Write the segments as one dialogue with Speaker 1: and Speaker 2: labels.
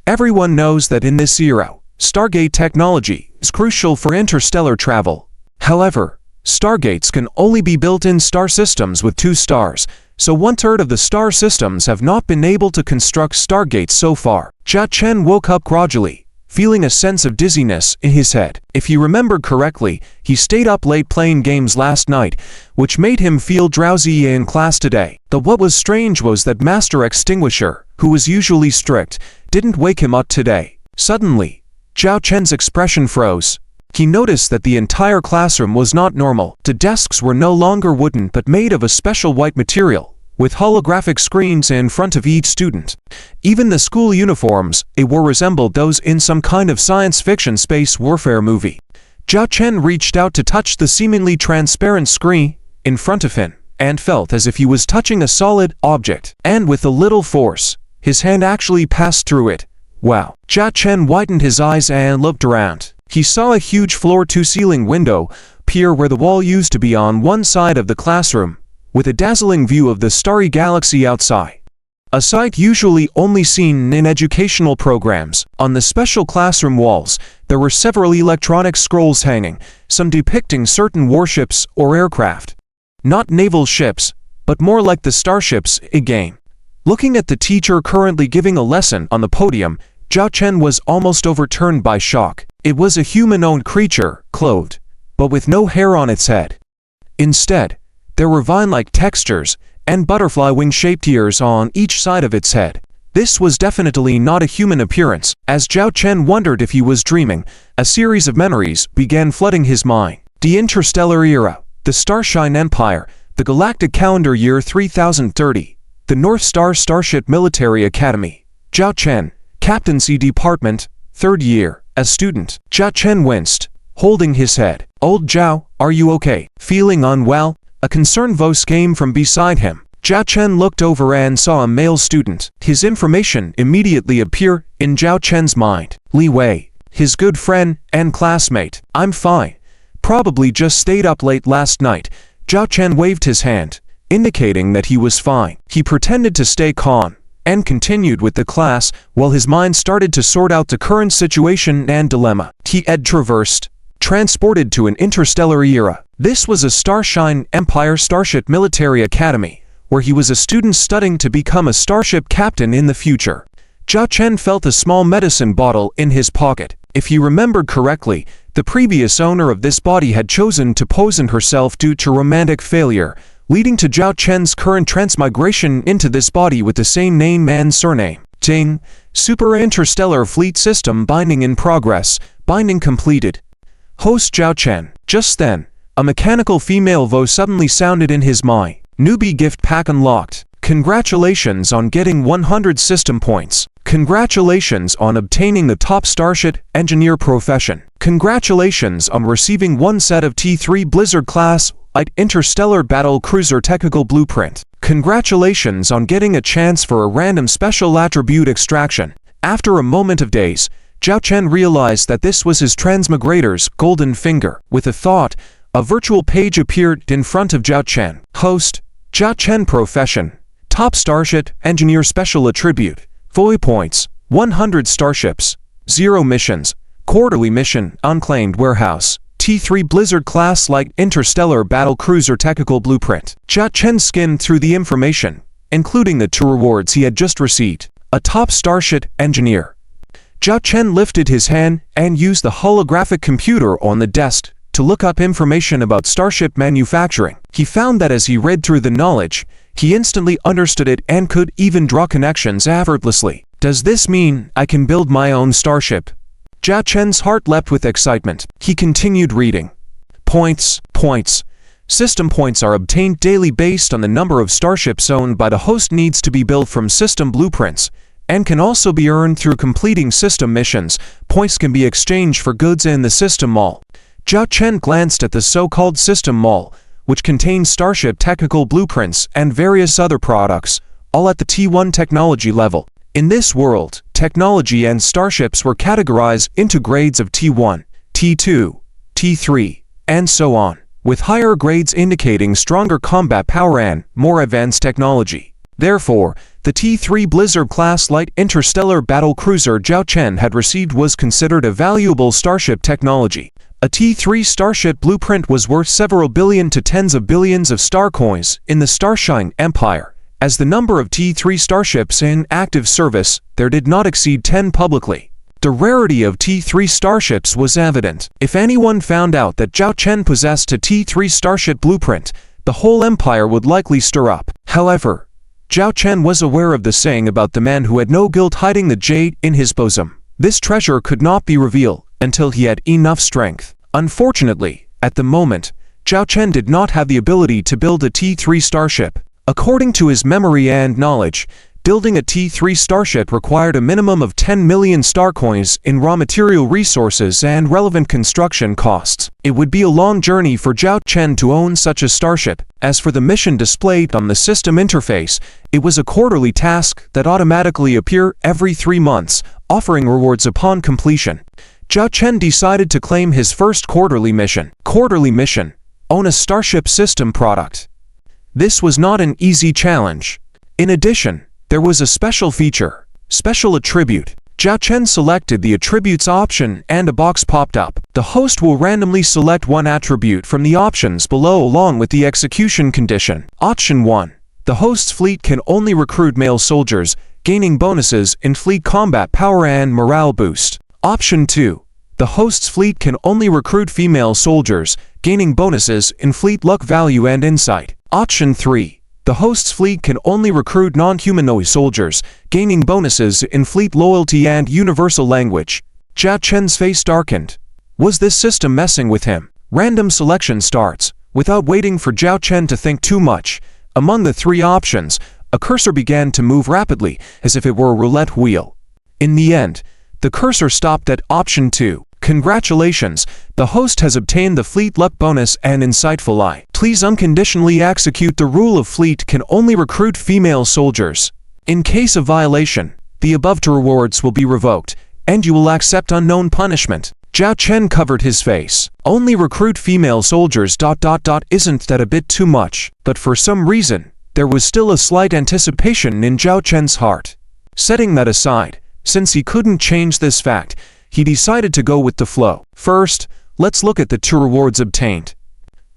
Speaker 1: Everyone knows that in this era, Stargate technology is crucial for interstellar travel. However, Stargates can only be built in star systems with 2 stars, so 1/3 of the star systems have not been able to construct Stargates so far. Jia Chen woke up gradually, feeling a sense of dizziness in his head. If he remembered correctly, he stayed up late playing games last night, which made him feel drowsy in class today. But what was strange was that Master Extinguisher, who was usually strict, didn't wake him up today. Suddenly, Zhao Chen's expression froze. He noticed that the entire classroom was not normal. The desks were no longer wooden but made of a special white material, with holographic screens in front of each student. Even the school uniforms they wore resembled those in some kind of science fiction space warfare movie. Zhao Chen reached out to touch the seemingly transparent screen in front of him, and felt as if he was touching a solid object. And with a little force, his hand actually passed through it. Wow. Zhao Chen widened his eyes and looked around. He saw a huge floor-to-ceiling window appear where the wall used to be on one side of the classroom, with a dazzling view of the starry galaxy outside. A sight usually only seen in educational programs. On the special classroom walls, there were several electronic scrolls hanging, some depicting certain warships or aircraft. Not naval ships, but more like the starships in a game. Looking at the teacher currently giving a lesson on the podium, Zhao Chen was almost overturned by shock. It was a humanoid creature, clothed, but with no hair on its head. Instead, there were vine-like textures and butterfly wing-shaped ears on each side of its head. This was definitely not a human appearance. As Zhao Chen wondered if he was dreaming, a series of memories began flooding his mind. The Interstellar era, the Starshine Empire, the Galactic calendar year 3030, the North Star Starship Military Academy. Zhao Chen, Captaincy Department, 3rd year, as student. Zhao Chen winced, holding his head. "Old Zhao, are you okay? Feeling unwell?" A concerned voice came from beside him. Zhao Chen looked over and saw a male student. His information immediately appeared in Zhao Chen's mind. Li Wei, his good friend and classmate. "I'm fine. Probably just stayed up late last night." Zhao Chen waved his hand, indicating that he was fine. He pretended to stay calm and continued with the class while his mind started to sort out the current situation and dilemma. He had transported to an interstellar era. This was a Starshine Empire Starship Military Academy, where he was a student studying to become a starship captain in the future. Zhao Chen felt a small medicine bottle in his pocket. If he remembered correctly, the previous owner of this body had chosen to poison herself due to romantic failure, leading to Zhao Chen's current transmigration into this body with the same name and surname. Ting. Super Interstellar Fleet System Binding in progress. Binding completed. Host Zhao Chen. Just then, a mechanical female voice suddenly sounded in his mind. Newbie gift pack unlocked. Congratulations on getting 100 system points. Congratulations on obtaining the top starship engineer profession. Congratulations on receiving 1 set of T3 Blizzard class Light Interstellar Battle Cruiser Technical Blueprint. Congratulations on getting a chance for a random special attribute extraction. After a moment of daze, Zhao Chen realized that this was his transmigrator's golden finger. With a thought, a virtual page appeared in front of Zhao Chen. Host, Zhao Chen Profession. Top Starship Engineer Special Attribute. 40 points. 100 starships. 0 missions. Quarterly mission. Unclaimed warehouse. T3 Blizzard class Light Interstellar Battle Cruiser Technical Blueprint. Zhao Chen skimmed through the information, including the 2 rewards he had just received. A top starship engineer. Zhao Chen lifted his hand and used the holographic computer on the desk to look up information about starship manufacturing. He found that as he read through the knowledge, he instantly understood it and could even draw connections effortlessly. Does this mean I can build my own starship? Zhao Chen's heart leapt with excitement. He continued reading. Points. System points are obtained daily based on the number of starships owned by the host needs to be built from system blueprints, and can also be earned through completing system missions. Points can be exchanged for goods in the system mall. Zhao Chen glanced at the so-called system mall, which contains starship technical blueprints and various other products, all at the T1 technology level. In this world, technology and starships were categorized into grades of T1, T2, T3, and so on, with higher grades indicating stronger combat power and more advanced technology. Therefore, the T-3 Blizzard-class light interstellar battle cruiser Zhao Chen had received was considered a valuable starship technology. A T-3 starship blueprint was worth several billion to tens of billions of star coins in the Starshine Empire. As the number of T-3 starships in active service, there did not exceed 10 publicly. The rarity of T-3 starships was evident. If anyone found out that Zhao Chen possessed a T-3 starship blueprint, the whole empire would likely stir up. However, Zhao Chen was aware of the saying about the man who had no guilt hiding the jade in his bosom. This treasure could not be revealed until he had enough strength. Unfortunately, at the moment, Zhao Chen did not have the ability to build a T-3 starship. According to his memory and knowledge, building a T-3 starship required a minimum of 10 million star coins in raw material resources and relevant construction costs. It would be a long journey for Zhao Chen to own such a starship. As for the mission displayed on the system interface, it was a quarterly task that automatically appear every 3 months, offering rewards upon completion. Zhao Chen decided to claim his first quarterly mission. Quarterly mission: own a starship system product. This was not an easy challenge. In addition, there was a special feature, special attribute. Zhao Chen selected the attributes option and a box popped up. The host will randomly select one attribute from the options below along with the execution condition. Option 1. The host's fleet can only recruit male soldiers, gaining bonuses in fleet combat power and morale boost. Option 2. The host's fleet can only recruit female soldiers, gaining bonuses in fleet luck value and insight. Option 3. The host's fleet can only recruit non-humanoid soldiers, gaining bonuses in fleet loyalty and universal language. Zhao Chen's face darkened. Was this system messing with him? Random selection starts. Without waiting for Zhao Chen to think too much, among the 3 options, a cursor began to move rapidly, as if it were a roulette wheel. In the end, the cursor stopped at option 2. Congratulations, the host has obtained the fleet luck bonus and insightful eye. Please unconditionally execute the rule of fleet can only recruit female soldiers. In case of violation, the above 2 rewards will be revoked, and you will accept unknown punishment. Zhao Chen covered his face. Only recruit female soldiers ... Isn't that a bit too much? But for some reason, there was still a slight anticipation in Zhao Chen's heart. Setting that aside, since he couldn't change this fact, he decided to go with the flow. First, let's look at the 2 rewards obtained.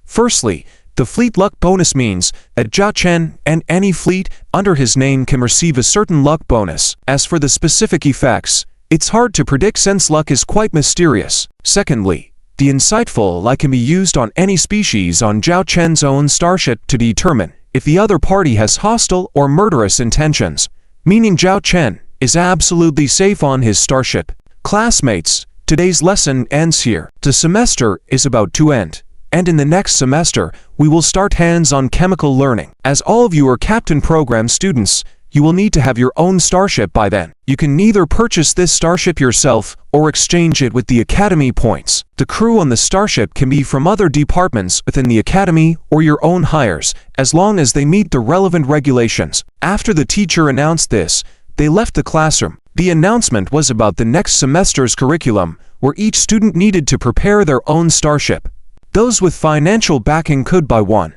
Speaker 1: Firstly, the fleet luck bonus means that Zhao Chen and any fleet under his name can receive a certain luck bonus. As for the specific effects, it's hard to predict since luck is quite mysterious. Secondly, the insightful eye can be used on any species on Zhao Chen's own starship to determine if the other party has hostile or murderous intentions, meaning Zhao Chen is absolutely safe on his starship. Classmates, today's lesson ends here. The semester is about to end, and in the next semester, we will start hands-on chemical learning. As all of you are Captain Program students, you will need to have your own starship by then. You can neither purchase this starship yourself or exchange it with the Academy points. The crew on the starship can be from other departments within the Academy or your own hires, as long as they meet the relevant regulations. After the teacher announced this, they left the classroom. The announcement was about the next semester's curriculum, where each student needed to prepare their own starship. Those with financial backing could buy one,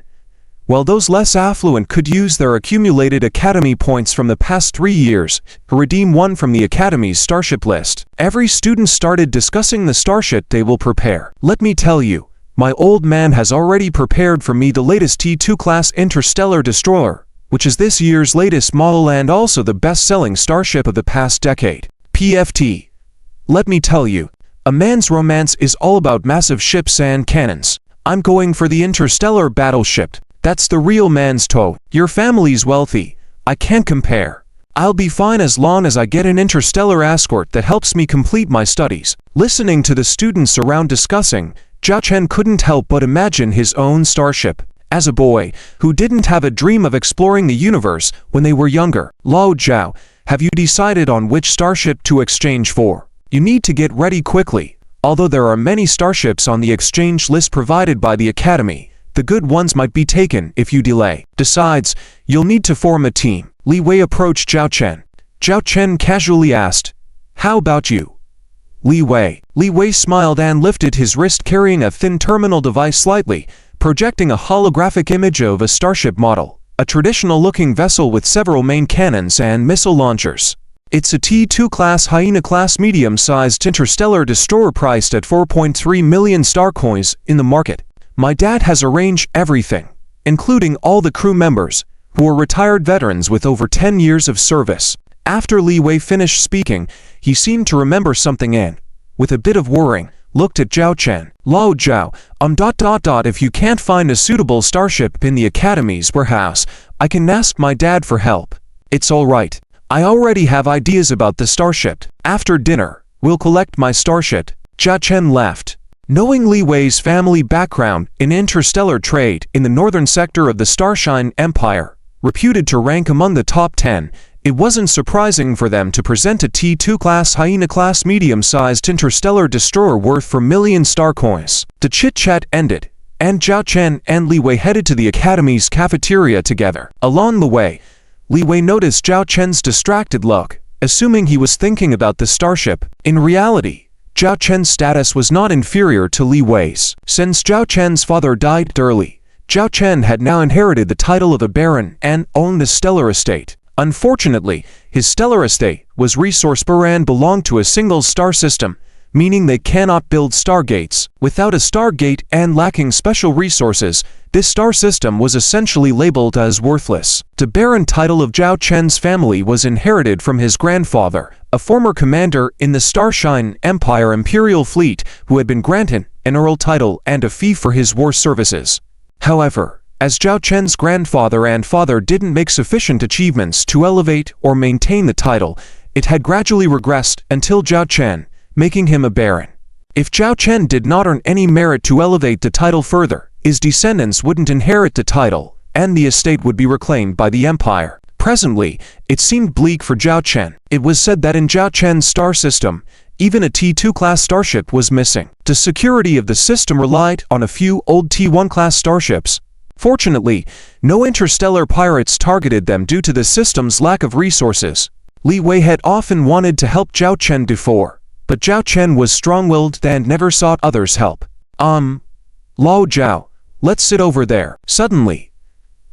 Speaker 1: while those less affluent could use their accumulated Academy points from the past 3 years to redeem one from the Academy's starship list. Every student started discussing the starship they will prepare. Let me tell you, my old man has already prepared for me the latest T2 class interstellar destroyer, which is this year's latest model and also the best-selling starship of the past decade. PFT. Let me tell you, a man's romance is all about massive ships and cannons. I'm going for the interstellar battleship. That's the real man's toe. Your family's wealthy. I can't compare. I'll be fine as long as I get an interstellar escort that helps me complete my studies. Listening to the students around discussing, Zhao Chen couldn't help but imagine his own starship. As a boy who didn't have a dream of exploring the universe when they were younger. Lao Zhao, have you decided on which starship to exchange for? You need to get ready quickly. Although there are many starships on the exchange list provided by the Academy, the good ones might be taken if you delay. Besides, you'll need to form a team. Li Wei approached Zhao Chen. Zhao Chen casually asked, "How about you?" Li Wei. Li Wei smiled and lifted his wrist, carrying a thin terminal device slightly, projecting a holographic image of a starship model. a traditional-looking vessel with several main cannons and missile launchers. It's a T2 class Hyena class medium-sized interstellar destroyer priced at 4.3 million star coins in the market. My dad has arranged everything, including all the crew members, who are retired veterans with over 10 years of service. After Li Wei finished speaking, he seemed to remember something and, with a bit of worrying, looked at Zhao Chen. Lao Zhao, if you can't find a suitable starship in the Academy's warehouse, I can ask my dad for help. It's all right. I already have ideas about the starship. After dinner, we'll collect my starship. Zhao Chen laughed. Knowing Li Wei's family background in interstellar trade in the northern sector of the Starshine Empire, reputed to rank among the top 10, it wasn't surprising for them to present a T2 class Hyena class medium-sized interstellar destroyer worth 4 million star coins. The chit-chat ended, and Zhao Chen and Li Wei headed to the Academy's cafeteria together. Along the way, Li Wei noticed Zhao Chen's distracted look, assuming he was thinking about the starship. In reality, Zhao Chen's status was not inferior to Li Wei's. Since Zhao Chen's father died early, Zhao Chen had now inherited the title of a baron and owned the stellar estate. Unfortunately, his stellar estate was resource-poor and belonged to a single star system, meaning they cannot build stargates. Without a stargate and lacking special resources, this star system was essentially labeled as worthless. The baron title of Zhao Chen's family was inherited from his grandfather, a former commander in the Starshine Empire Imperial Fleet who had been granted an earl title and a fee for his war services. However, as Zhao Chen's grandfather and father didn't make sufficient achievements to elevate or maintain the title, it had gradually regressed until Zhao Chen, making him a baron. If Zhao Chen did not earn any merit to elevate the title further, his descendants wouldn't inherit the title, and the estate would be reclaimed by the empire. Presently, it seemed bleak for Zhao Chen. It was said that in Zhao Chen's star system, even a T2 class starship was missing. The security of the system relied on a few old T1 class starships. Fortunately, no interstellar pirates targeted them due to the system's lack of resources. Li Wei had often wanted to help Zhao Chen before, but Zhao Chen was strong-willed and never sought others' help. Lao Zhao, let's sit over there. Suddenly,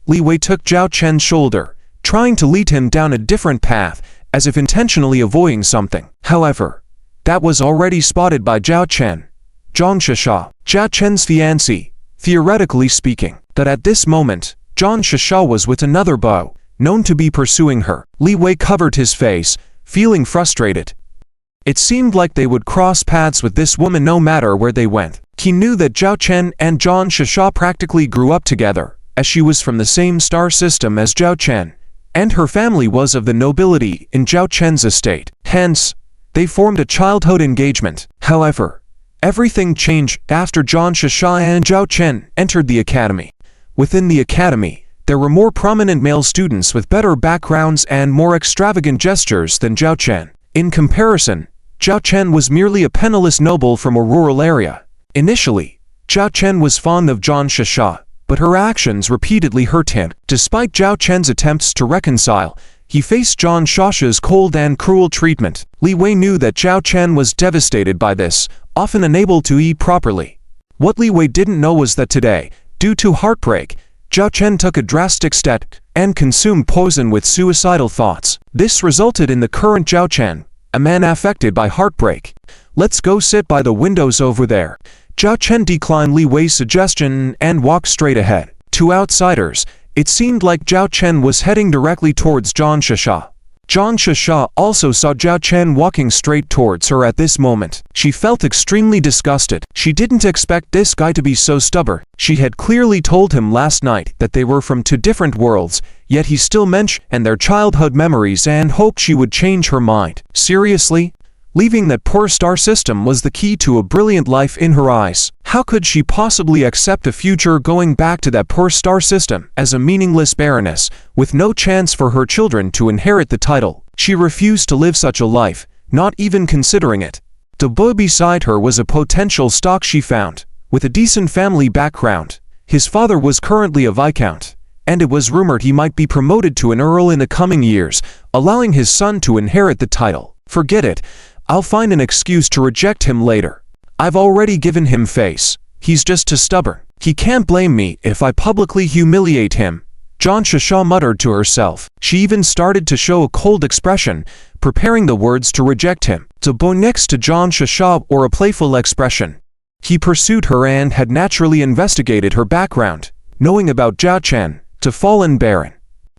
Speaker 1: Li Wei took Zhao Chen's shoulder, trying to lead him down a different path, as if intentionally avoiding something. However, that was already spotted by Zhao Chen. Zhang Shisha, Zhao Chen's fiancée, theoretically speaking, that at this moment, Zhang Shisha was with another beau, known to be pursuing her. Li Wei covered his face, feeling frustrated. It seemed like they would cross paths with this woman no matter where they went. He knew that Zhao Chen and Zhang Shisha practically grew up together, as she was from the same star system as Zhao Chen, and her family was of the nobility in Zhao Chen's estate. Hence, they formed a childhood engagement. However, everything changed after Zhang Shisha and Zhao Chen entered the academy. Within the academy, there were more prominent male students with better backgrounds and more extravagant gestures than Zhao Chen. In comparison, Zhao Chen was merely a penniless noble from a rural area. Initially, Zhao Chen was fond of Zhang Shisha, but her actions repeatedly hurt him. Despite Zhao Chen's attempts to reconcile, he faced Zhang Shisha's cold and cruel treatment. Li Wei knew that Zhao Chen was devastated by this, often unable to eat properly. What Li Wei didn't know was that today, due to heartbreak, Zhao Chen took a drastic step and consumed poison with suicidal thoughts. This resulted in the current Zhao Chen, a man affected by heartbreak. Let's go sit by the windows over there. Zhao Chen declined Li Wei's suggestion and walked straight ahead. To outsiders, it seemed like Zhao Chen was heading directly towards Zhang Shisha. Zhang Shisha also saw Zhao Chen walking straight towards her at this moment. She felt extremely disgusted. She didn't expect this guy to be so stubborn. She had clearly told him last night that they were from two different worlds, yet he still mentioned their childhood memories and hoped she would change her mind. Seriously? Leaving that poor star system was the key to a brilliant life in her eyes. How could she possibly accept a future going back to that poor star system as a meaningless baroness, with no chance for her children to inherit the title? She refused to live such a life, not even considering it. The boy beside her was a potential stock she found, with a decent family background. His father was currently a viscount, and it was rumored he might be promoted to an earl in the coming years, allowing his son to inherit the title. Forget it. I'll find an excuse to reject him later. I've already given him face. He's just too stubborn. He can't blame me if I publicly humiliate him. Zhang Shasha muttered to herself. She even started to show a cold expression, preparing the words to reject him. To bow next to Zhang Shasha or a playful expression. He pursued her and had naturally investigated her background, knowing about Zhao Chen, to fallen baron.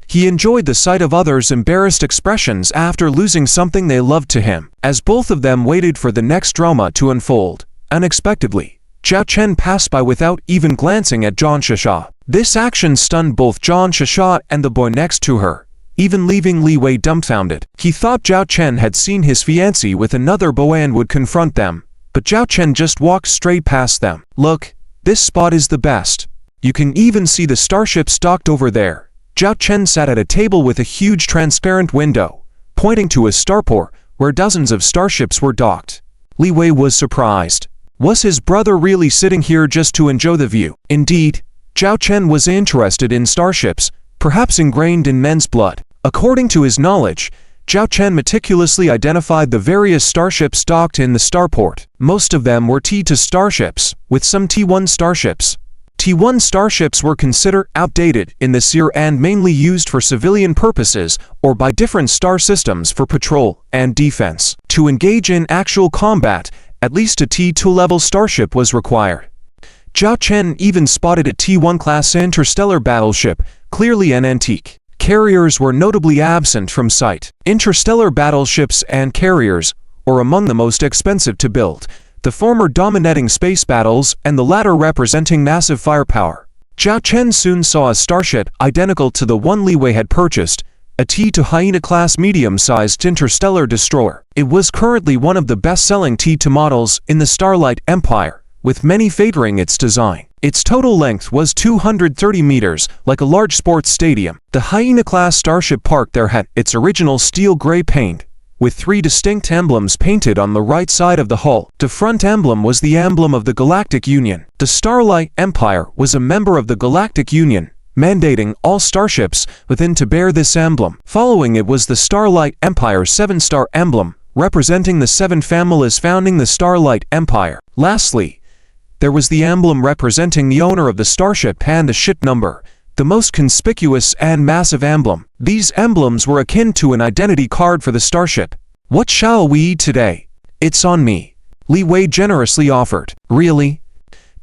Speaker 1: He enjoyed the sight of others' embarrassed expressions after losing something they loved to him. As both of them waited for the next drama to unfold, unexpectedly, Zhao Chen passed by without even glancing at Zhang Shasha. This action stunned both Zhang Shasha and the boy next to her, even leaving Li Wei dumbfounded. He thought Zhao Chen had seen his fiancée with another boy and would confront them, but Zhao Chen just walked straight past them. Look, this spot is the best. You can even see the starships docked over there. Zhao Chen sat at a table with a huge transparent window, pointing to a starport where dozens of starships were docked. Li Wei was surprised. Was his brother really sitting here just to enjoy the view? Indeed, Zhao Chen was interested in starships, perhaps ingrained in men's blood. According to his knowledge, Zhao Chen meticulously identified the various starships docked in the starport. Most of them were T2 starships, with some T1 starships. T1 starships were considered outdated in this year and mainly used for civilian purposes or by different star systems for patrol and defense. To engage in actual combat, at least a T2 level starship was required. Zhao Chen even spotted a T1 class interstellar battleship, clearly an antique. Carriers were notably absent from sight. Interstellar battleships and carriers were among the most expensive to build, the former dominating space battles and the latter representing massive firepower. Zhao Chen soon saw a starship identical to the one Li Wei had purchased, a T2 Hyena-class medium-sized interstellar destroyer. It was currently one of the best-selling T2 models in the Starlight Empire, with many favoring its design. Its total length was 230 meters, like a large sports stadium. The Hyena-class starship parked there had its original steel gray paint, with three distinct emblems painted on the right side of the hull. The front emblem was the emblem of the Galactic Union. The Starlight Empire was a member of the Galactic Union, mandating all starships within to bear this emblem. Following it was the Starlight Empire 7-star emblem, representing the 7 families founding the Starlight Empire. Lastly, there was the emblem representing the owner of the starship and the ship number, the most conspicuous and massive emblem. These emblems were akin to an identity card for the starship. What shall we eat today? It's on me, Li Wei generously offered. Really?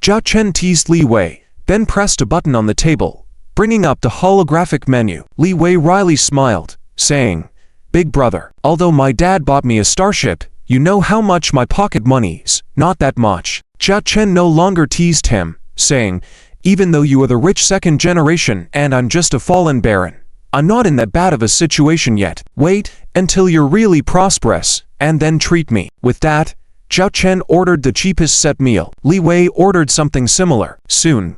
Speaker 1: Zhao Chen teased Li Wei, then pressed a button on the table, bringing up the holographic menu. Li Wei wryly smiled, saying, "Big brother, although my dad bought me a starship, you know how much my pocket money's, not that much." Zhao Chen no longer teased him, saying, "Even though you are the rich second generation and I'm just a fallen baron, I'm not in that bad of a situation yet. Wait until you're really prosperous, and then treat me." With that, Zhao Chen ordered the cheapest set meal. Li Wei ordered something similar. Soon,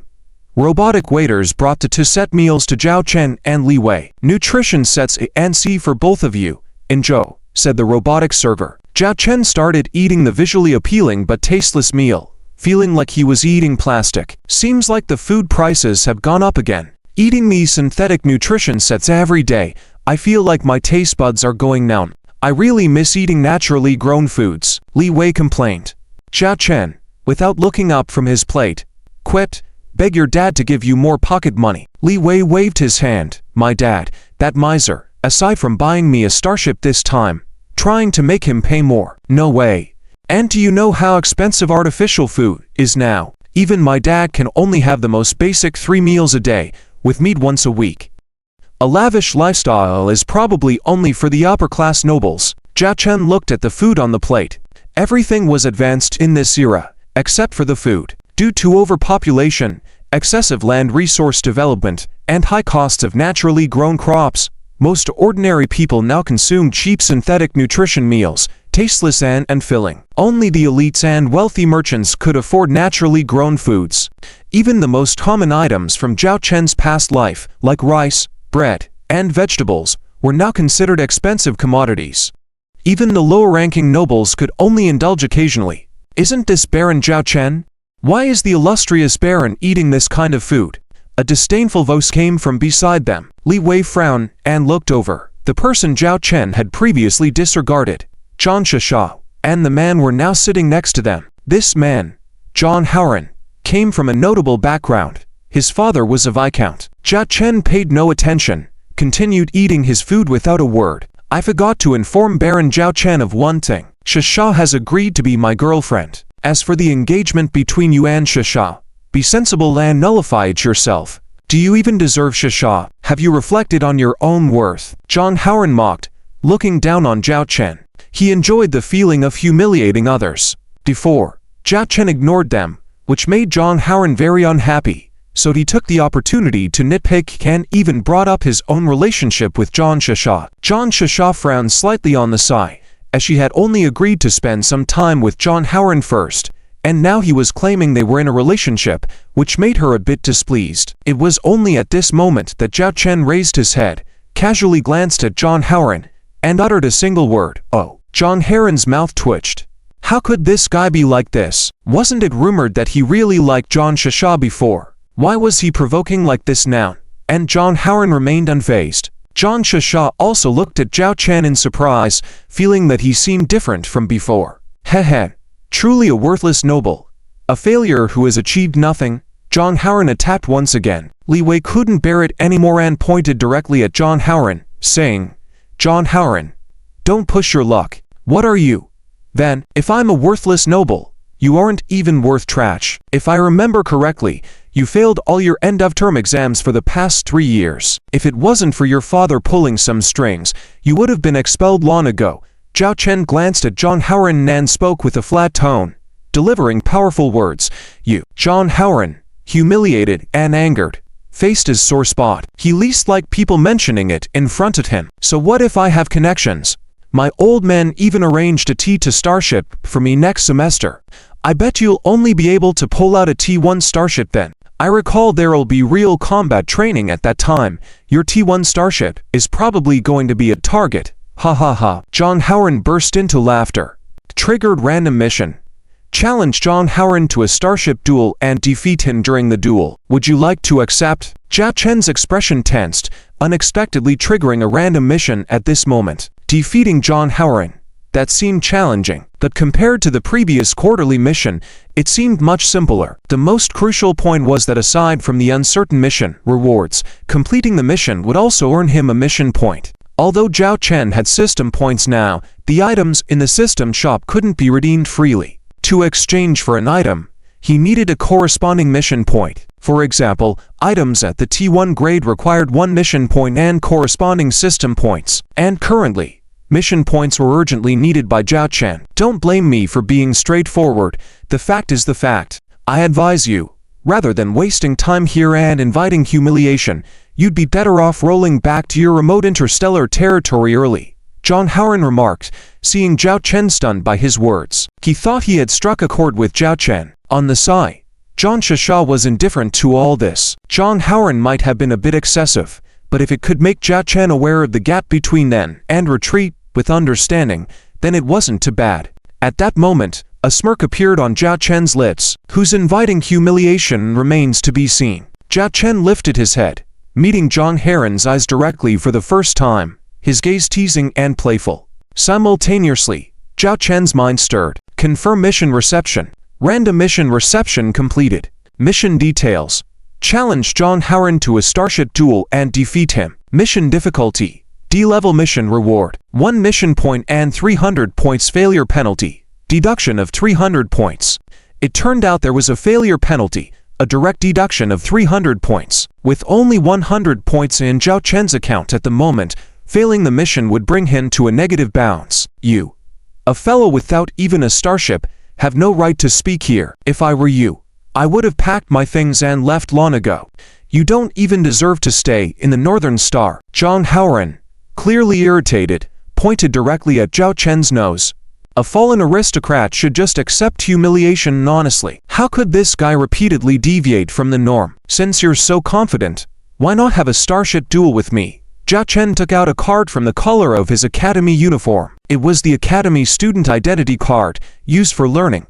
Speaker 1: robotic waiters brought the 2 set meals to Zhao Chen and Li Wei. "Nutrition sets A and C for both of you. Enjoy," said the robotic server. Zhao Chen started eating the visually appealing but tasteless meal, feeling like he was eating plastic. Seems like the food prices have gone up again. Eating these synthetic nutrition sets every day, I feel like my taste buds are going numb. I really miss eating naturally grown foods, Li Wei complained. Zhao Chen, without looking up from his plate, quipped, "Beg your dad to give you more pocket money." Li Wei waved his hand. "My dad, that miser, aside from buying me a starship this time, trying to make him pay more. No way. And do you know how expensive artificial food is now? Even my dad can only have the most basic 3 meals a day, with meat once a week. A lavish lifestyle is probably only for the upper-class nobles." Zhao Chen looked at the food on the plate. Everything was advanced in this era, except for the food. Due to overpopulation, excessive land resource development, and high costs of naturally grown crops, most ordinary people now consume cheap synthetic nutrition meals, tasteless and unfilling. Only the elites and wealthy merchants could afford naturally grown foods. Even the most common items from Zhao Chen's past life, like rice, bread, and vegetables, were now considered expensive commodities. Even the lower-ranking nobles could only indulge occasionally. "Isn't this Baron Zhao Chen? Why is the illustrious Baron eating this kind of food?" A disdainful voice came from beside them. Li Wei frowned and looked over. The person Zhao Chen had previously disregarded, Zhang Shasha, and the man were now sitting next to them. This man, Zhang Haoran, came from a notable background. His father was a viscount. Zhao Chen paid no attention, continued eating his food without a word. I forgot to inform Baron Zhao Chen of one thing. Shasha has agreed to be my girlfriend. As for the engagement between you and Shasha, be sensible and nullify it yourself. Do you even deserve Shasha? Have you reflected on your own worth? Zhang Haoran mocked, looking down on Zhao Chen. He enjoyed the feeling of humiliating others. Before, Zhao Chen ignored them, which made Zhang Haoran very unhappy, so he took the opportunity to nitpick and even brought up his own relationship with Zhang Shasha. Zhang Shasha frowned slightly on the side, as she had only agreed to spend some time with Zhang Haoran first, and now he was claiming they were in a relationship, which made her a bit displeased. It was only at this moment that Zhao Chen raised his head, casually glanced at Zhang Haoran, and uttered a single word, "Oh." Zhang Haoran's mouth twitched. How could this guy be like this? Wasn't it rumored that he really liked Zhang Shasha before? Why was he provoking like this now? And Zhang Haoran remained unfazed. Zhang Shasha also looked at Zhao Chen in surprise, feeling that he seemed different from before. Heh. Truly a worthless noble. A failure who has achieved nothing. Zhang Haoran attacked once again. Li Wei couldn't bear it anymore and pointed directly at Zhang Haoran, saying, "Zhang Haoran, don't push your luck. What are you? Then, if I'm a worthless noble, you aren't even worth trash. If I remember correctly, you failed all your end-of-term exams for the past 3 years. If it wasn't for your father pulling some strings, you would have been expelled long ago." Zhao Chen glanced at Zhang Haoran and spoke with a flat tone, delivering powerful words. Zhang Haoran, humiliated and angered, faced his sore spot. He least liked people mentioning it in front of him. So what if I have connections? My old man even arranged a tea to starship for me next semester. I bet you'll only be able to pull out a T1 starship then. I recall there'll be real combat training at that time. Your T1 starship is probably going to be a target. Ha ha ha. Zhang Haoran burst into laughter. Triggered random mission. Challenge Zhang Haoran to a starship duel and defeat him during the duel. Would you like to accept? Zhao Chen's expression tensed, unexpectedly triggering a random mission at this moment. Defeating Zhang Haoran. That seemed challenging, but compared to the previous quarterly mission, it seemed much simpler. The most crucial point was that aside from the uncertain mission rewards, completing the mission would also earn him a mission point. Although Zhao Chen had system points now, the items in the system shop couldn't be redeemed freely. To exchange for an item, he needed a corresponding mission point. For example, items at the T1 grade required 1 mission point and corresponding system points, and currently, mission points were urgently needed by Zhao Chen. Don't blame me for being straightforward, the fact is the fact. I advise you, rather than wasting time here and inviting humiliation, you'd be better off rolling back to your remote interstellar territory early. Zhang Haoran remarked, seeing Zhao Chen stunned by his words. He thought he had struck a chord with Zhao Chen. On the side, Zhang Shasha was indifferent to all this. Zhang Haoran might have been a bit excessive, but if it could make Zhao Chen aware of the gap between them and retreat with understanding, then it wasn't too bad. At that moment, a smirk appeared on Zhao Chen's lips, whose inviting humiliation remains to be seen. Zhao Chen lifted his head, meeting Zhang Haoran's eyes directly for the first time, his gaze teasing and playful. Simultaneously, Zhao Chen's mind stirred. Confirm mission reception. Random mission reception completed. Mission details. Challenge Zhang Haoran to a starship duel and defeat him. Mission difficulty. D-level mission reward. 1 mission point and 300 points failure penalty. Deduction of 300 points. It turned out there was a failure penalty, a direct deduction of 300 points. With only 100 points in Zhao Chen's account at the moment, failing the mission would bring him to a negative bounce. You, a fellow without even a starship, have no right to speak here. If I were you, I would have packed my things and left long ago. You don't even deserve to stay in the Northern Star. Zhang Haoran, clearly irritated, pointed directly at Zhao Chen's nose. A fallen aristocrat should just accept humiliation honestly. How could this guy repeatedly deviate from the norm? Since you're so confident, why not have a starship duel with me? Zhao Chen took out a card from the collar of his academy uniform. It was the academy student identity card, used for learning,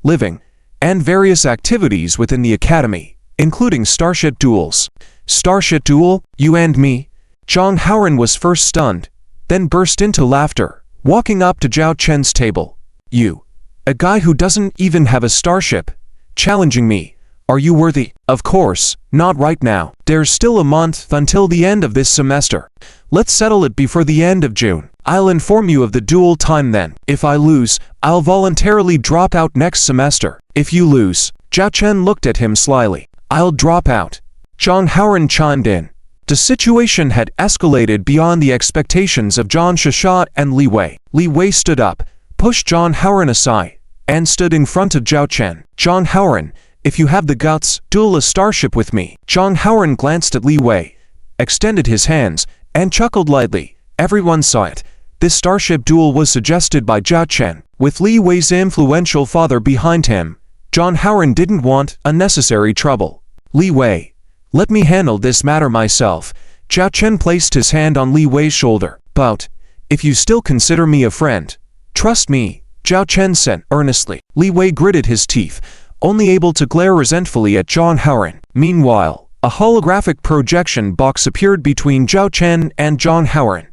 Speaker 1: living, and various activities within the academy, including starship duels. Starship duel? You and me? Zhang Haoran was first stunned, then burst into laughter, walking up to Zhao Chen's table. You, a guy who doesn't even have a starship, challenging me. Are you worthy? Of course, not right now. There's still a month until the end of this semester. Let's settle it before the end of June. I'll inform you of the duel time then. If I lose, I'll voluntarily drop out next semester. If you lose, Zhao Chen looked at him slyly. I'll drop out. Zhang Haoran chimed in. The situation had escalated beyond the expectations of Zhang Shishad and Li Wei. Li Wei stood up, pushed Zhang Haoran aside, and stood in front of Zhao Chen. Zhang Haoran, if you have the guts, duel a starship with me. Zhang Haoran glanced at Li Wei, extended his hands, and chuckled lightly. Everyone saw it. This starship duel was suggested by Zhao Chen. With Li Wei's influential father behind him, Zhang Haoran didn't want unnecessary trouble. Li Wei, let me handle this matter myself. Zhao Chen placed his hand on Li Wei's shoulder. But, if you still consider me a friend, trust me, Zhao Chen said earnestly. Li Wei gritted his teeth, only able to glare resentfully at Zhang Haoran. Meanwhile, a holographic projection box appeared between Zhao Chen and Zhang Haoran.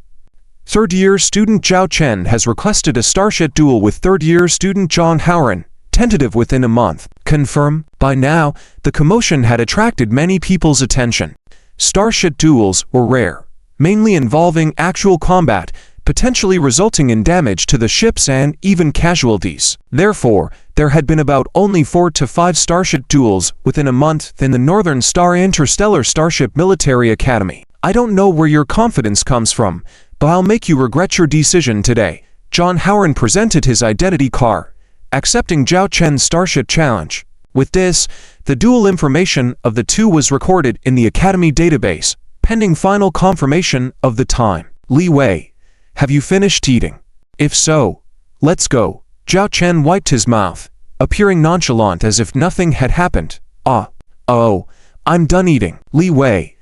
Speaker 1: Third-year student Zhao Chen has requested a starship duel with third-year student Zhang Haoran, tentative within a month. Confirm. By now, the commotion had attracted many people's attention. Starship duels were rare, mainly involving actual combat, potentially resulting in damage to the ships and even casualties. Therefore, there had been about only 4 to 5 starship duels within a month in the Northern Star Interstellar Starship Military Academy. I don't know where your confidence comes from, but I'll make you regret your decision today. Zhang Haoran presented his identity card, accepting Zhao Chen's starship challenge. With this, the dual information of the two was recorded in the Academy database, pending final confirmation of the time. Li Wei, have you finished eating? If so, let's go. Zhao Chen wiped his mouth, appearing nonchalant as if nothing had happened. Oh, I'm done eating. Li Wei,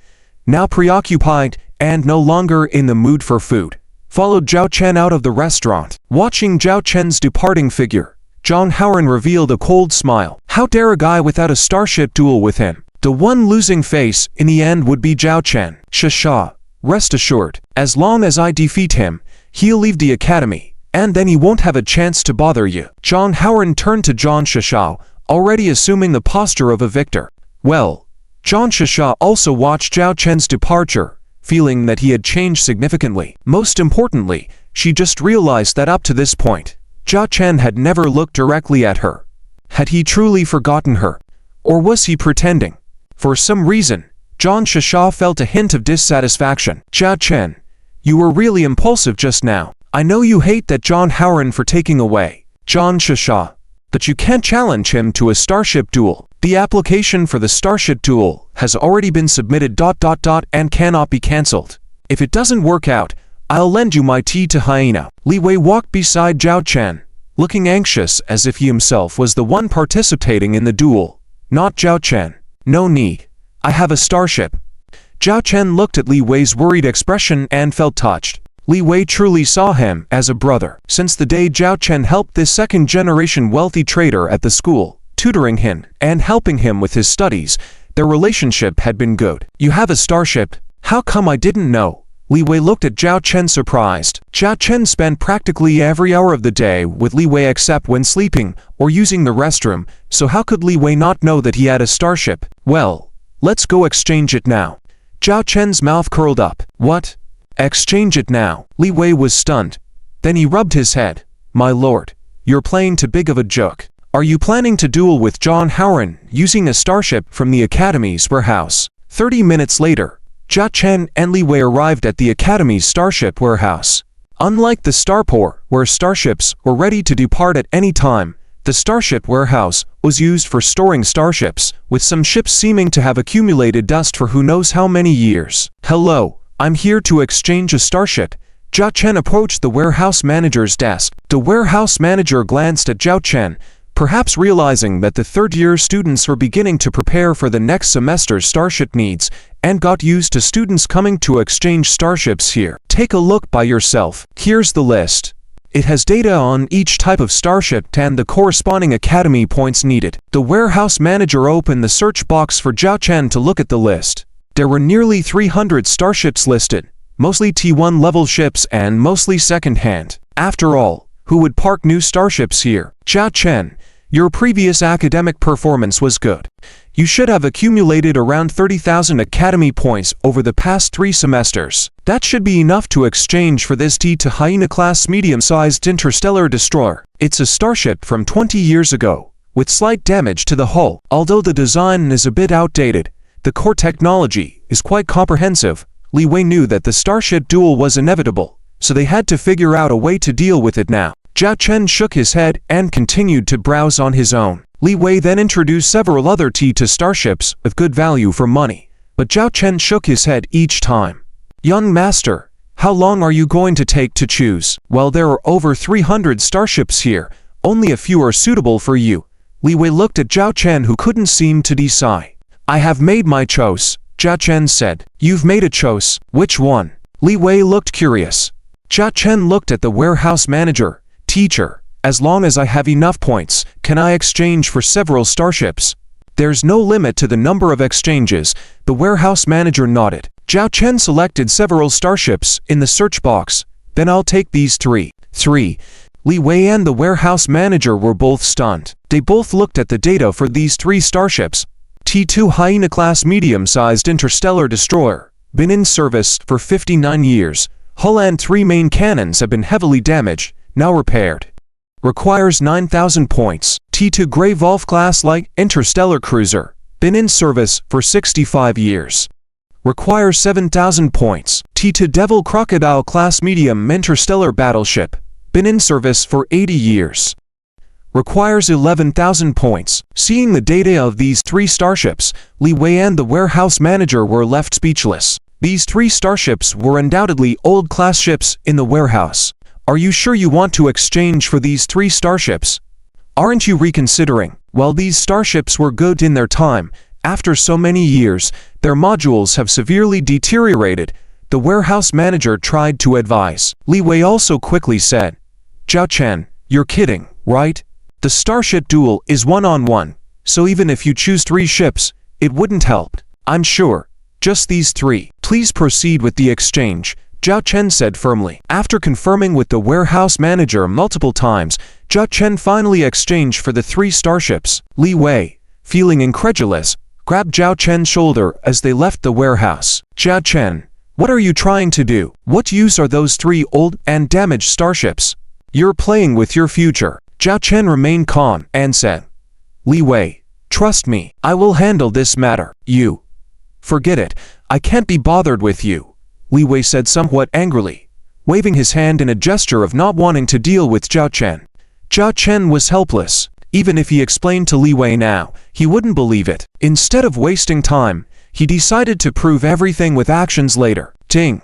Speaker 1: now preoccupied and no longer in the mood for food, followed Zhao Chen out of the restaurant. Watching Zhao Chen's departing figure, Zhang Haoran revealed a cold smile. How dare a guy without a starship duel with him? The one losing face in the end would be Zhao Chen. Shasha, rest assured, as long as I defeat him, he'll leave the academy, and then he won't have a chance to bother you. Zhang Haoran turned to Zhang Shishao, already assuming the posture of a victor. Well, Zhang Shishao also watched Zhao Chen's departure, feeling that he had changed significantly. Most importantly, she just realized that up to this point, Zhao Chen had never looked directly at her. Had he truly forgotten her? Or was he pretending? For some reason, Zhang Shishao felt a hint of dissatisfaction. Zhao Chen, you were really impulsive just now. I know you hate that Zhang Haoran for taking away Zhang Shishao, but you can't challenge him to a starship duel. The application for the starship duel has already been submitted ... and cannot be cancelled. If it doesn't work out, I'll lend you my tea to Hyena. Li Wei walked beside Zhao Chen, looking anxious as if he himself was the one participating in the duel, not Zhao Chen. No need. I have a starship. Zhao Chen looked at Li Wei's worried expression and felt touched. Li Wei truly saw him as a brother. Since the day Zhao Chen helped this second-generation wealthy trader at the school, tutoring him and helping him with his studies, their relationship had been good. You have a starship? How come I didn't know? Li Wei looked at Zhao Chen surprised. Zhao Chen spent practically every hour of the day with Li Wei except when sleeping or using the restroom, so how could Li Wei not know that he had a starship? Well, let's go exchange it now. Zhao Chen's mouth curled up. What? Exchange it now? Li Wei was stunned. Then he rubbed his head. My lord, you're playing too big of a joke. Are you planning to duel with Zhang Haoran using a starship from the Academy's warehouse? 30 minutes later, Zhao Chen and Li Wei arrived at the Academy's starship warehouse. Unlike the starport, where starships were ready to depart at any time, the starship warehouse was used for storing starships, with some ships seeming to have accumulated dust for who knows how many years. Hello, I'm here to exchange a starship. Zhao Chen approached the warehouse manager's desk. The warehouse manager glanced at Zhao Chen, perhaps realizing that the third-year students were beginning to prepare for the next semester's starship needs, and got used to students coming to exchange starships here. Take a look by yourself. Here's the list. It has data on each type of starship and the corresponding academy points needed. The warehouse manager opened the search box for Zhao Chen to look at the list. There were nearly 300 starships listed, mostly T1 level ships and mostly second-hand. After all, who would park new starships here? Zhao Chen, your previous academic performance was good. You should have accumulated around 30,000 Academy points over the past 3 semesters. That should be enough to exchange for this T2 Hyena-class medium-sized interstellar destroyer. It's a starship from 20 years ago, with slight damage to the hull. Although the design is a bit outdated, the core technology is quite comprehensive. Li Wei knew that the starship duel was inevitable, so they had to figure out a way to deal with it now. Zhao Chen shook his head and continued to browse on his own. Li Wei then introduced several other T2 starships with good value for money, but Zhao Chen shook his head each time. Young master, how long are you going to take to choose? Well, there are over 300 starships here. Only a few are suitable for you. Li Wei looked at Zhao Chen, who couldn't seem to decide. I have made my choice, Zhao Chen said. You've made a choice. Which one? Li Wei looked curious. Zhao Chen looked at the warehouse manager. Teacher, as long as I have enough points, can I exchange for several starships? There's no limit to the number of exchanges, the warehouse manager nodded. Zhao Chen selected several starships in the search box. Then I'll take these 3. 3. Li Wei and the warehouse manager were both stunned. They both looked at the data for these 3 starships. T2 Hyena-class medium-sized interstellar destroyer, been in service for 59 years. Hull and 3 main cannons have been heavily damaged, now repaired. Requires 9,000 points. T2 Grey Wolf-class light interstellar cruiser, been in service for 65 years. Requires 7,000 points. T2 Devil Crocodile-class medium interstellar battleship, been in service for 80 years. Requires 11,000 points. Seeing the data of these 3 starships, Li Wei and the warehouse manager were left speechless. These 3 starships were undoubtedly old-class ships in the warehouse. Are you sure you want to exchange for these 3 starships? Aren't you reconsidering? While these starships were good in their time, after so many years, their modules have severely deteriorated. The warehouse manager tried to advise. Li Wei also quickly said, Zhao Chen, you're kidding, right? The starship duel is one-on-one, so even if you choose 3 ships, it wouldn't help. I'm sure. Just these 3. Please proceed with the exchange, Zhao Chen said firmly. After confirming with the warehouse manager multiple times, Zhao Chen finally exchanged for the 3 starships. Li Wei, feeling incredulous, grabbed Zhao Chen's shoulder as they left the warehouse. Zhao Chen, what are you trying to do? What use are those 3 old and damaged starships? You're playing with your future. Zhao Chen remained calm and said, Li Wei, trust me, I will handle this matter. You. Forget it, I can't be bothered with you, Li Wei said somewhat angrily, waving his hand in a gesture of not wanting to deal with Zhao Chen. Zhao Chen was helpless. Even if he explained to Li Wei now, he wouldn't believe it. Instead of wasting time, he decided to prove everything with actions later. Ting.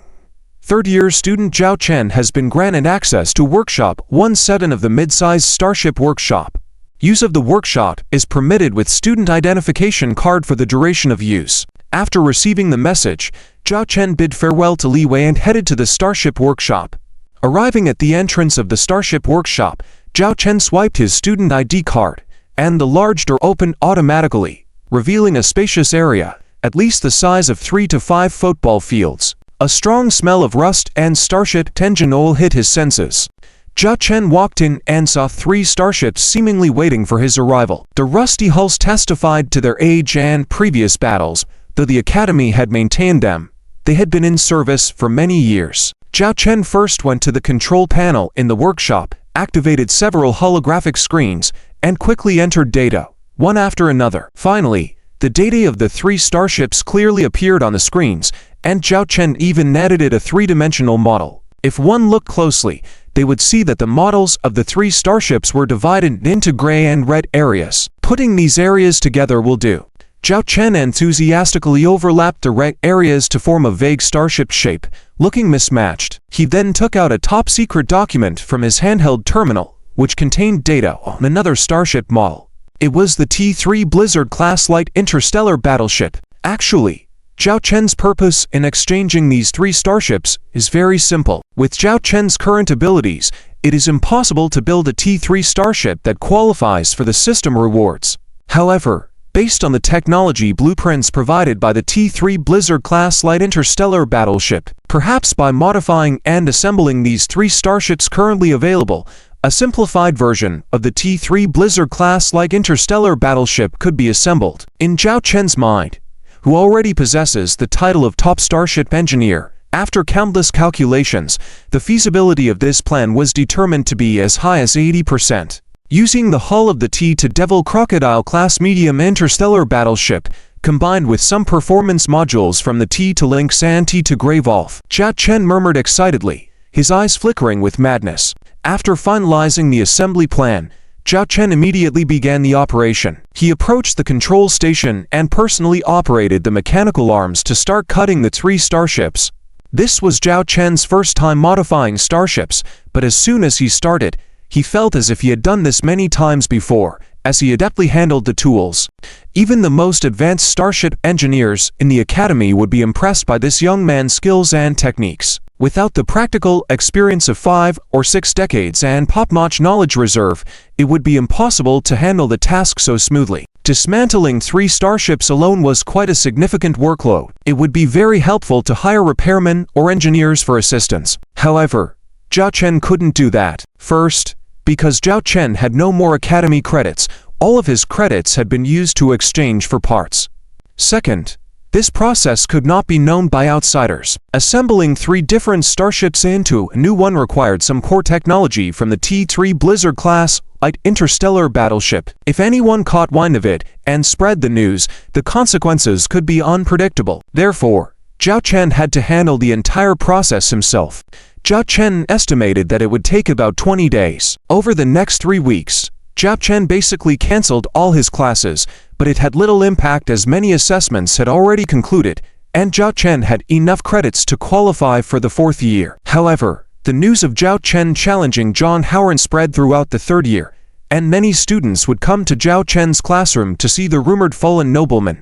Speaker 1: Third-year student Zhao Chen has been granted access to Workshop 17 of the mid-sized Starship Workshop. Use of the workshop is permitted with student identification card for the duration of use. After receiving the message, Zhao Chen bid farewell to Li Wei and headed to the Starship Workshop. Arriving at the entrance of the Starship Workshop, Zhao Chen swiped his student ID card, and the large door opened automatically, revealing a spacious area, at least the size of 3 to 5 football fields. A strong smell of rust and starship engine oil hit his senses. Zhao Chen walked in and saw 3 starships seemingly waiting for his arrival. The rusty hulls testified to their age and previous battles, though the Academy had maintained them. They had been in service for many years. Zhao Chen first went to the control panel in the workshop, activated several holographic screens, and quickly entered data, one after another. Finally, the data of the 3 starships clearly appeared on the screens, and Zhao Chen even edited a 3-dimensional model. If one looked closely, they would see that the models of the 3 starships were divided into gray and red areas. Putting these areas together will do. Zhao Chen enthusiastically overlapped the red areas to form a vague starship shape, looking mismatched. He then took out a top-secret document from his handheld terminal, which contained data on another starship model. It was the T3 Blizzard-class light interstellar battleship. Actually, Zhao Chen's purpose in exchanging these 3 starships is very simple. With Zhao Chen's current abilities, it is impossible to build a T3 starship that qualifies for the system rewards. However, based on the technology blueprints provided by the T3 Blizzard-class light interstellar battleship, perhaps by modifying and assembling these 3 starships currently available, A simplified version of the T-3 Blizzard-class-like interstellar battleship could be assembled. In Zhao Chen's mind, who already possesses the title of top starship engineer, after countless calculations, the feasibility of this plan was determined to be as high as 80%. Using the hull of the T-Devil Crocodile-class medium interstellar battleship, combined with some performance modules from the T-Lynx and T-Grey Wolf, Zhao Chen murmured excitedly, his eyes flickering with madness. After finalizing the assembly plan, Zhao Chen immediately began the operation. He approached the control station and personally operated the mechanical arms to start cutting the 3 starships. This was Zhao Chen's first time modifying starships, but as soon as he started, he felt as if he had done this many times before, as he adeptly handled the tools. Even the most advanced starship engineers in the academy would be impressed by this young man's skills and techniques. Without the practical experience of 5 or 6 decades and top-notch knowledge reserve, it would be impossible to handle the task so smoothly. Dismantling 3 starships alone was quite a significant workload. It would be very helpful to hire repairmen or engineers for assistance. However, Zhao Chen couldn't do that. First, because Zhao Chen had no more academy credits, all of his credits had been used to exchange for parts. Second, this process could not be known by outsiders. Assembling 3 different starships into a new one required some core technology from the T-3 Blizzard-class light interstellar battleship. If anyone caught wind of it and spread the news, the consequences could be unpredictable. Therefore, Zhao Chen had to handle the entire process himself. Zhao Chen estimated that it would take about 20 days. Over the next 3 weeks, Zhao Chen basically cancelled all his classes, but it had little impact as many assessments had already concluded, and Zhao Chen had enough credits to qualify for the 4th year. However, the news of Zhao Chen challenging John Howard spread throughout the 3rd year, and many students would come to Zhao Chen's classroom to see the rumored fallen nobleman,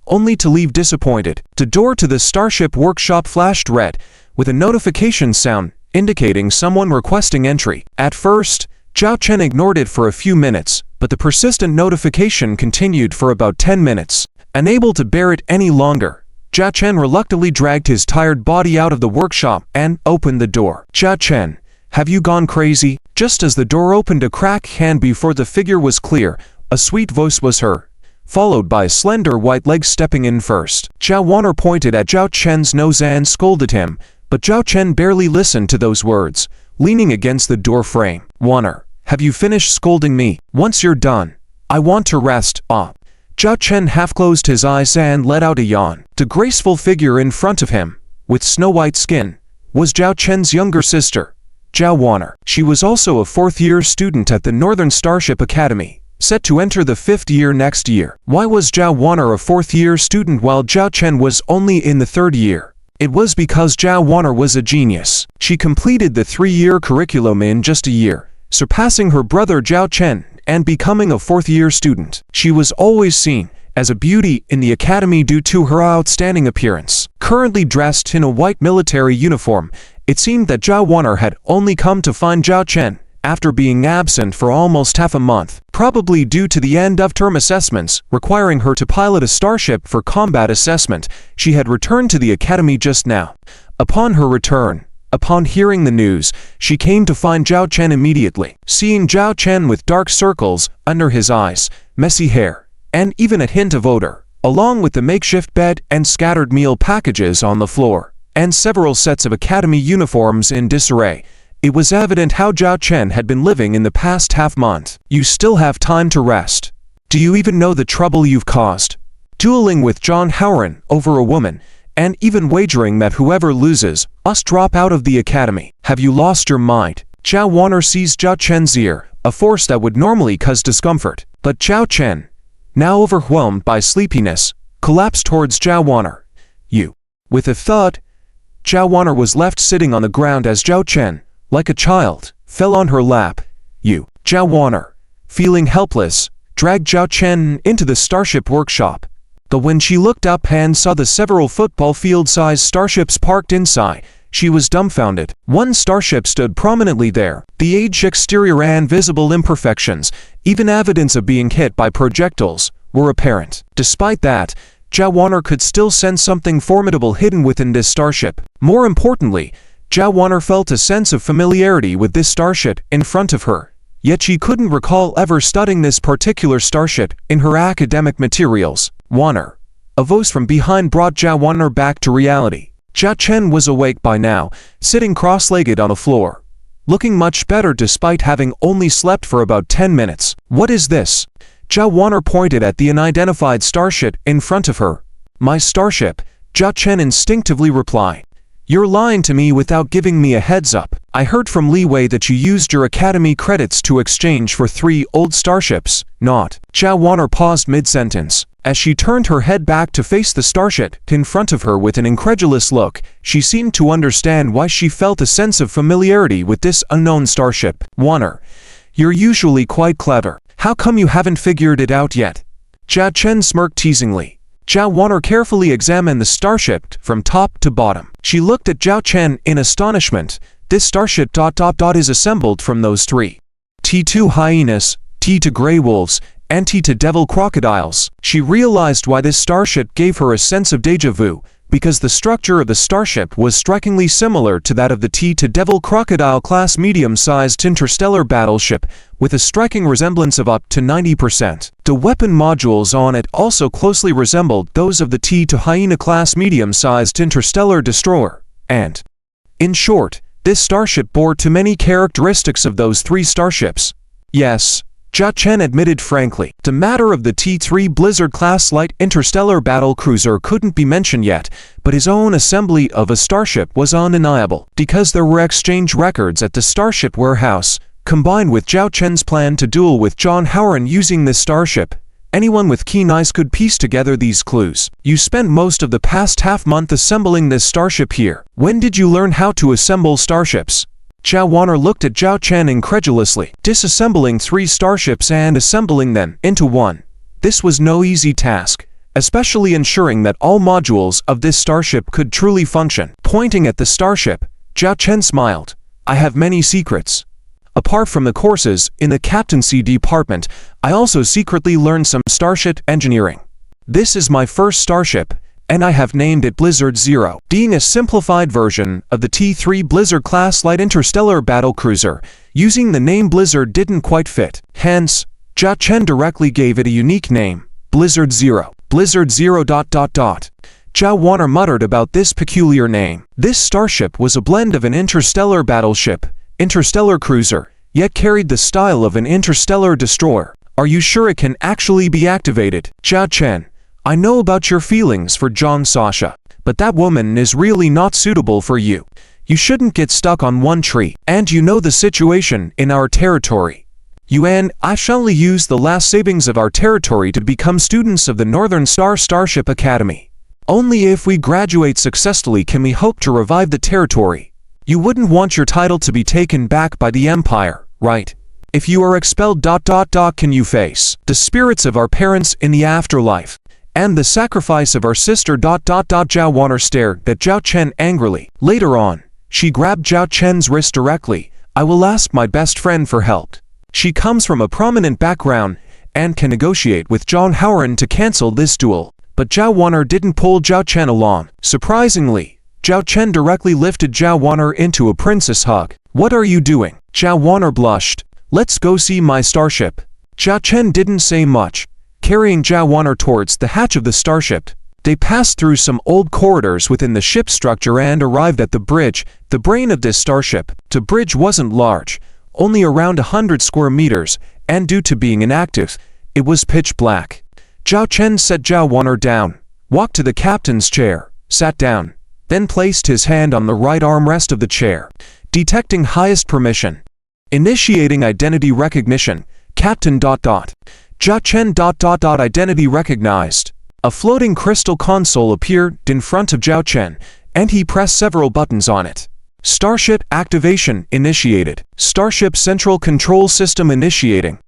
Speaker 1: only to leave disappointed. The door to the Starship workshop flashed red, with a notification sound indicating someone requesting entry. At first, Zhao Chen ignored it for a few minutes, but the persistent notification continued for about 10 minutes. Unable to bear it any longer, Zhao Chen reluctantly dragged his tired body out of the workshop and opened the door. "Zhao Chen, have you gone crazy?" Just as the door opened a crack and before the figure was clear, a sweet voice was heard, followed by a slender white leg stepping in first. Zhao Warner pointed at Zhao Chen's nose and scolded him, but Zhao Chen barely listened to those words, leaning against the door frame. "Warner, have you finished scolding me? Once you're done, I want to rest." Zhao Chen half closed his eyes and let out a yawn. The graceful figure in front of him, with snow-white skin, was Zhao Chen's younger sister, Zhao Warner. She was also a 4th-year student at the Northern Starship Academy, set to enter the 5th year next year. Why was Zhao Warner a 4th-year student while Zhao Chen was only in the 3rd year? It was because Zhao Warner was a genius. She completed the 3-year curriculum in just a year, surpassing her brother Zhao Chen and becoming a 4th-year student. She was always seen as a beauty in the academy due to her outstanding appearance. Currently dressed in a white military uniform, it seemed that Zhao Warner had only come to find Zhao Chen after being absent for almost half a month, probably due to the end-of-term assessments requiring her to pilot a starship for combat assessment. She had returned to the academy just now. Upon her return, upon hearing the news, she came to find Zhao Chen immediately. Seeing Zhao Chen with dark circles under his eyes, messy hair, and even a hint of odor, along with the makeshift bed and scattered meal packages on the floor, and several sets of academy uniforms in disarray, it was evident how Zhao Chen had been living in the past half-month. "You still have time to rest. Do you even know the trouble you've caused? Dueling with John Howard over a woman, and even wagering that whoever loses must drop out of the academy. Have you lost your mind?" Zhao Warner seized Zhao Chen's ear, a force that would normally cause discomfort. But Zhao Chen, now overwhelmed by sleepiness, collapsed towards Zhao Warner. "You." With a thud, Zhao Warner was left sitting on the ground as Zhao Chen, like a child, fell on her lap. "You." Zhao Warner, feeling helpless, dragged Zhao Chen into the starship workshop. But when she looked up and saw the several football field-sized starships parked inside, she was dumbfounded. One starship stood prominently there. The aged exterior and visible imperfections, even evidence of being hit by projectiles, were apparent. Despite that, Zhao Warner could still sense something formidable hidden within this starship. More importantly, Zhao Warner felt a sense of familiarity with this starship in front of her. yet she couldn't recall ever studying this particular starship in her academic materials. Warner. A voice from behind brought Zhao Warner back to reality. Zhao Chen was awake by now, sitting cross-legged on the floor, looking much better despite having only slept for about 10 minutes. What is this? Zhao Warner pointed at the unidentified starship in front of her. My starship, Zhao Chen instinctively replied. You're lying to me without giving me a heads up. I heard from Li Wei that you used your academy credits to exchange for 3 old starships. Not. Zhao Warner paused mid-sentence. As she turned her head back to face the starship in front of her with an incredulous look, she seemed to understand why she felt a sense of familiarity with this unknown starship. Warner, you're usually quite clever. How come you haven't figured it out yet? Zhao Chen smirked teasingly. Zhao Warner carefully examined the starship from top to bottom. She looked at Zhao Chen in astonishment. This starship ... is assembled from those 3. T2 hyenas, T2 gray wolves, and T2 devil crocodiles. She realized why this starship gave her a sense of déjà vu, because the structure of the starship was strikingly similar to that of the T2 devil crocodile class medium-sized interstellar battleship, with a striking resemblance of up to 90%. The weapon modules on it also closely resembled those of the T2 hyena class medium-sized interstellar destroyer, and, in short, this starship bore too many characteristics of those 3 starships. Yes, Zhao Chen admitted frankly. The matter of the T3 Blizzard-class light interstellar battle cruiser couldn't be mentioned yet, but his own assembly of a starship was undeniable, because there were exchange records at the starship warehouse, combined with Zhao Chen's plan to duel with John Howard using this starship. Anyone with keen eyes could piece together these clues. You spent most of the past half-month assembling this starship here. When did you learn how to assemble starships? Zhao Warner looked at Zhao Chen incredulously. Disassembling 3 starships and assembling them into one. This was no easy task, especially ensuring that all modules of this starship could truly function. Pointing at the starship, Zhao Chen smiled. I have many secrets. Apart from the courses in the captaincy department, I also secretly learned some starship engineering. This is my first starship, and I have named it Blizzard 0, being a simplified version of the T3 Blizzard-class light interstellar battle cruiser. Using the name Blizzard didn't quite fit. Hence, Zhao Chen directly gave it a unique name, Blizzard 0. Blizzard 0 ... Zhao Warner muttered about this peculiar name. This starship was a blend of an interstellar battleship, interstellar cruiser, yet carried the style of an interstellar destroyer. Are you sure it can actually be activated? Zhao Chen, I know about your feelings for John Sasha, but that woman is really not suitable for you. You shouldn't get stuck on one tree, and you know the situation in our territory. You and I shall only use the last savings of our territory to become students of the Northern Star Starship Academy. Only if we graduate successfully can we hope to revive the territory. You wouldn't want your title to be taken back by the Empire, right? If you are expelled ... can you face the spirits of our parents in the afterlife? And the sacrifice of our sister ... Zhao Warner stared at Zhao Chen angrily. Later on, she grabbed Zhao Chen's wrist directly. I will ask my best friend for help. She comes from a prominent background and can negotiate with John Howard to cancel this duel. But Zhao Warner didn't pull Zhao Chen along. Surprisingly, Zhao Chen directly lifted Zhao Warner into a princess hug. What are you doing? Zhao Warner blushed. Let's go see my starship. Zhao Chen didn't say much. Carrying Zhao Warner towards the hatch of the starship, they passed through some old corridors within the ship's structure and arrived at the bridge, the brain of this starship. The bridge wasn't large, only around 100 square meters, and due to being inactive, it was pitch black. Zhao Chen set Zhao Warner down, walked to the captain's chair, sat down, then placed his hand on the right armrest of the chair. Detecting highest permission. Initiating identity recognition. Captain ... Zhao Chen ... identity recognized. A floating crystal console appeared in front of Zhao Chen, and he pressed several buttons on it. Starship activation initiated. Starship central control system initiating.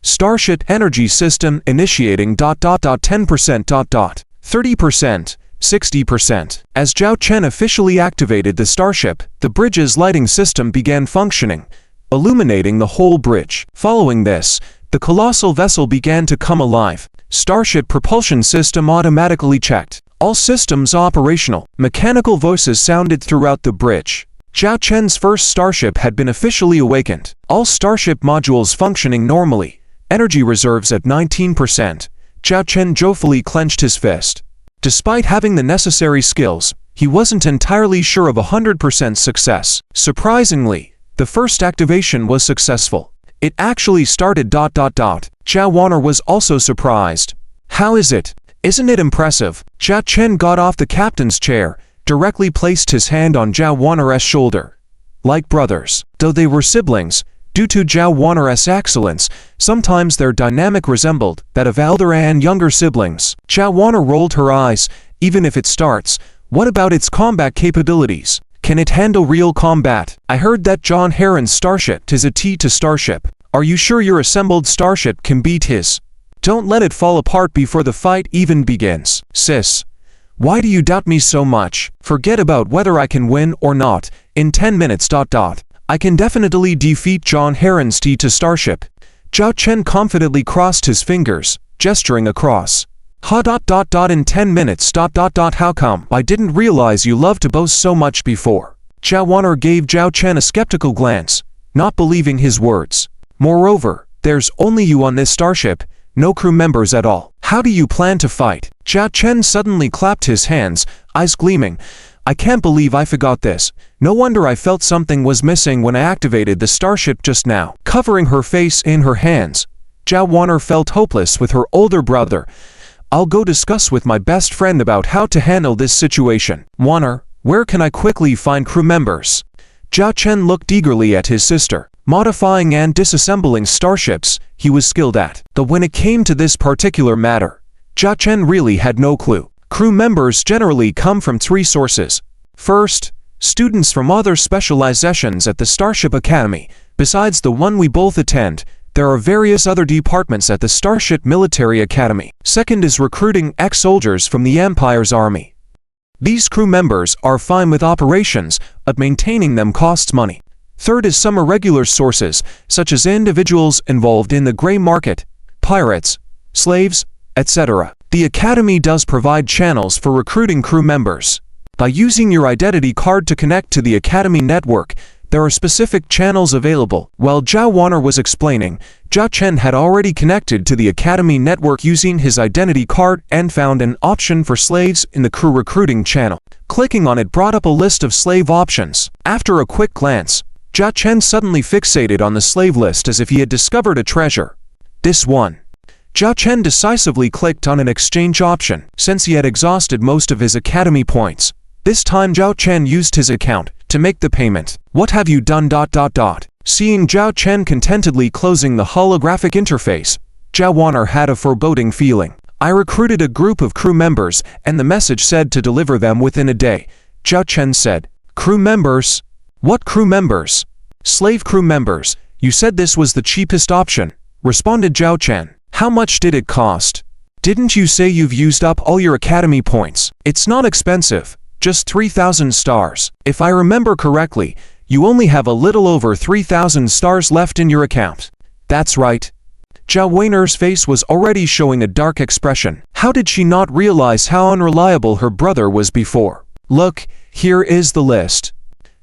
Speaker 1: Starship energy system initiating ... 10%. 30%. 60%. As Zhao Chen officially activated the starship, the bridge's lighting system began functioning, illuminating the whole bridge. Following this, the colossal vessel began to come alive. Starship propulsion system automatically checked. All systems operational. Mechanical voices sounded throughout the bridge. Zhao Chen's first starship had been officially awakened. All starship modules functioning normally. Energy reserves at 19%. Zhao Chen joyfully clenched his fist. Despite having the necessary skills, he wasn't entirely sure of 100% success. Surprisingly, the first activation was successful. It actually started ... Zhao Wanner was also surprised. How is it? Isn't it impressive? Zhao Chen got off the captain's chair, directly placed his hand on Zhao Wanner's shoulder. Like brothers, though they were siblings, due to Zhao Wanner's excellence, sometimes their dynamic resembled that of elder and younger siblings. Zhao Wanner rolled her eyes. Even if it starts, what about its combat capabilities? Can it handle real combat? I heard that John Heron's starship is a T2 starship. Are you sure your assembled starship can beat his? Don't let it fall apart before the fight even begins. Sis, why do you doubt me so much? Forget about whether I can win or not. In 10 minutes ... I can definitely defeat John Heron's T2 starship. Zhao Chen confidently crossed his fingers, gesturing across. Ha ... in 10 minutes ... How come? I didn't realize you loved to boast so much before. Zhao Wanner gave Zhao Chen a skeptical glance, not believing his words. Moreover, there's only you on this starship, no crew members at all. How do you plan to fight? Zhao Chen suddenly clapped his hands, eyes gleaming. I can't believe I forgot this. No wonder I felt something was missing when I activated the starship just now. Covering her face in her hands, Zhao Wanner felt hopeless with her older brother. I'll go discuss with my best friend about how to handle this situation. Wanner, where can I quickly find crew members? Zhao Chen looked eagerly at his sister. Modifying and disassembling starships, he was skilled at. But when it came to this particular matter, Zhao Chen really had no clue. Crew members generally come from 3 sources. First, students from other specializations at the Starship Academy. Besides the one we both attend, there are various other departments at the Starship Military Academy. Second is recruiting ex-soldiers from the Empire's army. These crew members are fine with operations, but maintaining them costs money. Third is some irregular sources, such as individuals involved in the gray market, pirates, slaves, etc. The Academy does provide channels for recruiting crew members. By using your identity card to connect to the Academy network, there are specific channels available. While Zhao Wanner was explaining, Zhao Chen had already connected to the Academy network using his identity card and found an option for slaves in the crew recruiting channel. Clicking on it brought up a list of slave options. After a quick glance, Zhao Chen suddenly fixated on the slave list as if he had discovered a treasure. This one. Zhao Chen decisively clicked on an exchange option, since he had exhausted most of his academy points. This time Zhao Chen used his account to make the payment. What have you done? Seeing Zhao Chen contentedly closing the holographic interface, Zhao Wanner had a foreboding feeling. I recruited a group of crew members, and the message said to deliver them within a day. Zhao Chen said, crew members? What crew members? Slave crew members. You said this was the cheapest option, responded Zhao Chen. How much did it cost? Didn't you say you've used up all your academy points? It's not expensive, just 3,000 stars. If I remember correctly, you only have a little over 3,000 stars left in your account. That's right. Zhao Wanner's face was already showing a dark expression. How did she not realize how unreliable her brother was before? Look, here is the list.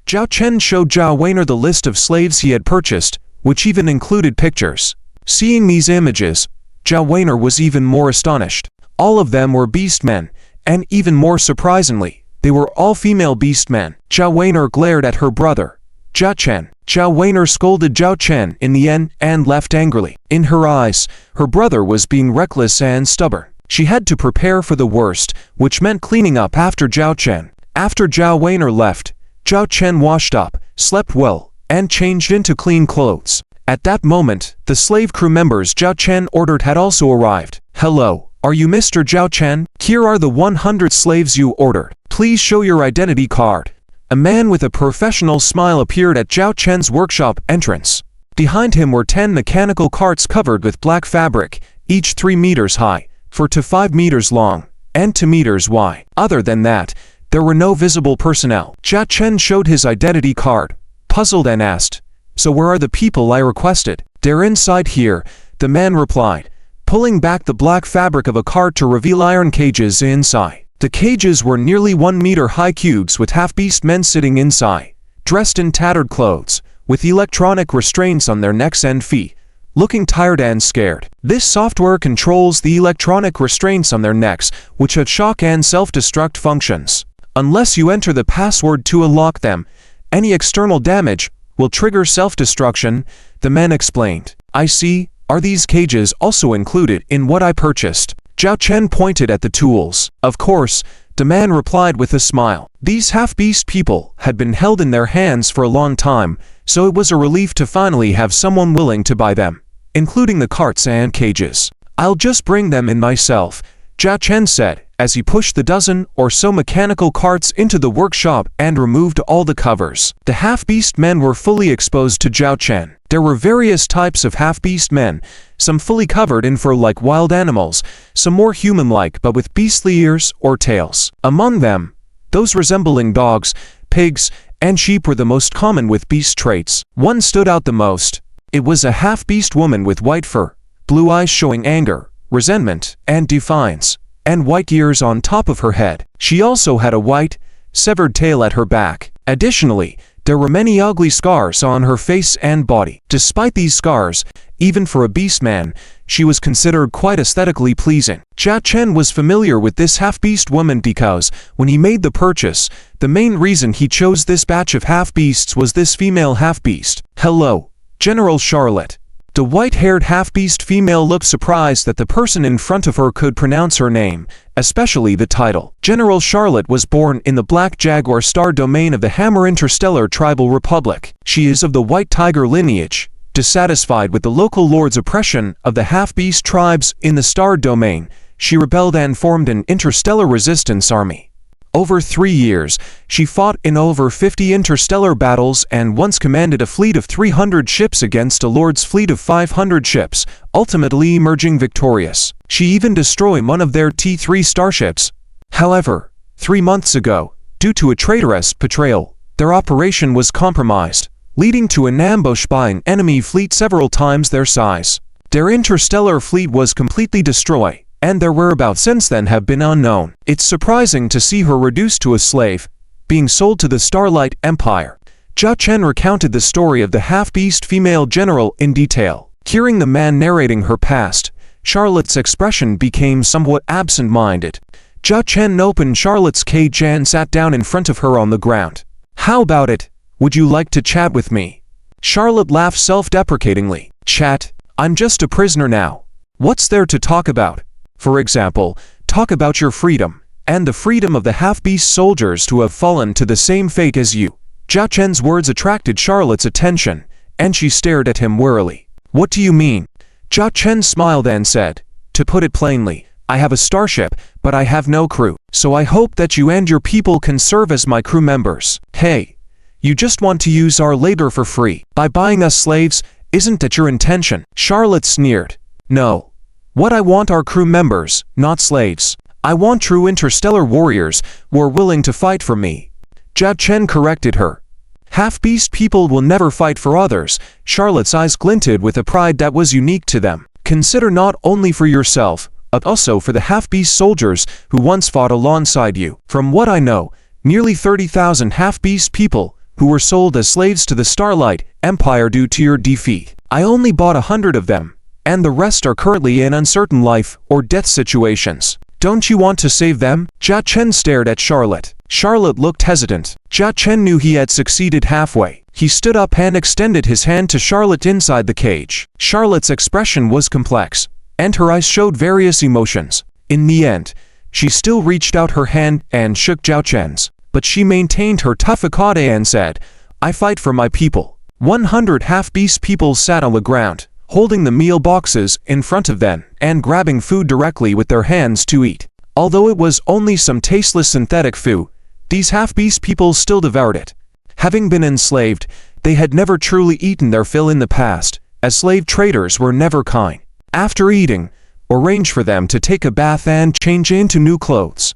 Speaker 1: Zhao Chen showed Zhao Wanner the list of slaves he had purchased, which even included pictures. Seeing these images, Zhao Wanner was even more astonished. All of them were beastmen, and even more surprisingly, they were all female beastmen. Zhao Wanner glared at her brother, Zhao Chen. Zhao Wanner scolded Zhao Chen in the end and left angrily. In her eyes, her brother was being reckless and stubborn. She had to prepare for the worst, which meant cleaning up after Zhao Chen. After Zhao Wanner left, Zhao Chen washed up, slept well, and changed into clean clothes. At that moment, the slave crew members Zhao Chen ordered had also arrived. Hello, are you Mr. Zhao Chen? Here are the 100 slaves you ordered. Please show your identity card. A man with a professional smile appeared at Zhao Chen's workshop entrance. Behind him were 10 mechanical carts covered with black fabric, each 3 meters high, 4 to 5 meters long, and 2 meters wide. Other than that, there were no visible personnel. Zhao Chen showed his identity card, puzzled and asked, so where are the people I requested? They're inside here, the man replied, pulling back the black fabric of a cart to reveal iron cages inside. The cages were nearly 1 meter high cubes with half-beast men sitting inside. dressed in tattered clothes, with electronic restraints on their necks and feet, looking tired and scared. This software controls the electronic restraints on their necks, which have shock and self-destruct functions. Unless you enter the password to unlock them, any external damage will trigger self-destruction, the man explained. I see. Are these cages also included in what I purchased? Zhao Chen pointed at the tools. Of course, the man replied with a smile. These half-beast people had been held in their hands for a long time, so it was a relief to finally have someone willing to buy them, including the carts and cages. I'll just bring them in myself, Zhao Chen said, as he pushed the dozen or so mechanical carts into the workshop and removed all the covers. The half-beast men were fully exposed to Zhao Chen. There were various types of half-beast men, some fully covered in fur like wild animals, some more human-like but with beastly ears or tails. Among them, those resembling dogs, pigs, and sheep were the most common with beast traits. One stood out the most. It was a half-beast woman with white fur, blue eyes showing anger, resentment, and defiance, and white ears on top of her head. She also had a white, severed tail at her back. Additionally, there were many ugly scars on her face and body. Despite these scars, even for a beast man, she was considered quite aesthetically pleasing. Zhao Chen was familiar with this half-beast woman because, when he made the purchase, the main reason he chose this batch of half-beasts was this female half-beast. Hello, General Charlotte. The white-haired half-beast female looked surprised that the person in front of her could pronounce her name, especially the title. General Charlotte was born in the Black Jaguar star domain of the Hammer Interstellar Tribal Republic. She is of the White Tiger lineage. Dissatisfied with the local lord's oppression of the half-beast tribes in the star domain, she rebelled and formed an interstellar resistance army. Over 3 years, she fought in over 50 interstellar battles and once commanded a fleet of 300 ships against a lord's fleet of 500 ships, ultimately emerging victorious. She even destroyed one of their T3 starships. However, 3 months ago, due to a traitorous betrayal, their operation was compromised, leading to an ambush by an enemy fleet several times their size. Their interstellar fleet was completely destroyed, and their whereabouts since then have been unknown. It's surprising to see her reduced to a slave, being sold to the Starlight Empire. Zhao Chen recounted the story of the half-beast female general in detail. Hearing the man narrating her past, Charlotte's expression became somewhat absent-minded. Zhao Chen opened Charlotte's cage and sat down in front of her on the ground. How about it? Would you like to chat with me? Charlotte laughed self-deprecatingly. Chat? I'm just a prisoner now. What's there to talk about? For example, talk about your freedom, and the freedom of the half-beast soldiers to have fallen to the same fate as you. Zhao Chen's words attracted Charlotte's attention, and she stared at him warily. What do you mean? Zhao Chen smiled and said, to put it plainly, I have a starship, but I have no crew, so I hope that you and your people can serve as my crew members. Hey, you just want to use our labor for free. By buying us slaves, isn't that your intention? Charlotte sneered. No. What I want are crew members, not slaves. I want true interstellar warriors who are willing to fight for me. Zhao Chen corrected her. Half-beast people will never fight for others. Charlotte's eyes glinted with a pride that was unique to them. Consider not only for yourself, but also for the half-beast soldiers who once fought alongside you. From what I know, nearly 30,000 half-beast people who were sold as slaves to the Starlight Empire due to your defeat. I only bought 100 of them, and the rest are currently in uncertain life or death situations. Don't you want to save them? Zhao Chen stared at Charlotte. Charlotte looked hesitant. Zhao Chen knew he had succeeded halfway. He stood up and extended his hand to Charlotte inside the cage. Charlotte's expression was complex, and her eyes showed various emotions. In the end, she still reached out her hand and shook Zhao Chen's, but she maintained her tough facade and said, I fight for my people. 100 half-beast people sat on the ground, holding the meal boxes in front of them and grabbing food directly with their hands to eat. Although it was only some tasteless synthetic food, these half-beast people still devoured it. Having been enslaved, they had never truly eaten their fill in the past, as slave traders were never kind. After eating, arrange for them to take a bath and change into new clothes.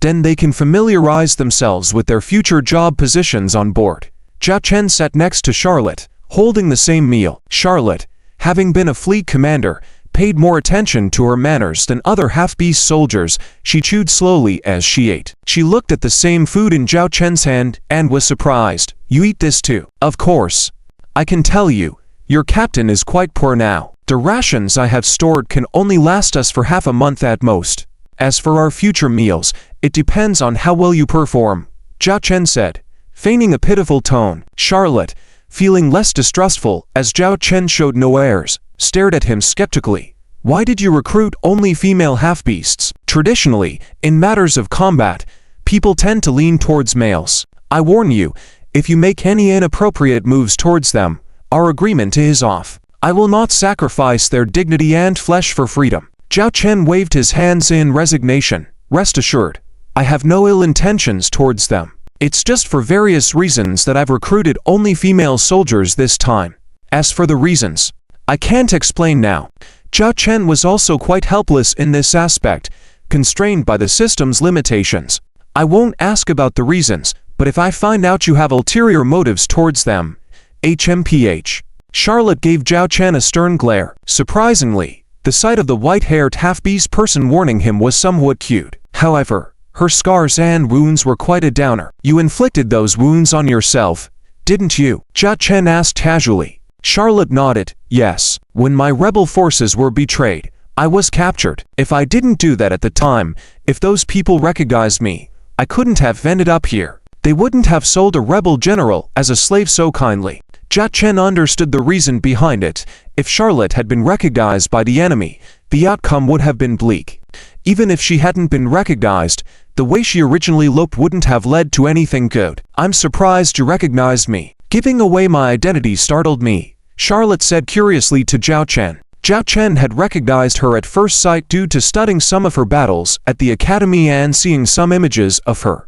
Speaker 1: Then they can familiarize themselves with their future job positions on board. Zhao Chen sat next to Charlotte, holding the same meal. Charlotte, having been a fleet commander, paid more attention to her manners than other half-beast soldiers. She chewed slowly as she ate. She looked at the same food in Zhao Chen's hand and was surprised. "You eat this too?" "Of course. I can tell you, your captain is quite poor now. The rations I have stored can only last us for half a month at most. As for our future meals, it depends on how well you perform," Zhao Chen said, feigning a pitiful tone. Charlotte, feeling less distrustful as Zhao Chen showed no airs, stared at him skeptically. "Why did you recruit only female half-beasts? Traditionally, in matters of combat, people tend to lean towards males. I warn you, if you make any inappropriate moves towards them, our agreement is off. I will not sacrifice their dignity and flesh for freedom." Zhao Chen waved his hands in resignation. "Rest assured, I have no ill intentions towards them. It's just for various reasons that I've recruited only female soldiers this time. As for the reasons, I can't explain now." Zhao Chen was also quite helpless in this aspect, constrained by the system's limitations. "I won't ask about the reasons, but if I find out you have ulterior motives towards them, HMPH. Charlotte gave Zhao Chen a stern glare. Surprisingly, the sight of the white-haired half-beast person warning him was somewhat cute. However, her scars and wounds were quite a downer. "You inflicted those wounds on yourself, didn't you?" Zhao Chen asked casually. Charlotte nodded. "Yes. When my rebel forces were betrayed, I was captured. If I didn't do that at the time, if those people recognized me, I couldn't have ended up here. They wouldn't have sold a rebel general as a slave so kindly." Zhao Chen understood the reason behind it. If Charlotte had been recognized by the enemy, the outcome would have been bleak. Even if she hadn't been recognized, the way she originally looked wouldn't have led to anything good. "I'm surprised you recognized me. Giving away my identity startled me," Charlotte said curiously to Zhao Chen. Zhao Chen had recognized her at first sight due to studying some of her battles at the academy and seeing some images of her.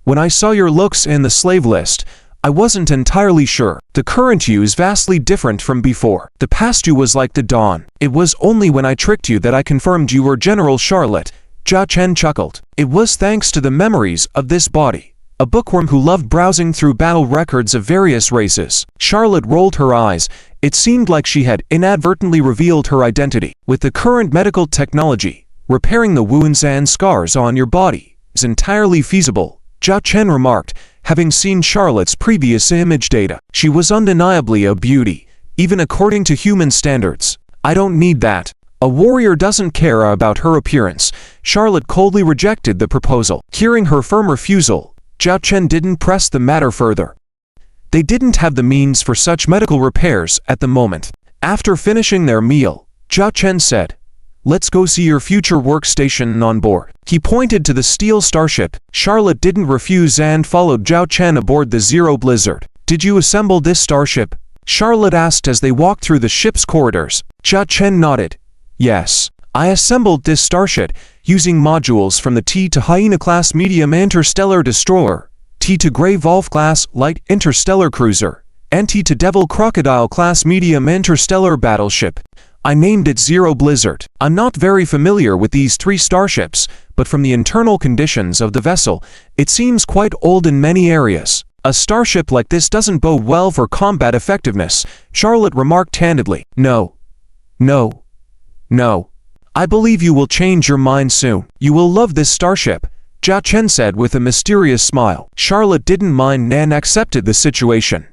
Speaker 1: "When I saw your looks in the slave list, I wasn't entirely sure. The current you is vastly different from before. The past you was like the dawn. It was only when I tricked you that I confirmed you were General Charlotte." Zhao Chen chuckled. "It was thanks to the memories of this body, a bookworm who loved browsing through battle records of various races." Charlotte rolled her eyes. It seemed like she had inadvertently revealed her identity. "With the current medical technology, repairing the wounds and scars on your body is entirely feasible," Zhao Chen remarked, having seen Charlotte's previous image data. She was undeniably a beauty, even according to human standards. "I don't need that. A warrior doesn't care about her appearance." Charlotte coldly rejected the proposal. Hearing her firm refusal, Zhao Chen didn't press the matter further. They didn't have the means for such medical repairs at the moment. After finishing their meal, Zhao Chen said, "Let's go see your future workstation on board." He pointed to the steel starship. Charlotte didn't refuse and followed Zhao Chen aboard the Zero Blizzard. "Did you assemble this starship?" Charlotte asked as they walked through the ship's corridors. Zhao Chen nodded. "Yes. I assembled this starship using modules from the T to Hyena-class medium interstellar destroyer, T to Grey Wolf-class light interstellar cruiser, and T to Devil Crocodile-class medium interstellar battleship. I named it Zero Blizzard. I'm not very familiar with these three starships, but from the internal conditions of the vessel, it seems quite old in many areas. A starship like this doesn't bode well for combat effectiveness," Charlotte remarked candidly. No. I believe you will change your mind soon. You will love this starship," Zhao Chen said with a mysterious smile. Charlotte didn't mind and accepted the situation.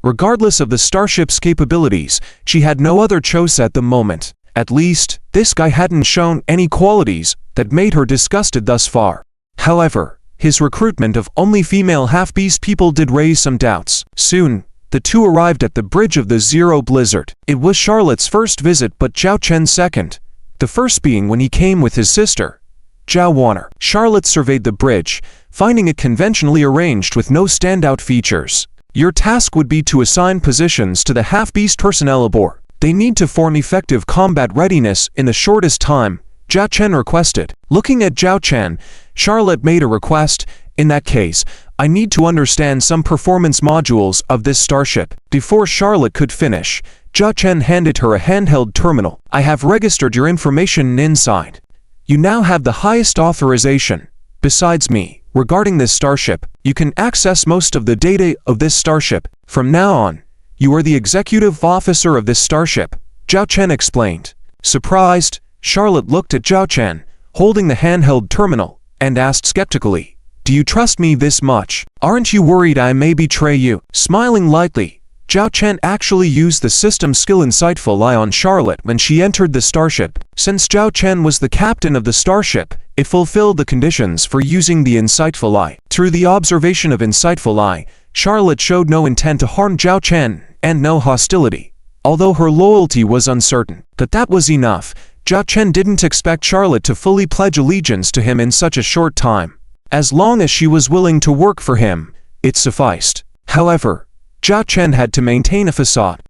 Speaker 1: Regardless of the starship's capabilities, she had no other choice at the moment. At least, this guy hadn't shown any qualities that made her disgusted thus far. However, his recruitment of only female half-beast people did raise some doubts. Soon, the two arrived at the bridge of the Zero Blizzard. It was Charlotte's first visit but Zhao Chen's second, the first being when he came with his sister, Zhao Warner. Charlotte surveyed the bridge, finding it conventionally arranged with no standout features. "Your task would be to assign positions to the half-beast personnel aboard. They need to form effective combat readiness in the shortest time," Zhao Chen requested. Looking at Zhao Chen, Charlotte made a request. "In that case, I need to understand some performance modules of this starship." Before Charlotte could finish, Zhao Chen handed her a handheld terminal. "I have registered your information inside. You now have the highest authorization. Besides me, regarding this starship, you can access most of the data of this starship. From now on, you are the executive officer of this starship," Zhao Chen explained. Surprised, Charlotte looked at Zhao Chen, holding the handheld terminal, and asked skeptically, "Do you trust me this much? Aren't you worried I may betray you?" Smiling lightly, Zhao Chen actually used the system skill Insightful Eye on Charlotte when she entered the starship. Since Zhao Chen was the captain of the starship, it fulfilled the conditions for using the Insightful Eye. Through the observation of Insightful Eye, Charlotte showed no intent to harm Zhao Chen and no hostility, although her loyalty was uncertain. But that was enough. Zhao Chen didn't expect Charlotte to fully pledge allegiance to him in such a short time. As long as she was willing to work for him, it sufficed. However, Zhao Chen had to maintain a facade.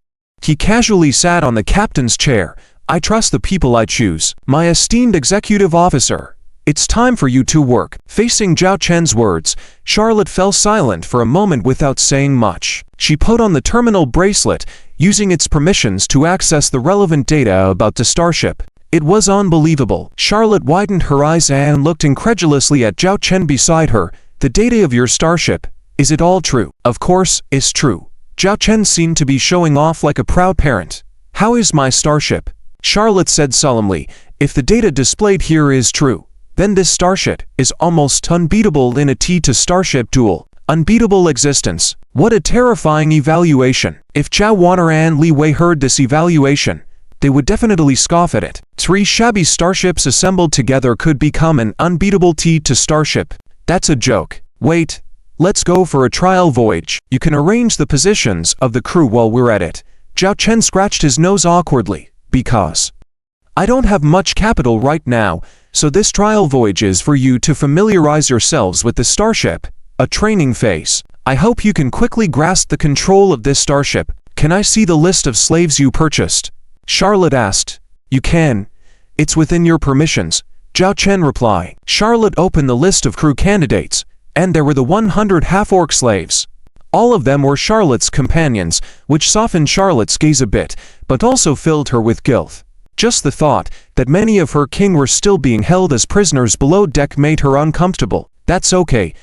Speaker 1: He casually sat on the captain's chair. "I trust the people I choose. My esteemed executive officer, it's time for you to work." Facing Zhao Chen's words, Charlotte fell silent for a moment without saying much. She put on the terminal bracelet, using its permissions to access the relevant data about the starship. It was unbelievable. Charlotte widened her eyes and looked incredulously at Zhao Chen beside her. "The data of your starship, is it all true?" "Of course, it's true." Zhao Chen seemed to be showing off like a proud parent. "How is my starship?" Charlotte said solemnly, "If the data displayed here is true, then this starship is almost unbeatable in a T-to-starship duel. Unbeatable existence. What a terrifying evaluation." If Zhao Wan'er and Li Wei heard this evaluation, they would definitely scoff at it. 3 shabby starships assembled together could become an unbeatable T-to-starship. That's a joke. Wait. Let's go for a trial voyage. You can arrange the positions of the crew while we're at it. Zhao Chen scratched his nose awkwardly. "Because I don't have much capital right now, so this trial voyage is for you to familiarize yourselves with the starship, a training phase. I hope you can quickly grasp the control of this starship. Can I see the list of slaves you purchased?" Charlotte asked. "You can. It's within your permissions," Zhao Chen replied. Charlotte opened the list of crew candidates, and there were the 100 half-orc slaves. All of them were Charlotte's companions, which softened Charlotte's gaze a bit, but also filled her with guilt. Just the thought that many of her king were still being held as prisoners below deck made her uncomfortable. That's okay.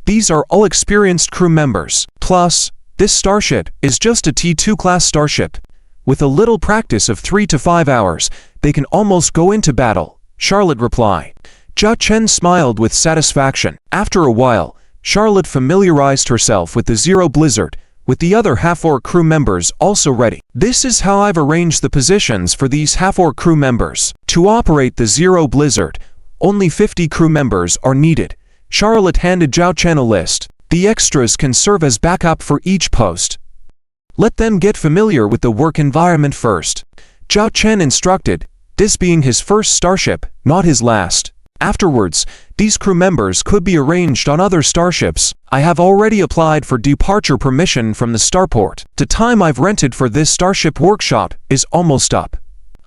Speaker 1: These are all experienced crew members. Plus, this starship is just a T2 class starship. With a little practice of 3 to 5 hours, they can almost go into battle, Charlotte replied. Zhao Chen smiled with satisfaction. After a while, Charlotte familiarized herself with the Zero Blizzard, with the other half-orc crew members also ready. "This is how I've arranged the positions for these half-orc crew members. To operate the Zero Blizzard, only 50 crew members are needed." Charlotte handed Zhao Chen a list. "The extras can serve as backup for each post. Let them get familiar with the work environment first." Zhao Chen instructed, this being his first starship, not his last. Afterwards, these crew members could be arranged on other starships. "I have already applied for departure permission from the starport. The time I've rented for this starship workshop is almost up.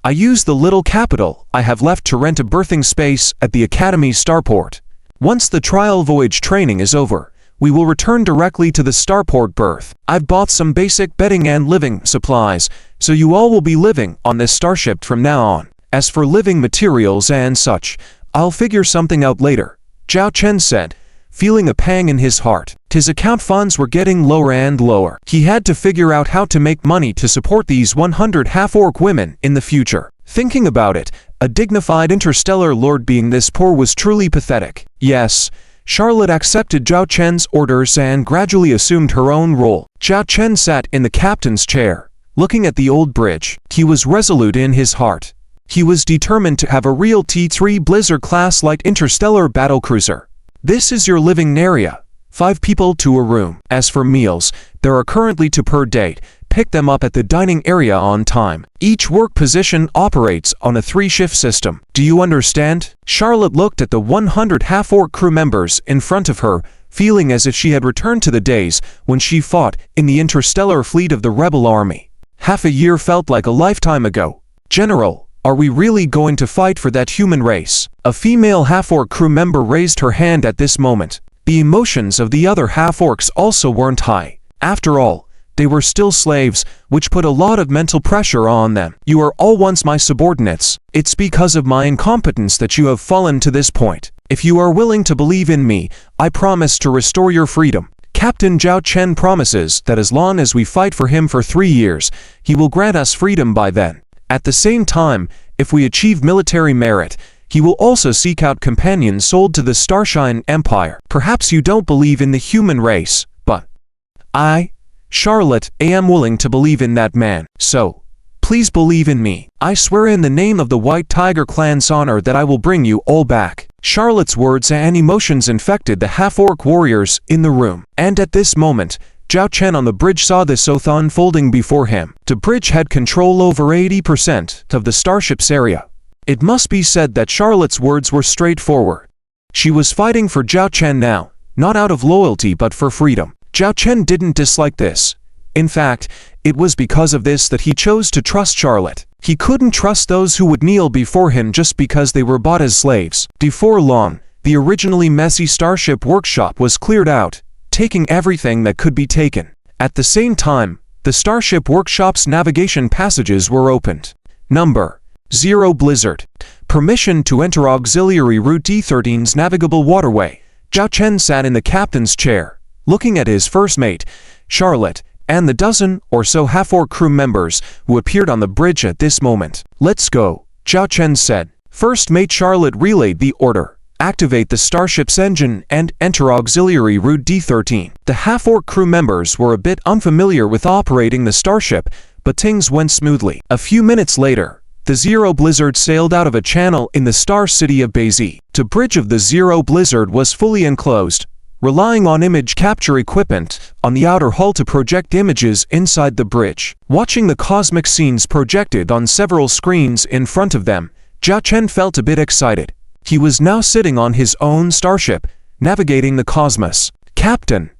Speaker 1: I use the little capital I have left to rent a berthing space at the Academy starport. Once the trial voyage training is over, we will return directly to the starport berth. I've bought some basic bedding and living supplies, so you all will be living on this starship from now on. As for living materials and such, I'll figure something out later," Zhao Chen said, feeling a pang in his heart. His account funds were getting lower and lower. He had to figure out how to make money to support these 100 half-orc women in the future. Thinking about it, a dignified interstellar lord being this poor was truly pathetic. Yes, Charlotte accepted Zhao Chen's orders and gradually assumed her own role. Zhao Chen sat in the captain's chair, looking at the old bridge. He was resolute in his heart. He was determined to have a real T3 Blizzard-class light interstellar battlecruiser. "This is your living area. 5 people to a room. As for meals, there are currently 2 per date. Pick them up at the dining area on time. Each work position operates on a 3-shift system. Do you understand?" Charlotte looked at the 100 half-orc crew members in front of her, feeling as if she had returned to the days when she fought in the interstellar fleet of the rebel army. Half a year felt like a lifetime ago. "General, are we really going to fight for that human race?" A female half-orc crew member raised her hand at this moment. The emotions of the other half-orcs also weren't high. After all, they were still slaves, which put a lot of mental pressure on them. "You are all once my subordinates. It's because of my incompetence that you have fallen to this point. If you are willing to believe in me, I promise to restore your freedom." Captain Zhao Chen promises that as long as we fight for him for 3 years, he will grant us freedom by then. At the same time, If we achieve military merit, he will also seek out companions sold to the Starshine Empire. Perhaps you don't believe in the human race, but I, Charlotte, am willing to believe in that man. So, please believe in me. I swear in the name of the White Tiger Clan's honor that I will bring you all back. Charlotte's words and emotions infected the half-orc warriors in the room. And at this moment, Zhao Chen on the bridge saw this oath unfolding before him. The bridge had control over 80% of the starship's area. It must be said that Charlotte's words were straightforward. She was fighting for Zhao Chen now, not out of loyalty but for freedom. Zhao Chen didn't dislike this. In fact, it was because of this that he chose to trust Charlotte. He couldn't trust those who would kneel before him just because they were bought as slaves. Before long, the originally messy starship workshop was cleared out, taking everything that could be taken. At the same time, the starship workshop's navigation passages were opened. Number 0 Blizzard. Permission to enter auxiliary route D13's navigable waterway. Zhao Chen sat in the captain's chair, looking at his first mate, Charlotte, and the dozen or so half-orc crew members who appeared on the bridge at this moment. Let's go, Zhao Chen said. First mate Charlotte relayed the order. Activate the starship's engine and enter auxiliary route D13. The half-orc crew members were a bit unfamiliar with operating the starship, but things went smoothly. A few minutes later, the Zero Blizzard sailed out of a channel in the star city of Bazi. The bridge of the Zero Blizzard was fully enclosed, relying on image capture equipment on the outer hull to project images inside the bridge. Watching the cosmic scenes projected on several screens in front of them, Zhao Chen felt a bit excited. He was now sitting on his own starship, navigating the cosmos. Captain,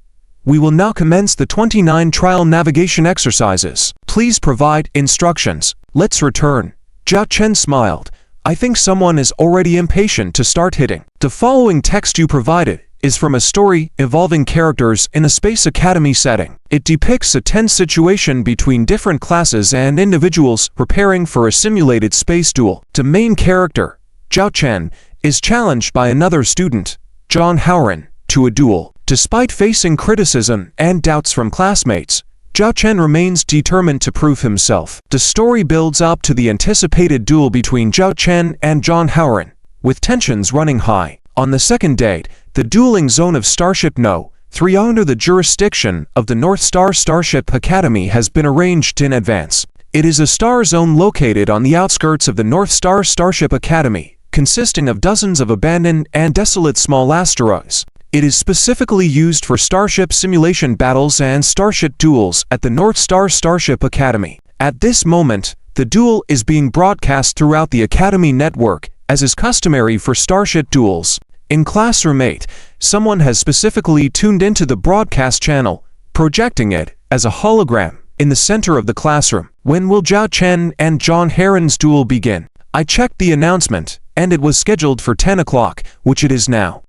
Speaker 1: we will now commence the 29 trial navigation exercises. Please provide instructions. Let's return. Zhao Chen smiled. I think someone is already impatient to start hitting. The following text you provided is from a story involving characters in a space academy setting. It depicts a tense situation between different classes and individuals preparing for a simulated space duel. The main character, Zhao Chen, is challenged by another student, John Howren, to a duel. Despite facing criticism and doubts from classmates, Zhao Chen remains determined to prove himself. The story builds up to the anticipated duel between Zhao Chen and John Howren, with tensions running high. On the second date, the dueling zone of Starship No. 3 under the jurisdiction of the North Star Starship Academy has been arranged in advance. It is a star zone located on the outskirts of the North Star Starship Academy, consisting of dozens of abandoned and desolate small asteroids. It is specifically used for starship simulation battles and starship duels at the North Star Starship Academy. At this moment, the duel is being broadcast throughout the Academy network, as is customary for starship duels. In Classroom 8, someone has specifically tuned into the broadcast channel, projecting it as a hologram in the center of the classroom. When will Zhao Chen and John Howren's duel begin? I checked the announcement, and it was scheduled for 10 o'clock, which it is now.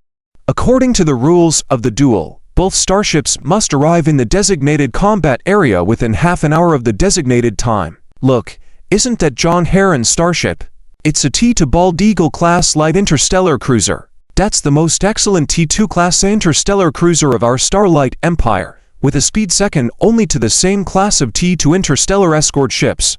Speaker 1: According to the rules of the duel, both starships must arrive in the designated combat area within half an hour of the designated time. Look, isn't that John Howren's starship? It's a T-2 Eagle class light interstellar cruiser. That's the most excellent T2 class interstellar cruiser of our Starlight Empire, with a speed second only to the same class of T2 interstellar escort ships.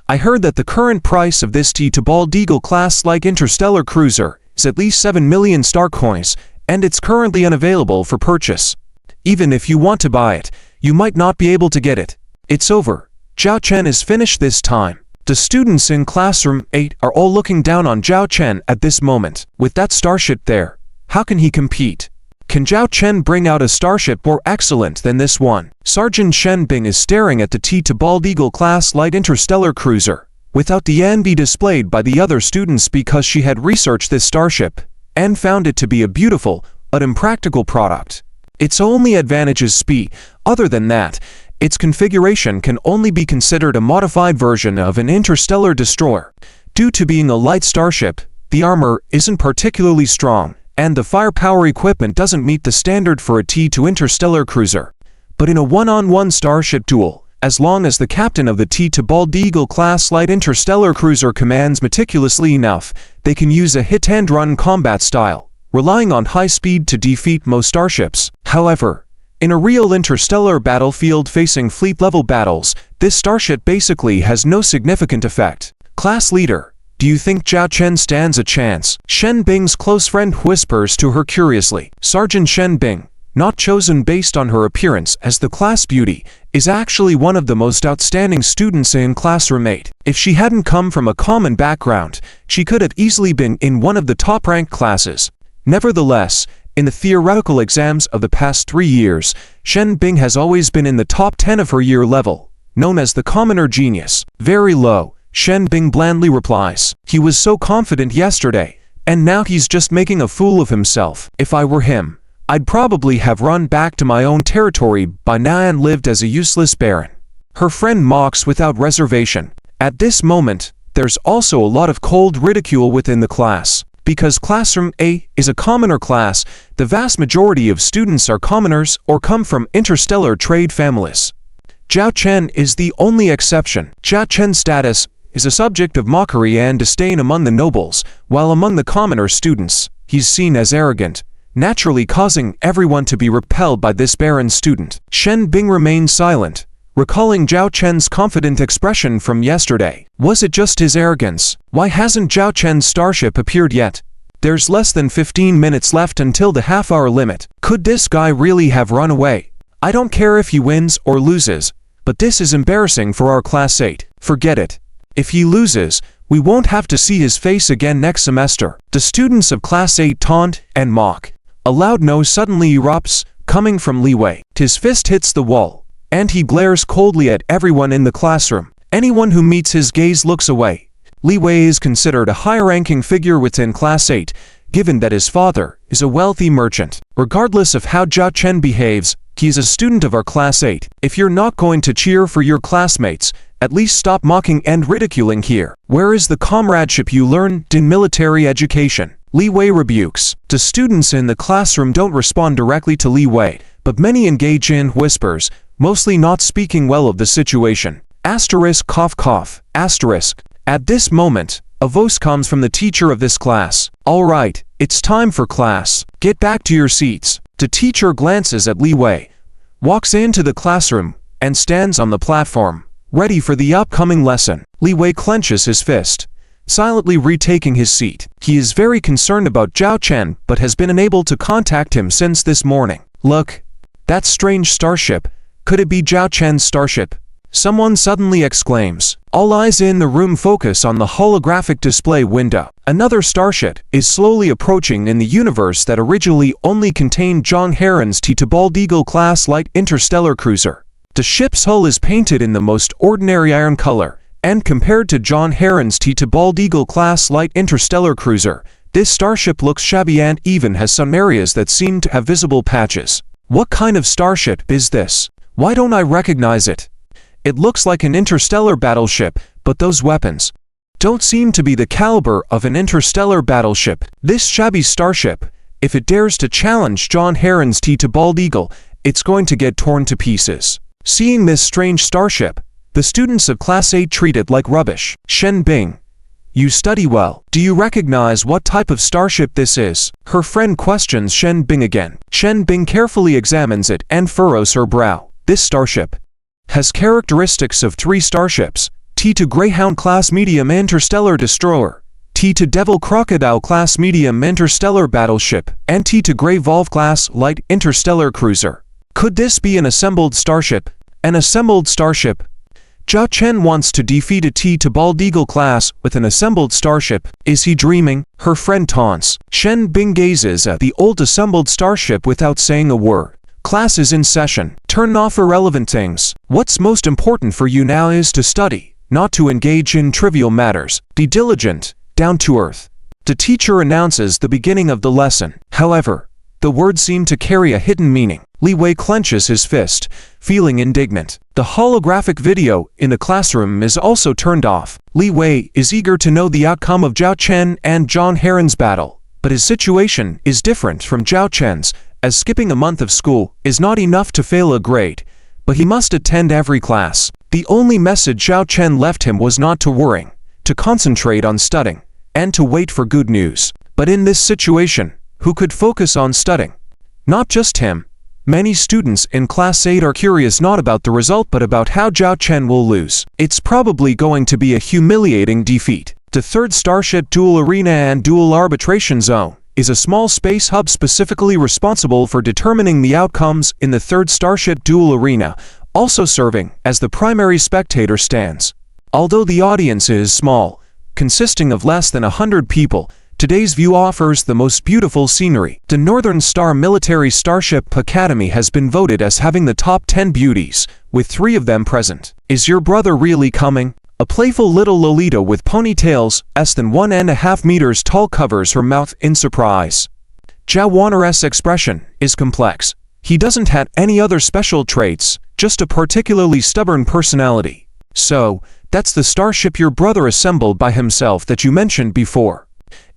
Speaker 1: I heard that the current price of this T-2 Eagle class light interstellar cruiser is at least 7 million star coins, and it's currently unavailable for purchase. Even if you want to buy it, you might not be able to get it. It's over. Zhao Chen is finished this time. The students in Classroom 8 are all looking down on Zhao Chen at this moment. With that starship there, how can he compete? Can Zhao Chen bring out a starship more excellent than this one? Sergeant Shen Bing is staring at the T-2 Eagle class light interstellar cruiser, without the envy displayed by the other students, because she had researched this starship and found it to be a beautiful but impractical product. Its only advantage is speed. Other than that, its configuration can only be considered a modified version of an interstellar destroyer. Due to being a light starship, the armor isn't particularly strong, and the firepower equipment doesn't meet the standard for a T-2 interstellar cruiser. But in a one-on-one starship duel, as long as the captain of the T-2 Eagle class light interstellar cruiser commands meticulously enough, they can use a hit-and-run combat style, relying on high speed to defeat most starships. However, in a real interstellar battlefield facing fleet-level battles, this starship basically has no significant effect. Class leader, Do you think Zhao Chen stands a chance? Shen Bing's close friend whispers to her curiously. Sergeant Shen Bing, not chosen based on her appearance as the class beauty, is actually one of the most outstanding students in classroom 8. If she hadn't come from a common background, she could have easily been in one of the top-ranked classes. Nevertheless, in the theoretical exams of the past 3 years, Shen Bing has always been in the top 10 of her year level, known as the commoner genius. Very low, Shen Bing blandly replies. He was so confident yesterday, and now he's just making a fool of himself. If I were him, I'd probably have run back to my own territory by now and lived as a useless baron. Her friend mocks without reservation. At this moment, there's also a lot of cold ridicule within the class. Because Classroom A is a commoner class, the vast majority of students are commoners or come from interstellar trade families. Zhao Chen is the only exception. Zhao Chen's status is a subject of mockery and disdain among the nobles, while among the commoner students, he's seen as arrogant, naturally causing everyone to be repelled by this barren student. Shen Bing remained silent, recalling Zhao Chen's confident expression from yesterday. Was it just his arrogance? Why hasn't Zhao Chen's starship appeared yet? There's less than 15 minutes left until the half-hour limit. Could this guy really have run away? I don't care if he wins or loses, but this is embarrassing for our Class 8. Forget it. If he loses, we won't have to see his face again next semester. The students of Class 8 taunt and mock. A loud no suddenly erupts, coming from Li Wei. His fist hits the wall, and he glares coldly at everyone in the classroom. Anyone who meets his gaze looks away. Li Wei is considered a high-ranking figure within Class 8, given that his father is a wealthy merchant. Regardless of how Zhao Chen behaves, he's a student of our Class 8. If you're not going to cheer for your classmates, at least stop mocking and ridiculing here. Where is the comradeship you learned in military education? Li Wei rebukes. The students in the classroom don't respond directly to Li Wei, but many engage in whispers, mostly not speaking well of the situation. Asterisk cough cough. Asterisk. At this moment, a voice comes from the teacher of this class. All right, it's time for class. Get back to your seats. The teacher glances at Li Wei, walks into the classroom, and stands on the platform, ready for the upcoming lesson. Li Wei clenches his fist, silently retaking his seat. He is very concerned about Zhao Chen, but has been unable to contact him since this morning. Look, that strange starship. Could it be Zhao Chen's starship? Someone suddenly exclaims. All eyes in the room focus on the holographic display window. Another starship is slowly approaching in the universe that originally only contained John Heron's Bald Eagle class light interstellar cruiser. The ship's hull is painted in the most ordinary iron color, and compared to John Heron's Bald Eagle class light interstellar cruiser, this starship looks shabby and even has some areas that seem to have visible patches. What kind of starship is this? Why don't I recognize it? It looks like an interstellar battleship, but those weapons don't seem to be the caliber of an interstellar battleship. This shabby starship, if it dares to challenge John Heron's Bald Eagle, it's going to get torn to pieces. Seeing this strange starship, the students of Class 8 treat it like rubbish. Shen Bing, you study well. Do you recognize what type of starship this is? Her friend questions Shen Bing again. Shen Bing carefully examines it and furrows her brow. This starship has characteristics of 3 starships: T2 Greyhound class medium interstellar destroyer, T2 Devil Crocodile class medium interstellar battleship, and T2 Grey Volve class light interstellar cruiser. Could this be an assembled starship? An assembled starship? Zhao Chen wants to defeat a Bald Eagle class with an assembled starship. Is he dreaming? Her friend taunts. Shen Bing gazes at the old assembled starship without saying a word. Class is in session. Turn off irrelevant things. What's most important for you now is to study, not to engage in trivial matters. Be diligent, down to earth. The teacher announces the beginning of the lesson. However, the words seem to carry a hidden meaning. Li Wei clenches his fist, feeling indignant. The holographic video in the classroom is also turned off. Li Wei is eager to know the outcome of Zhao Chen and John Heron's battle, but his situation is different from Zhao Chen's, as skipping a month of school is not enough to fail a grade, but he must attend every class. The only message Zhao Chen left him was not to worry, to concentrate on studying, and to wait for good news. But in this situation, who could focus on studying? Not just him. Many students in Class 8 are curious not about the result but about how Zhao Chen will lose. It's probably going to be a humiliating defeat. The third Starship Duel Arena and Dual Arbitration Zone is a small space hub specifically responsible for determining the outcomes in the third Starship Duel Arena, also serving as the primary spectator stands. Although the audience is small, consisting of less than 100 people, today's view offers the most beautiful scenery. The Northern Star Military Starship Academy has been voted as having the top 10 beauties, with 3 of them present. Is your brother really coming? A playful little Lolita with ponytails less than 1.5 meters tall covers her mouth in surprise. Zhao Wanner's expression is complex. He doesn't have any other special traits, just a particularly stubborn personality. So, that's the starship your brother assembled by himself that you mentioned before.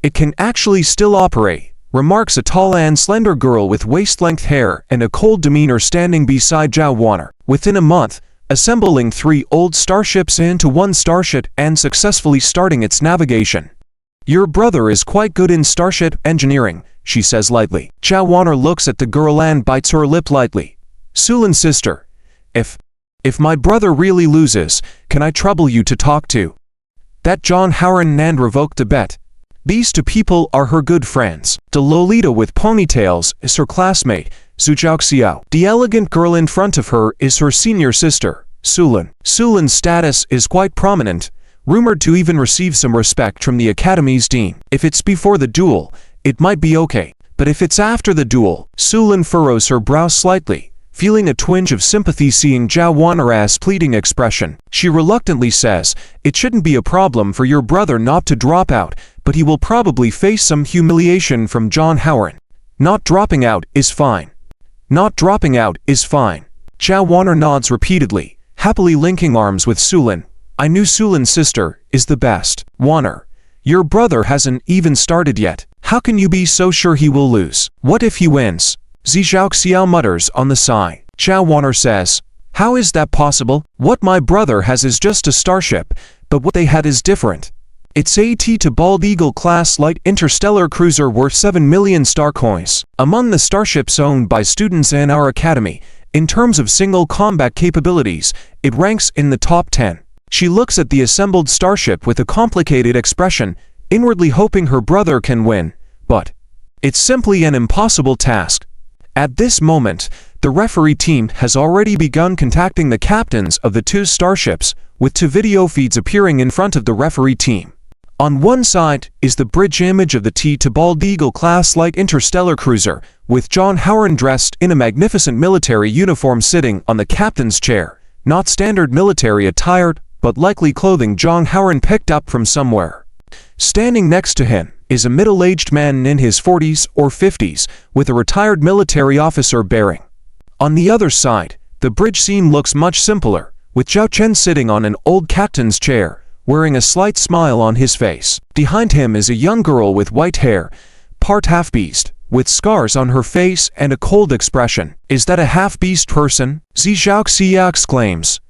Speaker 1: It can actually still operate, remarks a tall and slender girl with waist-length hair and a cold demeanor standing beside Zhao Wanner. Within a month, assembling 3 old starships into one starship and successfully starting its navigation. Your brother is quite good in starship engineering, she says lightly. Zhao Wanner looks at the girl and bites her lip lightly. Sulan's sister. If my brother really loses, can I trouble you to talk to? That John Howard and revoked the bet. These 2 people are her good friends. The Lolita with ponytails is her classmate, Zhu Xiao. The elegant girl in front of her is her senior sister, Sulan. Sulan's status is quite prominent, rumored to even receive some respect from the Academy's dean. If it's before the duel, it might be okay. But if it's after the duel, Sulan furrows her brow slightly, feeling a twinge of sympathy seeing Zhao Wanner's pleading expression. She reluctantly says, it shouldn't be a problem for your brother not to drop out, but he will probably face some humiliation from John Howard. Not dropping out is fine. Not dropping out is fine. Zhao Wanner nods repeatedly, happily linking arms with Sulan. I knew Sulan's sister is the best. Wanner, your brother hasn't even started yet. How can you be so sure he will lose? What if he wins? Xiao mutters on the side. Zhao Wanner says, how is that possible? What my brother has is just a starship, but what they had is different. It's a Bald Eagle class light interstellar cruiser worth 7 million star coins. Among the starships owned by students in our academy, in terms of single combat capabilities, it ranks in the top 10. She looks at the assembled starship with a complicated expression, inwardly hoping her brother can win, but it's simply an impossible task. At this moment, the referee team has already begun contacting the captains of the 2 starships, with 2 video feeds appearing in front of the referee team. On one side is the bridge image of the Bald Eagle class light interstellar cruiser, with John Howard dressed in a magnificent military uniform sitting on the captain's chair, not standard military attire, but likely clothing John Howard picked up from somewhere. Standing next to him is a middle-aged man in his 40s or 50s, with a retired military officer bearing. On the other side, the bridge scene looks much simpler, with Zhao Chen sitting on an old captain's chair, wearing a slight smile on his face. Behind him is a young girl with white hair, part half-beast, with scars on her face and a cold expression. Is that a half-beast person? Xiao exclaims.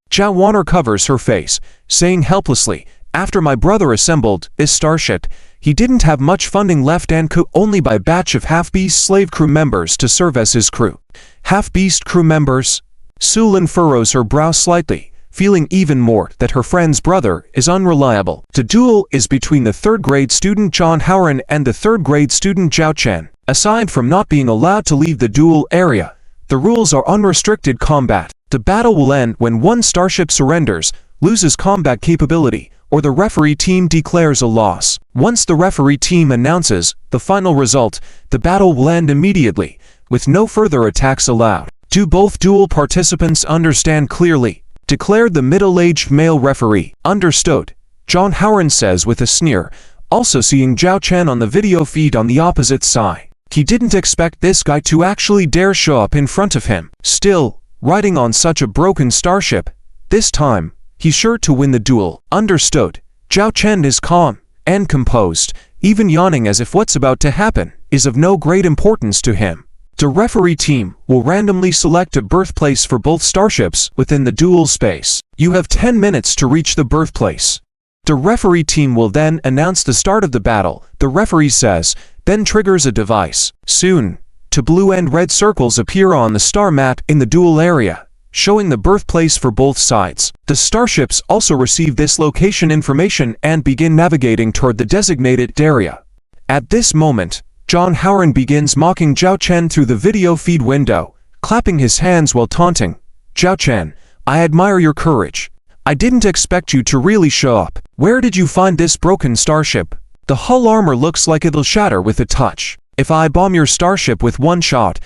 Speaker 1: Zhao Wanner covers her face, saying helplessly, after my brother assembled this starship, he didn't have much funding left and could only buy a batch of half-beast slave crew members to serve as his crew. Half-beast crew members? Sulan furrows her brow slightly, feeling even more that her friend's brother is unreliable. The duel is between the 3rd grade student John Howard and the 3rd grade student Zhao Chen. Aside from not being allowed to leave the duel area, the rules are unrestricted combat. The battle will end when one starship surrenders, loses combat capability, or the referee team declares a loss. Once the referee team announces the final result, the battle will end immediately, with no further attacks allowed. Do both duel participants understand clearly? Declared the middle-aged male referee. Understood, John Howard says with a sneer, also seeing Zhao Chen on the video feed on the opposite side. He didn't expect this guy to actually dare show up in front of him. Still, riding on such a broken starship, this time, he's sure to win the duel. Understood, Zhao Chen is calm and composed, even yawning as if what's about to happen is of no great importance to him. The referee team will randomly select a birthplace for both starships within the duel space. You have 10 minutes to reach the birthplace. The referee team will then announce the start of the battle, the referee says, then triggers a device. Soon, 2 blue and red circles appear on the star map in the duel area, showing the birthplace for both sides. The starships also receive this location information and begin navigating toward the designated area. At this moment, John Howard begins mocking Zhao Chen through the video feed window, clapping his hands while taunting. "Zhao Chen, I admire your courage. I didn't expect you to really show up. Where did you find this broken starship? The hull armor looks like it'll shatter with a touch. If I bomb your starship with one shot,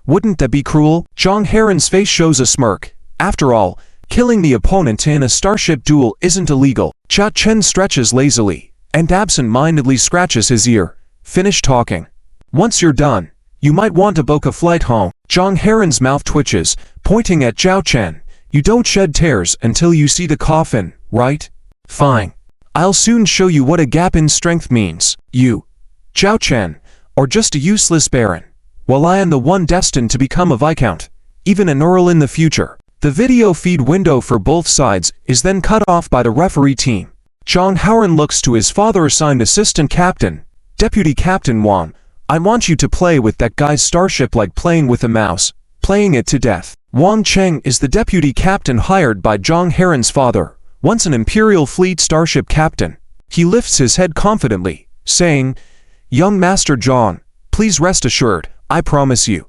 Speaker 1: wouldn't that be cruel?" John Howard's face shows a smirk. After all, killing the opponent in a starship duel isn't illegal. Zhao Chen stretches lazily and absent-mindedly scratches his ear. "Finish talking. Once you're done, you might want to book a flight home." John Howard's mouth twitches, pointing at Zhao Chen. "You don't shed tears until you see the coffin, right? Fine. I'll soon show you what a gap in strength means. You, Zhao Chen, are just a useless baron, while I am the one destined to become a viscount, even an earl in the future." The video feed window for both sides is then cut off by the referee team. John Howard looks to his father-assigned assistant captain, Deputy Captain Wang. "I want you to play with that guy's starship like playing with a mouse, playing it to death." Wang Cheng is the deputy captain hired by John Howard's father, once an Imperial Fleet starship captain. He lifts his head confidently, saying, "Young Master John, please rest assured, I promise you,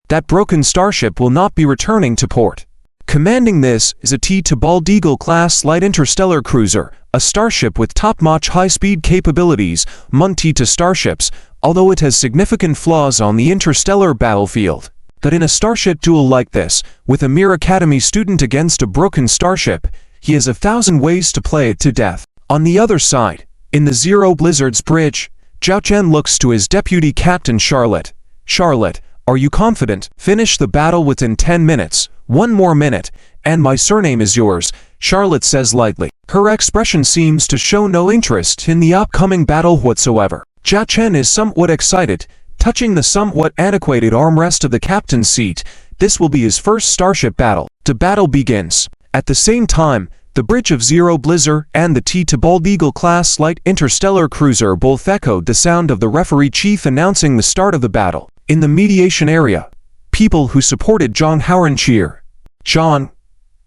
Speaker 1: that broken starship will not be returning to port." Commanding this is a DRIZZLE class light interstellar cruiser, a starship with top-notch high-speed capabilities, among to starships, although it has significant flaws on the interstellar battlefield. That in a starship duel like this, with a mere academy student against a broken starship, he has 1,000 ways to play it to death. On the other side, in the Zero Blizzard's bridge, Zhao Chen looks to his deputy captain Charlotte. "Charlotte, are you confident? Finish the battle within 10 minutes. One more minute, and my surname is yours," Charlotte says lightly. Her expression seems to show no interest in the upcoming battle whatsoever. Zhao Chen is somewhat excited, touching the somewhat antiquated armrest of the captain's seat. This will be his first starship battle. The battle begins. At the same time, the bridge of Zero Blizzard and the DRIZZLE class light interstellar cruiser both echoed the sound of the referee chief announcing the start of the battle. In the mediation area, people who supported John Howard cheer. "John,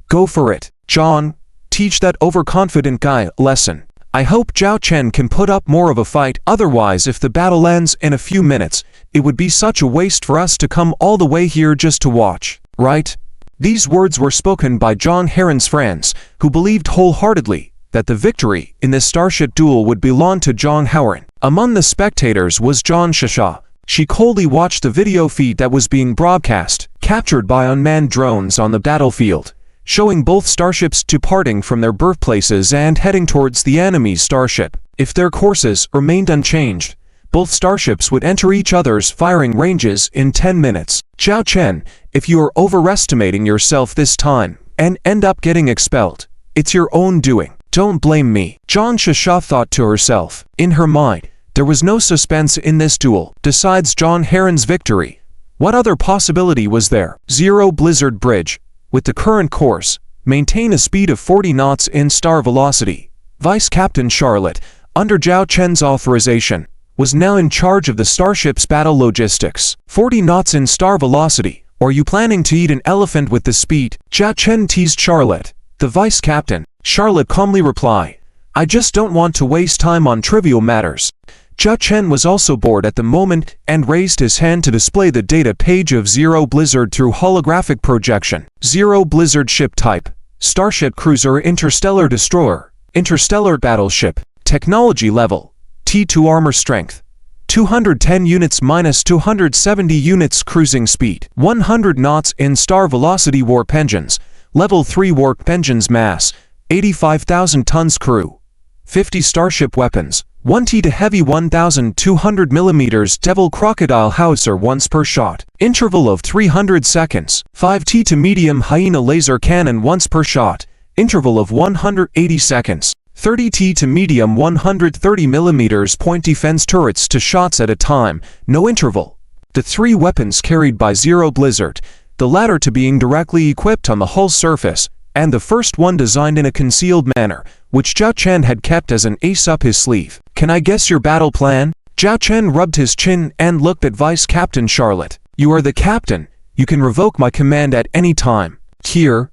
Speaker 1: go for it. John, teach that overconfident guy a lesson." I hope Zhao Chen can put up more of a fight, otherwise if the battle ends in a few minutes, it would be such a waste for us to come all the way here just to watch, right? These words were spoken by John Howard's friends, who believed wholeheartedly that the victory in this starship duel would belong to John Howard. Among the spectators was John Shasha. She coldly watched the video feed that was being broadcast, captured by unmanned drones on the battlefield, showing both starships departing from their birthplaces and heading towards the enemy's starship. If their courses remained unchanged, both starships would enter each other's firing ranges in 10 minutes. "Zhao Chen, if you are overestimating yourself this time and end up getting expelled, it's your own doing. Don't blame me," John Shasha thought to herself. In her mind, there was no suspense in this duel. Besides John Howard's victory, what other possibility was there? Zero Blizzard Bridge, with the current course, maintain a speed of 40 knots in star velocity. Vice Captain Charlotte, under Zhao Chen's authorization, was now in charge of the starship's battle logistics. 40 knots in star velocity. Are you planning to eat an elephant with the speed? Zhao Chen teased Charlotte. The vice captain. Charlotte calmly replied, "I just don't want to waste time on trivial matters." Zhao Chen was also bored at the moment and raised his hand to display the data page of Zero Blizzard through holographic projection. Zero Blizzard ship type: Starship Cruiser Interstellar Destroyer. Interstellar Battleship. Technology level: T2 armor strength 210 units minus 270 units cruising speed. 100 knots in star velocity warp engines. Level 3 warp engines mass 85,000 tons crew. 50 starship weapons. 1T to heavy 1,200 mm Devil Crocodile howitzer once per shot. Interval of 300 seconds. 5T to medium Hyena laser cannon once per shot. Interval of 180 seconds. 30T to medium 130 mm point defense turrets to shots at a time, no interval. The three weapons carried by Zero Blizzard, the latter to being directly equipped on the hull surface, and the first one designed in a concealed manner, which Zhao Chen had kept as an ace up his sleeve. "Can I guess your battle plan?" Zhao Chen rubbed his chin and looked at Vice Captain Charlotte. "You are the captain. You can revoke my command at any time." Here,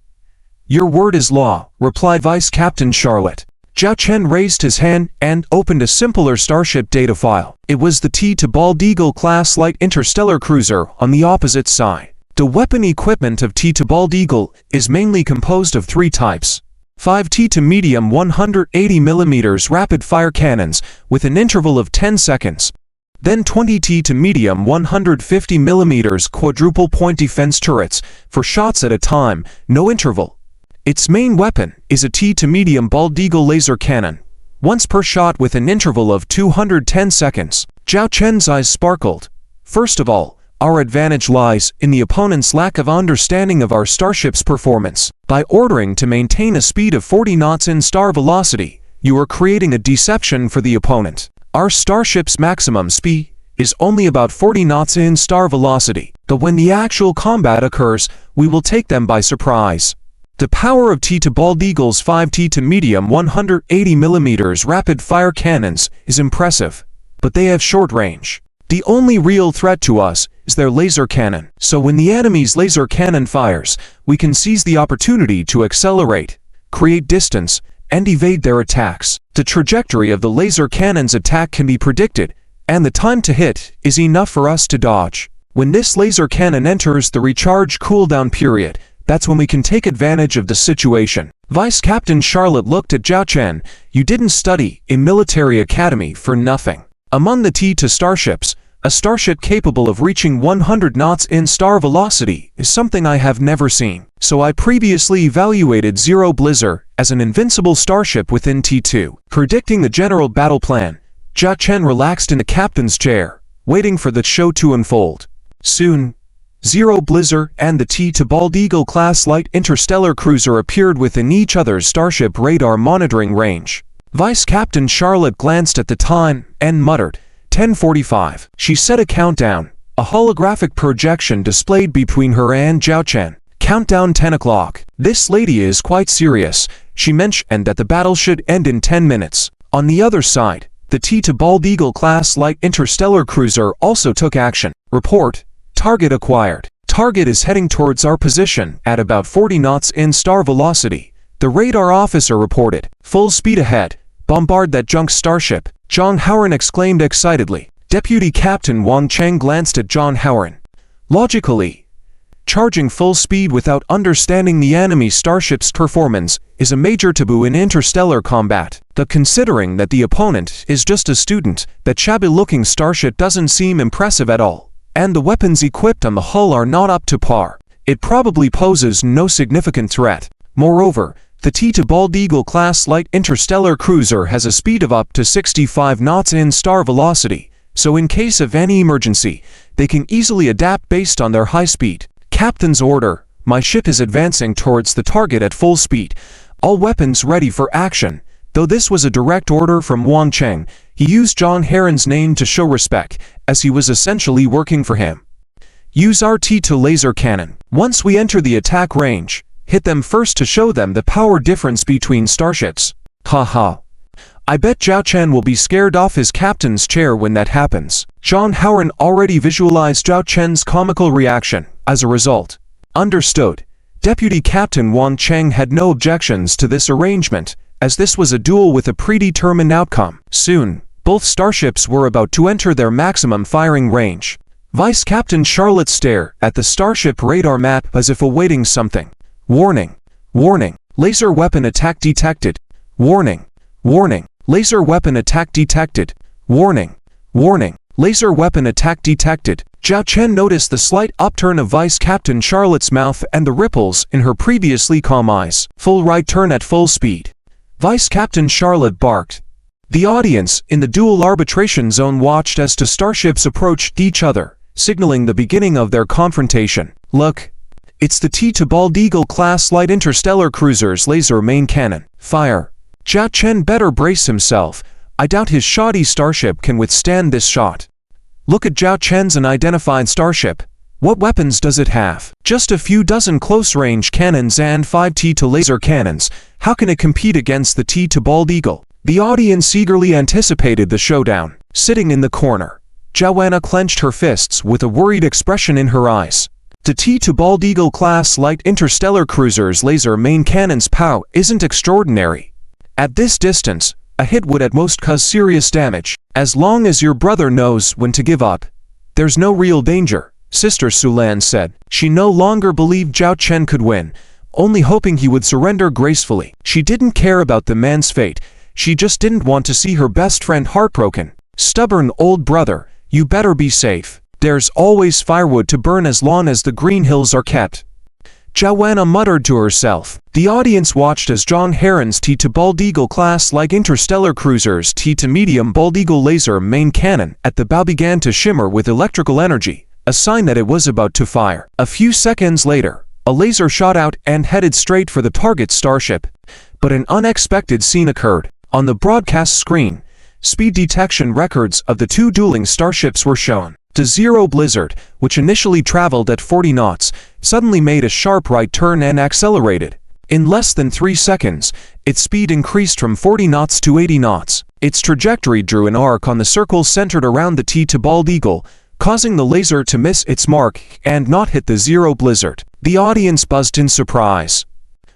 Speaker 1: your word is law, replied Vice Captain Charlotte. Zhao Chen raised his hand and opened a simpler starship data file. It was the T-to-Bald-Eagle class light interstellar cruiser on the opposite side. The weapon equipment of T-to-Bald-Eagle is mainly composed of three types. 5T to medium 180mm rapid-fire cannons with an interval of 10 seconds. Then 20T to medium 150mm quadruple-point defense turrets for shots at a time, no interval. Its main weapon is a T to medium bald-eagle laser cannon, once per shot with an interval of 210 seconds. Zhao Chen's eyes sparkled. First of all, our advantage lies in the opponent's lack of understanding of our starship's performance. By ordering to maintain a speed of 40 knots in star velocity, you are creating a deception for the opponent. Our starship's maximum speed is only about 40 knots in star velocity, but when the actual combat occurs, we will take them by surprise. The power of T-to-Bald-Eagle's 5T to medium 180mm rapid-fire cannons is impressive, but they have short range. The only real threat to us is their laser cannon. So when the enemy's laser cannon fires, we can seize the opportunity to accelerate, create distance, and evade their attacks. The trajectory of the laser cannon's attack can be predicted, and the time to hit is enough for us to dodge. When this laser cannon enters the recharge cooldown period, that's when we can take advantage of the situation. Vice Captain Charlotte looked at Zhao Chen. You didn't study in military academy for nothing. Among the T to starships, a starship capable of reaching 100 knots in star velocity is something I have never seen. So I previously evaluated DRIZZLE as an invincible starship within T2. Predicting the general battle plan, Zhao Chen relaxed in the captain's chair, waiting for the show to unfold. Soon, DRIZZLE and the T-to-Bald-Eagle class light interstellar cruiser appeared within each other's starship radar monitoring range. Vice Captain Charlotte glanced at the time and muttered, 10:45. She set a countdown, a holographic projection displayed between her and Zhao Chen. Countdown 10 o'clock. This lady is quite serious. She mentioned that the battle should end in 10 minutes. On the other side, the T-to-Bald-Eagle class light interstellar cruiser also took action. Report. Target acquired. Target is heading towards our position at about 40 knots in star velocity. The radar officer reported. Full speed ahead. Bombard that junk starship. John Howard exclaimed excitedly. Deputy Captain Wang Cheng glanced at John Howard. Logically, charging full speed without understanding the enemy starship's performance is a major taboo in interstellar combat. But considering that the opponent is just a student, that shabby-looking starship doesn't seem impressive at all. And the weapons equipped on the hull are not up to par. It probably poses no significant threat. Moreover, the T-to-Bald-Eagle class light interstellar cruiser has a speed of up to 65 knots in star velocity, so in case of any emergency, they can easily adapt based on their high speed. Captain's order. My ship is advancing towards the target at full speed. All weapons ready for action. Though this was a direct order from Wang Cheng, he used John Heron's name to show respect, as he was essentially working for him. Use our T-to laser cannon. Once we enter the attack range, hit them first to show them the power difference between starships. Haha. I bet Zhao Chen will be scared off his captain's chair when that happens. John Howard already visualized Zhao Chen's comical reaction. As a result, understood. Deputy Captain Wang Cheng had no objections to this arrangement, as this was a duel with a predetermined outcome. Soon, both starships were about to enter their maximum firing range. Vice Captain Charlotte stared at the starship radar map as if awaiting something. Warning. Warning. Laser weapon attack detected. Warning. Warning. Laser weapon attack detected. Warning. Warning. Laser weapon attack detected. Zhao Chen noticed the slight upturn of Vice Captain Charlotte's mouth and the ripples in her previously calm eyes. Full right turn at full speed. Vice Captain Charlotte barked. The audience in the dual arbitration zone watched as two starships approached each other, signaling the beginning of their confrontation. Look, it's the T-to-Bald-Eagle class light interstellar cruiser's laser main cannon. Fire. Zhao Chen better brace himself. I doubt his shoddy starship can withstand this shot. Look at Zhao Chen's unidentified starship. What weapons does it have? Just a few dozen close-range cannons and 5 T-to laser cannons. How can it compete against the T-to-Bald-Eagle? The audience eagerly anticipated the showdown. Sitting in the corner, Joanna clenched her fists with a worried expression in her eyes. The T-2 Bald Eagle-class light interstellar cruiser's laser main cannon's power isn't extraordinary. At this distance, a hit would at most cause serious damage. As long as your brother knows when to give up, there's no real danger, Sister Sulan said. She no longer believed Zhao Chen could win, only hoping he would surrender gracefully. She didn't care about the man's fate, she just didn't want to see her best friend heartbroken. Stubborn old brother, you better be safe. There's always firewood to burn as long as the green hills are kept. Joanna muttered to herself. The audience watched as John Heron's T-2 Bald Eagle-class like interstellar cruiser's T-2 medium Bald Eagle laser main cannon at the bow began to shimmer with electrical energy, a sign that it was about to fire. A few seconds later, a laser shot out and headed straight for the target starship. But an unexpected scene occurred. On the broadcast screen, speed detection records of the two dueling starships were shown. The Zero Blizzard, which initially traveled at 40 knots, suddenly made a sharp right turn and accelerated. In less than 3 seconds, its speed increased from 40 knots to 80 knots. Its trajectory drew an arc on the circle centered around the T-2 Bald Eagle, causing the laser to miss its mark and not hit the Zero Blizzard. The audience buzzed in surprise.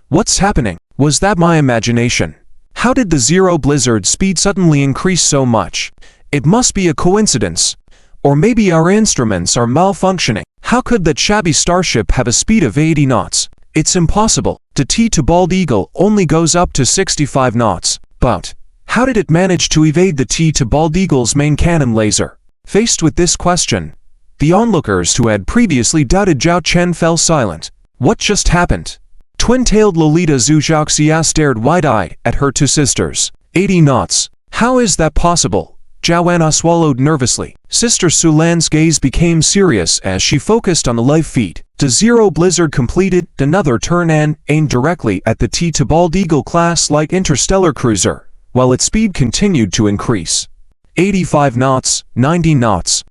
Speaker 1: What's happening? Was that my imagination? How did the Zero Blizzard's speed suddenly increase so much? It must be a coincidence. Or maybe our instruments are malfunctioning. How could that shabby starship have a speed of 80 knots? It's impossible. The T-2 Bald Eagle only goes up to 65 knots. But how did it manage to evade the T-2 Bald Eagle's main cannon laser? Faced with this question, the onlookers who had previously doubted Zhao Chen fell silent. What just happened? Twin-tailed Lolita Zhujiaxia stared wide-eyed at her two sisters. 80 knots. How is that possible? Joanna swallowed nervously. Sister Sulan's gaze became serious as she focused on the live feed. The Zero Blizzard completed another turn and aimed directly at the T-2 Bald Eagle-class like interstellar cruiser, while its speed continued to increase. 85 knots, 90 knots,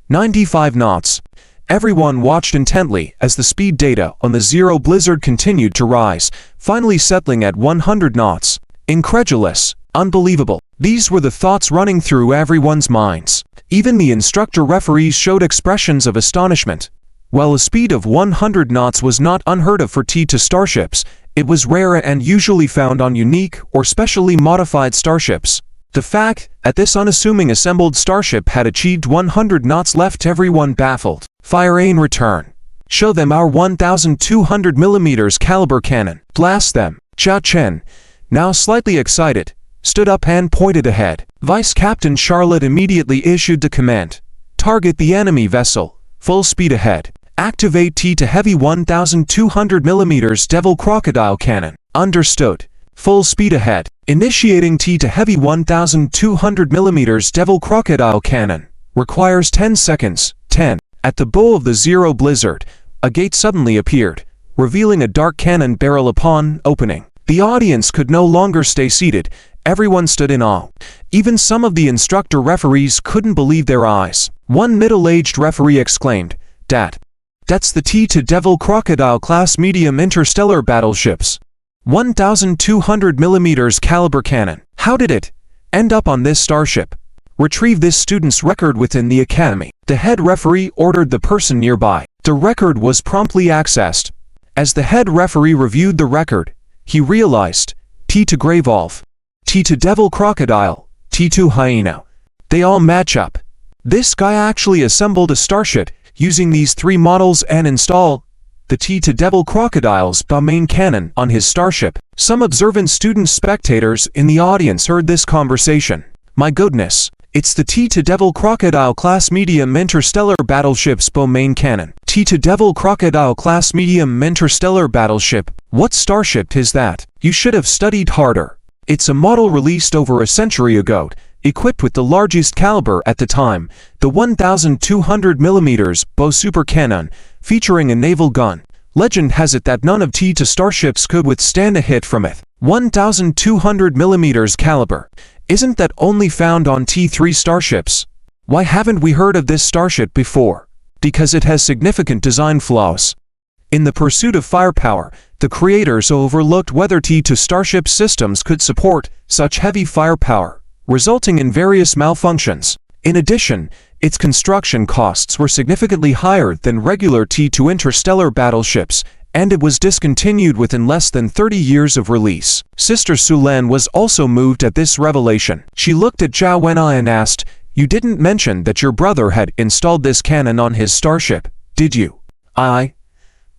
Speaker 1: 95 knots. Everyone watched intently as the speed data on the Zero Blizzard continued to rise, finally settling at 100 knots. Incredulous. Unbelievable. These were the thoughts running through everyone's minds. Even the instructor referees showed expressions of astonishment. While a speed of 100 knots was not unheard of for T-2 starships, it was rare and usually found on unique or specially modified starships. The fact that this unassuming assembled starship had achieved 100 knots left everyone baffled. Fire in return. Show them our 1,200mm caliber cannon. Blast them. Zhao Chen, now slightly excited, stood up and pointed ahead. Vice Captain Charlotte immediately issued the command. Target the enemy vessel. Full speed ahead. Activate T-2 Heavy 1,200mm Devil Crocodile Cannon. Understood. Full speed ahead. Initiating T-2 Heavy 1,200mm Devil Crocodile Cannon. Requires 10 seconds. 10. At the bow of the Zero Blizzard, a gate suddenly appeared, revealing a dark cannon barrel upon opening. The audience could no longer stay seated. Everyone stood in awe. Even some of the instructor referees couldn't believe their eyes. One middle-aged referee exclaimed, "Dad, that's the T-2 Devil Crocodile class medium interstellar battleships. 1,200mm caliber cannon. How did it end up on this starship? Retrieve this student's record within the academy." The head referee ordered the person nearby. The record was promptly accessed. As the head referee reviewed the record, he realized T-2 Grey Wolf, T-2 Devil Crocodile, T-2 Hyena. They all match up. This guy actually assembled a starship using these three models and installed the T-2 Devil Crocodile's main cannon on his starship. Some observant student spectators in the audience heard this conversation. My goodness, it's the T-2 Devil Crocodile class medium interstellar battleship's main cannon. T-2 Devil Crocodile class medium interstellar battleship. What starship is that? You should have studied harder. It's a model released over a century ago, equipped with the largest caliber at the time, the 1,200mm bow super cannon, featuring a naval gun. Legend has it that none of T-2 starships could withstand a hit from it. 1,200mm caliber. Isn't that only found on T-3 starships? Why haven't we heard of this starship before? Because it has significant design flaws. In the pursuit of firepower, the creators overlooked whether T-2 starship systems could support such heavy firepower, resulting in various malfunctions. In addition, its construction costs were significantly higher than regular T2 interstellar battleships, and it was discontinued within less than 30 years of release. Sister Sulan was also moved at this revelation. She looked at Zhao Wen'ai and asked, "You didn't mention that your brother had installed this cannon on his starship, did you?" "I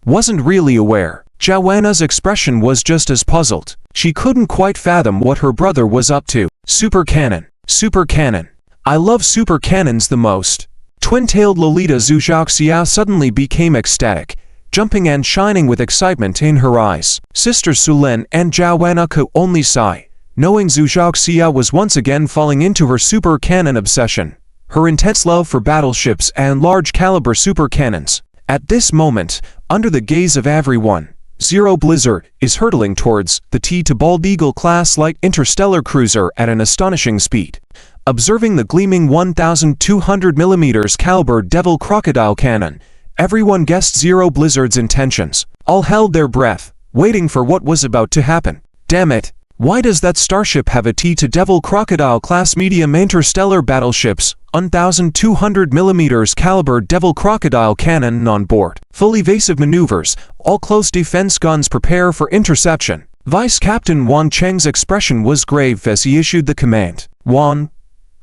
Speaker 1: wasn't really aware." Zhao Wen'ai's expression was just as puzzled. She couldn't quite fathom what her brother was up to. Super cannon. Super cannon. I love super cannons the most. Twin-tailed Lolita Zhuxiao suddenly became ecstatic, jumping and shining with excitement in her eyes. Sister Sulan and Zhao Wen'ai could only sigh, knowing Zhuxiao was once again falling into her super cannon obsession, her intense love for battleships and large-caliber super cannons. At this moment, under the gaze of everyone, Zero Blizzard is hurtling towards the T2 Bald Eagle-class light interstellar cruiser at an astonishing speed. Observing the gleaming 1,200mm caliber Devil Crocodile cannon, everyone guessed Zero Blizzard's intentions. All held their breath, waiting for what was about to happen. Damn it! Why does that starship have a T2 Devil Crocodile class medium interstellar battleships, 1,200mm caliber Devil Crocodile cannon on board? Full evasive maneuvers, all close defense guns prepare for interception. Vice Captain Wan Cheng's expression was grave as he issued the command. "Wan.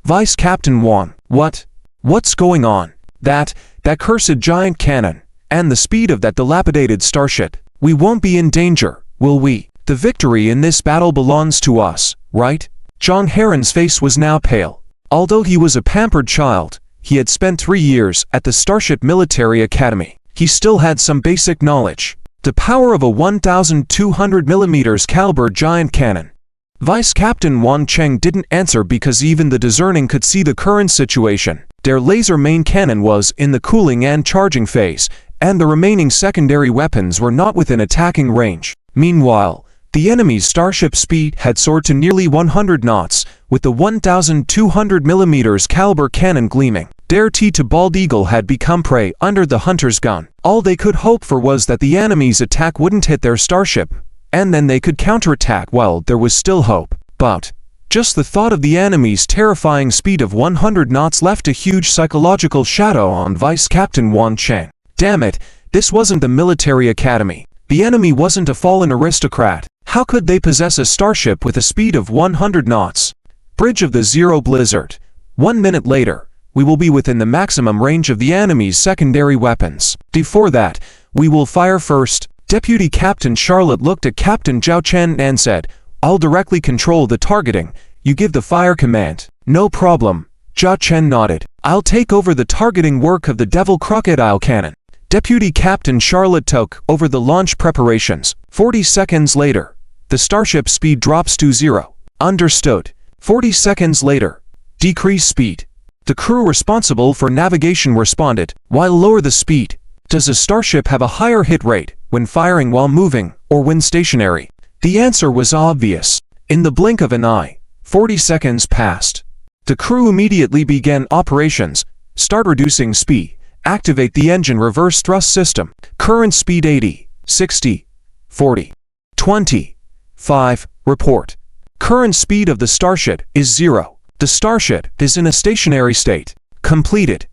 Speaker 1: Vice Captain Wan. What's going on? That cursed giant cannon, and the speed of that dilapidated starship. We won't be in danger, will we? The victory in this battle belongs to us, right?" Zhang Heron's face was now pale. Although he was a pampered child, he had spent 3 years at the Starship Military Academy. He still had some basic knowledge. The power of a 1,200mm caliber giant cannon. Vice Captain Wan Cheng didn't answer because even the discerning could see the current situation. Their laser main cannon was in the cooling and charging phase, and the remaining secondary weapons were not within attacking range. Meanwhile, the enemy's starship speed had soared to nearly 100 knots, with the 1,200mm caliber cannon gleaming. Their T2 Bald Eagle had become prey under the hunter's gun. All they could hope for was that the enemy's attack wouldn't hit their starship, and then they could counterattack while there was still hope. But just the thought of the enemy's terrifying speed of 100 knots left a huge psychological shadow on Vice Captain Wan Cheng. Damn it, this wasn't the military academy. The enemy wasn't a fallen aristocrat. How could they possess a starship with a speed of 100 knots? Bridge of the Zero Blizzard. 1 minute later, we will be within the maximum range of the enemy's secondary weapons. Before that, we will fire first. Deputy Captain Charlotte looked at Captain Zhao Chen and said, "I'll directly control the targeting. You give the fire command." "No problem." Zhao Chen nodded. "I'll take over the targeting work of the Devil Crocodile cannon." Deputy Captain Charlotte took over the launch preparations. 40 seconds later, the starship speed drops to 0. Understood. 40 seconds later, decrease speed. The crew responsible for navigation responded. While lower the speed, does a starship have a higher hit rate when firing while moving or when stationary? The answer was obvious. In the blink of an eye, 40 seconds passed. The crew immediately began operations. Start reducing speed. Activate the engine reverse thrust system. Current speed 80, 60, 40, 20. 5. Report. Current speed of the starship is 0. The starship is in a stationary state. Completed.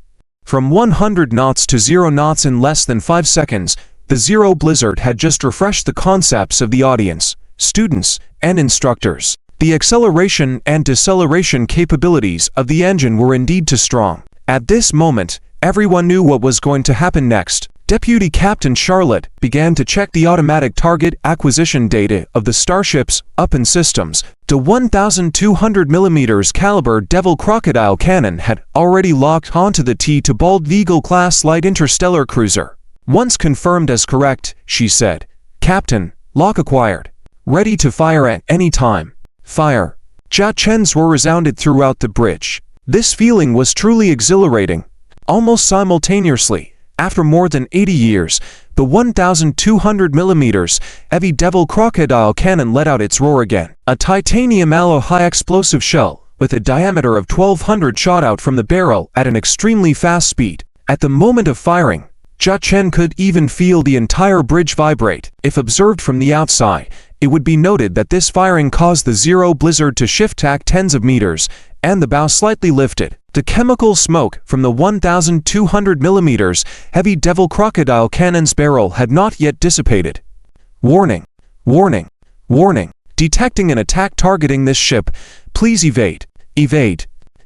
Speaker 1: From 100 knots to 0 knots in less than 5 seconds, the Zero Blizzard had just refreshed the concepts of the audience, students, and instructors. The acceleration and deceleration capabilities of the engine were indeed too strong. At this moment, everyone knew what was going to happen next. Deputy Captain Charlotte began to check the automatic target acquisition data of the starship's up-and systems. The 1,200mm caliber Devil Crocodile cannon had already locked onto the T2 Bald Eagle class light interstellar cruiser. Once confirmed as correct, she said, "Captain, lock acquired. Ready to fire at any time." Fire. Zhao Chen's roar resounded throughout the bridge. This feeling was truly exhilarating. Almost simultaneously, after more than 80 years, the 1,200mm heavy Devil Crocodile cannon let out its roar again. A titanium alloy high-explosive shell with a diameter of 1,200 shot out from the barrel at an extremely fast speed. At the moment of firing, Zhao Chen could even feel the entire bridge vibrate. If observed from the outside, It would be noted that this firing caused the Zero Blizzard to shift tack tens of meters, and the bow slightly lifted. The chemical smoke from the 1,200 mm heavy Devil Crocodile cannon's barrel had not yet dissipated. Warning! Warning! Warning! Detecting an attack targeting this ship. Please evade. Evade.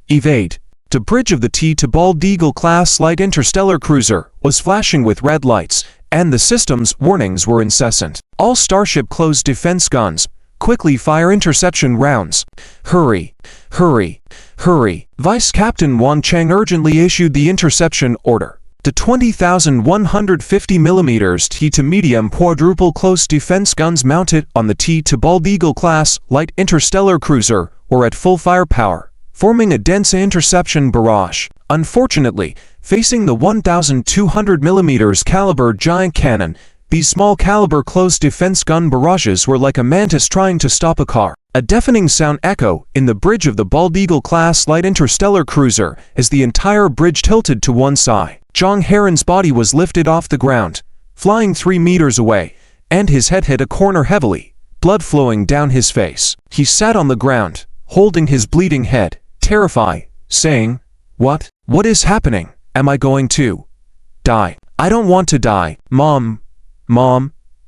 Speaker 1: Evade. The bridge of the T-Bald Eagle class light interstellar cruiser was flashing with red lights, and the system's warnings were incessant. All starship closed defense guns. Quickly fire interception rounds. Hurry. Hurry. Hurry. Vice Captain Wan Cheng urgently issued the interception order. The 20,150 mm T to medium quadruple close defense guns mounted on the T-Bald Eagle class light interstellar cruiser were at full firepower, forming a dense interception barrage. Unfortunately, facing the 1,200 mm caliber giant cannon, these small caliber close defense gun barrages were like a mantis trying to stop a car. A deafening sound echo in the bridge of the Bald Eagle class light interstellar cruiser as the entire bridge tilted to one side. John Heron's body was lifted off the ground, flying 3 meters away, and his head hit a corner heavily, blood flowing down his face. He sat on the ground, holding his bleeding head, terrified, saying, "What? What is happening? Am I going to die? I don't want to die. Mom,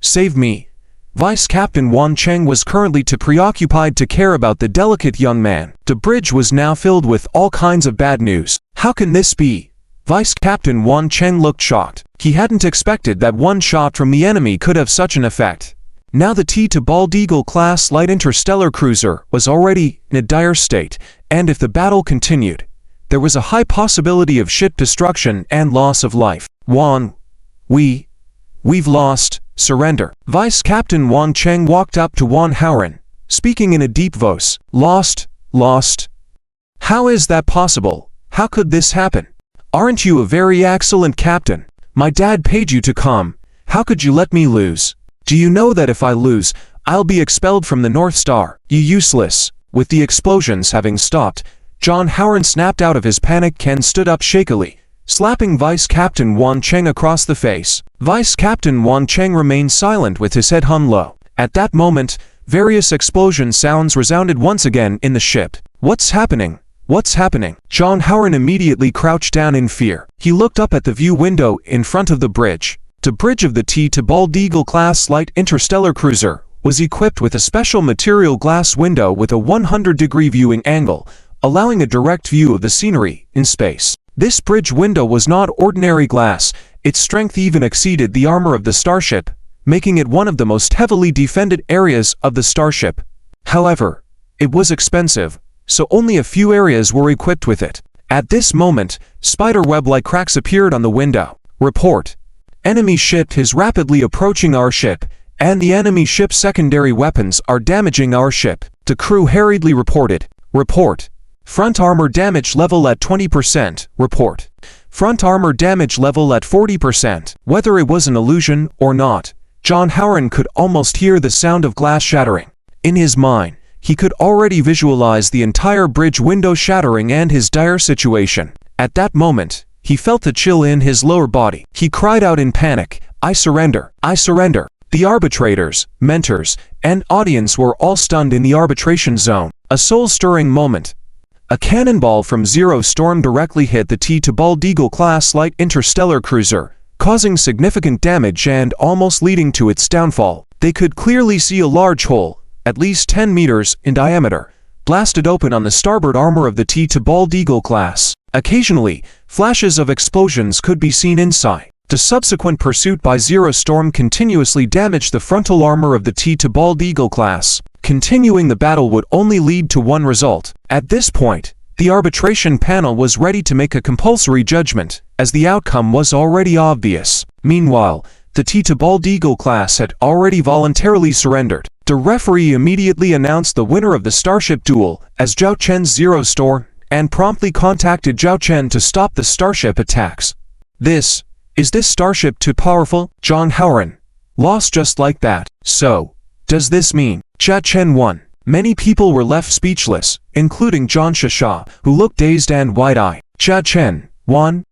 Speaker 1: save me." Vice Captain Wan Cheng was currently too preoccupied to care about the delicate young man. The bridge was now filled with all kinds of bad news. How can this be? Vice Captain Wan Cheng looked shocked. He hadn't expected that one shot from the enemy could have such an effect. Now the T-Bald Eagle class light interstellar cruiser was already in a dire state, and if the battle continued, there was a high possibility of ship destruction and loss of life. "Wan, we've lost. Surrender." Vice Captain Wan Cheng walked up to ManhwaRecap, speaking in a deep voice. Lost? How is that possible? How could this happen? Aren't you a very excellent captain? My dad paid you to come. How could you let me lose? Do you know that if I lose, I'll be expelled from the North Star? You useless. With the explosions having stopped, John Howard snapped out of his panic and stood up shakily, slapping Vice Captain Wan Cheng across the face. Vice Captain Wan Cheng remained silent with his head hung low. At that moment, various explosion sounds resounded once again in the ship. What's happening? What's happening? John Howard immediately crouched down in fear. He looked up at the view window in front of the bridge. The bridge of the T-Bald Eagle class light interstellar cruiser was equipped with a special material glass window with a 100-degree viewing angle, allowing a direct view of the scenery in space. This bridge window was not ordinary glass. Its strength even exceeded the armor of the starship, making it one of the most heavily defended areas of the starship. However, it was expensive, so only a few areas were equipped with it. At this moment, spiderweb-like cracks appeared on the window. Report. Enemy ship is rapidly approaching our ship, and the enemy ship's secondary weapons are damaging our ship. The crew hurriedly reported. Report. Front armor damage level at 20%. Report. Front armor damage level at 40%. Whether it was an illusion or not, John Howard could almost hear the sound of glass shattering. In his mind, he could already visualize the entire bridge window shattering and his dire situation. At that moment, he felt a chill in his lower body. He cried out in panic, "I surrender! I surrender!" The arbitrators, mentors, and audience were all stunned in the arbitration zone. A soul-stirring moment. A cannonball from Zero Storm directly hit the T-Bald Eagle class light interstellar cruiser, causing significant damage and almost leading to its downfall. They could clearly see a large hole, at least 10 meters in diameter, blasted open on the starboard armor of the T-Bald Eagle class. Occasionally, flashes of explosions could be seen inside. The subsequent pursuit by Zero Storm continuously damaged the frontal armor of the T-Bald Eagle class. Continuing the battle would only lead to one result. At this point, the arbitration panel was ready to make a compulsory judgment, as the outcome was already obvious. Meanwhile, the T-Bald Eagle class had already voluntarily surrendered. The referee immediately announced the winner of the starship duel as Zhao Chen's Zero Storm, and promptly contacted Zhao Chen to stop the starship attacks. Is this starship too powerful? John Howard lost just like that. So, does this mean Zhao Chen won? Many people were left speechless, including John Shasha, who looked dazed and wide-eyed. Zhao Chen won?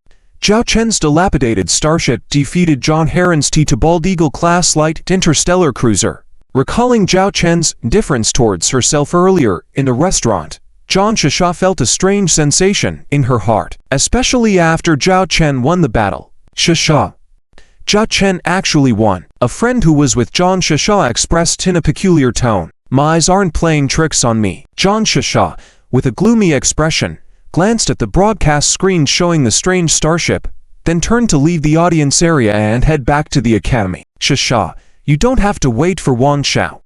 Speaker 1: Zhao Chen's dilapidated starship defeated John Heron's T-Bald Eagle class light interstellar cruiser. Recalling Zhao Chen's indifference towards herself earlier in the restaurant, Zhang Shisha felt a strange sensation in her heart, especially after Zhao Chen won the battle. Shisha. Zhao Chen actually won. A friend who was with Zhang Shisha expressed in a peculiar tone. My eyes aren't playing tricks on me. Zhang Shisha, with a gloomy expression, glanced at the broadcast screen showing the strange starship, then turned to leave the audience area and head back to the academy. Shisha, you don't have to wait for Wang Xiao.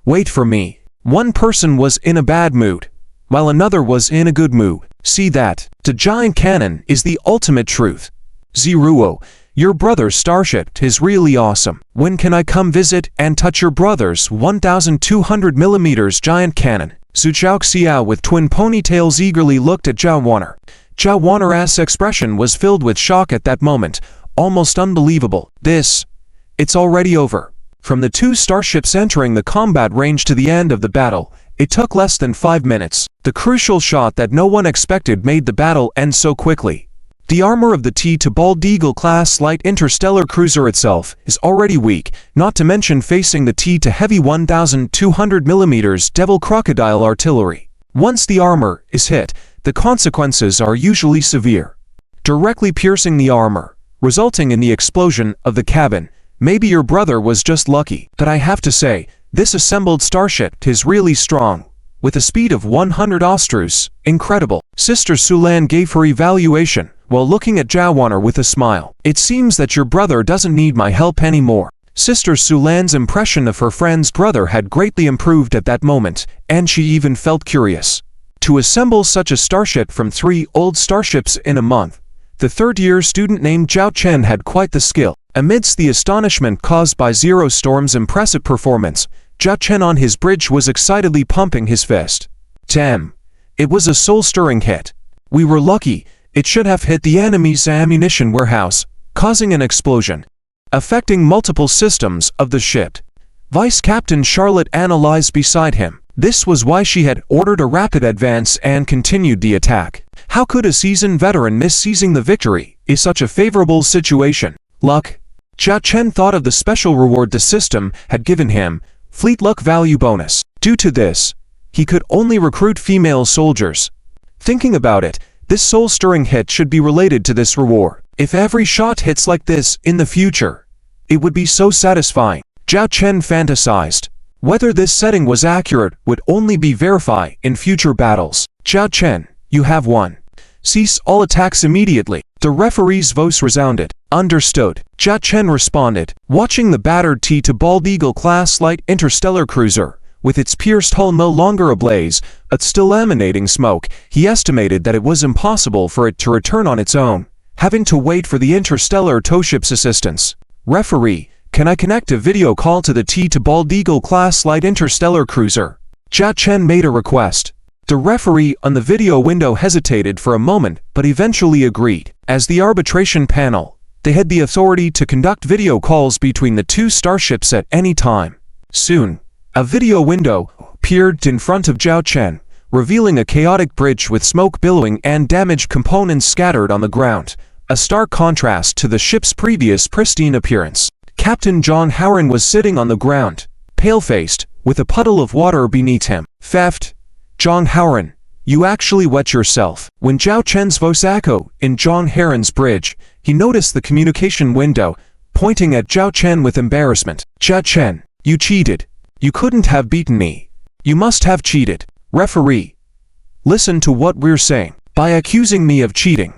Speaker 1: Wait for me. One person was in a bad mood, while another was in a good mood. See that? The giant cannon is the ultimate truth. Ziruo, your brother's starship is really awesome. When can I come visit and touch your brother's 1,200mm giant cannon? Su Xiao with twin ponytails eagerly looked at Zhao Wanner. Zhao Wanner's expression was filled with shock at that moment, almost unbelievable. It's already over. From the two starships entering the combat range to the end of the battle, it took less than 5 minutes. The crucial shot that no one expected made the battle end so quickly. The armor of the T-to-Bald class light interstellar cruiser itself is already weak, not to mention facing the T-to-heavy 1,200mm Devil Crocodile artillery. Once the armor is hit, the consequences are usually severe. Directly piercing the armor, resulting in the explosion of the cabin. Maybe your brother was just lucky, but I have to say, this assembled starship is really strong. With a speed of 100 Ostrus, incredible. Sister Sulan gave her evaluation, while looking at Zhao Wanner with a smile. It seems that your brother doesn't need my help anymore. Sister Sulan's impression of her friend's brother had greatly improved at that moment, and she even felt curious. To assemble such a starship from 3 old starships in a month, the third-year student named Zhao Chen had quite the skill. Amidst the astonishment caused by Zero Storm's impressive performance, Zhao Chen on his bridge was excitedly pumping his fist. Damn! It was a soul-stirring hit. We were lucky. It should have hit the enemy's ammunition warehouse, causing an explosion, affecting multiple systems of the ship. Vice Captain Charlotte analyzed beside him. This was why she had ordered a rapid advance and continued the attack. How could a seasoned veteran miss seizing the victory in such a favorable situation? Luck. Zhao Chen thought of the special reward the system had given him, Fleet Luck Value Bonus. Due to this, he could only recruit female soldiers. Thinking about it, this soul-stirring hit should be related to this reward. If every shot hits like this in the future, it would be so satisfying. Zhao Chen fantasized. Whether this setting was accurate would only be verified in future battles. Zhao Chen, you have won. Cease all attacks immediately. The referee's voice resounded. Understood. Zhao Chen responded. Watching the battered T-to-Bald class light interstellar cruiser, with its pierced hull no longer ablaze, but still emanating smoke, he estimated that it was impossible for it to return on its own, having to wait for the interstellar towship's assistance. Referee, can I connect a video call to the T-to-Bald class light interstellar cruiser? Zhao Chen made a request. The referee on the video window hesitated for a moment, but eventually agreed. As the arbitration panel, they had the authority to conduct video calls between the two starships at any time. Soon, a video window appeared in front of Zhao Chen, revealing a chaotic bridge with smoke billowing and damaged components scattered on the ground, a stark contrast to the ship's previous pristine appearance. Captain John Howard was sitting on the ground, pale-faced, with a puddle of water beneath him. Theft. John Howard, you actually wet yourself. When Zhao Chen's voice echoed in John Heron's bridge, he noticed the communication window, pointing at Zhao Chen with embarrassment. Zhao Chen, you cheated. You couldn't have beaten me. You must have cheated. Referee, listen to what we're saying. By accusing me of cheating,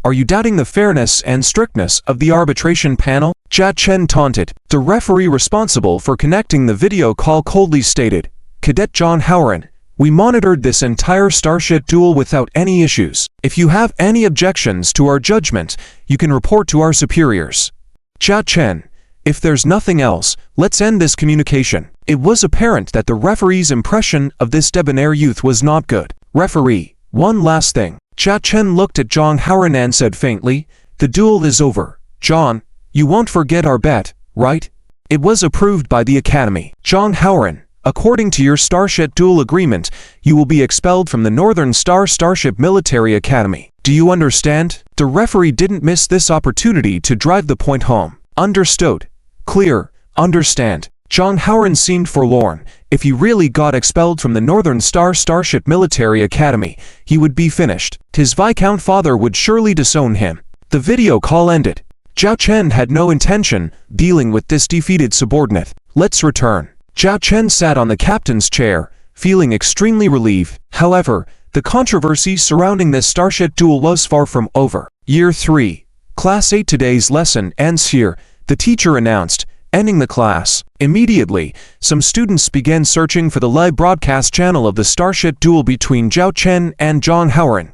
Speaker 1: are you doubting the fairness and strictness of the arbitration panel? Zhao Chen taunted. The referee responsible for connecting the video call coldly stated, Cadet John Howard, we monitored this entire starship duel without any issues. If you have any objections to our judgment, you can report to our superiors. Zhao Chen, if there's nothing else, let's end this communication. It was apparent that the referee's impression of this debonair youth was not good. Referee, one last thing. Zhao Chen looked at John Howard and said faintly, the duel is over. John, you won't forget our bet, right? It was approved by the Academy. John Howard, according to your Starship Duel Agreement, you will be expelled from the Northern Star Starship Military Academy. Do you understand? The referee didn't miss this opportunity to drive the point home. Understood. Clear. Understand. Zhang Haoran seemed forlorn. If he really got expelled from the Northern Star Starship Military Academy, he would be finished. His Viscount father would surely disown him. The video call ended. Zhao Chen had no intention dealing with this defeated subordinate. Let's return. Zhao Chen sat on the captain's chair, feeling extremely relieved. However, the controversy surrounding this starship duel was far from over. Year 3. Class 8. Today's lesson ends here, the teacher announced, ending the class. Immediately, some students began searching for the live broadcast channel of the starship duel between Zhao Chen and Zhang Haoran,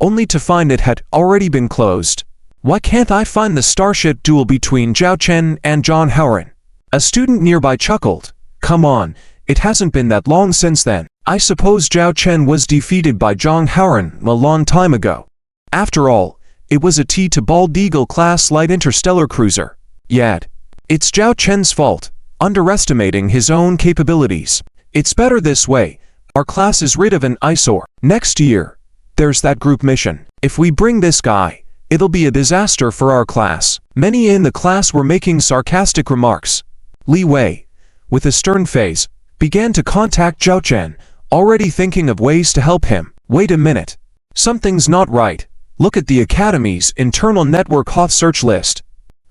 Speaker 1: only to find it had already been closed. Why can't I find the starship duel between Zhao Chen and Zhang Haoran? A student nearby chuckled. Come on, it hasn't been that long since then. I suppose Zhao Chen was defeated by Zhang Haoran a long time ago. After all, it was a T to Bald Eagle class light interstellar cruiser. Yet, it's Zhao Chen's fault, underestimating his own capabilities. It's better this way. Our class is rid of an eyesore. Next year, there's that group mission. If we bring this guy, it'll be a disaster for our class. Many in the class were making sarcastic remarks. Li Wei, with a stern face, began to contact Zhao Chen, already thinking of ways to help him. Wait a minute. Something's not right. Look at the Academy's internal network hot search list.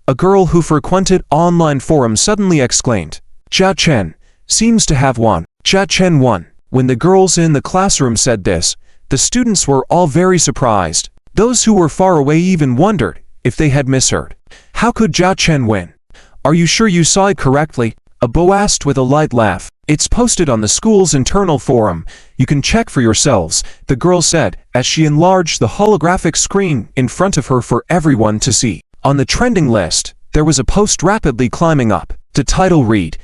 Speaker 1: A girl who frequented online forums suddenly exclaimed. Zhao Chen seems to have won. Zhao Chen won. When the girls in the classroom said this, the students were all very surprised. Those who were far away even wondered if they had misheard. How could Zhao Chen win? Are you sure you saw it correctly? A beau asked with a light laugh. It's posted on the school's internal forum. You can check for yourselves, the girl said, as she enlarged the holographic screen in front of her for everyone to see. On the trending list, there was a post rapidly climbing up. The title read,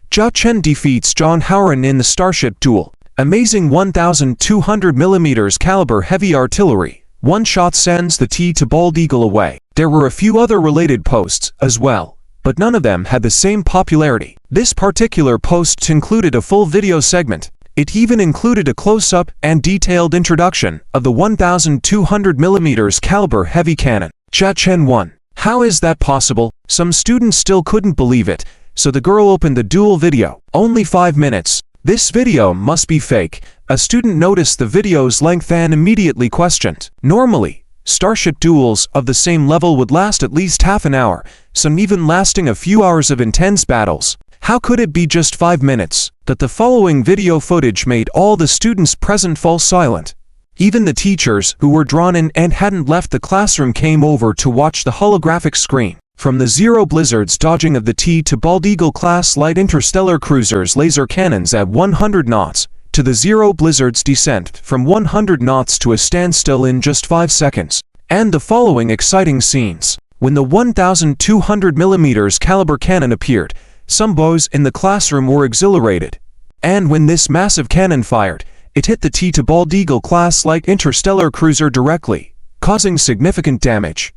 Speaker 1: Zhao Chen defeats Zhang Haoran in the starship duel. Amazing 1,200mm caliber heavy artillery. One shot sends the T to Bald Eagle away. There were a few other related posts as well, but none of them had the same popularity. This particular post included a full video segment. It even included a close-up and detailed introduction of the 1,200mm caliber heavy cannon. Zhao Chen won. How is that possible? Some students still couldn't believe it, so the girl opened the duel video. Only 5 minutes. This video must be fake. A student noticed the video's length and immediately questioned. Normally, starship duels of the same level would last at least half an hour, some even lasting a few hours of intense battles. How could it be just 5 minutes? That the following video footage made all the students present fall silent. Even the teachers who were drawn in and hadn't left the classroom came over to watch the holographic screen. From the Zero Blizzard's dodging of the T to Bald Eagle class light interstellar cruisers' laser cannons at 100 knots, to the Zero Blizzard's descent from 100 knots to a standstill in just 5 seconds, and the following exciting scenes. When the 1,200mm caliber cannon appeared, some boys in the classroom were exhilarated. And when this massive cannon fired, it hit the T to Bald Eagle class light interstellar cruiser directly, causing significant damage.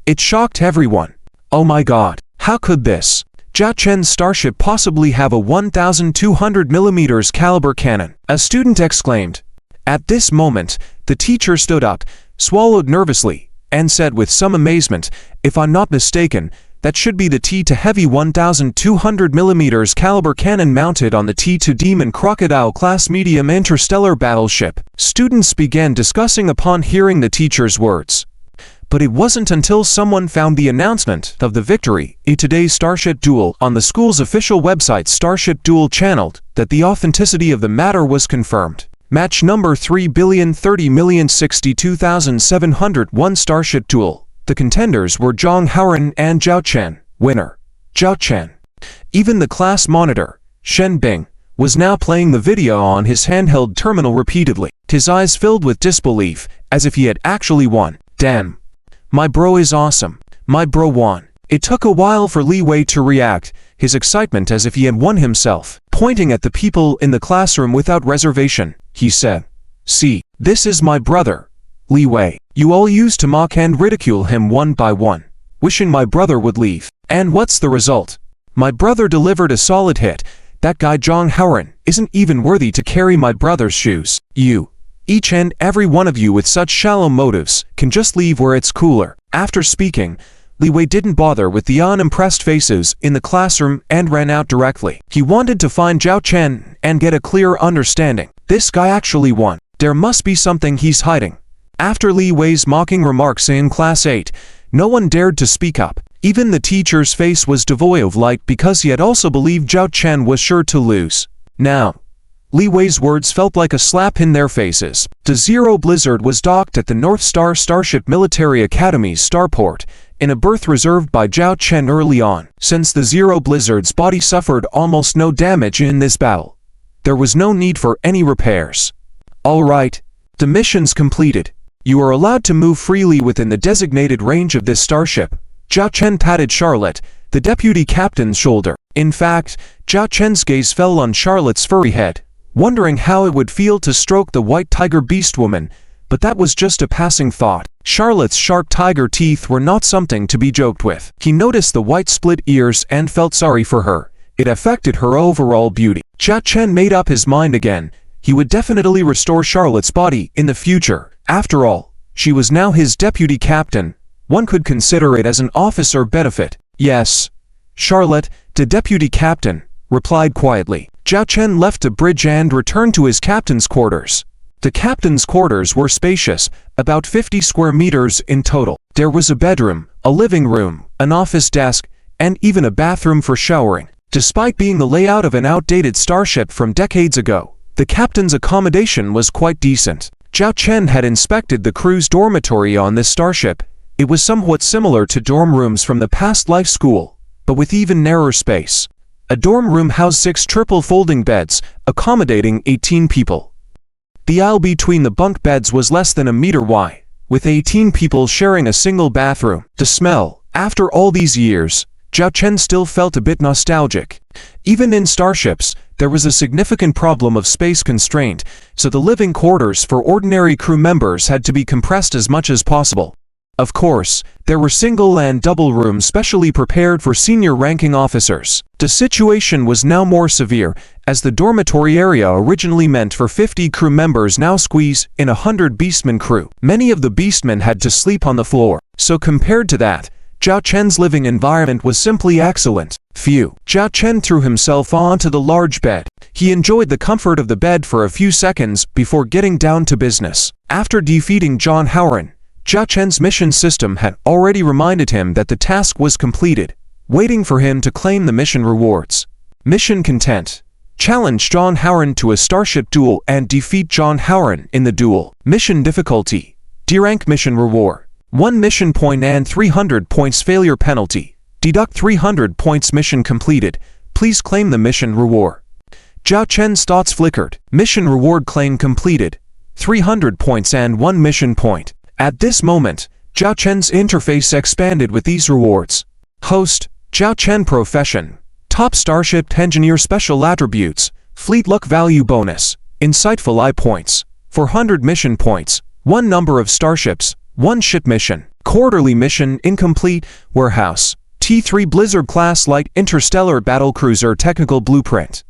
Speaker 1: It shocked everyone. Oh my god, how could this? Zhao Chen's starship possibly have a 1,200mm caliber cannon? A student exclaimed. At this moment, the teacher stood up, swallowed nervously, and said with some amazement, if I'm not mistaken, that should be the T to heavy 1,200mm caliber cannon mounted on the T to Demon Crocodile class medium interstellar battleship. Students began discussing upon hearing the teacher's words. But it wasn't until someone found the announcement of the victory in today's Starship Duel on the school's official website Starship Duel channel that the authenticity of the matter was confirmed. Match number 3,030,062,701 Starship Duel. The contenders were Zhang Haoran and Zhao Chen. Winner, Zhao Chen. Even the class monitor, Shen Bing, was now playing the video on his handheld terminal repeatedly. His eyes filled with disbelief, as if he had actually won. Damn. My bro is awesome. My bro won. It took a while for Li Wei to react, his excitement as if he had won himself. Pointing at the people in the classroom without reservation, he said, "See, this is my brother, Li Wei. You all used to mock and ridicule him one by one, wishing my brother would leave. And what's the result? My brother delivered a solid hit. That guy Zhang Haoran isn't even worthy to carry my brother's shoes. You, each and every one of you with such shallow motives, can just leave where it's cooler." After speaking, Li Wei didn't bother with the unimpressed faces in the classroom and ran out directly. He wanted to find Zhao Chen and get a clear understanding. This guy actually won. There must be something he's hiding. After Li Wei's mocking remarks in Class 8, no one dared to speak up. Even the teacher's face was devoid of light because he had also believed Zhao Chen was sure to lose. Now, Li Wei's words felt like a slap in their faces. The Zero Blizzard was docked at the North Star Starship Military Academy's starport, in a berth reserved by Zhao Chen early on. Since the Zero Blizzard's body suffered almost no damage in this battle, there was no need for any repairs. Alright, the mission's completed. You are allowed to move freely within the designated range of this starship. Zhao Chen patted Charlotte, the deputy captain's shoulder. In fact, Zhao Chen's gaze fell on Charlotte's furry head, wondering how it would feel to stroke the white tiger beast woman, but that was just a passing thought. Charlotte's sharp tiger teeth were not something to be joked with. He noticed the white split ears and felt sorry for her. It affected her overall beauty. Zhao Chen made up his mind again. He would definitely restore Charlotte's body in the future. After all, she was now his deputy captain. One could consider it as an officer benefit. Yes, Charlotte, the deputy captain, replied quietly. Zhao Chen left the bridge and returned to his captain's quarters. The captain's quarters were spacious, about 50 square meters in total. There was a bedroom, a living room, an office desk, and even a bathroom for showering. Despite being the layout of an outdated starship from decades ago, the captain's accommodation was quite decent. Zhao Chen had inspected the crew's dormitory on this starship. It was somewhat similar to dorm rooms from the past life school, but with even narrower space. A dorm room housed 6 triple folding beds, accommodating 18 people. The aisle between the bunk beds was less than a meter wide, with 18 people sharing a single bathroom. The smell, after all these years, Zhao Chen still felt a bit nostalgic. Even in starships, there was a significant problem of space constraint, so the living quarters for ordinary crew members had to be compressed as much as possible. Of course, there were single and double rooms specially prepared for senior-ranking officers. The situation was now more severe, as the dormitory area originally meant for 50 crew members now squeezed in 100 beastmen crew. Many of the beastmen had to sleep on the floor, so compared to that, Zhao Chen's living environment was simply excellent. Phew. Zhao Chen threw himself onto the large bed. He enjoyed the comfort of the bed for a few seconds before getting down to business. After defeating John Howren, Zhao Chen's mission system had already reminded him that the task was completed, waiting for him to claim the mission rewards. Mission content. Challenge John Howren to a starship duel and defeat John Howren in the duel. Mission difficulty. D-rank mission reward. 1 mission point and 300 points failure penalty. Deduct 300 points mission completed. Please claim the mission reward. Zhao Chen's thoughts flickered. Mission reward claim completed. 300 points and 1 mission point. At this moment, Zhao Chen's interface expanded with these rewards. Host, Zhao Chen profession. Top starship engineer special attributes. Fleet luck value bonus. Insightful eye points. 400 mission points. 1 number of starships. 1 ship mission. Quarterly mission incomplete. Warehouse. T3 Blizzard class light interstellar battlecruiser technical blueprint.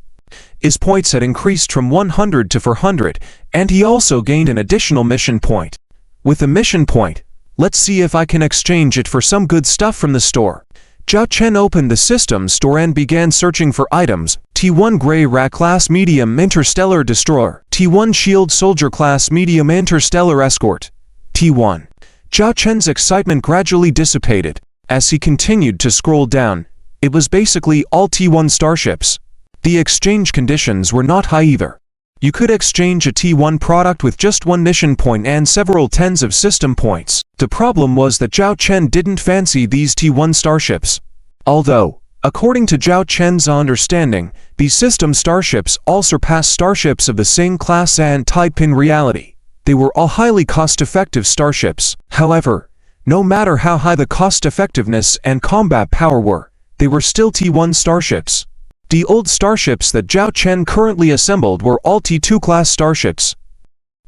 Speaker 1: His points had increased from 100 to 400, and he also gained an additional mission point. With a mission point, let's see if I can exchange it for some good stuff from the store. Zhao Chen opened the system store and began searching for items. T1 Grey Rat class medium interstellar destroyer. T1 Shield Soldier class medium interstellar escort. T1. Zhao Chen's excitement gradually dissipated. As he continued to scroll down, it was basically all T1 starships. The exchange conditions were not high either. You could exchange a T1 product with just 1 mission point and several tens of system points. The problem was that Zhao Chen didn't fancy these T1 starships. Although, according to Zhao Chen's understanding, these system starships all surpass starships of the same class and type in reality. They were all highly cost-effective starships. However, no matter how high the cost-effectiveness and combat power were, they were still T1 starships. The old starships that Zhao Chen currently assembled were all T2 class starships.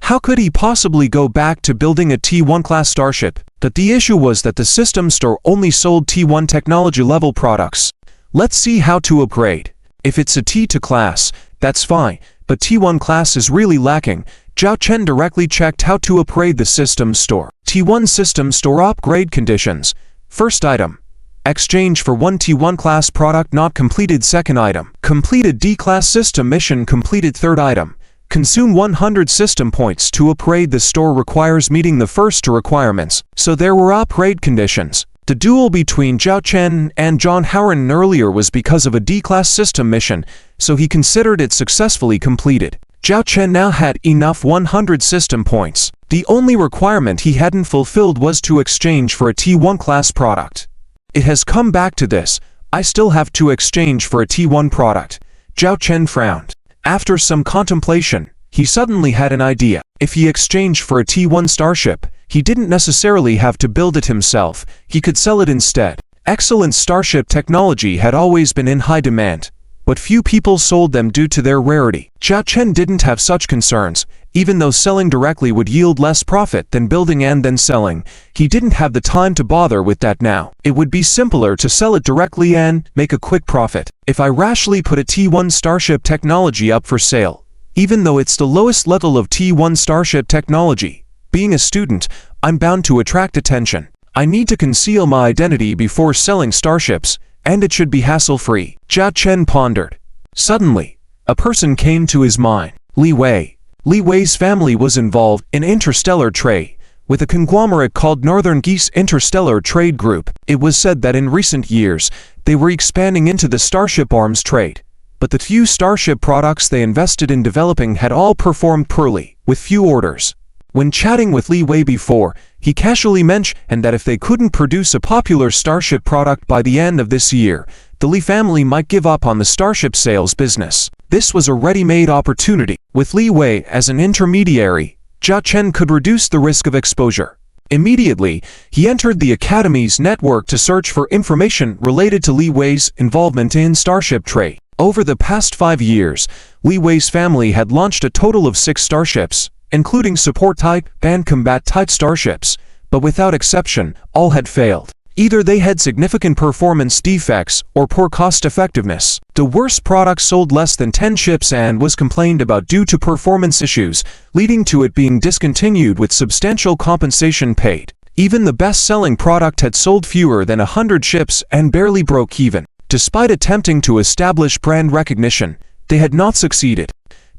Speaker 1: How could he possibly go back to building a T1 class starship? But the issue was that the system store only sold T1 technology level products. Let's see how to upgrade. If it's a T2 class, that's fine, but T1 class is really lacking. Zhao Chen directly checked how to upgrade the system store. T1 system store upgrade conditions. First item. Exchange for 1 T1 class product not completed. Second item. Completed D-class system mission completed. Third item. Consume 100 system points to upgrade. The store requires meeting the first two requirements, so there were upgrade conditions. The duel between Zhao Chen and John Howard earlier was because of a D-class system mission, so he considered it successfully completed. Zhao Chen now had enough 100 system points. The only requirement he hadn't fulfilled was to exchange for a T1 class product. It has come back to this. I still have to exchange for a T1 product. Zhao Chen frowned. After some contemplation, he suddenly had an idea. If he exchanged for a T1 starship, he didn't necessarily have to build it himself, he could sell it instead. Excellent starship technology had always been in high demand, but few people sold them due to their rarity. Zhao Chen didn't have such concerns. Even though selling directly would yield less profit than building and then selling, he didn't have the time to bother with that now. It would be simpler to sell it directly and make a quick profit. If I rashly put a T1 starship technology up for sale, even though it's the lowest level of T1 starship technology, being a student, I'm bound to attract attention. I need to conceal my identity before selling starships, and it should be hassle-free. Zhao Chen pondered. Suddenly, a person came to his mind. Li Wei. Li Wei's family was involved in interstellar trade, with a conglomerate called Northern Geese Interstellar Trade Group. It was said that in recent years, they were expanding into the starship arms trade, but the few starship products they invested in developing had all performed poorly, with few orders. When chatting with Li Wei before, he casually mentioned that if they couldn't produce a popular starship product by the end of this year, the Li family might give up on the starship sales business. This was a ready-made opportunity. With Li Wei as an intermediary, Zhao Chen could reduce the risk of exposure. Immediately, he entered the Academy's network to search for information related to Li Wei's involvement in starship trade. Over the past 5 years, Li Wei's family had launched a total of 6 starships, including support-type and combat-type starships, but without exception, all had failed. Either they had significant performance defects or poor cost-effectiveness. The worst product sold less than 10 ships and was complained about due to performance issues, leading to it being discontinued with substantial compensation paid. Even the best-selling product had sold fewer than 100 ships and barely broke even. Despite attempting to establish brand recognition, they had not succeeded.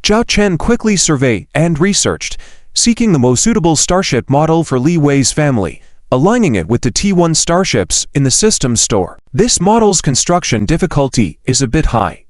Speaker 1: Zhao Chen quickly surveyed and researched, seeking the most suitable starship model for Li Wei's family, aligning it with the T1 starships in the system store. This model's construction difficulty is a bit high.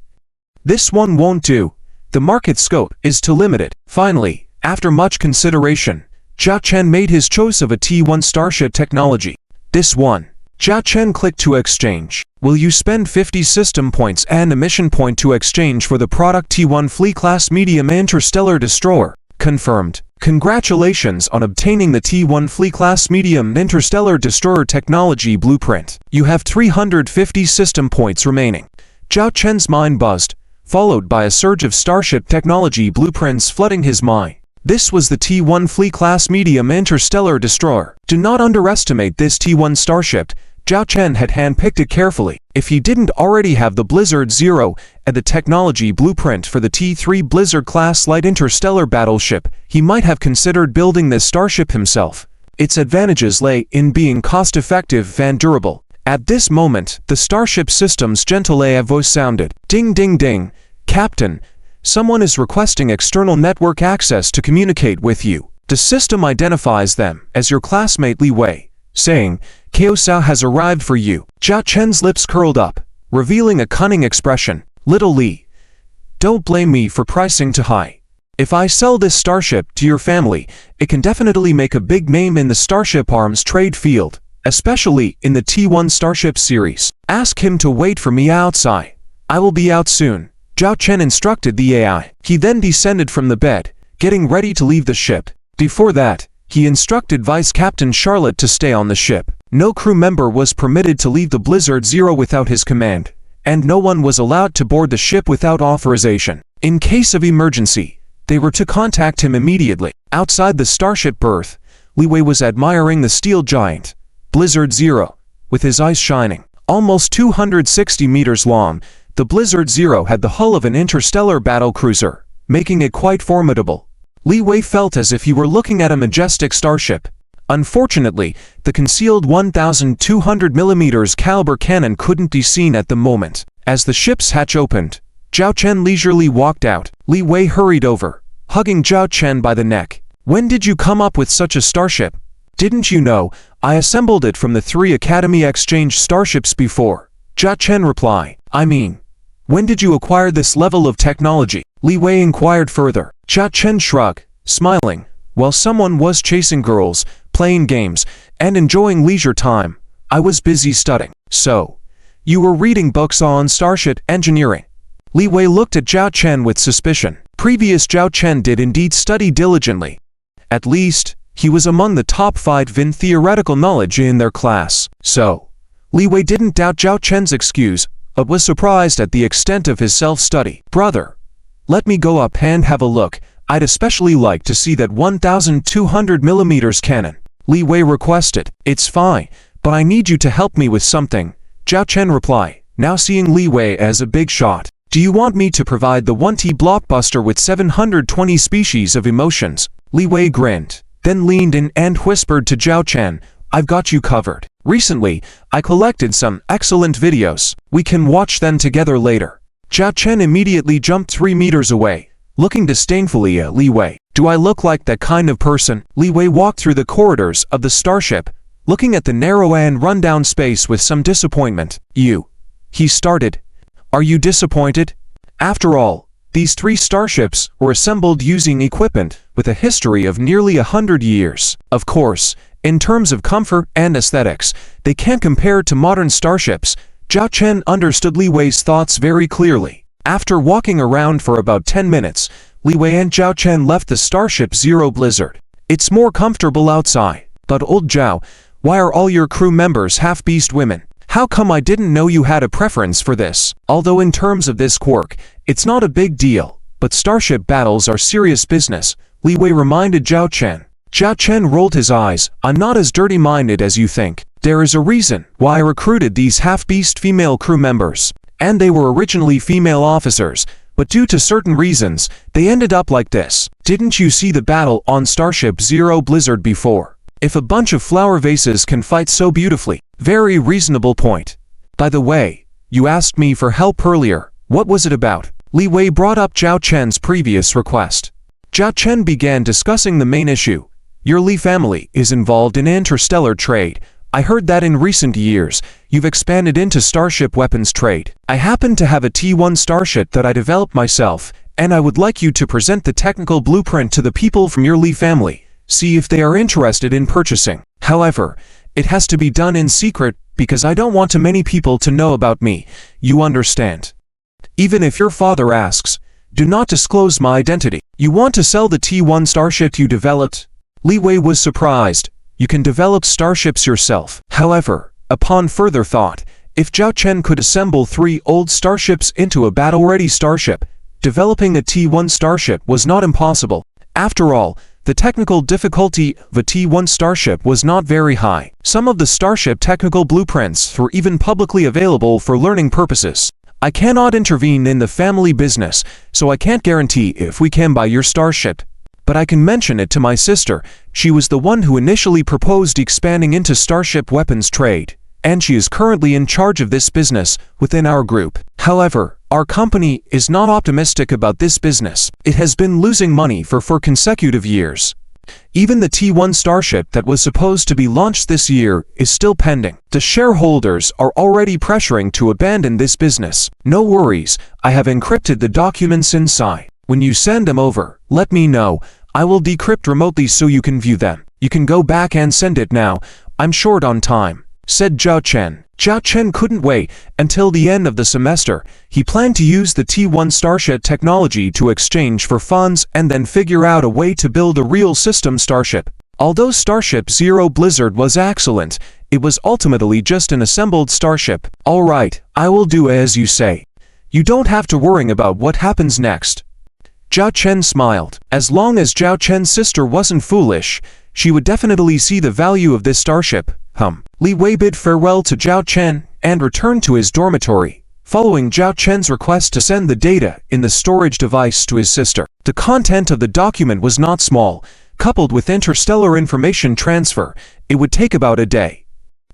Speaker 1: This one won't do. The market scope is too limited. Finally, after much consideration, Zhao Chen made his choice of a T1 starship technology. This one. Zhao Chen clicked to exchange. Will you spend 50 system points and a mission point to exchange for the product T1 Fleet Class Medium Interstellar Destroyer? Confirmed. Congratulations on obtaining the T1 Fleet Class Medium Interstellar Destroyer technology blueprint. You have 350 system points remaining. Zhao Chen's mind buzzed, followed by a surge of starship technology blueprints flooding his mind. This was the T1 Fleet Class Medium Interstellar Destroyer. Do not underestimate this T1 starship. Zhao Chen had handpicked it carefully. If he didn't already have the Blizzard Zero and the technology blueprint for the T3 Blizzard-class light interstellar battleship, he might have considered building this starship himself. Its advantages lay in being cost-effective and durable. At this moment, the starship system's gentle AI voice sounded. Ding ding ding. Captain, someone is requesting external network access to communicate with you. The system identifies them as your classmate Li Wei, saying, Kaosao has arrived for you. Zhao Chen's lips curled up, revealing a cunning expression. Little Li, don't blame me for pricing too high. If I sell this starship to your family, it can definitely make a big name in the starship arms trade field, especially in the T1 starship series. Ask him to wait for me outside. I will be out soon. Zhao Chen instructed the AI. He then descended from the bed, getting ready to leave the ship. Before that, he instructed Vice Captain Charlotte to stay on the ship. No crew member was permitted to leave the Blizzard Zero without his command, and no one was allowed to board the ship without authorization. In case of emergency, they were to contact him immediately. Outside the starship berth, Li Wei was admiring the steel giant, Blizzard Zero, with his eyes shining. Almost 260 meters long, the Blizzard Zero had the hull of an interstellar battlecruiser, making it quite formidable. Li Wei felt as if he were looking at a majestic starship. Unfortunately, the concealed 1,200mm caliber cannon couldn't be seen at the moment. As the ship's hatch opened, Zhao Chen leisurely walked out. Li Wei hurried over, hugging Zhao Chen by the neck. "When did you come up with such a starship? Didn't you know I assembled it from the 3 Academy Exchange starships before?" Zhao Chen replied. "I mean, when did you acquire this level of technology?" Li Wei inquired further. Zhao Chen shrugged, smiling. "While someone was chasing girls, playing games, and enjoying leisure time, I was busy studying." "So, you were reading books on starship engineering?" Li Wei looked at Zhao Chen with suspicion. Previous Zhao Chen did indeed study diligently. At least, he was among the top 5 in theoretical knowledge in their class. So, Li Wei didn't doubt Zhao Chen's excuse, but was surprised at the extent of his self-study. "Brother, let me go up and have a look. I'd especially like to see that 1,200mm cannon," Li Wei requested. "It's fine, but I need you to help me with something," Zhao Chen replied, now seeing Li Wei as a big shot. "Do you want me to provide the 1T blockbuster with 720 species of emotions?" Li Wei grinned, then leaned in and whispered to Zhao Chen, "I've got you covered. Recently, I collected some excellent videos. We can watch them together later." Zhao Chen immediately jumped 3 meters away, looking disdainfully at Li Wei. "Do I look like that kind of person?" Li Wei walked through the corridors of the starship, looking at the narrow and rundown space with some disappointment. He started. "Are you disappointed? After all, these 3 starships were assembled using equipment with a history of nearly 100 years. Of course, in terms of comfort and aesthetics, they can't compare to modern starships." Zhao Chen understood Li Wei's thoughts very clearly. After walking around for about 10 minutes, Li Wei and Zhao Chen left the starship Zero Blizzard. "It's more comfortable outside. But old Zhao, why are all your crew members half-beast women? How come I didn't know you had a preference for this?" Although in terms of this quirk, it's not a big deal, but starship battles are serious business, Li Wei reminded Zhao Chen. Zhao Chen rolled his eyes. "I'm not as dirty-minded as you think. There is a reason why I recruited these half-beast female crew members. And they were originally female officers, but due to certain reasons, they ended up like this. Didn't you see the battle on Starship Zero Blizzard before? If a bunch of flower vases can fight so beautifully." "Very reasonable point. By the way, you asked me for help earlier. What was it about?" Li Wei brought up Zhao Chen's previous request. Zhao Chen began discussing the main issue. "Your Li family is involved in interstellar trade. I heard that in recent years, you've expanded into starship weapons trade. I happen to have a T1 starship that I developed myself, and I would like you to present the technical blueprint to the people from your Li family. See if they are interested in purchasing. However, it has to be done in secret because I don't want too many people to know about me. You understand? Even if your father asks, do not disclose my identity." "You want to sell the T1 starship you developed?" Li Wei was surprised. "You can develop starships yourself." However, upon further thought, if Zhao Chen could assemble 3 old starships into a battle-ready starship, developing a T1 starship was not impossible. After all, the technical difficulty of a T1 starship was not very high. Some of the starship technical blueprints were even publicly available for learning purposes. "I cannot intervene in the family business, so I can't guarantee if we can buy your starship. But I can mention it to my sister. She was the one who initially proposed expanding into starship weapons trade, and she is currently in charge of this business within our group. However, our company is not optimistic about this business. It has been losing money for consecutive years. Even the T1 starship that was supposed to be launched this year is still pending. The shareholders are already pressuring to abandon this business." "No worries, I have encrypted the documents inside. When you send them over, let me know. I will decrypt remotely so you can view them. You can go back and send it now. I'm short on time," said Zhao Chen. Zhao Chen couldn't wait until the end of the semester. He planned to use the T1 starship technology to exchange for funds and then figure out a way to build a real system starship. Although Starship Zero Blizzard was excellent, it was ultimately just an assembled starship. "All right, I will do as you say. You don't have to worry about what happens next." Zhao Chen smiled. As long as Zhao Chen's sister wasn't foolish, she would definitely see the value of this starship. Li Wei bid farewell to Zhao Chen and returned to his dormitory, following Zhao Chen's request to send the data in the storage device to his sister. The content of the document was not small, Coupled with interstellar information transfer, it would take about a day.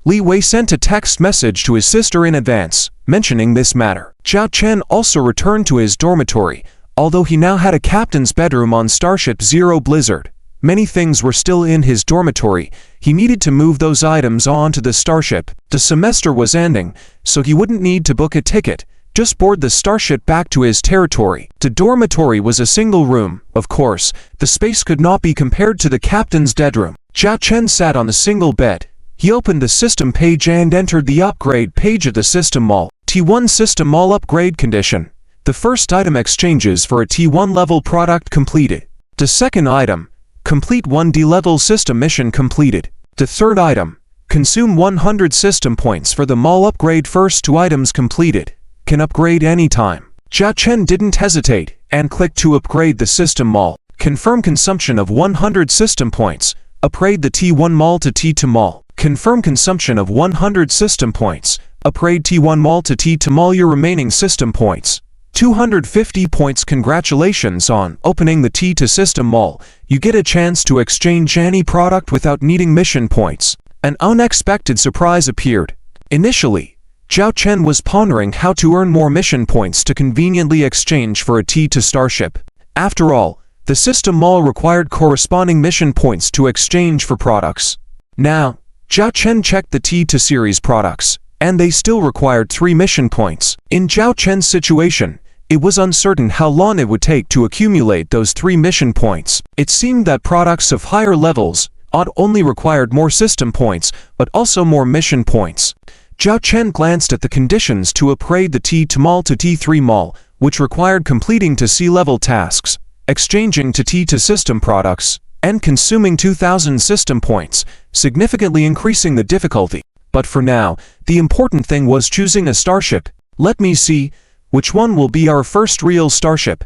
Speaker 1: Li Wei sent a text message to his sister in advance, mentioning this matter. Zhao Chen also returned to his dormitory, although he now had a captain's bedroom on Starship Zero Blizzard. Many things were still in his dormitory. He needed to move those items onto the starship. The semester was ending, so he wouldn't need to book a ticket, just board the starship back to his territory. The dormitory was a single room. Of course, the space could not be compared to the captain's bedroom. Zhao Chen sat on the single bed. He opened the system page and entered the upgrade page of the system mall. T1 system mall upgrade condition. The first item exchanges for a T1 level product completed. The second item, complete 1D level system mission completed. The third item, consume 100 system points for the mall upgrade. First 2 items completed. Can upgrade anytime. Zhao Chen didn't hesitate and clicked to upgrade the system mall. Confirm consumption of 100 system points. Upgrade the T1 mall to T2 mall. Confirm consumption of 100 system points. Upgrade T1 mall to T2 mall. Your remaining system points, 250 points. Congratulations on opening the T2 system mall. You get a chance to exchange any product without needing mission points. An unexpected surprise appeared. Initially, Zhao Chen was pondering how to earn more mission points to conveniently exchange for a T2 starship. After all, the system mall required corresponding mission points to exchange for products. Now, Zhao Chen checked the T2 series products, and they still required 3 mission points. In Zhao Chen's situation, it was uncertain how long it would take to accumulate those 3 mission points. It seemed that products of higher levels not only required more system points, but also more mission points. Zhao Chen glanced at the conditions to upgrade the T2 mall to T3 mall, which required completing to C-level tasks, exchanging to T2 system products, and consuming 2,000 system points, significantly increasing the difficulty. But for now, the important thing was choosing a starship. Let me see, which one will be our first real starship?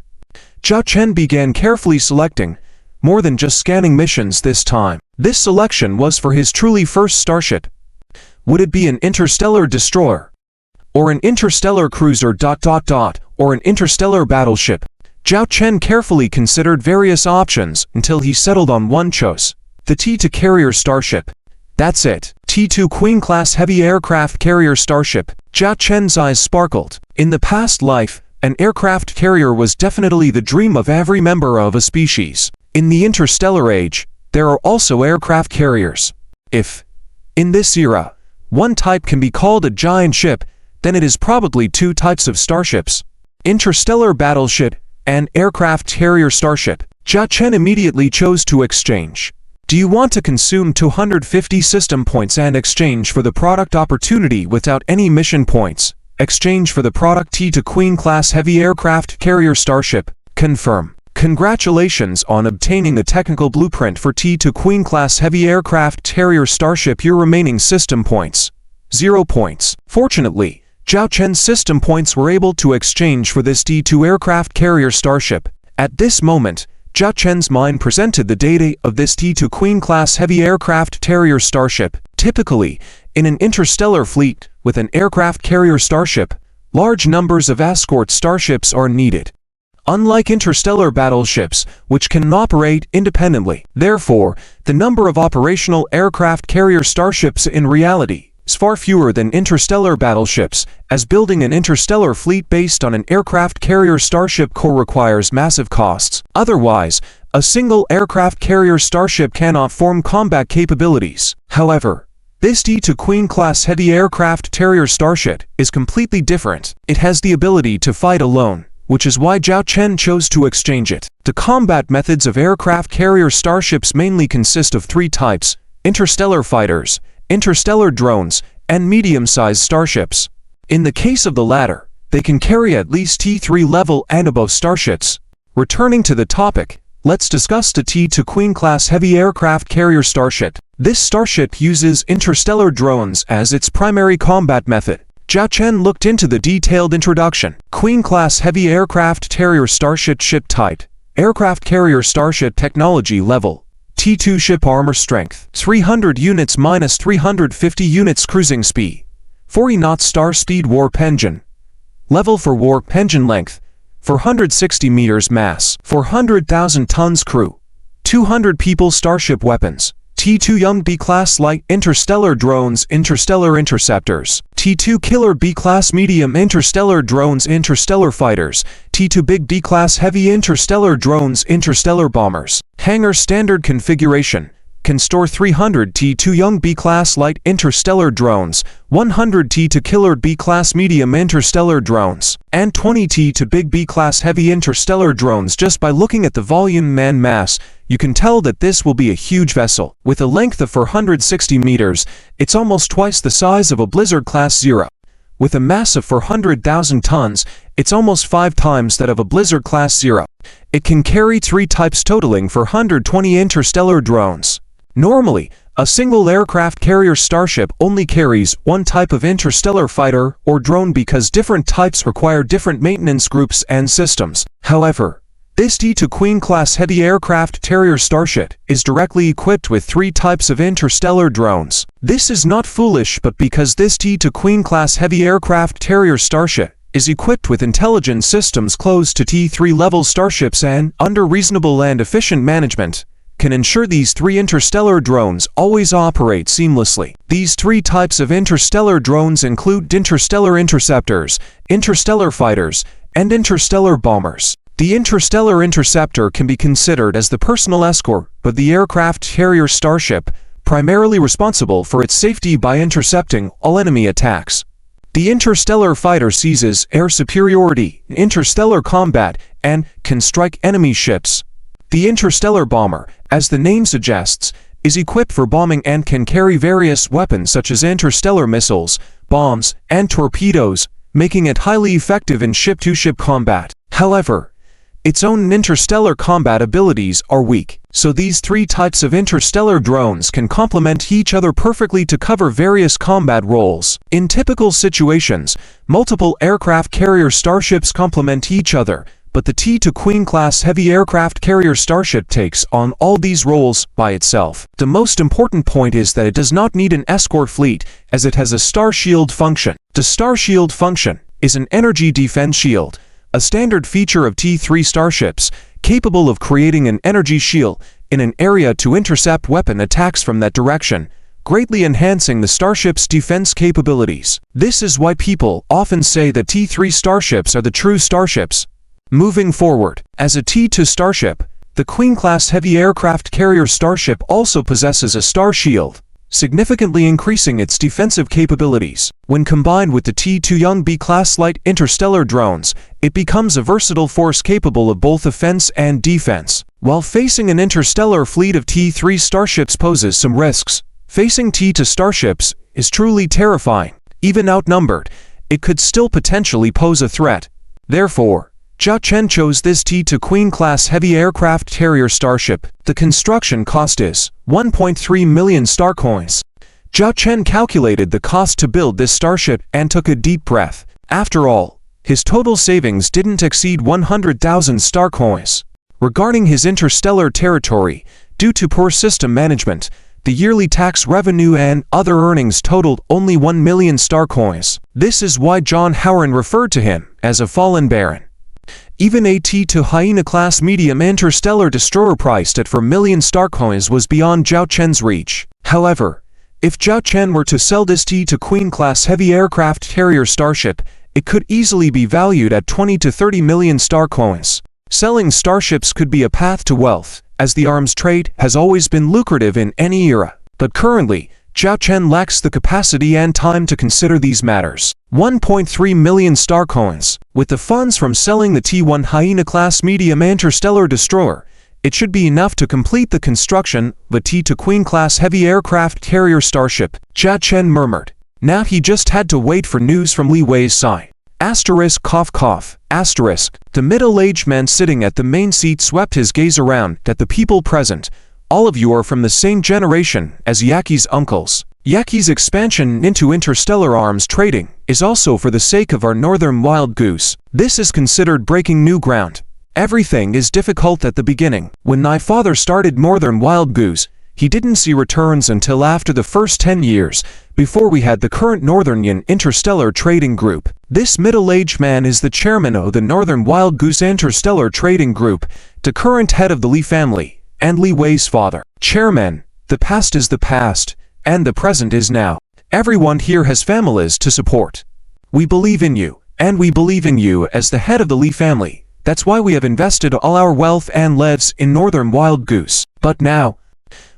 Speaker 1: Zhao Chen began carefully selecting, more than just scanning missions this time. This selection was for his truly first starship. Would it be an interstellar destroyer? Or an interstellar cruiser ... or an interstellar battleship? Zhao Chen carefully considered various options until he settled on one choice. The T2 carrier starship. That's it. T2 Queen-class heavy aircraft carrier starship. Zhao Chen's eyes sparkled. In the past life, an aircraft carrier was definitely the dream of every member of a species. In the interstellar age, there are also aircraft carriers. If, in this era, one type can be called a giant ship, then it is probably 2 types of starships. Interstellar battleship and aircraft carrier starship. Zhao Chen immediately chose to exchange. Do you want to consume 250 system points and exchange for the product opportunity without any mission points? Exchange for the product T2 Queen-class heavy aircraft carrier starship. Confirm. Congratulations on obtaining the technical blueprint for T2 Queen-class heavy aircraft carrier starship. Your remaining system points, 0 points. Fortunately, Zhao Chen's system points were able to exchange for this T2 aircraft carrier starship. At this moment, Zhao Chen's mind presented the data of this T2 Queen-class heavy aircraft carrier starship. Typically, in an interstellar fleet with an aircraft carrier starship, large numbers of escort starships are needed. Unlike interstellar battleships, which can operate independently. Therefore, the number of operational aircraft carrier starships in reality is far fewer than interstellar battleships, as building an interstellar fleet based on an aircraft carrier starship core requires massive costs. Otherwise, a single aircraft carrier starship cannot form combat capabilities. However, this T2 Queen-class heavy aircraft carrier starship is completely different. It has the ability to fight alone, which is why Zhao Chen chose to exchange it. The combat methods of aircraft carrier starships mainly consist of 3 types: interstellar fighters, interstellar drones, and medium-sized starships. In the case of the latter, they can carry at least T3 level and above starships. Returning to the topic, let's discuss the T2 Queen-class heavy aircraft carrier starship. This starship uses interstellar drones as its primary combat method. Zhao Chen looked into the detailed introduction. Queen-class heavy aircraft carrier starship. Ship type: aircraft carrier starship. Technology level: T2 ship armor strength 300 units minus 350 units. Cruising speed 40 knots. Star speed. Warp engine level: for warp engine length 460 meters. Mass 400,000 tons. Crew 200 people starship weapons. T2 Young B-Class Light Interstellar Drones Interstellar Interceptors. T2 Killer B-Class Medium Interstellar Drones Interstellar Fighters. T2 Big B-Class Heavy Interstellar Drones Interstellar Bombers. Hangar Standard Configuration. Can store 300 T2 Young B-Class Light Interstellar Drones, 100 T2 Killer B-Class Medium Interstellar Drones, and 20 T2 Big B-Class Heavy Interstellar Drones. Just by looking at the volume and mass, you can tell that this will be a huge vessel. With a length of 460 meters, it's almost twice the size of a Blizzard Class 0. With a mass of 400,000 tons, it's almost 5 times that of a Blizzard Class 0. It can carry 3 types totaling 420 interstellar drones. Normally, a single aircraft carrier starship only carries one type of interstellar fighter or drone because different types require different maintenance groups and systems. However, this T2 Queen-class heavy aircraft carrier starship is directly equipped with 3 types of interstellar drones. This is not foolish, but because this T2 Queen-class heavy aircraft carrier starship is equipped with intelligence systems close to T3 level starships and, under reasonable and efficient management, can ensure these 3 interstellar drones always operate seamlessly. These 3 types of interstellar drones include interstellar interceptors, interstellar fighters, and interstellar bombers. The interstellar interceptor can be considered as the personal escort of the aircraft carrier starship, primarily responsible for its safety by intercepting all enemy attacks. The interstellar fighter seizes air superiority in interstellar combat and can strike enemy ships. The interstellar bomber, as the name suggests, is equipped for bombing and can carry various weapons such as interstellar missiles, bombs, and torpedoes, making it highly effective in ship-to-ship combat. However, its own interstellar combat abilities are weak, so these 3 types of interstellar drones can complement each other perfectly to cover various combat roles. In typical situations, multiple aircraft carrier starships complement each other, but the T2 Queen-class heavy aircraft carrier starship takes on all these roles by itself. The most important point is that it does not need an escort fleet, as it has a star shield function. The star shield function is an energy defense shield, a standard feature of T3 starships, capable of creating an energy shield in an area to intercept weapon attacks from that direction, greatly enhancing the starship's defense capabilities. This is why people often say that T3 starships are the true starships. Moving forward, as a T2 starship, the Queen-class heavy aircraft carrier starship also possesses a star shield, significantly increasing its defensive capabilities. When combined with the T2 Young B-class light interstellar drones, it becomes a versatile force capable of both offense and defense. While facing an interstellar fleet of T3 starships poses some risks, facing T2 starships is truly terrifying. Even outnumbered, it could still potentially pose a threat. Therefore, Zhao Chen chose this T2 Queen-class heavy aircraft carrier starship. The construction cost is 1.3 million star coins. Zhao Chen calculated the cost to build this starship and took a deep breath. After all, his total savings didn't exceed 100,000 star coins. Regarding his interstellar territory, due to poor system management, the yearly tax revenue and other earnings totaled only 1 million star coins. This is why John Howard referred to him as a fallen baron. Even a T2 Hyena-class medium interstellar destroyer priced at 4 million star coins was beyond Zhao Chen's reach. However, if Zhao Chen were to sell this T2 Queen-class heavy aircraft carrier starship, it could easily be valued at 20 to 30 million star coins. Selling starships could be a path to wealth, as the arms trade has always been lucrative in any era. But currently, Zhao Chen lacks the capacity and time to consider these matters. 1.3 million star coins. With the funds from selling the T1 Hyena-class medium interstellar destroyer, it should be enough to complete the construction of a T2 Queen-class heavy aircraft carrier starship, Zhao Chen murmured. Now he just had to wait for news from Li Wei's side. Asterisk cough cough, asterisk. The middle-aged man sitting at the main seat swept his gaze around at the people present. All of you are from the same generation as Yaki's uncles. Yaki's expansion into interstellar arms trading is also for the sake of our northern wild goose. This is considered breaking new ground. Everything is difficult at the beginning. When my father started Northern Wild Goose, he didn't see returns until after the first 10 years, before we had the current Northern Yin Interstellar Trading Group. This middle-aged man is the chairman of the Northern Wild Goose Interstellar Trading Group, the current head of the Li family, and Li Wei's father. Chairman, the past is the past, and the present is now. Everyone here has families to support. We believe in you, and we believe in you as the head of the Li family. That's why we have invested all our wealth and lives in Northern Wild Goose. But now,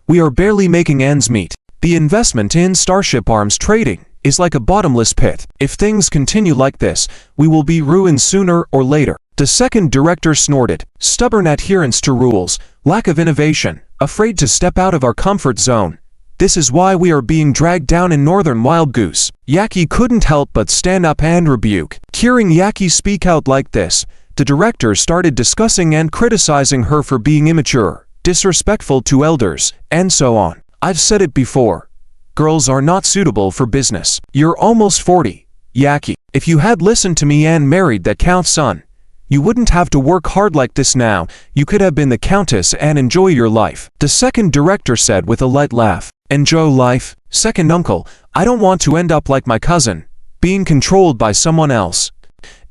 Speaker 1: we are barely making ends meet. The investment in Starship Arms trading is like a bottomless pit. If things continue like this, we will be ruined sooner or later. The second director snorted. Stubborn adherence to rules, lack of innovation, afraid to step out of our comfort zone. This is why we are being dragged down in Northern Wild Goose. Yaki couldn't help but stand up and rebuke. Hearing Yaki speak out like this, the director started discussing and criticizing her for being immature, disrespectful to elders, and so on. I've said it before. Girls are not suitable for business. You're almost 40, Yaki. If you had listened to me and married that count's son, you wouldn't have to work hard like this now. You could have been the countess and enjoy your life. The second director said with a light laugh. Enjoy life? Second uncle, I don't want to end up like my cousin, being controlled by someone else.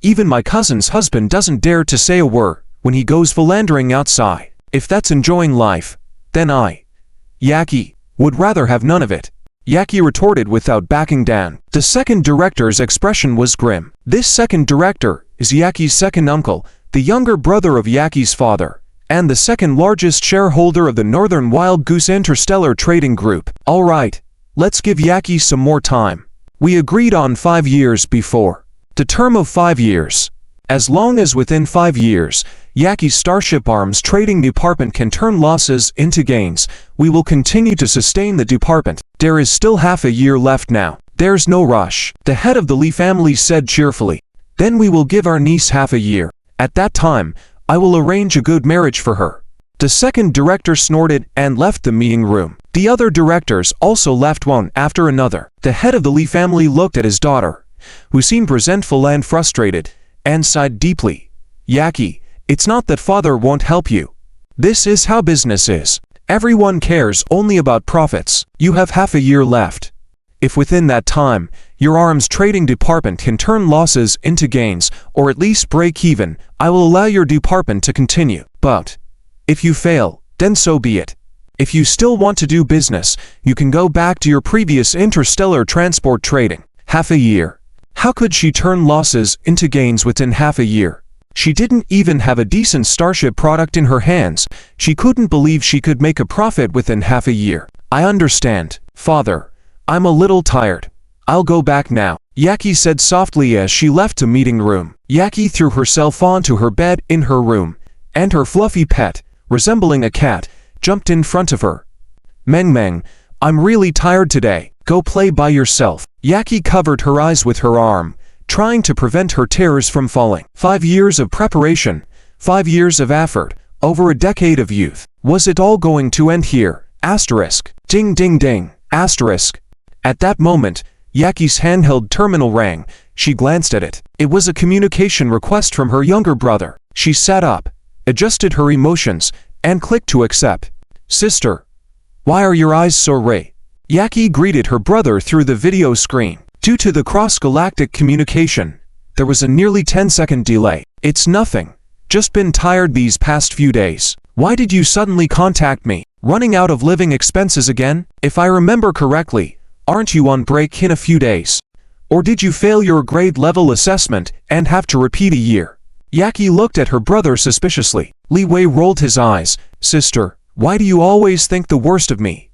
Speaker 1: Even my cousin's husband doesn't dare to say a word when he goes philandering outside. If that's enjoying life, then I, Yaki, would rather have none of it. Yaki retorted without backing down. The second director's expression was grim. This second director is Yaki's second uncle, the younger brother of Yaki's father, and the second largest shareholder of the Northern Wild Goose Interstellar Trading Group. All right, let's give Yaki some more time. We agreed on 5 years before. The term of 5 years. As long as within 5 years, Yaki's Starship Arms Trading Department can turn losses into gains, we will continue to sustain the department. There is still half a year left now. There's no rush, the head of the Li family said cheerfully. Then we will give our niece half a year. At that time, I will arrange a good marriage for her. The second director snorted and left the meeting room. The other directors also left one after another. The head of the Li family looked at his daughter, who seemed resentful and frustrated, and sighed deeply. Yaki, it's not that father won't help you. This is how business is. Everyone cares only about profits. You have half a year left. If within that time, your arms trading department can turn losses into gains, or at least break even, I will allow your department to continue. But if you fail, then so be it. If you still want to do business, you can go back to your previous interstellar transport trading. Half a year. How could she turn losses into gains within half a year? She didn't even have a decent starship product in her hands. She couldn't believe she could make a profit within half a year. I understand, father. I'm a little tired. I'll go back now, Yaki said softly as she left the meeting room. Yaki threw herself onto her bed in her room, and her fluffy pet, resembling a cat, jumped in front of her. Meng, I'm really tired today. Go play by yourself. Yaki covered her eyes with her arm, trying to prevent her tears from falling. 5 years of preparation, 5 years of effort, over a decade of youth. Was it all going to end here? Asterisk. Ding ding ding. Asterisk. At that moment, Yaki's handheld terminal rang. She glanced at it. It was a communication request from her younger brother. She sat up, adjusted her emotions, and clicked to accept. Sister, why are your eyes so red? Yaki greeted her brother through the video screen. Due to the cross-galactic communication, there was a nearly 10-second delay. It's nothing. Just been tired these past few days. Why did you suddenly contact me? Running out of living expenses again? If I remember correctly, aren't you on break in a few days? Or did you fail your grade level assessment and have to repeat a year? Yaki looked at her brother suspiciously. Li Wei rolled his eyes. Sister, why do you always think the worst of me?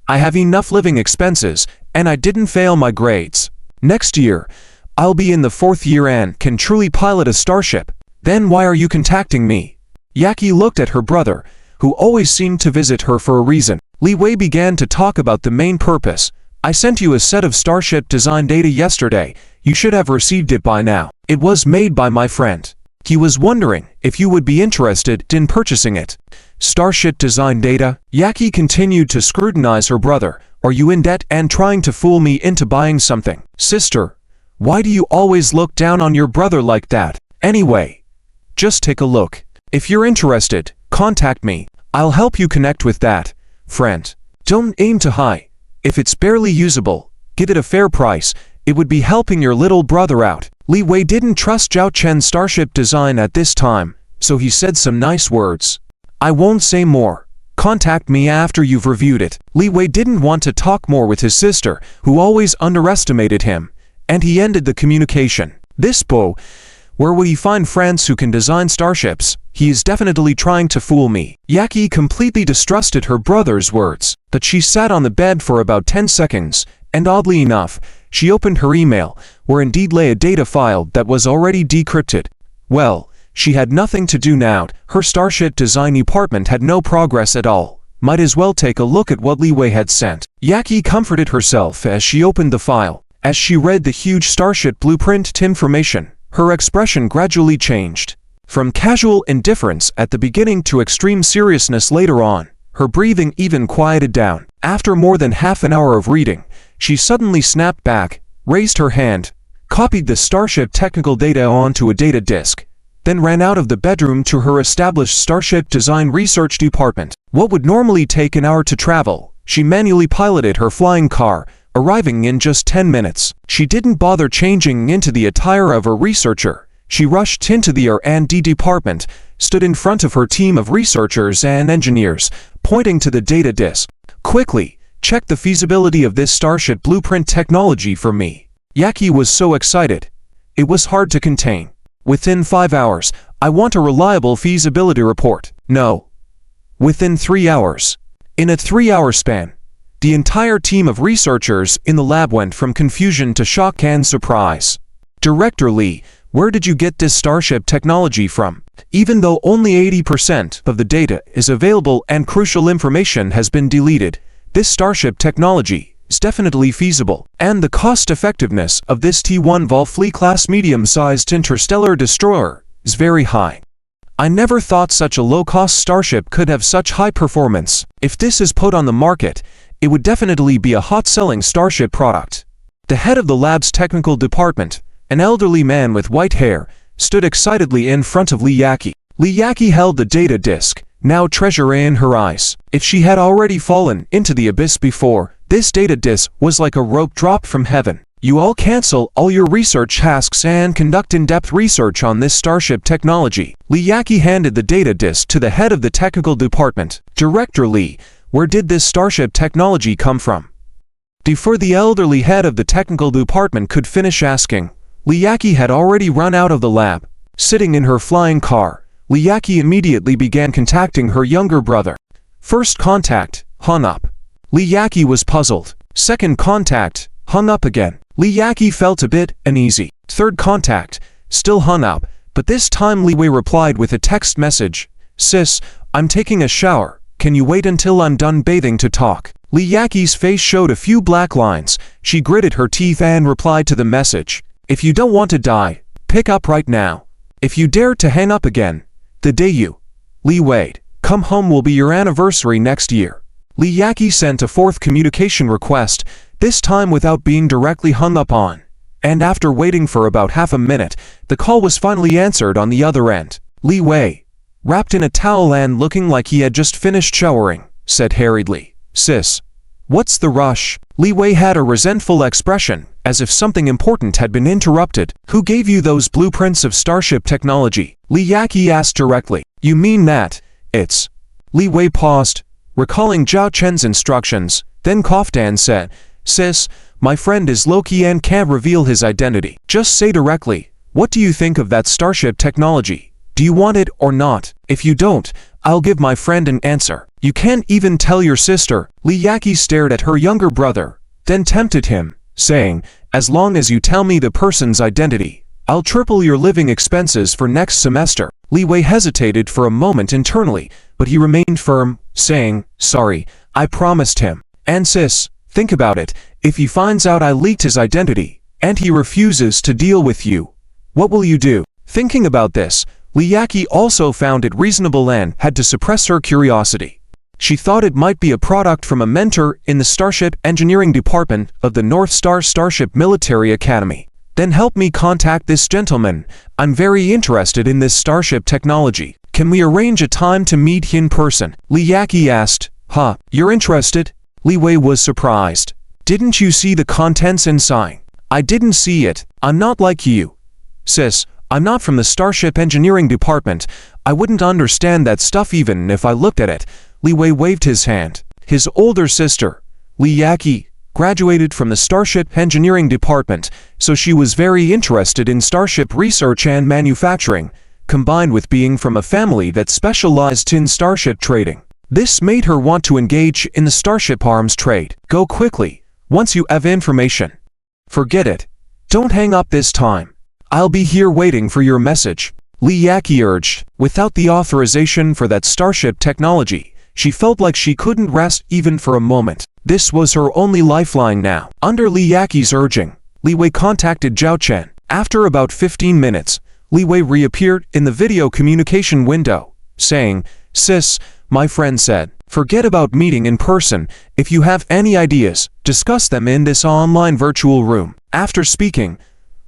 Speaker 1: I have enough living expenses, and I didn't fail my grades. Next year, I'll be in the 4th year and can truly pilot a starship. Then why are you contacting me? Yaki looked at her brother, who always seemed to visit her for a reason. Li Wei began to talk about the main purpose. I sent you a set of starship design data yesterday. You should have received it by now. It was made by my friend. He was wondering if you would be interested in purchasing it. Starship design data? Yaki continued to scrutinize her brother. Are you in debt and trying to fool me into buying something? Sister, why do you always look down on your brother like that? Anyway, just take a look. If you're interested, contact me. I'll help you connect with that friend. Don't aim too high. If it's barely usable, get it a fair price. It would be helping your little brother out. Li Wei didn't trust Zhao Chen's starship design at this time, so he said some nice words. I won't say more. Contact me after you've reviewed it. Li Wei didn't want to talk more with his sister, who always underestimated him, and he ended the communication. This Bo, where would he find friends who can design starships? He is definitely trying to fool me. Yaki completely distrusted her brother's words, but she sat on the bed for about 10 seconds, and oddly enough, she opened her email, where indeed lay a data file that was already decrypted. Well, she had nothing to do now. Her starship design department had no progress at all. Might as well take a look at what Li Wei had sent. Yaki comforted herself as she opened the file. As she read the huge starship blueprint information, her expression gradually changed. From casual indifference at the beginning to extreme seriousness later on, her breathing even quieted down. After more than half an hour of reading, she suddenly snapped back, raised her hand, copied the starship technical data onto a data disk, then ran out of the bedroom to her established starship design research department. What would normally take an hour to travel, she manually piloted her flying car, arriving in just 10 minutes. She didn't bother changing into the attire of a researcher. She rushed into the R&D department, stood in front of her team of researchers and engineers, pointing to the data disk. Quickly, check the feasibility of this starship blueprint technology for me. Yaki was so excited. It was hard to contain. Within 5 hours, I want a reliable feasibility report. No. Within 3 hours. In a 3-hour span, the entire team of researchers in the lab went from confusion to shock and surprise. Director Li, where did you get this starship technology from? Even though only 80% of the data is available and crucial information has been deleted, this starship technology is definitely feasible, and the cost-effectiveness of this T1 Valkyrie-class medium-sized interstellar destroyer is very high. I never thought such a low-cost starship could have such high performance. If this is put on the market, it would definitely be a hot-selling starship product. The head of the lab's technical department, an elderly man with white hair, stood excitedly in front of Li Yaki. Li Yaki held the data disk, now treasure in her eyes. If she had already fallen into the abyss before, this data disk was like a rope dropped from heaven. You all cancel all your research tasks and conduct in-depth research on this starship technology. Li Yaki handed the data disk to the head of the technical department. Director Li, where did this starship technology come from? Before the elderly head of the technical department could finish asking, Li Yaki had already run out of the lab. Sitting in her flying car, Li Yaki immediately began contacting her younger brother. First contact, hung up. Li Yaki was puzzled. Second contact, hung up again. Li Yaki felt a bit uneasy. Third contact, still hung up, but this time Li Wei replied with a text message. Sis, I'm taking a shower. Can you wait until I'm done bathing to talk? Li Yaki's face showed a few black lines. She gritted her teeth and replied to the message. If you don't want to die, pick up right now. If you dare to hang up again, the day you, Li Wei, come home will be your anniversary next year. Li Yaki sent a fourth communication request, this time without being directly hung up on. And after waiting for about half a minute, the call was finally answered on the other end. Li Wei, wrapped in a towel and looking like he had just finished showering, said hurriedly. Sis, what's the rush? Li Wei had a resentful expression, as if something important had been interrupted. Who gave you those blueprints of starship technology? Li Yaki asked directly. You mean that it's... Li Wei paused, recalling Zhao Chen's instructions, then coughed and said, Sis, my friend is low-key and can't reveal his identity. Just say directly, what do you think of that starship technology? Do you want it or not? If you don't, I'll give my friend an answer. You can't even tell your sister. Li Yaki stared at her younger brother, then tempted him, saying, as long as you tell me the person's identity, I'll triple your living expenses for next semester. Li Wei hesitated for a moment internally, but he remained firm, saying, sorry, I promised him. And sis, think about it, if he finds out I leaked his identity, and he refuses to deal with you, what will you do? Thinking about this, Li Yaki also found it reasonable and had to suppress her curiosity. She thought it might be a product from a mentor in the Starship Engineering Department of the North Star Starship Military Academy. Then help me contact this gentleman. I'm very interested in this starship technology. Can we arrange a time to meet in person? Li Yaki asked. Huh, you're interested? Li Wei was surprised. Didn't you see the contents inside? I didn't see it. I'm not like you. Sis, I'm not from the Starship Engineering Department. I wouldn't understand that stuff even if I looked at it. Li Wei waved his hand. His older sister, Li Yaqi, graduated from the Starship Engineering Department, so she was very interested in starship research and manufacturing, combined with being from a family that specialized in starship trading. This made her want to engage in the starship arms trade. Go quickly, once you have information. Forget it. Don't hang up this time. I'll be here waiting for your message, Li Yaqi urged. Without the authorization for that starship technology, she felt like she couldn't rest even for a moment. This was her only lifeline now. Under Li Yaqi's urging, Li Wei contacted Zhao Chen. After about 15 minutes, Li Wei reappeared in the video communication window, saying, "Sis, my friend said, forget about meeting in person. If you have any ideas, discuss them in this online virtual room." After speaking,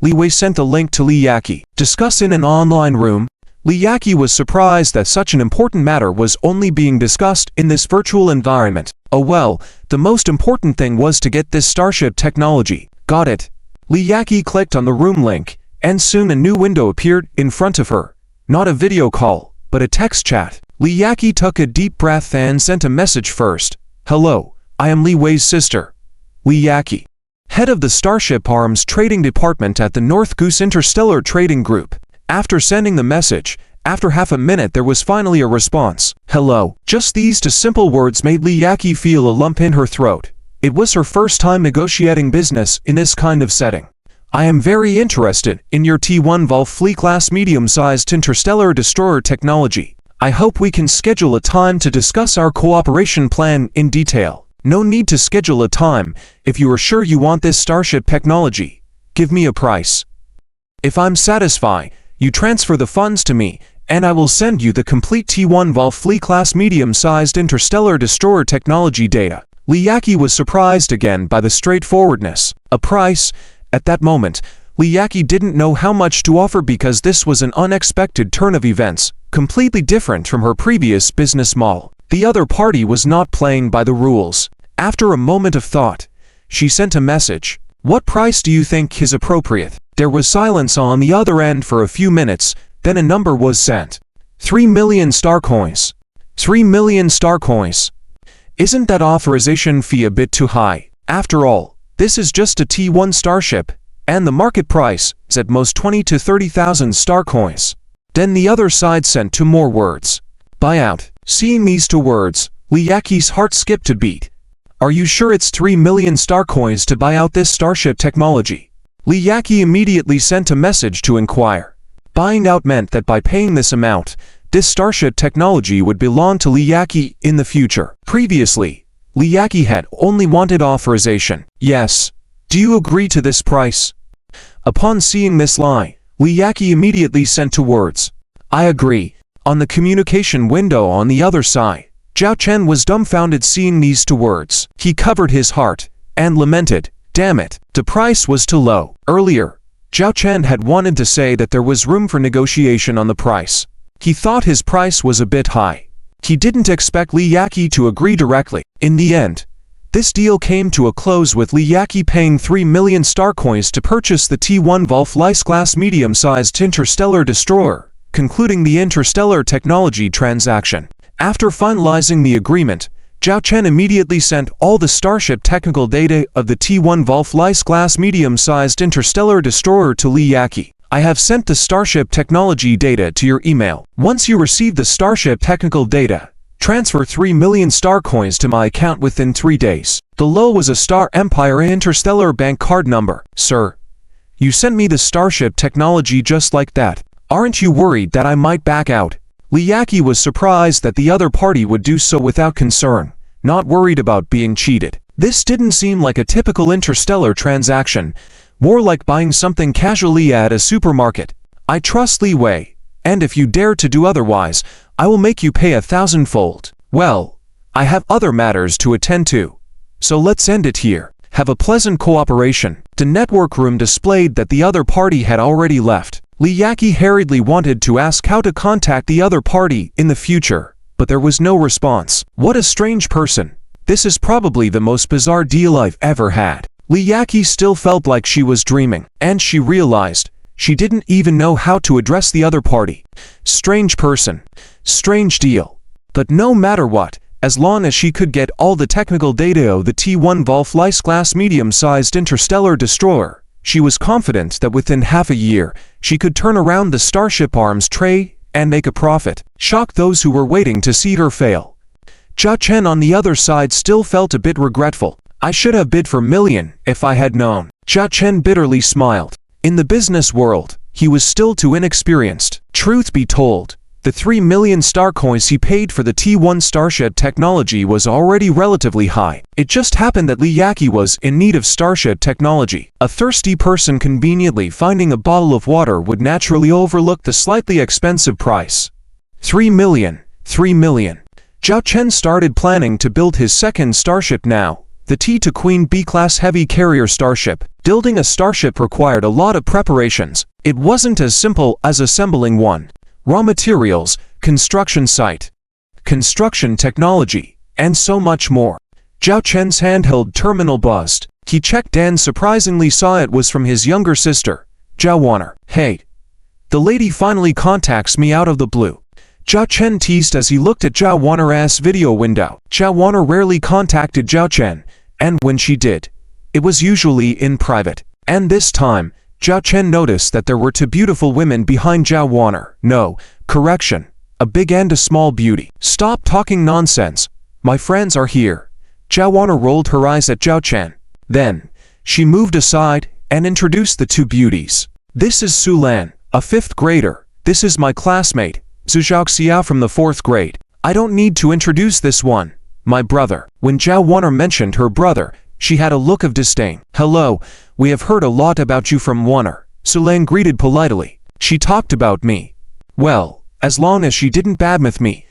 Speaker 1: Li Wei sent a link to Li Yaqi. Discuss in an online room. Li Yaqi was surprised that such an important matter was only being discussed in this virtual environment. Oh well, the most important thing was to get this starship technology. Got it. Li Yaqi clicked on the room link, and soon a new window appeared in front of her. Not a video call, but a text chat. Li Yaqi took a deep breath and sent a message first. "Hello, I am Li Wei's sister, Li Yaqi, head of the Starship Arms Trading Department at the North Goose Interstellar Trading Group." After sending the message, after half a minute there was finally a response. "Hello." Just these two simple words made Li Yaqi feel a lump in her throat. It was her first time negotiating business in this kind of setting. "I am very interested in your T1 Valkyrie-class medium-sized interstellar destroyer technology. I hope we can schedule a time to discuss our cooperation plan in detail." "No need to schedule a time. If you are sure you want this starship technology, give me a price. If I'm satisfied, you transfer the funds to me, and I will send you the complete T1 Valkyrie-class medium-sized interstellar destroyer technology data." Li Yaqi was surprised again by the straightforwardness. A price? At that moment, Li Yaqi didn't know how much to offer because this was an unexpected turn of events, completely different from her previous business model. The other party was not playing by the rules. After a moment of thought, she sent a message. "What price do you think is appropriate?" There was silence on the other end for a few minutes, then a number was sent. 3 million star coins. 3 million star coins. Isn't that authorization fee a bit too high? After all, this is just a T1 starship, and the market price is at most 20 to 30,000 star coins. Then the other side sent 2 more words. "Buyout." Seeing these 2 words, Li Yaqi's heart skipped a beat. "Are you sure it's 3 million star coins to buy out this starship technology?" Li Yaqi immediately sent a message to inquire. Buying out meant that by paying this amount, this starship technology would belong to Li Yaqi in the future. Previously, Li Yaqi had only wanted authorization. "Yes. Do you agree to this price?" Upon seeing this line, Li Yaqi immediately sent 2 words. "I agree." On the communication window on the other side, Zhao Chen was dumbfounded seeing these 2 words. He covered his heart and lamented, "Damn it, the price was too low." Earlier, Zhao Chen had wanted to say that there was room for negotiation on the price. He thought his price was a bit high. He didn't expect Li Yaqi to agree directly. In the end, this deal came to a close with Li Yaqi paying 3 million star coins to purchase the T1 Valkyrie-class medium-sized interstellar destroyer, concluding the interstellar technology transaction. After finalizing the agreement, Zhao Chen immediately sent all the starship technical data of the T1 Valkyrie-class medium-sized interstellar destroyer to Li Yaqi. "I have sent the starship technology data to your email. Once you receive the starship technical data, transfer 3 million star coins to my account within 3 days. Below was a Star Empire Interstellar bank card number. Sir, you sent me the starship technology just like that. Aren't you worried that I might back out?" Li Yaqi was surprised that the other party would do so without concern, not worried about being cheated. This didn't seem like a typical interstellar transaction, more like buying something casually at a supermarket. "I trust Li Wei, and if you dare to do otherwise, I will make you pay 1,000-fold. Well, I have other matters to attend to, so let's end it here. Have a pleasant cooperation." The network room displayed that the other party had already left. Li Yaqi hurriedly wanted to ask how to contact the other party in the future, but there was no response. What a strange person. This is probably the most bizarre deal I've ever had. Li Yaqi still felt like she was dreaming, and she realized she didn't even know how to address the other party. Strange person. Strange deal. But no matter what, As long as she could get all the technical data of the T-1 Volflice-class medium-sized interstellar destroyer, she was confident that within half a year, she could turn around the Starship arms tray and make a profit, shock those who were waiting to see her fail. Jia Chen on the other side still felt a bit regretful. I should have bid for million if I had known. Jia Chen bitterly smiled. In the business world, he was still too inexperienced. Truth be told, the 3 million star coins he paid for the T-1 Starship technology was already relatively high. It just happened that Li Yaqi was in need of Starship technology. A thirsty person conveniently finding a bottle of water would naturally overlook the slightly expensive price. 3 million. Zhao Chen started planning to build his second starship now, the T-2 Queen B-class heavy carrier starship. Building a starship required a lot of preparations. It wasn't as simple as assembling one. Raw materials, construction site, construction technology, and so much more. Zhao Chen's handheld terminal buzzed. He checked and surprisingly saw it was from his younger sister, Zhao Wanner. Hey. The lady finally contacts me out of the blue. Zhao Chen teased as he looked at Zhao Wanner's video window. Zhao Wanner rarely contacted Zhao Chen, and when she did, it was usually in private. And this time, Zhao Chen noticed that there were two beautiful women behind Zhao Wanner. No, correction, a big and a small beauty. Stop talking nonsense. My friends are here. Zhao Wanner rolled her eyes at Zhao Chen. Then, she moved aside and introduced the two beauties. This is Su Lan, a 5th grader. This is my classmate, Zhu Xiao from the 4th grade. I don't need to introduce this one, my brother. When Zhao Wanner mentioned her brother, she had a look of disdain. Hello, we have heard a lot about you from Wanner. Su Lan greeted politely. She talked about me. Well, as long as she didn't badmouth me,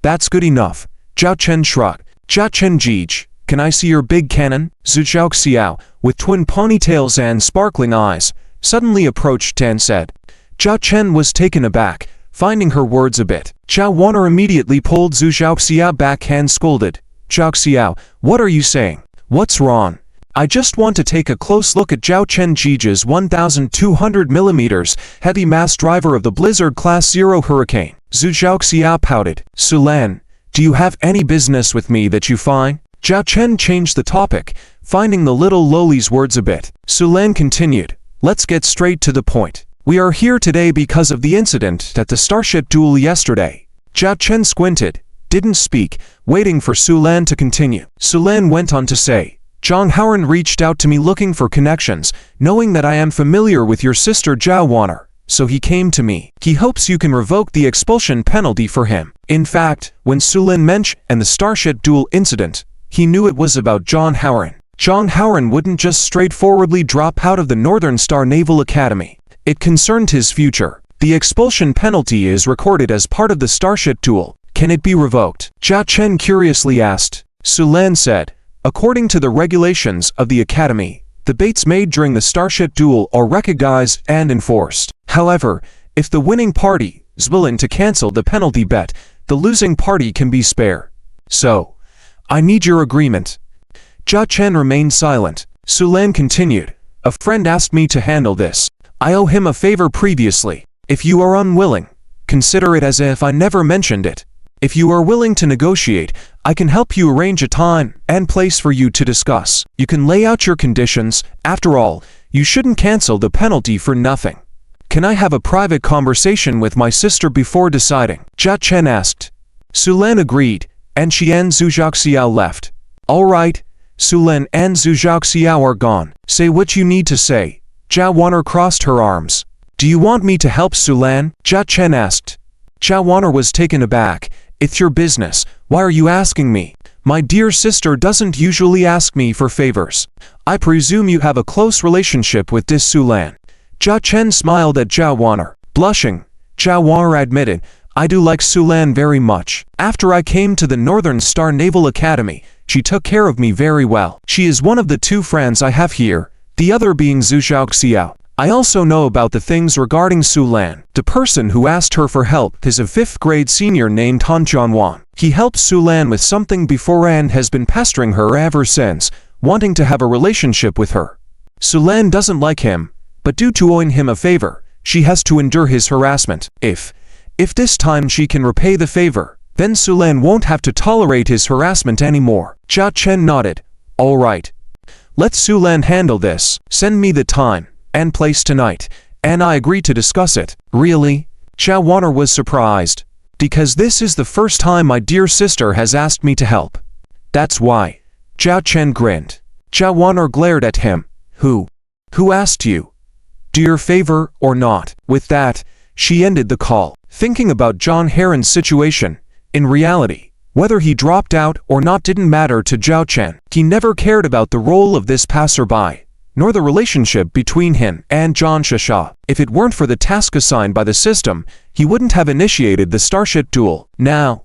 Speaker 1: that's good enough. Zhao Chen shrugged. Zhao Chen Jij, can I see your big cannon? Zhu Xiao, with twin ponytails and sparkling eyes, suddenly approached and said. Zhao Chen was taken aback, finding her words a bit. Zhao Wanner immediately pulled Zhu Xiao back and scolded. Zhao Xiao, what are you saying? What's wrong? I just want to take a close look at Zhao Chen Jij's 1,200mm heavy mass driver of the Blizzard Class 0 Hurricane. Zhu Xiao pouted. Su Lan, do you have any business with me that you find? Zhao Chen changed the topic, finding the little lowly's words a bit. Su Lan continued. Let's get straight to the point. We are here today because of the incident at the Starship duel yesterday. Zhao Chen squinted, didn't speak, waiting for Su Lan to continue. Su Lan went on to say, Zhang Haoren reached out to me looking for connections, knowing that I am familiar with your sister Zhao Wanner, so he came to me. He hopes you can revoke the expulsion penalty for him. In fact, when Su Lan mentioned the Starship duel incident, he knew it was about Zhang Haoren. Zhang Haoren wouldn't just straightforwardly drop out of the Northern Star Naval Academy. It concerned his future. The expulsion penalty is recorded as part of the Starship duel. Can it be revoked? Zhao Chen curiously asked. Su Lan said, according to the regulations of the Academy, the baits made during the Starship duel are recognized and enforced. However, if the winning party is willing to cancel the penalty bet, the losing party can be spared. So, I need your agreement. Zhao Chen remained silent. Su Lan continued, a friend asked me to handle this. I owe him a favor previously. If you are unwilling, consider it as if I never mentioned it. If you are willing to negotiate, I can help you arrange a time and place for you to discuss. You can lay out your conditions. After all, you shouldn't cancel the penalty for nothing. Can I have a private conversation with my sister before deciding? Zhao Chen asked. Su Lan agreed, and she and Zhu Xiao left. All right, Su Lan and Zhu Xiao are gone. Say what you need to say. Zhao Wanner crossed her arms. Do you want me to help Su Lan? Zhao Chen asked. Zhao Wanner was taken aback. It's your business. Why are you asking me? My dear sister doesn't usually ask me for favors. I presume you have a close relationship with this Su Lan. Zhao Chen smiled at Zhao Wanner. Blushing, Zhao Wanner admitted, I do like Su Lan very much. After I came to the Northern Star Naval Academy, she took care of me very well. She is one of the two friends I have here, the other being Zhu Xiao. I also know about the things regarding Su Lan. The person who asked her for help is a 5th grade senior named Han Jianwan. He helped Su Lan with something before and has been pestering her ever since, wanting to have a relationship with her. Su Lan doesn't like him, but due to owing him a favor, she has to endure his harassment. If this time she can repay the favor, Then Sulan won't have to tolerate his harassment anymore. Zhao Chen nodded. All right. Let Sulan handle this. Send me the time and place tonight, and I agree to discuss it. Really? Zhao Wan'er was surprised. Because this is the first time my dear sister has asked me to help. That's why. Zhao Chen grinned. Zhao Wan'er glared at him. Who asked you? Do your favor or not? With that, she ended the call. Thinking about John Heron's situation, in reality, whether he dropped out or not didn't matter to Zhao Chen. He never cared about the role of this passerby, nor the relationship between him and John Shasha. If it weren't for the task assigned by the system, he wouldn't have initiated the starship duel. Now,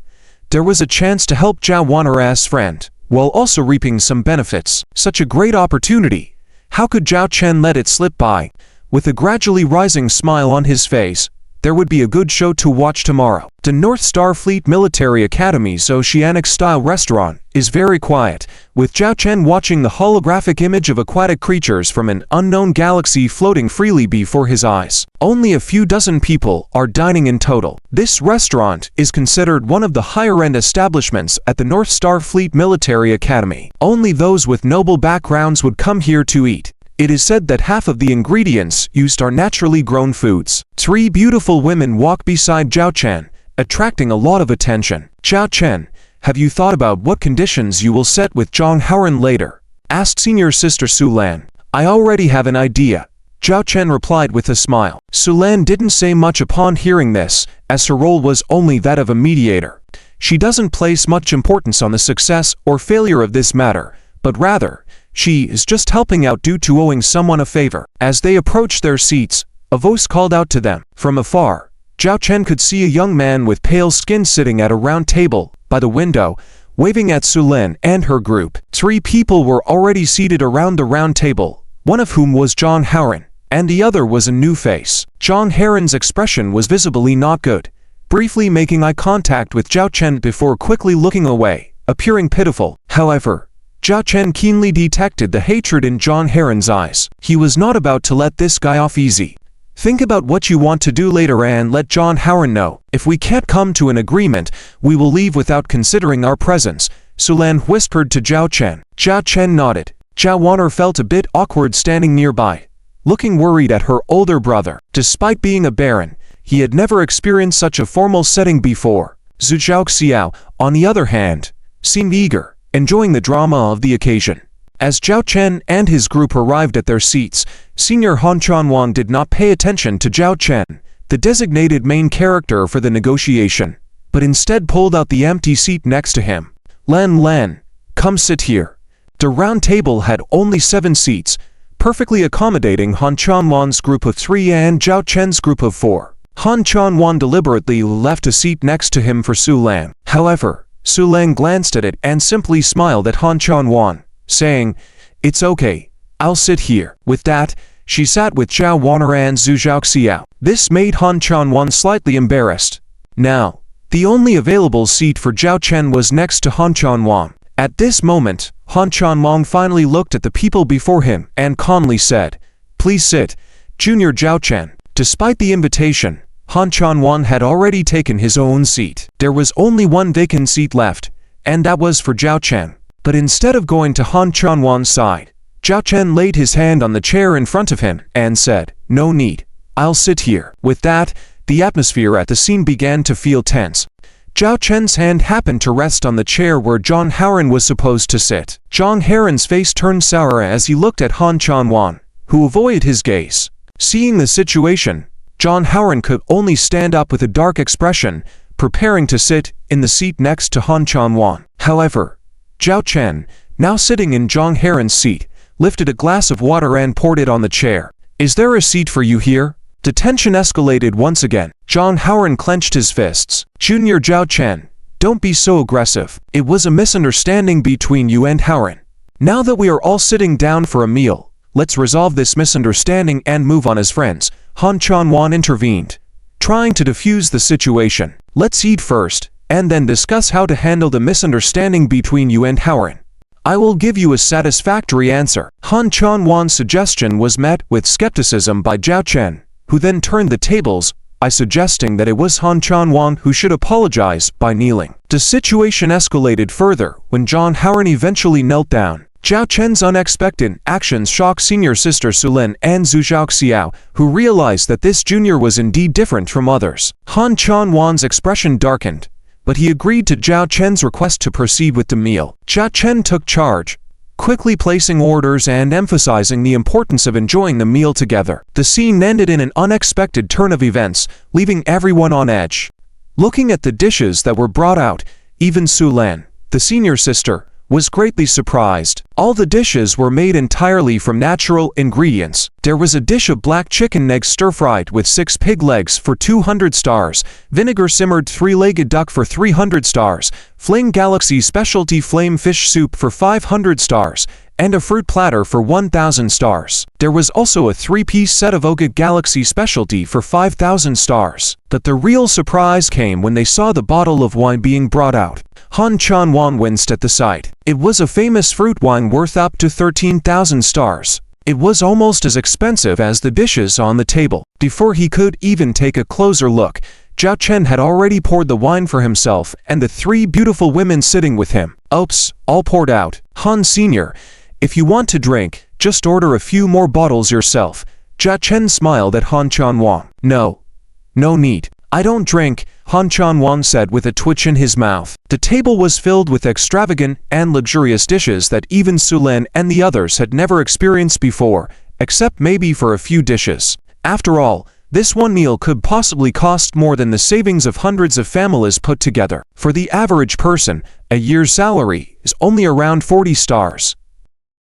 Speaker 1: there was a chance to help Zhao Wan'er's friend, while also reaping some benefits. Such a great opportunity. How could Zhao Chen let it slip by? With a gradually rising smile on his face, there would be a good show to watch tomorrow. The North Starfleet Military Academy's oceanic-style restaurant is very quiet, with Zhao Chen watching the holographic image of aquatic creatures from an unknown galaxy floating freely before his eyes. Only a few dozen people are dining in total. This restaurant is considered one of the higher-end establishments at the North Starfleet Military Academy. Only those with noble backgrounds would come here to eat. It is said that half of the ingredients used are naturally grown foods. 3 beautiful women walk beside Zhao Chen, attracting a lot of attention. Zhao Chen, have you thought about what conditions you will set with John Heron later? Asked senior sister Sulan. I already have an idea. Zhao Chen replied with a smile. Sulan didn't say much upon hearing this, as her role was only that of a mediator. She doesn't place much importance on the success or failure of this matter, but rather, she is just helping out due to owing someone a favor. As they approached their seats, a voice called out to them. From afar, Zhao Chen could see a young man with pale skin sitting at a round table by the window, waving at Sulan and her group. 3 people were already seated around the round table, one of whom was John Heron, and the other was a new face. John Heron's expression was visibly not good, briefly making eye contact with Zhao Chen before quickly looking away, appearing pitiful. However, Zhao Chen keenly detected the hatred in John Heron's eyes. He was not about to let this guy off easy. Think about what you want to do later and let John Heron know. If we can't come to an agreement, we will leave without considering our presence, Sulan whispered to Zhao Chen. Zhao Chen nodded. Zhao Wan'er felt a bit awkward standing nearby, looking worried at her older brother. Despite being a baron, he had never experienced such a formal setting before. Zhu Xiao, on the other hand, seemed eager, enjoying the drama of the occasion. As Zhao Chen and his group arrived at their seats, Senior Han Chanwan did not pay attention to Zhao Chen, the designated main character for the negotiation, but instead pulled out the empty seat next to him. Len, come sit here. The round table had only 7 seats, perfectly accommodating Han Chanwan's group of 3 and Zhao Chen's group of 4. Han Chanwan deliberately left a seat next to him for Sulan. However, Sulan glanced at it and simply smiled at Han Chanwan, saying, "It's okay, I'll sit here." With that, she sat with Zhao Wan'er and Zhu Xiao. This made Han Chanwan slightly embarrassed. Now, the only available seat for Zhao Chen was next to Han Chanwan. At this moment, Han Chanwan finally looked at the people before him and calmly said, "Please sit, Junior Zhao Chen." Despite the invitation, Han Chanwan had already taken his own seat. There was only one vacant seat left, and that was for Zhao Chen. But instead of going to Han Chanwan's side, Zhao Chen laid his hand on the chair in front of him and said, "No need, I'll sit here." With that, the atmosphere at the scene began to feel tense. Zhao Chen's hand happened to rest on the chair where John Heron was supposed to sit. John Heron's face turned sour as he looked at Han Chanwan, who avoided his gaze. Seeing the situation, John Heron could only stand up with a dark expression, preparing to sit in the seat next to Han Chanwan. However, Zhao Chen, now sitting in John Heron's seat, lifted a glass of water and poured it on the chair. "Is there a seat for you here?" The tension escalated once again. John Heron clenched his fists. "Junior Zhao Chen, don't be so aggressive. It was a misunderstanding between you and Heron. Now that we are all sitting down for a meal, let's resolve this misunderstanding and move on as friends." Han Chanwan intervened, trying to defuse the situation. "Let's eat first, and then discuss how to handle the misunderstanding between you and Heron. I will give you a satisfactory answer." Han Chanwan's suggestion was met with skepticism by Zhao Chen, who then turned the tables, suggesting that it was Han Chanwang who should apologize by kneeling. The situation escalated further when John Howard eventually knelt down. Zhao Chen's unexpected actions shocked senior sister Sulin and Zhu Xiao, who realized that this junior was indeed different from others. Han Chanwang's expression darkened, but he agreed to Zhao Chen's request to proceed with the meal. Zhao Chen took charge, quickly placing orders and emphasizing the importance of enjoying the meal together. The scene ended in an unexpected turn of events, leaving everyone on edge. Looking at the dishes that were brought out, even Sulin, the senior sister, was greatly surprised. All the dishes were made entirely from natural ingredients. There was a dish of black chicken eggs stir-fried with 6 pig legs for 200 stars, vinegar-simmered 3-legged duck for 300 stars, Flame Galaxy specialty flame fish soup for 500 stars, and a fruit platter for 1,000 stars. There was also a 3-piece set of Oga Galaxy specialty for 5,000 stars. But the real surprise came when they saw the bottle of wine being brought out. Han Chanwang winced at the sight. It was a famous fruit wine worth up to 13,000 stars. It was almost as expensive as the dishes on the table. Before he could even take a closer look, Zhao Chen had already poured the wine for himself and the 3 beautiful women sitting with him. Oops, all poured out. Han Sr., if you want to drink, just order a few more bottles yourself. Zhao Chen smiled at Han Chanwang. No need. I don't drink, Han Chanwang said with a twitch in his mouth. The table was filled with extravagant and luxurious dishes that even Sulin and the others had never experienced before, except maybe for a few dishes. After all, this one meal could possibly cost more than the savings of hundreds of families put together. For the average person, a year's salary is only around 40 stars.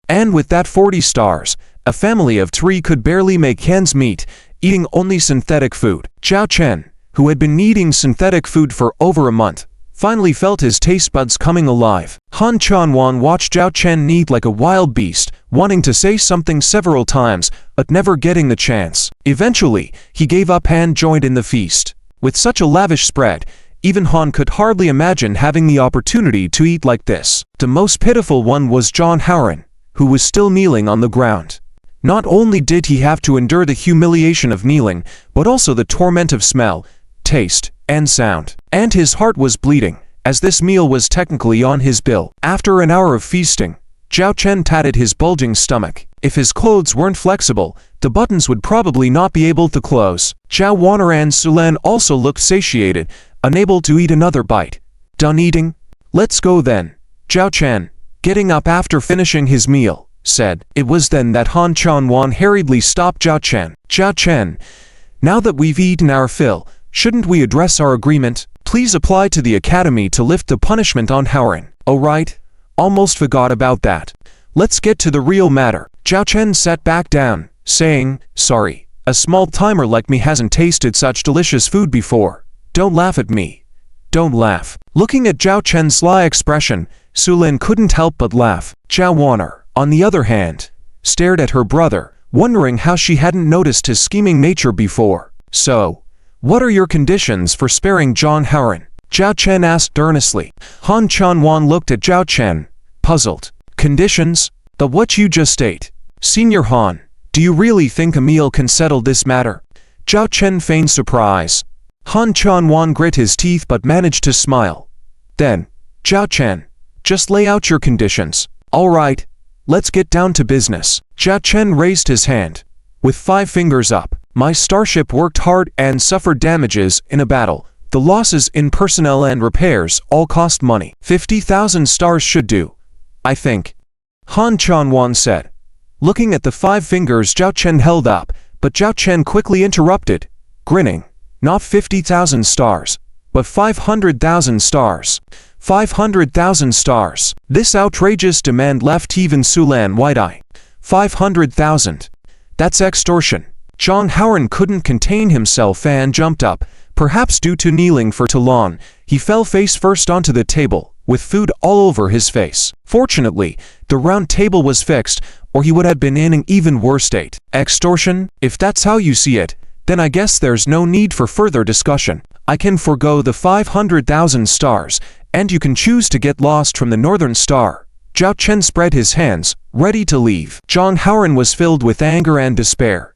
Speaker 1: And with that 40 stars, a family of 3 could barely make ends meet, eating only synthetic food. Zhao Chen, who had been eating synthetic food for over a month, finally felt his taste buds coming alive. Han Chanwang watched Zhao Chen eat like a wild beast, wanting to say something several times, but never getting the chance. Eventually, he gave up and joined in the feast. With such a lavish spread, even Han could hardly imagine having the opportunity to eat like this. The most pitiful one was John Howard, who was still kneeling on the ground. Not only did he have to endure the humiliation of kneeling, but also the torment of smell, taste, and sound. And his heart was bleeding, as this meal was technically on his bill. After an hour of feasting, Zhao Chen patted his bulging stomach. If his clothes weren't flexible, the buttons would probably not be able to close. Zhao Wan'er and Sulin also looked satiated, unable to eat another bite. Done eating? Let's go then. Zhao Chen, getting up after finishing his meal, said. It was then that Han Chanwang hurriedly stopped Zhao Chen. Zhao Chen, now that we've eaten our fill, shouldn't we address our agreement? Please apply to the academy to lift the punishment on Howard. Oh right, almost forgot about that. Let's get to the real matter. Zhao Chen sat back down, saying, sorry, a small timer like me hasn't tasted such delicious food before. Don't laugh at me. Don't laugh. Looking at Zhao Chen's sly expression, Sulin couldn't help but laugh. Zhao Wan'er, on the other hand, stared at her brother, wondering how she hadn't noticed his scheming nature before. So, what are your conditions for sparing John Howard? Zhao Chen asked earnestly. Han Chanwang looked at Zhao Chen, puzzled. Conditions? The what you just ate. Senior Han, do you really think a meal can settle this matter? Zhao Chen feigned surprise. Han Chanwang grit his teeth but managed to smile. Then, Zhao Chen, just lay out your conditions. All right, let's get down to business. Zhao Chen raised his hand, with 5 fingers up. My starship worked hard and suffered damages in a battle. The losses in personnel and repairs all cost money. 50,000 stars should do, I think. Han Chanwang said, looking at the 5 fingers Zhao Chen held up, but Zhao Chen quickly interrupted, grinning. Not 50,000 stars, but 500,000 stars. 500,000 stars. This outrageous demand left even Sulin wide-eyed. 500,000. That's extortion. John Howard couldn't contain himself and jumped up. Perhaps due to kneeling for too long, he fell face first onto the table, with food all over his face. Fortunately, the round table was fixed, or he would have been in an even worse state. Extortion? If that's how you see it, then I guess there's no need for further discussion. I can forego the 500,000 stars, and you can choose to get lost from the Northern Star. Zhao Chen spread his hands, ready to leave. John Howard was filled with anger and despair.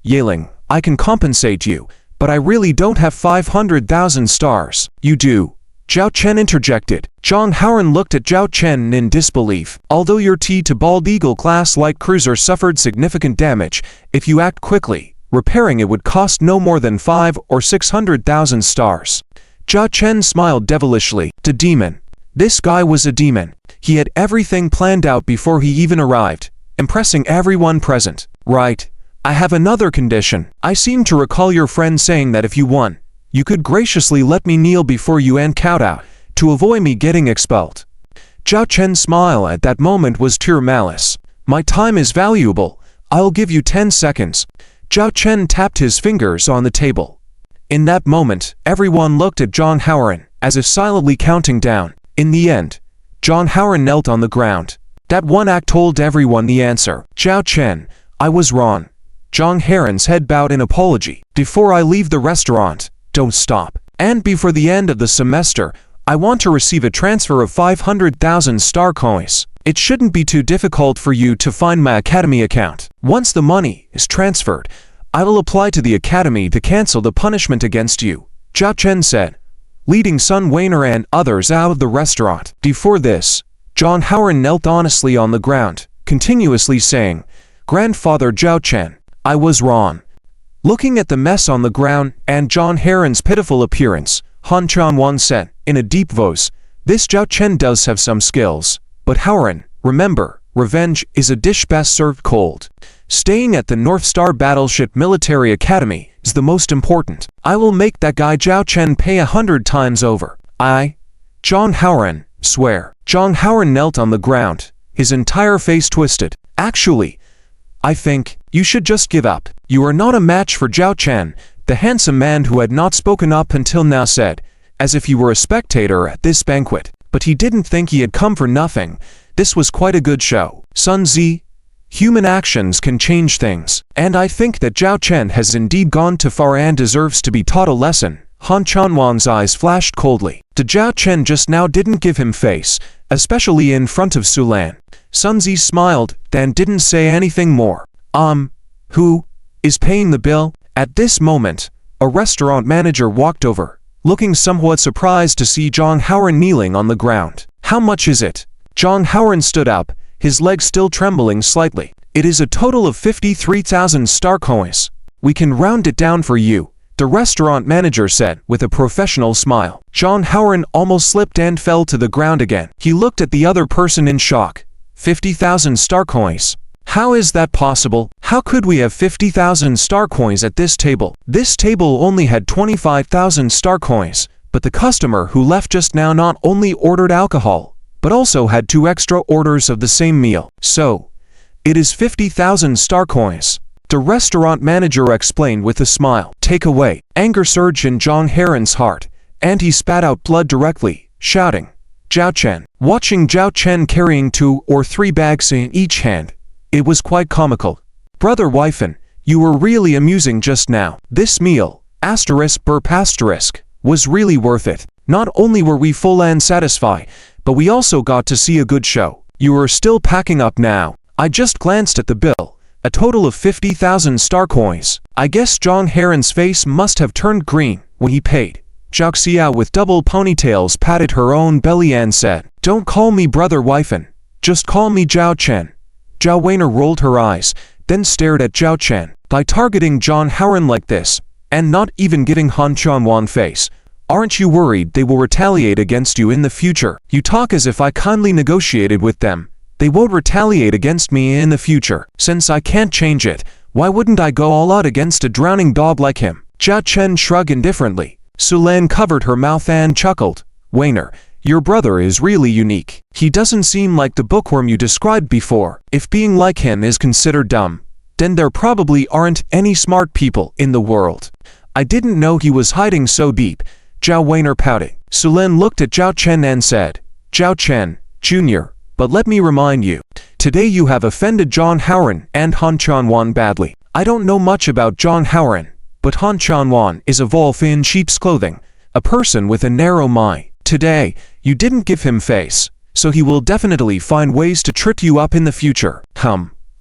Speaker 1: Yelling, I can compensate you, but I really don't have 500,000 stars. You do. Zhao Chen interjected. Zhang Haoran looked at Zhao Chen in disbelief. Although your T to Bald Eagle class light cruiser suffered significant damage, if you act quickly, repairing it would cost no more than 5 or 600,000 stars. Zhao Chen smiled devilishly. The demon. This guy was a demon. He had everything planned out before he even arrived, impressing everyone present. Right. I have another condition. I seem to recall your friend saying that if you won, you could graciously let me kneel before you and kowtow, to avoid me getting expelled. Zhao Chen's smile at that moment was pure malice. My time is valuable. I'll give you 10 seconds. Zhao Chen tapped his fingers on the table. In that moment, everyone looked at Zhang Haoran, as if silently counting down. In the end, Zhang Haoran knelt on the ground. That one act told everyone the answer. Zhao Chen, I was wrong. Zhang Haoran's head bowed in apology. Before I leave the restaurant, don't stop. And before the end of the semester, I want to receive a transfer of 500,000 star coins. It shouldn't be too difficult for you to find my academy account. Once the money is transferred, I will apply to the academy to cancel the punishment against you, Zhao Chen said, leading Sun Weiner and others out of the restaurant. Before this, Zhang Haoran knelt honestly on the ground, continuously saying, Grandfather Zhao Chen, I was wrong. Looking at the mess on the ground and Zhang Haoran's pitiful appearance, Han Chanwan said, in a deep voice, this Zhao Chen does have some skills, but Haoran, remember, revenge is a dish best served cold. Staying at the North Star Battleship Military Academy is the most important. I will make that guy Zhao Chen pay 100 times over. I, Zhang Haoran, swear. Zhang Haoran knelt on the ground, his entire face twisted. Actually, I think you should just give up. You are not a match for Zhao Chen, the handsome man who had not spoken up until now said, as if he were a spectator at this banquet. But he didn't think he had come for nothing. This was quite a good show. Sun Zi, human actions can change things, and I think that Zhao Chen has indeed gone too far and deserves to be taught a lesson. Han Chanwan's eyes flashed coldly. The Zhao Chen just now didn't give him face, especially in front of Sulan. Sun Zi smiled, then didn't say anything more. Who is paying the bill? At this moment, a restaurant manager walked over, looking somewhat surprised to see Zhang Haoran kneeling on the ground. How much is it? Zhang Haoran stood up, his legs still trembling slightly. It is a total of 53,000 star coins. We can round it down for you, the restaurant manager said with a professional smile. Zhang Haoran almost slipped and fell to the ground again. He looked at the other person in shock. 50,000 star coins. How is that possible? How could we have 50,000 star coins at this table? This table only had 25,000 star coins, but the customer who left just now not only ordered alcohol, but also had 2 extra orders of the same meal. So, it is 50,000 star coins. The restaurant manager explained with a smile. Take away. Anger surged in Zhang Haoran's heart, and he spat out blood directly, shouting, Zhao Chen. Watching Zhao Chen carrying 2 or 3 bags in each hand, it was quite comical. Brother Wyfan, you were really amusing just now. This meal, *burp**, was really worth it. Not only were we full and satisfied, but we also got to see a good show. You are still packing up now. I just glanced at the bill. A total of 50,000 star coins. I guess Zhang Haoran's face must have turned green when he paid. Zhao Xiao with double ponytails patted her own belly and said, Don't call me Brother Wyfan. Just call me Zhao Chen. Zhao Weiner rolled her eyes, then stared at Zhao Chen. By targeting Zhang Haoran like this, and not even giving Han Chanwan face, aren't you worried they will retaliate against you in the future? You talk as if I kindly negotiated with them. They won't retaliate against me in the future. Since I can't change it, why wouldn't I go all out against a drowning dog like him? Zhao Chen shrugged indifferently. Sulan covered her mouth and chuckled. Weiner, your brother is really unique. He doesn't seem like the bookworm you described before. If being like him is considered dumb, then there probably aren't any smart people in the world. I didn't know he was hiding so deep. Zhao Weiner pouted. Sulan looked at Zhao Chen and said, Zhao Chen, Jr., but let me remind you, today you have offended Zhang Haoran and Han Chanwan badly. I don't know much about Zhang Haoran, but Han Chanwan is a wolf in sheep's clothing, a person with a narrow mind. Today, you didn't give him face, so he will definitely find ways to trip you up in the future.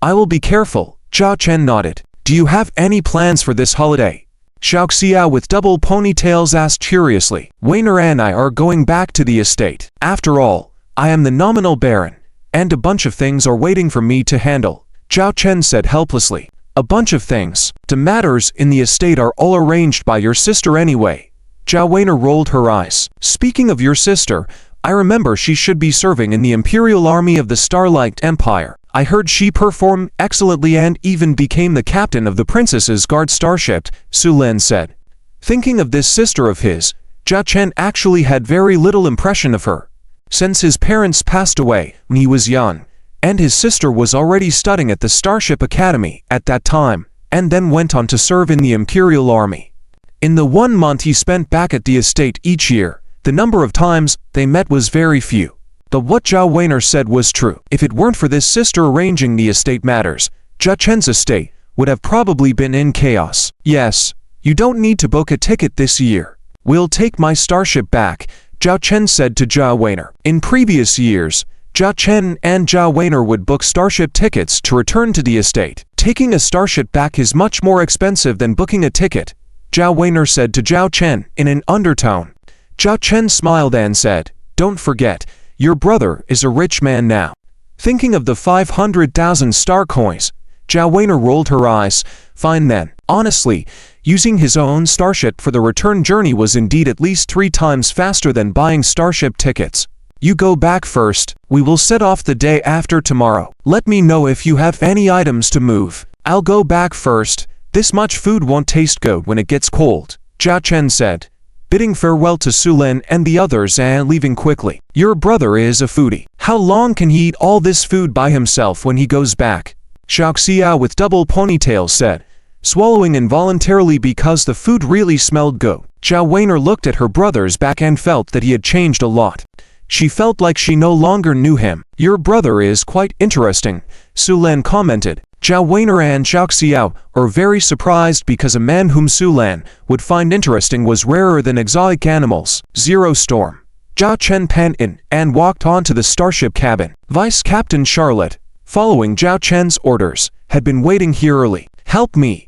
Speaker 1: I will be careful. Zhao Chen nodded. Do you have any plans for this holiday? Xiao Xiao with double ponytails asked curiously. Weiner and I are going back to the estate. After all, I am the nominal baron, and a bunch of things are waiting for me to handle, Zhao Chen said helplessly. A bunch of things. The matters in the estate are all arranged by your sister anyway. Zhao Weiner rolled her eyes. Speaking of your sister, I remember she should be serving in the Imperial Army of the Starlight Empire. I heard she performed excellently and even became the captain of the Princess's Guard starship, Su Lin said. Thinking of this sister of his, Zhao Chen actually had very little impression of her. Since his parents passed away when he was young, and his sister was already studying at the Starship Academy at that time, and then went on to serve in the Imperial Army. In the 1 month he spent back at the estate each year, the number of times they met was very few. But what Zhao Weiner said was true. If it weren't for this sister arranging the estate matters, Zhao Chen's estate would have probably been in chaos. Yes, you don't need to book a ticket this year. We'll take my starship back, Zhao Chen said to Zhao Weiner. In previous years, Zhao Chen and Zhao Weiner would book starship tickets to return to the estate. Taking a starship back is much more expensive than booking a ticket, Zhao Weiner said to Zhao Chen in an undertone. Zhao Chen smiled and said, "Don't forget, your brother is a rich man now." Thinking of the 500,000 star coins, Zhao Weiner rolled her eyes. Fine then. Honestly, using his own starship for the return journey was indeed at least 3 times faster than buying starship tickets. You go back first. We will set off the day after tomorrow. Let me know if you have any items to move. I'll go back first. This much food won't taste good when it gets cold, Zhao Chen said, bidding farewell to Su Lin and the others and leaving quickly. Your brother is a foodie. How long can he eat all this food by himself when he goes back? Xiao Xiao with double ponytails said, swallowing involuntarily because the food really smelled good. Zhao Weiner looked at her brother's back and felt that he had changed a lot. She felt like she no longer knew him. Your brother is quite interesting, Su Lin commented. Zhao Weiner and Xiao Xiao were very surprised because a man whom Su Lin would find interesting was rarer than exotic animals. Zero Storm. Zhao Chen panned in and walked onto the starship cabin. Vice Captain Charlotte, following Zhao Chen's orders, had been waiting here early. Help me,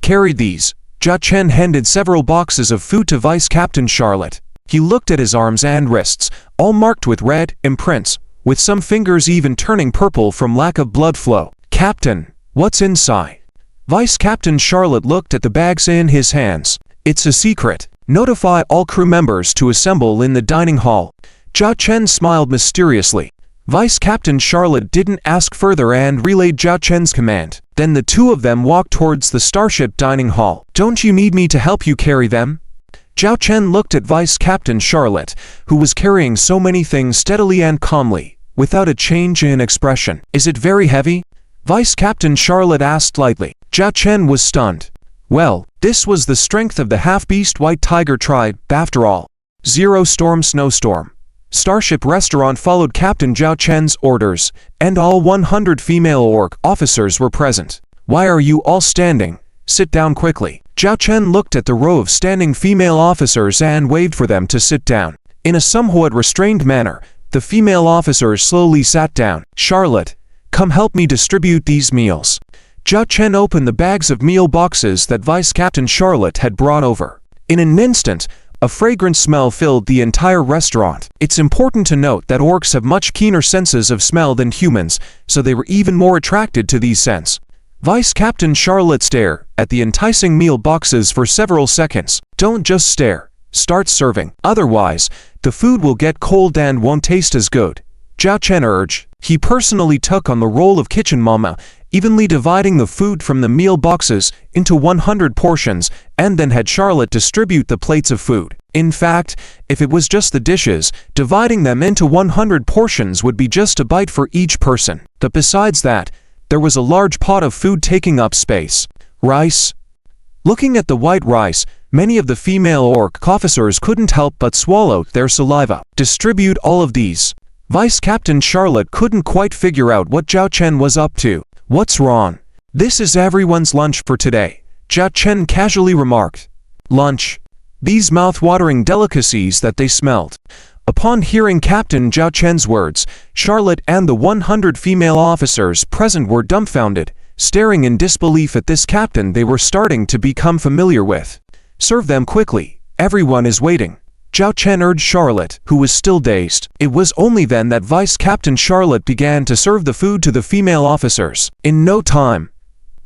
Speaker 1: carry these. Zhao Chen handed several boxes of food to Vice Captain Charlotte. He looked at his arms and wrists, all marked with red imprints, with some fingers even turning purple from lack of blood flow. Captain, what's inside? Vice Captain Charlotte looked at the bags in his hands. It's a secret. Notify all crew members to assemble in the dining hall. Zhao Chen smiled mysteriously. Vice Captain Charlotte didn't ask further and relayed Zhao Chen's command. Then the two of them walked towards the starship dining hall. Don't you need me to help you carry them? Zhao Chen looked at Vice Captain Charlotte, who was carrying so many things steadily and calmly, without a change in expression. Is it very heavy? Vice Captain Charlotte asked lightly. Zhao Chen was stunned. Well, this was the strength of the half-beast White Tiger tribe, after all. Zero Storm Snowstorm. Starship Restaurant followed Captain Zhao Chen's orders, and all 100 female orc officers were present. Why are you all standing? Sit down quickly. Zhao Chen looked at the row of standing female officers and waved for them to sit down. In a somewhat restrained manner, the female officers slowly sat down. Charlotte, come help me distribute these meals. Zhao Chen opened the bags of meal boxes that Vice Captain Charlotte had brought over. In an instant, a fragrant smell filled the entire restaurant. It's important to note that orcs have much keener senses of smell than humans, so they were even more attracted to these scents. Vice Captain Charlotte stared at the enticing meal boxes for several seconds. Don't just stare. Start serving. Otherwise, the food will get cold and won't taste as good, Zhao Chen urged. He personally took on the role of kitchen mama, evenly dividing the food from the meal boxes into 100 portions, and then had Charlotte distribute the plates of food. In fact, if it was just the dishes, dividing them into 100 portions would be just a bite for each person. But besides that, there was a large pot of food taking up space. Rice. Looking at the white rice, many of the female orc officers couldn't help but swallow their saliva. Distribute all of these. Vice Captain Charlotte couldn't quite figure out what Zhao Chen was up to. What's wrong? This is everyone's lunch for today, Zhao Chen casually remarked. Lunch. These mouth-watering delicacies that they smelled. Upon hearing Captain Zhao Chen's words, Charlotte and the 100 female officers present were dumbfounded. staring in disbelief at this captain they were starting to become familiar with. "Serve them quickly. Everyone is waiting," Zhao Chen urged Charlotte, who was still dazed. It was only then that Vice Captain Charlotte began to serve the food to the female officers. In no time,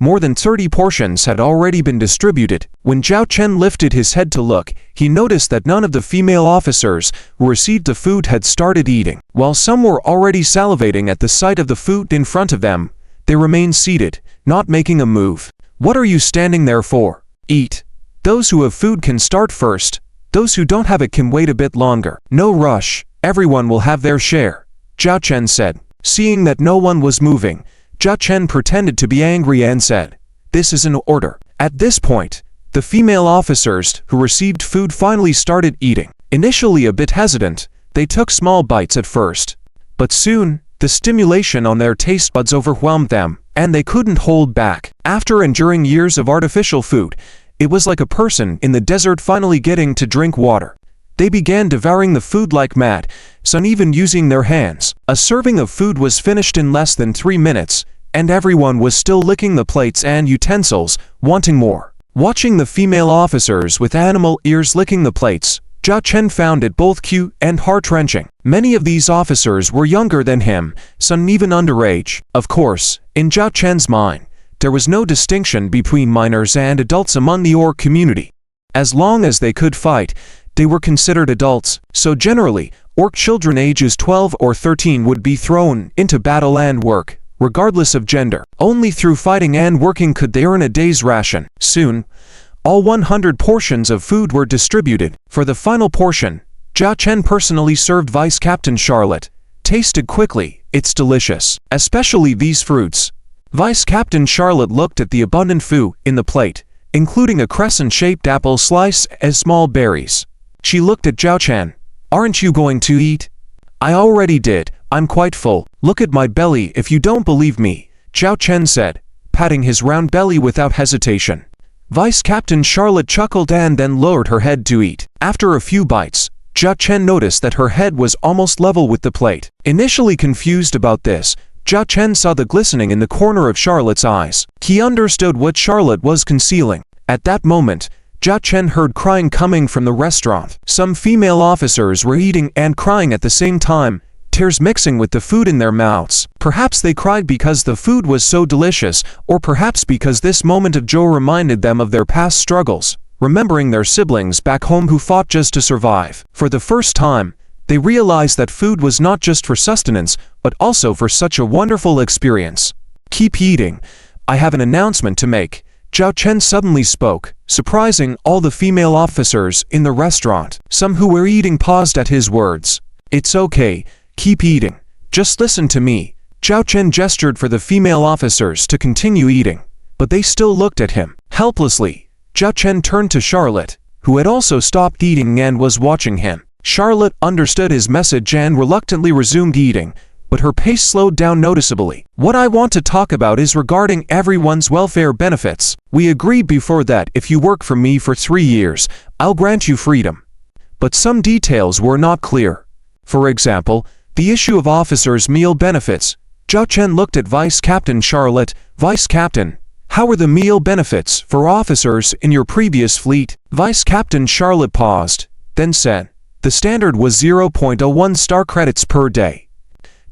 Speaker 1: more than 30 portions had already been distributed. When Zhao Chen lifted his head to look, he noticed that none of the female officers who received the food had started eating. While some were already salivating at the sight of the food in front of them, they remained seated, not making a move. "What are you standing there for? Eat. Those who have food can start first. Those who don't have it can wait a bit longer. No rush. Everyone will have their share," Zhao Chen said. Seeing that no one was moving, Zhao Chen pretended to be angry and said, "This is an order." At this point, the female officers who received food finally started eating. Initially a bit hesitant, they took small bites at first. But soon, the stimulation on their taste buds overwhelmed them, and they couldn't hold back. After enduring years of artificial food, it was like a person in the desert finally getting to drink water. They began devouring the food like mad, some even using their hands. A serving of food was finished in less than 3 minutes, and everyone was still licking the plates and utensils, wanting more. Watching the female officers with animal ears licking the plates, Zhao Chen found it both cute and heart-wrenching. Many of these officers were younger than him, some even underage. Of course, in Zhao Chen's mind, there was no distinction between minors and adults among the orc community. As long as they could fight, they were considered adults, so generally, orc children ages 12 or 13 would be thrown into battle and work, regardless of gender. Only through fighting and working could they earn a day's ration. Soon, all 100 portions of food were distributed. For the final portion, Zhao Chen personally served Vice Captain Charlotte. "Tasted quickly, it's delicious, especially these fruits." Vice Captain Charlotte looked at the abundant food in the plate, including a crescent-shaped apple slice as small berries. She looked at Zhao Chen. "Aren't you going to eat?" "I already did. I'm quite full. Look at my belly if you don't believe me," Zhao Chen said, patting his round belly without hesitation. Vice Captain Charlotte chuckled and then lowered her head to eat. After a few bites, Zhao Chen noticed that her head was almost level with the plate. Initially confused about this, Zhao Chen saw the glistening in the corner of Charlotte's eyes. He understood what Charlotte was concealing. At that moment, Zhao Chen heard crying coming from the restaurant. Some female officers were eating and crying at the same time, tears mixing with the food in their mouths. Perhaps they cried because the food was so delicious, or perhaps because this moment of joy reminded them of their past struggles, remembering their siblings back home who fought just to survive. For the first time, they realized that food was not just for sustenance, but also for such a wonderful experience. "Keep eating. I have an announcement to make," Zhao Chen suddenly spoke, surprising all the female officers in the restaurant. Some who were eating paused at his words. "It's okay, keep eating. Just listen to me." Zhao Chen gestured for the female officers to continue eating, but they still looked at him. Helplessly, Zhao Chen turned to Charlotte, who had also stopped eating and was watching him. Charlotte understood his message and reluctantly resumed eating, but her pace slowed down noticeably. "What I want to talk about is regarding everyone's welfare benefits. We agreed before that if you work for me for 3 years, I'll grant you freedom." But some details were not clear. For example, the issue of officers' meal benefits. Zhao Chen looked at Vice Captain Charlotte. "Vice Captain, how were the meal benefits for officers in your previous fleet?" Vice Captain Charlotte paused, then said, "The standard was 0.01 star credits per day."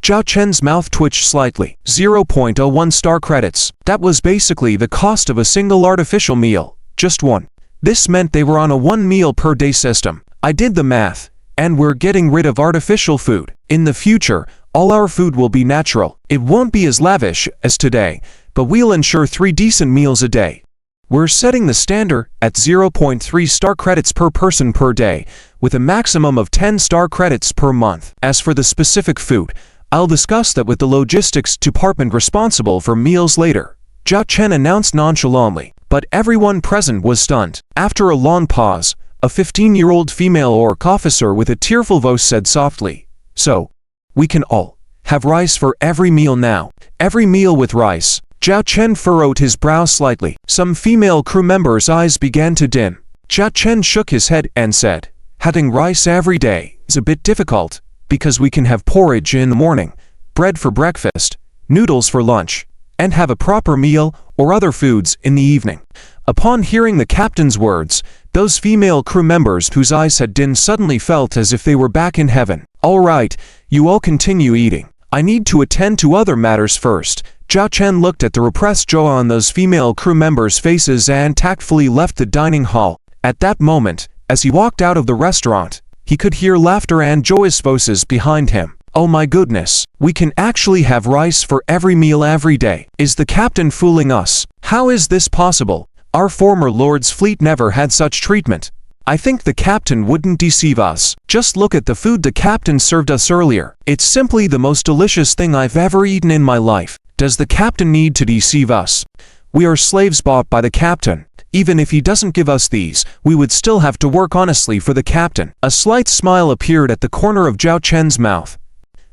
Speaker 1: Zhao Chen's mouth twitched slightly. 0.01 star credits. That was basically the cost of a single artificial meal. Just one. This meant they were on a 1 meal per day system. I did the math, and we're getting rid of artificial food. In the future, all our food will be natural. It won't be as lavish as today, but we'll ensure 3 decent meals a day. We're setting the standard at 0.3 star credits per person per day, with a maximum of 10 star credits per month. As for the specific food, I'll discuss that with the logistics department responsible for meals later, Zhao Chen announced nonchalantly, but everyone present was stunned. After a long pause, a 15-year-old female orc officer with a tearful voice said softly, "So, we can all have rice for every meal now." "Every meal with rice." Zhao Chen furrowed his brow slightly. Some female crew members' eyes began to dim. Zhao Chen shook his head and said, "Having rice every day is a bit difficult, because we can have porridge in the morning, bread for breakfast, noodles for lunch, and have a proper meal or other foods in the evening. Upon hearing the captain's words, those female crew members whose eyes had dimmed suddenly felt as if they were back in heaven. "All right, you all continue eating. I need to attend to other matters first." Zhao Chen looked at the repressed joy on those female crew members' faces and tactfully left the dining hall. At that moment, as he walked out of the restaurant, he could hear laughter and joyous voices behind him. "Oh my goodness, we can actually have rice for every meal every day. Is the captain fooling us? How is this possible? Our former Lord's fleet never had such treatment. I think the captain wouldn't deceive us. Just look at the food the captain served us earlier. It's simply the most delicious thing I've ever eaten in my life. Does the captain need to deceive us? We are slaves bought by the captain. Even if he doesn't give us these, we would still have to work honestly for the captain." A slight smile appeared at the corner of Zhao Chen's mouth.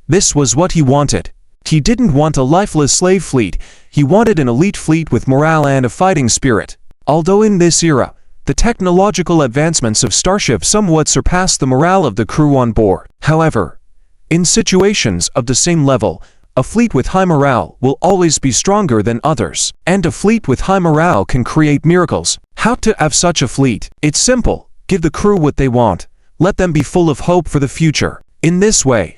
Speaker 1: This was what he wanted. He didn't want a lifeless slave fleet. He wanted an elite fleet with morale and a fighting spirit. Although in this era, the technological advancements of Starship somewhat surpass the morale of the crew on board. However, in situations of the same level, a fleet with high morale will always be stronger than others. And a fleet with high morale can create miracles. How to have such a fleet? It's simple. Give the crew what they want. Let them be full of hope for the future. In this way,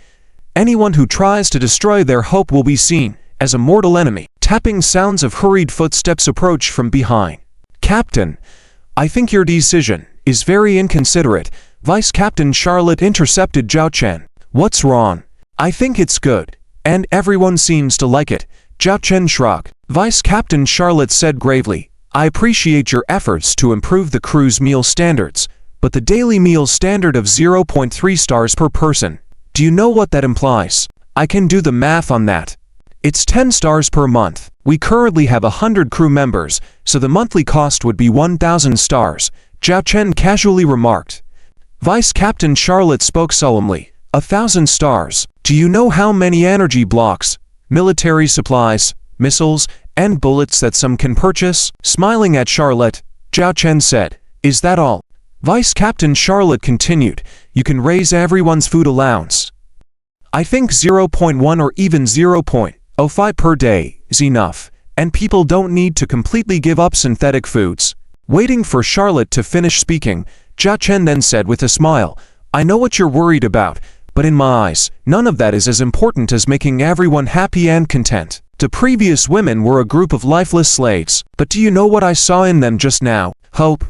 Speaker 1: anyone who tries to destroy their hope will be seen as a mortal enemy. Tapping sounds of hurried footsteps approach from behind. "Captain, I think your decision is very inconsiderate." Vice Captain Charlotte intercepted Zhao Chen. "What's wrong? I think it's good, and everyone seems to like it." Zhao Chen shrugged. Vice Captain Charlotte said gravely, "I appreciate your efforts to improve the crew's meal standards, but the daily meal standard of 0.3 stars per person, do you know what that implies? I can do the math on that. It's 10 stars per month. We currently have 100 crew members, so the monthly cost would be 1,000 stars, Zhao Chen casually remarked. Vice Captain Charlotte spoke solemnly. 1,000 stars. Do you know how many energy blocks, military supplies, missiles, and bullets that some can purchase? Smiling at Charlotte, Zhao Chen said, "Is that all?" Vice Captain Charlotte continued, "You can raise everyone's food allowance. I think 0.1 or even 0.05 per day is enough, and people don't need to completely give up synthetic foods." Waiting for Charlotte to finish speaking, Zhao Chen then said with a smile, "I know what you're worried about, but in my eyes, none of that is as important as making everyone happy and content. The previous women were a group of lifeless slaves, but do you know what I saw in them just now? Hope.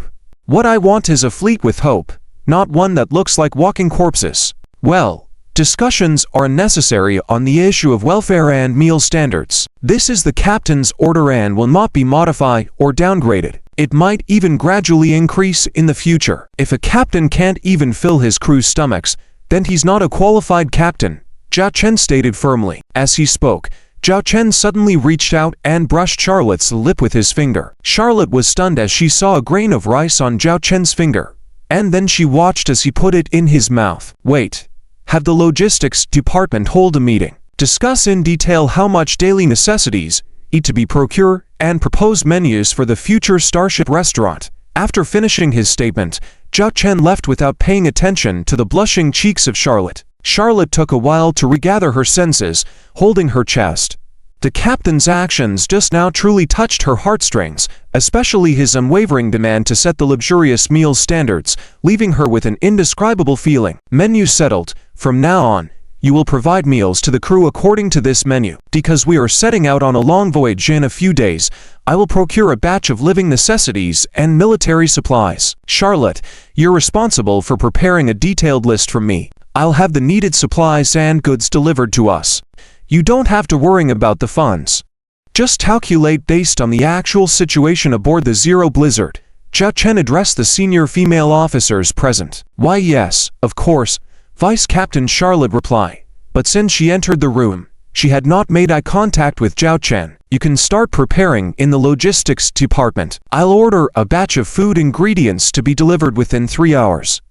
Speaker 1: What I want is a fleet with hope, not one that looks like walking corpses." Well, discussions are unnecessary on the issue of welfare and meal standards. This is the captain's order and will not be modified or downgraded. It might even gradually increase in the future. If a captain can't even fill his crew's stomachs, then he's not a qualified captain, Zhao Chen stated firmly. As he spoke, Zhao Chen suddenly reached out and brushed Charlotte's lip with his finger. Charlotte was stunned as she saw a grain of rice on Zhao Chen's finger, and then she watched as he put it in his mouth. "Wait. Have the logistics department hold a meeting. Discuss in detail how much daily necessities need to be procured and propose menus for the future Starship restaurant." After finishing his statement, Zhao Chen left without paying attention to the blushing cheeks of Charlotte. Charlotte took a while to regather her senses, holding her chest. The captain's actions just now truly touched her heartstrings, especially his unwavering demand to set the luxurious meal standards, leaving her with an indescribable feeling. "Menu settled. From now on, you will provide meals to the crew according to this menu. Because we are setting out on a long voyage in a few days, I will procure a batch of living necessities and military supplies. Charlotte, you're responsible for preparing a detailed list from me. I'll have the needed supplies and goods delivered to us. You don't have to worry about the funds. Just calculate based on the actual situation aboard the Zero Blizzard." Zhao Chen addressed the senior female officers present. "Why yes, of course," Vice Captain Charlotte replied. But since she entered the room, she had not made eye contact with Zhao Chen. "You can start preparing in the logistics department. I'll order a batch of food ingredients to be delivered within 3 hours.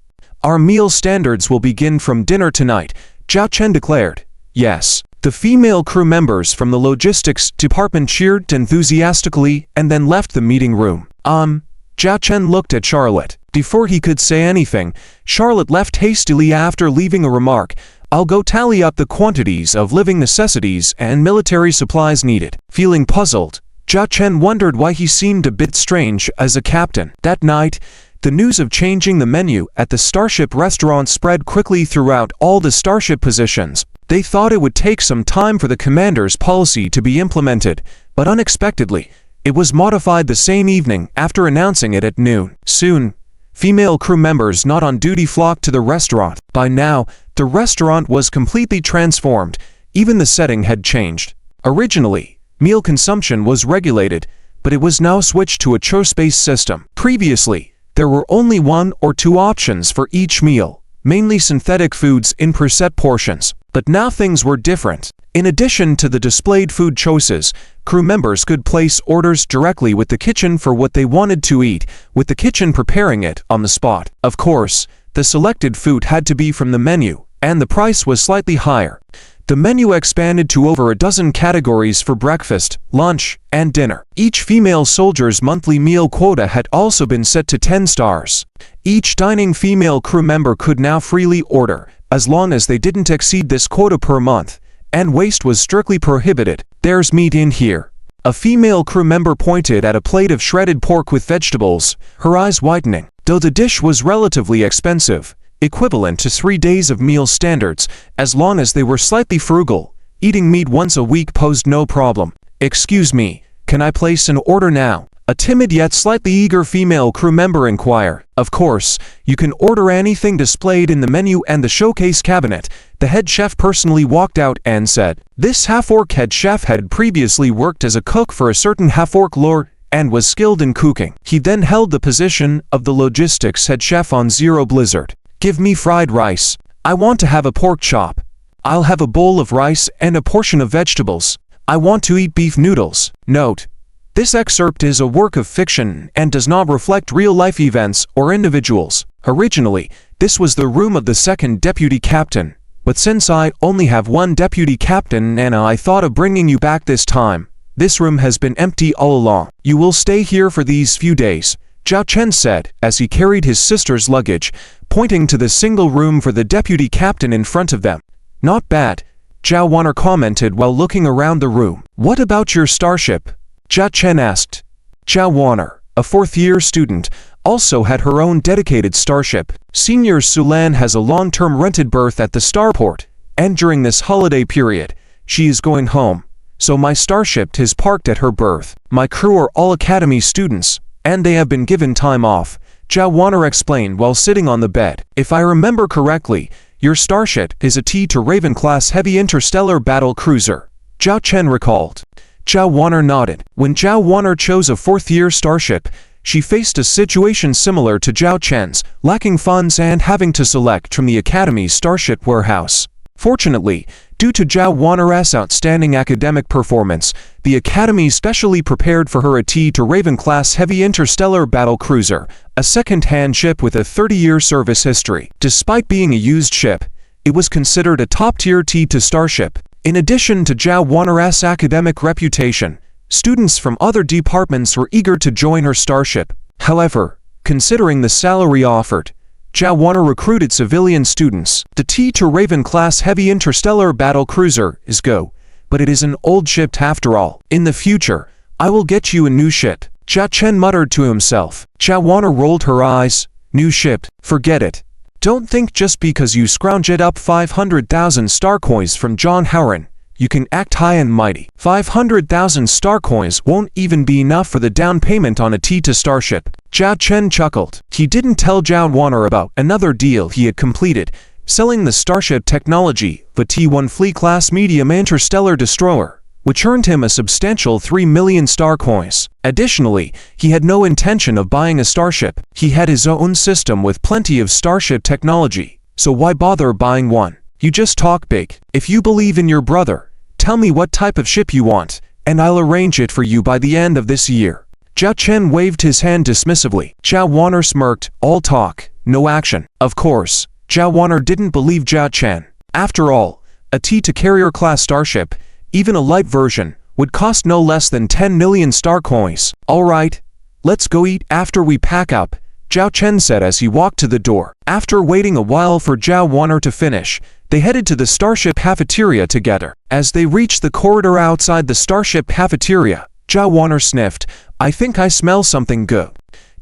Speaker 1: Our meal standards will begin from dinner tonight," Zhao Chen declared. "Yes." The female crew members from the logistics department cheered enthusiastically and then left the meeting room. Zhao Chen looked at Charlotte. Before he could say anything, Charlotte left hastily after leaving a remark. I'll go tally up the quantities of living necessities and military supplies needed. Feeling puzzled, Zhao Chen wondered why he seemed a bit strange as a captain. That night, the news of changing the menu at the Starship restaurant spread quickly throughout all the Starship positions. They thought it would take some time for the commander's policy to be implemented, but unexpectedly, it was modified the same evening after announcing it at noon. Soon, female crew members not on duty flocked to the restaurant. By now, the restaurant was completely transformed. Even the setting had changed. Originally, meal consumption was regulated, but it was now switched to a choice-based system. Previously, there were only 1 or 2 options for each meal, mainly synthetic foods in preset portions. But now things were different. In addition to the displayed food choices, crew members could place orders directly with the kitchen for what they wanted to eat, with the kitchen preparing it on the spot. Of course, the selected food had to be from the menu, and the price was slightly higher. The menu expanded to over a dozen categories for breakfast, lunch, and dinner. Each female soldier's monthly meal quota had also been set to 10 stars. Each dining female crew member could now freely order, as long as they didn't exceed this quota per month, and waste was strictly prohibited. There's meat in here. A female crew member pointed at a plate of shredded pork with vegetables, her eyes widening. Though the dish was relatively expensive, equivalent to 3 days of meal standards, as long as they were slightly frugal, eating meat once a week posed no problem. "Excuse me, can I place an order now?" a timid yet slightly eager female crew member inquired. "Of course, you can order anything displayed in the menu and the showcase cabinet," the head chef personally walked out and said. This half-orc head chef had previously worked as a cook for a certain half-orc lord and was skilled in cooking. He then held the position of the logistics head chef on Zero Blizzard. "Give me fried rice. I want to have a pork chop. I'll have a bowl of rice and a portion of vegetables. I want to eat beef noodles." Note: this excerpt is a work of fiction and does not reflect real-life events or individuals. Originally, this was the room of the second deputy captain, but since I only have one deputy captain and I thought of bringing you back this time, this room has been empty all along. "You will stay here for these few days," Zhao Chen said as he carried his sister's luggage, pointing to the single room for the deputy captain in front of them. "Not bad," Zhao Wanner commented while looking around the room. "What about your starship?" Zhao Chen asked. Zhao Wanner, a 4th-year student, also had her own dedicated starship. Senior Sulan has a long-term rented berth at the starport, and during this holiday period, she is going home, so my starship is parked at her berth. My crew are all academy students, and they have been given time off, Zhao Wanner explained while sitting on the bed. "If I remember correctly, your starship is a T-2 Raven-class heavy interstellar battle cruiser," Zhao Chen recalled. Zhao Wanner nodded. When Zhao Wanner chose a 4th-year starship, she faced a situation similar to Zhao Chen's, lacking funds and having to select from the Academy's starship warehouse. Fortunately, due to Zhao Wanner's outstanding academic performance, the Academy specially prepared for her a T-2 Raven-class heavy interstellar battle cruiser, a second-hand ship with a 30-year service history. Despite being a used ship, it was considered a top-tier T-2 starship. In addition to Zhao Wanner's academic reputation, students from other departments were eager to join her starship. However, considering the salary offered, Zhao Wanner recruited civilian students. The T-2 Raven-class heavy interstellar battle cruiser is go, but it is an old ship after all. "In the future, I will get you a new ship," Zhao Chen muttered to himself. Zhao Wanner rolled her eyes. "New ship? Forget it. Don't think just because you scrounged up 500,000 star coins from John Howren, you can act high and mighty. 500,000 star coins won't even be enough for the down payment on a T-2 starship." Zhao Chen chuckled. He didn't tell Zhao Wanner about another deal he had completed, selling the starship technology of a T-1 Fleet-class medium interstellar destroyer, which earned him a substantial 3 million star coins. Additionally, he had no intention of buying a starship. He had his own system with plenty of starship technology, so why bother buying one? You just talk big. If you believe in your brother, tell me what type of ship you want, and I'll arrange it for you by the end of this year. Zhao Chen waved his hand dismissively. Zhao Wanner smirked. All talk, no action. Of course, Zhao Wanner didn't believe Zhao Chen. After all, a T-2 carrier-class starship, even a light version, would cost no less than 10 million star coins. "All right, let's go eat after we pack up," Zhao Chen said as he walked to the door. After waiting a while for Zhao Wanner to finish, They headed to the starship cafeteria together. As they reached the corridor outside the starship cafeteria, Zhao Wan'er sniffed, "I think I smell something good."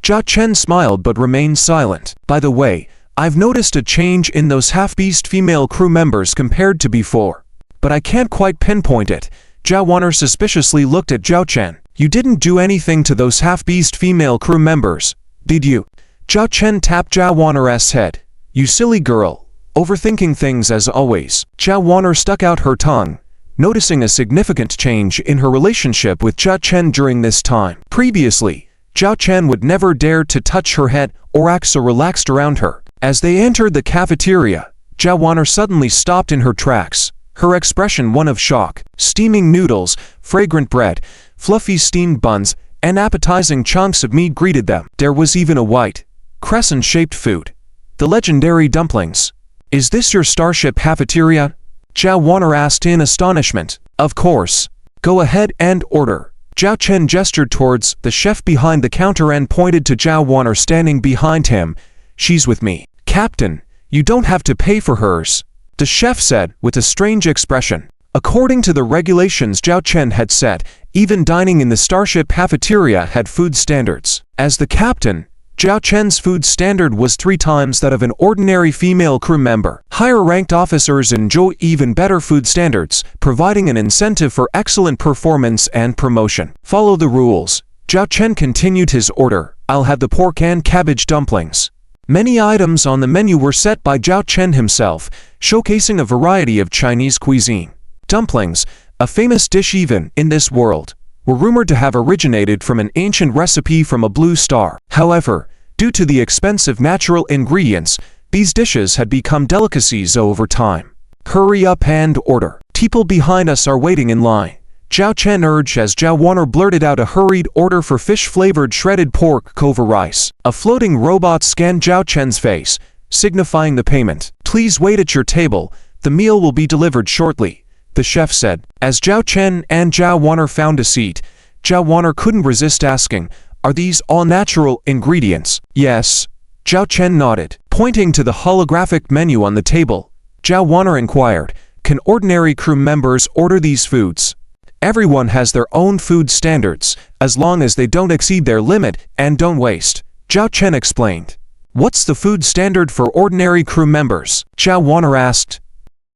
Speaker 1: Zhao Chen smiled but remained silent. "By the way, I've noticed a change in those half-beast female crew members compared to before, but I can't quite pinpoint it." Zhao Wan'er suspiciously looked at Zhao Chen. "You didn't do anything to those half-beast female crew members, did you?" Zhao Chen tapped Zhao Wan'er's head. "You silly girl, overthinking things as always." Zhao Wan'er stuck out her tongue, noticing a significant change in her relationship with Zhao Chen during this time. Previously, Zhao Chen would never dare to touch her head or act so relaxed around her. As they entered the cafeteria, Zhao Wan'er suddenly stopped in her tracks, her expression one of shock. Steaming noodles, fragrant bread, fluffy steamed buns, and appetizing chunks of meat greeted them. There was even a white, crescent-shaped food, the legendary dumplings. "Is this your starship cafeteria?" Zhao Wan'er asked in astonishment. "Of course. Go ahead and order." Zhao Chen gestured towards the chef behind the counter and pointed to Zhao Wan'er standing behind him. "She's with me." "Captain, you don't have to pay for hers," the chef said with a strange expression. According to the regulations Zhao Chen had set, even dining in the starship cafeteria had food standards. As the captain, Zhao Chen's food standard was 3 times that of an ordinary female crew member. Higher-ranked officers enjoy even better food standards, providing an incentive for excellent performance and promotion. "Follow the rules." Zhao Chen continued his order. "I'll have the pork and cabbage dumplings." Many items on the menu were set by Zhao Chen himself, showcasing a variety of Chinese cuisine. Dumplings, a famous dish even in this world, were rumored to have originated from an ancient recipe from a blue star. However, due to the expensive natural ingredients, these dishes had become delicacies over time. "Hurry up and order. People behind us are waiting in line," Zhao Chen urged as Zhao Wan'er blurted out a hurried order for fish-flavored shredded pork over rice. A floating robot scanned Zhao Chen's face, signifying the payment. "Please wait at your table. The meal will be delivered shortly," the chef said. As Zhao Chen and Zhao Wan'er found a seat, Zhao Wan'er couldn't resist asking, "Are these all natural ingredients?" "Yes." Zhao Chen nodded. Pointing to the holographic menu on the table, Zhao Wan'er inquired, "Can ordinary crew members order these foods?" "Everyone has their own food standards, as long as they don't exceed their limit and don't waste," Zhao Chen explained. "What's the food standard for ordinary crew members?" Zhao Wan'er asked.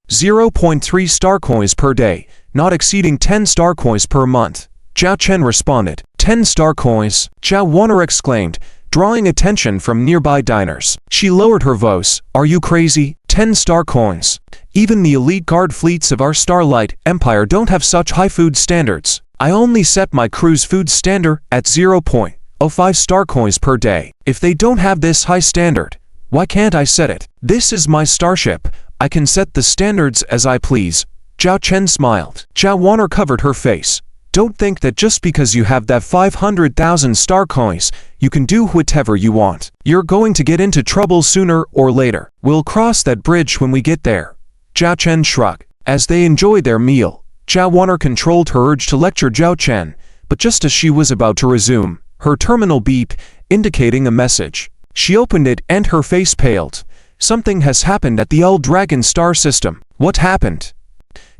Speaker 1: 0.3 star coins per day, not exceeding 10 star coins per month, Zhao Chen responded. 10 star coins, Zhao Wan'er exclaimed, drawing attention from nearby diners. She lowered her voice. "Are you crazy? 10 star coins. Even the elite guard fleets of our Starlight Empire don't have such high food standards. I only set my crew's food standard at 0.05 star coins per day. If they don't have this high standard, why can't I set it? This is my starship. I can set the standards as I please." Zhao Chen smiled. Zhao Wan'er covered her face. "Don't think that just because you have that 500,000 star coins, you can do whatever you want. You're going to get into trouble sooner or later. We'll cross that bridge when we get there." Zhao Chen shrugged. As they enjoyed their meal, Zhao Wan'er controlled her urge to lecture Zhao Chen, but just as she was about to resume, her terminal beeped, indicating a message. She opened it and her face paled. "Something has happened at the Old Dragon star system." "What happened?"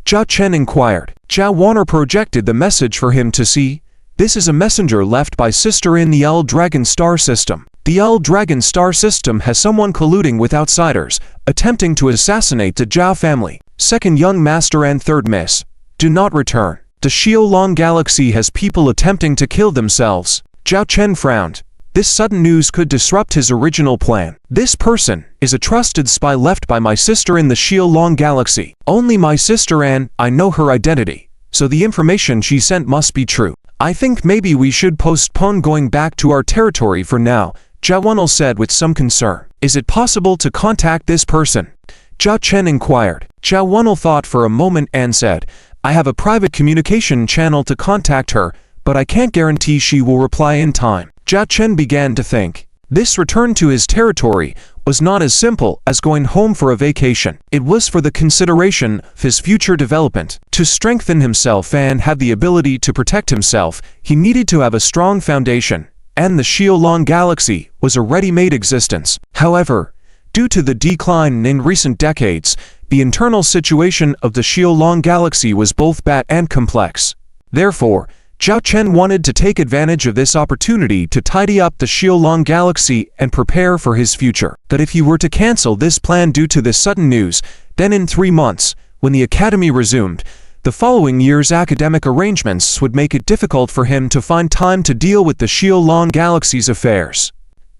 Speaker 1: Zhao Chen inquired. Zhao Wan'er projected the message for him to see. "This is a messenger left by Sister in the Old Dragon star system. The Old Dragon star system has someone colluding with outsiders, attempting to assassinate the Zhao family. Second young master and third miss. Do not return. The Xiaolong galaxy has people attempting to kill themselves." Zhao Chen frowned. This sudden news could disrupt his original plan. "This person is a trusted spy left by my sister in the Xiaolong galaxy. Only my sister and I know her identity, so the information she sent must be true. I think maybe we should postpone going back to our territory for now," Zhao Wan'er said with some concern. "Is it possible to contact this person?" Zhao Chen inquired. Zhao Wan'er thought for a moment and said, "I have a private communication channel to contact her, but I can't guarantee she will reply in time." Zhao Chen began to think. This return to his territory was not as simple as going home for a vacation. It was for the consideration of his future development. To strengthen himself and have the ability to protect himself, he needed to have a strong foundation, and the Xiaolong galaxy was a ready-made existence. However, Due to the decline in recent decades, the internal situation of the Xiaolong galaxy was both bad and complex. Therefore, Zhao Chen wanted to take advantage of this opportunity to tidy up the Xiaolong galaxy and prepare for his future. But if he were to cancel this plan due to this sudden news, then in 3 months, when the academy resumed, the following year's academic arrangements would make it difficult for him to find time to deal with the Xiaolong galaxy's affairs.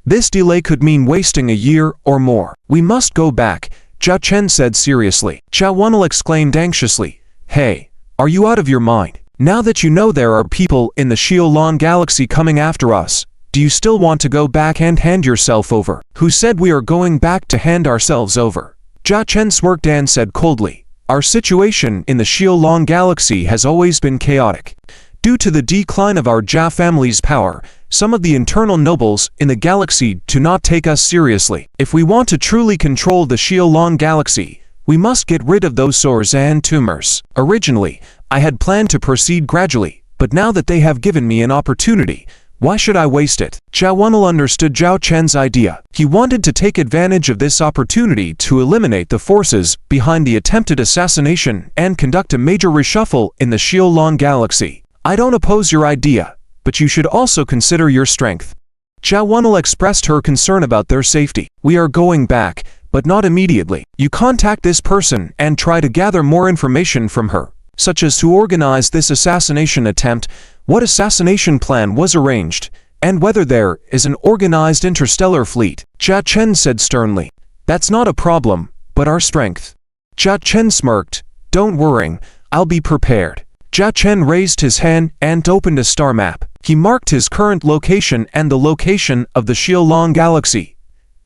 Speaker 1: This delay could mean wasting a year or more. "We must go back," Zhao Chen said seriously. Zhao Wenle exclaimed anxiously, "Hey, are you out of your mind? Now that you know there are people in the Xiaolong galaxy coming after us, do you still want to go back and hand yourself over?" "Who said we are going back to hand ourselves over?" Zhao Chen smirked and said coldly, "Our situation in the Xiaolong galaxy has always been chaotic. Due to the decline of our Jia family's power, some of the internal nobles in the galaxy do not take us seriously. If we want to truly control the Xiaolong galaxy, we must get rid of those sores and tumors. Originally, I had planned to proceed gradually, but now that they have given me an opportunity, why should I waste it?" Zhao Wenle understood Zhao Chen's idea. He wanted to take advantage of this opportunity to eliminate the forces behind the attempted assassination and conduct a major reshuffle in the Xiaolong galaxy. "I don't oppose your idea, but you should also consider your strength." Zhao Wenle expressed her concern about their safety. "We are going back, but not immediately. You contact this person and try to gather more information from her, such as who organized this assassination attempt, what assassination plan was arranged, and whether there is an organized interstellar fleet." Zhao Chen said sternly. "That's not a problem, but our strength." Zhao Chen smirked. "Don't worry, I'll be prepared." Zhao Chen raised his hand and opened a star map. He marked his current location and the location of the Xiaolong galaxy,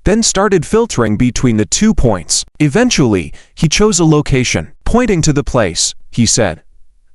Speaker 1: then started filtering between the 2 points. Eventually, he chose a location. Pointing to the place, he said,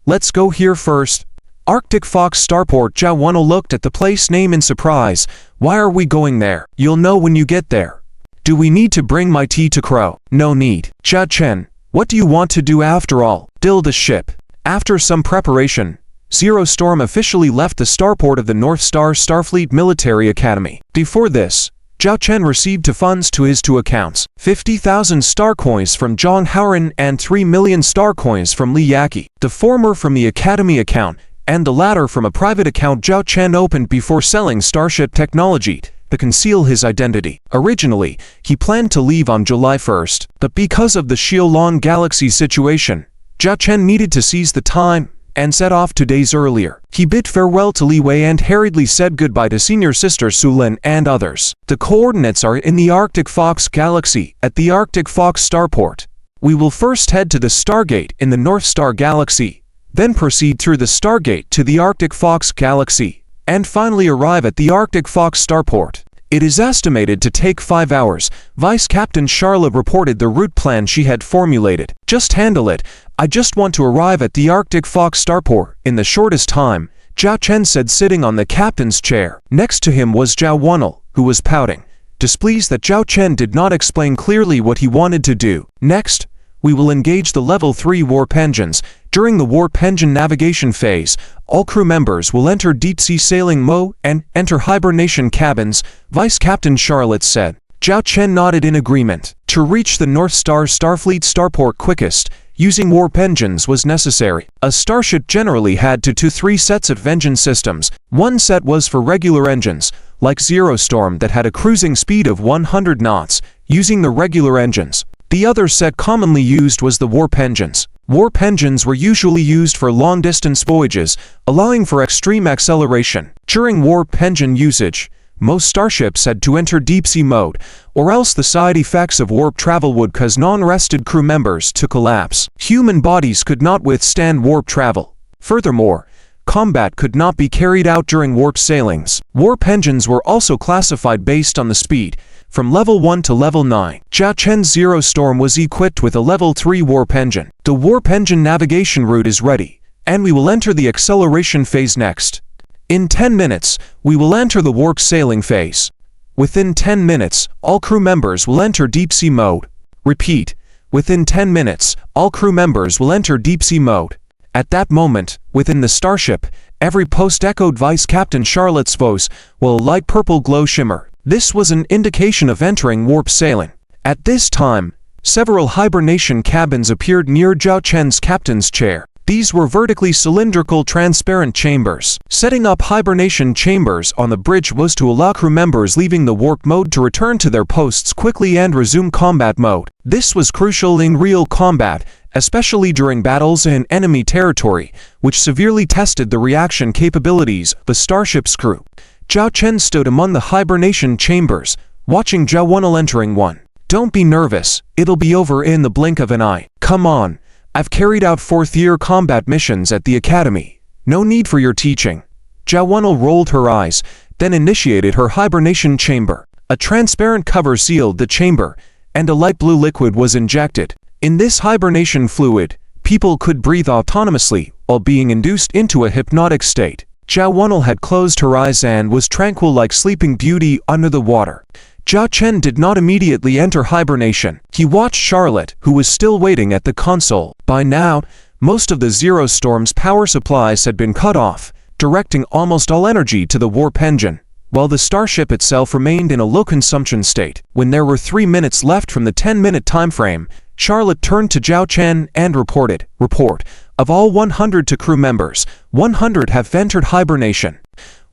Speaker 1: "Let's go here first." Arctic Fox Starport. Zhao Wenle looked at the place name in surprise. "Why are we going there?" "You'll know when you get there." "Do we need to bring my tea to Crow?" "No need." "Zhao Chen, what do you want to do after all?" "Build the ship." After some preparation, Zero Storm officially left the starport of the North Star Starfleet Military Academy. Before this, Zhao Chen received funds to his 2 accounts, 50,000 star coins from Zhang Haoran and 3 million star coins from Li Yaqi, the former from the Academy account, and the latter from a private account Zhao Chen opened before selling starship technology to conceal his identity. Originally, he planned to leave on July 1st, but because of the Xiaolong galaxy situation, Zhao Chen needed to seize the time and set off 2 days earlier. He bid farewell to Li Wei and hurriedly said goodbye to senior sister Su Lin and others. The coordinates are in the Arctic Fox galaxy at the Arctic Fox starport. We will first head to the Stargate in the North Star galaxy, then proceed through the Stargate to the Arctic Fox galaxy, and finally arrive at the Arctic Fox starport. It is estimated to take 5 hours. Vice Captain Charlotte reported the route plan she had formulated. "Just handle it. I just want to arrive at the Arctic Fox starport in the shortest time," Zhao Chen said, sitting on the captain's chair. Next to him was Zhao Wenle, who was pouting, displeased that Zhao Chen did not explain clearly what he wanted to do. "Next, we will engage the Level 3 warp engines. During the warp engine navigation phase, all crew members will enter deep-sea sailing mode and enter hibernation cabins," Vice Captain Charlotte said. Zhao Chen nodded in agreement. To reach the North Star Starfleet starport quickest, using warp engines was necessary. A starship generally had 2 to 3 sets of engine systems. One set was for regular engines, like Zero Storm that had a cruising speed of 100 knots, using the regular engines. The other set commonly used was the warp engines. Warp engines were usually used for long-distance voyages, allowing for extreme acceleration. During warp engine usage, most starships had to enter deep-sea mode, or else the side effects of warp travel would cause non-rested crew members to collapse. Human bodies could not withstand warp travel. Furthermore, combat could not be carried out during warp sailings. Warp engines were also classified based on the speed, from level 1 to level 9. Zhao Chen's Zero Storm was equipped with a level 3 warp engine. The warp engine navigation route is ready, and we will enter the acceleration phase next. In 10 minutes, we will enter the warp sailing phase. Within 10 minutes, all crew members will enter deep-sea mode. Repeat, within 10 minutes, all crew members will enter deep-sea mode. At that moment, within the starship, every post echoed Vice Captain Charlotte's voice will a light purple glow shimmer. This was an indication of entering warp sailing. At this time, several hibernation cabins appeared near Zhao Chen's captain's chair. These were vertically cylindrical transparent chambers. Setting up hibernation chambers on the bridge was to allow crew members leaving the warp mode to return to their posts quickly and resume combat mode. This was crucial in real combat, especially during battles in enemy territory, which severely tested the reaction capabilities of the starship's crew. Zhao Chen stood among the hibernation chambers, watching Zhao Wen'el entering one. "Don't be nervous, it'll be over in the blink of an eye. Come on. I've carried out 4th-year combat missions at the academy. No need for your teaching." Zhao Wen'el rolled her eyes, then initiated her hibernation chamber. A transparent cover sealed the chamber, and a light blue liquid was injected. In this hibernation fluid, people could breathe autonomously while being induced into a hypnotic state. Zhao Wen'el had closed her eyes and was tranquil like Sleeping Beauty under the water. Zhao Chen did not immediately enter hibernation. He watched Charlotte, who was still waiting at the console. By now, most of the Zero Storm's power supplies had been cut off, directing almost all energy to the warp engine, while the starship itself remained in a low-consumption state. When there were 3 minutes left from the 10-minute time frame, Charlotte turned to Zhao Chen and reported, "Report. Of all 100 crew members, 100 have entered hibernation.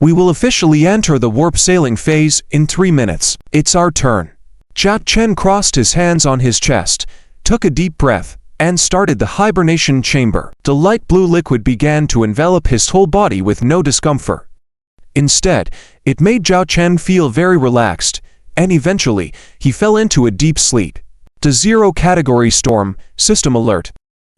Speaker 1: We will officially enter the warp sailing phase in 3 minutes. It's our turn." Zhao Chen crossed his hands on his chest, took a deep breath, and started the hibernation chamber. The light blue liquid began to envelop his whole body with no discomfort. Instead, it made Zhao Chen feel very relaxed, and eventually, he fell into a deep sleep. The zero-category storm, system alert,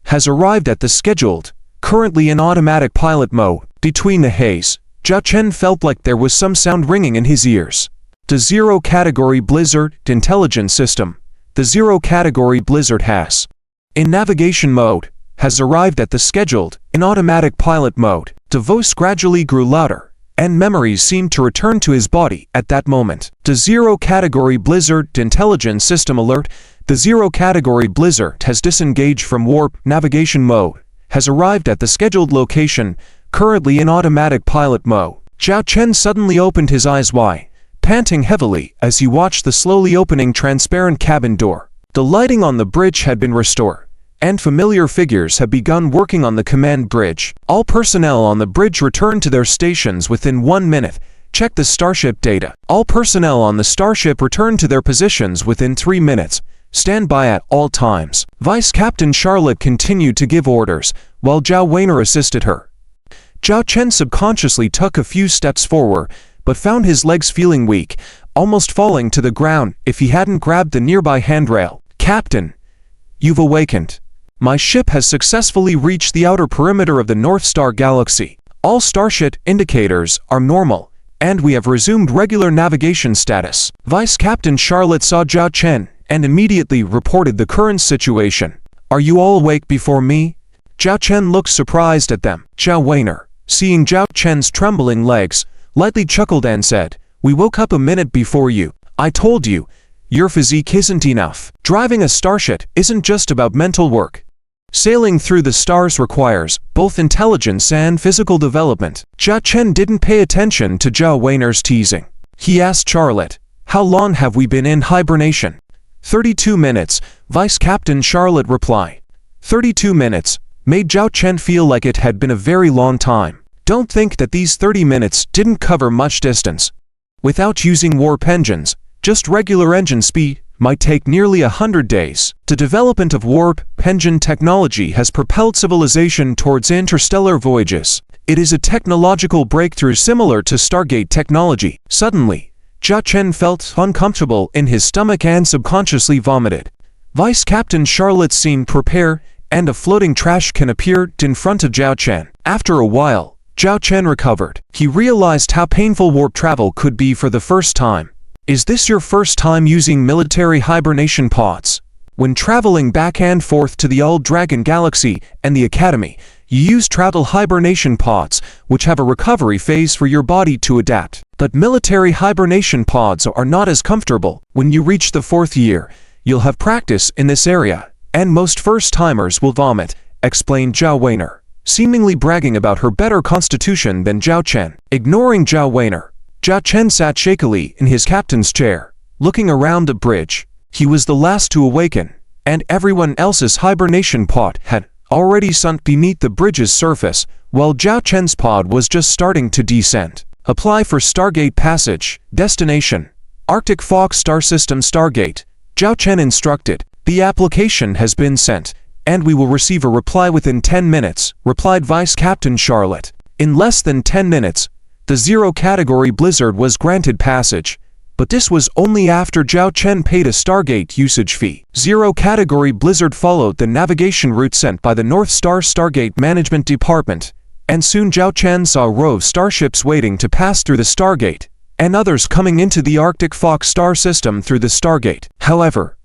Speaker 1: has arrived at the scheduled, currently in automatic pilot mode. Between the haze, Zhao Chen felt like there was some sound ringing in his ears. The zero-category blizzard intelligence system, the zero-category blizzard has, in navigation mode, has arrived at the scheduled, in automatic pilot mode. The voice gradually grew louder, and memories seemed to return to his body at that moment. The zero-category blizzard intelligence system alert, the zero-category blizzard has disengaged from warp navigation mode, has arrived at the scheduled location, currently in automatic pilot mode. Zhao Chen suddenly opened his eyes wide, panting heavily as he watched the slowly opening transparent cabin door. The lighting on the bridge had been restored, and familiar figures had begun working on the command bridge. All personnel on the bridge returned to their stations within 1 minute. Check the starship data. All personnel on the starship returned to their positions within 3 minutes. Stand by at all times. Vice Captain Charlotte continued to give orders, while Zhao Wen'el assisted her. Zhao Chen subconsciously took a few steps forward, but found his legs feeling weak, almost falling to the ground if he hadn't grabbed the nearby handrail. "Captain, you've awakened. My ship has successfully reached the outer perimeter of the North Star Galaxy. All starship indicators are normal, and we have resumed regular navigation status." Vice Captain Charlotte saw Zhao Chen and immediately reported the current situation. "Are you all awake before me?" Zhao Chen looked surprised at them. Zhao Wen'el, seeing Zhao Chen's trembling legs, lightly chuckled and said, "We woke up a minute before you. I told you, your physique isn't enough. Driving a starship isn't just about mental work. Sailing through the stars requires both intelligence and physical development." Zhao Chen didn't pay attention to Zhao Wen'el's teasing. He asked Charlotte, "How long have we been in hibernation?" 32 minutes, Vice Captain Charlotte replied. 32 minutes made Zhao Chen feel like it had been a very long time. Don't think that these 30 minutes didn't cover much distance. Without using warp engines, just regular engine speed might take nearly 100 days. The development of warp engine technology has propelled civilization towards interstellar voyages. It is a technological breakthrough similar to Stargate technology. Suddenly, Zhao Chen felt uncomfortable in his stomach and subconsciously vomited. Vice Captain Charlotte seemed prepared, and a floating trash can appeared in front of Zhao Chen. After a while, Zhao Chen recovered. He realized how painful warp travel could be for the first time. "Is this your first time using military hibernation pods? When traveling back and forth to the old Dragon Galaxy and the Academy, you use travel hibernation pods, which have a recovery phase for your body to adapt. But military hibernation pods are not as comfortable. When you reach the 4th year, you'll have practice in this area, and most first-timers will vomit," explained Zhao Wen'el, seemingly bragging about her better constitution than Zhao Chen. Ignoring Zhao Wen'el, Zhao Chen sat shakily in his captain's chair, looking around the bridge. He was the last to awaken, and everyone else's hibernation pod had already sunk beneath the bridge's surface, while Zhao Chen's pod was just starting to descend. Apply for Stargate passage. Destination: Arctic Fox Star System Stargate. Zhao Chen instructed. The application has been sent, and we will receive a reply within 10 minutes, replied Vice Captain Charlotte. In less than 10 minutes, the Zero Category Blizzard was granted passage, but this was only after Zhao Chen paid a Stargate usage fee. Zero Category Blizzard followed the navigation route sent by the North Star Stargate Management Department, and soon Zhao Chen saw a row of starships waiting to pass through the Stargate, and others coming into the Arctic Fox star system through the Stargate. However,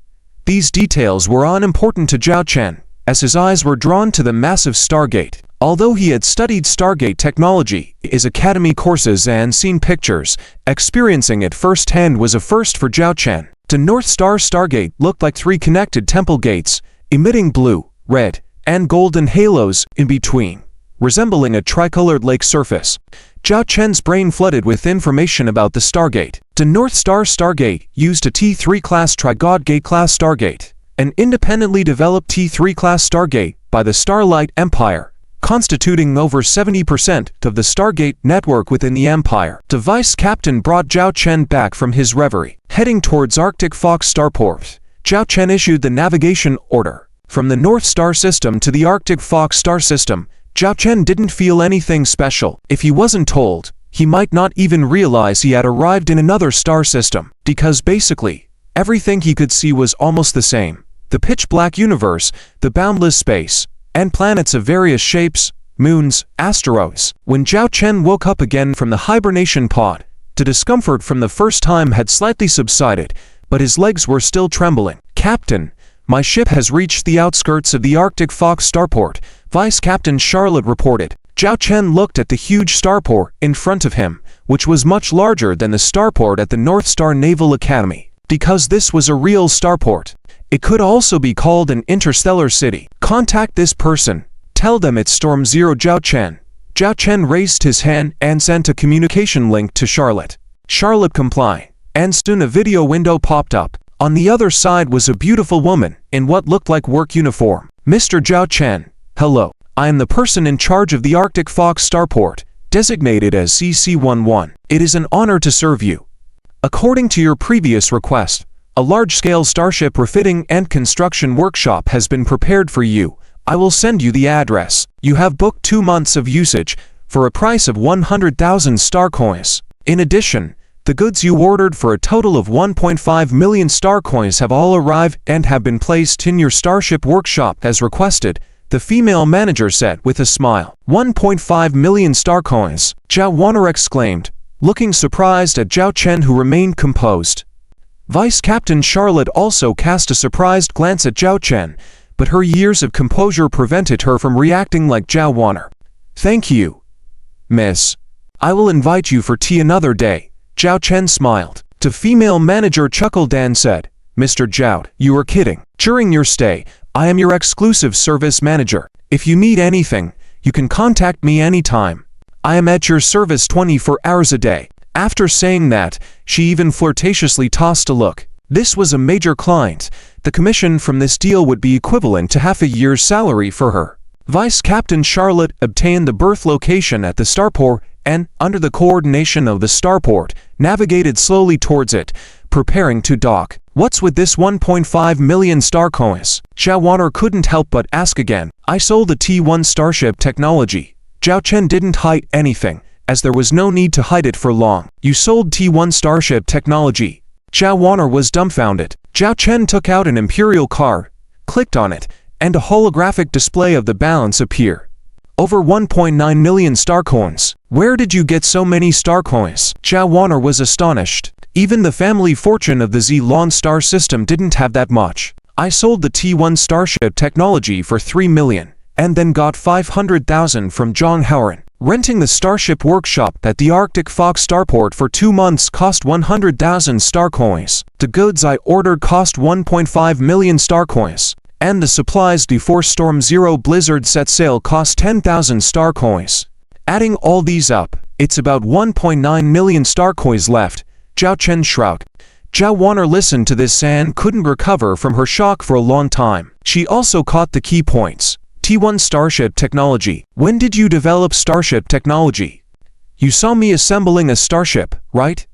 Speaker 1: these details were unimportant to Zhao Chen, as his eyes were drawn to the massive Stargate. Although he had studied Stargate technology, his academy courses and seen pictures, experiencing it firsthand was a first for Zhao Chen. The North Star Stargate looked like 3 connected temple gates, emitting blue, red, and golden halos in between, resembling a tricolored lake surface. Zhao Chen's brain flooded with information about the Stargate. The North Star Stargate used a T3 class Trigod Gate class Stargate, an independently developed T3 class Stargate by the Starlight Empire, constituting over 70% of the Stargate network within the Empire. The Vice Captain brought Zhao Chen back from his reverie. Heading towards Arctic Fox Starport, Zhao Chen issued the navigation order. From the North Star System to the Arctic Fox Star System, Zhao Chen didn't feel anything special. If he wasn't told, he might not even realize he had arrived in another star system, because basically, everything he could see was almost the same. The pitch-black universe, the boundless space, and planets of various shapes, moons, asteroids. When Zhao Chen woke up again from the hibernation pod, the discomfort from the first time had slightly subsided, but his legs were still trembling. "Captain, my ship has reached the outskirts of the Arctic Fox Starport," Vice Captain Charlotte reported. Zhao Chen looked at the huge starport in front of him, which was much larger than the starport at the North Star Naval Academy. Because this was a real starport, it could also be called an interstellar city. "Contact this person. Tell them it's Storm Zero Zhao Chen." Zhao Chen raised his hand and sent a communication link to Charlotte. Charlotte complied, and soon a video window popped up. On the other side was a beautiful woman in what looked like work uniform. "Mr. Zhao Chen, hello. I am the person in charge of the Arctic Fox Starport, designated as CC-11. It is an honor to serve you. According to your previous request, a large-scale starship refitting and construction workshop has been prepared for you. I will send you the address. You have booked 2 months of usage for a price of 100,000 star coins. In addition, the goods you ordered for a total of 1.5 million star coins have all arrived and have been placed in your starship workshop as requested," the female manager said with a smile. 1.5 million star coins, Zhao Wanner exclaimed, looking surprised at Zhao Chen, who remained composed. Vice Captain Charlotte also cast a surprised glance at Zhao Chen, but her years of composure prevented her from reacting like Zhao Wanner. "Thank you, miss. I will invite you for tea another day," Zhao Chen smiled. The female manager chuckled and said, "Mr. Zhao, you are kidding. During your stay, I am your exclusive service manager. If you need anything, you can contact me anytime. I am at your service 24 hours a day." After saying that, she even flirtatiously tossed a look. This was a major client. The commission from this deal would be equivalent to half a year's salary for her. Vice Captain Charlotte obtained the berth location at the starport and, under the coordination of the starport, navigated slowly towards it, preparing to dock. "What's with this 1.5 million star coins?" Zhao Wanner couldn't help but ask again. "I sold the T1 starship technology." Zhao Chen didn't hide anything, as there was no need to hide it for long. "You sold T1 starship technology?" Zhao Wanner was dumbfounded. Zhao Chen took out an imperial card, clicked on it, and a holographic display of the balance appeared. "Over 1.9 million star coins. Where did you get so many star coins?" Zhao Wanner was astonished. Even the family fortune of the Z-Lon star system didn't have that much. "I sold the T1 starship technology for 3 million, and then got 500,000 from Zhang Haoren. Renting the starship workshop at the Arctic Fox Starport for 2 months cost 100,000 star coins. The goods I ordered cost 1.5 million star coins, and the supplies before Storm Zero Blizzard set sail cost 10,000 star coins. Adding all these up, it's about 1.9 million star coins left." Zhao Chen shrugged. Zhao Wanner listened to this and couldn't recover from her shock for a long time. She also caught the key points. T1 Starship Technology. When did you develop Starship Technology? You saw me assembling a starship, right?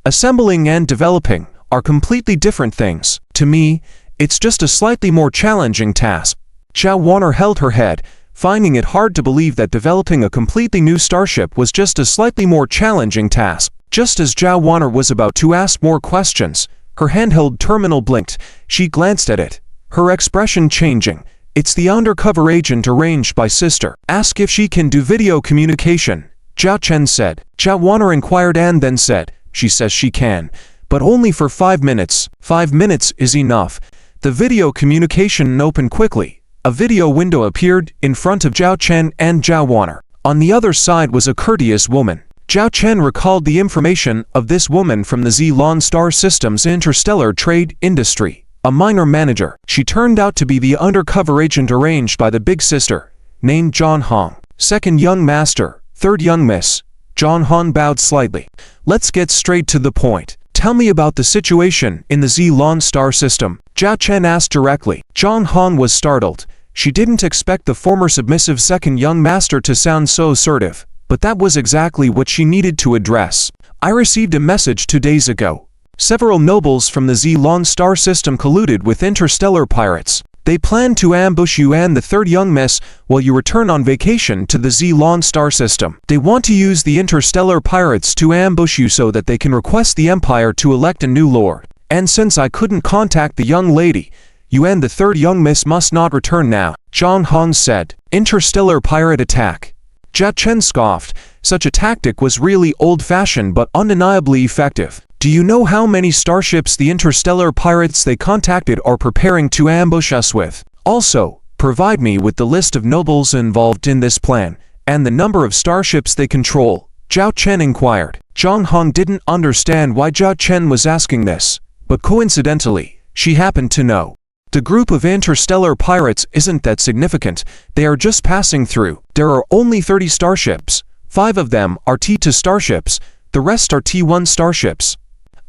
Speaker 1: Assembling and developing are completely different things. To me, it's just a slightly more challenging task. Zhao Wanner held her head, finding it hard to believe that developing a completely new starship was just a slightly more challenging task. Just as Zhao Wanner was about to ask more questions, her handheld terminal blinked. She glanced at it, her expression changing. It's the undercover agent arranged by Sister. Ask if she can do video communication, Zhao Chen said. Zhao Wanner inquired and then said, she says she can, but only for 5 minutes. 5 minutes is enough. The video communication opened quickly. A video window appeared in front of Zhao Chen and Zhao Wanner. On the other side was a courteous woman. Zhao Chen recalled the information of this woman from the Zilon Star Systems Interstellar Trade Industry. A minor manager. She turned out to be the undercover agent arranged by the big sister, named John Hong. Second young master, third young miss. John Hong bowed slightly. Let's get straight to the point. Tell me about the situation in the Zilon Star System, Zhao Chen asked directly. John Hong was startled. She didn't expect the former submissive second young master to sound so assertive, but that was exactly what she needed to address. I received a message 2 days ago. Several nobles from the Zilon Star System colluded with interstellar pirates. They plan to ambush you and the third young miss while you return on vacation to the Zilon Star System. They want to use the interstellar pirates to ambush you so that they can request the Empire to elect a new lord. And since I couldn't contact the young lady, you and the third young miss must not return now, John Hong said. Interstellar pirate attack. Zhao Chen scoffed. Such a tactic was really old-fashioned but undeniably effective. Do you know how many starships the interstellar pirates they contacted are preparing to ambush us with? Also, provide me with the list of nobles involved in this plan, and the number of starships they control, Zhao Chen inquired. John Hong didn't understand why Zhao Chen was asking this, but coincidentally, she happened to know. The group of interstellar pirates isn't that significant, they are just passing through. There are only 30 starships. 5 of them are T2 starships, the rest are T1 starships.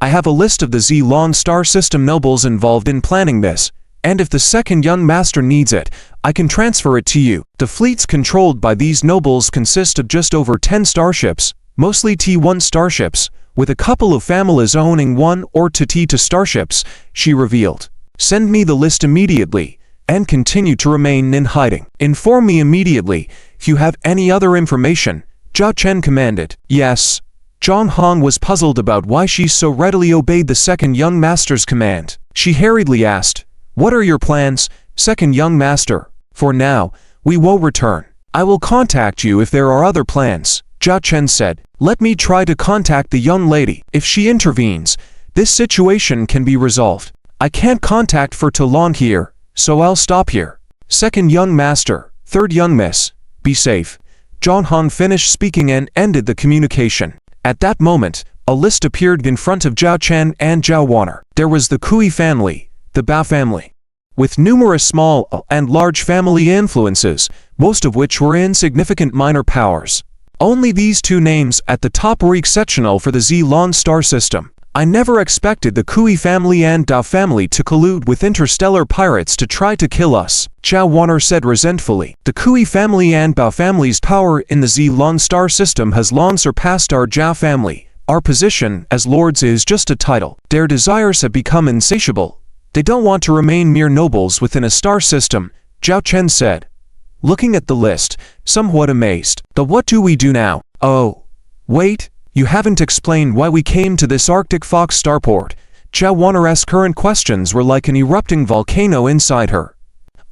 Speaker 1: I have a list of the Zilon Star System nobles involved in planning this, and if the second young master needs it, I can transfer it to you. The fleets controlled by these nobles consist of just over 10 starships, mostly T1 starships, with a couple of families owning 1 or 2 T2 starships, she revealed. Send me the list immediately, and continue to remain in hiding. Inform me immediately if you have any other information, Zhao Chen commanded. Yes. John Hong was puzzled about why she so readily obeyed the second young master's command. She hurriedly asked, What are your plans, second young master? For now, we won't return. I will contact you if there are other plans, Zhao Chen said. Let me try to contact the young lady. If she intervenes, this situation can be resolved. I can't contact for too long here, so I'll stop here. Second young master, third young miss, be safe. John Hong finished speaking and ended the communication. At that moment, a list appeared in front of Zhao Chen and Zhao Wanner. There was the Kui family, the Bao family, with numerous small and large family influences, most of which were insignificant minor powers. Only these 2 names at the top were exceptional for the Zilon Star System. I never expected the Kui family and Dao family to collude with interstellar pirates to try to kill us, Zhao Wanner said resentfully. The Kui family and Bao family's power in the Zilon Star System has long surpassed our Zhao family. Our position as lords is just a title. Their desires have become insatiable. They don't want to remain mere nobles within a star system, Zhao Chen said, looking at the list, somewhat amazed. But what do we do now? Oh, wait. You haven't explained why we came to this Arctic Fox starport. Zhao Wanner's current questions were like an erupting volcano inside her.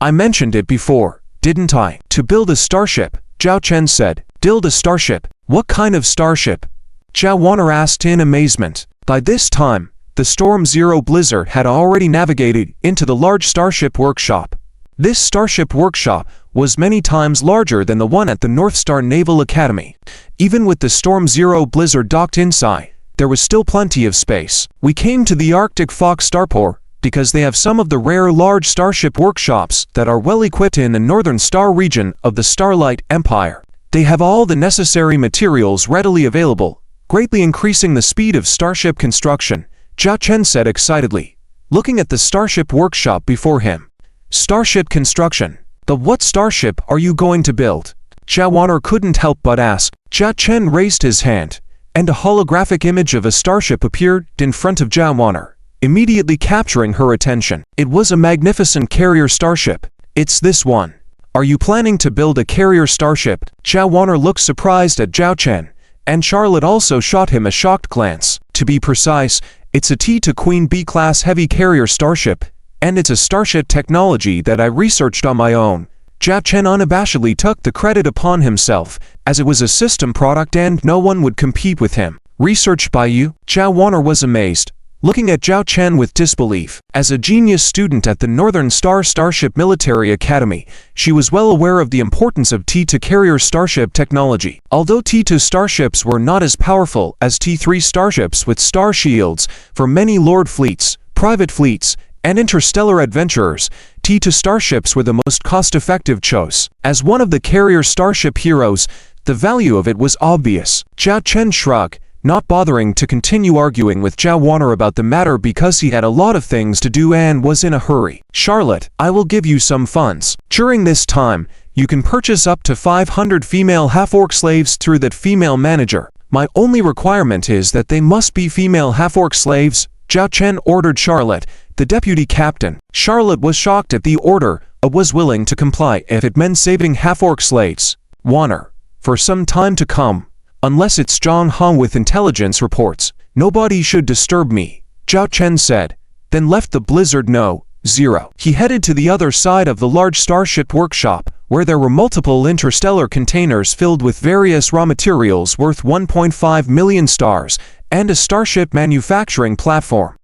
Speaker 1: I mentioned it before, didn't I? To build a starship, Zhao Chen said. Build a starship? What kind of starship? Zhao Wanner asked in amazement. By this time, the Storm Zero Blizzard had already navigated into the large starship workshop. This starship workshop was many times larger than the one at the North Star Naval Academy. Even with the Storm Zero Blizzard docked inside, there was still plenty of space. We came to the Arctic Fox starport because they have some of the rare large starship workshops that are well equipped in the northern star region of the Starlight Empire. They have all the necessary materials readily available, greatly increasing the speed of starship construction, Zhao Chen said excitedly, looking at the starship workshop before him. Starship construction. The what starship are you going to build? Zhao Wan'er couldn't help but ask. Zhao Chen raised his hand, and a holographic image of a starship appeared in front of Zhao Wan'er, immediately capturing her attention. It was a magnificent carrier starship. It's this one. Are you planning to build a carrier starship? Zhao Wan'er looked surprised at Zhao Chen, and Charlotte also shot him a shocked glance. To be precise, it's a T to Queen B-class heavy carrier starship, and it's a starship technology that I researched on my own. Zhao Chen unabashedly took the credit upon himself, as it was a system product and no one would compete with him. Researched by you? Zhao Wan'er was amazed, looking at Zhao Chen with disbelief. As a genius student at the Northern Star Starship Military Academy, she was well aware of the importance of T2 carrier starship technology. Although T2 starships were not as powerful as T3 starships with star shields, for many Lord fleets, private fleets, and interstellar adventurers, T2 starships were the most cost-effective choice. As one of the carrier starship heroes, the value of it was obvious. Zhao Chen shrugged, not bothering to continue arguing with Zhao Wan'er about the matter because he had a lot of things to do and was in a hurry. Charlotte, I will give you some funds. During this time, you can purchase up to 500 female half-orc slaves through that female manager. My only requirement is that they must be female half-orc slaves, Zhao Chen ordered Charlotte, the deputy captain. Charlotte was shocked at the order, but was willing to comply if it meant saving half-orc slaves. Wan'er, for some time to come, unless it's Zhang Hong with intelligence reports, nobody should disturb me, Zhao Chen said, then left the blizzard No. 0. He headed to the other side of the large starship workshop, where there were multiple interstellar containers filled with various raw materials worth 1.5 million stars, and a starship manufacturing platform.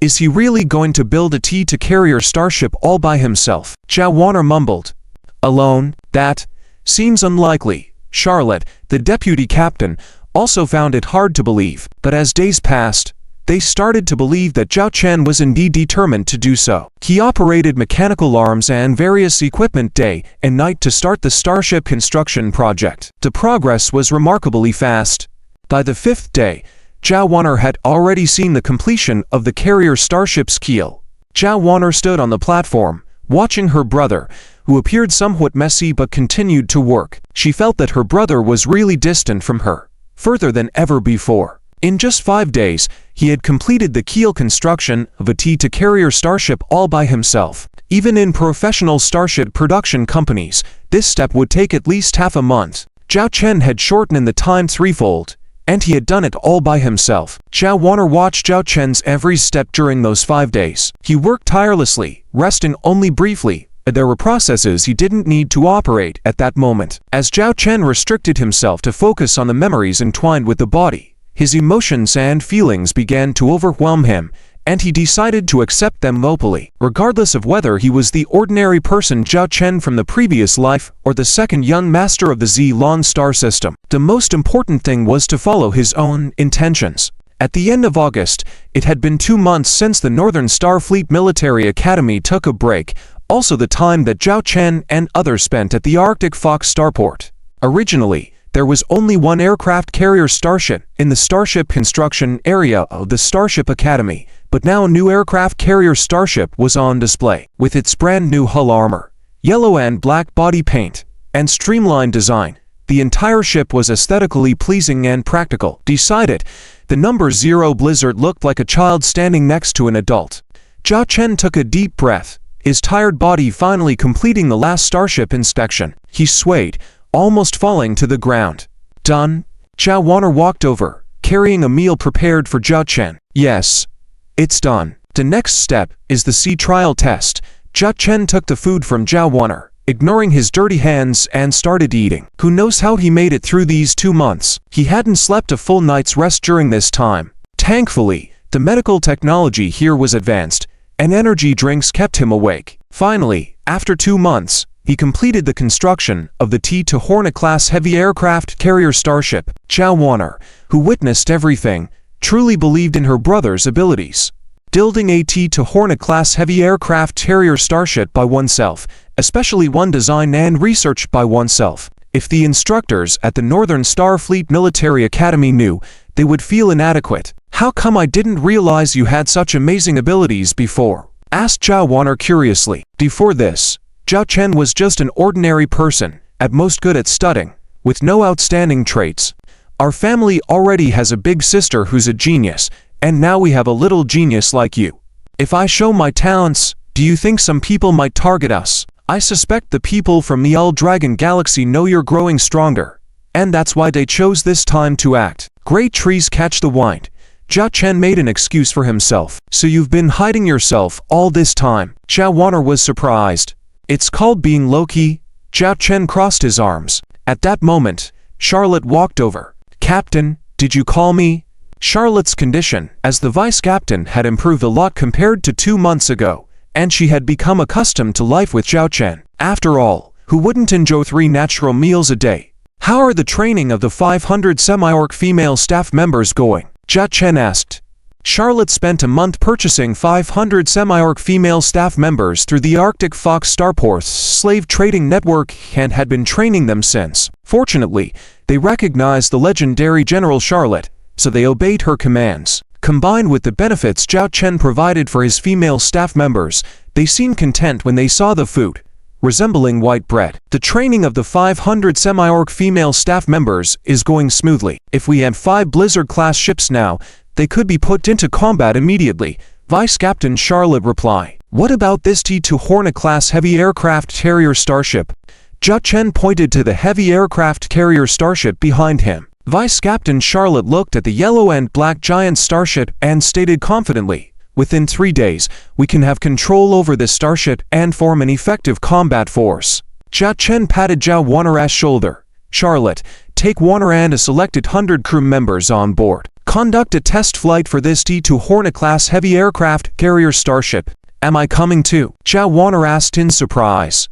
Speaker 1: Is he really going to build a T2 carrier starship all by himself? Zhao Wan'er mumbled. Alone? That seems unlikely. Charlotte, the deputy captain, also found it hard to believe, but as days passed, they started to believe that Zhao Chen was indeed determined to do so. He operated mechanical arms and various equipment day and night to start the starship construction project. The progress was remarkably fast. By the 5th day, Zhao Wan'er had already seen the completion of the carrier starship's keel. Zhao Wan'er stood on the platform, watching her brother, who appeared somewhat messy but continued to work. She felt that her brother was really distant from her, further than ever before. In just 5 days, he had completed the keel construction of a T2 carrier starship all by himself. Even in professional starship production companies, this step would take at least half a month. Zhao Chen had shortened the time threefold, and he had done it all by himself. Zhao Wan'er watched Zhao Chen's every step during those 5 days. He worked tirelessly, resting only briefly. There were processes he didn't need to operate at that moment. As Zhao Chen restricted himself to focus on the memories entwined with the body, his emotions and feelings began to overwhelm him, and he decided to accept them openly, regardless of whether he was the ordinary person Zhao Chen from the previous life or the second young master of the Z-Long star system. The most important thing was to follow his own intentions. At the end of August, it had been 2 months since the Northern Starfleet Military Academy took a break, also the time that Zhao Chen and others spent at the Arctic Fox starport. Originally, there was only one aircraft carrier starship in the starship construction area of the Starship Academy, but now a new aircraft carrier starship was on display. With its brand new hull armor, yellow and black body paint, and streamlined design, the entire ship was aesthetically pleasing and practical. Decided, the number 0 Blizzard looked like a child standing next to an adult. Zhao Chen took a deep breath, his tired body finally completing the last starship inspection. He swayed, almost falling to the ground. Done? Zhao Wan'er walked over, carrying a meal prepared for Zhao Chen. Yes, it's done. The next step is the sea trial test. Zhao Chen took the food from Zhao Wan'er, ignoring his dirty hands, and started eating. Who knows how he made it through these 2 months? He hadn't slept a full night's rest during this time. Thankfully, the medical technology here was advanced, and energy drinks kept him awake. Finally, after 2 months, he completed the construction of the T2 Hornet-class heavy aircraft carrier starship. Zhao Wan'er, who witnessed everything, truly believed in her brother's abilities. Building a T2 Hornet-class heavy aircraft carrier starship by oneself, especially one designed and researched by oneself. If the instructors at the Northern Starfleet Military Academy knew, they would feel inadequate. How come I didn't realize you had such amazing abilities before? Asked Zhao Waner curiously. Before this, Zhao Chen was just an ordinary person, at most good at studying, with no outstanding traits. Our family already has a big sister who's a genius, and now we have a little genius like you. If I show my talents, do you think some people might target us? I suspect the people from the Old Dragon Galaxy know you're growing stronger, and that's why they chose this time to act. Great trees catch the wind. Zhao Chen made an excuse for himself. So you've been hiding yourself all this time? Zhao Waner was surprised. It's called being low-key. Zhao Chen crossed his arms. At that moment, Charlotte walked over. Captain, did you call me? Charlotte's condition as the vice captain had improved a lot compared to 2 months ago, and she had become accustomed to life with Zhao Chen. After all, who wouldn't enjoy 3 natural meals a day? How are the training of the 500 semi-orc female staff members going? Zhao Chen asked. Charlotte spent a month purchasing 500 semi-orc female staff members through the Arctic Fox Starport's slave trading network and had been training them since. Fortunately, they recognized the legendary General Charlotte, so they obeyed her commands. Combined with the benefits Zhao Chen provided for his female staff members, they seemed content when they saw the food, resembling white bread. The training of the 500 semi-orc female staff members is going smoothly. If we had 5 Blizzard-class ships now, they could be put into combat immediately, Vice Captain Charlotte replied. What about this T2 Hornet-class heavy aircraft carrier starship? Zhao Chen pointed to the heavy aircraft carrier starship behind him. Vice Captain Charlotte looked at the yellow and black giant starship and stated confidently, within 3 days, we can have control over this starship and form an effective combat force. Zhao Chen patted Zhao Waner's shoulder. Charlotte, take Waner and a selected 100 crew members on board. Conduct a test flight for this T2 Hornet-class heavy aircraft carrier starship. Am I coming too? Zhao Waner asked in surprise.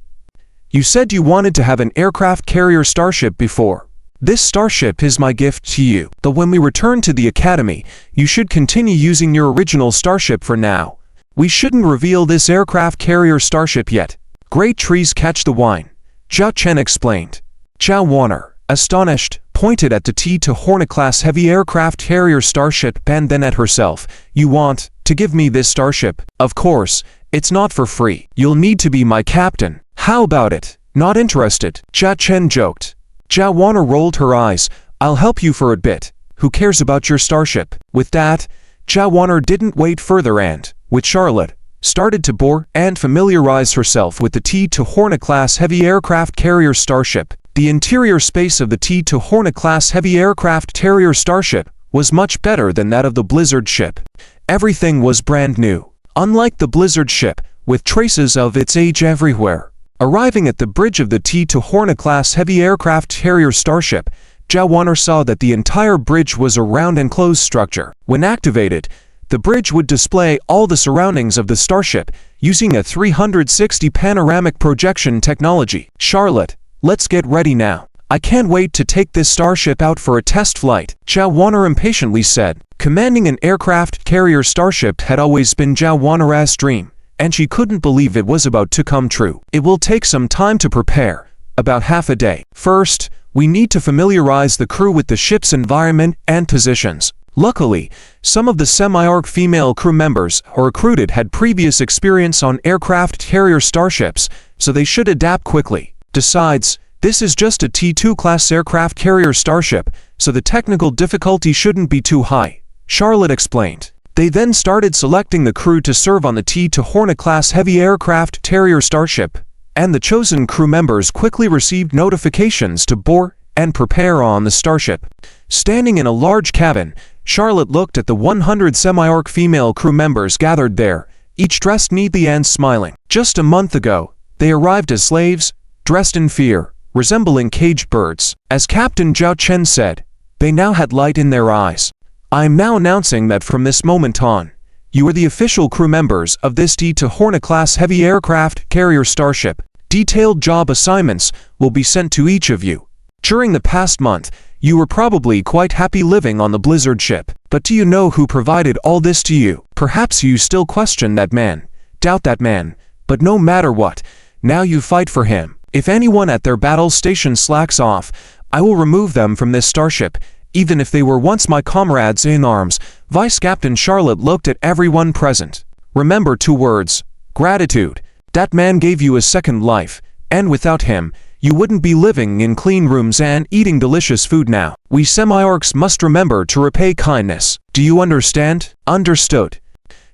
Speaker 1: You said you wanted to have an aircraft carrier starship before. This starship is my gift to you. Though when we return to the academy, you should continue using your original starship for now. We shouldn't reveal this aircraft carrier starship yet. Great trees catch the wind, Zhao Chen explained. Zhao Waner, astonished, pointed at the T2 Hornet-class heavy aircraft carrier starship and then at herself. You want to give me this starship? Of course, it's not for free. You'll need to be my captain. How about it? Not interested? Zhao Chen joked. Zhao Waner rolled her eyes. I'll help you for a bit. Who cares about your starship? With that, Zhao Waner didn't wait further and, with Charlotte, started to bore and familiarize herself with the T2 Hornet-class heavy aircraft carrier starship. The interior space of the T2 Hornet-class heavy aircraft carrier starship was much better than that of the Blizzard ship. Everything was brand new, unlike the Blizzard ship, with traces of its age everywhere. Arriving at the bridge of the T2 Hornet-class heavy aircraft carrier starship, Zhao Waner saw that the entire bridge was a round enclosed structure. When activated, the bridge would display all the surroundings of the starship using a 360 panoramic projection technology. Charlotte, let's get ready now. I can't wait to take this starship out for a test flight, Zhao Waner impatiently said. Commanding an aircraft carrier starship had always been Zhao Waner's dream, and she couldn't believe it was about to come true. It will take some time to prepare, about half a day. First, we need to familiarize the crew with the ship's environment and positions. Luckily, some of the semi-orc female crew members recruited had previous experience on aircraft carrier starships, so they should adapt quickly. Besides, this is just a T2 class aircraft carrier starship, so the technical difficulty shouldn't be too high, Charlotte explained. They then started selecting the crew to serve on the T2 Hornet-class heavy aircraft carrier starship, and the chosen crew members quickly received notifications to board and prepare on the starship. Standing in a large cabin, Charlotte looked at the 100 semi-orc female crew members gathered there, each dressed neatly and smiling. Just a month ago, they arrived as slaves, dressed in fear, resembling caged birds. As Captain Zhao Chen said, they now had light in their eyes. I am now announcing that from this moment on, you are the official crew members of this T2 Hornet-class heavy aircraft carrier starship. Detailed job assignments will be sent to each of you. During the past month, you were probably quite happy living on the Blizzard ship. But do you know who provided all this to you? Perhaps you still question that man, doubt that man, but no matter what, now you fight for him. If anyone at their battle station slacks off, I will remove them from this starship even if they were once my comrades in arms. Vice Captain Charlotte looked at everyone present. Remember 2 words: gratitude. That man gave you a second life, and without him, you wouldn't be living in clean rooms and eating delicious food now. We semi-orcs must remember to repay kindness. Do you understand? Understood.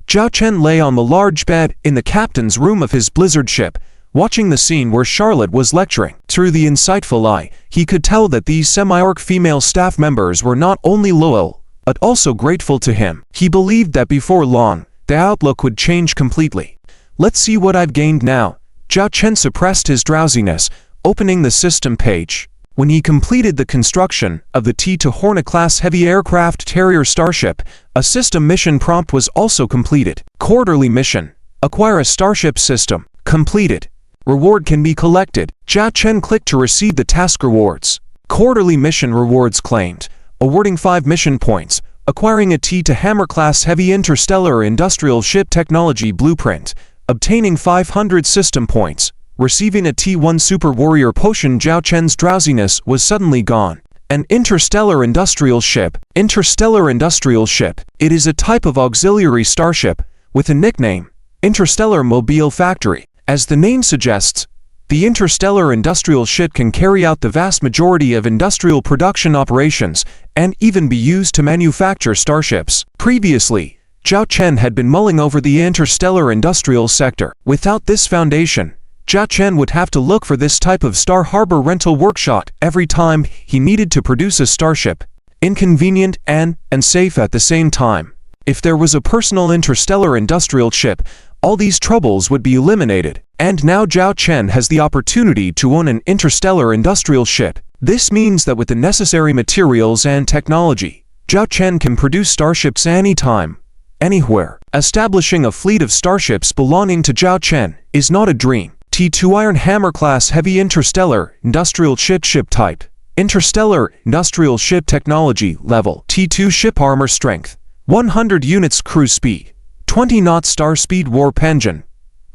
Speaker 1: Zhao Chen lay on the large bed in the captain's room of his blizzard ship, watching the scene where Charlotte was lecturing. Through the insightful eye, he could tell that these semi-orc female staff members were not only loyal, but also grateful to him. He believed that before long, the outlook would change completely. Let's see what I've gained now. Zhao Chen suppressed his drowsiness, opening the system page. When he completed the construction of the T-2 Hornet-class heavy aircraft carrier starship, a system mission prompt was also completed. Quarterly mission. Acquire a starship system. Completed. Reward can be collected. Zhao Chen clicked to receive the task rewards. Quarterly mission rewards claimed. Awarding 5 mission points. Acquiring a T-2 Hammer-class heavy interstellar industrial ship technology blueprint. Obtaining 500 system points. Receiving a T-1 Super Warrior potion. Zhao Chen's drowsiness was suddenly gone. An interstellar industrial ship. Interstellar industrial ship. It is a type of auxiliary starship, with a nickname, Interstellar Mobile Factory. As the name suggests, the interstellar industrial ship can carry out the vast majority of industrial production operations, and even be used to manufacture starships. Previously, Zhao Chen had been mulling over the interstellar industrial sector. Without this foundation, Zhao Chen would have to look for this type of Star Harbor rental workshop every time he needed to produce a starship. Inconvenient and safe at the same time. If there was a personal interstellar industrial ship, all these troubles would be eliminated. And now Zhao Chen has the opportunity to own an interstellar industrial ship. This means that with the necessary materials and technology, Zhao Chen can produce starships anytime, anywhere. Establishing a fleet of starships belonging to Zhao Chen is not a dream. T-2 Iron Hammer class heavy interstellar industrial ship type. Interstellar industrial ship technology level. T-2 ship armor strength. 100 units cruise speed. 20 knots star speed warp engine.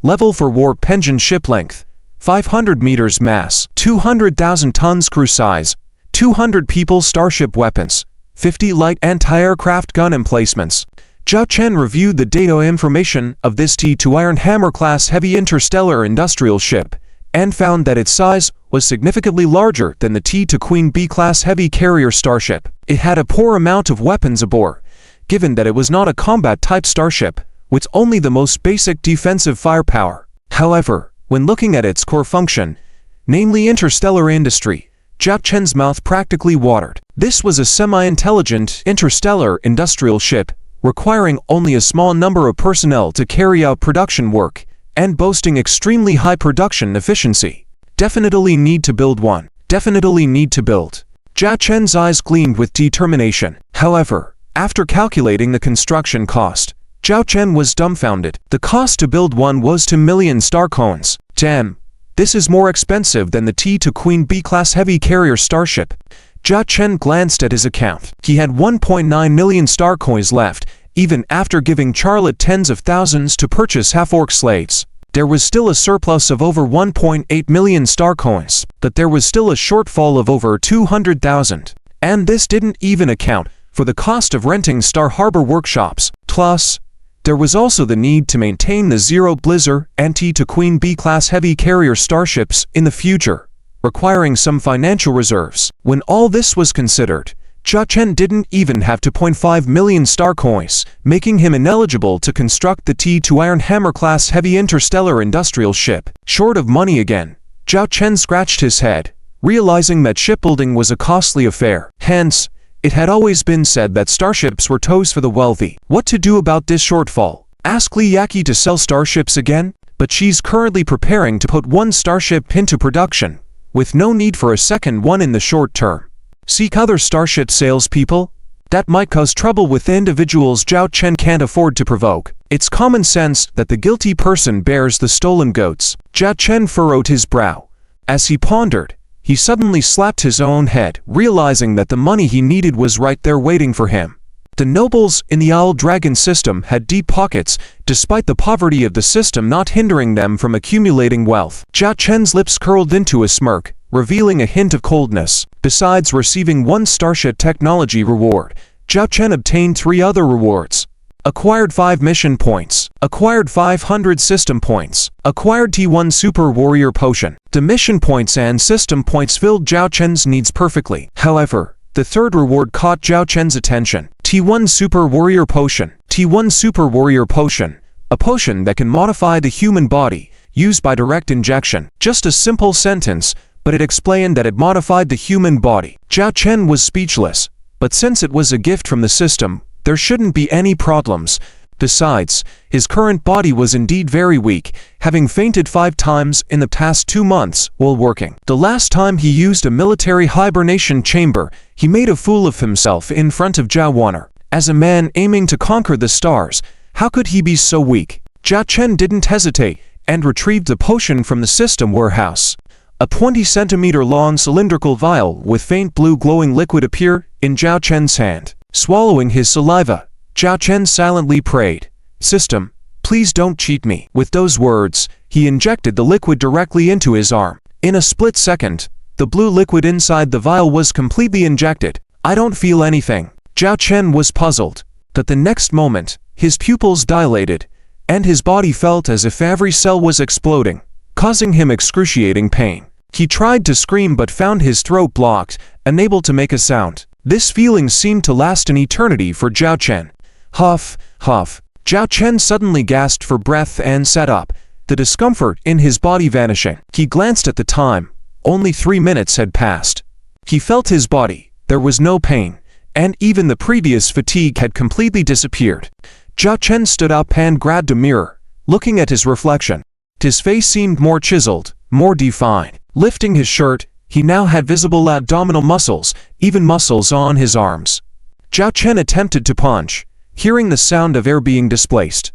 Speaker 1: Level for warp engine ship length. 500 meters mass. 200,000 tons crew size. 200 people starship weapons. 50 light anti-aircraft gun emplacements. Zhao Chen reviewed the data information of this T-2 Iron Hammer class heavy interstellar industrial ship, and found that its size was significantly larger than the T-2 Queen Bee class heavy carrier starship. It had a poor amount of weapons aboard, given that it was not a combat-type starship, with only the most basic defensive firepower. However, when looking at its core function, namely interstellar industry, Zhao Chen's mouth practically watered. This was a semi-intelligent interstellar industrial ship, requiring only a small number of personnel to carry out production work, and boasting extremely high production efficiency. Definitely need to build one. Definitely need to build. Zhao Chen's eyes gleamed with determination. However, after calculating the construction cost, Zhao Chen was dumbfounded. The cost to build one was 2 million star coins. Damn, this is more expensive than the T-2 Queen Bee class heavy carrier starship. Zhao Chen glanced at his account. He had 1.9 million star coins left, even after giving Charlotte tens of thousands to purchase half-orc slaves. There was still a surplus of over 1.8 million star coins, but there was still a shortfall of over 200,000. And this didn't even account for the cost of renting Star Harbor workshops. Plus, there was also the need to maintain the Zero Blizzard and T-2 Queen Bee class heavy carrier starships in the future, requiring some financial reserves. When all this was considered, Zhao Chen didn't even have 2.5 million star coins, making him ineligible to construct the T-2 Iron Hammer class heavy interstellar industrial ship. Short of money again, Zhao Chen scratched his head, realizing that shipbuilding was a costly affair. Hence, it had always been said that starships were toys for the wealthy. What to do about this shortfall? Ask Li Yaqi to sell starships again? But she's currently preparing to put one starship into production, with no need for a second one in the short term. Seek other starship salespeople? That might cause trouble with individuals Zhao Chen can't afford to provoke. It's common sense that the guilty person bears the stolen goats. Zhao Chen furrowed his brow. As he pondered, he suddenly slapped his own head, realizing that the money he needed was right there waiting for him. The nobles in the Owl Dragon system had deep pockets, despite the poverty of the system not hindering them from accumulating wealth. Zhao Chen's lips curled into a smirk, revealing a hint of coldness. Besides receiving one starship technology reward, Zhao Chen obtained 3 other rewards. Acquired 5 mission points. Acquired 500 system points. Acquired T1 Super Warrior Potion. The mission points and system points filled Zhao Chen's needs perfectly. However, the third reward caught Zhao Chen's attention. T1 Super Warrior Potion. T1 Super Warrior Potion. A potion that can modify the human body, used by direct injection. Just a simple sentence, but it explained that it modified the human body. Zhao Chen was speechless, but since it was a gift from the system, there shouldn't be any problems. Besides, his current body was indeed very weak, having fainted 5 times in the past 2 months while working. The last time he used a military hibernation chamber, he made a fool of himself in front of Zhao Waner. As a man aiming to conquer the stars, how could he be so weak? Zhao Chen didn't hesitate and retrieved the potion from the system warehouse. A 20-centimeter long cylindrical vial with faint blue glowing liquid appeared in Zhao Chen's hand. Swallowing his saliva, Zhao Chen silently prayed, "System, please don't cheat me." With those words, he injected the liquid directly into his arm. In a split second, the blue liquid inside the vial was completely injected. "I don't feel anything." Zhao Chen was puzzled, but the next moment, his pupils dilated, and his body felt as if every cell was exploding, causing him excruciating pain. He tried to scream but found his throat blocked, unable to make a sound. This feeling seemed to last an eternity for Zhao Chen. Huff, huff. Zhao Chen suddenly gasped for breath and sat up, the discomfort in his body vanishing. He glanced at the time. Only 3 minutes had passed. He felt his body. There was no pain, and even the previous fatigue had completely disappeared. Zhao Chen stood up and grabbed a mirror, looking at his reflection. His face seemed more chiseled, more defined. Lifting his shirt, he now had visible abdominal muscles, even muscles on his arms. Zhao Chen attempted to punch, hearing the sound of air being displaced.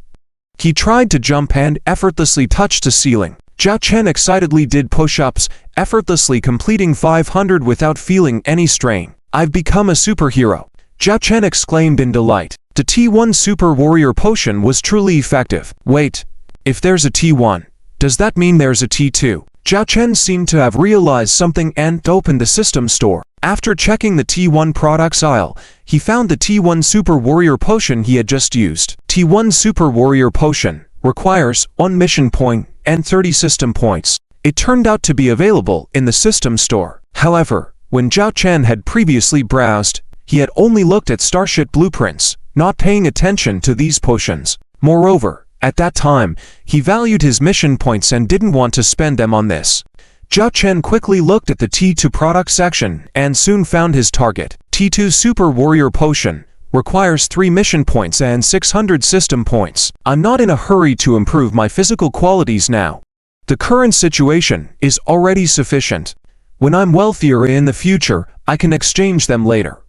Speaker 1: He tried to jump and effortlessly touched the ceiling. Zhao Chen excitedly did push-ups, effortlessly completing 500 without feeling any strain. "I've become a superhero," Zhao Chen exclaimed in delight. The T1 Super Warrior Potion was truly effective. Wait, if there's a T1, does that mean there's a T2? Zhao Chen seemed to have realized something and opened the system store. After checking the T1 products aisle, he found the T1 Super Warrior Potion he had just used. T1 Super Warrior Potion requires 1 mission point and 30 system points. It turned out to be available in the system store. However, when Zhao Chen had previously browsed, he had only looked at starship blueprints, not paying attention to these potions. Moreover, at that time, he valued his mission points and didn't want to spend them on this. Zhao Chen quickly looked at the T2 product section and soon found his target. T2 Super Warrior Potion requires 3 mission points and 600 system points. I'm not in a hurry to improve my physical qualities now. The current situation is already sufficient. When I'm wealthier in the future, I can exchange them later.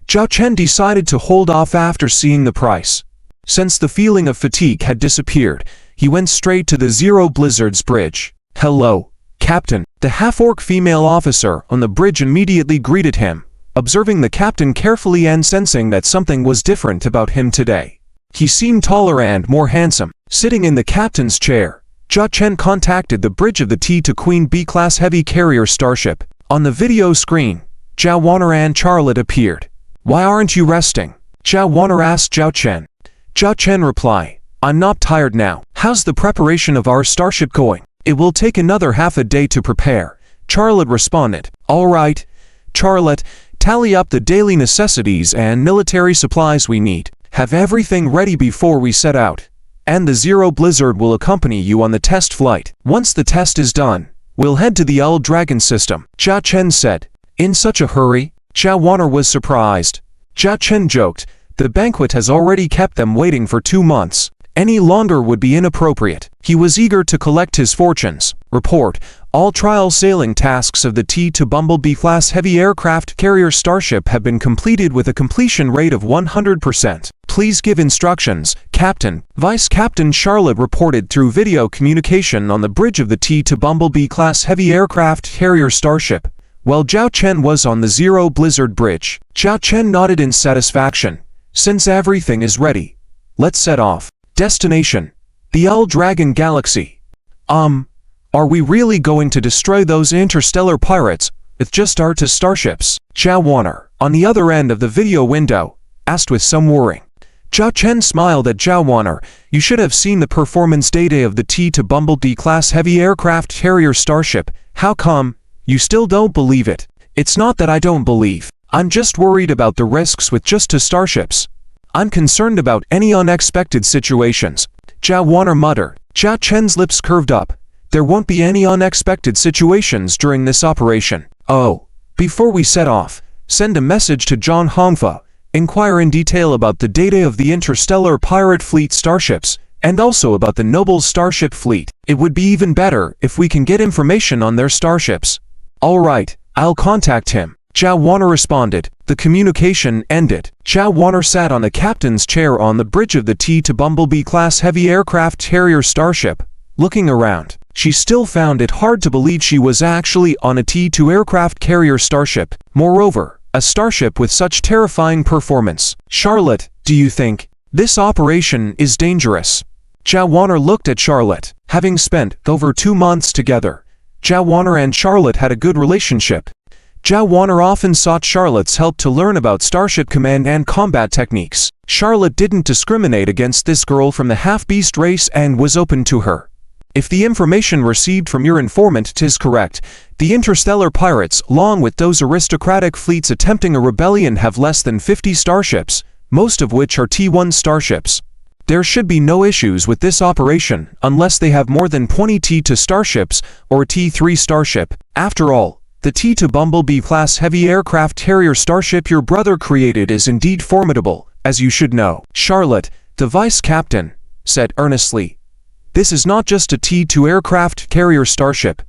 Speaker 1: Zhao Chen decided to hold off after seeing the price. Since the feeling of fatigue had disappeared, he went straight to the Zero Blizzard's bridge. "Hello, Captain." The half-orc female officer on the bridge immediately greeted him, observing the captain carefully and sensing that something was different about him today. He seemed taller and more handsome. Sitting in the captain's chair, Zhao Chen contacted the bridge of the T2 Queen B-class heavy carrier starship. On the video screen, Zhao Waner and Charlotte appeared. "Why aren't you resting?" Zhao Waner asked Zhao Chen. Zhao Chen replied, "I'm not tired now." "How's the preparation of our starship going?" "It will take another half a day to prepare," Charlotte responded. "All right, Charlotte, tally up the daily necessities and military supplies we need. Have everything ready before we set out, and the Zero Blizzard will accompany you on the test flight. Once the test is done, we'll head to the Owl Dragon system," Zhao Chen said. "In such a hurry?" Zhao Waner was surprised. Zhao Chen joked, "The Banquet has already kept them waiting for 2 months. Any longer would be inappropriate." He was eager to collect his fortunes. Report, all trial sailing tasks of the T2 Bumblebee-class heavy aircraft carrier starship have been completed with a completion rate of 100%. Please give instructions, Captain. Vice Captain Charlotte reported through video communication on the bridge of the T2 Bumblebee-class heavy aircraft carrier starship, while Zhao Chen was on the Zero Blizzard bridge. Zhao Chen nodded in satisfaction. "Since everything is ready, let's set off." Destination: the Owl Dragon Galaxy. Are we really going to destroy those interstellar pirates, With just our to starships, Zhao Warner, on the other end of the video window, asked with some worrying. Zhao Chen smiled at Zhao Warner. You should have seen the performance data of the T-2 Bumblebee-class heavy aircraft carrier starship. How come you still don't believe it? It's not that I don't believe. I'm just worried about the risks with just two starships. I'm concerned about any unexpected situations. Zhao Warner muttered. Zhao Chen's lips curved up. There won't be any unexpected situations during this operation. Oh, before we set off, send a message to John Hongfa. Inquire in detail about the data of the Interstellar Pirate Fleet starships, and also about the Noble Starship Fleet. It would be even better if we can get information on their starships. All right, I'll contact him. Zhao Warner responded. The communication ended. Zhao Warner sat on the captain's chair on the bridge of the T-2 Bumblebee-class heavy aircraft carrier starship, looking around. She still found it hard to believe she was actually on a T-2 aircraft carrier starship. Moreover, a starship with such terrifying performance. Charlotte, do you think this operation is dangerous? Zhao Warner looked at Charlotte. Having spent over 2 months together, Zhao Warner and Charlotte had a good relationship. Zhao Warner often sought Charlotte's help to learn about starship command and combat techniques. Charlotte didn't discriminate against this girl from the half-beast race and was open to her. If the information received from your informant is correct, the interstellar pirates, along with those aristocratic fleets attempting a rebellion, have less than 50 starships, most of which are T-1 starships. There should be no issues with this operation unless they have more than 20 T-2 starships or T-3 starship. After all, the T-2 Bumblebee-class heavy aircraft carrier starship your brother created is indeed formidable, as you should know. Charlotte, the vice captain, said earnestly. This is not just a T-2 aircraft carrier starship.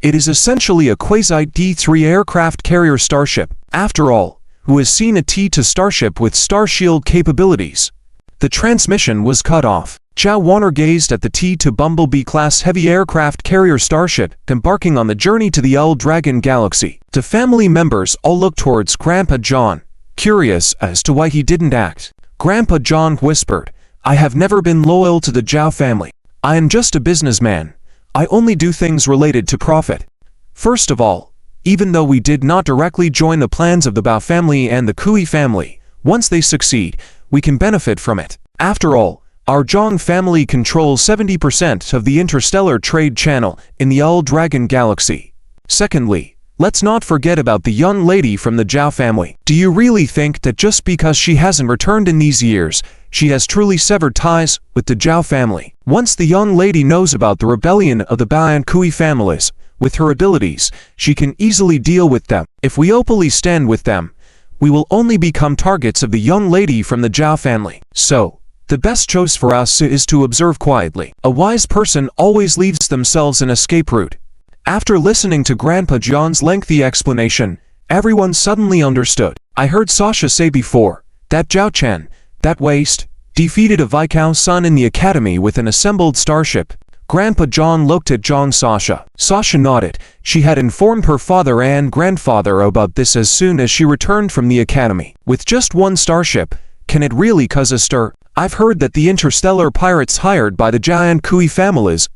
Speaker 1: It is essentially a quasi-D3 aircraft carrier starship. After all, who has seen a T-2 starship with starshield capabilities? The transmission was cut off. Zhao Warner gazed at the T-2 Bumblebee-class heavy aircraft carrier starship embarking on the journey to the Dragon Galaxy. The family members all looked towards Grandpa John, curious as to why he didn't act. Grandpa John whispered, I have never been loyal to the Zhao family. I am just a businessman. I only do things related to profit. First of all, even though we did not directly join the plans of the Bao family and the Kui family, once they succeed, we can benefit from it. After all, our Zhang family controls 70% of the interstellar trade channel in the Dragon Galaxy. Secondly, let's not forget about the young lady from the Zhao family. Do you really think that just because she hasn't returned in these years, she has truly severed ties with the Zhao family? Once the young lady knows about the rebellion of the Bao and Kui families, with her abilities, she can easily deal with them. If we openly stand with them, we will only become targets of the young lady from the Zhao family. So, the best choice for us is to observe quietly. A wise person always leaves themselves an escape route. After listening to Grandpa John's lengthy explanation, everyone suddenly understood. I heard Sasha say before, that Zhao Chen, that waste, defeated a Viscount's son in the academy with an assembled starship. Grandpa John looked at John Sasha. Sasha nodded. She had informed her father and grandfather about this as soon as she returned from the academy. With just one starship, can it really cause a stir? I've heard that the interstellar pirates hired by the Zhao and Kui families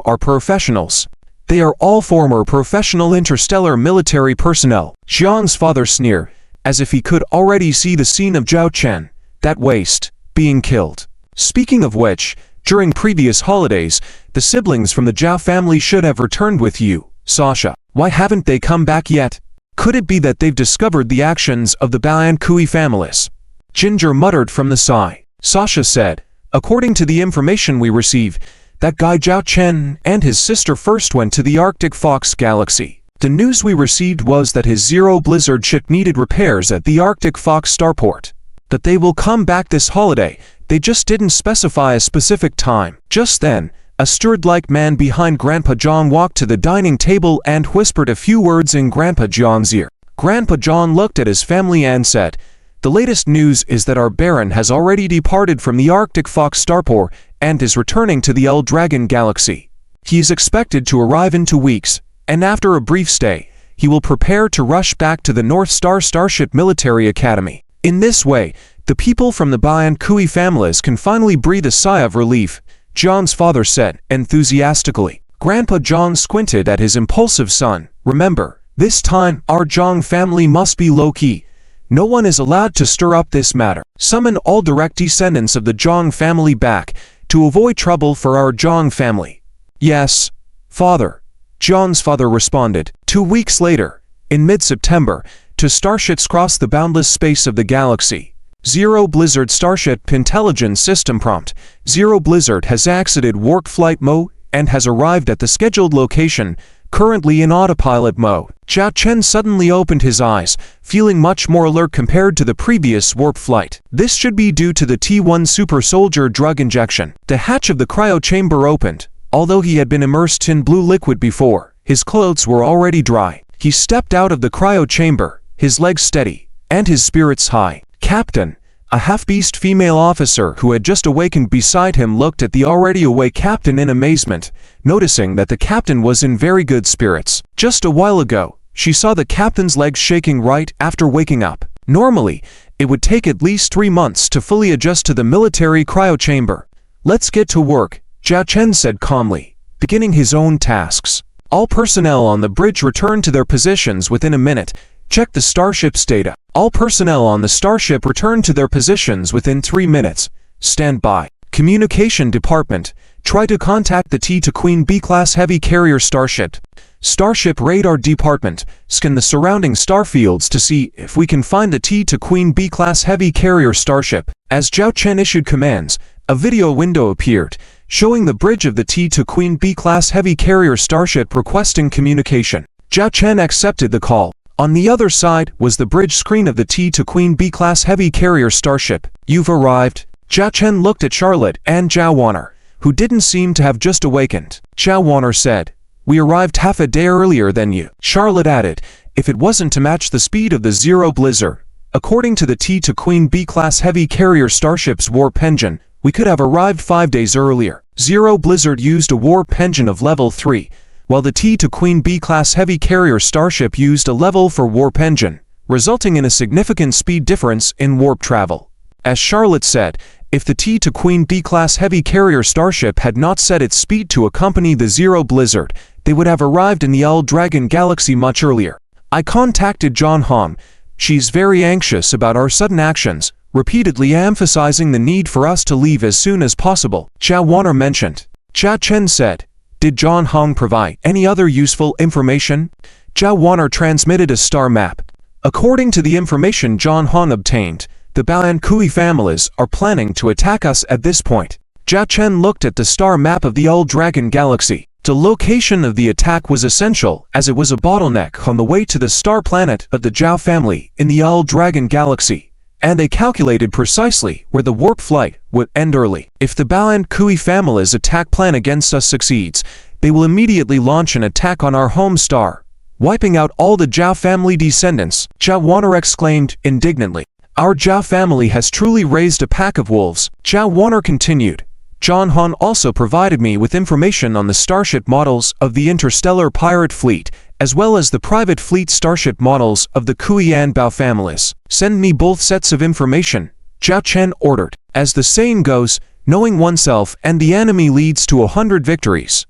Speaker 1: are professionals. They are all former professional interstellar military personnel. Jiang's father sneered, as if he could already see the scene of Zhao Chen, that waste, being killed. Speaking of which, during previous holidays, the siblings from the Zhao family should have returned with you, Sasha. Why haven't they come back yet? Could it be that they've discovered the actions of the Bao and Kui families? Ginger muttered from the side. Sasha said, according to the information we receive, that guy Zhao Chen and his sister first went to the Arctic Fox Galaxy. The news we received was that his Zero Blizzard ship needed repairs at the Arctic Fox starport. That they will come back this holiday, they just didn't specify a specific time. Just then, a steward-like man behind Grandpa John walked to the dining table and whispered a few words in Grandpa John's ear. Grandpa John looked at his family and said, the latest news is that our Baron has already departed from the Arctic Fox starport and is returning to the Dragon Galaxy. He is expected to arrive in 2 weeks, and after a brief stay, he will prepare to rush back to the North Star Starship Military Academy. In this way, the people from the Bao and Kui families can finally breathe a sigh of relief, John's father said enthusiastically. Grandpa John squinted at his impulsive son. Remember, This time, our Zhang family must be low-key. No one is allowed to stir up this matter. Summon all direct descendants of the Zhang family back to avoid trouble for our Zhang family. Yes, father. Zhang's father responded. 2 weeks later, in mid-September, two starships crossed the boundless space of the galaxy. Zero Blizzard Starship Intelligence System Prompt. Zero Blizzard has exited warp flight mode and has arrived at the scheduled location, currently in autopilot mode. Zhao Chen suddenly opened his eyes, feeling much more alert compared to the previous warp flight. This should be due to the T1 super soldier drug injection. The hatch of the cryo chamber opened. Although he had been immersed in blue liquid before, his clothes were already dry. He stepped out of the cryo chamber, his legs steady, and his spirits high. Captain, a half-beast female officer who had just awakened beside him looked at the already awake captain in amazement, noticing that the captain was in very good spirits. Just a while ago, she saw the captain's legs shaking right after waking up. Normally, it would take at least 3 months to fully adjust to the military cryo chamber. Let's get to work, Zhao Chen said calmly, beginning his own tasks. All personnel on the bridge returned to their positions within a minute. Check the starship's data. All personnel on the starship returned to their positions within 3 minutes. Stand by. Communication Department. Try to contact the T to Queen B-class heavy carrier starship. Starship Radar Department. Scan the surrounding starfields to see if we can find the T to Queen B-class heavy carrier starship. As Zhao Chen issued commands, a video window appeared, showing the bridge of the T to Queen B-class heavy carrier starship requesting communication. Zhao Chen accepted the call. On the other side was the bridge screen of the T to Queen B-class heavy carrier starship. You've arrived. Zhao Chen looked at Charlotte and Zhao Warner, who didn't seem to have just awakened. Zhao Warner said, "We arrived half a day earlier than you." Charlotte added, "If it wasn't to match the speed of the Zero Blizzard, according to the T to Queen B-class heavy carrier starship's warp engine, we could have arrived 5 days earlier." Zero Blizzard used a warp engine of level 3, while the T to Queen B-class heavy carrier starship used a level 4 warp engine, resulting in a significant speed difference in warp travel. As Charlotte said, if the T to Queen B-class heavy carrier starship had not set its speed to accompany the Zero Blizzard, they would have arrived in the Old Dragon Galaxy much earlier. I contacted John Han. She's very anxious about our sudden actions, repeatedly emphasizing the need for us to leave as soon as possible, Zhao Warner mentioned. Zhao Chen said, "Did John Hong provide any other useful information?" Zhao Warner transmitted a star map. According to the information John Hong obtained, the Bao and Kui families are planning to attack us at this point. Zhao Chen looked at the star map of the Old Dragon Galaxy. The location of the attack was essential as it was a bottleneck on the way to the star planet of the Zhao family in the Old Dragon Galaxy, and they calculated precisely where the warp flight would end early. If the Bao and Kui families' attack plan against us succeeds, they will immediately launch an attack on our home star, wiping out all the Zhao family descendants, Zhao Warner exclaimed indignantly. Our Zhao family has truly raised a pack of wolves, Zhao Warner continued. John Han also provided me with information on the starship models of the Interstellar pirate fleet, as well as the private fleet starship models of the Kui and Bao families. Send me both sets of information, Zhao Chen ordered. As the saying goes, knowing oneself and the enemy leads to 100 victories.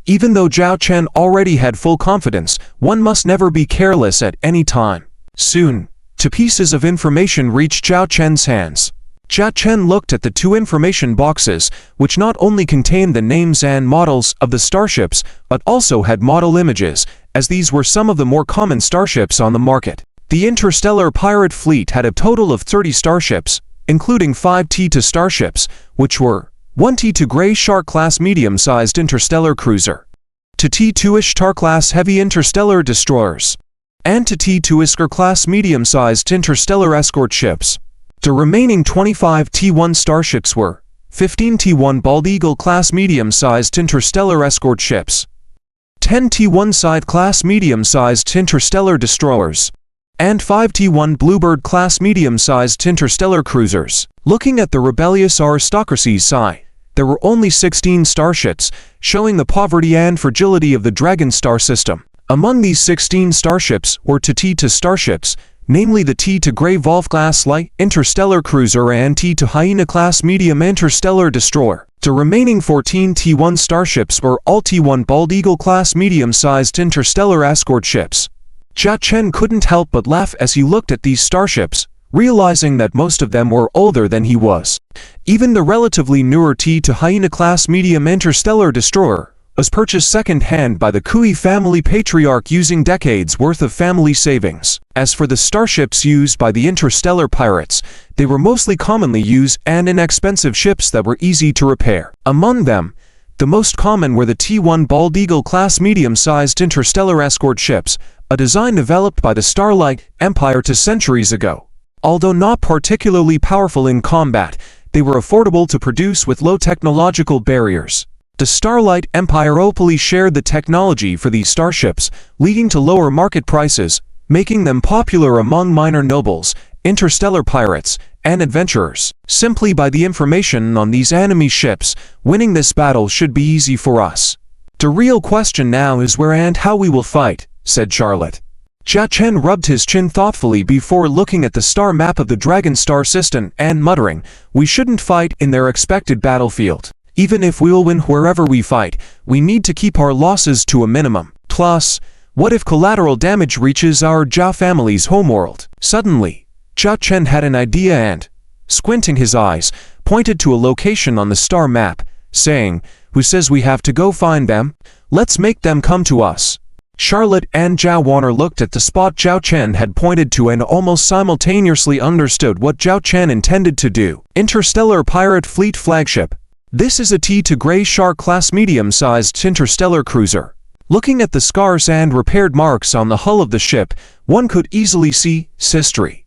Speaker 1: Even though Zhao Chen already had full confidence, one must never be careless at any time. Soon, two pieces of information reached Zhao Chen's hands. Zhao Chen looked at the 2 information boxes, which not only contained the names and models of the starships, but also had model images, as these were some of the more common starships on the market. The Interstellar pirate fleet had a total of 30 starships, including 5 T2 starships, which were 1 T2 Grey Shark-class medium-sized interstellar cruiser, 2 T2 Ishtar-class heavy interstellar destroyers, and 2 T2 Iskar-class medium-sized interstellar escort ships. The remaining 25 T1 starships were 15 T1 Bald Eagle-class medium-sized interstellar escort ships, 10 T1 Scythe-class medium-sized interstellar destroyers, and 5 T1 Bluebird-class medium-sized interstellar cruisers. Looking at the rebellious aristocracy's side, there were only 16 starships, showing the poverty and fragility of the Dragon star system. Among these 16 starships were 2 T2 starships, namely the T2 Grey Wolf-class light interstellar cruiser and T2 Hyena-class medium interstellar destroyer. The remaining 14 T1 starships were all T1 Bald Eagle-class medium-sized interstellar escort ships. Jia Chen couldn't help but laugh as he looked at these starships, realizing that most of them were older than he was. Even the relatively newer T to Hyena-class medium interstellar destroyer was purchased second-hand by the Kui family patriarch using decades worth of family savings. As for the starships used by the interstellar pirates, they were mostly commonly used and inexpensive ships that were easy to repair. Among them, the most common were the T-1 Bald Eagle-class medium-sized interstellar escort ships, a design developed by the Starlight Empire centuries ago. Although not particularly powerful in combat, they were affordable to produce with low technological barriers. The Starlight Empire openly shared the technology for these starships, leading to lower market prices, making them popular among minor nobles, interstellar pirates, and adventurers. Simply by the information on these enemy ships, winning this battle should be easy for us. The real question now is where and how we will fight, said Charlotte. Jia Chen rubbed his chin thoughtfully before looking at the star map of the Dragon Star system and muttering, "We shouldn't fight in their expected battlefield. Even if we'll win wherever we fight, we need to keep our losses to a minimum. Plus, what if collateral damage reaches our Zhao family's homeworld?" Suddenly, Jia Chen had an idea and, squinting his eyes, pointed to a location on the star map, saying, "Who says we have to go find them? Let's make them come to us." Charlotte and Zhao Warner looked at the spot Zhao Chen had pointed to and almost simultaneously understood what Zhao Chen intended to do. Interstellar Pirate Fleet Flagship. This is a T to Grey Shark class medium-sized interstellar cruiser. Looking at the scars and repaired marks on the hull of the ship, one could easily see history.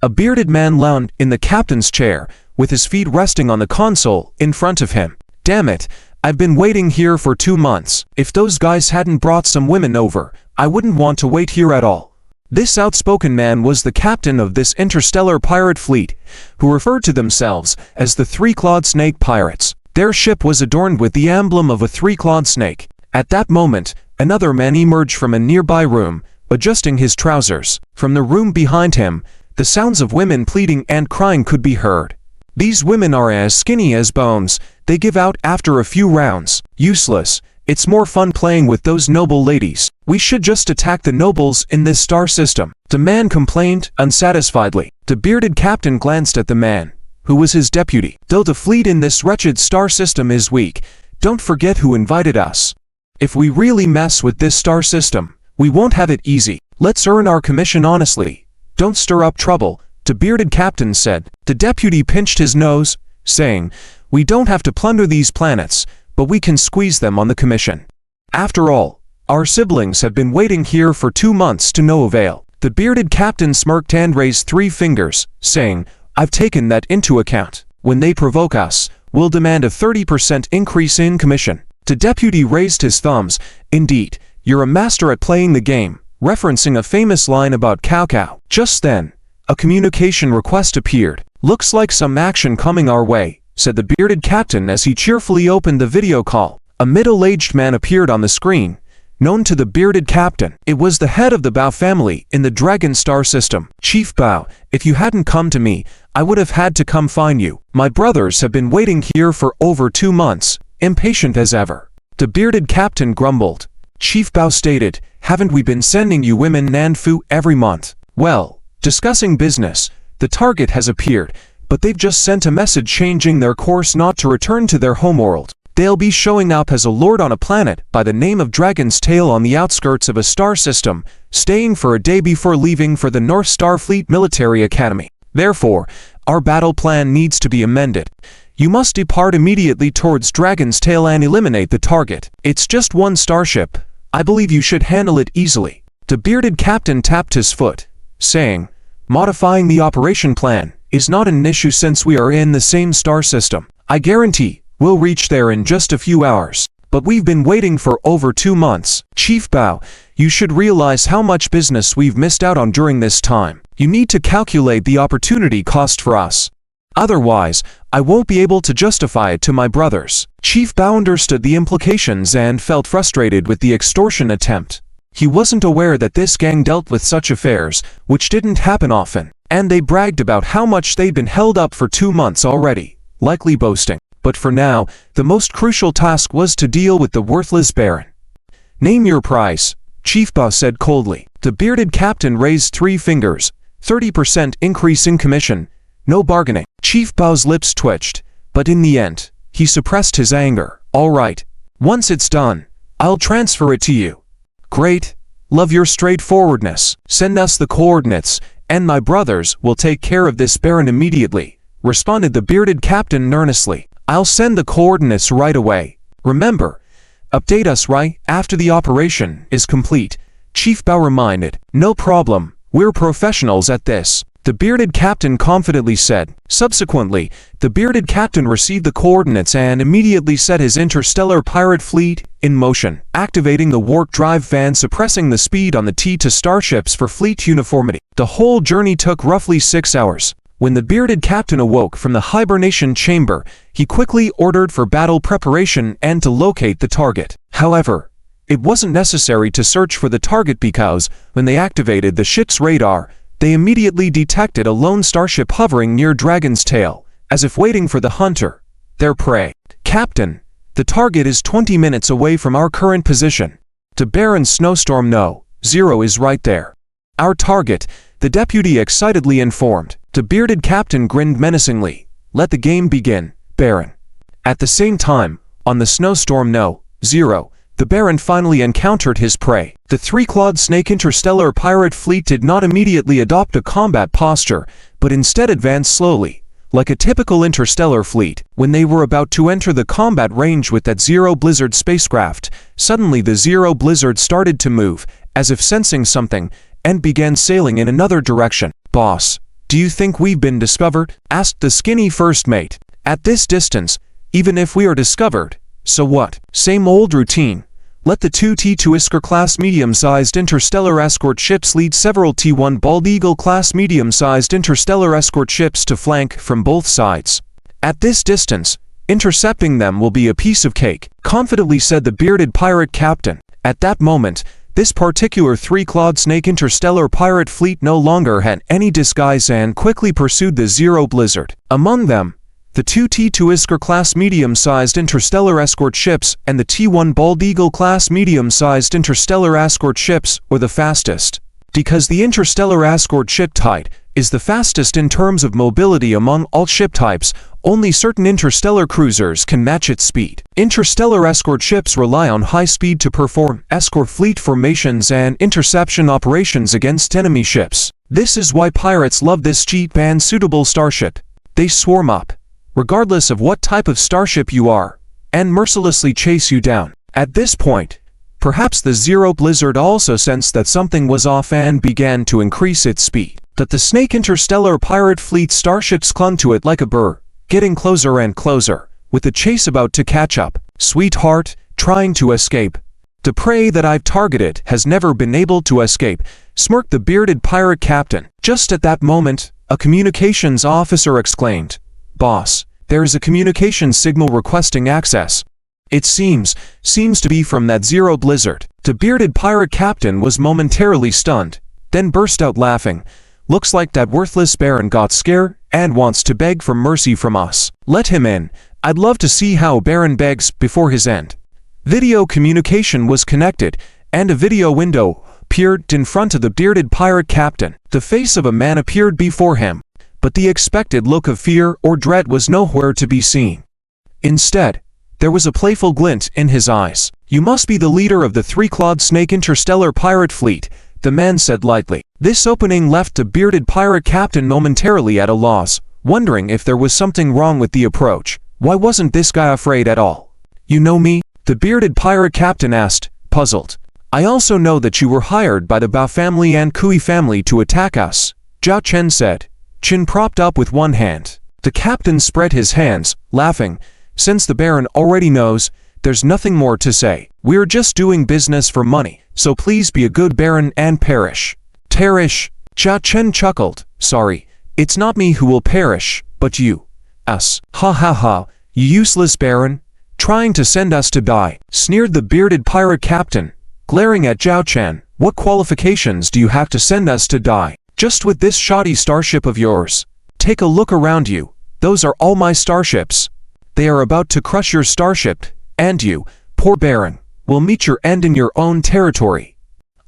Speaker 1: A bearded man lounged in the captain's chair, with his feet resting on the console in front of him. "Damn it, I've been waiting here for 2 months. If those guys hadn't brought some women over, I wouldn't want to wait here at all." This outspoken man was the captain of this interstellar pirate fleet, who referred to themselves as the Three-Clawed Snake Pirates. Their ship was adorned with the emblem of a three-clawed snake. At that moment, another man emerged from a nearby room, adjusting his trousers. From the room behind him, the sounds of women pleading and crying could be heard. These women are as skinny as bones. They give out after a few rounds. Useless. It's more fun playing with those noble ladies. We should just attack the nobles in this star system. The man complained, unsatisfiedly. The bearded captain glanced at the man, who was his deputy. "Though the fleet in this wretched star system is weak, don't forget who invited us. If we really mess with this star system, we won't have it easy. Let's earn our commission honestly. Don't stir up trouble," the bearded captain said. The deputy pinched his nose, saying, "We don't have to plunder these planets, but we can squeeze them on the commission. After all, our siblings have been waiting here for 2 months to no avail." The bearded captain smirked and raised 3 fingers, saying, "I've taken that into account. When they provoke us, we'll demand a 30% increase in commission." The deputy raised his thumbs. "Indeed, you're a master at playing the game," referencing a famous line about Cao Cao. Just then, a communication request appeared. "Looks like some action coming our way," said the bearded captain as he cheerfully opened the video call. A middle-aged man appeared on the screen, known to the bearded captain. It was the head of the Bao family in the Dragon Star system. "Chief Bao, if you hadn't come to me, I would have had to come find you. My brothers have been waiting here for over 2 months, impatient as ever." The bearded captain grumbled. Chief Bao stated, "Haven't we been sending you women and food every month? Well, discussing business, the target has appeared, but they've just sent a message changing their course not to return to their homeworld. They'll be showing up as a lord on a planet by the name of Dragon's Tail on the outskirts of a star system, staying for a day before leaving for the North Starfleet Military Academy. Therefore, our battle plan needs to be amended. You must depart immediately towards Dragon's Tail and eliminate the target. It's just 1 starship. I believe you should handle it easily." The bearded captain tapped his foot, saying, "Modifying the operation plan is not an issue since we are in the same star system. I guarantee we'll reach there in just a few hours. But we've been waiting for over 2 months. Chief Bao, you should realize how much business we've missed out on during this time. You need to calculate the opportunity cost for us. Otherwise, I won't be able to justify it to my brothers." Chief Bao understood the implications and felt frustrated with the extortion attempt. He wasn't aware that this gang dealt with such affairs, which didn't happen often, and they bragged about how much they'd been held up for 2 months already, likely boasting. But for now, the most crucial task was to deal with the worthless Baron. "Name your price," Chief Boss said coldly. The bearded captain raised 3 fingers. 30% increase in commission. No bargaining. Chief Bow's lips twitched, but in the end, he suppressed his anger. All right. Once it's done, I'll transfer it to you. Great. Love your straightforwardness. Send us the coordinates, and my brothers will take care of this Baron immediately, responded the bearded captain earnestly. I'll send the coordinates right away. Remember, update us right after the operation is complete, Chief Bow reminded. No problem, we're professionals at this, the bearded captain confidently said. Subsequently, the bearded captain received the coordinates and immediately set his interstellar pirate fleet in motion, activating the warp drive fan, suppressing the speed on the T2 starships for fleet uniformity. The whole journey took roughly 6 hours. When the bearded captain awoke from the hibernation chamber, he quickly ordered for battle preparation and to locate the target. However, it wasn't necessary to search for the target because, when they activated the ship's radar, they immediately detected a lone starship hovering near Dragon's Tail, as if waiting for the hunter, their prey. Captain, the target is 20 minutes away from our current position. To Baron Snowstorm, no, 0 is right there. Our target, the deputy excitedly informed. The bearded captain grinned menacingly. Let the game begin, Baron. At the same time, on the Snowstorm, no, 0, the Baron finally encountered his prey. The 3-clawed snake interstellar pirate fleet did not immediately adopt a combat posture, but instead advanced slowly, like a typical interstellar fleet. When they were about to enter the combat range with that Zero Blizzard spacecraft, suddenly the Zero Blizzard started to move, as if sensing something, and began sailing in another direction. Boss, do you think we've been discovered? Asked the skinny first mate. At this distance, even if we are discovered, so what? Same old routine. Let the 2 T2-class medium-sized interstellar escort ships lead several T1 Bald Eagle-class medium-sized interstellar escort ships to flank from both sides. At this distance, intercepting them will be a piece of cake, confidently said the bearded pirate captain. At that moment, this particular 3-clawed snake interstellar pirate fleet no longer had any disguise and quickly pursued the Zero Blizzard. Among them, the 2 T2-class medium-sized interstellar escort ships and the T1 Bald Eagle-class medium-sized interstellar escort ships were the fastest. Because the interstellar escort ship type is the fastest in terms of mobility among all ship types, only certain interstellar cruisers can match its speed. Interstellar escort ships rely on high speed to perform escort fleet formations and interception operations against enemy ships. This is why pirates love this cheap and suitable starship. They swarm up, regardless of what type of starship you are, and mercilessly chase you down. At this point, perhaps the Zero Blizzard also sensed that something was off and began to increase its speed. That the snake interstellar pirate fleet starships clung to it like a burr, getting closer and closer, with the chase about to catch up. Sweetheart, trying to escape. The prey that I've targeted has never been able to escape, smirked the bearded pirate captain. Just at that moment, a communications officer exclaimed, Boss, there is a communication signal requesting access. It seems to be from that Zero Blizzard. The bearded pirate captain was momentarily stunned, then burst out laughing. Looks like that worthless Baron got scared and wants to beg for mercy from us. Let him in. I'd love to see how Baron begs before his end. Video communication was connected, and a video window appeared in front of the bearded pirate captain. The face of a man appeared before him, but the expected look of fear or dread was nowhere to be seen. Instead, there was a playful glint in his eyes. You must be the leader of the 3-clawed snake interstellar pirate fleet, the man said lightly. This opening left the bearded pirate captain momentarily at a loss, wondering if there was something wrong with the approach. Why wasn't this guy afraid at all? You know me? The bearded pirate captain asked, puzzled. I also know that you were hired by the Bao family and Kui family to attack us, Zhao Chen said, chin propped up with one hand. The captain spread his hands, laughing. Since the Baron already knows, there's nothing more to say. We're just doing business for money, so please be a good Baron and perish. Perish, Zhao Chen chuckled. Sorry, it's not me who will perish, but you. Us. Ha ha ha, you useless Baron. Trying to send us to die, sneered the bearded pirate captain, glaring at Zhao Chen. What qualifications do you have to send us to die? Just with this shoddy starship of yours. Take a look around you. Those are all my starships. They are about to crush your starship, and you, poor Baron, will meet your end in your own territory.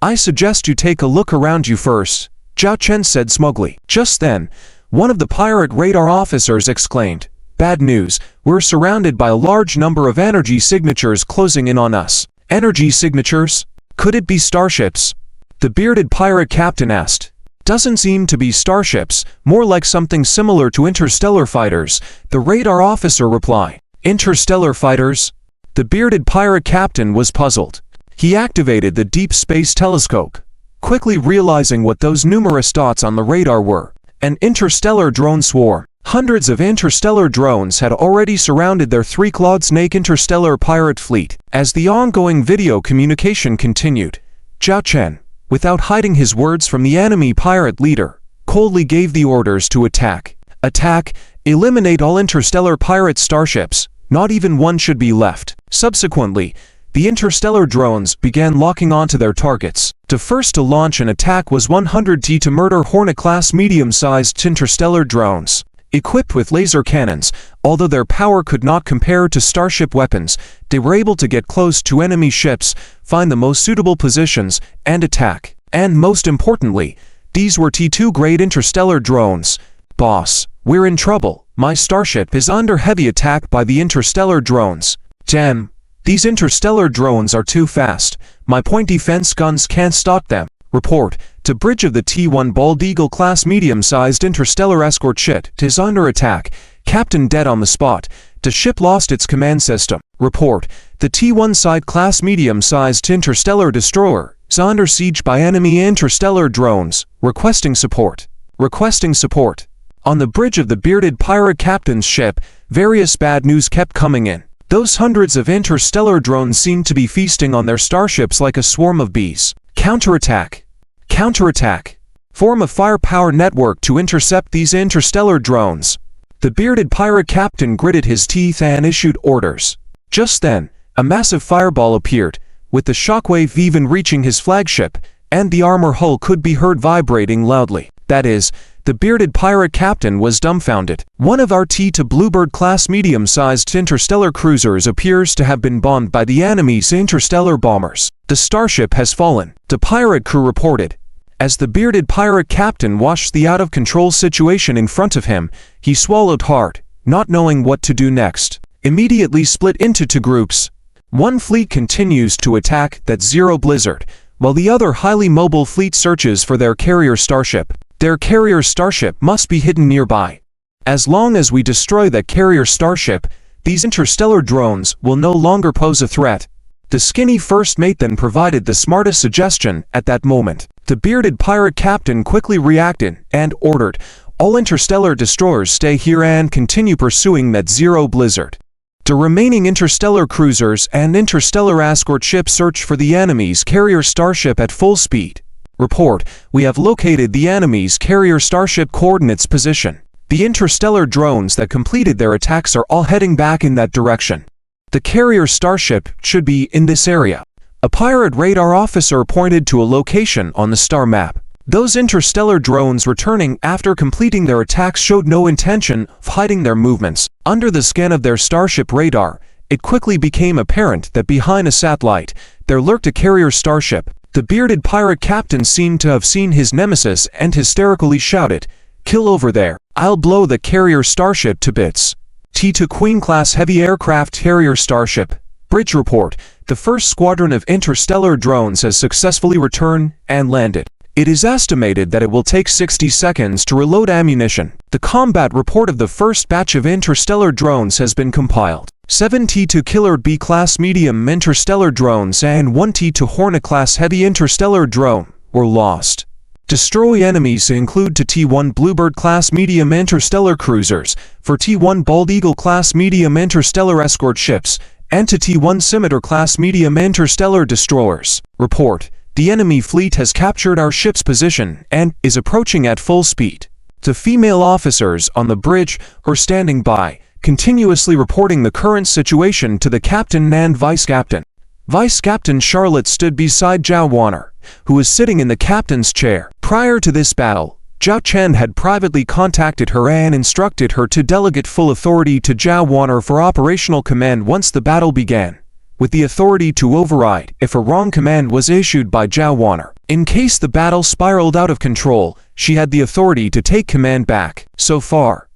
Speaker 1: "I suggest you take a look around you first," Zhao Chen said smugly. Just then, one of the pirate radar officers exclaimed, "Bad news, we're surrounded by a large number of energy signatures closing in on us." "Energy signatures? Could it be starships?" the bearded pirate captain asked. "Doesn't seem to be starships, more like something similar to interstellar fighters," the radar officer replied. "Interstellar fighters?" The bearded pirate captain was puzzled. He activated the Deep Space Telescope, quickly realizing what those numerous dots on the radar were. An interstellar drone swarm. Hundreds of interstellar drones had already surrounded their three-clawed snake interstellar pirate fleet. As the ongoing video communication continued, Zhao Chen, without hiding his words from the enemy pirate leader, coldly gave the orders to attack. Attack, eliminate all interstellar pirate starships, not even one should be left. Subsequently, the interstellar drones began locking onto their targets. The first to launch an attack was 100T to murder Hornet-class medium-sized interstellar drones. Equipped with laser cannons, although their power could not compare to starship weapons, they were able to get close to enemy ships, find the most suitable positions, and attack. And most importantly, these were T2 grade interstellar drones. "Boss, we're in trouble. My starship is under heavy attack by the interstellar drones. Damn, these interstellar drones are too fast. My point defense guns can't stop them." Report, to bridge of the T1 Bald Eagle class medium-sized interstellar escort ship is under attack. Captain dead on the spot. The ship lost its command system. Report, the T1 Side class medium-sized interstellar destroyer is under siege by enemy interstellar drones. Requesting support. Requesting support. On the bridge of the bearded pirate captain's ship, various bad news kept coming in. Those hundreds of interstellar drones seemed to be feasting on their starships like a swarm of bees. Counterattack. Counterattack. Form a firepower network to intercept these interstellar drones. The bearded pirate captain gritted his teeth and issued orders. Just then, a massive fireball appeared, with the shockwave even reaching his flagship, and the armor hull could be heard vibrating loudly. That is, the bearded pirate captain was dumbfounded. One of our T2 Bluebird-class medium-sized interstellar cruisers appears to have been bombed by the enemy's interstellar bombers. The starship has fallen, the pirate crew reported. As the bearded pirate captain watched the out-of-control situation in front of him, he swallowed hard, not knowing what to do next. Immediately split into two groups. One fleet continues to attack that Zero Blizzard, while the other highly mobile fleet searches for their carrier starship. Their carrier starship must be hidden nearby. As long as we destroy that carrier starship, these interstellar drones will no longer pose a threat. The skinny first mate then provided the smartest suggestion at that moment. The bearded pirate captain quickly reacted and ordered, all interstellar destroyers stay here and continue pursuing that Zero Blizzard. The remaining interstellar cruisers and interstellar escort ships search for the enemy's carrier starship at full speed. Report, we have located the enemy's carrier starship coordinates position. The interstellar drones that completed their attacks are all heading back in that direction. The carrier starship should be in this area. A pirate radar officer pointed to a location on the star map. Those interstellar drones returning after completing their attacks showed no intention of hiding their movements. Under the scan of their starship radar, it quickly became apparent that behind a satellite, there lurked a carrier starship. The bearded pirate captain seemed to have seen his nemesis and hysterically shouted, "Kill over there. I'll blow the carrier starship to bits." T2 Queen-class heavy aircraft carrier starship. Bridge report, the first squadron of interstellar drones has successfully returned and landed. It is estimated that it will take 60 seconds to reload ammunition. The combat report of the first batch of interstellar drones has been compiled. 7 T2 Killer B-class medium interstellar drones and 1 T2 Hornet-class heavy interstellar drone were lost. Destroy enemies include to T1 Bluebird-class medium interstellar cruisers, for T1 Bald Eagle-class medium interstellar escort ships, and to T1 Scimitar-class medium interstellar destroyers. Report, the enemy fleet has captured our ship's position and is approaching at full speed. The female officers on the bridge are standing by, continuously reporting the current situation to the captain and vice captain. Vice Captain Charlotte stood beside Zhao Warner, who was sitting in the captain's chair. Prior to this battle, Zhao Chen had privately contacted her and instructed her to delegate full authority to Zhao Warner for operational command once the battle began. with the authority to override if a wrong command was issued by Zhao Wan'er. In case the battle spiraled out of control, she had the authority to take command back. So far,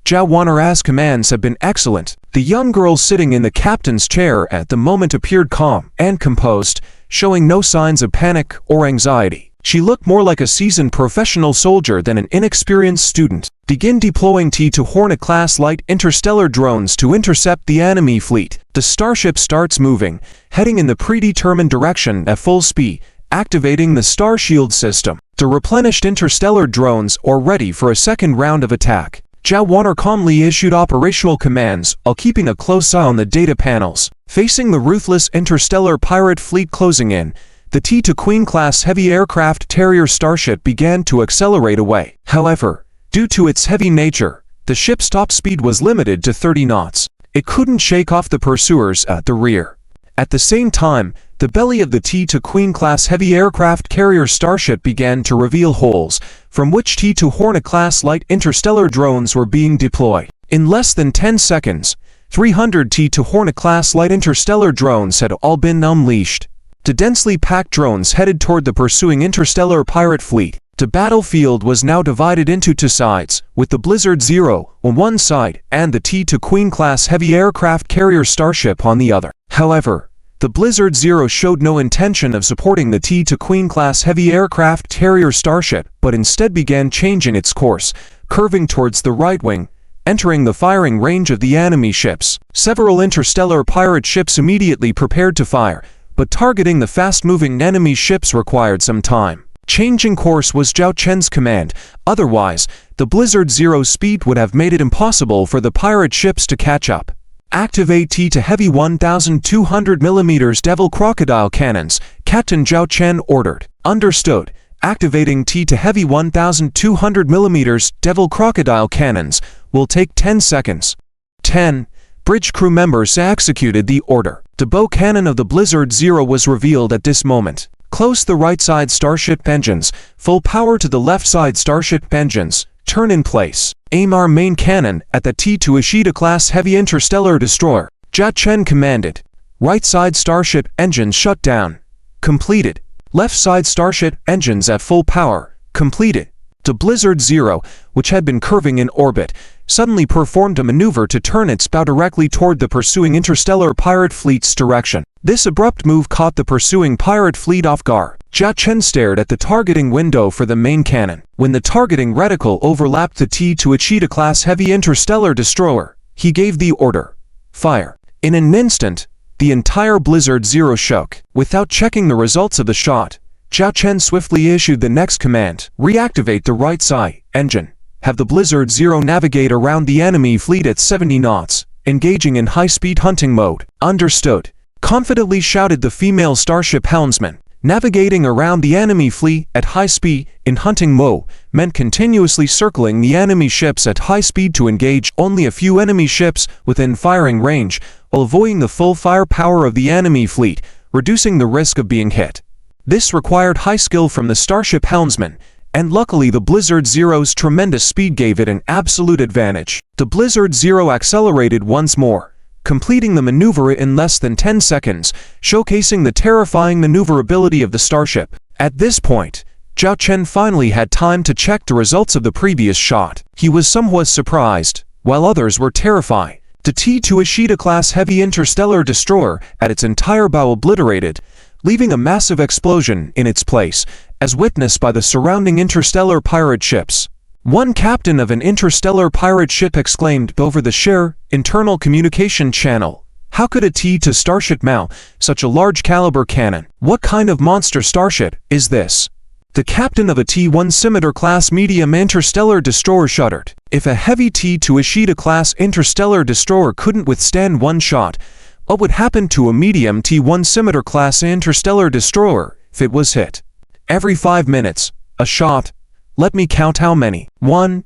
Speaker 1: Zhao Wan'er's commands have been excellent. The young girl sitting in the captain's chair at the moment appeared calm and composed, showing no signs of panic or anxiety. She looked more like a seasoned professional soldier than an inexperienced student. Begin deploying T-2 Hornet-class light interstellar drones to intercept the enemy fleet. The starship starts moving, heading in the predetermined direction at full speed, activating the star shield system. The replenished interstellar drones are ready for a second round of attack. Zhao Wan'er calmly issued operational commands while keeping a close eye on the data panels. Facing the ruthless interstellar pirate fleet closing in, the T-2 Queen-class heavy aircraft carrier starship began to accelerate away. However, due to its heavy nature, the ship's top speed was limited to 30 knots. It couldn't shake off the pursuers at the rear. At the same time, the belly of the T-2 Queen-class heavy aircraft carrier starship began to reveal holes, from which T-2 Hornet-class light interstellar drones were being deployed. In less than 10 seconds, 300 T-2 Hornet-class light interstellar drones had all been unleashed. The densely packed drones headed toward the pursuing interstellar pirate fleet. The battlefield was now divided into two sides, with the Blizzard Zero on one side and the T-2 Queen-class heavy aircraft carrier starship on the other. However, the Blizzard Zero showed no intention of supporting the T-2 Queen-class heavy aircraft carrier starship, but instead began changing its course, curving towards the right wing, entering the firing range of the enemy ships. Several interstellar pirate ships immediately prepared to fire, but targeting the fast-moving enemy ships required some time. Changing course was Zhao Chen's command, otherwise, the Blizzard Zero's speed would have made it impossible for the pirate ships to catch up. Activate T-2 heavy 1,200mm Devil Crocodile cannons, Captain Zhao Chen ordered. Understood. Activating T-2 heavy 1,200mm Devil Crocodile cannons will take 10 seconds. 10. Bridge crew members executed the order. The bow cannon of the Blizzard Zero was revealed at this moment. Close the right side starship engines, full power to the left side starship engines, turn in place. Aim our main cannon at the T-2 Ishida-class heavy interstellar destroyer. Zhao Chen commanded. Right side starship engines shut down. Completed. Left side starship engines at full power. Completed. The Blizzard Zero, which had been curving in orbit, suddenly performed a maneuver to turn its bow directly toward the pursuing interstellar pirate fleet's direction. This abrupt move caught the pursuing pirate fleet off guard. Zhao Chen stared at the targeting window for the main cannon. When the targeting reticle overlapped the T-2 Ishida-class heavy interstellar destroyer, he gave the order. Fire. In an instant, the entire Blizzard Zero shook. Without checking the results of the shot, Zhao Chen swiftly issued the next command. Reactivate the right side engine. Have the Blizzard Zero navigate around the enemy fleet at 70 knots, engaging in high-speed hunting mode. Understood. Confidently shouted the female starship helmsman. Navigating around the enemy fleet at high speed in hunting mode meant continuously circling the enemy ships at high speed to engage only a few enemy ships within firing range, while avoiding the full firepower of the enemy fleet, reducing the risk of being hit. This required high skill from the starship helmsman, and luckily the Blizzard Zero's tremendous speed gave it an absolute advantage. The Blizzard Zero accelerated once more, completing the maneuver in less than 10 seconds, showcasing the terrifying maneuverability of the starship. At this point, Zhao Chen finally had time to check the results of the previous shot. He was somewhat surprised, while others were terrified. The T-2 Ishida-class heavy interstellar destroyer had its entire bow obliterated, leaving a massive explosion in its place, as witnessed by the surrounding interstellar pirate ships. One captain of an interstellar pirate ship exclaimed over the share internal communication channel, "How could a T-2 starship mount such a large caliber cannon? What kind of monster starship is this?" The captain of a T-1 Scimitar-class medium interstellar destroyer shuddered. If a heavy T-2 Ishida-class interstellar destroyer couldn't withstand one shot, what would happen to a medium T-1 Scimitar-class interstellar destroyer if it was hit? Every 5 minutes, a shot. Let me count how many. 1,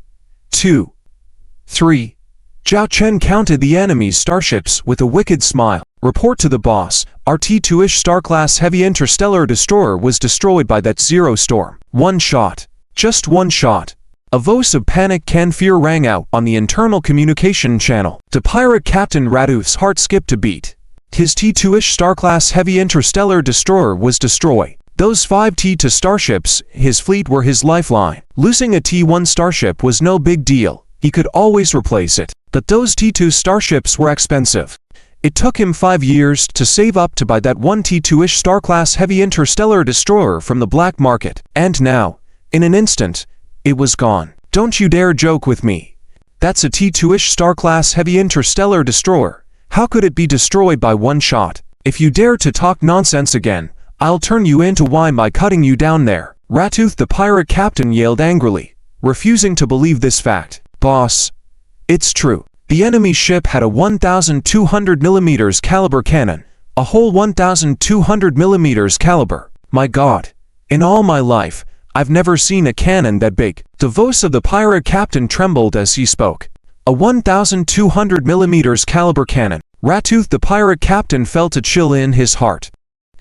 Speaker 1: 2, 3. Zhao Chen counted the enemy's starships with a wicked smile. Report to the boss. Our T-2-ish star-class heavy interstellar destroyer was destroyed by that Zero storm. One shot. Just one shot. A voice of panic and fear rang out on the internal communication channel. The pirate Captain Raduf's heart skipped a beat. His T2-ish star-class heavy interstellar destroyer was destroyed. Those 5 T2 starships, his fleet, were his lifeline. Losing a T1 starship was no big deal. He could always replace it. But those T2 starships were expensive. It took him 5 years to save up to buy that one T2-ish star-class heavy interstellar destroyer from the black market. And now, in an instant, it was gone. Don't you dare joke with me. That's a T2-ish star-class heavy interstellar destroyer. How could it be destroyed by one shot? If you dare to talk nonsense again, I'll turn you into wine by cutting you down there. Ratooth the pirate captain yelled angrily, refusing to believe this fact. Boss, it's true. The enemy ship had a 1,200mm caliber cannon, a whole 1,200mm caliber. My God, in all my life, I've never seen a cannon that big. The voice of the pirate captain trembled as he spoke. A 1,200mm caliber cannon. Ratooth the pirate captain felt a chill in his heart.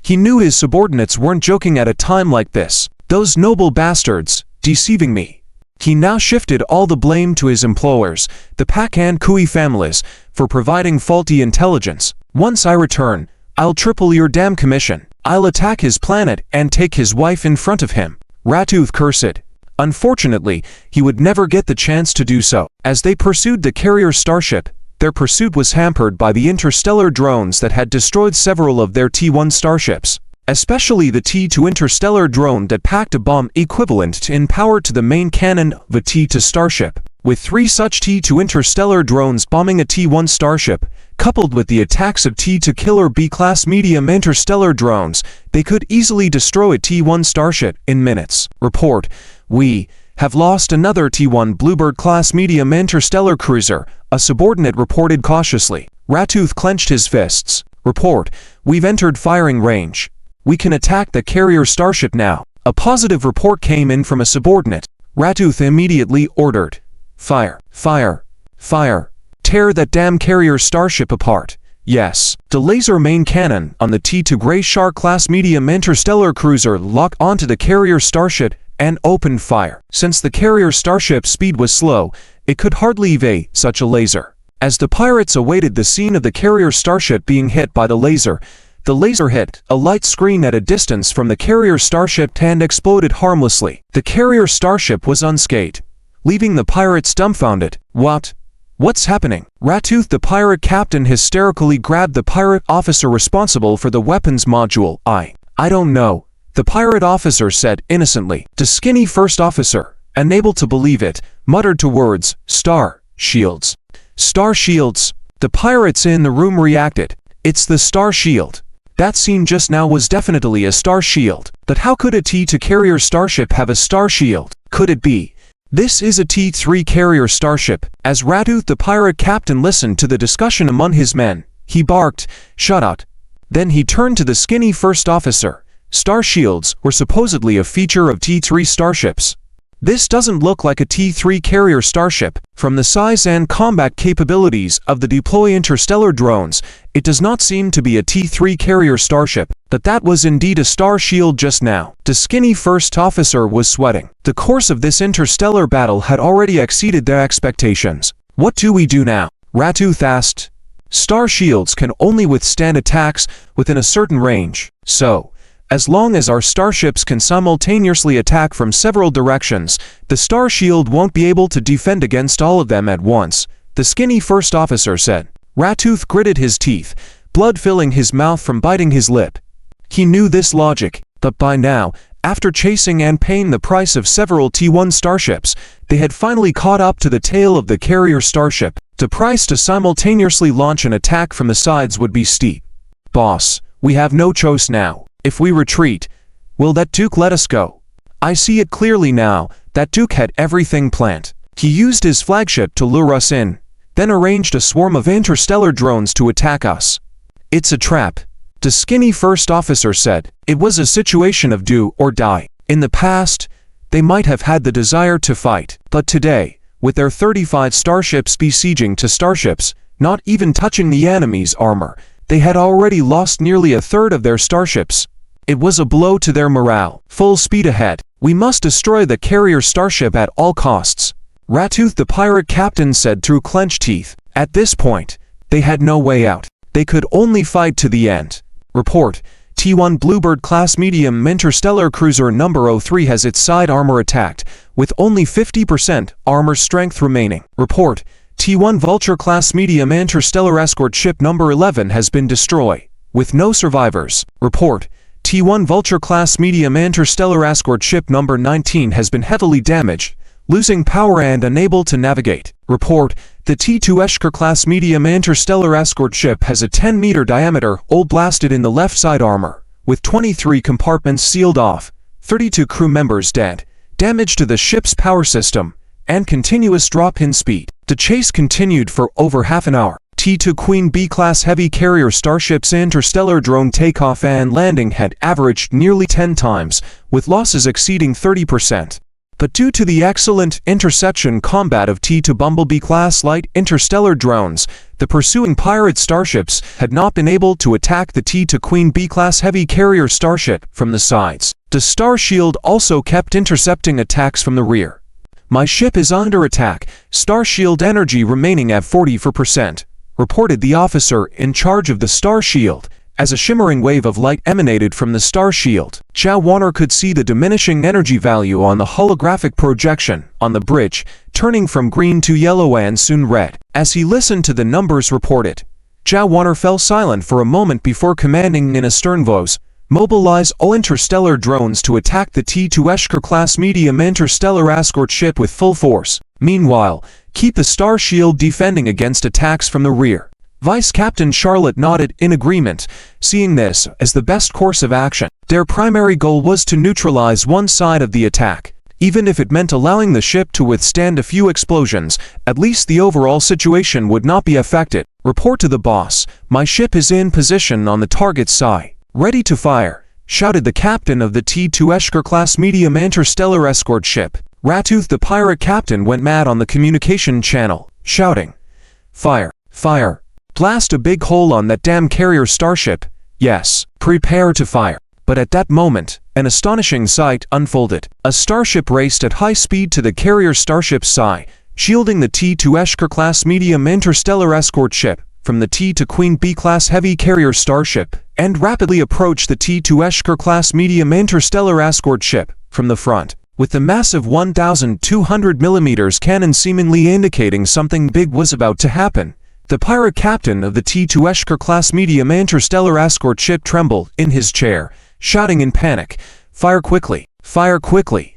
Speaker 1: He knew his subordinates weren't joking at a time like this. Those noble bastards, deceiving me. He now shifted all the blame to his employers, the Pak and Kui families, for providing faulty intelligence. Once I return, I'll triple your damn commission. I'll attack his planet and take his wife in front of him. Ratooth cursed. Unfortunately, he would never get the chance to do so. As they pursued the carrier starship, their pursuit was hampered by the interstellar drones that had destroyed several of their T1 starships, especially the T2 interstellar drone that packed a bomb equivalent in power to the main cannon of a T2 starship. With 3 such T2 interstellar drones bombing a T1 starship, coupled with the attacks of T2 killer B-class medium interstellar drones, they could easily destroy a T1 starship in minutes. Report: we have lost another T1 Bluebird-class medium interstellar cruiser, a subordinate reported cautiously. Ratooth clenched his fists. Report: we've entered firing range. We can attack the carrier starship now. A positive report came in from a subordinate. Ratooth immediately ordered, fire, fire, fire. Tear that damn carrier starship apart. Yes. The laser main cannon on the T2 Grey Shark class medium interstellar cruiser locked onto the carrier starship and opened fire. Since the carrier starship's speed was slow, it could hardly evade such a laser. As the pirates awaited the scene of the carrier starship being hit by the laser hit a light screen at a distance from the carrier starship and exploded harmlessly. The carrier starship was unscathed, leaving the pirates dumbfounded. What's happening? Ratooth the pirate captain hysterically grabbed the pirate officer responsible for the weapons module. I don't know, the pirate officer said innocently. The skinny first officer, unable to believe it, muttered two words: star shields. Star shields. The pirates in the room reacted. It's the star shield. That scene just now was definitely a star shield. But how could a T2 carrier starship have a star shield? Could it be? This is a T3 carrier starship. As Ratooth the pirate captain listened to the discussion among his men, he barked, "Shut up." Then he turned to the skinny first officer. Star shields were supposedly a feature of T3 starships. This doesn't look like a T3 carrier starship. From the size and combat capabilities of the deploy interstellar drones, it does not seem to be a T3 carrier starship. But that was indeed a star shield just now. The skinny first officer was sweating. The course of this interstellar battle had already exceeded their expectations. What do we do now? Ratooth asked. Star shields can only withstand attacks within a certain range. So, as long as our starships can simultaneously attack from several directions, the star shield won't be able to defend against all of them at once, the skinny first officer said. Ratooth gritted his teeth, blood filling his mouth from biting his lip. He knew this logic, but by now, after chasing and paying the price of several T1 starships, they had finally caught up to the tail of the carrier starship. The price to simultaneously launch an attack from the sides would be steep. Boss, we have no choice now. If we retreat, will that Duke let us go? I see it clearly now, that Duke had everything planned. He used his flagship to lure us in, then arranged a swarm of interstellar drones to attack us. It's a trap, the skinny first officer said. It was a situation of do or die. In the past, they might have had the desire to fight, but today, with their 35 starships besieging two starships, not even touching the enemy's armor, they had already lost nearly a third of their starships. It was a blow to their morale. Full speed ahead. We must destroy the carrier starship at all costs. Ratooth the pirate captain said through clenched teeth. At this point, they had no way out. they could only fight to the end. Report: T1 Bluebird-class medium interstellar cruiser number 03 has its side armor attacked, with only 50% armor strength remaining. Report: T1 Vulture-class medium interstellar escort ship number 11 has been destroyed, with no survivors. Report: T1 Vulture-class medium interstellar escort ship number 19 has been heavily damaged, losing power and unable to navigate. Report: the T2 Eschker-class medium interstellar escort ship has a 10-meter diameter hole blasted in the left side armor, with 23 compartments sealed off, 32 crew members dead, damage to the ship's power system, and continuous drop-in speed. The chase continued for over half an hour. T2 Queen B-class heavy carrier starship's interstellar drone takeoff and landing had averaged nearly 10 times, with losses exceeding 30%. But due to the excellent interception combat of T2 Bumblebee-class light interstellar drones, the pursuing pirate starships had not been able to attack the T2 Queen B-class heavy carrier starship from the sides. The Star Shield also kept intercepting attacks from the rear. "My ship is under attack, Star Shield energy remaining at 44%, reported the officer in charge of the Star Shield, as a shimmering wave of light emanated from the Star Shield. Chow Warner could see the diminishing energy value on the holographic projection on the bridge, turning from green to yellow and soon red. As he listened to the numbers reported, Chow Warner fell silent for a moment before commanding in a stern voice, "Mobilize all interstellar drones to attack the T2 Eschker-class medium interstellar escort ship with full force. Meanwhile, keep the Star Shield defending against attacks from the rear." Vice Captain Charlotte nodded in agreement, seeing this as the best course of action. Their primary goal was to neutralize one side of the attack. Even if it meant allowing the ship to withstand a few explosions, at least the overall situation would not be affected. "Report to the boss. My ship is in position on the target side. Ready to fire," shouted the captain of the T2 Eschker-class medium interstellar escort ship. Ratooth the pirate captain went mad on the communication channel, shouting, "Fire! Fire! Blast a big hole on that damn carrier starship. Yes, prepare to fire." But at that moment, an astonishing sight unfolded. A starship raced at high speed to the carrier starship's side, shielding the T2 Eschker-class medium interstellar escort ship from the T2 Queen B-class heavy carrier starship, and rapidly approached the T2 Eschker-class medium interstellar escort ship from the front, with the massive 1,200mm cannon seemingly indicating something big was about to happen. The pirate captain of the T2 Eschker-class medium interstellar escort ship trembled in his chair, shouting in panic, "Fire quickly! Fire quickly!"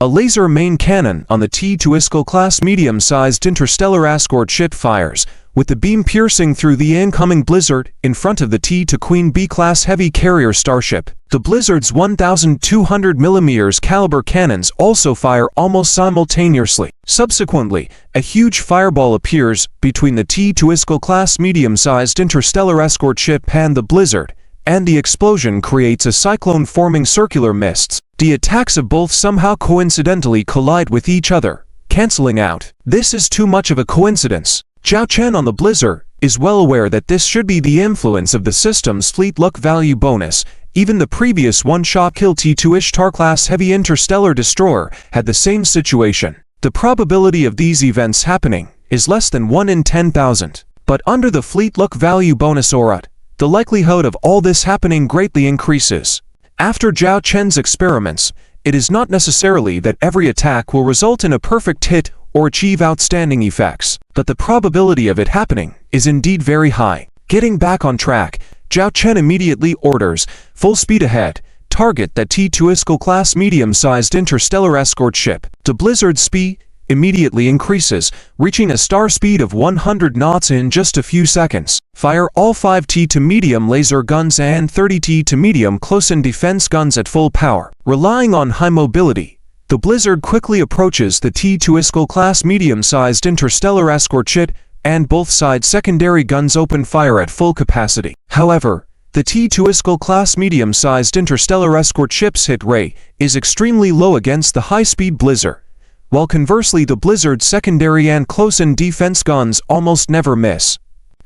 Speaker 1: A laser main cannon on the T2 Eschker-class medium-sized interstellar escort ship fires, with the beam piercing through the incoming blizzard in front of the T2 Queen B-class heavy carrier starship. The blizzard's 1,200mm caliber cannons also fire almost simultaneously. Subsequently, a huge fireball appears between the T2 Eschker-class medium-sized interstellar escort ship and the blizzard, and the explosion creates a cyclone forming circular mists. The attacks of both somehow coincidentally collide with each other, cancelling out. This is too much of a coincidence. Zhao Chen on the blizzard is well aware that this should be the influence of the system's fleet look value bonus. Even the previous one-shot kill T2 Ishtar-class heavy interstellar destroyer had the same situation. The probability of these events happening is less than 1 in 10,000. But under the fleet look value bonus aura, the likelihood of all this happening greatly increases. After Zhao Chen's experiments, it is not necessarily that every attack will result in a perfect hit or achieve outstanding effects, but the probability of it happening is indeed very high. Getting back on track, Zhao Chen immediately orders, "Full speed ahead, target that T2 Eschker-class medium-sized interstellar escort ship." The blizzard speed immediately increases, reaching a star speed of 100 knots in just a few seconds. Fire all 5 T2 medium laser guns and 30 T2 medium close-in defense guns at full power. Relying on high mobility, the blizzard quickly approaches the T2 Eschker-class medium-sized interstellar escort ship, and both side secondary guns open fire at full capacity. However, the T2 Eschker-class medium-sized interstellar escort ship's hit rate is extremely low against the high-speed blizzard, while conversely the blizzard's secondary and close-in defense guns almost never miss,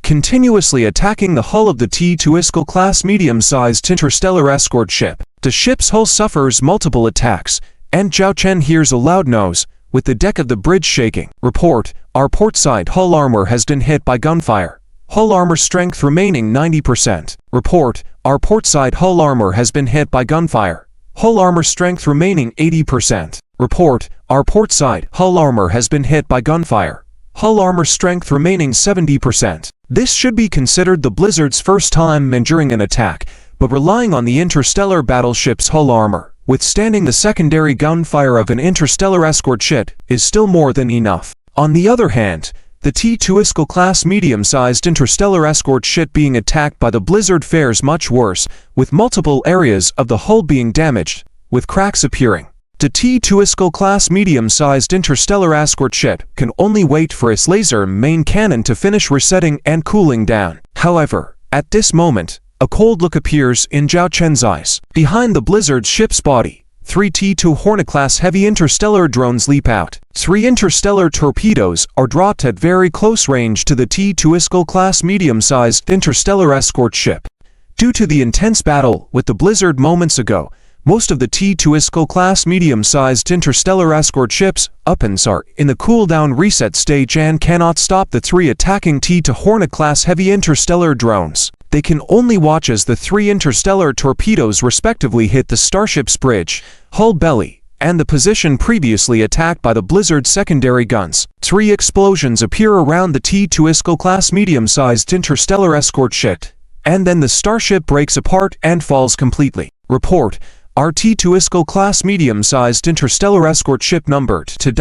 Speaker 1: continuously attacking the hull of the T2 Eschker-class medium-sized interstellar escort ship. The ship's hull suffers multiple attacks, and Zhao Chen hears a loud noise, with the deck of the bridge shaking. Report: our port side hull armor has been hit by gunfire. Hull armor strength remaining 90%. Report, our portside hull armor has been hit by gunfire. Hull armor strength remaining 80%. Report, our portside hull armor has been hit by gunfire. Hull armor strength remaining 70%. This should be considered the Blizzard's first time enduring an attack, but relying on the interstellar battleship's hull armor, withstanding the secondary gunfire of an interstellar escort ship, is still more than enough. On the other hand, the T-2 class medium-sized interstellar escort ship being attacked by the Blizzard fares much worse, with multiple areas of the hull being damaged, with cracks appearing. The T-2 class medium-sized interstellar escort ship can only wait for its laser main cannon to finish resetting and cooling down. However, at this moment, a cold look appears in Zhao Chen's eyes. Behind the Blizzard ship's body, 3 T-2 Hornet-class heavy interstellar drones leap out. 3 interstellar torpedoes are dropped at very close range to the T-2 class medium-sized interstellar escort ship. Due to the intense battle with the Blizzard moments ago, most of the T-2 class medium-sized interstellar escort ships' weapons are in the cooldown reset stage and cannot stop the 3 attacking T-2 Hornet-class heavy interstellar drones. They can only watch as the 3 interstellar torpedoes respectively hit the starship's bridge, hull belly, and the position previously attacked by the Blizzard's secondary guns. 3 explosions appear around the T-2 class medium-sized interstellar escort ship, and then the starship breaks apart and falls completely. Report, our T-2 class medium-sized interstellar escort ship numbered to ...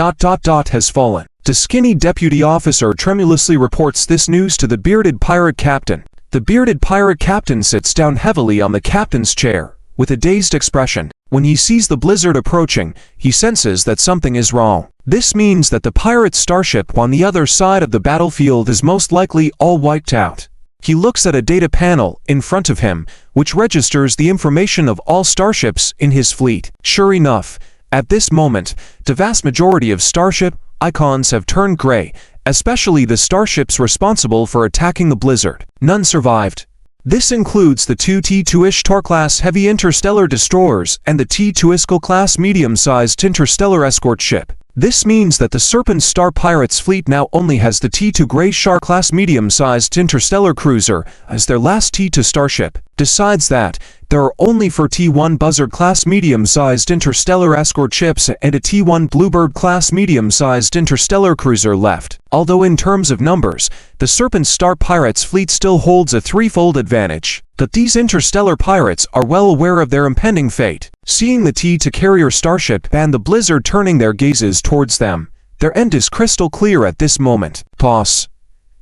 Speaker 1: has fallen. The skinny deputy officer tremulously reports this news to the bearded pirate captain. The bearded pirate captain sits down heavily on the captain's chair, with a dazed expression. When he sees the Blizzard approaching, he senses that something is wrong. This means that the pirate starship on the other side of the battlefield is most likely all wiped out. He looks at a data panel in front of him, which registers the information of all starships in his fleet. Sure enough, at this moment, the vast majority of starship icons have turned gray, especially the starships responsible for attacking the Blizzard. None survived. This includes the 2 T-2 Ishtar-class heavy interstellar destroyers and the T-2 class medium-sized interstellar escort ship. This means that the Serpent Star Pirates fleet now only has the T-2 Grey Shark class medium-sized interstellar cruiser as their last T-2 starship. Besides that, there are only 4 T-1 Buzzard class medium-sized interstellar escort ships and a T-1 Bluebird class medium-sized interstellar cruiser left. Although in terms of numbers, the Serpent Star Pirates fleet still holds a threefold advantage. But these interstellar pirates are well aware of their impending fate. Seeing the T-2 carrier starship and the Blizzard turning their gazes towards them, their end is crystal clear at this moment. Boss,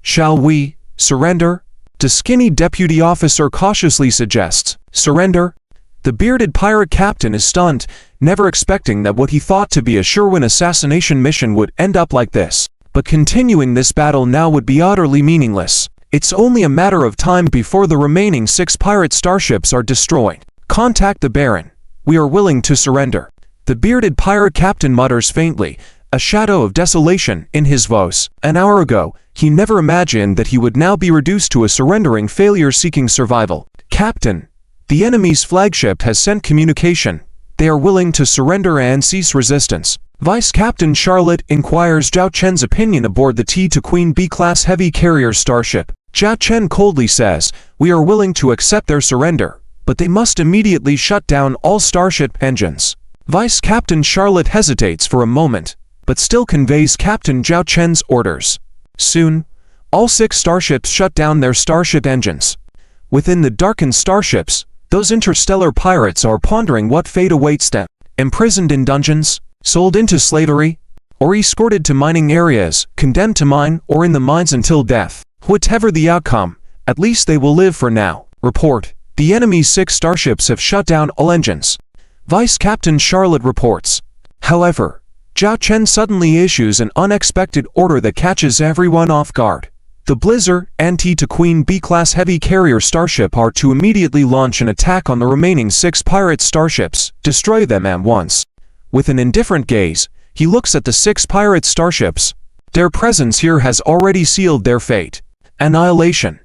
Speaker 1: shall we surrender? The skinny deputy officer cautiously suggests. Surrender? The bearded pirate captain is stunned, never expecting that what he thought to be a sure-win assassination mission would end up like this. But continuing this battle now would be utterly meaningless. It's only a matter of time before the remaining 6 pirate starships are destroyed. Contact the Baron. We are willing to surrender. The bearded pirate captain mutters faintly, a shadow of desolation in his voice. An hour ago, he never imagined that he would now be reduced to a surrendering failure seeking survival. Captain, the enemy's flagship has sent communication. They are willing to surrender and cease resistance. Vice Captain Charlotte inquires Zhao Chen's opinion aboard the T-2 Queen B-class heavy carrier starship. Zhao Chen coldly says, we are willing to accept their surrender, but they must immediately shut down all starship engines. Vice Captain Charlotte hesitates for a moment, but still conveys Captain Zhao Chen's orders. Soon, all 6 starships shut down their starship engines. Within the darkened starships, those interstellar pirates are pondering what fate awaits them. Imprisoned in dungeons, sold into slavery, or escorted to mining areas, condemned to mine or in the mines until death. Whatever the outcome, at least they will live for now. Report, the enemy's 6 starships have shut down all engines. Vice Captain Charlotte reports. However, Zhao Chen suddenly issues an unexpected order that catches everyone off guard. The Blizzard and T-2 Queen B-class heavy carrier starship are to immediately launch an attack on the remaining 6 pirate starships, destroy them at once. With an indifferent gaze, he looks at the 6 pirate starships. Their presence here has already sealed their fate. Annihilation.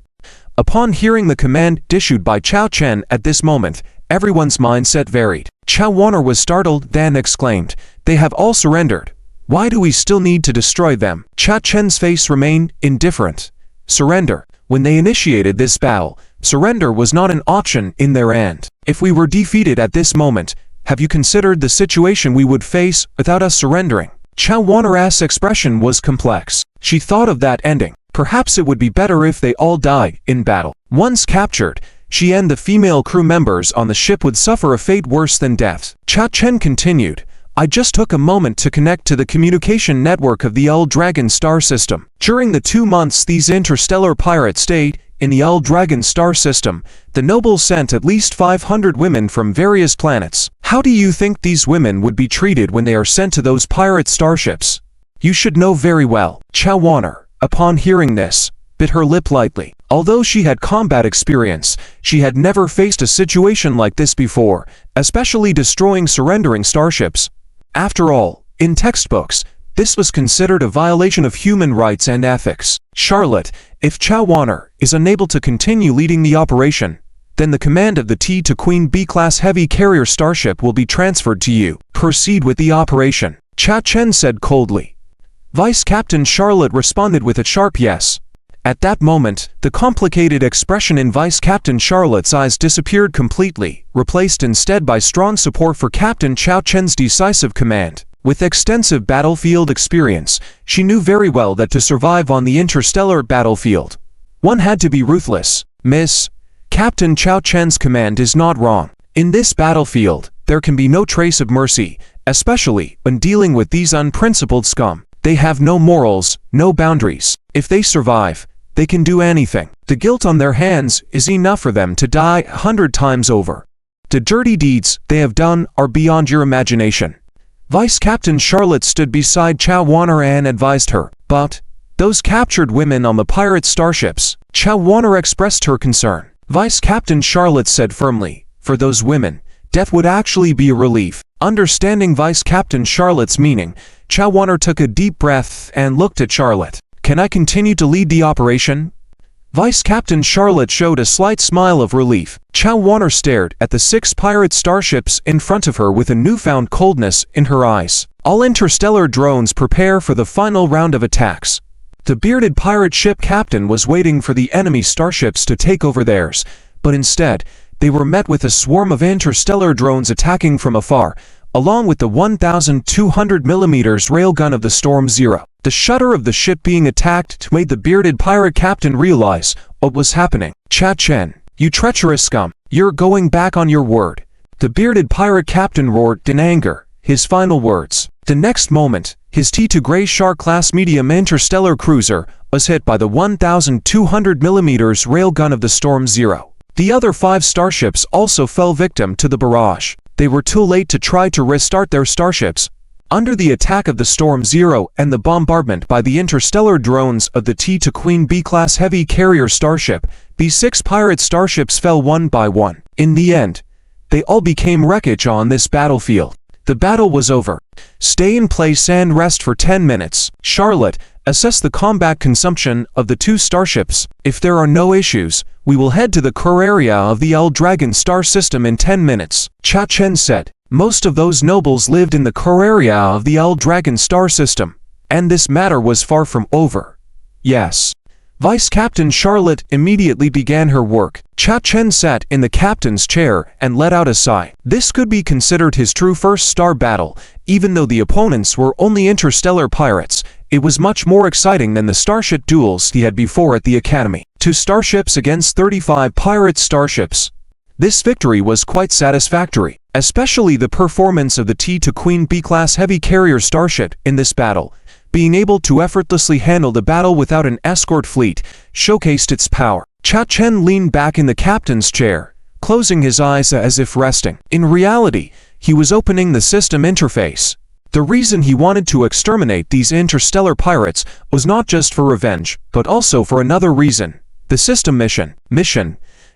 Speaker 1: Upon hearing the command issued by Zhao Chen at this moment, everyone's mindset varied. Zhao Warner was startled, then exclaimed, they have all surrendered. Why do we still need to destroy them? Zhao Chen's face remained indifferent. Surrender. When they initiated this battle, surrender was not an option in their end. If we were defeated at this moment, have you considered the situation we would face without us surrendering? Chow Wanner's expression was complex. She thought of that ending. Perhaps it would be better if they all died in battle. Once captured, she and the female crew members on the ship would suffer a fate worse than death. Cha Chen continued, I just took a moment to connect to the communication network of the Dragon star system. During the 2 months these interstellar pirates stayed in the Dragon star system, the nobles sent at least 500 women from various planets. How do you think these women would be treated when they are sent to those pirate starships? You should know very well. Chow Wanner, upon hearing this, bit her lip lightly. Although she had combat experience, she had never faced a situation like this before, especially destroying surrendering starships. After all, in textbooks, this was considered a violation of human rights and ethics. Charlotte, if Chow Wanner is unable to continue leading the operation, then the command of the T to Queen B-class heavy carrier starship will be transferred to you. Proceed with the operation, Cha Chen said coldly. Vice Captain Charlotte responded with a sharp yes. At that moment, the complicated expression in Vice Captain Charlotte's eyes disappeared completely, replaced instead by strong support for Captain Chow Chen's decisive command. With extensive battlefield experience, she knew very well that to survive on the interstellar battlefield, one had to be ruthless. Miss, Captain Chow Chen's command is not wrong. In this battlefield, there can be no trace of mercy, especially when dealing with these unprincipled scum. They have no morals, no boundaries. If they survive, they can do anything. The guilt on their hands is enough for them to die 100 times over. The dirty deeds they have done are beyond your imagination. Vice Captain Charlotte stood beside Chow Wanner and advised her. But those captured women on the pirate starships, Chow Wanner expressed her concern. Vice Captain Charlotte said firmly, for those women, death would actually be a relief. Understanding Vice Captain Charlotte's meaning, Chow Wanner took a deep breath and looked at Charlotte. Can I continue to lead the operation? Vice Captain Charlotte showed a slight smile of relief. Chow Wanner stared at the 6 pirate starships in front of her with a newfound coldness in her eyes. All interstellar drones prepare for the final round of attacks. The bearded pirate ship captain was waiting for the enemy starships to take over theirs, but instead, they were met with a swarm of interstellar drones attacking from afar, along with the 1,200mm railgun of the Storm Zero. The shudder of the ship being attacked made the bearded pirate captain realize what was happening. Cha Chen, you treacherous scum, you're going back on your word. The bearded pirate captain roared in anger, his final words. The next moment, his T2 Grey Shark-class medium interstellar cruiser was hit by the 1,200mm railgun of the Storm Zero. The other 5 starships also fell victim to the barrage. They were too late to try to restart their starships. Under the attack of the Storm Zero and the bombardment by the interstellar drones of the T2 Queen B-class heavy carrier starship, these 6 pirate starships fell one by one. In the end, they all became wreckage on this battlefield. The battle was over. Stay in place and rest for 10 minutes. Charlotte, assess the combat consumption of the 2 starships. If there are no issues, we will head to the core area of the Dragon star system in 10 minutes. Cha Chen said. Most of those nobles lived in the core area of the Dragon star system, and this matter was far from over. Yes. Vice Captain Charlotte immediately began her work. Cha Chen sat in the captain's chair and let out a sigh. This could be considered his true first star battle. Even though the opponents were only interstellar pirates, it was much more exciting than the starship duels he had before at the academy. 2 starships against 35 pirate starships. This victory was quite satisfactory, especially the performance of the T2 Queen B-class heavy carrier starship in this battle. Being able to effortlessly handle the battle without an escort fleet showcased its power. Cha Chen leaned back in the captain's chair, closing his eyes as if resting. In reality, he was opening the system interface. The reason he wanted to exterminate these interstellar pirates was not just for revenge, but also for another reason. The system mission.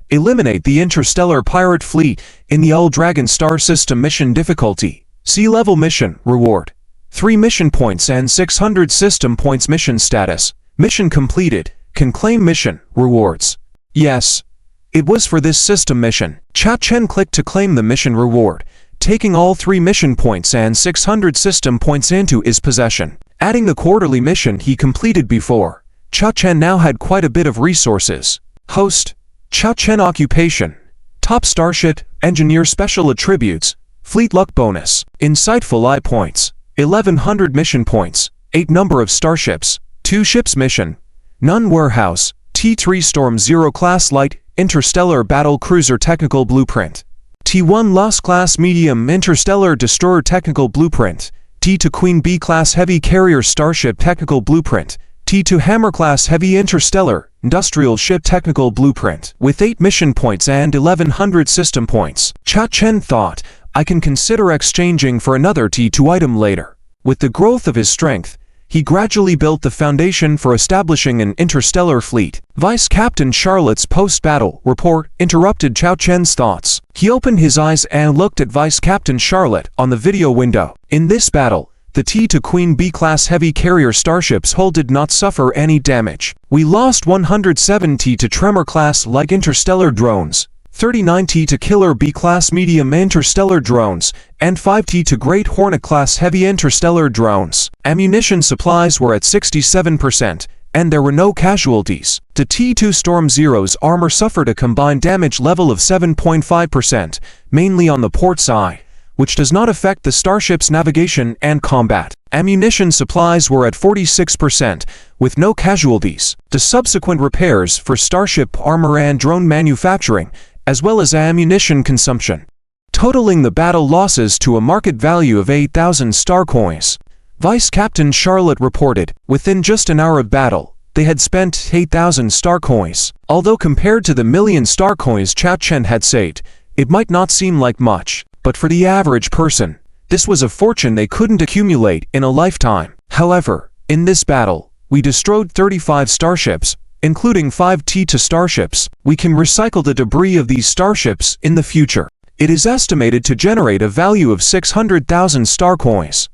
Speaker 1: Eliminate the interstellar pirate fleet in the Dragon star system. Mission difficulty. Sea level mission. Reward. 3 mission points and 600 system points. Mission status. Mission completed. Can claim mission rewards. Yes. It was for this system mission. Cha Chen clicked to claim the mission reward, taking all 3 mission points and 600 system points into his possession. Adding the quarterly mission he completed before, Chao Chen now had quite a bit of resources. Host, Chao Chen occupation, top starship, engineer special attributes, fleet luck bonus, insightful eye points, 1100 mission points, 8 number of starships, 2 ships mission, none warehouse, T3 Storm 0 class light, interstellar battle cruiser technical blueprint, T1 Lost class medium interstellar destroyer technical blueprint, T2 Queen B class heavy carrier starship technical blueprint, T2 Hammer class heavy interstellar industrial ship technical blueprint. With 8 mission points and 1100 system points, Chao Chen thought, I can consider exchanging for another T2 item later. With the growth of his strength, he gradually built the foundation for establishing an interstellar fleet. Vice Captain Charlotte's post-battle report interrupted Chao Chen's thoughts. He opened his eyes and looked at Vice Captain Charlotte on the video window. In this battle, the T2 Queen B-class heavy carrier starships hull did not suffer any damage. We lost 107 T2 Tremor-class light interstellar drones, 39 T2 Killer B-class medium interstellar drones, and 5 T2 Great Hornet-class heavy interstellar drones. Ammunition supplies were at 67%, and there were no casualties. The T2 Storm Zero's armor suffered a combined damage level of 7.5%, mainly on the port side, which does not affect the starship's navigation and combat. Ammunition supplies were at 46%, with no casualties. The subsequent repairs for starship armor and drone manufacturing, as well as ammunition consumption, totaling the battle losses to a market value of 8,000 star coins. Vice Captain Charlotte reported, within just an hour of battle, they had spent 8,000 star coins. Although compared to the million star coins Chao Chen had saved, it might not seem like much, but for the average person, this was a fortune they couldn't accumulate in a lifetime. However, in this battle, we destroyed 35 starships, including 5 T2 starships. We can recycle the debris of these starships in the future. It is estimated to generate a value of 600,000 star coins.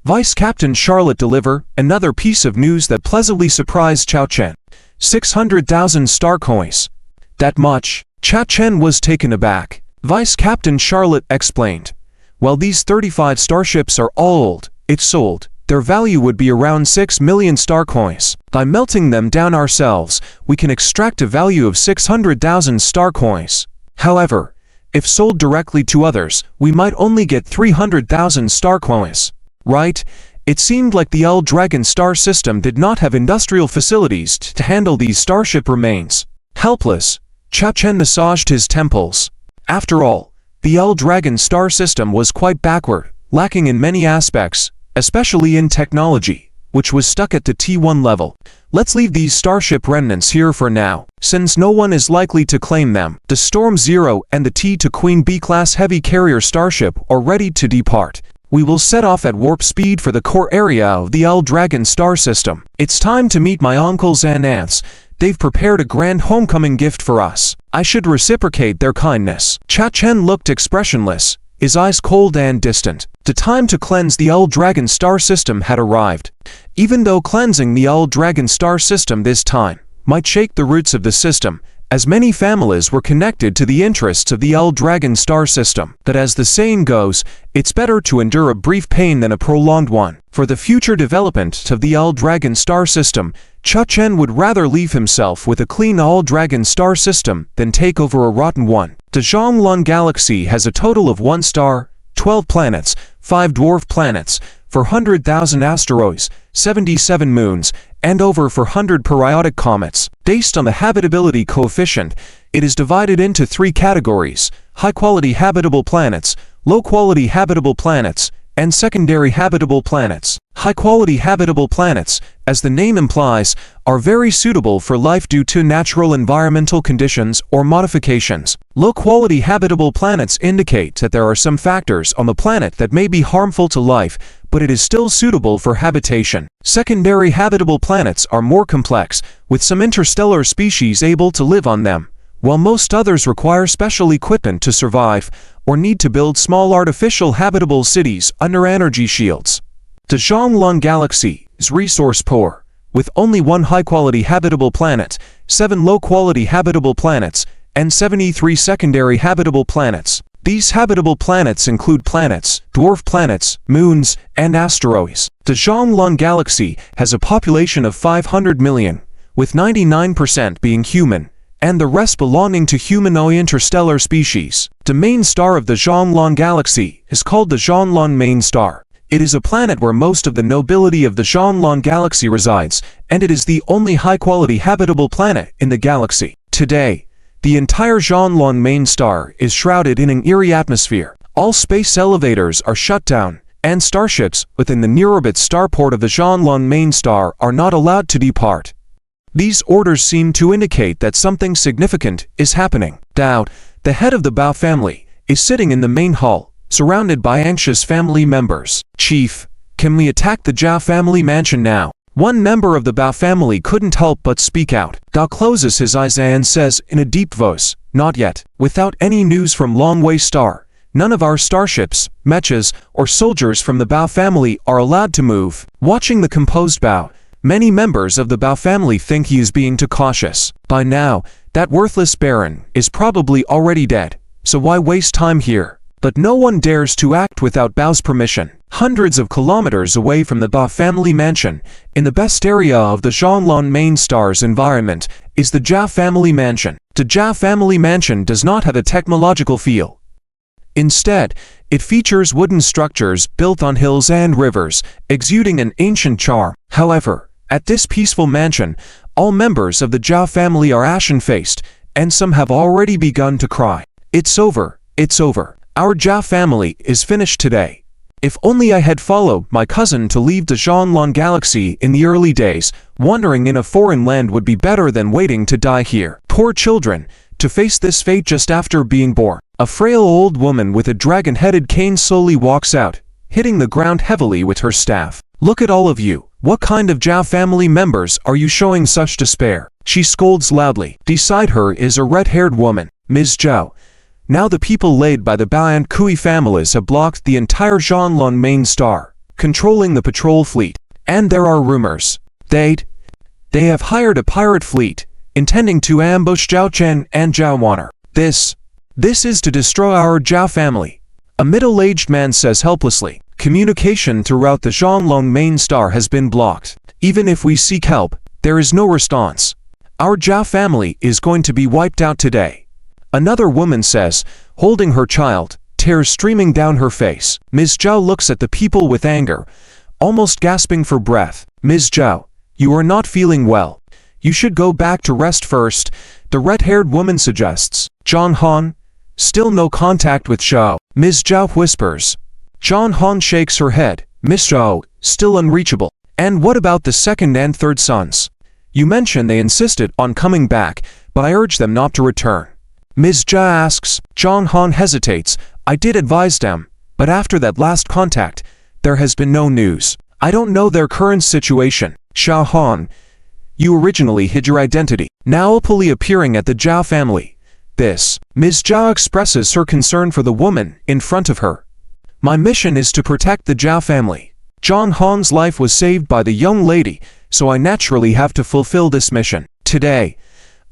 Speaker 1: Vice Captain Charlotte delivered another piece of news that pleasantly surprised Chao Chen. 600,000 star coins. That much? Chao Chen was taken aback. Vice Captain Charlotte explained, while these 35 starships are all old, if sold, their value would be around 6 million star coins. By melting them down ourselves, we can extract a value of 600,000 star coins. However, if sold directly to others, we might only get 300,000 star coins. Right? It seemed like the L Dragon star system did not have industrial facilities to handle these starship remains. Helpless, Chao Chen massaged his temples. After all, the L Dragon star system was quite backward, lacking in many aspects, especially in technology, which was stuck at the T1 level. Let's leave these starship remnants here for now, since no one is likely to claim them. The Storm Zero and the T2 Queen B-class heavy carrier starship are ready to depart. We will set off at warp speed for the core area of the L Dragon star system. It's time to meet my uncles and aunts. They've prepared a grand homecoming gift for us. I should reciprocate their kindness. Chao Chen looked expressionless, his eyes cold and distant. The time to cleanse the L Dragon star system had arrived. Even though cleansing the L Dragon star system this time might shake the roots of the system, as many families were connected to the interests of the L Dragon star system, that as the saying goes, it's better to endure a brief pain than a prolonged one. For the future development of the L Dragon star system, Chao Chen would rather leave himself with a clean L Dragon star system than take over a rotten one. The Zhonglun galaxy has a total of 1 star, 12 planets, 5 dwarf planets, 400,000 asteroids, 77 moons, and over 400 periodic comets. Based on the habitability coefficient, it is divided into 3 categories: high-quality habitable planets, low-quality habitable planets, and secondary habitable planets. High-quality habitable planets, as the name implies, are very suitable for life due to natural environmental conditions or modifications. Low-quality habitable planets indicate that there are some factors on the planet that may be harmful to life, but it is still suitable for habitation. Secondary habitable planets are more complex, with some interstellar species able to live on them, while most others require special equipment to survive, or need to build small artificial habitable cities under energy shields. The Zhonglun galaxy is resource poor, with only 1 high-quality habitable planet, 7 low-quality habitable planets, and 73 secondary habitable planets. These habitable planets include planets, dwarf planets, moons, and asteroids. The Zhonglun galaxy has a population of 500 million, with 99% being human, and the rest belonging to humanoid interstellar species. The main star of the Xianglong galaxy is called the Xianglong main star. It is a planet where most of the nobility of the Xianglong galaxy resides, and it is the only high-quality habitable planet in the galaxy. Today, the entire Xianglong main star is shrouded in an eerie atmosphere. All space elevators are shut down, and starships within the near-orbit starport of the Xianglong main star are not allowed to depart. These orders seem to indicate that something significant is happening. Dao, the head of the Bao family, is sitting in the main hall, surrounded by anxious family members. Chief, can we attack the Zhao family mansion now? One member of the Bao family couldn't help but speak out. Dao closes his eyes and says in a deep voice, "Not yet." Without any news from Longwei Star, none of our starships, mechas, or soldiers from the Bao family are allowed to move. Watching the composed Bao, many members of the Bao family think he is being too cautious. By now, that worthless baron is probably already dead, so why waste time here? But no one dares to act without Bao's permission. Hundreds of kilometers away from the Bao family mansion, in the best area of the Xianglong main star's environment, is the Zhao family mansion. The Zhao family mansion does not have a technological feel. Instead, it features wooden structures built on hills and rivers, exuding an ancient charm. However, at this peaceful mansion, all members of the Zhao family are ashen-faced, and some have already begun to cry. It's over, it's over. Our Zhao family is finished today. If only I had followed my cousin to leave the Xianglong galaxy in the early days, wandering in a foreign land would be better than waiting to die here. Poor children, to face this fate just after being born. A frail old woman with a dragon-headed cane slowly walks out, hitting the ground heavily with her staff. Look at all of you. What kind of Zhao family members are you showing such despair? She scolds loudly. Beside her is a red-haired woman, Ms. Zhao. Now the people laid by the Bao and Kui families have blocked the entire Xianglong main star, controlling the patrol fleet. And there are rumors. They have hired a pirate fleet, intending to ambush Zhao Chen and Zhao Waner. This is to destroy our Zhao family. A middle-aged man says helplessly. Communication throughout the Xianglong main star has been blocked. Even if we seek help, there is no response. Our Zhao family is going to be wiped out today. Another woman says, holding her child, tears streaming down her face. Ms. Zhao looks at the people with anger, almost gasping for breath. Ms. Zhao, you are not feeling well. You should go back to rest first, the red-haired woman suggests. Zhang Han, still no contact with Zhao. Ms. Zhao whispers. Zhang Han shakes her head. Ms. Zhao, still unreachable. And what about the second and third sons? You mentioned they insisted on coming back, but I urged them not to return. Ms. Zhao asks. Zhang Han hesitates. I did advise them, but after that last contact, there has been no news. I don't know their current situation. Xiao Han, you originally hid your identity, now openly appearing at the Zhao family. Ms. Zhao expresses her concern for the woman in front of her. My mission is to protect the Zhao family. Zhang Han's life was saved by the young lady, so I naturally have to fulfill this mission. Today,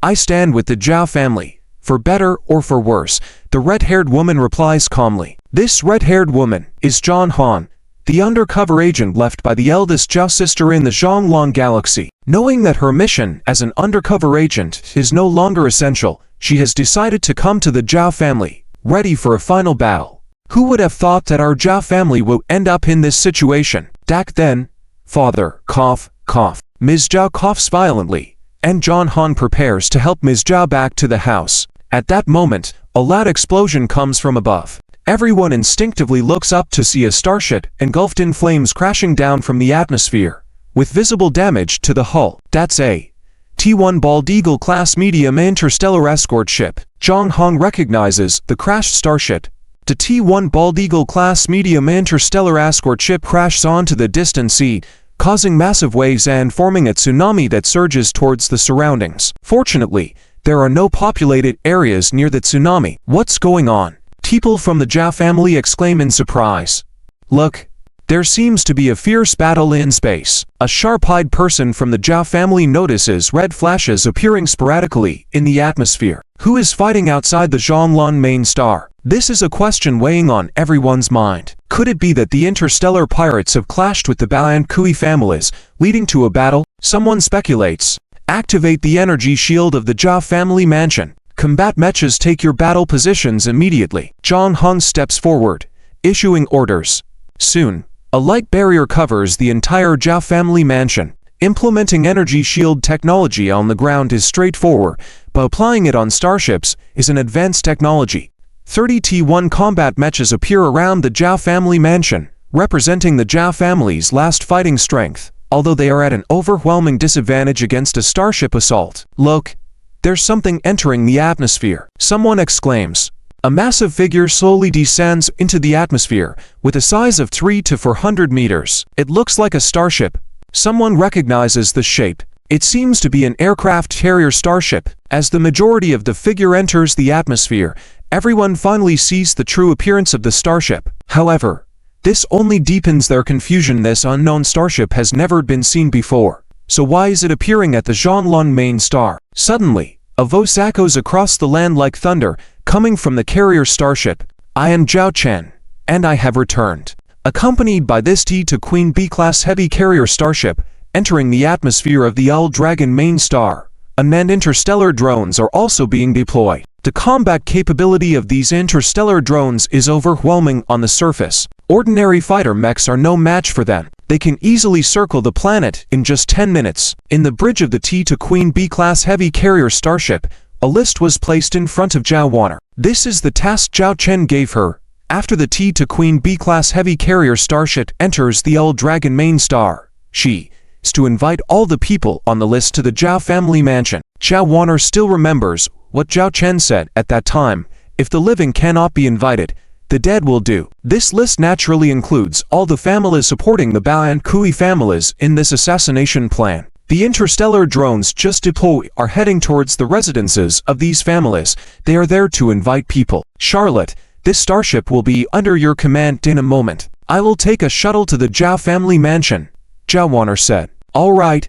Speaker 1: I stand with the Zhao family. For better or for worse, the red-haired woman replies calmly. This red-haired woman is Zhang Han, the undercover agent left by the eldest Zhao sister in the Xianglong galaxy. Knowing that her mission as an undercover agent is no longer essential, she has decided to come to the Zhao family, ready for a final battle. Who would have thought that our Zhao family would end up in this situation? Back then, father, cough, cough. Ms. Zhao coughs violently, and Zhang Han prepares to help Ms. Zhao back to the house. At that moment, a loud explosion comes from above. Everyone instinctively looks up to see a starship engulfed in flames crashing down from the atmosphere, with visible damage to the hull. That's a T-1 Bald Eagle class medium interstellar escort ship. Zhang Han recognizes the crashed starship. The T-1 Bald Eagle class medium interstellar escort ship crashes onto the distant sea, causing massive waves and forming a tsunami that surges towards the surroundings. Fortunately, there are no populated areas near the tsunami. What's going on? People from the Zhao family exclaim in surprise. Look, there seems to be a fierce battle in space. A sharp-eyed person from the Zhao family notices red flashes appearing sporadically in the atmosphere. Who is fighting outside the Xianglong main star? This is a question weighing on everyone's mind. Could it be that the interstellar pirates have clashed with the Bao and Kui families, leading to a battle? Someone speculates. Activate the energy shield of the Zhao family mansion. Combat mechas take your battle positions immediately. Zhang Hong steps forward, issuing orders. Soon, a light barrier covers the entire Zhao family mansion. Implementing energy shield technology on the ground is straightforward, but applying it on starships is an advanced technology. 30 T1 combat mechas appear around the Zhao family mansion, representing the Zhao family's last fighting strength, although they are at an overwhelming disadvantage against a starship assault. Look, there's something entering the atmosphere, someone exclaims. A massive figure slowly descends into the atmosphere, with a size of 300 to 400 meters. It looks like a starship. Someone recognizes the shape. It seems to be an aircraft carrier starship. As the majority of the figure enters the atmosphere, everyone finally sees the true appearance of the starship. However, this only deepens their confusion. This unknown starship has never been seen before. So why is it appearing at the Zhanlong main star? Suddenly, a voice echoes across the land like thunder, coming from the carrier starship. I am Zhao Chen, and I have returned. Accompanied by this T2 Queen B-class heavy carrier starship, entering the atmosphere of the Old Dragon main star, unmanned interstellar drones are also being deployed. The combat capability of these interstellar drones is overwhelming on the surface. Ordinary fighter mechs are no match for them. They can easily circle the planet in just 10 minutes. In the bridge of the T2 Queen B-class heavy carrier starship, a list was placed in front of Zhao Waner. This is the task Zhao Chen gave her. After the T2 Queen B-class heavy carrier starship enters the Old Dragon main star, she is to invite all the people on the list to the Zhao family mansion. Zhao Waner still remembers what Zhao Chen said at that time. If the living cannot be invited, the dead will do. This list naturally includes all the families supporting the Bao and Kui families in this assassination plan. The interstellar drones just deployed are heading towards the residences of these families. They are there to invite people. Charlotte, this starship will be under your command in a moment. I will take a shuttle to the Zhao family mansion, Zhao Waner said. All right,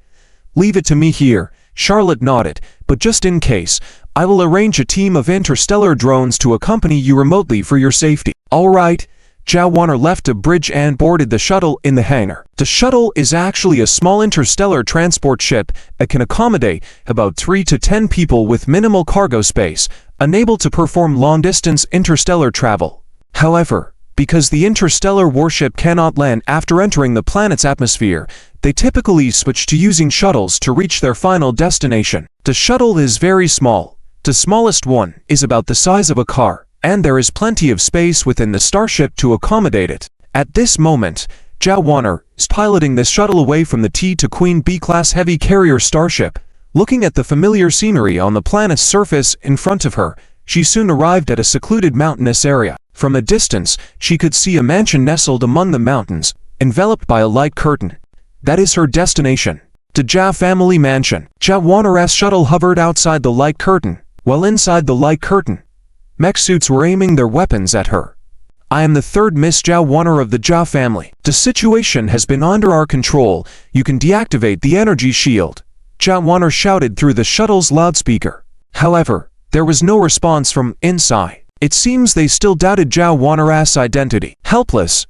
Speaker 1: leave it to me here. Charlotte nodded, but just in case, I will arrange a team of interstellar drones to accompany you remotely for your safety. All right. Zhao Waner left a bridge and boarded the shuttle in the hangar. The shuttle is actually a small interstellar transport ship that can accommodate about 3 to 10 people with minimal cargo space, unable to perform long-distance interstellar travel. However, because the interstellar warship cannot land after entering the planet's atmosphere, they typically switch to using shuttles to reach their final destination. The shuttle is very small. The smallest one is about the size of a car, and there is plenty of space within the starship to accommodate it. At this moment, Zhao Waner is piloting this shuttle away from the T2 Queen B-class heavy carrier starship. Looking at the familiar scenery on the planet's surface in front of her, she soon arrived at a secluded mountainous area. From a distance, she could see a mansion nestled among the mountains, enveloped by a light curtain. That is her destination. The Zhao family mansion. Zhao Waner's shuttle hovered outside the light curtain, while inside the light curtain, mech suits were aiming their weapons at her. I am the third Miss Zhao Waner of the Zhao family. The situation has been under our control. You can deactivate the energy shield, Zhao Waner shouted through the shuttle's loudspeaker. However, there was no response from inside. It seems they still doubted Zhao Waner's identity. Helpless,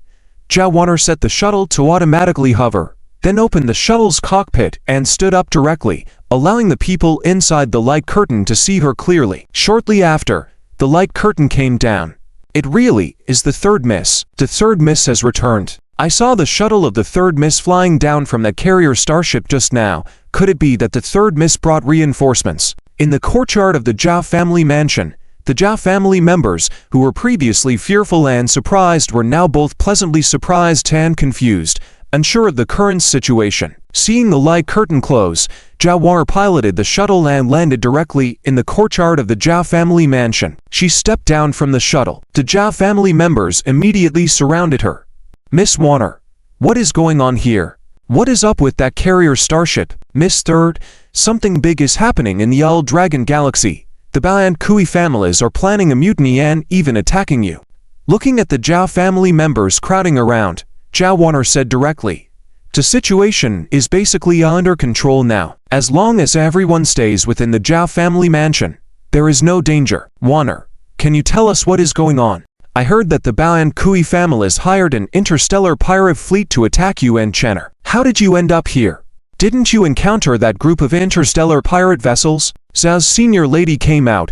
Speaker 1: Zhao Waner set the shuttle to automatically hover, then opened the shuttle's cockpit and stood up directly, allowing the people inside the light curtain to see her clearly. Shortly after, the light curtain came down. It really is the third miss. The third miss has returned. I saw the shuttle of the third miss flying down from that carrier starship just now. Could it be that the third miss brought reinforcements? In the courtyard of the Zhao family mansion, the Zhao family members, who were previously fearful and surprised, were now both pleasantly surprised and confused, unsure of the current situation. Seeing the light curtain close, Zhao Waner piloted the shuttle and landed directly in the courtyard of the Zhao family mansion. She stepped down from the shuttle. The Zhao family members immediately surrounded her. Miss Waner, what is going on here? What is up with that carrier starship? Miss Third, something big is happening in the Old Dragon Galaxy. The Bao and Kui families are planning a mutiny and even attacking you. Looking at the Zhao family members crowding around, Zhao Waner said directly, the situation is basically under control now. As long as everyone stays within the Zhao family mansion, there is no danger. Waner, can you tell us what is going on? I heard that the Bao and Kui families hired an interstellar pirate fleet to attack you and Chenner. How did you end up here? Didn't you encounter that group of interstellar pirate vessels? Zhao's senior lady came out,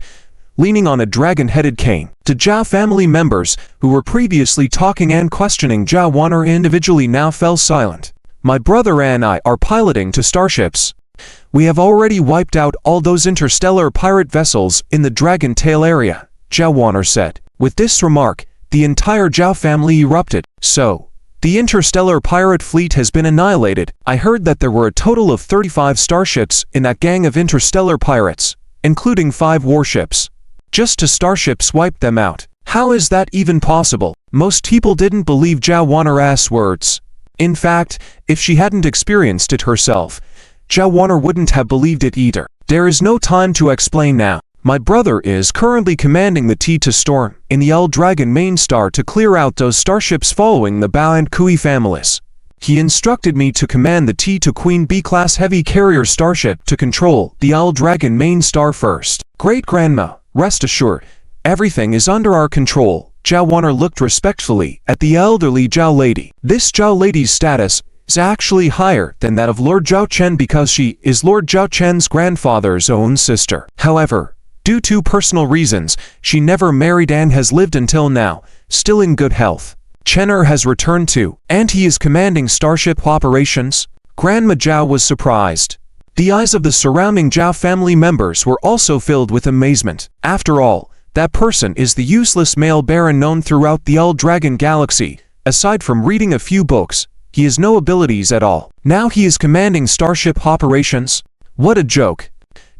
Speaker 1: leaning on a dragon-headed cane. The Zhao family members, who were previously talking and questioning Zhao Wan'er individually, now fell silent. My brother and I are piloting to starships. We have already wiped out all those interstellar pirate vessels in the Dragon Tail area, Zhao Wan'er said. With this remark, the entire Zhao family erupted. So, the interstellar pirate fleet has been annihilated. I heard that there were a total of 35 starships in that gang of interstellar pirates, including 5 warships. Just 2 starships wiped them out. How is that even possible? Most people didn't believe Zhao Wan'er's words. In fact, if she hadn't experienced it herself, Zhao Wan'er wouldn't have believed it either. There is no time to explain now. My brother is currently commanding the T2 Storm in the L Dragon main star to clear out those starships following the Bao and Kui families. He instructed me to command the T2 Queen B-class heavy carrier starship to control the L Dragon main star first. Great Grandma, rest assured, everything is under our control. Zhao Wan'er looked respectfully at the elderly Zhao lady. This Zhao lady's status is actually higher than that of Lord Zhao Chen because she is Lord Zhao Chen's grandfather's own sister. However, due to personal reasons, she never married and has lived until now, still in good health. Chener has returned too, and he is commanding starship operations. Grandma Zhao was surprised. The eyes of the surrounding Zhao family members were also filled with amazement. After all, that person is the useless male baron known throughout the L Dragon galaxy. Aside from reading a few books, he has no abilities at all. Now he is commanding starship operations? What a joke.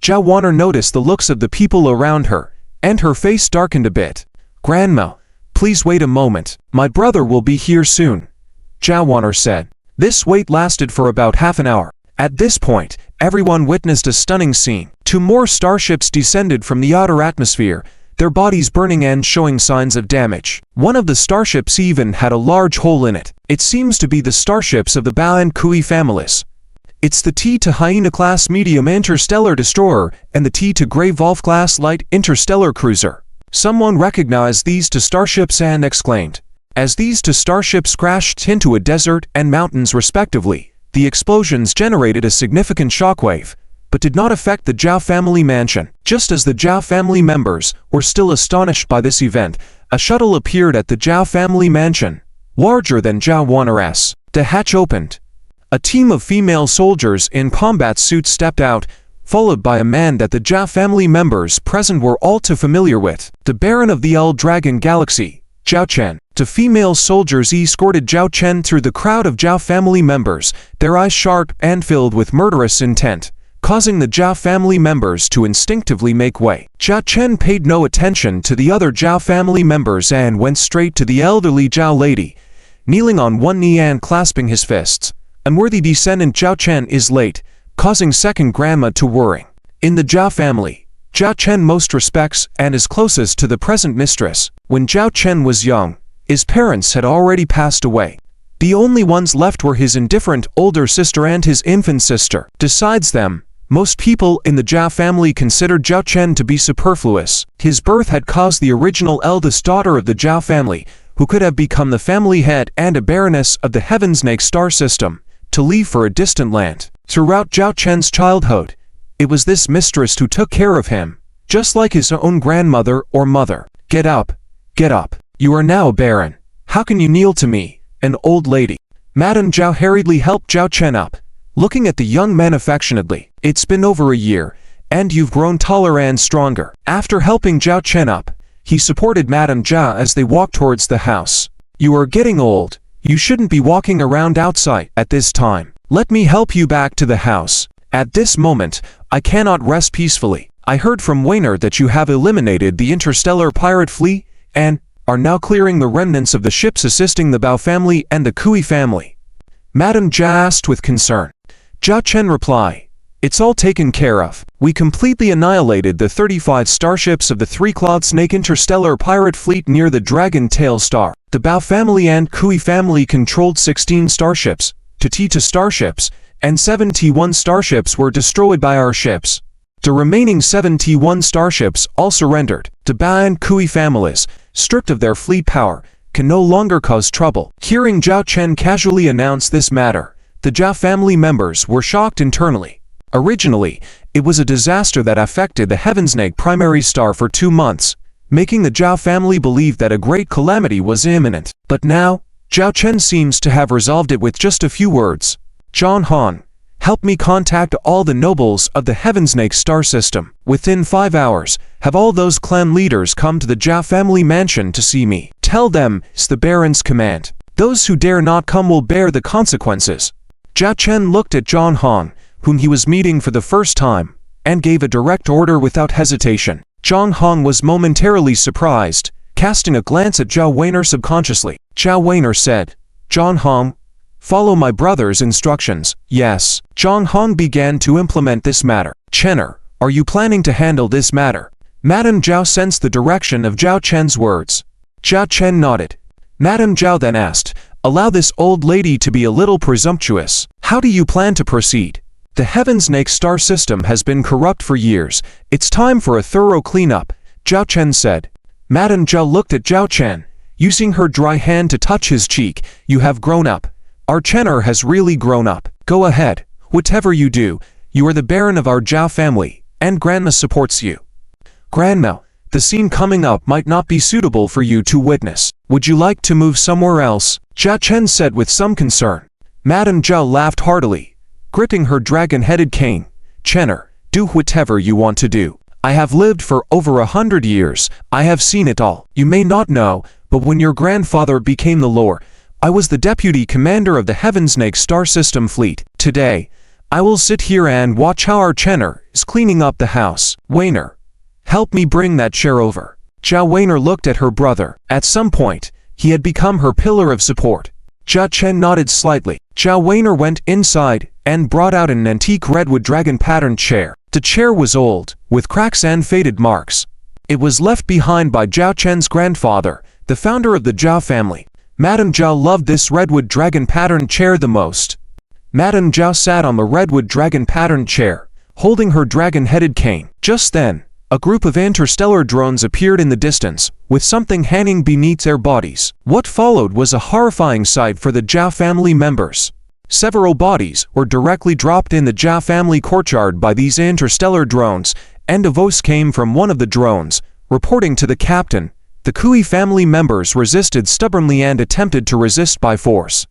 Speaker 1: Zhao Wan'er noticed the looks of the people around her, and her face darkened a bit. Grandma, please wait a moment. My brother will be here soon, Zhao Wan'er said. This wait lasted for about half an hour. At this point, everyone witnessed a stunning scene. 2 more starships descended from the outer atmosphere, their bodies burning and showing signs of damage. One of the starships even had a large hole in it. It seems to be the starships of the Bao and Kui families. It's the T2 Hyena-class medium interstellar destroyer and the T2 Grey Wolf-class light interstellar cruiser. Someone recognized these 2 starships and exclaimed. As these 2 starships crashed into a desert and mountains respectively, the explosions generated a significant shockwave, but did not affect the Zhao family mansion. Just as the Zhao family members were still astonished by this event, a shuttle appeared at the Zhao family mansion, larger than Zhao Wan'er's. The hatch opened. A team of female soldiers in combat suits stepped out, followed by a man that the Zhao family members present were all too familiar with, the Baron of the L Dragon Galaxy, Zhao Chen. The female soldiers escorted Zhao Chen through the crowd of Zhao family members, their eyes sharp and filled with murderous intent, causing the Zhao family members to instinctively make way. Zhao Chen paid no attention to the other Zhao family members and went straight to the elderly Zhao lady, kneeling on one knee and clasping his fists. Unworthy descendant Zhao Chen is late, causing second grandma to worry. In the Zhao family, Zhao Chen most respects and is closest to the present mistress. When Zhao Chen was young, his parents had already passed away. The only ones left were his indifferent older sister and his infant sister. Besides them, most people in the Zhao family considered Zhao Chen to be superfluous. His birth had caused the original eldest daughter of the Zhao family, who could have become the family head and a baroness of the Heaven's-Snake star system, to leave for a distant land. Throughout Zhao Chen's childhood, it was this mistress who took care of him, just like his own grandmother or mother. Get up, get up. You are now a baron. How can you kneel to me, an old lady? Madame Zhao hurriedly helped Zhao Chen up, looking at the young man affectionately. It's been over a year, and you've grown taller and stronger. After helping Zhao Chen up, he supported Madame Zhao as they walked towards the house. You are getting old. You shouldn't be walking around outside at this time. Let me help you back to the house. At this moment, I cannot rest peacefully. I heard from Wayner that you have eliminated the interstellar pirate fleet and are now clearing the remnants of the ships assisting the Bao family and the Kui family. Madame Zhao asked with concern. Zhao Chen replied, it's all taken care of. We completely annihilated the 35 starships of the three-clawed snake interstellar pirate fleet near the Dragon Tail star. The Bao family and Kui family controlled 16 starships, T2 starships, and 71 starships were destroyed by our ships. The remaining 71 starships all surrendered. The Bao and Kui families, stripped of their fleet power, can no longer cause trouble. Hearing Zhao Chen casually announce this matter, The Zhao family members were shocked internally. Originally, it was a disaster that affected the Heavensnake primary star for 2 months, making the Zhao family believe that a great calamity was imminent. But now, Zhao Chen seems to have resolved it with just a few words. John Han, help me contact all the nobles of the Heavensnake star system. Within 5 hours, have all those clan leaders come to the Zhao family mansion to see me. Tell them it's the Baron's command. Those who dare not come will bear the consequences. Zhao Chen looked at John Han, whom he was meeting for the first time, and gave a direct order without hesitation. John Han was momentarily surprised, casting a glance at Zhao Weiner subconsciously. Zhao Weiner said, John Han, follow my brother's instructions. Yes. John Han began to implement this matter. Chenner, are you planning to handle this matter? Madame Zhao sensed the direction of Zhao Chen's words. Zhao Chen nodded. Madame Zhao then asked, allow this old lady to be a little presumptuous. How do you plan to proceed? The Heavensnake star system has been corrupt for years. It's time for a thorough cleanup, Zhao Chen said. Madame Zhao looked at Zhao Chen, using her dry hand to touch his cheek. You have grown up. Our Chenner has really grown up. Go ahead. Whatever you do, you are the Baron of our Zhao family, and Grandma supports you. Grandma, the scene coming up might not be suitable for you to witness. Would you like to move somewhere else? Zhao Chen said with some concern. Madame Zhao laughed heartily, gripping her dragon-headed cane. Chenner, do whatever you want to do. I have lived for over 100 years. I have seen it all. You may not know, but when your grandfather became the Lord, I was the deputy commander of the Heavensnake star system fleet. Today, I will sit here and watch how our Chenner is cleaning up the house. Weiner, help me bring that chair over. Zhao Weiner looked at her brother. At some point, he had become her pillar of support. Zhao Chen nodded slightly. Zhao Weiner went inside and brought out an antique redwood dragon-patterned chair. The chair was old, with cracks and faded marks. It was left behind by Zhao Chen's grandfather, the founder of the Zhao family. Madame Zhao loved this redwood dragon-patterned chair the most. Madame Zhao sat on the redwood dragon-patterned chair, holding her dragon-headed cane. Just then, a group of interstellar drones appeared in the distance, with something hanging beneath their bodies. What followed was a horrifying sight for the Zhao family members. Several bodies were directly dropped in the Zhao family courtyard by these interstellar drones, and a voice came from one of the drones, reporting to the captain. The Kui family members resisted stubbornly and attempted to resist by force.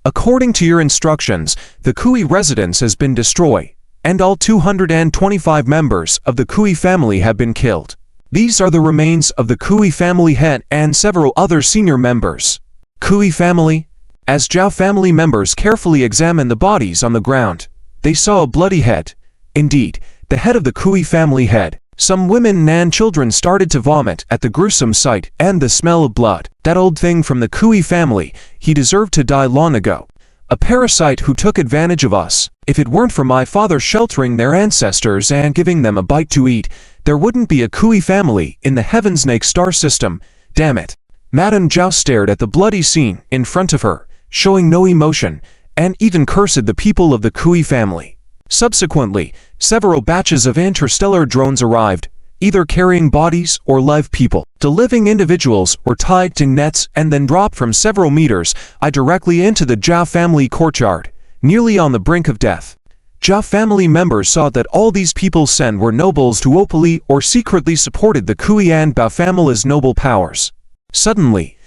Speaker 1: According to your instructions, the Kui residence has been destroyed, and all 225 members of the Kui family have been killed. These are the remains of the Kui family head and several other senior members. Kui family? As Zhao family members carefully examined the bodies on the ground, they saw a bloody head. Indeed, the head of the Kui family head. Some women and children started to vomit at the gruesome sight and the smell of blood. That old thing from the Kui family, he deserved to die long ago. A parasite who took advantage of us. If it weren't for my father sheltering their ancestors and giving them a bite to eat, there wouldn't be a Kui family in the Heavensnake star system. Damn it. Madame Zhao stared at the bloody scene in front of her, showing no emotion, and even cursed the people of the Kui family. Subsequently, several batches of interstellar drones arrived, either carrying bodies or live people. The living individuals were tied to nets and then dropped from several meters directly into the Zhao family courtyard, nearly on the brink of death. Zhao family members saw that all these people sent were nobles who openly or secretly supported the Kui and Bao family's noble powers. Suddenly,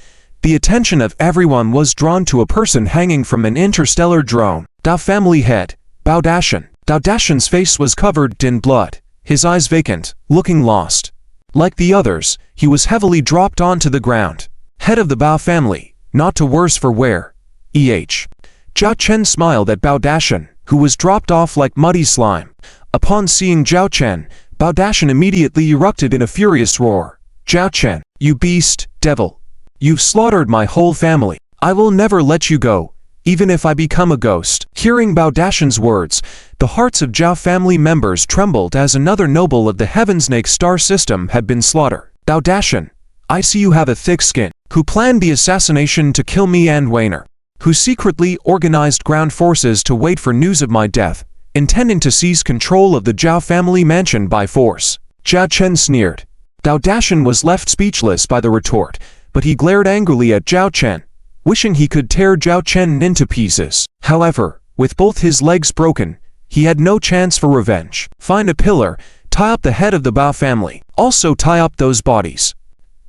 Speaker 1: the attention of everyone was drawn to a person hanging from an interstellar drone. Dao family head, Bao Dashan. Dao Dashan's face was covered in blood, his eyes vacant, looking lost. Like the others, he was heavily dropped onto the ground. Head of the Bao family, not to worse for wear. Zhao Chen smiled at Bao Dashan, who was dropped off like muddy slime. Upon seeing Zhao Chen, Bao Dashan immediately erupted in a furious roar. Zhao Chen, you beast, devil. You've slaughtered my whole family. I will never let you go, even if I become a ghost. Hearing Bao Dashan's words, the hearts of Zhao family members trembled as another noble of the Heavensnake star system had been slaughtered. Bao Dashan, I see you have a thick skin. Who planned the assassination to kill me and Weiner? Who secretly organized ground forces to wait for news of my death, intending to seize control of the Zhao family mansion by force? Zhao Chen sneered. Bao Dashan was left speechless by the retort, but he glared angrily at Zhao Chen, wishing he could tear Zhao Chen into pieces. However, With both his legs broken, he had no chance for revenge. Find a pillar, tie up the head of the Bao family. Also tie up those bodies.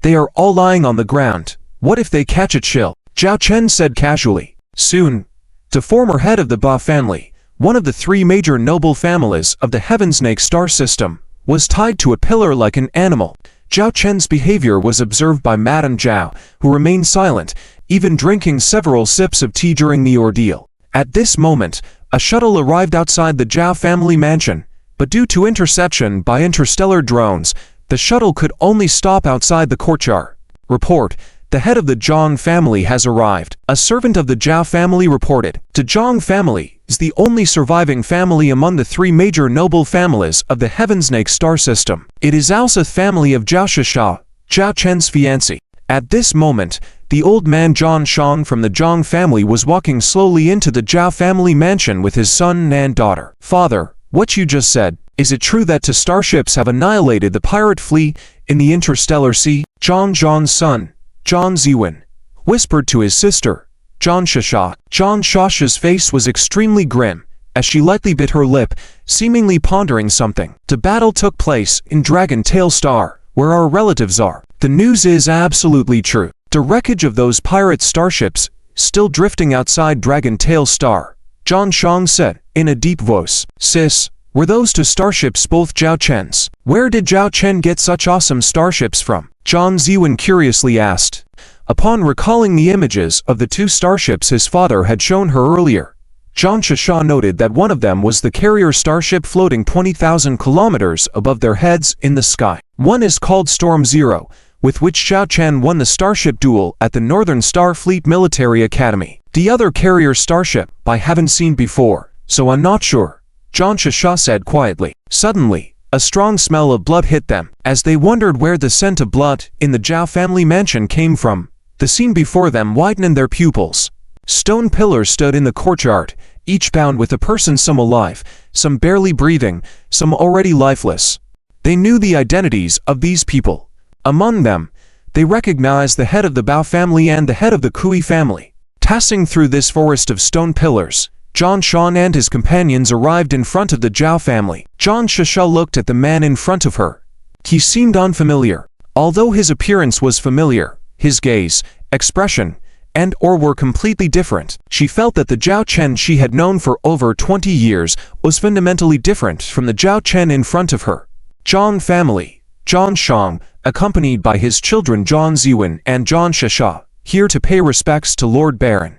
Speaker 1: They are all lying on the ground. What if they catch a chill? Zhao Chen said casually. Soon, the former head of the Bao family, one of the three major noble families of the Heavensnake star system, was tied to a pillar like an animal. Zhao Chen's behavior was observed by Madame Zhao, who remained silent, even drinking several sips of tea during the ordeal. At this moment, a shuttle arrived outside the Zhao family mansion, but due to interception by interstellar drones, the shuttle could only stop outside the courtyard. Report: the head of the Zhang family has arrived. A servant of the Zhao family reported. The Zhang family is the only surviving family among the three major noble families of the Heavensnake star system. It is also the family of Zhao Shisha, Zhao Chen's fiancé. At this moment, the old man Zhang Shang from the Zhang family was walking slowly into the Zhao family mansion with his son and daughter. Father, what you just said, is it true that two starships have annihilated the pirate fleet in the interstellar sea? Zhang Zhang's son, Zhang Ziwen, whispered to his sister, Zhang Shisha. Zhang Shisha's face was extremely grim, as she lightly bit her lip, seemingly pondering something. The battle took place in Dragon Tail Star, where our relatives are. The news is absolutely true. The wreckage of those pirate starships, still drifting outside Dragon Tail Star, Zhang Shang said, in a deep voice. Sis, were those two starships both Zhao Chen's? Where did Zhao Chen get such awesome starships from? Zhang Ziwen curiously asked. Upon recalling the images of the two starships his father had shown her earlier, Zhang Shisha noted that one of them was the carrier starship floating 20,000 kilometers above their heads in the sky. One is called Storm Zero, with which Zhao Chen won the starship duel at the Northern Starfleet Military Academy. The other carrier starship I haven't seen before, so I'm not sure, Zhang Shisha said quietly. Suddenly, a strong smell of blood hit them. As they wondered where the scent of blood in the Zhao family mansion came from, the scene before them widened their pupils. Stone pillars stood in the courtyard, each bound with a person, some alive, some barely breathing, some already lifeless. They knew the identities of these people. Among them, they recognized the head of the Bao family and the head of the Kui family. Passing through this forest of stone pillars, Zhang Shan and his companions arrived in front of the Zhao family. Zhang Shisha looked at the man in front of her. He seemed unfamiliar. Although his appearance was familiar, his gaze, expression, and/or were completely different. She felt that the Zhao Chen she had known for over 20 years was fundamentally different from the Zhao Chen in front of her. Zhang family, Zhang Shang, accompanied by his children Zhang Ziwen and Zhang Shisha, here to pay respects to Lord Baron.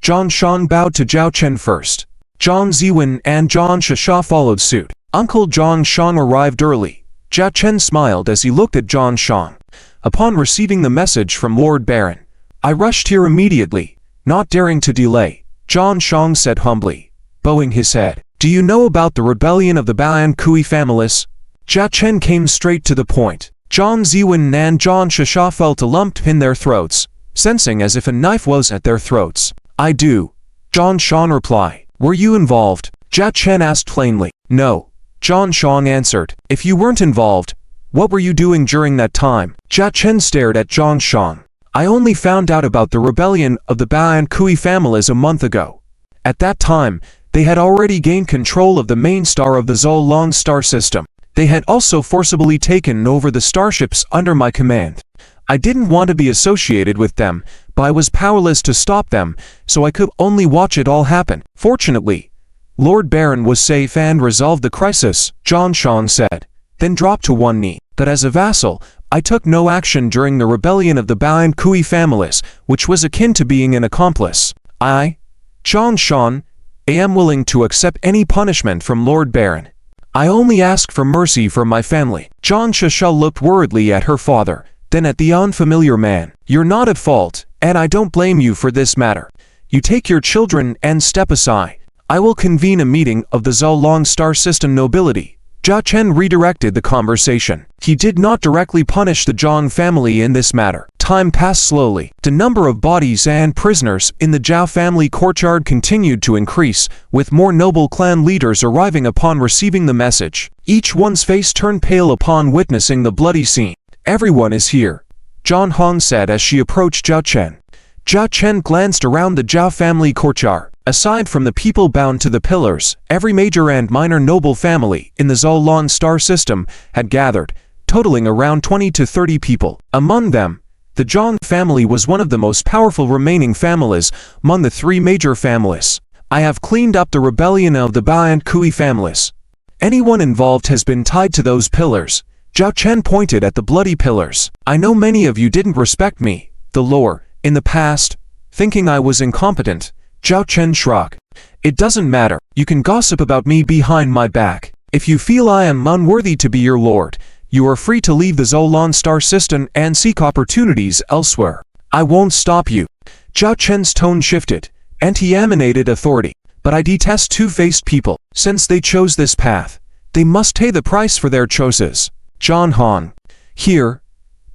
Speaker 1: Zhang Shang bowed to Zhao Chen first. Zhang Ziwen and Zhang Shisha followed suit. Uncle Zhang Shang arrived early. Zhao Chen smiled as he looked at Zhang Shang. Upon receiving the message from Lord Baron, I rushed here immediately, not daring to delay, Zhang Shang said humbly, bowing his head. Do you know about the rebellion of the Bao and Kui families? Zhao Chen came straight to the point. Zhang Ziwen and Zhang Shisha felt a lump in their throats, sensing as if a knife was at their throats. I do, Zhang Shang replied. Were you involved? Zhao Chen asked plainly. No, Zhang Shang answered. If you weren't involved, what were you doing during that time? Zhao Chen stared at Zhang Shang. I only found out about the rebellion of the Bao and Kui families a month ago. At that time, they had already gained control of the main star of the Zolong star system. They had also forcibly taken over the starships under my command. I didn't want to be associated with them, but I was powerless to stop them, so I could only watch it all happen. Fortunately, Lord Baron was safe and resolved the crisis, Zhang Shang said, then dropped to one knee. But as a vassal, I took no action during the rebellion of the Bao and Kui families, which was akin to being an accomplice. I, Zhang Shang, am willing to accept any punishment from Lord Baron. I only ask for mercy for my family. Zhang Shisha looked worriedly at her father, then at the unfamiliar man. You're not at fault, and I don't blame you for this matter. You take your children and step aside. I will convene a meeting of the Zolong star system nobility. Zhao Chen redirected the conversation. He did not directly punish the Zhang family in this matter. Time passed slowly. The number of bodies and prisoners in the Zhao family courtyard continued to increase, with more noble clan leaders arriving upon receiving the message. Each one's face turned pale upon witnessing the bloody scene. Everyone is here, Zhang Hong said as she approached Zhao Chen. Zhao Chen glanced around the Zhao family courtyard. Aside from the people bound to the pillars, every major and minor noble family in the Zolon star system had gathered, totaling around 20 to 30 people. Among them, the Zhang family was one of the most powerful remaining families among the three major families. I have cleaned up the rebellion of the Ba and Kui families. Anyone involved has been tied to those pillars. Zhao Chen pointed at the bloody pillars. I know many of you didn't respect me, the lore, in the past, thinking I was incompetent. Zhao Chen shrugged. It doesn't matter. You can gossip about me behind my back. If you feel I am unworthy to be your lord, you are free to leave the Zolon star system and seek opportunities elsewhere. I won't stop you. Zhao Chen's tone shifted, and he emanated authority. But I detest two-faced people. Since they chose this path, they must pay the price for their choices. John Han. Here,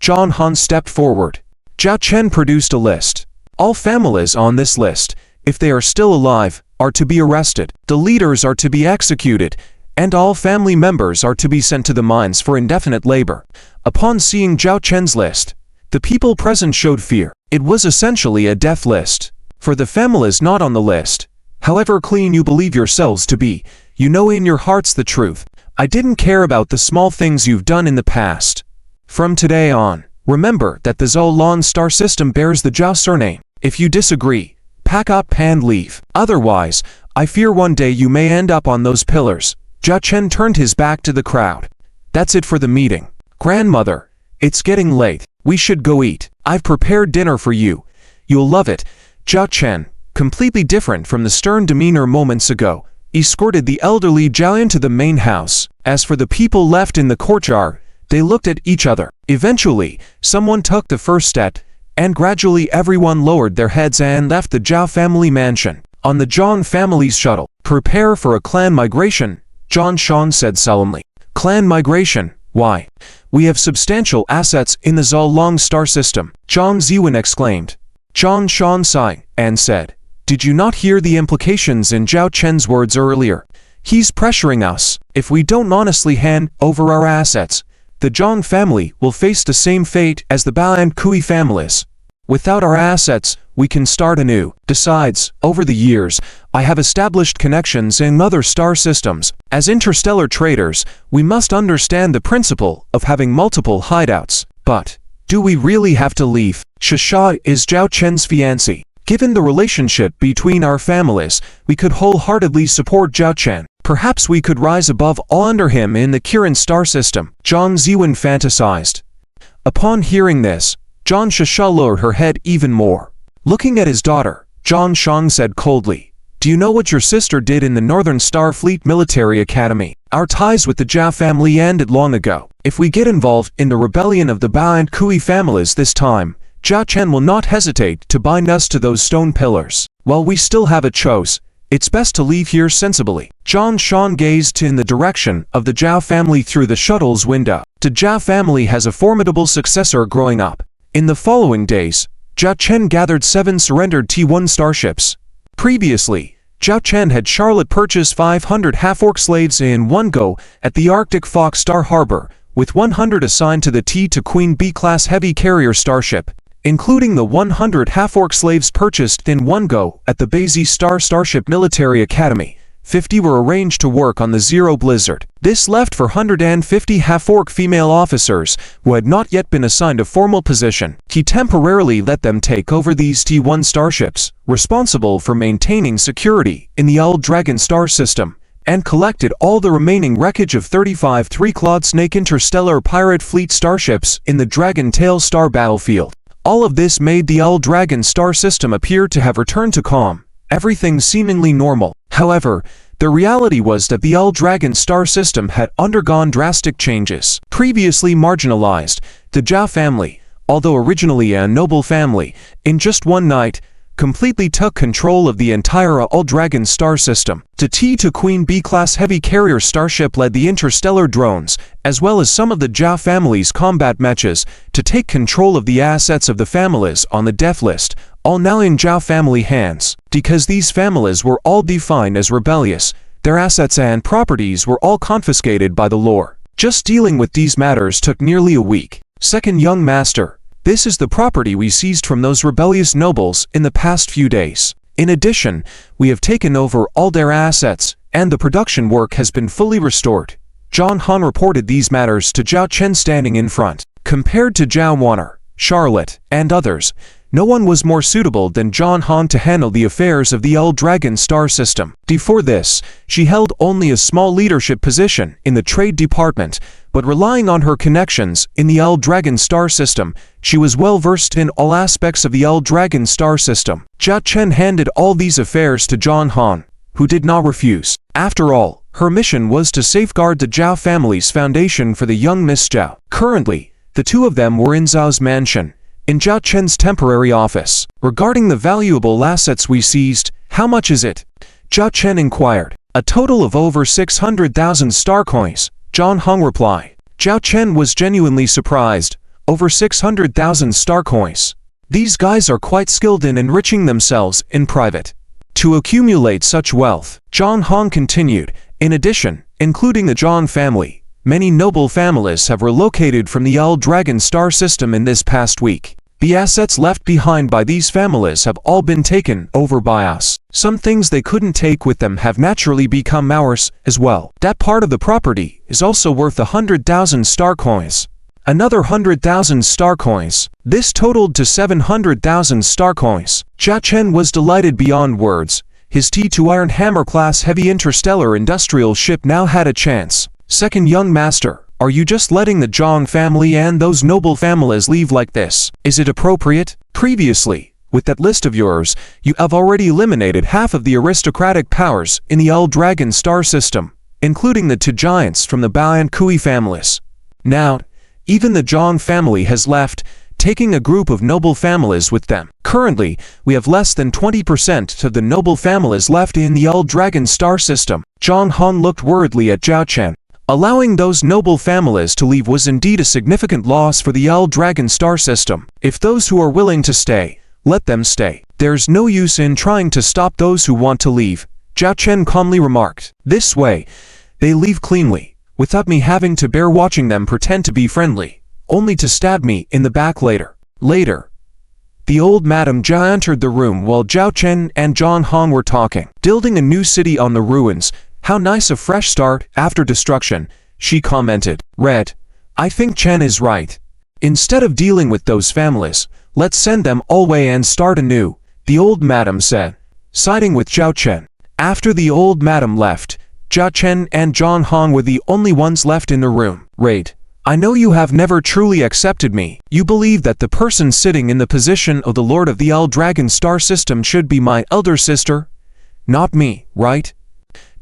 Speaker 1: John Han stepped forward. Zhao Chen produced a list. All families on this list, if they are still alive, are to be arrested. The leaders are to be executed, and all family members are to be sent to the mines for indefinite labor. Upon seeing Zhao Chen's list, the people present showed fear. It was essentially a death list. For the families not on the list, however clean you believe yourselves to be, you know in your hearts the truth. I didn't care about the small things you've done in the past. From today on, remember that the Zolon star system bears the Zhao surname. If you disagree, pack up and leave. Otherwise, I fear one day you may end up on those pillars. Zhao Chen turned his back to the crowd. That's it for the meeting. Grandmother, it's getting late. We should go eat. I've prepared dinner for you. You'll love it. Zhao Chen, completely different from the stern demeanor moments ago, escorted the elderly Zhao into the main house. As for the people left in the courtyard, they looked at each other. Eventually, someone took the first step, and gradually everyone lowered their heads and left the Zhao family mansion. On the Zhang family's shuttle, prepare for a clan migration, Zhang Shan said solemnly. Clan migration? Why? We have substantial assets in the Zolong star system, Zhang Ziwen exclaimed. Zhang Shan sighed and said, did you not hear the implications in Zhao Chen's words earlier? He's pressuring us. If we don't honestly hand over our assets, the Zhang family will face the same fate as the Ba and Kui families. Without our assets, we can start anew. Besides, over the years, I have established connections in other star systems. As interstellar traders, we must understand the principle of having multiple hideouts. But, do we really have to leave? Shasha is Zhao Chen's fiancé. Given the relationship between our families, we could wholeheartedly support Zhao Chen. Perhaps we could rise above all under him in the Kirin star system, Zhang Ziwen fantasized. Upon hearing this, Zhang Shasha lowered her head even more. Looking at his daughter, Zhang Shang said coldly, do you know what your sister did in the Northern Starfleet Military Academy? Our ties with the Zhao family ended long ago. If we get involved in the rebellion of the Ba and Kui families this time, Zhao Chen will not hesitate to bind us to those stone pillars. While we still have a choice, it's best to leave here sensibly. Zhang Shan gazed in the direction of the Zhao family through the shuttle's window. The Zhao family has a formidable successor growing up. In the following days, Zhao Chen gathered 7 surrendered T1 starships. Previously, Zhao Chen had Charlotte purchase 500 half-orc slaves in one go at the Arctic Fox Star Harbor, with 100 assigned to the T2 Queen B-class heavy carrier starship, including the 100 half-orc slaves purchased in one go at the Bazy Star Starship Military Academy. 50 were arranged to work on the Zero Blizzard. This left for 150 half-orc female officers who had not yet been assigned a formal position. He temporarily let them take over these T1 starships, responsible for maintaining security in the Old Dragon star system, and collected all the remaining wreckage of 35 three-clawed snake interstellar pirate fleet starships in the Dragon Tail star battlefield. All of this made the Old Dragon star system appear to have returned to calm, everything seemingly normal. However, the reality was that the Old Dragon star system had undergone drastic changes. Previously marginalized, the Zhao family, although originally a noble family, in just one night, completely took control of the entire Old Dragon star system. The T2 Queen B-class heavy carrier starship led the interstellar drones, as well as some of the Zhao family's combat matches, to take control of the assets of the families on the death list, all now in Zhao family hands. Because these families were all defined as rebellious, their assets and properties were all confiscated by the lore. Just dealing with these matters took nearly a week. Second young master, this is the property we seized from those rebellious nobles in the past few days. In addition, we have taken over all their assets, and the production work has been fully restored. John Han reported these matters to Zhao Chen standing in front. Compared to Zhao Wanner, Charlotte, and others, no one was more suitable than John Han to handle the affairs of the L Dragon star system. Before this, she held only a small leadership position in the trade department, but relying on her connections in the L Dragon star system, she was well versed in all aspects of the L Dragon star system. Zhao Chen handed all these affairs to John Han, who did not refuse. After all, her mission was to safeguard the Zhao family's foundation for the young Miss Zhao. Currently, the two of them were in Zhao's mansion, in Zhao Chen's temporary office. Regarding the valuable assets we seized, how much is it? Zhao Chen inquired. A total of over 600,000 star coins, John Han replied. Zhao Chen was genuinely surprised. Over 600,000 star coins. These guys are quite skilled in enriching themselves in private. To accumulate such wealth, John Han continued. In addition, including the Zhang family, many noble families have relocated from the L Dragon star system in this past week. The assets left behind by these families have all been taken over by us. Some things they couldn't take with them have naturally become ours as well. That part of the property is also worth 100,000 star coins. Another 100,000 star coins. This totaled to 700,000 star coins. Zhao Chen was delighted beyond words. His T2 Iron Hammer class heavy interstellar industrial ship now had a chance. Second young master, are you just letting the Zhang family and those noble families leave like this? Is it appropriate? Previously, with that list of yours, you have already eliminated half of the aristocratic powers in the L Dragon star system, including the two giants from the Bao and Kui families. Now, even the Zhang family has left, taking a group of noble families with them. Currently, we have less than 20% of the noble families left in the L Dragon star system. John Han looked worriedly at Zhao Chen. Allowing those noble families to leave was indeed a significant loss for the L Dragon star system. If those who are willing to stay, let them stay. There's no use in trying to stop those who want to leave, Zhao Chen calmly remarked. This way, they leave cleanly, without me having to bear watching them pretend to be friendly, only to stab me in the back later. The old Madame Zhao entered the room while Zhao Chen and John Han were talking. Building a new city on the ruins, how nice a fresh start after destruction, she commented. Red, I think Chen is right. Instead of dealing with those families, let's send them all away and start anew, the old madam said, siding with Zhao Chen. After the old madam left, Zhao Chen and John Han were the only ones left in the room. Raid, I know you have never truly accepted me. You believe that the person sitting in the position of the Lord of the L Dragon star system should be my elder sister? Not me, right?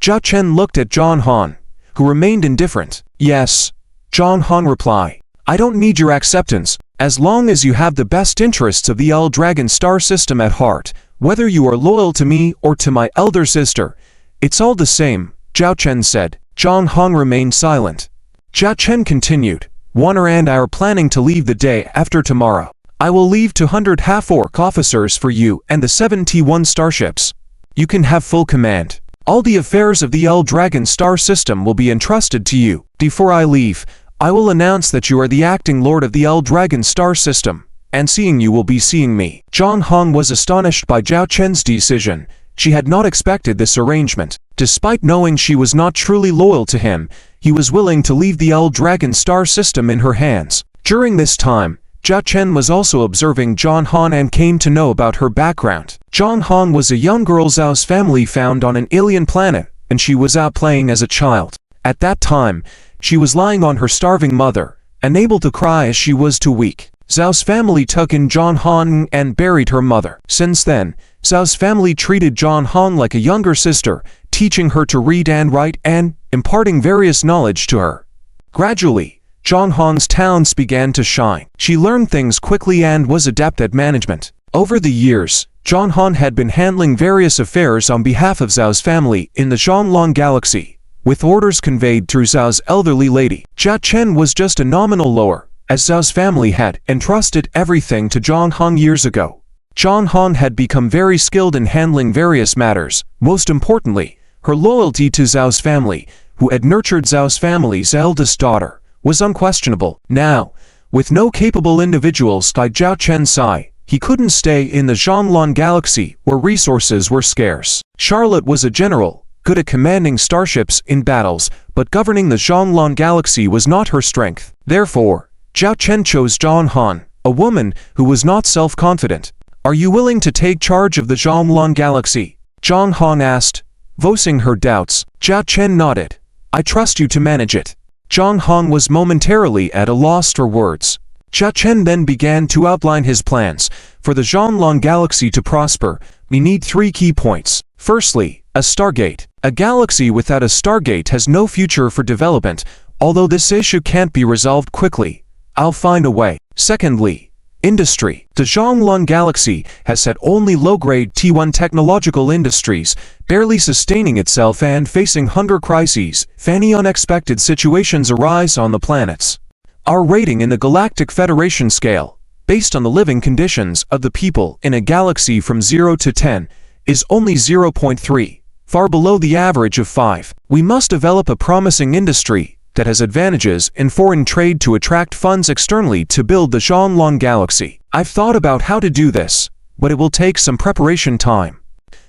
Speaker 1: Zhao Chen looked at John Han, who remained indifferent. Yes, John Han replied. I don't need your acceptance, as long as you have the best interests of the L Dragon star system at heart, whether you are loyal to me or to my elder sister. It's all the same, Zhao Chen said. John Han remained silent. Zhao Chen continued. Wanner and I are planning to leave the day after tomorrow. I will leave 200 half-orc officers for you and the 71 starships. You can have full command. All the affairs of the L Dragon star system will be entrusted to you. Before I leave, I will announce that you are the acting lord of the L Dragon star system, and seeing you will be seeing me. John Han was astonished by Zhao Chen's decision. She had not expected this arrangement. Despite knowing she was not truly loyal to him, he was willing to leave the L Dragon star system in her hands. During this time, Zhao Chen was also observing John Han and came to know about her background. John Han was a young girl Zhao's family found on an alien planet, and she was out playing as a child. At that time, she was lying on her starving mother, unable to cry as she was too weak. Zhao's family took in John Han and buried her mother. Since then, Zhao's family treated John Han like a younger sister, teaching her to read and write and imparting various knowledge to her. Gradually, John Han's talents began to shine. She learned things quickly and was adept at management. Over the years, John Han had been handling various affairs on behalf of Zhao's family in the Zhonglong galaxy, with orders conveyed through Zhao's elderly lady. Zhao Chen was just a nominal lower, as Zhao's family had entrusted everything to John Han years ago. John Han had become very skilled in handling various matters, most importantly, her loyalty to Zhao's family, who had nurtured Zhao's family's eldest daughter, was unquestionable. Now, with no capable individuals by Zhao Chen's side, He couldn't stay in the Xianglong galaxy where resources were scarce. Charlotte was a general, good at commanding starships in battles, but governing the Xianglong galaxy was not her strength. Therefore, Zhao Chen chose Zhang Han, a woman who was not self-confident. "Are you willing to take charge of the Xianglong galaxy?" Zhang Han asked, voicing her doubts. Zhao Chen nodded. "I trust you to manage it." Zhang Han was momentarily at a loss for words. Zhao Chen then began to outline his plans. For the Xianglong galaxy to prosper, we need 3 key points. Firstly, a stargate. A galaxy without a stargate has no future for development. Although this issue can't be resolved quickly, I'll find a way. Secondly, industry. The Xianglong galaxy has had only low-grade T1 technological industries, barely sustaining itself and facing hunger crises. Many unexpected situations arise on the planets. Our rating in the Galactic Federation scale, based on the living conditions of the people in a galaxy from 0 to 10, is only 0.3, far below the average of 5. We must develop a promising industry that has advantages in foreign trade to attract funds externally to build the Xianglong galaxy. I've thought about how to do this, but it will take some preparation time.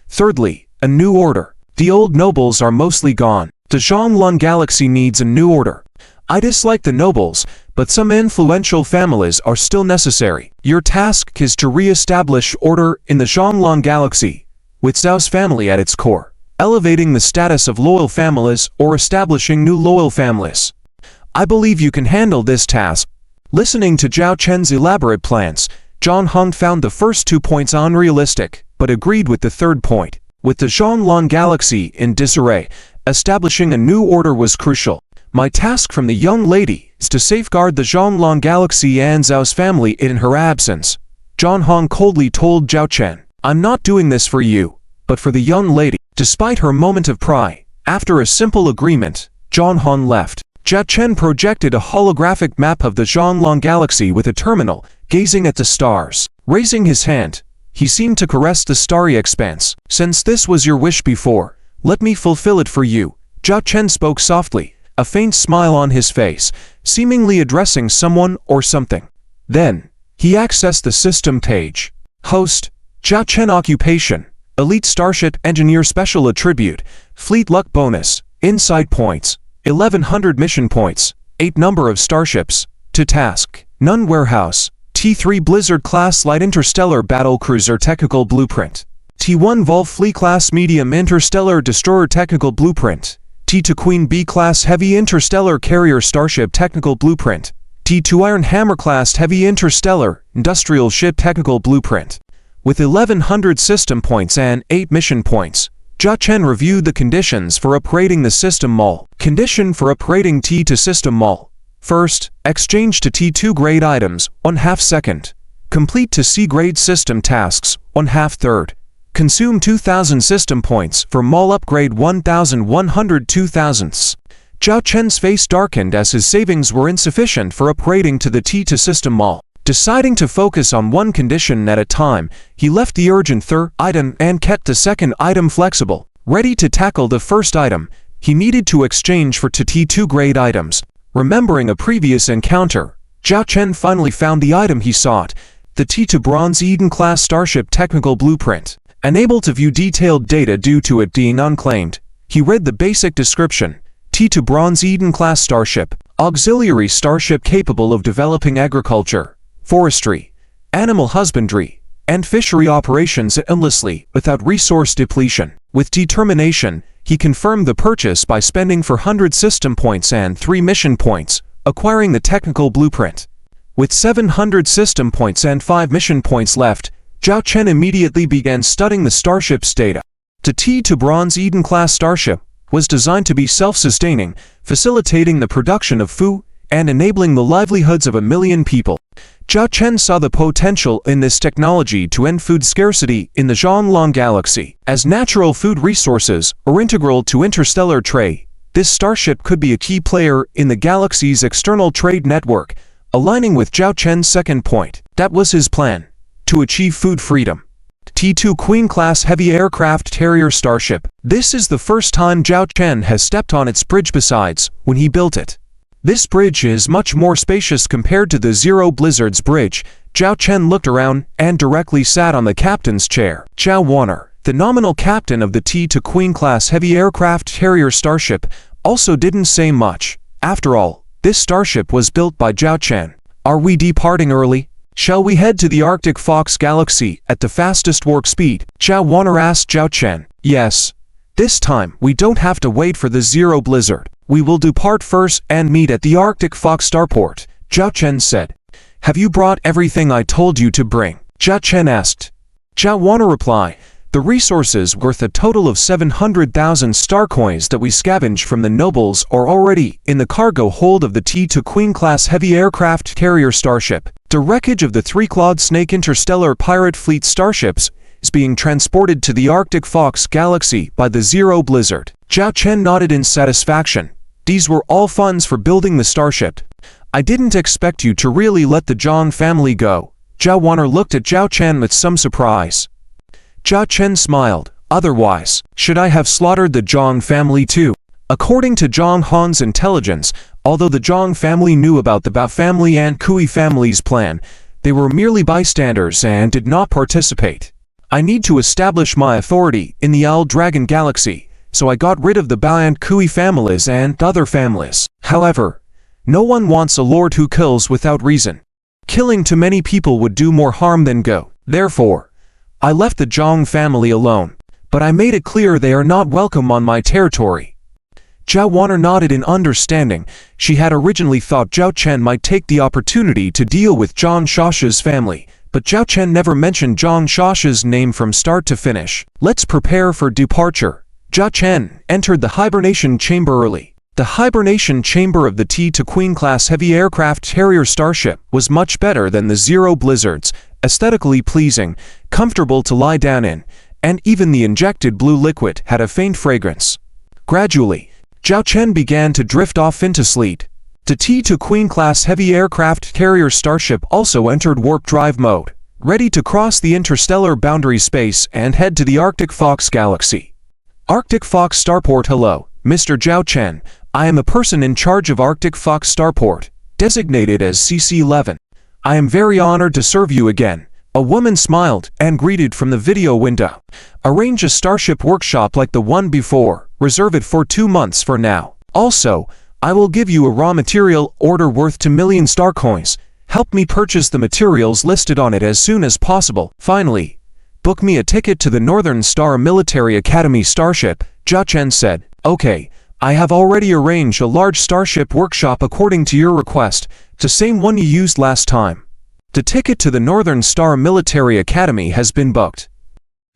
Speaker 1: Thirdly, a new order. The old nobles are mostly gone. The Xianglong galaxy needs a new order. I dislike the nobles, but some influential families are still necessary. Your task is to re-establish order in the Xianglong galaxy, with Zhao's family at its core, elevating the status of loyal families or establishing new loyal families. I believe you can handle this task. Listening to Zhao Chen's elaborate plans, Zhang Han found the first 2 points unrealistic, but agreed with the third point. With the Xianglong galaxy in disarray, establishing a new order was crucial. My task from the young lady is to safeguard the Xianglong galaxy and Zhao's family in her absence. Zhang Han coldly told Zhao Chen, "I'm not doing this for you, but for the young lady." Despite her moment of pride, after a simple agreement, Zhang Han left. Zhao Chen projected a holographic map of the Xianglong galaxy with a terminal, gazing at the stars. Raising his hand, he seemed to caress the starry expanse. "Since this was your wish before, let me fulfill it for you." Zhao Chen spoke softly, a faint smile on his face, seemingly addressing someone or something. Then, he accessed the system page. Host, Zhao Chen. Occupation, Elite Starship Engineer. Special Attribute, Fleet Luck Bonus, Insight Points, 1100 Mission Points, 8 Number of Starships. To Task, None. Warehouse, T3 Blizzard Class Light Interstellar Battle Cruiser Technical Blueprint, T1 Vol Fleet Class Medium Interstellar Destroyer Technical Blueprint, T2 Queen B Class Heavy Interstellar Carrier Starship Technical Blueprint, T2 Iron Hammer Class Heavy Interstellar Industrial Ship Technical Blueprint. With 1100 system points and 8 mission points, Zhao Chen reviewed the conditions for upgrading the system mall. Condition for upgrading T to system mall. First, exchange to T2 grade items, 1/2 second. Complete to C grade system tasks, 1/2 third. Consume 2000 system points for mall upgrade 1100 2000ths. Zhao Chen's face darkened as his savings were insufficient for upgrading to the T to system mall. Deciding to focus on one condition at a time, he left the urgent third item and kept the second item flexible. Ready to tackle the first item, he needed to exchange for T2 grade items. Remembering a previous encounter, Zhao Chen finally found the item he sought, the T2 Bronze Eden class Starship Technical Blueprint. Unable to view detailed data due to it being unclaimed, he read the basic description. T2 Bronze Eden class Starship, auxiliary starship capable of developing agriculture, forestry, animal husbandry, and fishery operations endlessly without resource depletion. With determination, he confirmed the purchase by spending 400 system points and 3 mission points, acquiring the technical blueprint. With 700 system points and 5 mission points left, Zhao Chen immediately began studying the starship's data. The T2 Bronze Eden class starship was designed to be self-sustaining, facilitating the production of food and enabling the livelihoods of 1 million people. Zhao Chen saw the potential in this technology to end food scarcity in the Xianglong galaxy. As natural food resources are integral to interstellar trade, this starship could be a key player in the galaxy's external trade network, aligning with Zhao Chen's second point. That was his plan, to achieve food freedom. T2 Queen-class heavy aircraft carrier starship. This is the first time Zhao Chen has stepped on its bridge besides when he built it. This bridge is much more spacious compared to the Zero Blizzard's bridge, Zhao Chen looked around and directly sat on the captain's chair. Zhao Warner, the nominal captain of the T-2 Queen-class heavy aircraft carrier starship, also didn't say much. After all, this starship was built by Zhao Chen. Are we departing early? Shall we head to the Arctic Fox galaxy at the fastest warp speed? Zhao Warner asked Zhao Chen. Yes. This time, we don't have to wait for the zero blizzard. We will depart first and meet at the Arctic Fox starport, Zhao Chen said. Have you brought everything I told you to bring? Zhao Chen asked. Zhao Warner replied. The resources worth a total of 700,000 star coins that we scavenged from the nobles are already in the cargo hold of the T-2 Queen-class heavy aircraft carrier starship. The wreckage of the three-clawed snake interstellar pirate fleet starships is being transported to the Arctic Fox galaxy by the Zero Blizzard. Zhao Chen nodded in satisfaction. These were all funds for building the starship. I didn't expect you to really let the Zhang family go. Zhao Warner looked at Zhao Chen with some surprise. Zhao Chen smiled. Otherwise, should I have slaughtered the Zhang family too? According to Zhang Han's intelligence, although the Zhang family knew about the Bao family and Kui family's plan, they were merely bystanders and did not participate. I need to establish my authority in the Owl Dragon Galaxy, so I got rid of the Bao and Kui families and other families. However, no one wants a lord who kills without reason. Killing too many people would do more harm than good. Therefore, I left the Zhang family alone, but I made it clear they are not welcome on my territory. Zhao Warner nodded in understanding. She had originally thought Zhao Chen might take the opportunity to deal with Zhang Shasha's family, but Zhao Chen never mentioned Zhang Shasha's name from start to finish. Let's prepare for departure. Zhao Chen entered the hibernation chamber early. The hibernation chamber of the T-2 Queen-class heavy aircraft carrier starship was much better than the Zero Blizzards, aesthetically pleasing, comfortable to lie down in, and even the injected blue liquid had a faint fragrance. Gradually, Zhao Chen began to drift off into sleep. The T-2 Queen-class heavy aircraft carrier starship also entered warp drive mode, ready to cross the interstellar boundary space and head to the Arctic Fox galaxy. Arctic Fox starport. Hello, Mr. Zhao Chen. I am the person in charge of Arctic Fox starport, designated as CC-11. I am very honored to serve you again. A woman smiled and greeted from the video window. Arrange a starship workshop like the one before. Reserve it for 2 months for now. Also, I will give you a raw material order worth 2 million star coins. Help me purchase the materials listed on it as soon as possible. Finally, book me a ticket to the Northern Star Military Academy starship, Zhao Chen said. Okay, I have already arranged a large starship workshop according to your request, the same one you used last time. The ticket to the Northern Star Military Academy has been booked.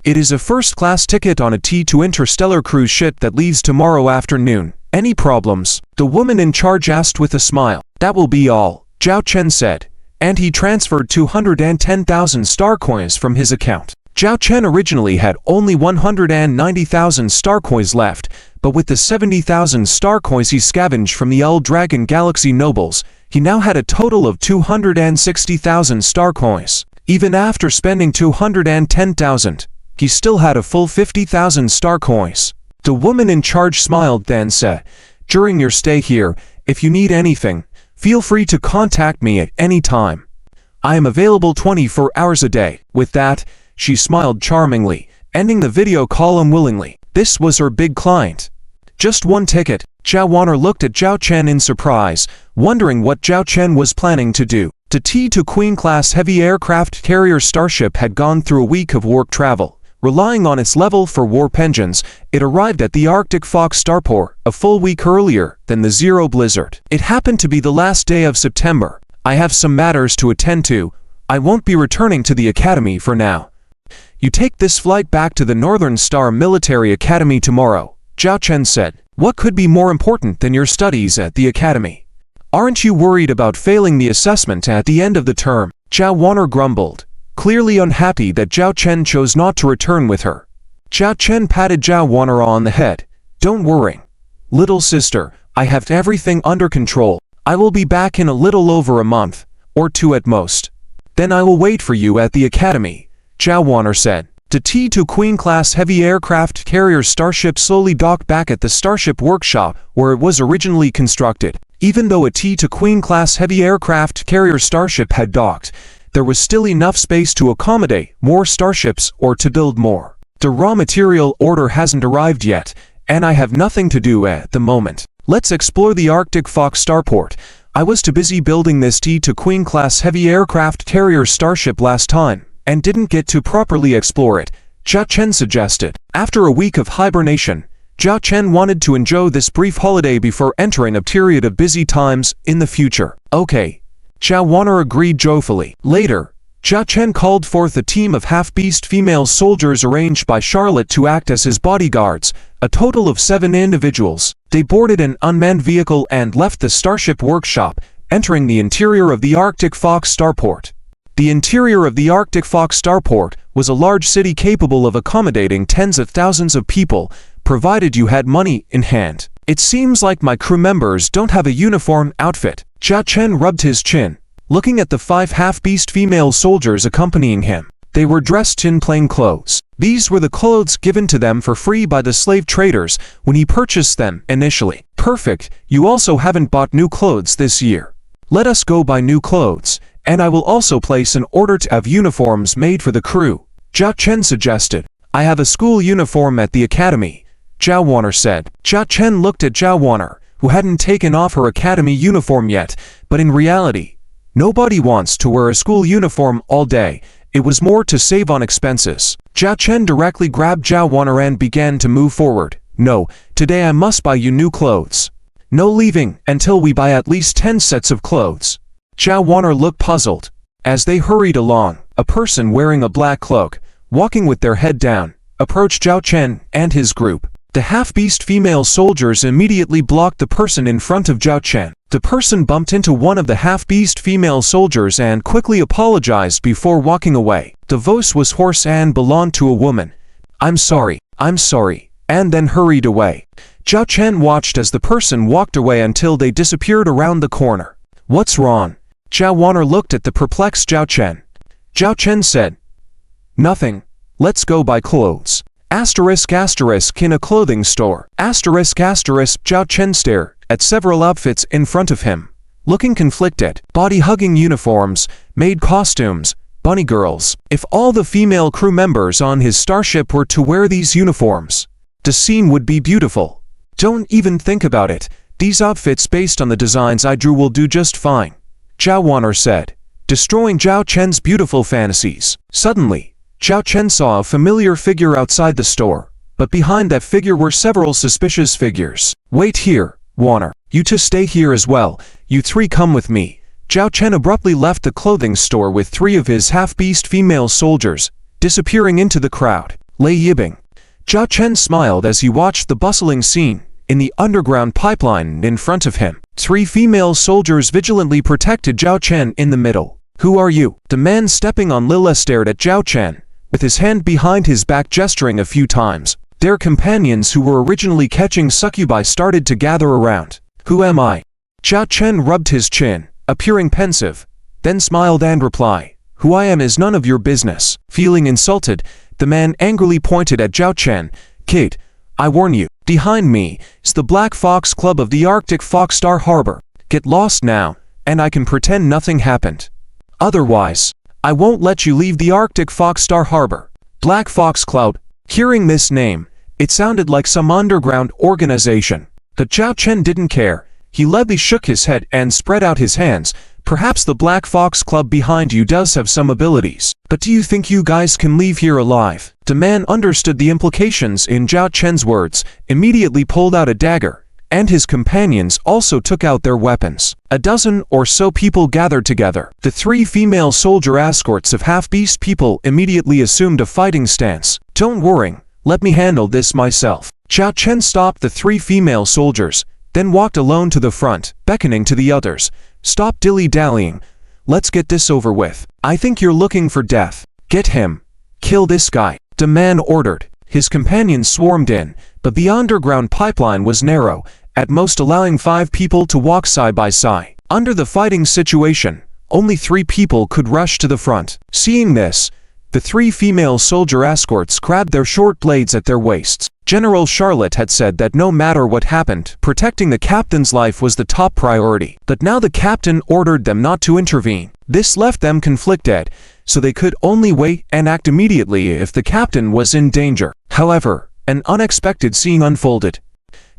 Speaker 1: It is a first-class ticket on a T-2 interstellar cruise ship that leaves tomorrow afternoon. Any problems? The woman in charge asked with a smile. That will be all, Zhao Chen said, and he transferred 210,000 star coins from his account. Zhao Chen originally had only 190,000 star coins left, but with the 70,000 star coins he scavenged from the Owl Dragon Galaxy nobles, he now had a total of 260,000 star coins. Even after spending 210,000, he still had a full 50,000 star coins. The woman in charge smiled then said, during your stay here, if you need anything, feel free to contact me at any time. I am available 24 hours a day. With that, she smiled charmingly, ending the video call unwillingly. This was her big client. Just one ticket. Zhao Warner looked at Zhao Chen in surprise, wondering what Zhao Chen was planning to do. The T-2 Queen-class heavy aircraft carrier starship had gone through a week of warp travel. Relying on its level for warp engines, it arrived at the Arctic Fox starport a full week earlier than the Zero Blizzard. It happened to be the last day of September. I have some matters to attend to. I won't be returning to the academy for now. You take this flight back to the Northern Star Military Academy tomorrow, Zhao Chen said. What could be more important than your studies at the academy? Aren't you worried about failing the assessment at the end of the term? Zhao Warner grumbled, clearly unhappy that Zhao Chen chose not to return with her. Zhao Chen patted Zhao Warner on the head. Don't worry, little sister, I have everything under control. I will be back in a little over a month, or 2 at most. Then I will wait for you at the academy, Zhao Warner said. The T-2 Queen-class heavy aircraft carrier starship slowly docked back at the starship workshop where it was originally constructed. Even though a T-2 Queen-class heavy aircraft carrier starship had docked, there was still enough space to accommodate more starships or to build more. The raw material order hasn't arrived yet, and I have nothing to do at the moment. Let's explore the Arctic Fox starport. I was too busy building this T2 Queen-class heavy aircraft carrier starship last time, and didn't get to properly explore it, Zhao Chen suggested. After a week of hibernation, Zhao Chen wanted to enjoy this brief holiday before entering a period of busy times in the future. Okay. Zhao Wanner agreed joyfully. Later, Zhao Chen called forth a team of half-beast female soldiers arranged by Charlotte to act as his bodyguards, a total of 7 individuals. They boarded an unmanned vehicle and left the Starship workshop, entering the interior of the Arctic Fox starport. The interior of the Arctic Fox starport was a large city capable of accommodating tens of thousands of people, provided you had money in hand. It seems like my crew members don't have a uniform outfit. Zhao Chen rubbed his chin, looking at the 5 half-beast female soldiers accompanying him. They were dressed in plain clothes. These were the clothes given to them for free by the slave traders when he purchased them initially. Perfect, you also haven't bought new clothes this year. Let us go buy new clothes, and I will also place an order to have uniforms made for the crew, Zhao Chen suggested. I have a school uniform at the academy, Zhao Wanner said. Zhao Chen looked at Zhao Wanner, who hadn't taken off her academy uniform yet, but in reality, nobody wants to wear a school uniform all day. It was more to save on expenses. Zhao Chen directly grabbed Zhao Wanner and began to move forward. No, today I must buy you new clothes. No leaving until we buy at least 10 sets of clothes. Zhao Wanner looked puzzled. As they hurried along, a person wearing a black cloak, walking with their head down, approached Zhao Chen and his group. The half-beast female soldiers immediately blocked the person in front of Zhao Chen. The person bumped into one of the half-beast female soldiers and quickly apologized before walking away. The voice was hoarse and belonged to a woman. I'm sorry, and then hurried away. Zhao Chen watched as the person walked away until they disappeared around the corner. What's wrong? Zhao Wanner looked at the perplexed Zhao Chen. Zhao Chen said, Nothing. Let's go buy clothes. *** in a clothing store. *** Zhao Chen stared at several outfits in front of him, looking conflicted. Body-hugging uniforms, maid costumes, bunny girls. If all the female crew members on his starship were to wear these uniforms, the scene would be beautiful. Don't even think about it. These outfits based on the designs I drew will do just fine, Zhao Wanner said, destroying Zhao Chen's beautiful fantasies. Suddenly, Zhao Chen saw a familiar figure outside the store, but behind that figure were several suspicious figures. Wait here, Wanner. You two stay here as well. You 3 come with me. Zhao Chen abruptly left the clothing store with 3 of his half-beast female soldiers, disappearing into the crowd. Lei Yibing. Zhao Chen smiled as he watched the bustling scene in the underground pipeline in front of him. 3 female soldiers vigilantly protected Zhao Chen in the middle. Who are you? The man stepping on Lila stared at Zhao Chen, with his hand behind his back gesturing a few times. Their companions who were originally catching succubi started to gather around. Who am I? Zhao Chen rubbed his chin, appearing pensive, then smiled and replied, Who I am is none of your business. Feeling insulted, the man angrily pointed at Zhao Chen. Kid, I warn you, behind me is the Black Fox Club of the Arctic Fox Star Harbor. Get lost now, and I can pretend nothing happened. Otherwise, I won't let you leave the Arctic Fox Star Harbor. Black Fox Club. Hearing this name, it sounded like some underground organization. But Zhao Chen didn't care. He lightly shook his head and spread out his hands. Perhaps the Black Fox Club behind you does have some abilities. But do you think you guys can leave here alive? The man understood the implications in Zhao Chen's words, immediately pulled out a dagger, and his companions also took out their weapons. A dozen or so people gathered together. The 3 female soldier escorts of half-beast people immediately assumed a fighting stance. Don't worry, let me handle this myself. Zhao Chen stopped the 3 female soldiers, then walked alone to the front, beckoning to the others. Stop dilly-dallying. Let's get this over with. I think you're looking for death. Get him. Kill this guy. The man ordered. His companions swarmed in, but the underground pipeline was narrow, at most allowing 5 people to walk side by side. Under the fighting situation, only 3 people could rush to the front. Seeing this, the 3 female soldier escorts grabbed their short blades at their waists. General Charlotte had said that no matter what happened, protecting the captain's life was the top priority. But now the captain ordered them not to intervene. This left them conflicted, so they could only wait and act immediately if the captain was in danger. However, an unexpected scene unfolded.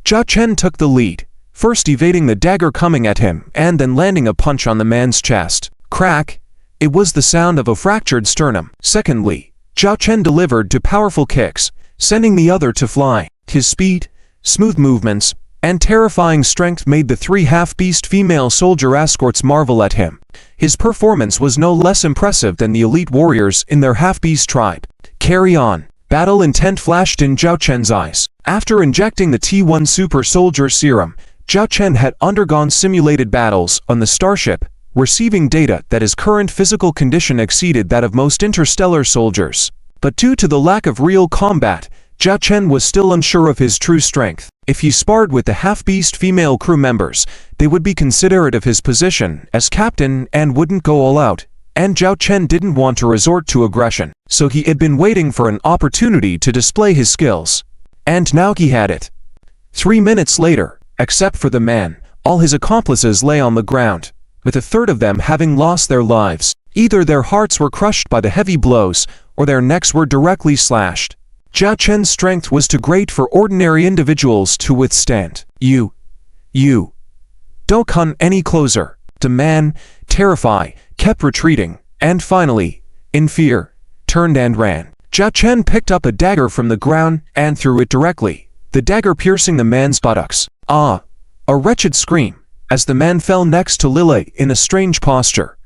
Speaker 1: Zhao Chen took the lead, first evading the dagger coming at him and then landing a punch on the man's chest. Crack! It was the sound of a fractured sternum. Secondly, Zhao Chen delivered two powerful kicks, sending the other to fly. His speed, smooth movements, and terrifying strength made the three half-beast female soldier escorts marvel at him. His performance was no less impressive than the elite warriors in their half-beast tribe. Carry on. Battle intent flashed in Zhao Chen's eyes. After injecting the T1 super soldier serum, Zhao Chen had undergone simulated battles on the starship, receiving data that his current physical condition exceeded that of most interstellar soldiers. But due to the lack of real combat, Zhao Chen was still unsure of his true strength. If he sparred with the half-beast female crew members, they would be considerate of his position as captain and wouldn't go all out, and Zhao Chen didn't want to resort to aggression, so he had been waiting for an opportunity to display his skills. And now he had it. 3 minutes later, except for the man, all his accomplices lay on the ground, with a third of them having lost their lives. Either their hearts were crushed by the heavy blows, or their necks were directly slashed. Zhao Chen's strength was too great for ordinary individuals to withstand. You. Don't come any closer. The man, terrified, kept retreating, and finally, in fear, turned and ran. Zhao Chen picked up a dagger from the ground and threw it directly, the dagger piercing the man's buttocks. Ah! A wretched scream, as the man fell next to Lily in a strange posture.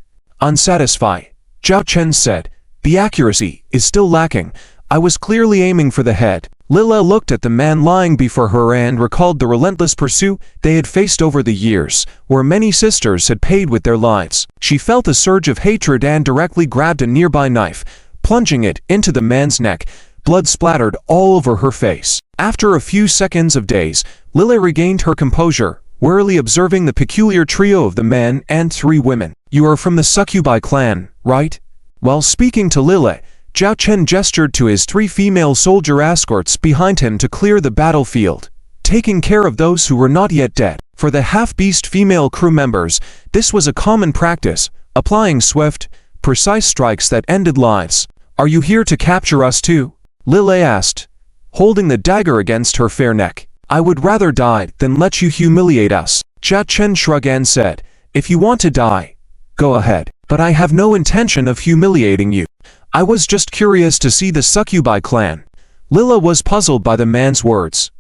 Speaker 1: Unsatisfied, Zhao Chen said, "The accuracy is still lacking. I was clearly aiming for the head." Lila looked at the man lying before her and recalled the relentless pursuit they had faced over the years, where many sisters had paid with their lives. She felt a surge of hatred and directly grabbed a nearby knife, plunging it into the man's neck. Blood splattered all over her face. After a few seconds of daze, Lila regained her composure, warily observing the peculiar trio of the man and three women. "You are from the Succubi clan, right?" While speaking to Lila, Zhao Chen gestured to his three female soldier escorts behind him to clear the battlefield, taking care of those who were not yet dead. For the half-beast female crew members, this was a common practice, applying swift, precise strikes that ended lives. "Are you here to capture us too?" Lily asked, holding the dagger against her fair neck. "I would rather die than let you humiliate us." Zhao Chen shrugged and said, "If you want to die, go ahead, but I have no intention of humiliating you. I was just curious to see the Succubi clan." Lila was puzzled by the man's words.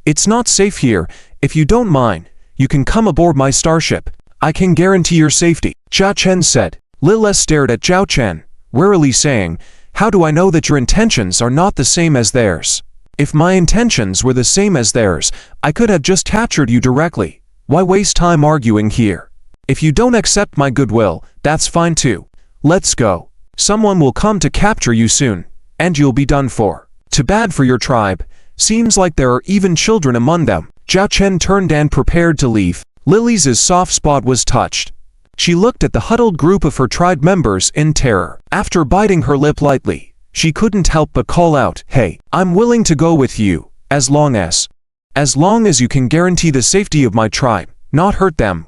Speaker 1: "It's not safe here. If you don't mind, you can come aboard my starship. I can guarantee your safety," Zhao Chen said. Lila stared at Zhao Chen, warily saying, "How do I know that your intentions are not the same as theirs? If my intentions were the same as theirs, I could have just captured you directly. Why waste time arguing here? If you don't accept my goodwill, that's fine too. Let's go. Someone will come to capture you soon, and you'll be done for. Too bad for your tribe. Seems like there are even children among them." Zhao Chen turned and prepared to leave. Lily's soft spot was touched. She looked at the huddled group of her tribe members in terror. After biting her lip lightly, she couldn't help but call out, "Hey, I'm willing to go with you, as long as you can guarantee the safety of my tribe, not hurt them.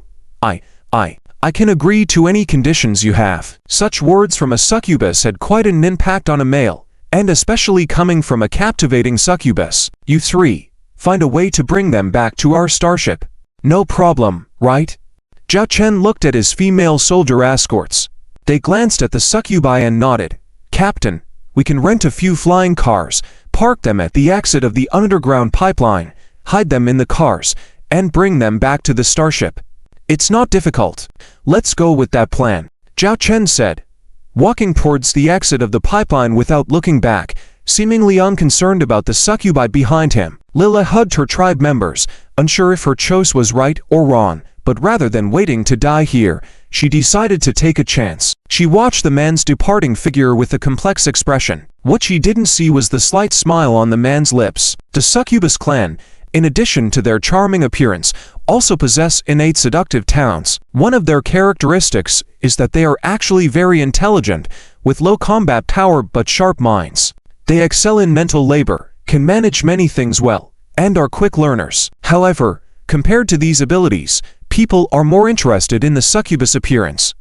Speaker 1: I can agree to any conditions you have." Such words from a succubus had quite an impact on a male, and especially coming from a captivating succubus. "You three, find a way to bring them back to our starship. No problem, right?" Zhao Chen looked at his female soldier escorts. They glanced at the succubi and nodded. "Captain, we can rent a few flying cars, park them at the exit of the underground pipeline, hide them in the cars, and bring them back to the starship. It's not difficult. Let's go with that plan," Zhao Chen said, walking towards the exit of the pipeline without looking back, seemingly unconcerned about the succubi behind him. Lila hugged her tribe members, unsure if her choice was right or wrong, but rather than waiting to die here, she decided to take a chance. She watched the man's departing figure with a complex expression. What she didn't see was the slight smile on the man's lips. The succubus clan, in addition to their charming appearance, also possess innate seductive talents. One of their characteristics is that they are actually very intelligent, with low combat power but sharp minds. They excel in mental labor, can manage many things well, and are quick learners. However, compared to these abilities, people are more interested in the succubus appearance.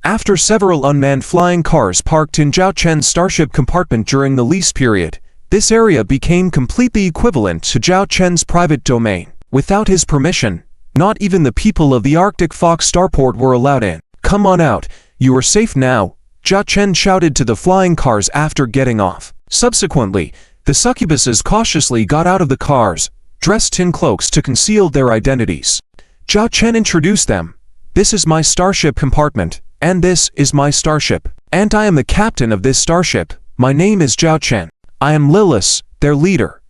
Speaker 1: After several unmanned flying cars parked in Zhao Chen's starship compartment during the lease period, this area became completely equivalent to Zhao Chen's private domain. Without his permission, not even the people of the Arctic Fox starport were allowed in. "Come on out, you are safe now," Zhao Chen shouted to the flying cars after getting off. Subsequently, the succubuses cautiously got out of the cars, dressed in cloaks to conceal their identities. Zhao Chen introduced them. "This is my starship compartment, and this is my starship. And I am the captain of this starship. My name is Zhao Chen. I am Lilith, their leader."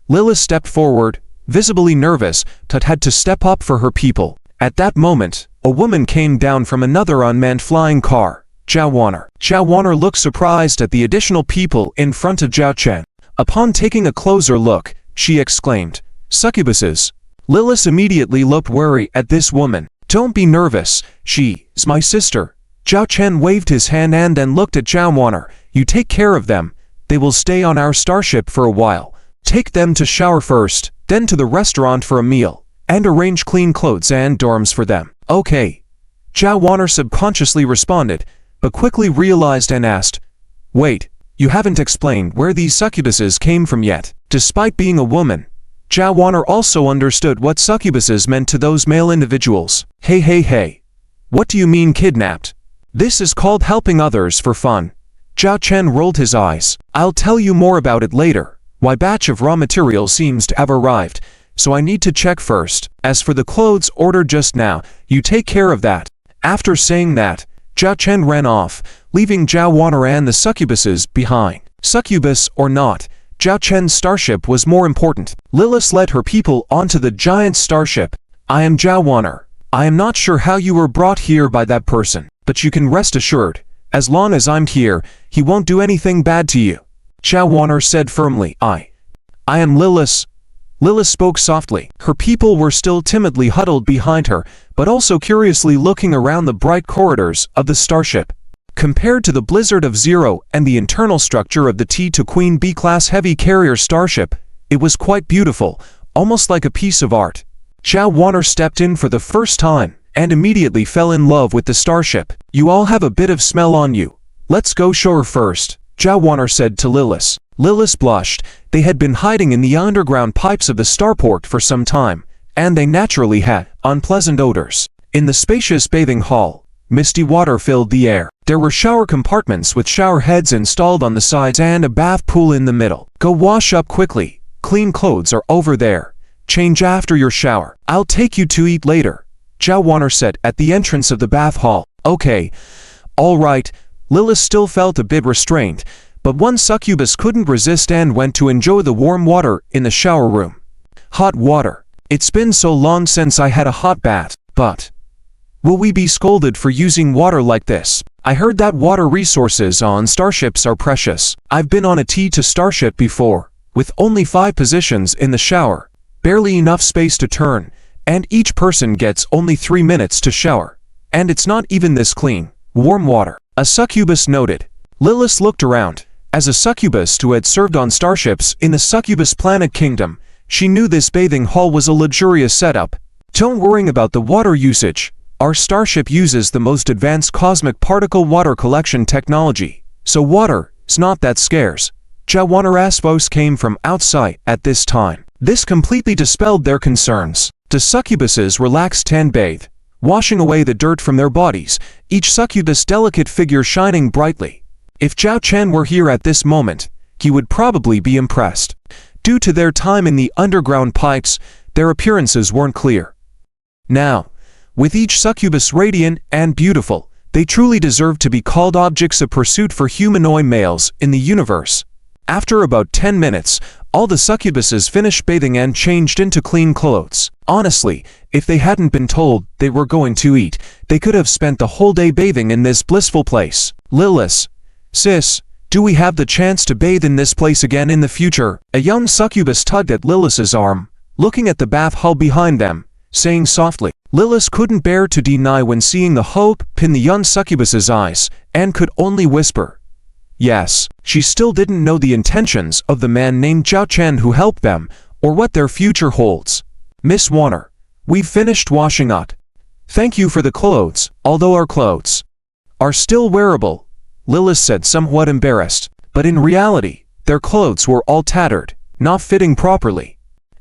Speaker 1: Lilith stepped forward, visibly nervous, but had to step up for her people. At that moment, a woman came down from another unmanned flying car, Zhao Wanner. Zhao Wanner looked surprised at the additional people in front of Zhao Chen. Upon taking a closer look, she exclaimed, "Succubuses." Lilith immediately looked wary at this woman. "Don't be nervous, she is my sister." Zhao Chen waved his hand and then looked at Zhao Wanner. "You take care of them. They will stay on our starship for a while. Take them to shower first, then to the restaurant for a meal, and arrange clean clothes and dorms for them." "Okay," Zhao Wanner subconsciously responded, but quickly realized and asked, "Wait, you haven't explained where these succubuses came from yet." Despite being a woman, Zhao Wanner also understood what succubuses meant to those male individuals. Hey, what do you mean kidnapped? This is called helping others for fun." Zhao Chen rolled his eyes. "I'll tell you more about it later. My batch of raw materials seems to have arrived, so I need to check first. As for the clothes ordered just now, you take care of that." After saying that, Zhao Chen ran off, leaving Zhao Wanner and the succubuses behind. Succubus or not, Zhao Chen's starship was more important. Lilith led her people onto the giant starship. "I am Zhao Wanner. I am not sure how you were brought here by that person, but you can rest assured, as long as I'm here, he won't do anything bad to you," Zhao Wanner said firmly. I am Lilith." Lilith spoke softly. Her people were still timidly huddled behind her, but also curiously looking around the bright corridors of the starship. Compared to the blizzard of Zero and the internal structure of the T2 Queen B-class heavy carrier starship, it was quite beautiful, almost like a piece of art. Zhao Wanner stepped in for the first time, and immediately fell in love with the starship. "You all have a bit of smell on you. Let's go show her first," Zhao Wanner said to Lilith. Lilith blushed. They had been hiding in the underground pipes of the starport for some time, and they naturally had unpleasant odors. In the spacious bathing hall, misty water filled the air. There were shower compartments with shower heads installed on the sides and a bath pool in the middle. "Go wash up quickly. Clean clothes are over there. Change after your shower. I'll take you to eat later," Zhao Wanner said at the entrance of the bath hall. "Okay. All right." Lilith still felt a bit restrained, but one succubus couldn't resist and went to enjoy the warm water in the shower room. "Hot water. It's been so long since I had a hot bath, but will we be scolded for using water like this? I heard that water resources on starships are precious. I've been on a T2 starship before, with only 5 positions in the shower, barely enough space to turn, and each person gets only 3 minutes to shower. And it's not even this clean, warm water," a succubus noted. Lilith looked around. As a succubus who had served on starships in the succubus planet kingdom, she knew this bathing hall was a luxurious setup. "Don't worry about the water usage. Our starship uses the most advanced cosmic particle water collection technology, so water is not that scarce." Zhao Wanner's voice came from outside at this time. This completely dispelled their concerns. The succubuses relaxed and bathed, washing away the dirt from their bodies, each succubus delicate figure shining brightly. If Zhao Chen were here at this moment, he would probably be impressed. Due to their time in the underground pipes, their appearances weren't clear. Now, with each succubus radiant and beautiful, they truly deserve to be called objects of pursuit for humanoid males in the universe. After about 10 minutes, all the succubuses finished bathing and changed into clean clothes. Honestly, if they hadn't been told they were going to eat, they could have spent the whole day bathing in this blissful place. "Lilith, sis, do we have the chance to bathe in this place again in the future?" A young succubus tugged at Lilith's arm, looking at the bath hall behind them, saying softly. Lilith couldn't bear to deny when seeing the hope in the young succubus's eyes, and could only whisper, "Yes." She still didn't know the intentions of the man named Zhao Chen who helped them, or what their future holds. "Miss Wanner, we've finished washing up. Thank you for the clothes, although our clothes are still wearable, Lilith said, somewhat embarrassed. But in reality, their clothes were all tattered, not fitting properly.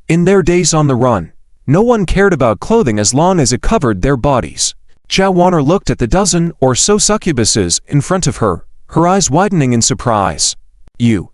Speaker 1: In their days on the run, no one cared about clothing as long as it covered their bodies. Zhao Wan'er looked at the dozen or so succubuses in front of her, her eyes widening in surprise. You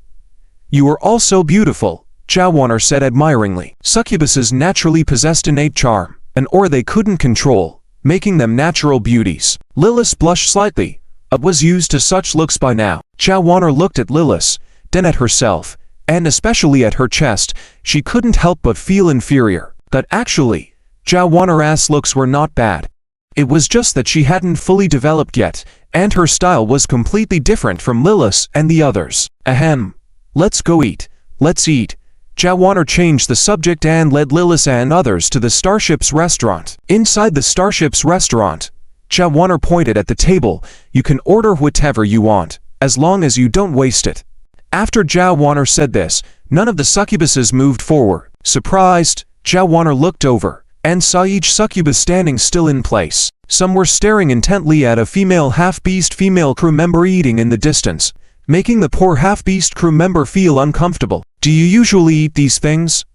Speaker 1: are all so beautiful, Zhao Wan'er said admiringly. Succubuses naturally possessed innate charm, an aura they couldn't control, making them natural beauties. Lilith blushed slightly. It was used to such looks by now. Zhao Wan'er looked at Lilith, then at herself, and especially at her chest. She couldn't help but feel inferior. But actually, Zhao Wan'er's looks were not bad. It was just that she hadn't fully developed yet, and her style was completely different from Lilith's and the others. Ahem. Let's go eat. Let's eat. Zhao Wan'er changed the subject and led Lilith and others to the Starship's restaurant. Inside the Starship's restaurant, Zhao Wan'er pointed at the table. You can order whatever you want, as long as you don't waste it. After Zhao Wan'er said this, none of the succubuses moved forward. Surprised, Zhao Wan'er looked over and saw each succubus standing still in place. Some were staring intently at a female half-beast female crew member eating in the distance, making the poor half-beast crew member feel uncomfortable. Do you usually eat these things?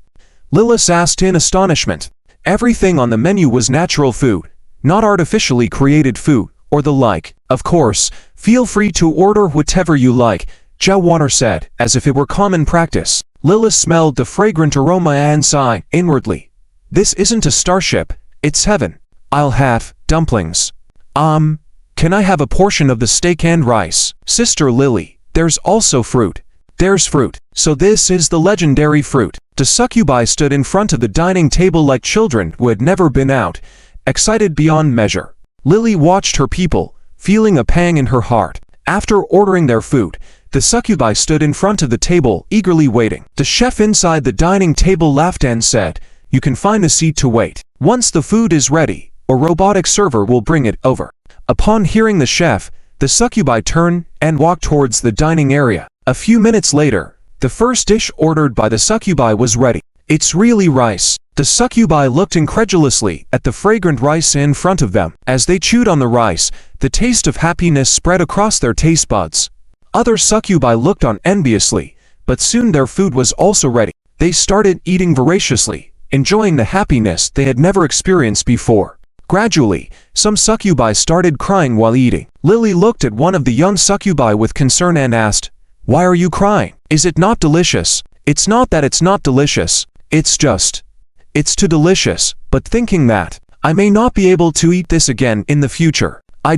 Speaker 1: Lilith asked in astonishment. Everything on the menu was natural food, not artificially created food, or the like. Of course, feel free to order whatever you like, Zhao Wan'er said, as if it were common practice. Lilith smelled the fragrant aroma and sighed inwardly. This isn't a starship, it's heaven. I'll have dumplings. Can I have a portion of the steak and rice? Sister Lily, there's also fruit. There's fruit. So this is the legendary fruit. The succubi stood in front of the dining table like children who had never been out, excited beyond measure. Lily watched her people, feeling a pang in her heart. After ordering their food, the succubi stood in front of the table, eagerly waiting. The chef inside the dining table laughed and said, "You can find a seat to wait. Once the food is ready, a robotic server will bring it over." Upon hearing the chef, the succubi turned and walked towards the dining area. A few minutes later, the first dish ordered by the succubi was ready. It's really rice. The succubi looked incredulously at the fragrant rice in front of them. As they chewed on the rice, the taste of happiness spread across their taste buds. Other succubi looked on enviously, but soon their food was also ready. They started eating voraciously, enjoying the happiness they had never experienced before. Gradually, some succubi started crying while eating. Lily looked at one of the young succubi with concern and asked, "Why are you crying? Is it not delicious?" "It's not that it's not delicious. It's too delicious, but thinking that I may not be able to eat this again in the future, I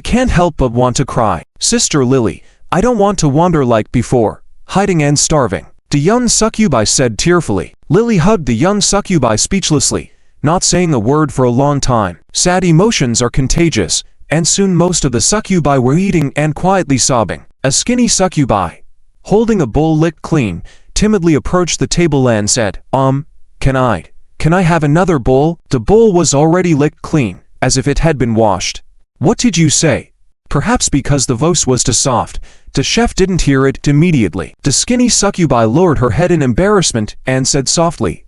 Speaker 1: can't help but want to cry. Sister Lily, I don't want to wander like before, hiding and starving," the young succubi said tearfully. Lily hugged the young succubi speechlessly, not saying a word for a long time. Sad emotions are contagious, and soon most of the succubi were eating and quietly sobbing. A skinny succubi, holding a bowl licked clean, timidly approached the table and said, Can I have another bowl?" The bowl was already licked clean, as if it had been washed. "What did you say?" Perhaps because the voice was too soft, the chef didn't hear it immediately. The skinny succubi lowered her head in embarrassment and said softly,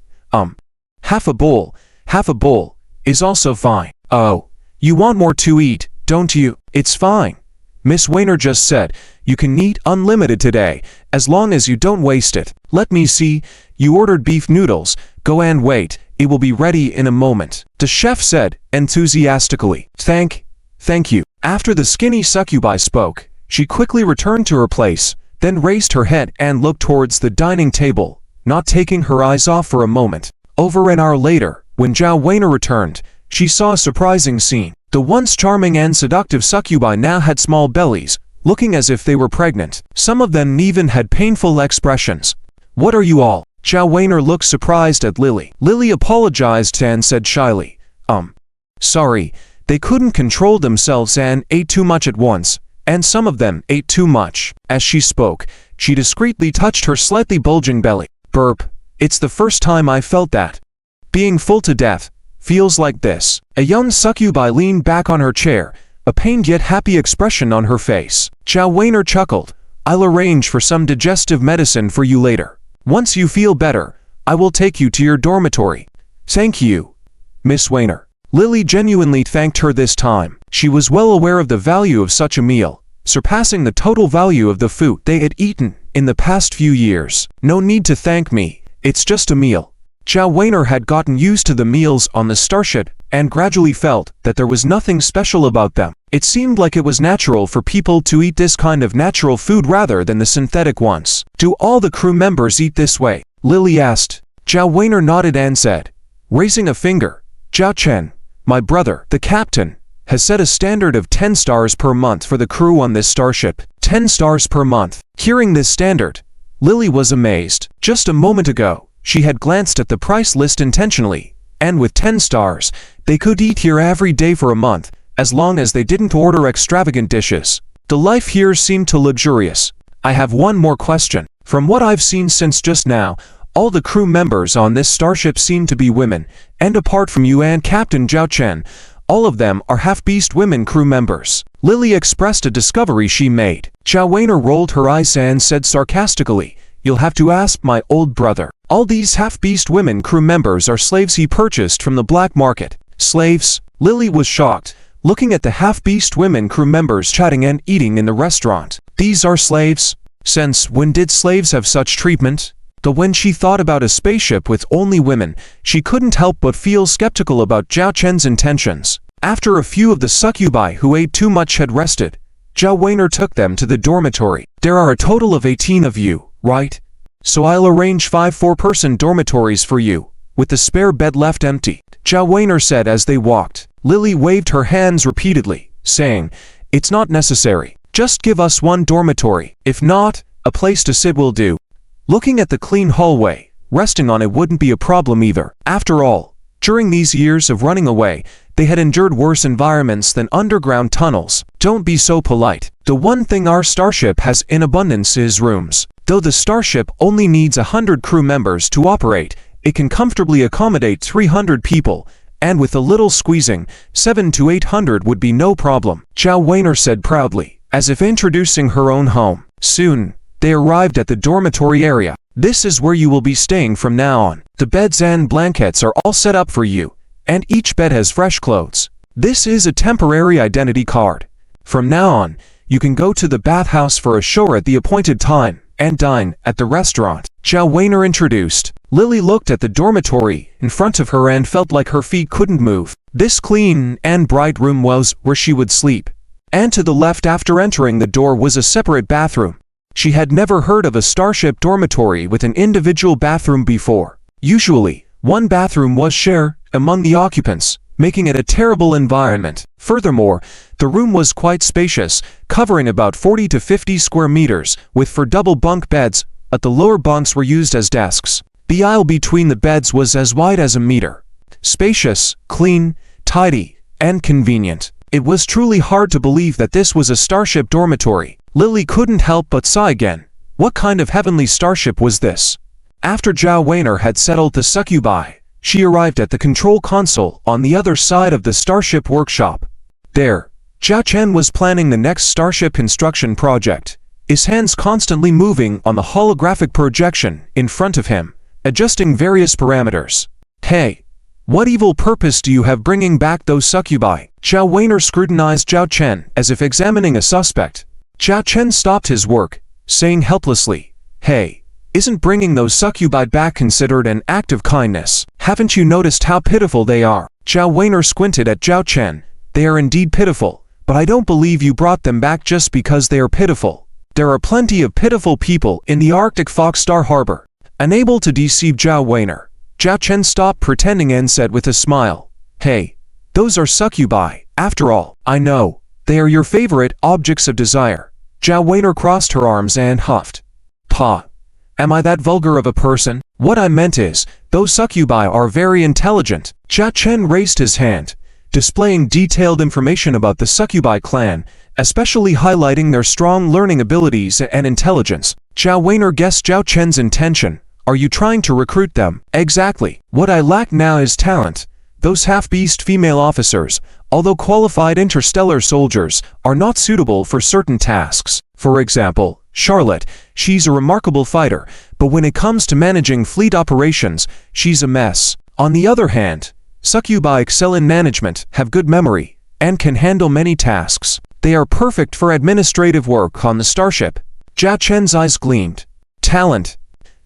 Speaker 1: half a bowl is also fine." "Oh, you want more to eat, don't you?" "It's fine. Miss Wainer just said, you can eat unlimited today, as long as you don't waste it." "Let me see, you ordered beef noodles, go and wait, it will be ready in a moment," the chef said, enthusiastically. Thank you." After the skinny succubi spoke, she quickly returned to her place, then raised her head and looked towards the dining table, not taking her eyes off for a moment. Over an hour later, when Zhao Wainer returned, she saw a surprising scene. The once charming and seductive succubi now had small bellies, looking as if they were pregnant. Some of them even had painful expressions. "What are you all?" Zhao Wainer looked surprised at Lily. Lily apologized and said shyly, Sorry, they couldn't control themselves and ate too much at once, and some of them ate too much." As she spoke, she discreetly touched her slightly bulging belly. "Burp, it's the first time I felt that. Being full to death feels like this." A young succubi leaned back on her chair, a pained yet happy expression on her face. Zhao Wainer chuckled. "I'll arrange for some digestive medicine for you later. Once you feel better, I will take you to your dormitory." "Thank you, Miss Wainer." Lily genuinely thanked her this time. She was well aware of the value of such a meal, surpassing the total value of the food they had eaten in the past few years. "No need to thank me, it's just a meal." Zhao Weiner had gotten used to the meals on the starship and gradually felt that there was nothing special about them. It seemed like it was natural for people to eat this kind of natural food rather than the synthetic ones. "Do all the crew members eat this way?" Lily asked. Zhao Weiner nodded and said, raising a finger, "Zhao Chen, my brother, the captain, has set a standard of 10 stars per month for the crew on this starship." 10 stars per month. Hearing this standard, Lily was amazed. Just a moment ago, she had glanced at the price list intentionally, and with 10 stars, they could eat here every day for a month, as long as they didn't order extravagant dishes. The life here seemed too luxurious. "I have one more question. From what I've seen since just now, all the crew members on this starship seem to be women, and apart from you and Captain Zhao Chen, all of them are half-beast women crew members." Lily expressed a discovery she made. Zhao Weiner rolled her eyes and said sarcastically, "You'll have to ask my old brother. All these half-beast women crew members are slaves he purchased from the black market." "Slaves?" Lily was shocked, looking at the half-beast women crew members chatting and eating in the restaurant. "These are slaves? Since when did slaves have such treatment?" Though when she thought about a spaceship with only women, she couldn't help but feel skeptical about Zhao Chen's intentions. After a few of the succubi who ate too much had rested, Zhao Weiner took them to the dormitory. "There are a total of 18 of you, right? So I'll arrange 5 4-person dormitories for you, with the spare bed left empty," Zhao Weiner said as they walked. Lily waved her hands repeatedly, saying, "It's not necessary. Just give us one dormitory. If not, a place to sit will do." Looking at the clean hallway, resting on it wouldn't be a problem either. After all, during these years of running away, they had endured worse environments than underground tunnels. "Don't be so polite. The one thing our starship has in abundance is rooms. Though the starship only needs 100 crew members to operate, it can comfortably accommodate 300 people, and with a little squeezing, 700 to 800 would be no problem," Zhao Weiner said proudly, as if introducing her own home. Soon, they arrived at the dormitory area. "This is where you will be staying from now on. The beds and blankets are all set up for you, and each bed has fresh clothes. This is a temporary identity card. From now on, you can go to the bathhouse for a shower at the appointed time, and dine at the restaurant," Zhao Weiner introduced. Lily looked at the dormitory in front of her and felt like her feet couldn't move. This clean and bright room was where she would sleep. And to the left after entering the door was a separate bathroom. She had never heard of a starship dormitory with an individual bathroom before. Usually, one bathroom was shared among the occupants, making it a terrible environment. Furthermore, the room was quite spacious, covering about 40 to 50 square meters, with 4 double bunk beds, but the lower bunks were used as desks. The aisle between the beds was as wide as a meter. Spacious, clean, tidy, and convenient. It was truly hard to believe that this was a starship dormitory. Lily couldn't help but sigh again. What kind of heavenly starship was this? After Zhao Weiner had settled the succubi, she arrived at the control console on the other side of the starship workshop. There, Zhao Chen was planning the next starship construction project, his hands constantly moving on the holographic projection in front of him, adjusting various parameters. "Hey, what evil purpose do you have bringing back those succubi?" Zhao Weiner scrutinized Zhao Chen as if examining a suspect. Zhao Chen stopped his work, saying helplessly, "Hey, isn't bringing those succubi back considered an act of kindness? Haven't you noticed how pitiful they are?" Zhao Weiner squinted at Zhao Chen. "They are indeed pitiful, but I don't believe you brought them back just because they are pitiful. There are plenty of pitiful people in the Arctic Fox Star Harbor." Unable to deceive Zhao Weiner, Zhao Chen stopped pretending and said with a smile, "Hey, those are succubi. After all, I know, they are your favorite objects of desire." Zhao Weiner crossed her arms and huffed. "Pa, am I that vulgar of a person? What I meant is, those succubi are very intelligent." Zhao Chen raised his hand, displaying detailed information about the succubi clan, especially highlighting their strong learning abilities and intelligence. Zhao Weiner guessed Zhao Chen's intention. "Are you trying to recruit them?" "Exactly. What I lack now is talent. Those half-beast female officers, although qualified interstellar soldiers, are not suitable for certain tasks. For example, Charlotte, she's a remarkable fighter, but when it comes to managing fleet operations, she's a mess. On the other hand, Succubi excel in management, have good memory, and can handle many tasks. They are perfect for administrative work on the starship. Zhao Chen's eyes gleamed. Talent.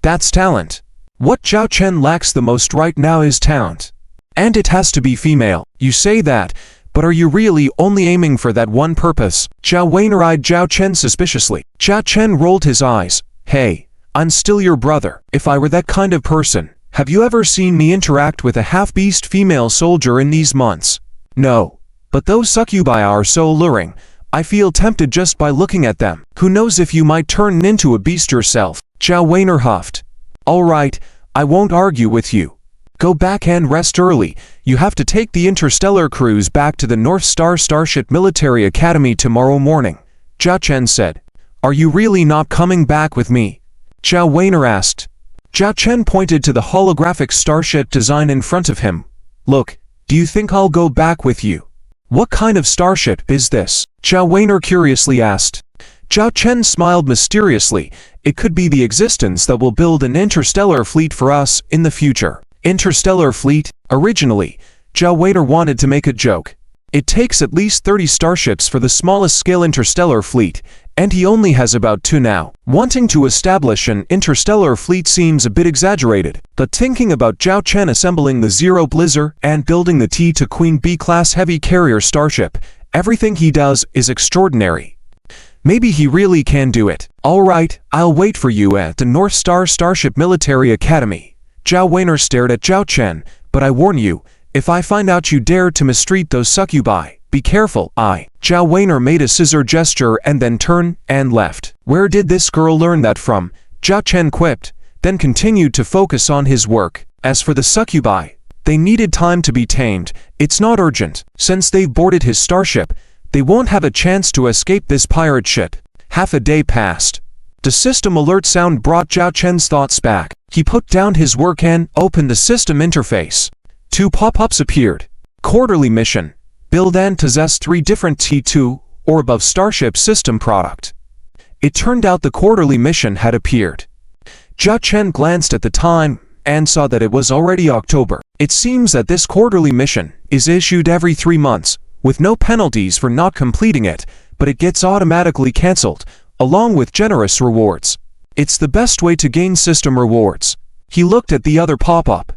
Speaker 1: That's talent. What Zhao Chen lacks the most right now is talent. And it has to be female. You say that, but are you really only aiming for that one purpose? Zhao Weiner eyed Zhao Chen suspiciously. Zhao Chen rolled his eyes. Hey, I'm still your brother. If I were that kind of person, have you ever seen me interact with a half-beast female soldier in these months? No. But those succubi are so alluring, I feel tempted just by looking at them. Who knows if you might turn into a beast yourself? Zhao Weiner huffed. All right, I won't argue with you. Go back and rest early. You have to take the interstellar cruise back to the North Star Starship Military Academy tomorrow morning, Zhao Chen said. Are you really not coming back with me? Zhao Weiner asked. Zhao Chen pointed to the holographic starship design in front of him. Look, do you think I'll go back with you? What kind of starship is this? Zhao Weiner curiously asked. Zhao Chen smiled mysteriously. It could be the existence that will build an interstellar fleet for us in the future. Interstellar fleet? Originally, Zhao Weiner wanted to make a joke. It takes at least 30 starships for the smallest scale interstellar fleet, and he only has about 2 now. Wanting to establish an interstellar fleet seems a bit exaggerated, but thinking about Zhao Chen assembling the Zero Blizzard and building the T to Queen B-class heavy carrier starship, everything he does is extraordinary. Maybe he really can do it. All right, I'll wait for you at the North Star Starship Military Academy. Zhao Weiner stared at Zhao Chen, but I warn you, if I find out you dare to mistreat those succubi, be careful. Zhao Weiner made a scissor gesture and then turned and left. Where did this girl learn that from? Zhao Chen quipped, then continued to focus on his work. As for the succubi, they needed time to be tamed. It's not urgent. Since they've boarded his starship, they won't have a chance to escape this pirate ship. Half a day passed. The system alert sound brought Zhao Chen's thoughts back. He put down his work and opened the system interface. 2 pop-ups appeared. Quarterly mission. Build and possess 3 different T2 or above starship system product. It turned out the quarterly mission had appeared. Zhao Chen glanced at the time and saw that it was already October. It seems that this quarterly mission is issued every 3 months, with no penalties for not completing it, but it gets automatically cancelled, along with generous rewards. It's the best way to gain system rewards. He looked at the other pop-up.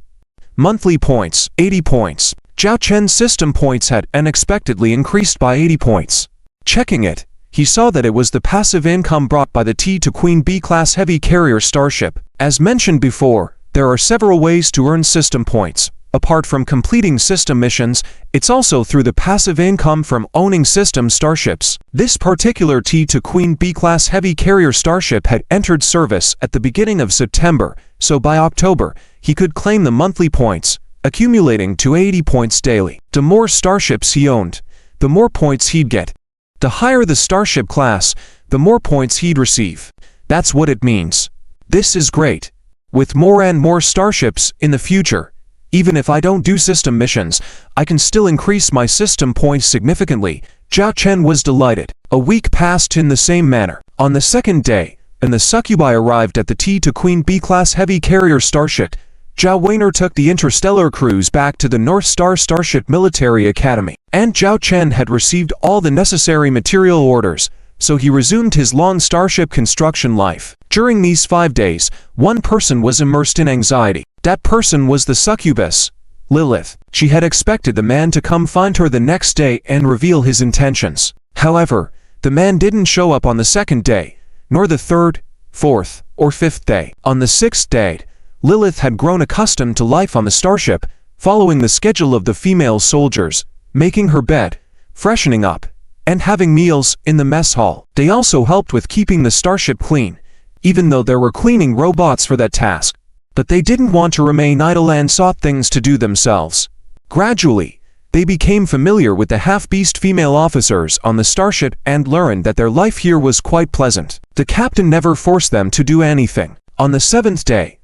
Speaker 1: Monthly points, 80 points. Zhao Chen's system points had unexpectedly increased by 80 points. Checking it, he saw that it was the passive income brought by the T to Queen B-class heavy carrier starship. As mentioned before, there are several ways to earn system points. Apart from completing system missions, it's also through the passive income from owning system starships. This particular T to Queen B-class heavy carrier starship had entered service at the beginning of September, so by October, he could claim the monthly points, accumulating to 80 points daily. The more starships he owned, the more points he'd get. The higher the starship class, the more points he'd receive. That's what it means. This is great. With more and more starships in the future, even if I don't do system missions, I can still increase my system points significantly. Zhao Chen was delighted. A week passed in the same manner. On the second day, and the succubi arrived at the T to Queen B-class heavy carrier starship, Zhao Weiner took the interstellar cruise back to the North Star Starship Military Academy. And Zhao Chen had received all the necessary material orders, so he resumed his long starship construction life. During these 5 days, one person was immersed in anxiety. That person was the succubus, Lilith. She had expected the man to come find her the next day and reveal his intentions. However, the man didn't show up on the second day, nor the third, fourth, or fifth day. On the 6th day, Lilith had grown accustomed to life on the starship, following the schedule of the female soldiers, making her bed, freshening up, and having meals in the mess hall. They also helped with keeping the starship clean, even though there were cleaning robots for that task. But they didn't want to remain idle and sought things to do themselves. Gradually, they became familiar with the half-beast female officers on the starship and learned that their life here was quite pleasant. The captain never forced them to do anything. On the 7th day,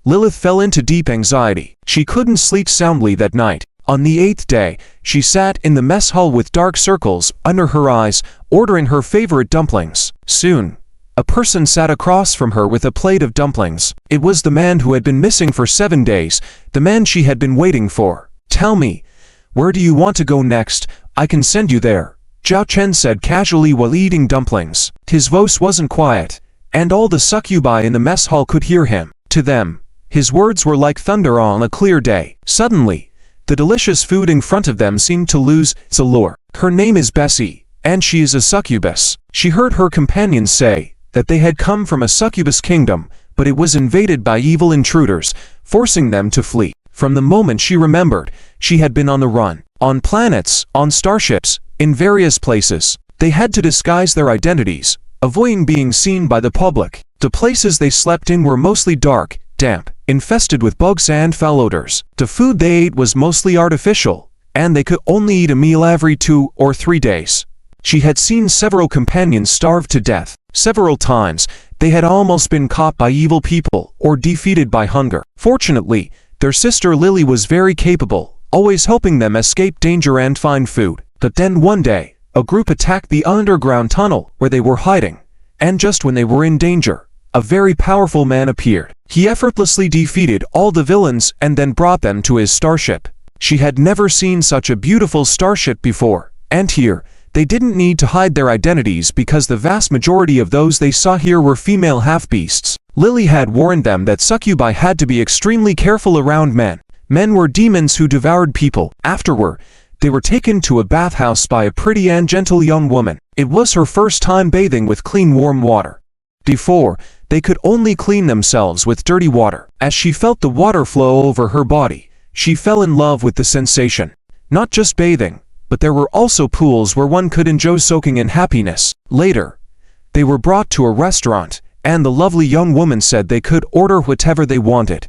Speaker 1: Lilith fell into deep anxiety. She couldn't sleep soundly that night. On the 8th day, she sat in the mess hall with dark circles under her eyes, ordering her favorite dumplings. Soon, a person sat across from her with a plate of dumplings. It was the man who had been missing for 7 days, the man she had been waiting for. Tell me, where do you want to go next? I can send you there, Zhao Chen said casually while eating dumplings. His voice wasn't quiet, and all the succubi in the mess hall could hear him. To them, his words were like thunder on a clear day. Suddenly, the delicious food in front of them seemed to lose its allure. Her name is Bessie, and she is a succubus. She heard her companions say that they had come from a succubus kingdom, but it was invaded by evil intruders, forcing them to flee. From the moment she remembered, she had been on the run. On planets, on starships, in various places. They had to disguise their identities, avoiding being seen by the public. The places they slept in were mostly dark, damp, infested with bugs and foul odors. The food they ate was mostly artificial, and they could only eat a meal every 2 or 3 days. She had seen several companions starve to death. Several times, they had almost been caught by evil people or defeated by hunger. Fortunately, their sister Lily was very capable, always helping them escape danger and find food. But then one day, a group attacked the underground tunnel where they were hiding, and just when they were in danger, a very powerful man appeared. He effortlessly defeated all the villains and then brought them to his starship. She had never seen such a beautiful starship before, and here, they didn't need to hide their identities because the vast majority of those they saw here were female half-beasts. Lily had warned them that succubi had to be extremely careful around men. Men were demons who devoured people. Afterward, they were taken to a bathhouse by a pretty and gentle young woman. It was her first time bathing with clean warm water. Before, they could only clean themselves with dirty water. As she felt the water flow over her body, she fell in love with the sensation. Not just bathing, but there were also pools where one could enjoy soaking in happiness. Later, they were brought to a restaurant, and the lovely young woman said they could order whatever they wanted.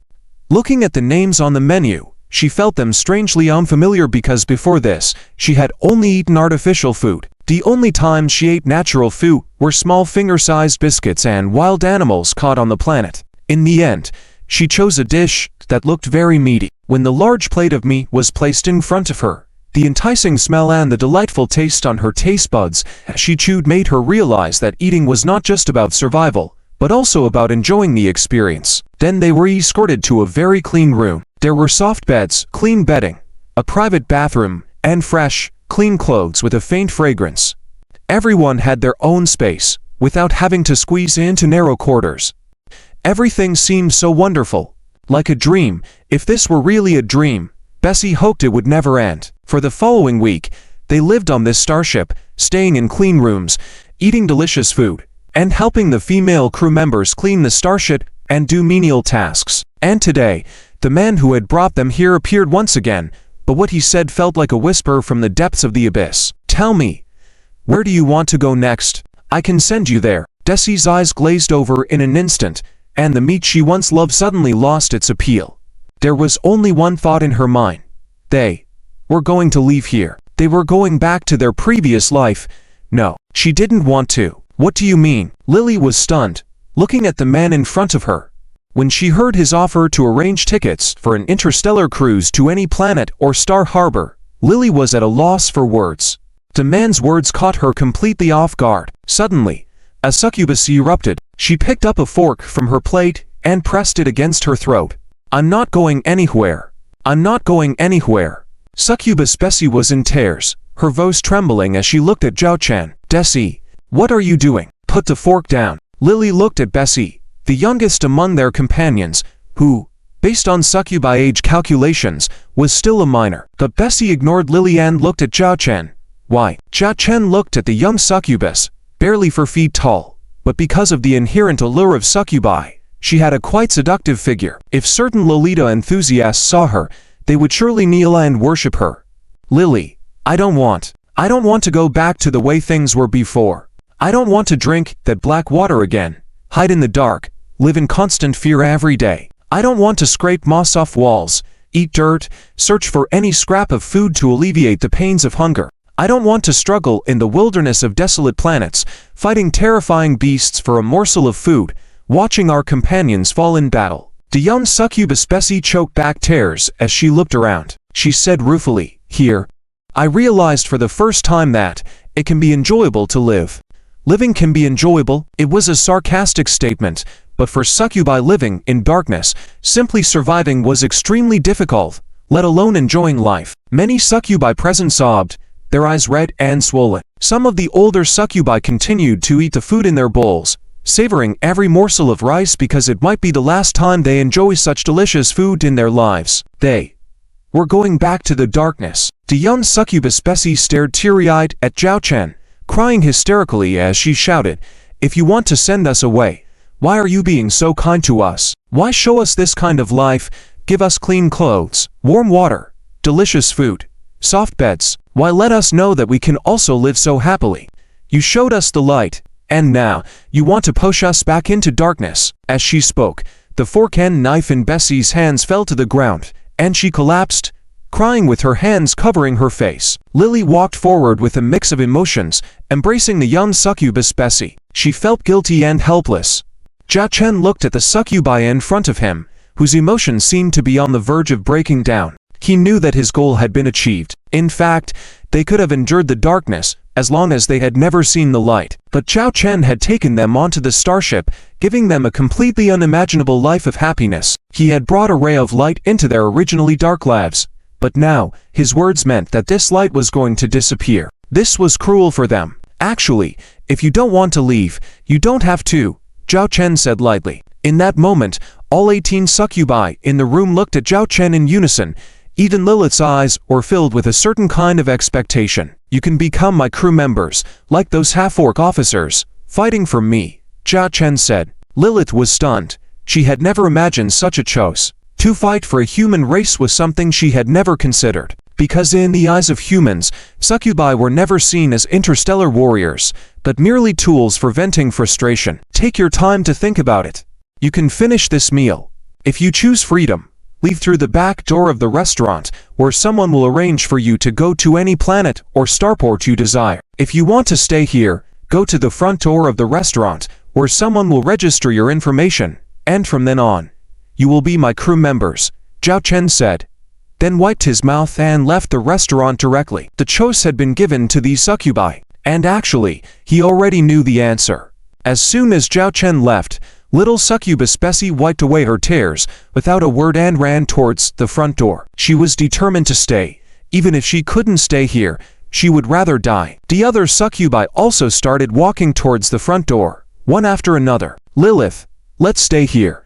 Speaker 1: Looking at the names on the menu, she felt them strangely unfamiliar because before this, she had only eaten artificial food. The only times she ate natural food were small finger-sized biscuits and wild animals caught on the planet. In the end, she chose a dish that looked very meaty. When the large plate of meat was placed in front of her, the enticing smell and the delightful taste on her taste buds as she chewed made her realize that eating was not just about survival, but also about enjoying the experience. Then they were escorted to a very clean room. There were soft beds, clean bedding, a private bathroom, and fresh, clean clothes with a faint fragrance. Everyone had their own space, without having to squeeze into narrow quarters. Everything seemed so wonderful, like a dream. If this were really a dream, Bessie hoped it would never end. For the following week, they lived on this starship, staying in clean rooms, eating delicious food, and helping the female crew members clean the starship and do menial tasks. And today, the man who had brought them here appeared once again, but what he said felt like a whisper from the depths of the abyss. Tell me, where do you want to go next? I can send you there. Desi's eyes glazed over in an instant, and the meat she once loved suddenly lost its appeal. There was only one thought in her mind. They were going to leave here. They were going back to their previous life. No, she didn't want to. What do you mean? Lily was stunned, looking at the man in front of her. When she heard his offer to arrange tickets for an interstellar cruise to any planet or star harbor, Lily was at a loss for words. The man's words caught her completely off guard. Suddenly, a succubus erupted. She picked up a fork from her plate and pressed it against her throat. I'm not going anywhere. I'm not going anywhere. Succubus Bessie was in tears, her voice trembling as she looked at Zhao Chen. Desi, what are you doing? Put the fork down. Lily looked at Bessie, the youngest among their companions, who, based on succubi age calculations, was still a minor. But Bessie ignored Lily and looked at Zhao Chen. Why? Zhao Chen looked at the young succubus, barely 4 feet tall, but because of the inherent allure of succubi, she had a quite seductive figure. If certain Lolita enthusiasts saw her, they would surely kneel and worship her. Lily, I don't want to go back to the way things were before. I don't want to drink that black water again, hide in the dark, live in constant fear every day. I don't want to scrape moss off walls, eat dirt, search for any scrap of food to alleviate the pains of hunger. I don't want to struggle in the wilderness of desolate planets, fighting terrifying beasts for a morsel of food, watching our companions fall in battle. The young succubus Bessie choked back tears as she looked around. She said ruefully, Here, I realized for the first time that it can be enjoyable to live. Living can be enjoyable. It was a sarcastic statement, but for succubi living in darkness, simply surviving was extremely difficult. let alone enjoying life. Many succubi present sobbed, their eyes red and swollen. Some of the older succubi continued to eat the food in their bowls, savoring every morsel of rice because it might be the last time they enjoy such delicious food in their lives. They were going back to the darkness. The young succubus Bessie stared teary-eyed at Zhao Chen, crying hysterically as she shouted, "If you want to send us away, why are you being so kind to us? Why show us this kind of life? Give us clean clothes, warm water, delicious food, soft beds. Why let us know that we can also live so happily? You showed us the light, and now you want to push us back into darkness." As she spoke, the fork and knife in Bessie's hands fell to the ground, and she collapsed, crying with her hands covering her face. Lily walked forward with a mix of emotions, embracing the young succubus Bessie. She felt guilty and helpless. Zhao Chen looked at the succubi in front of him, whose emotions seemed to be on the verge of breaking down. He knew that his goal had been achieved. In fact, they could have endured the darkness, as long as they had never seen the light. But Zhao Chen had taken them onto the starship, giving them a completely unimaginable life of happiness. He had brought a ray of light into their originally dark lives. But now, his words meant that this light was going to disappear. This was cruel for them. "Actually, if you don't want to leave, you don't have to," Zhao Chen said lightly. In that moment, all 18 succubi in the room looked at Zhao Chen in unison. Even Lilith's eyes were filled with a certain kind of expectation. "You can become my crew members, like those half-orc officers, fighting for me," Zhao Chen said. Lilith was stunned. She had never imagined such a choice. To fight for a human race was something she had never considered. Because in the eyes of humans, succubi were never seen as interstellar warriors, but merely tools for venting frustration. Take your time to think about it. You can finish this meal. If you choose freedom, leave through the back door of the restaurant, where someone will arrange for you to go to any planet or starport you desire. If you want to stay here, go to the front door of the restaurant, where someone will register your information, and from then on, you will be my crew members," Zhao Chen said, then wiped his mouth and left the restaurant directly. The choice had been given to these succubi, and actually, he already knew the answer. As soon as Zhao Chen left, little succubus Bessie wiped away her tears without a word and ran towards the front door. She was determined to stay. Even if she couldn't stay here, she would rather die. The other succubi also started walking towards the front door, one after another. "Lilith, let's stay here."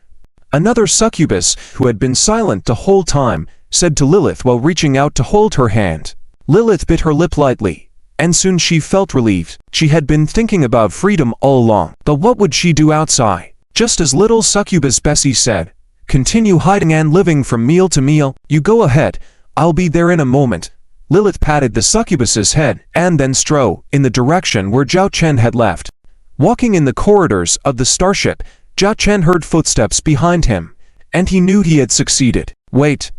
Speaker 1: Another succubus, who had been silent the whole time, said to Lilith while reaching out to hold her hand. Lilith bit her lip lightly, and soon she felt relieved. She had been thinking about freedom all along. But what would she do outside? Just as little succubus Bessie said, "Continue hiding and living from meal to meal. You go ahead, I'll be there in a moment." Lilith patted the succubus's head and then strode in the direction where Zhao Chen had left. Walking in the corridors of the starship, Zhao Chen heard footsteps behind him, and he knew he had succeeded. "Wait."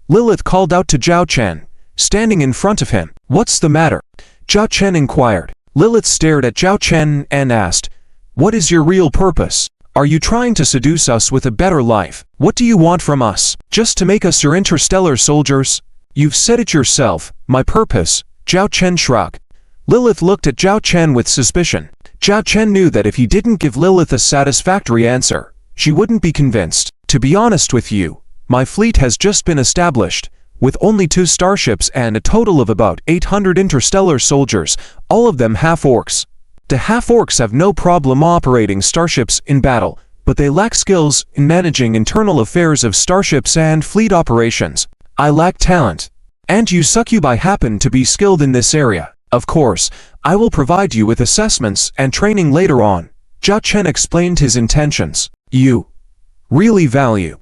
Speaker 1: Lilith called out to Zhao Chen, standing in front of him. "What's the matter?" Zhao Chen inquired. Lilith stared at Zhao Chen and asked, "What is your real purpose? Are you trying to seduce us with a better life? What do you want from us? Just to make us your interstellar soldiers?" "You've said it yourself, my purpose," Zhao Chen shrugged. Lilith looked at Zhao Chen with suspicion. Zhao Chen knew that if he didn't give Lilith a satisfactory answer, she wouldn't be convinced. "To be honest with you, my fleet has just been established, with only 2 starships and a total of about 800 interstellar soldiers, all of them half-orcs. The half-orcs have no problem operating starships in battle, but they lack skills in managing internal affairs of starships and fleet operations. I lack talent. And you succubi happen to be skilled in this area. Of course, I will provide you with assessments and training later on." Zhao Chen explained his intentions. "You really value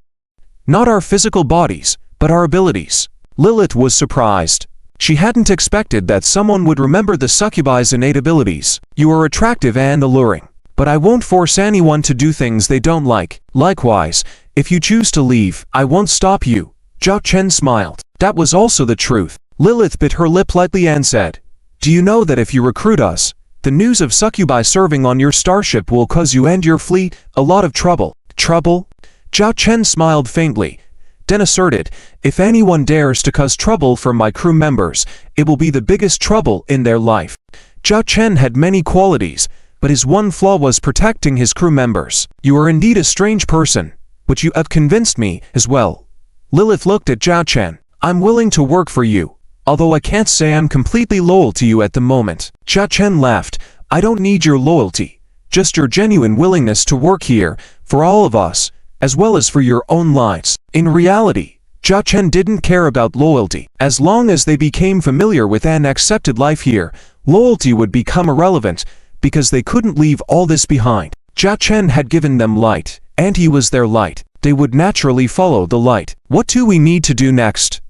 Speaker 1: not our physical bodies, but our abilities." Lilith was surprised. She hadn't expected that someone would remember the succubi's innate abilities. "You are attractive and alluring, but I won't force anyone to do things they don't like. Likewise, if you choose to leave, I won't stop you." Zhao Chen smiled. That was also the truth. Lilith bit her lip lightly and said, "Do you know that if you recruit us, the news of succubi serving on your starship will cause you and your fleet a lot of trouble?" "Trouble?" Zhao Chen smiled faintly, then asserted, "If anyone dares to cause trouble for my crew members, it will be the biggest trouble in their life." Zhao Chen had many qualities, but his one flaw was protecting his crew members. "You are indeed a strange person, but you have convinced me as well." Lilith looked at Zhao Chen. I'm willing to work for you, although I can't say I'm completely loyal to you at the moment. Jia Chen laughed. I don't need your loyalty, just your genuine willingness to work here, for all of us, as well as for your own lives. In reality, Jia Chen didn't care about loyalty. As long as they became familiar with and accepted life here, loyalty would become irrelevant, because they couldn't leave all this behind. Jia Chen had given them light, and he was their light. They would naturally follow the light. What do we need to do next?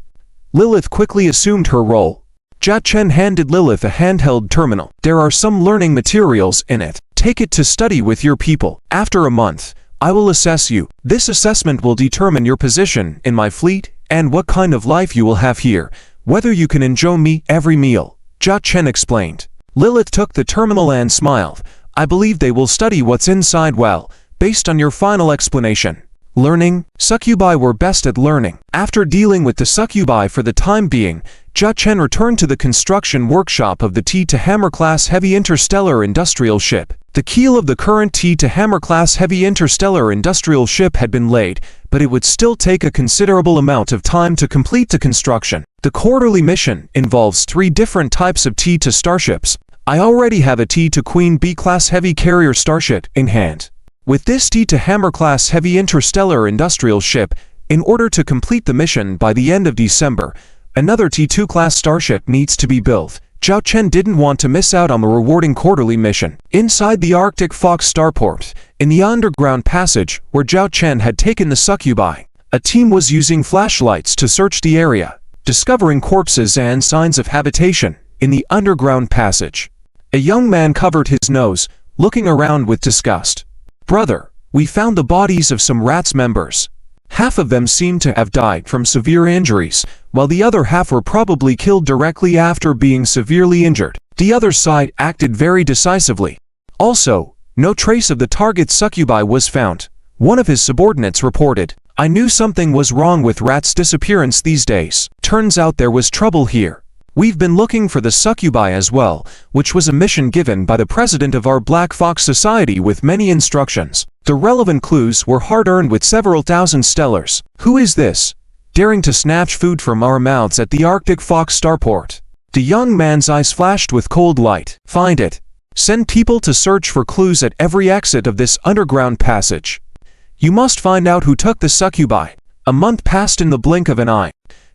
Speaker 1: Lilith quickly assumed her role. Jia Chen handed Lilith a handheld terminal. There are some learning materials in it. Take it to study with your people. After a month, I will assess you. This assessment will determine your position in my fleet and what kind of life you will have here, whether you can enjoy me every meal. Jia Chen explained. Lilith took the terminal and smiled. I believe they will study what's inside well, based on your final explanation. Learning? Succubi were best at learning. After dealing with the succubi for the time being, Jia Chen returned to the construction workshop of the T-to-Hammer-class heavy interstellar industrial ship. The keel of the current T-to-Hammer-class heavy interstellar industrial ship had been laid, but it would still take a considerable amount of time to complete the construction. The quarterly mission involves 3 different types of T-to starships. I already have a T-to-Queen B-class heavy carrier starship in hand. With this T-to-Hammer-class heavy interstellar industrial ship, in order to complete the mission by the end of December, another T2 class starship needs to be built. Jia Chen didn't want to miss out on the rewarding quarterly mission. Inside the Arctic Fox starport, in the underground passage where Jia Chen had taken the succubi, a team was using flashlights to search the area, discovering corpses and signs of habitation in the underground passage. A young man covered his nose, looking around with disgust. Brother, we found the bodies of some RATS members. Half of them seemed to have died from severe injuries, while the other half were probably killed directly after being severely injured. The other side acted very decisively. Also, no trace of the target succubi was found. One of his subordinates reported, I knew something was wrong with RAT's disappearance these days. Turns out there was trouble here. We've been looking for the succubi as well, which was a mission given by the president of our Black Fox Society with many instructions. The relevant clues were hard-earned with several thousand stellars. Who is this, daring to snatch food from our mouths at the Arctic Fox starport? The young man's eyes flashed with cold light. Find it. Send people to search for clues at every exit of this underground passage. You must find out who took the succubi. A month passed in the blink of an eye.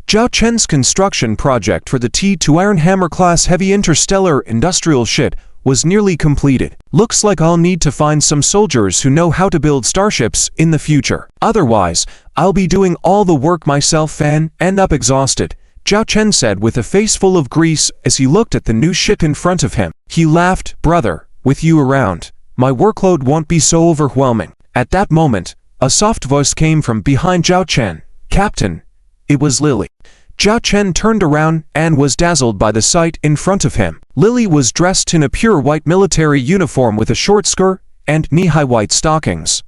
Speaker 1: Jia Chen's construction project for the T-to-Ironhammer-class heavy interstellar industrial ship was nearly completed. Looks like I'll need to find some soldiers who know how to build starships in the future. Otherwise, I'll be doing all the work myself and end up exhausted, Jia Chen said with a face full of grease as he looked at the new ship in front of him. He laughed. Brother, with you around, my workload won't be so overwhelming. At that moment, a soft voice came from behind Jia Chen. Captain. It was Lily. Jia Chen turned around and was dazzled by the sight in front of him. Lily was dressed in a pure white military uniform with a short skirt and knee-high white stockings.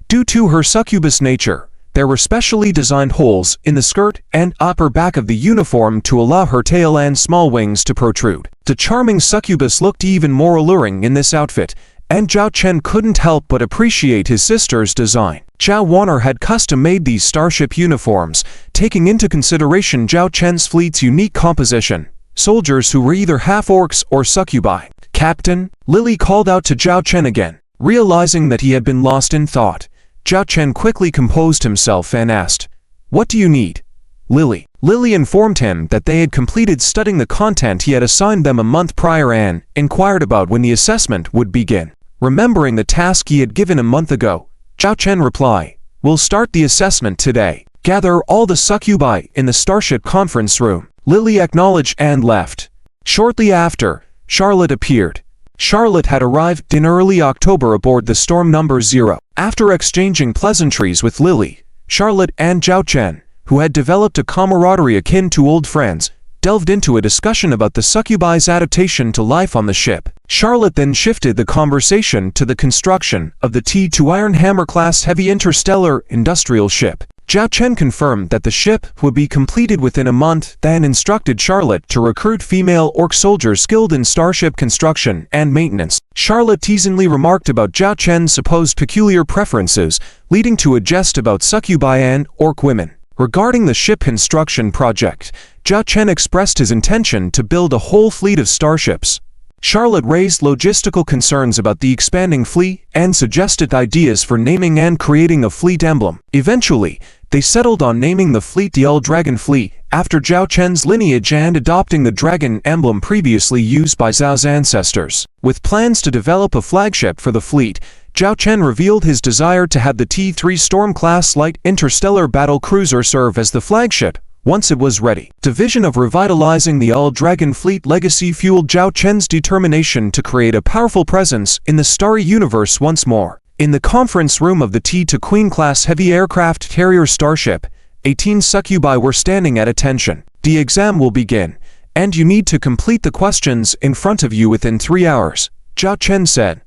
Speaker 1: Due to her succubus nature, there were specially designed holes in the skirt and upper back of the uniform to allow her tail and small wings to protrude. The charming succubus looked even more alluring in this outfit, and Jia Chen couldn't help but appreciate his sister's design. Jia Warner had custom-made these starship uniforms, taking into consideration Jia Chen's fleet's unique composition. Soldiers who were either half-orcs or succubi. Captain, Lily called out to Jia Chen again. Realizing that he had been lost in thought, Jia Chen quickly composed himself and asked, What do you need? Lily. Lily informed him that they had completed studying the content he had assigned them a month prior and inquired about when the assessment would begin. Remembering the task he had given a month ago, Jia Chen replied, We'll start the assessment today. Gather all the succubi in the starship conference room. Lily acknowledged and left. Shortly after, Charlotte appeared. Charlotte had arrived in early October aboard the Storm No. 0. After exchanging pleasantries with Lily, Charlotte and Jia Chen, who had developed a camaraderie akin to old friends, delved into a discussion about the succubi's adaptation to life on the ship. Charlotte then shifted the conversation to the construction of the T-to-Ironhammer-class heavy interstellar industrial ship. Jia Chen confirmed that the ship would be completed within a month, then instructed Charlotte to recruit female orc soldiers skilled in starship construction and maintenance. Charlotte teasingly remarked about Jia Chen's supposed peculiar preferences, leading to a jest about succubi and orc women. Regarding the ship construction project, Zhao Chen expressed his intention to build a whole fleet of starships. Charlotte raised logistical concerns about the expanding fleet and suggested ideas for naming and creating a fleet emblem. Eventually, they settled on naming the fleet the All-Dragon Fleet, after Zhao Chen's lineage and adopting the dragon emblem previously used by Zhao's ancestors. With plans to develop a flagship for the fleet, Zhao Chen revealed his desire to have the T-3 Storm-class light interstellar battle cruiser serve as the flagship, once it was ready. The vision of revitalizing the All-Dragon Fleet legacy fueled Zhao Chen's determination to create a powerful presence in the starry universe once more. In the conference room of the T-2 Queen-class heavy aircraft carrier starship, 18 succubi were standing at attention. The exam will begin, and you need to complete the questions in front of you within 3 hours, Zhao Chen said.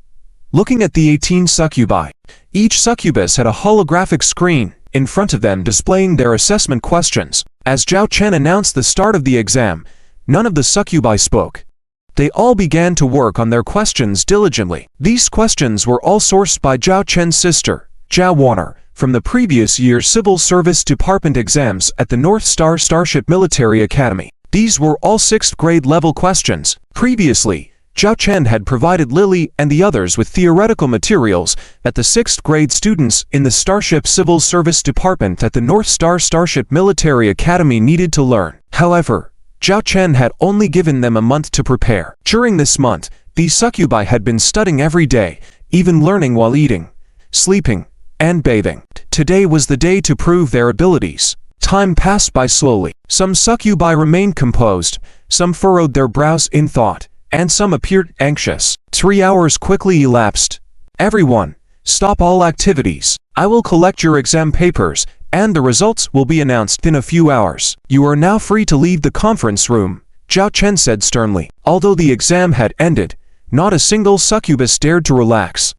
Speaker 1: Looking at the 18 succubi, each succubus had a holographic screen in front of them displaying their assessment questions. As Zhao Chen announced the start of the exam, none of the succubi spoke. They all began to work on their questions diligently. These questions were all sourced by Zhao Chen's sister, Zhao Warner, from the previous year's Civil Service Department exams at the North Star Starship Military Academy. These were all 6th grade level questions. Previously, Zhao Chen had provided Lily and the others with theoretical materials that the 6th grade students in the Starship Civil Service Department at the North Star Starship Military Academy needed to learn. However, Zhao Chen had only given them a month to prepare. During this month, these succubi had been studying every day, even learning while eating, sleeping, and bathing. Today was the day to prove their abilities. Time passed by slowly. Some succubi remained composed, some furrowed their brows in thought, and some appeared anxious. 3 hours quickly elapsed. Everyone, stop all activities. I will collect your exam papers, and the results will be announced in a few hours. You are now free to leave the conference room, Zhao Chen said sternly. Although the exam had ended, not a single succubus dared to relax.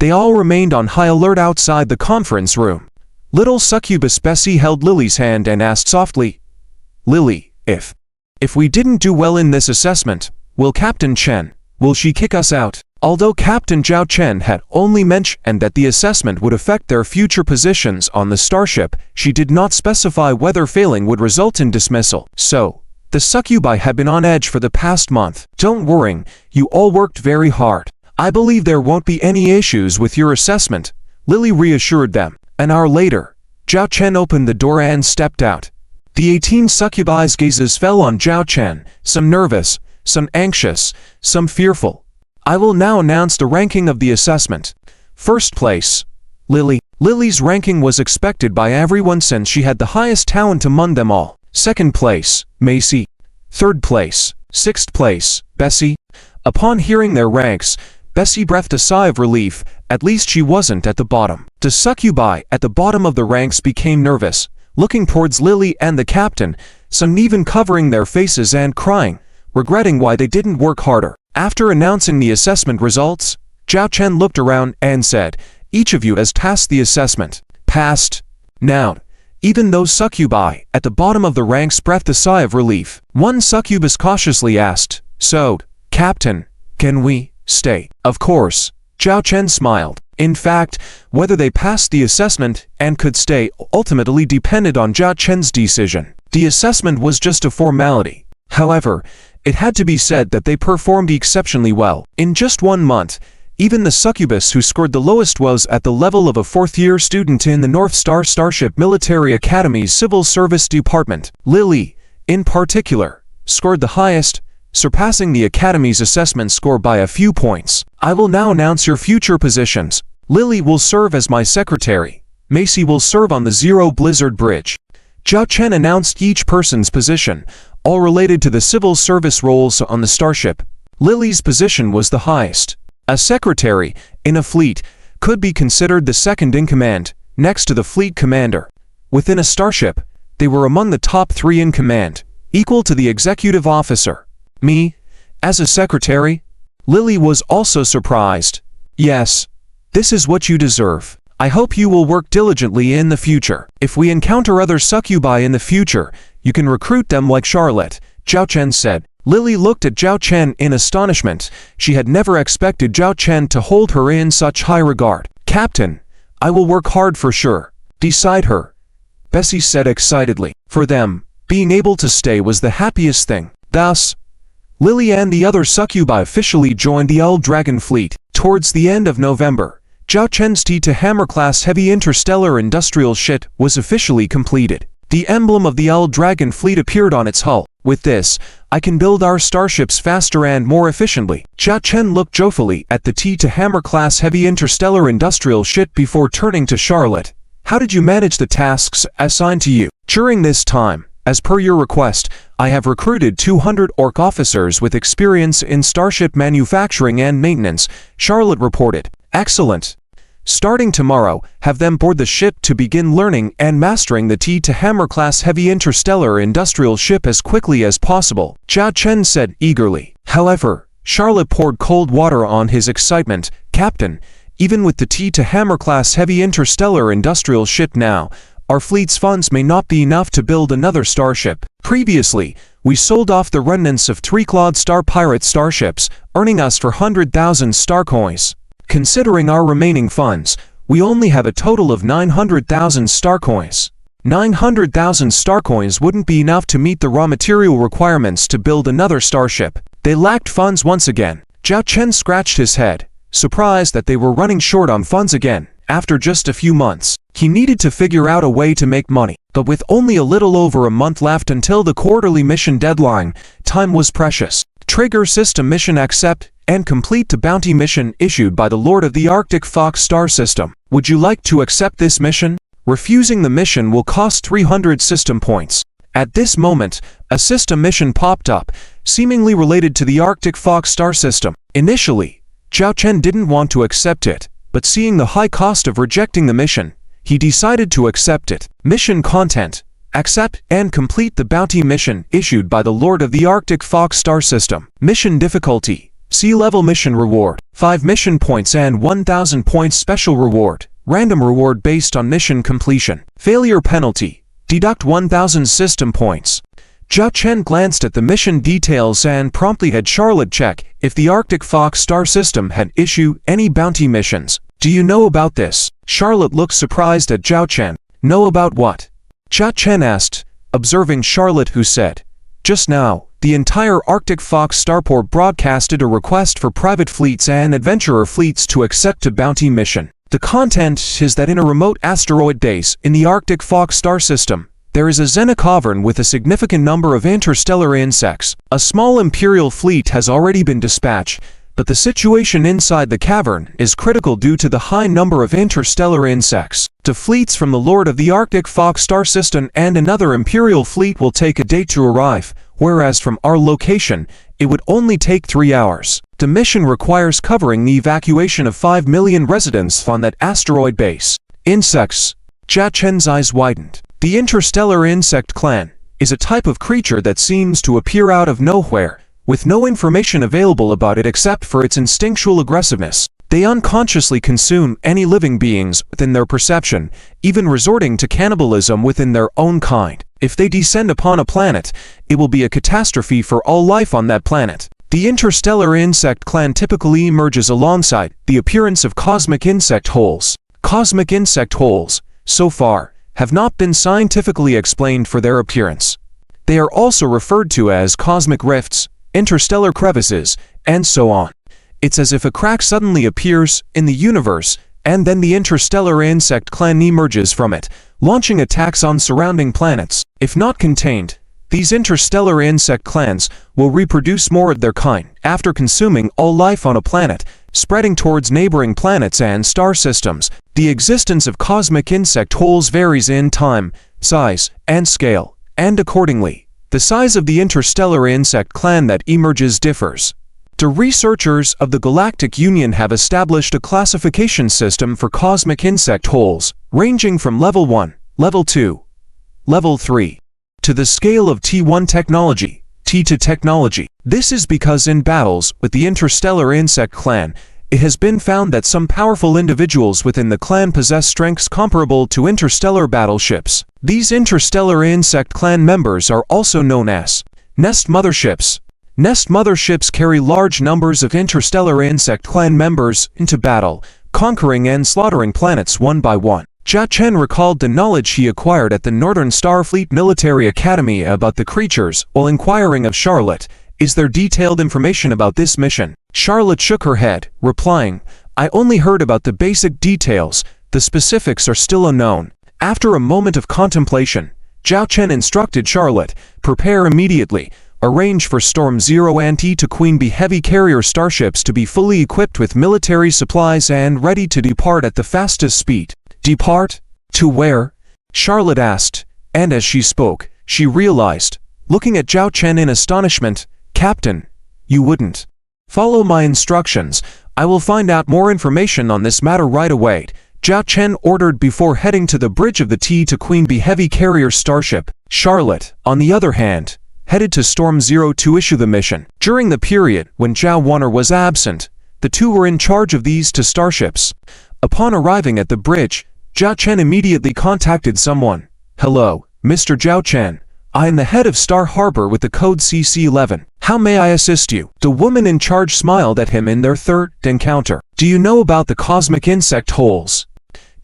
Speaker 1: They all remained on high alert outside the conference room. Little succubus Bessie held Lily's hand and asked softly, "Lily, if we didn't do well in this assessment, will Captain Chen, will she kick us out?" Although Captain Zhao Chen had only mentioned that the assessment would affect their future positions on the starship, she did not specify whether failing would result in dismissal. So, the succubi had been on edge for the past month. "Don't worry, you all worked very hard. I believe there won't be any issues with your assessment," Lily reassured them. An hour later, Zhao Chen opened the door and stepped out. The 18 succubi's gazes fell on Zhao Chen, some nervous, some anxious, some fearful. I will now announce the ranking of the assessment. First place, Lily. Lily's ranking was expected by everyone since she had the highest talent among them all. Second place, Macy. Third place, sixth place, Bessie. Upon hearing their ranks, Bessie breathed a sigh of relief. At least she wasn't at the bottom. The succubi at the bottom of the ranks became nervous, looking towards Lily and the captain, some even covering their faces and crying, regretting why they didn't work harder. After announcing the assessment results, Zhao Chen looked around and said, "Each of you has passed the assessment." Passed. Now, even those succubi at the bottom of the ranks breathed a sigh of relief. One succubus cautiously asked, "So, Captain, can we stay?" Of course, Zhao Chen smiled. In fact, whether they passed the assessment and could stay ultimately depended on Zhao Chen's decision. The assessment was just a formality. However, it had to be said that they performed exceptionally well. In just 1 month, even the succubus who scored the lowest was at the level of a 4th-year student in the North Star Starship Military Academy's Civil Service Department. Lily, in particular, scored the highest, surpassing the Academy's assessment score by a few points. I will now announce your future positions. Lily will serve as my secretary. Macy will serve on the Zero Blizzard Bridge. Zhao Chen announced each person's position, all related to the civil service roles on the starship. Lily's position was the highest. A secretary, in a fleet, could be considered the second in command, next to the fleet commander. Within a starship, they were among the top 3 in command, equal to the executive officer. Me, as a secretary? Lily was also surprised. Yes, this is what you deserve. I hope you will work diligently in the future. If we encounter other succubi in the future, you can recruit them like Charlotte, Zhao Chen said. Lily looked at Zhao Chen in astonishment. She had never expected Zhao Chen to hold her in such high regard. Captain, I will work hard for sure. Beside her, Bessie said excitedly. For them, being able to stay was the happiest thing. Thus, Lily and the other succubi officially joined the Dragon fleet. Towards the end of November, Zhao Chen's T-Hammer-class heavy interstellar industrial ship was officially completed. The emblem of the Dragon fleet appeared on its hull. With this, I can build our starships faster and more efficiently. Zhao Chen looked joyfully at the T-Hammer-class heavy interstellar industrial ship before turning to Charlotte. How did you manage the tasks assigned to you? During this time, as per your request, I have recruited 200 orc officers with experience in starship manufacturing and maintenance, Charlotte reported. Excellent. Starting tomorrow, have them board the ship to begin learning and mastering the T-Hammer-class heavy interstellar industrial ship as quickly as possible, Zhao Chen said eagerly. However, Charlotte poured cold water on his excitement. Captain, even with the T-Hammer-class heavy interstellar industrial ship now, our fleet's funds may not be enough to build another starship. Previously, we sold off the remnants of 3 Clawed Star Pirate starships, earning us 400,000 star coins. Considering our remaining funds, we only have a total of 900,000 star coins. 900,000 star coins wouldn't be enough to meet the raw material requirements to build another starship. They lacked funds once again. Zhao Chen scratched his head, surprised that they were running short on funds again. After just a few months, he needed to figure out a way to make money. But with only a little over a month left until the quarterly mission deadline, time was precious. Trigger system mission accept and complete the bounty mission issued by the Lord of the Arctic Fox star system. Would you like to accept this mission? Refusing the mission will cost 300 system points. At this moment, a system mission popped up, seemingly related to the Arctic Fox star system. Initially, Zhao Chen didn't want to accept it, but seeing the high cost of rejecting the mission, he decided to accept it. Mission content: accept and complete the bounty mission issued by the Lord of the Arctic Fox star system. Mission difficulty: Sea level mission reward, 5 mission points and 1,000 points special reward, random reward based on mission completion. Failure penalty: deduct 1,000 system points. Zhao Chen glanced at the mission details and promptly had Charlotte check if the Arctic Fox star system had issued any bounty missions. Do you know about this? Charlotte looked surprised at Zhao Chen. Know about what? Zhao Chen asked, observing Charlotte, who said, just now, the entire Arctic Fox starport broadcasted a request for private fleets and adventurer fleets to accept a bounty mission. The content is that in a remote asteroid base in the Arctic Fox star system, there is a xenocavern with a significant number of interstellar insects. A small Imperial fleet has already been dispatched, but the situation inside the cavern is critical due to the high number of interstellar insects. The fleets from the Lord of the Arctic Fox star system and another Imperial fleet will take a day to arrive, whereas from our location, it would only take 3 hours. The mission requires covering the evacuation of 5 million residents on that asteroid base. Insects. Zhao Chen's eyes widened. The interstellar insect clan is a type of creature that seems to appear out of nowhere, with no information available about it except for its instinctual aggressiveness. They unconsciously consume any living beings within their perception, even resorting to cannibalism within their own kind. If they descend upon a planet, it will be a catastrophe for all life on that planet. The interstellar insect clan typically emerges alongside the appearance of cosmic insect holes. Cosmic insect holes, so far, have not been scientifically explained for their appearance. They are also referred to as cosmic rifts, interstellar crevices, and so on. It's as if a crack suddenly appears in the universe, and then the interstellar insect clan emerges from it, launching attacks on surrounding planets. If not contained, these interstellar insect clans will reproduce more of their kind after consuming all life on a planet, spreading towards neighboring planets and star systems. The existence of cosmic insect holes varies in time, size, and scale, and accordingly, the size of the interstellar insect clan that emerges differs. The researchers of the Galactic Union have established a classification system for cosmic insect holes, ranging from Level 1, Level 2, Level 3, to the scale of T1 technology, T2 technology. This is because in battles with the interstellar insect clan, it has been found that some powerful individuals within the clan possess strengths comparable to interstellar battleships. These interstellar insect clan members are also known as Nest Motherships. Nest Motherships carry large numbers of interstellar insect clan members into battle, conquering and slaughtering planets one by one. Zhao Chen recalled the knowledge he acquired at the Northern Starfleet Military Academy about the creatures while inquiring of Charlotte, "Is there detailed information about this mission?" Charlotte shook her head, replying, "I only heard about the basic details, the specifics are still unknown." After a moment of contemplation, Zhao Chen instructed Charlotte, "Prepare immediately. Arrange for Storm 0 and T to Queen Bee heavy carrier starships to be fully equipped with military supplies and ready to depart at the fastest speed." "Depart? To where?" Charlotte asked, and as she spoke, she realized, looking at Zhao Chen in astonishment, "Captain, you wouldn't follow my instructions. I will find out more information on this matter right away," Zhao Chen ordered before heading to the bridge of the T to Queen Bee heavy carrier starship. Charlotte, on the other hand, headed to Storm 0 to issue the mission. During the period when Zhao Warner was absent, the two were in charge of these two starships. Upon arriving at the bridge, Zhao Chen immediately contacted someone. "Hello, Mr. Zhao Chen. I am the head of Star Harbor with the code CC-11. How may I assist you?" The woman in charge smiled at him in their third encounter. "Do you know about the cosmic insect holes?"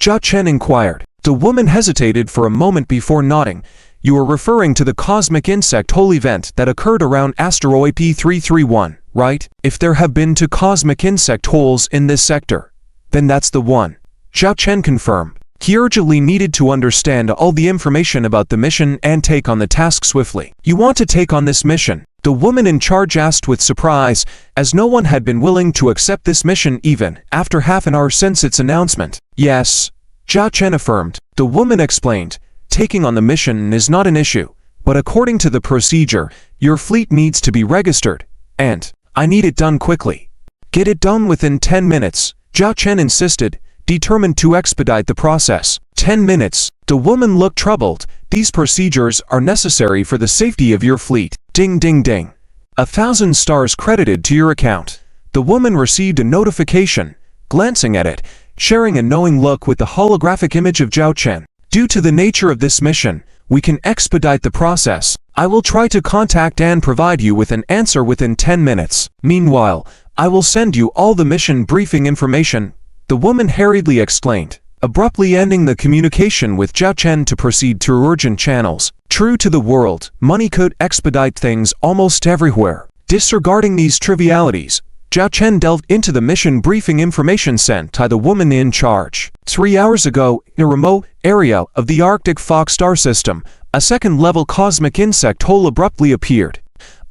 Speaker 1: Zhao Chen inquired. The woman hesitated for a moment before nodding. "You are referring to the cosmic insect hole event that occurred around asteroid P331, right? If there have been two cosmic insect holes in this sector, then that's the one," Zhao Chen confirmed. He urgently needed to understand all the information about the mission and take on the task swiftly. "You want to take on this mission?" the woman in charge asked with surprise, as no one had been willing to accept this mission even after half an hour since its announcement. "Yes," Zhao Chen affirmed. The woman explained, "Taking on the mission is not an issue, but according to the procedure, your fleet needs to be registered, and I need it done quickly." "Get it done within 10 minutes, Zhao Chen insisted, determined to expedite the process. 10 minutes. The woman looked troubled. "These procedures are necessary for the safety of your fleet." Ding ding ding. 1,000 stars credited to your account. The woman received a notification, glancing at it, sharing a knowing look with the holographic image of Zhao Chen. "Due to the nature of this mission, we can expedite the process. I will try to contact and provide you with an answer within 10 minutes. Meanwhile, I will send you all the mission briefing information," the woman hurriedly explained, abruptly ending the communication with Zhao Chen to proceed through urgent channels. True to the world, money could expedite things almost everywhere. Disregarding these trivialities, Zhao Chen delved into the mission briefing information sent by the woman in charge. 3 hours ago, in a remote area of the Arctic Fog star system, a second-level cosmic insect hole abruptly appeared.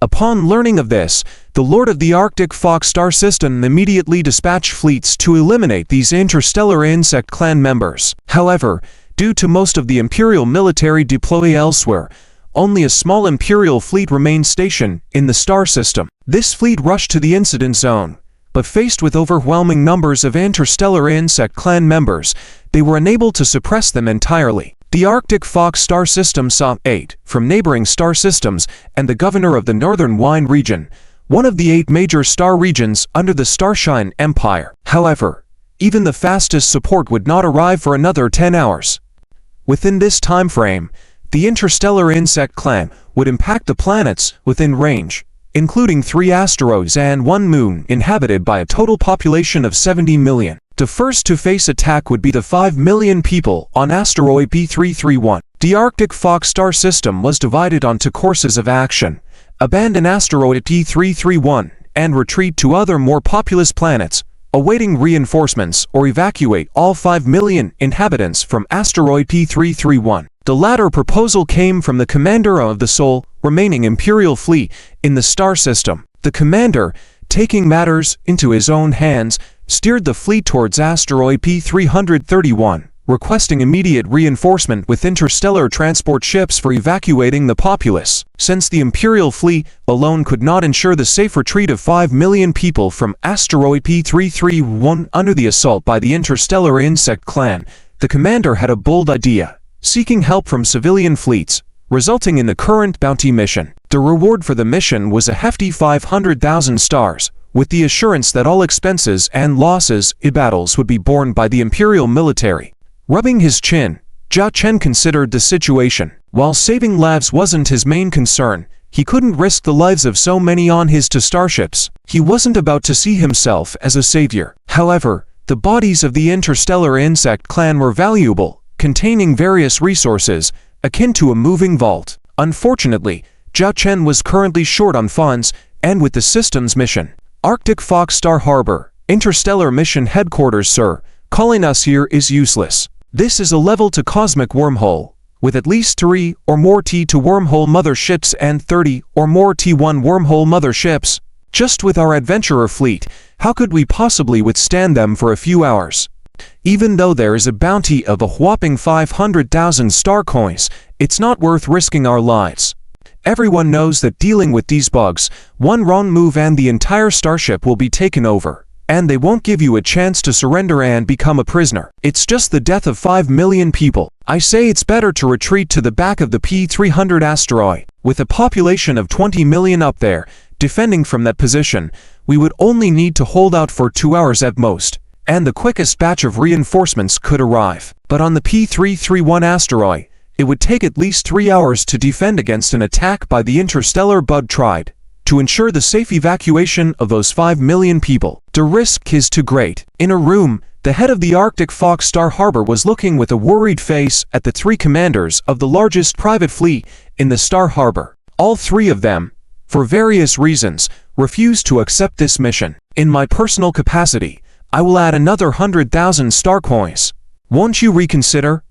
Speaker 1: Upon learning of this, the Lord of the Arctic Fog star system immediately dispatched fleets to eliminate these interstellar insect clan members. However, due to most of the Imperial military deploy elsewhere, only a small Imperial fleet remained stationed in the star system. This fleet rushed to the incident zone, but faced with overwhelming numbers of interstellar insect clan members, they were unable to suppress them entirely. The Arctic Fog star system saw aid from neighboring star systems and the governor of the Northern Wine region, one of the 8 major star regions under the Starshine Empire. However, even the fastest support would not arrive for another 10 hours. Within this time frame, the interstellar insect clan would impact the planets within range, including 3 asteroids and 1 moon inhabited by a total population of 70 million. The first to face attack would be the 5 million people on asteroid P331. The Arctic Fog star system was divided onto courses of action: abandon asteroid P331 and retreat to other more populous planets, awaiting reinforcements, or evacuate all 5 million inhabitants from asteroid P331. The latter proposal came from the commander of the sole remaining Imperial fleet in the star system. The commander, taking matters into his own hands, steered the fleet towards asteroid P331, requesting immediate reinforcement with interstellar transport ships for evacuating the populace. Since the Imperial fleet alone could not ensure the safe retreat of 5 million people from asteroid P331 under the assault by the interstellar insect clan, the commander had a bold idea: seeking help from civilian fleets, resulting in the current bounty mission. The reward for the mission was a hefty 500,000 stars, with the assurance that all expenses and losses in battles would be borne by the Imperial military. Rubbing his chin, Zhao Chen considered the situation. While saving lives wasn't his main concern, he couldn't risk the lives of so many on his 2 starships. He wasn't about to see himself as a savior. However, the bodies of the interstellar insect clan were valuable, containing various resources, akin to a moving vault. Unfortunately, Zhao Chen was currently short on funds, and with the system's mission, Arctic Fox Star Harbor, Interstellar Mission Headquarters, sir, calling us here is useless. This is a level to cosmic wormhole, with at least 3 or more T2 wormhole motherships and 30 or more T1 wormhole motherships. Just with our adventurer fleet, how could we possibly withstand them for a few hours? Even though there is a bounty of a whopping 500,000 star coins, it's not worth risking our lives. Everyone knows that dealing with these bugs, one wrong move and the entire starship will be taken over, and they won't give you a chance to surrender and become a prisoner. It's just the death of 5 million people. I say it's better to retreat to the back of the P-300 asteroid. With a population of 20 million up there, defending from that position, we would only need to hold out for 2 hours at most, and the quickest batch of reinforcements could arrive. But on the P-331 asteroid, it would take at least 3 hours to defend against an attack by the interstellar bug tribe. To ensure the safe evacuation of those 5 million people, the risk is too great. In a room, the head of the Arctic Fox Star Harbor was looking with a worried face at the 3 commanders of the largest private fleet in the Star Harbor. All 3 of them, for various reasons, refused to accept this mission. In my personal capacity, I will add another 100,000 star coins. Won't you reconsider?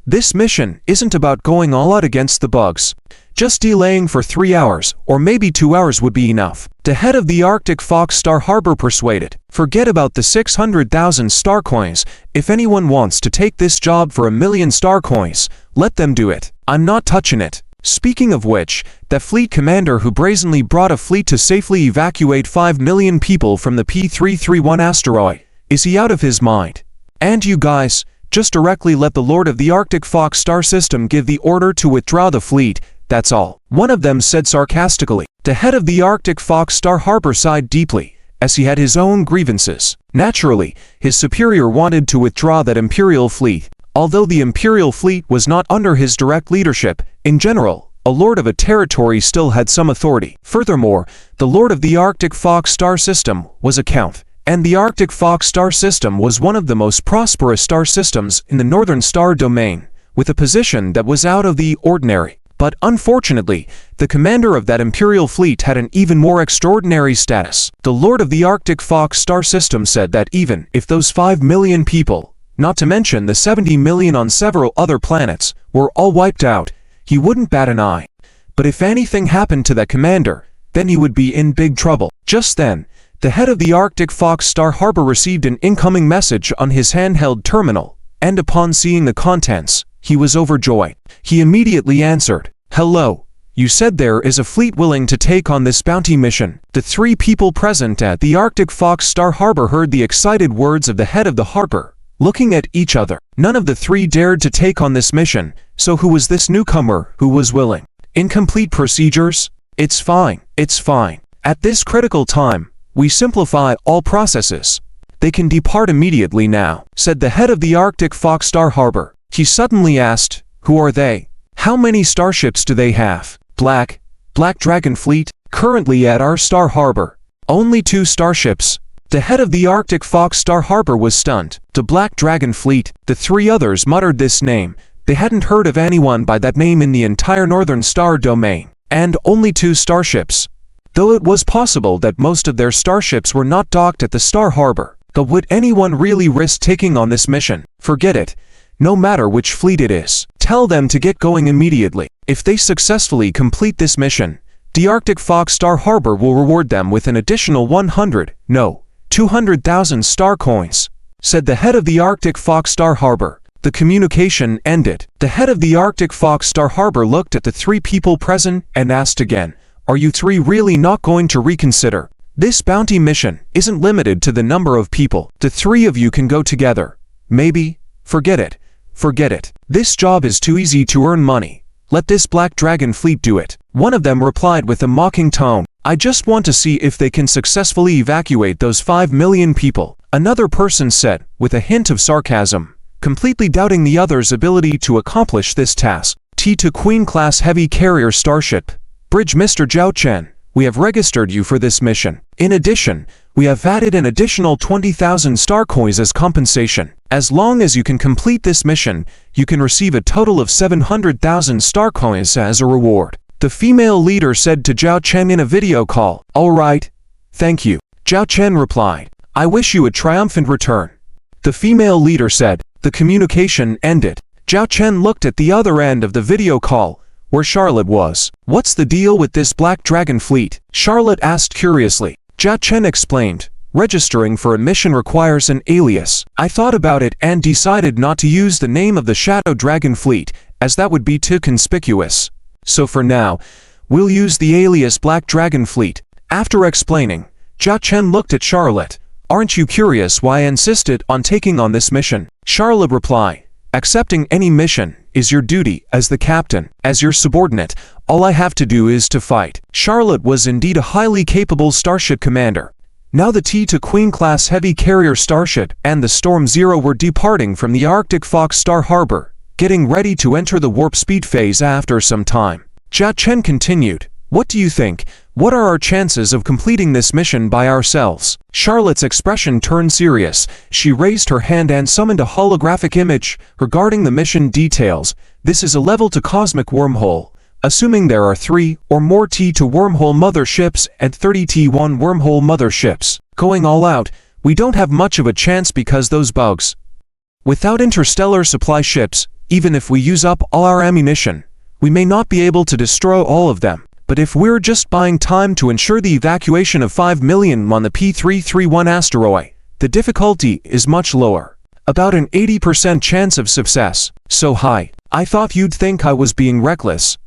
Speaker 1: This mission isn't about going all out against the bugs. Just delaying for 3 hours, or maybe 2 hours would be enough. The head of the Arctic Fox Star Harbor persuaded. Forget about the 600,000 star coins. If anyone wants to take this job for 1,000,000 star coins, let them do it. I'm not touching it. Speaking of which, that fleet commander who brazenly brought a fleet to safely evacuate 5 million people from the P-331 asteroid, is he out of his mind? And you guys, just directly let the Lord of the Arctic Fox Star System give the order to withdraw the fleet, that's all. One of them said sarcastically. The head of the Arctic Fox Star Harbor sighed deeply, as he had his own grievances. Naturally, his superior wanted to withdraw that Imperial fleet. Although the Imperial fleet was not under his direct leadership, in general, a lord of a territory still had some authority. Furthermore, the Lord of the Arctic Fox Star System was a count, and the Arctic Fox Star System was one of the most prosperous star systems in the Northern Star Domain, with a position that was out of the ordinary. But unfortunately, the commander of that Imperial fleet had an even more extraordinary status. The Lord of the Arctic Fox Star System said that even if those 5 million people, not to mention the 70 million on several other planets, were all wiped out, he wouldn't bat an eye. But if anything happened to that commander, then he would be in big trouble. Just then, the head of the Arctic Fox Star Harbor received an incoming message on his handheld terminal, and upon seeing the contents, he was overjoyed. He immediately answered, "Hello. You said there is a fleet willing to take on this bounty mission." The 3 people present at the Arctic Fox Star Harbor heard the excited words of the head of the harbor, looking at each other. None of the 3 dared to take on this mission, so who was this newcomer who was willing? Incomplete procedures? It's fine, it's fine. At this critical time, we simplify all processes. They can depart immediately now, said the head of the Arctic Fox Star Harbor. He suddenly asked, who are they? How many starships do they have? Black Dragon Fleet, currently at our Star Harbor. Only 2 starships. The head of the Arctic Fox Star Harbor was stunned. The Black Dragon Fleet. The 3 others muttered this name. They hadn't heard of anyone by that name in the entire Northern Star Domain. And only 2 starships. Though it was possible that most of their starships were not docked at the Star Harbor. But would anyone really risk taking on this mission? Forget it. No matter which fleet it is, tell them to get going immediately. If they successfully complete this mission, the Arctic Fox Star Harbor will reward them with an additional 200,000 star coins, said the head of the Arctic Fox Star Harbor. The communication ended. The head of the Arctic Fox Star Harbor looked at the 3 people present and asked again, "Are you 3 really not going to reconsider? This bounty mission isn't limited to the number of people. The 3 of you can go together. Maybe? Forget it. Forget it. This job is too easy to earn money. Let this Black Dragon Fleet do it." One of them replied with a mocking tone, "I just want to see if they can successfully evacuate those 5 million people." Another person said, with a hint of sarcasm, completely doubting the other's ability to accomplish this task, "T2 Queen-class heavy carrier starship. Bridge Mr. Zhao Chen, we have registered you for this mission. In addition, We have added an additional 20,000 star coins as compensation. As long as you can complete this mission, you can receive a total of 700,000 star coins as a reward. The female leader said to Zhao Chen in a video call. All right. Thank you. Zhao Chen replied. I wish you a triumphant return. The female leader said. The communication ended. Zhao Chen looked at the other end of the video call, where Charlotte was. What's the deal with this Black Dragon fleet? Charlotte asked curiously. Zhao Chen explained. Registering for a mission requires an alias. I thought about it and decided not to use the name of the Shadow Dragon fleet, as that would be too conspicuous. So for now, we'll use the alias Black Dragon fleet. After explaining, Zhao Chen looked at Charlotte. Aren't you curious why I insisted on taking on this mission? Charlotte replied. Accepting any mission is your duty as the captain. As your subordinate, all I have to do is to fight. Charlotte was indeed a highly capable starship commander. Now the T-2 Queen-class heavy carrier starship and the Storm Zero were departing from the Arctic Fox Star Harbor, getting ready to enter the warp speed phase after some time. Zhao Chen continued. What do you think? What are our chances of completing this mission by ourselves? Charlotte's expression turned serious. She raised her hand and summoned a holographic image regarding the mission details. This is a level to cosmic wormhole. Assuming there are 3 or more T-2 wormhole motherships and 30 T-1 wormhole motherships. Going all out, we don't have much of a chance because those bugs. Without interstellar supply ships, even if we use up all our ammunition, we may not be able to destroy all of them. But if we're just buying time to ensure the evacuation of 5 million on the P331 asteroid, the difficulty is much lower. About an 80% chance of success. So high. I thought you'd think I was being reckless.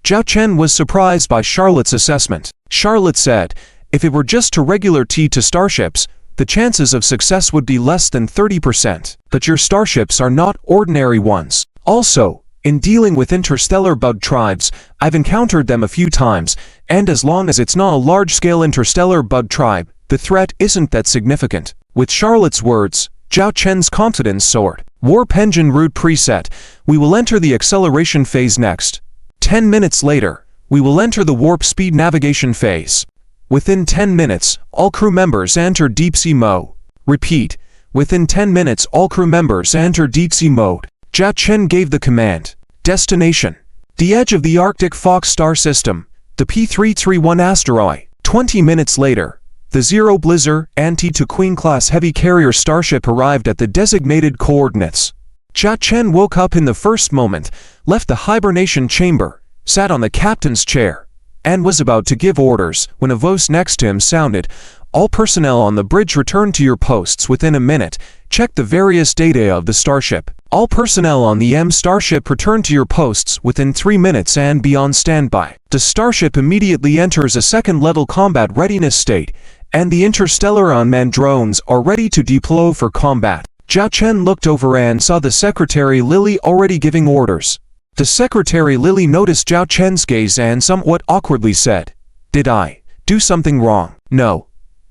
Speaker 1: Zhao Chen was surprised by Charlotte's assessment. Charlotte said, if it were just to regular T-2 starships, the chances of success would be less than 30%. But your starships are not ordinary ones. Also, in dealing with interstellar bug tribes, I've encountered them a few times, and as long as it's not a large-scale interstellar bug tribe, the threat isn't that significant. With Charlotte's words, Zhao Chen's confidence soared. Warp engine route preset. We will enter the acceleration phase next. 10 minutes later, we will enter the warp speed navigation phase. Within 10 minutes, all crew members enter deep sea mode. Repeat. Within 10 minutes, all crew members enter deep sea mode. Zhao Chen gave the command. Destination. The edge of the Arctic Fox star system, the P331 asteroid. 20 minutes later, the Zero Blizzard T-2 Queen-class heavy carrier starship arrived at the designated coordinates. Zhao Chen woke up in the first moment, left the hibernation chamber, sat on the captain's chair, and was about to give orders when a voice next to him sounded, all personnel on the bridge return to your posts within a minute. Check the various data of the starship. All personnel on the M starship return to your posts within 3 minutes and be on standby. The starship immediately enters a second-level combat readiness state, and the interstellar unmanned drones are ready to deploy for combat. Zhao Chen looked over and saw the secretary Lily already giving orders. The secretary Lily noticed Zhao Chen's gaze and somewhat awkwardly said, "Did I do something wrong?" "No.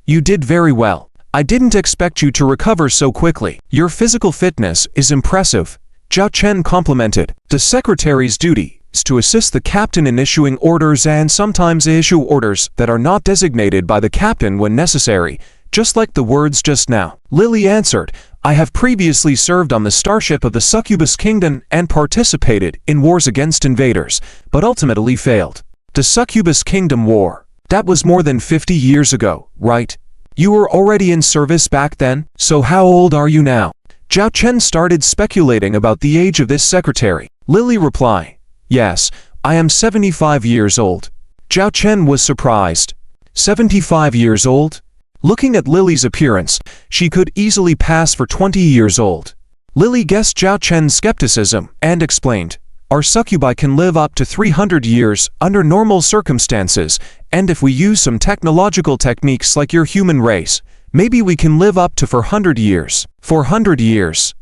Speaker 1: You did very well. I didn't expect you to recover so quickly. Your physical fitness is impressive," Zhao Chen complimented. The secretary's duty is to assist the captain in issuing orders and sometimes issue orders that are not designated by the captain when necessary, just like the words just now. Lily answered, "I have previously served on the starship of the Succubus Kingdom and participated in wars against invaders, but ultimately failed." The Succubus Kingdom War. That was more than 50 years ago, right? You were already in service back then, so how old are you now? Zhao Chen started speculating about the age of this secretary. Lily replied, "Yes, I am 75 years old." Zhao Chen was surprised. 75 years old? Looking at Lily's appearance, she could easily pass for 20 years old. Lily guessed Zhao Chen's skepticism and explained, "Our succubi can live up to 300 years under normal circumstances, and if we use some technological techniques like your human race, maybe we can live up to 400 years. 400 years.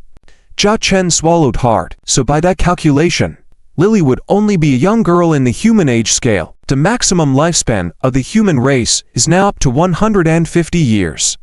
Speaker 1: Zhao Chen swallowed hard. So by that calculation, Lily would only be a young girl in the human age scale. The maximum lifespan of the human race is now up to 150 years.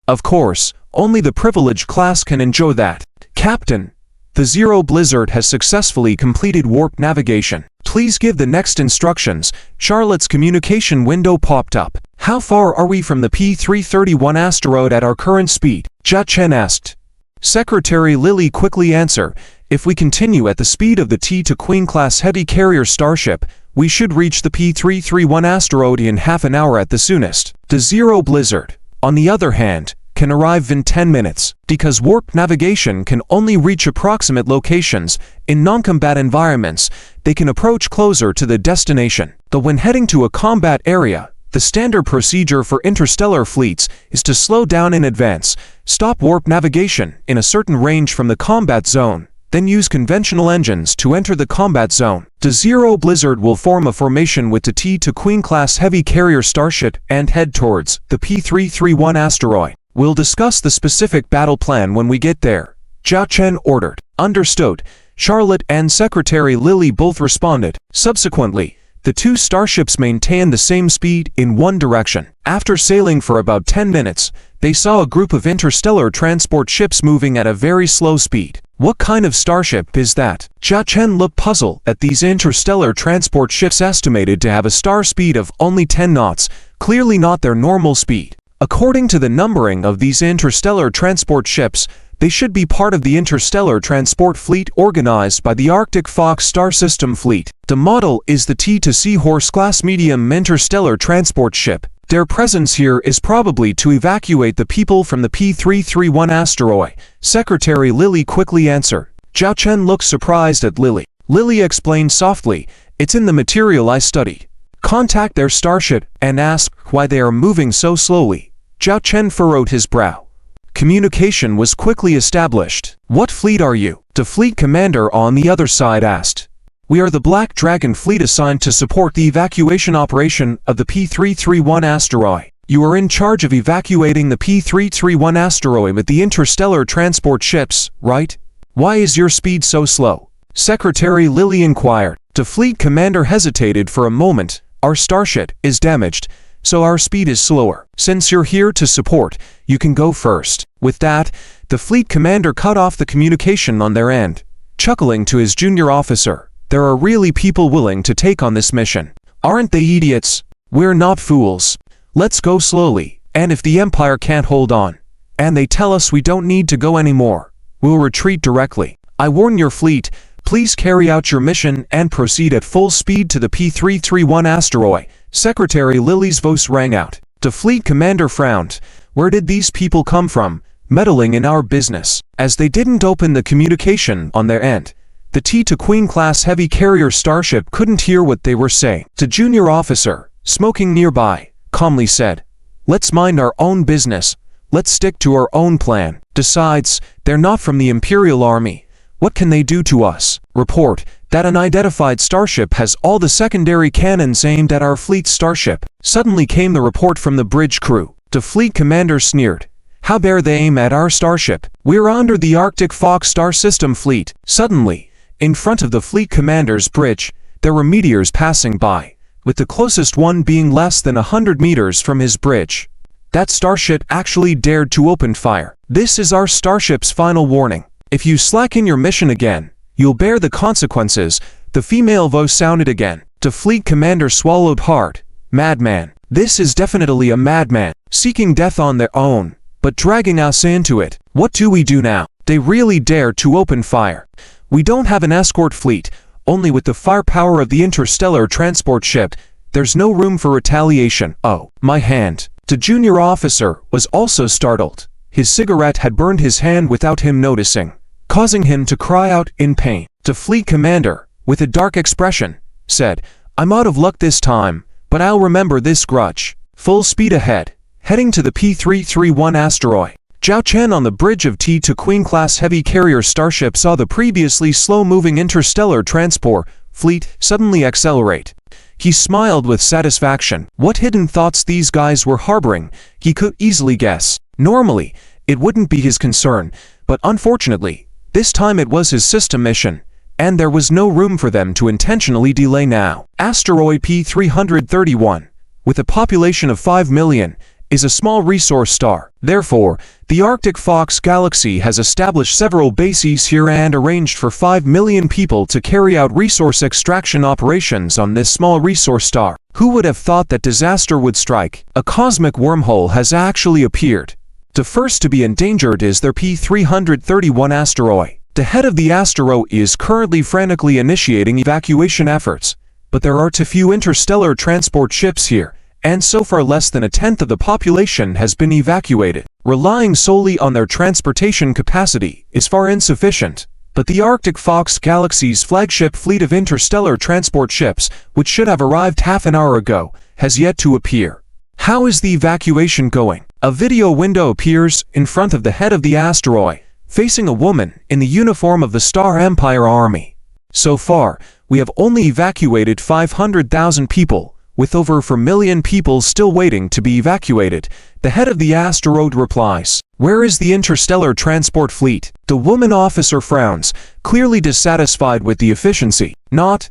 Speaker 1: Of course, only the privileged class can enjoy that. Captain, the Zero Blizzard has successfully completed warp navigation. Please give the next instructions. Charlotte's communication window popped up. How far are we from the P331 asteroid at our current speed? Jia Chen asked. Secretary Lily quickly answered, if we continue at the speed of the T2 Queen-class heavy carrier starship, we should reach the P331 asteroid in half an hour at the soonest. The Zero Blizzard, on the other hand, can arrive in 10 minutes. Because warp navigation can only reach approximate locations, in non-combat environments, they can approach closer to the destination. Though when heading to a combat area, the standard procedure for interstellar fleets is to slow down in advance, stop warp navigation in a certain range from the combat zone, then use conventional engines to enter the combat zone. The Zero Blizzard will form a formation with the T2 Queen-class heavy carrier starship and head towards the P331 asteroid. We'll discuss the specific battle plan when we get there, Jia Chen ordered. Understood. Charlotte and Secretary Lily both responded. Subsequently, the two starships maintained the same speed in one direction. After sailing for about 10 minutes, they saw a group of interstellar transport ships moving at a very slow speed. What kind of starship is that? Jia Chen looked puzzled at these interstellar transport ships estimated to have a star speed of only 10 knots, clearly not their normal speed. According to the numbering of these interstellar transport ships, they should be part of the interstellar transport fleet organized by the Arctic Fox Star System fleet. The model is the T2 Seahorse class medium interstellar transport ship. Their presence here is probably to evacuate the people from the P331 asteroid, Secretary Lily quickly answered. Jia Chen looked surprised at Lily. Lily explained softly, it's in the material I studied. Contact their starship and ask why they are moving so slowly. Jia Chen furrowed his brow. Communication was quickly established. What fleet are you? The fleet commander on the other side asked. We are the Black Dragon fleet assigned to support the evacuation operation of the P331 asteroid. You are in charge of evacuating the P331 asteroid with the interstellar transport ships, right? Why is your speed so slow? Secretary Lily inquired. The fleet commander hesitated for a moment. Our starship is damaged, so our speed is slower. Since you're here to support, you can go first. With that, the fleet commander cut off the communication on their end, chuckling to his junior officer. There are really people willing to take on this mission. Aren't they idiots? We're not fools. Let's go slowly, and if the Empire can't hold on, and they tell us we don't need to go anymore, we'll retreat directly. I warn your fleet, please carry out your mission and proceed at full speed to the P331 asteroid. Secretary Lily's voice rang out. The fleet commander frowned. Where did these people come from, meddling in our business? As they didn't open the communication on their end, the T2 Queen-class heavy carrier starship couldn't hear what they were saying. The junior officer, smoking nearby, calmly said, let's mind our own business. Let's stick to our own plan. Besides, they're not from the Imperial Army. What can they do to us? Report that an unidentified starship has all the secondary cannons aimed at our fleet starship. Suddenly came the report from the bridge crew. The fleet commander sneered. How dare they aim at our starship? We're under the Arctic Fox Star System fleet. Suddenly, in front of the fleet commander's bridge, there were meteors passing by, with the closest one being less than 100 meters from his bridge. That starship actually dared to open fire. This is our starship's final warning. If you slacken your mission again, you'll bear the consequences. The female voice sounded again. The fleet commander swallowed hard. Madman. This is definitely a madman, seeking death on their own, but dragging us into it. What do we do now? They really dare to open fire. We don't have an escort fleet, only with the firepower of the interstellar transport ship. There's no room for retaliation. Oh, my hand. The junior officer was also startled. His cigarette had burned his hand without him noticing, causing him to cry out in pain. The fleet commander, with a dark expression, said, I'm out of luck this time, but I'll remember this grudge. Full speed ahead, heading to the P331 asteroid. Jia Chen on the bridge of T2 Queen-class heavy carrier starship saw the previously slow-moving interstellar transport fleet suddenly accelerate. He smiled with satisfaction. What hidden thoughts these guys were harboring, he could easily guess. Normally, it wouldn't be his concern, but unfortunately, this time it was his system mission, and there was no room for them to intentionally delay now. Asteroid P331, with a population of 5 million, is a small resource star. Therefore, the Arctic Fox galaxy has established several bases here and arranged for 5 million people to carry out resource extraction operations on this small resource star. Who would have thought that disaster would strike? A cosmic wormhole has actually appeared. The first to be endangered is their P-331 asteroid. The head of the asteroid is currently frantically initiating evacuation efforts, but there are too few interstellar transport ships here, and so far less than a tenth of the population has been evacuated. Relying solely on their transportation capacity is far insufficient, but the Arctic Fox Galaxy's flagship fleet of interstellar transport ships, which should have arrived half an hour ago, has yet to appear. How is the evacuation going? A video window appears in front of the head of the asteroid, facing a woman in the uniform of the Star Empire Army. So far, we have only evacuated 500,000 people, with over 4 million people still waiting to be evacuated. The head of the asteroid replies, "Where is the interstellar transport fleet?" The woman officer frowns, clearly dissatisfied with the efficiency. Not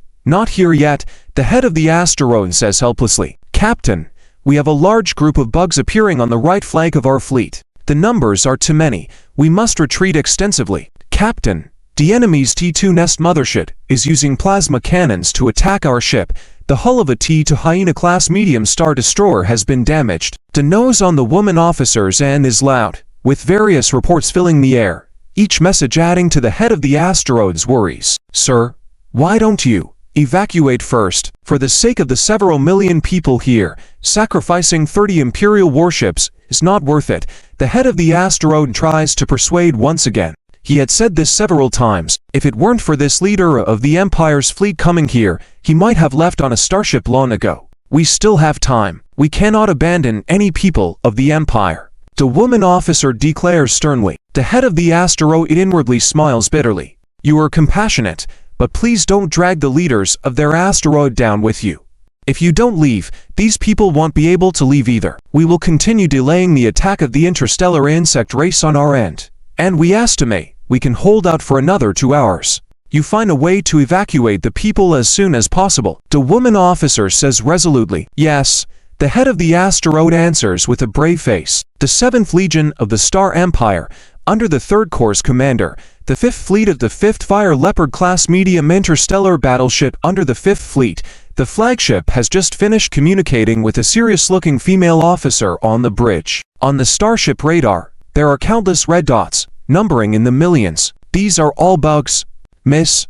Speaker 1: here yet," the head of the asteroid says helplessly. "Captain, we have a large group of bugs appearing on the right flank of our fleet. The numbers are too many. We must retreat extensively." "Captain, the enemy's T2 Nest mothership is using plasma cannons to attack our ship. The hull of a T2 Hyena-class medium star destroyer has been damaged." The nose on the woman officer's end is loud, with various reports filling the air, each message adding to the head of the asteroid's worries. "Sir, why don't you evacuate first? For the sake of the several million people here, sacrificing 30 Imperial warships is not worth it." The head of the asteroid tries to persuade once again. He had said this several times. If it weren't for this leader of the Empire's fleet coming here, he might have left on a starship long ago. "We still have time. We cannot abandon any people of the Empire," the woman officer declares sternly. The head of the asteroid inwardly smiles bitterly. "You are compassionate, but please don't drag the leaders of their asteroid down with you. If you don't leave, these people won't be able to leave either. We will continue delaying the attack of the interstellar insect race on our end, and we estimate we can hold out for another 2 hours. You find a way to evacuate the people as soon as possible," the woman officer says resolutely. "Yes," the head of the asteroid answers with a brave face. The 7th Legion of the Star Empire, under the 3rd Corps commander, the 5th Fleet of the 5th Fire Leopard-class medium interstellar battleship under the 5th Fleet, the flagship has just finished communicating with a serious-looking female officer on the bridge. On the starship radar, there are countless red dots, numbering in the millions. "These are all bugs, miss.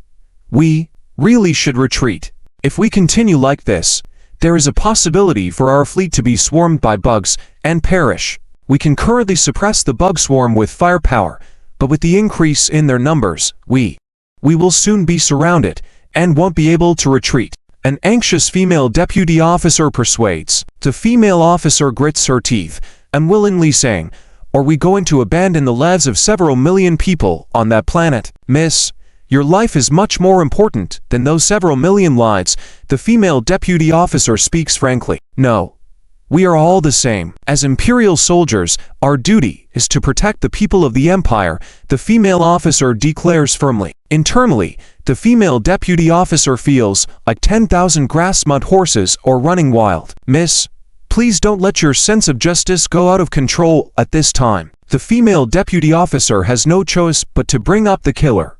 Speaker 1: We really should retreat. If we continue like this, there is a possibility for our fleet to be swarmed by bugs and perish. We can currently suppress the bug swarm with firepower, but with the increase in their numbers, we will soon be surrounded and won't be able to retreat." An anxious female deputy officer persuades. The female officer grits her teeth, unwillingly saying, "Are we going to abandon the lives of several million people on that planet?" "Miss, your life is much more important than those several million lives," the female deputy officer speaks frankly. "No. We are all the same. As Imperial soldiers, our duty is to protect the people of the Empire," the female officer declares firmly. Internally, the female deputy officer feels like 10,000 grass-mud horses are running wild. "Miss, please don't let your sense of justice go out of control at this time." The female deputy officer has no choice but to bring up the killer.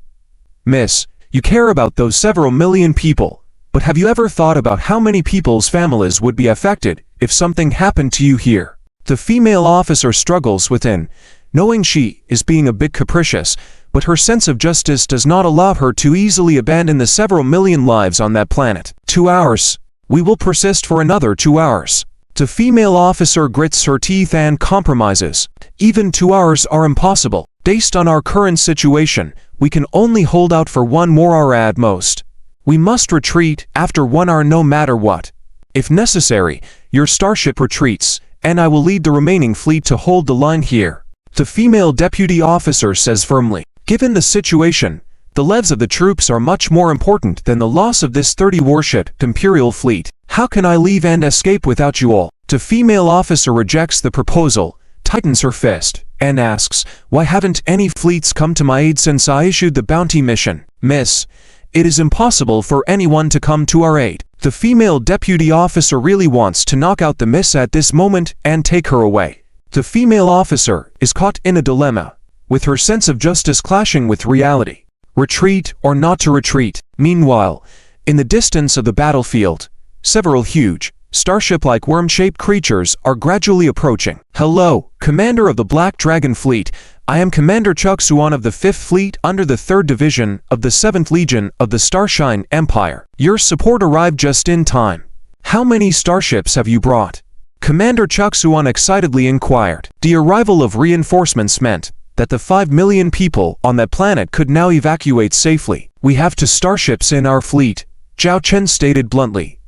Speaker 1: "Miss, you care about those several million people, but have you ever thought about how many people's families would be affected if something happened to you here?" The female officer struggles within, knowing she is being a bit capricious, but her sense of justice does not allow her to easily abandon the several million lives on that planet. 2 hours. We will persist for another 2 hours." The female officer grits her teeth and compromises. "Even 2 hours are impossible. Based on our current situation, we can only hold out for 1 more hour at most. We must retreat after 1 hour no matter what. If necessary, your starship retreats, and I will lead the remaining fleet to hold the line here," the female deputy officer says firmly. "Given the situation, the lives of the troops are much more important than the loss of this 30-warship Imperial fleet. How can I leave and escape without you all?" The female officer rejects the proposal, tightens her fist, and asks, "Why haven't any fleets come to my aid since I issued the bounty mission?" "Miss, it is impossible for anyone to come to our aid." The female deputy officer really wants to knock out the miss at this moment and take her away. The female officer is caught in a dilemma, with her sense of justice clashing with reality. Retreat or not to retreat? Meanwhile, in the distance of the battlefield, several huge, starship-like worm-shaped creatures are gradually approaching. "Hello, Commander of the Black Dragon Fleet. I am Commander Chuk-Suan of the 5th Fleet under the 3rd Division of the 7th Legion of the Starshine Empire. Your support arrived just in time. How many starships have you brought?" Commander Chuk-Suan excitedly inquired. The arrival of reinforcements meant that the 5 million people on that planet could now evacuate safely. "We have 2 starships in our fleet," Zhao Chen stated bluntly.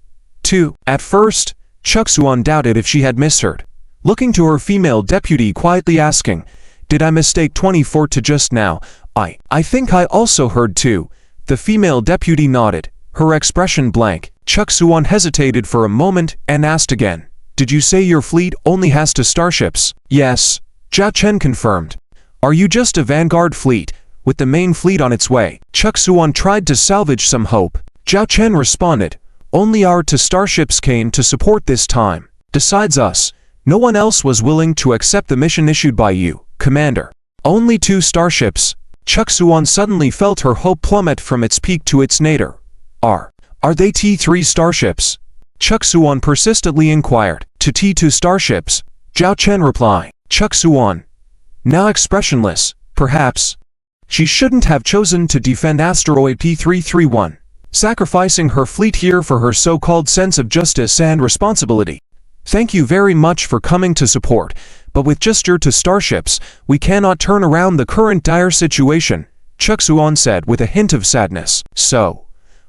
Speaker 1: 2. At first, Chuk-Suan doubted if she had misheard, looking to her female deputy quietly asking, "Did I mistake 24 to just now? I think I also heard 2. The female deputy nodded, her expression blank. Chuk-Suan hesitated for a moment and asked again, "Did you say your fleet only has 2 starships?" "Yes," Zhao Chen confirmed. "Are you just a vanguard fleet, with the main fleet on its way?" Chuk-Suan tried to salvage some hope. Zhao Chen responded, "Only our 2 starships came to support this time. Besides us, no one else was willing to accept the mission issued by you, Commander." "Only 2 starships?" Chuk-Suan suddenly felt her hope plummet from its peak to its nadir. Are they T3 starships?" Chuk-Suan persistently inquired. "To T2 starships," Zhao Chen replied. Chuk-Suan, now expressionless, perhaps she shouldn't have chosen to defend asteroid P331, sacrificing her fleet here for her so-called sense of justice and responsibility. "Thank you very much for coming to support, but with just your 2 starships, we cannot turn around the current dire situation," Chuk-Suan said with a hint of sadness. "So,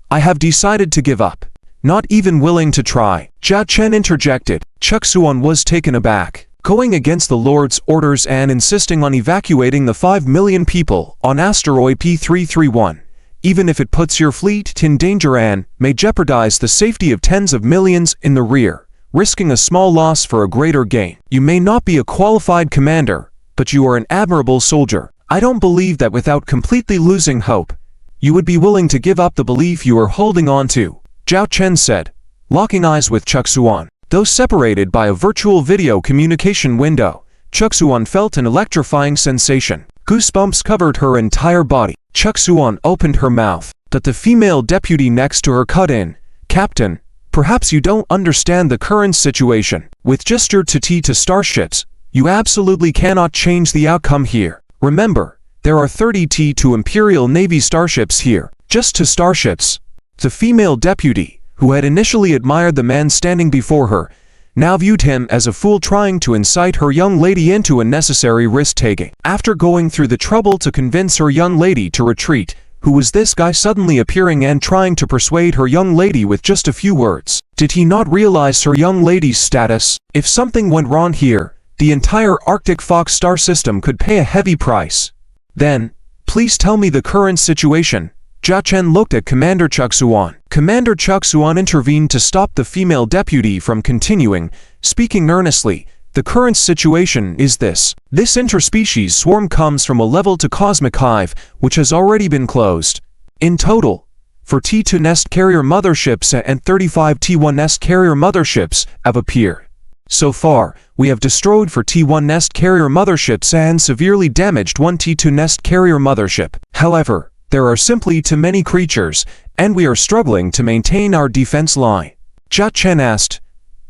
Speaker 1: I have decided to give up. Not even willing to try," Zhao Chen interjected. Chuk-Suan was taken aback. Going against the Lord's orders and insisting on evacuating the 5 million people on asteroid P331, even if it puts your fleet in danger and may jeopardize the safety of tens of millions in the rear, risking a small loss for a greater gain. "You may not be a qualified commander, but you are an admirable soldier. I don't believe that without completely losing hope, you would be willing to give up the belief you are holding on to," Zhao Chen said, locking eyes with Chuk-Suan. Though separated by a virtual video communication window, Chuk-Suan felt an electrifying sensation. Goosebumps covered her entire body. Chuk-Suan opened her mouth, but the female deputy next to her cut in. "Captain, perhaps you don't understand the current situation. With just your 2 starships, you absolutely cannot change the outcome here. Remember, there are 30 T2 Imperial Navy starships here, just 2 starships." The female deputy, who had initially admired the man standing before her, now viewed him as a fool trying to incite her young lady into unnecessary risk-taking. After going through the trouble to convince her young lady to retreat, who was this guy suddenly appearing and trying to persuade her young lady with just a few words? Did he not realize her young lady's status? If something went wrong here, the entire Arctic Fox star system could pay a heavy price. "Then, please tell me the current situation." Zhao Chen looked at Commander Chuk-Suan. Commander Chuk-Suan intervened to stop the female deputy from continuing, speaking earnestly. "The current situation is this. This interspecies swarm comes from a level to cosmic hive, which has already been closed. In total, for T2 nest carrier motherships and 35 T1 nest carrier motherships have appeared. So far, we have destroyed 4 T1 nest carrier motherships and severely damaged 1 T2 nest carrier mothership. However, there are simply too many creatures, and we are struggling to maintain our defense line." Zhao Chen asked,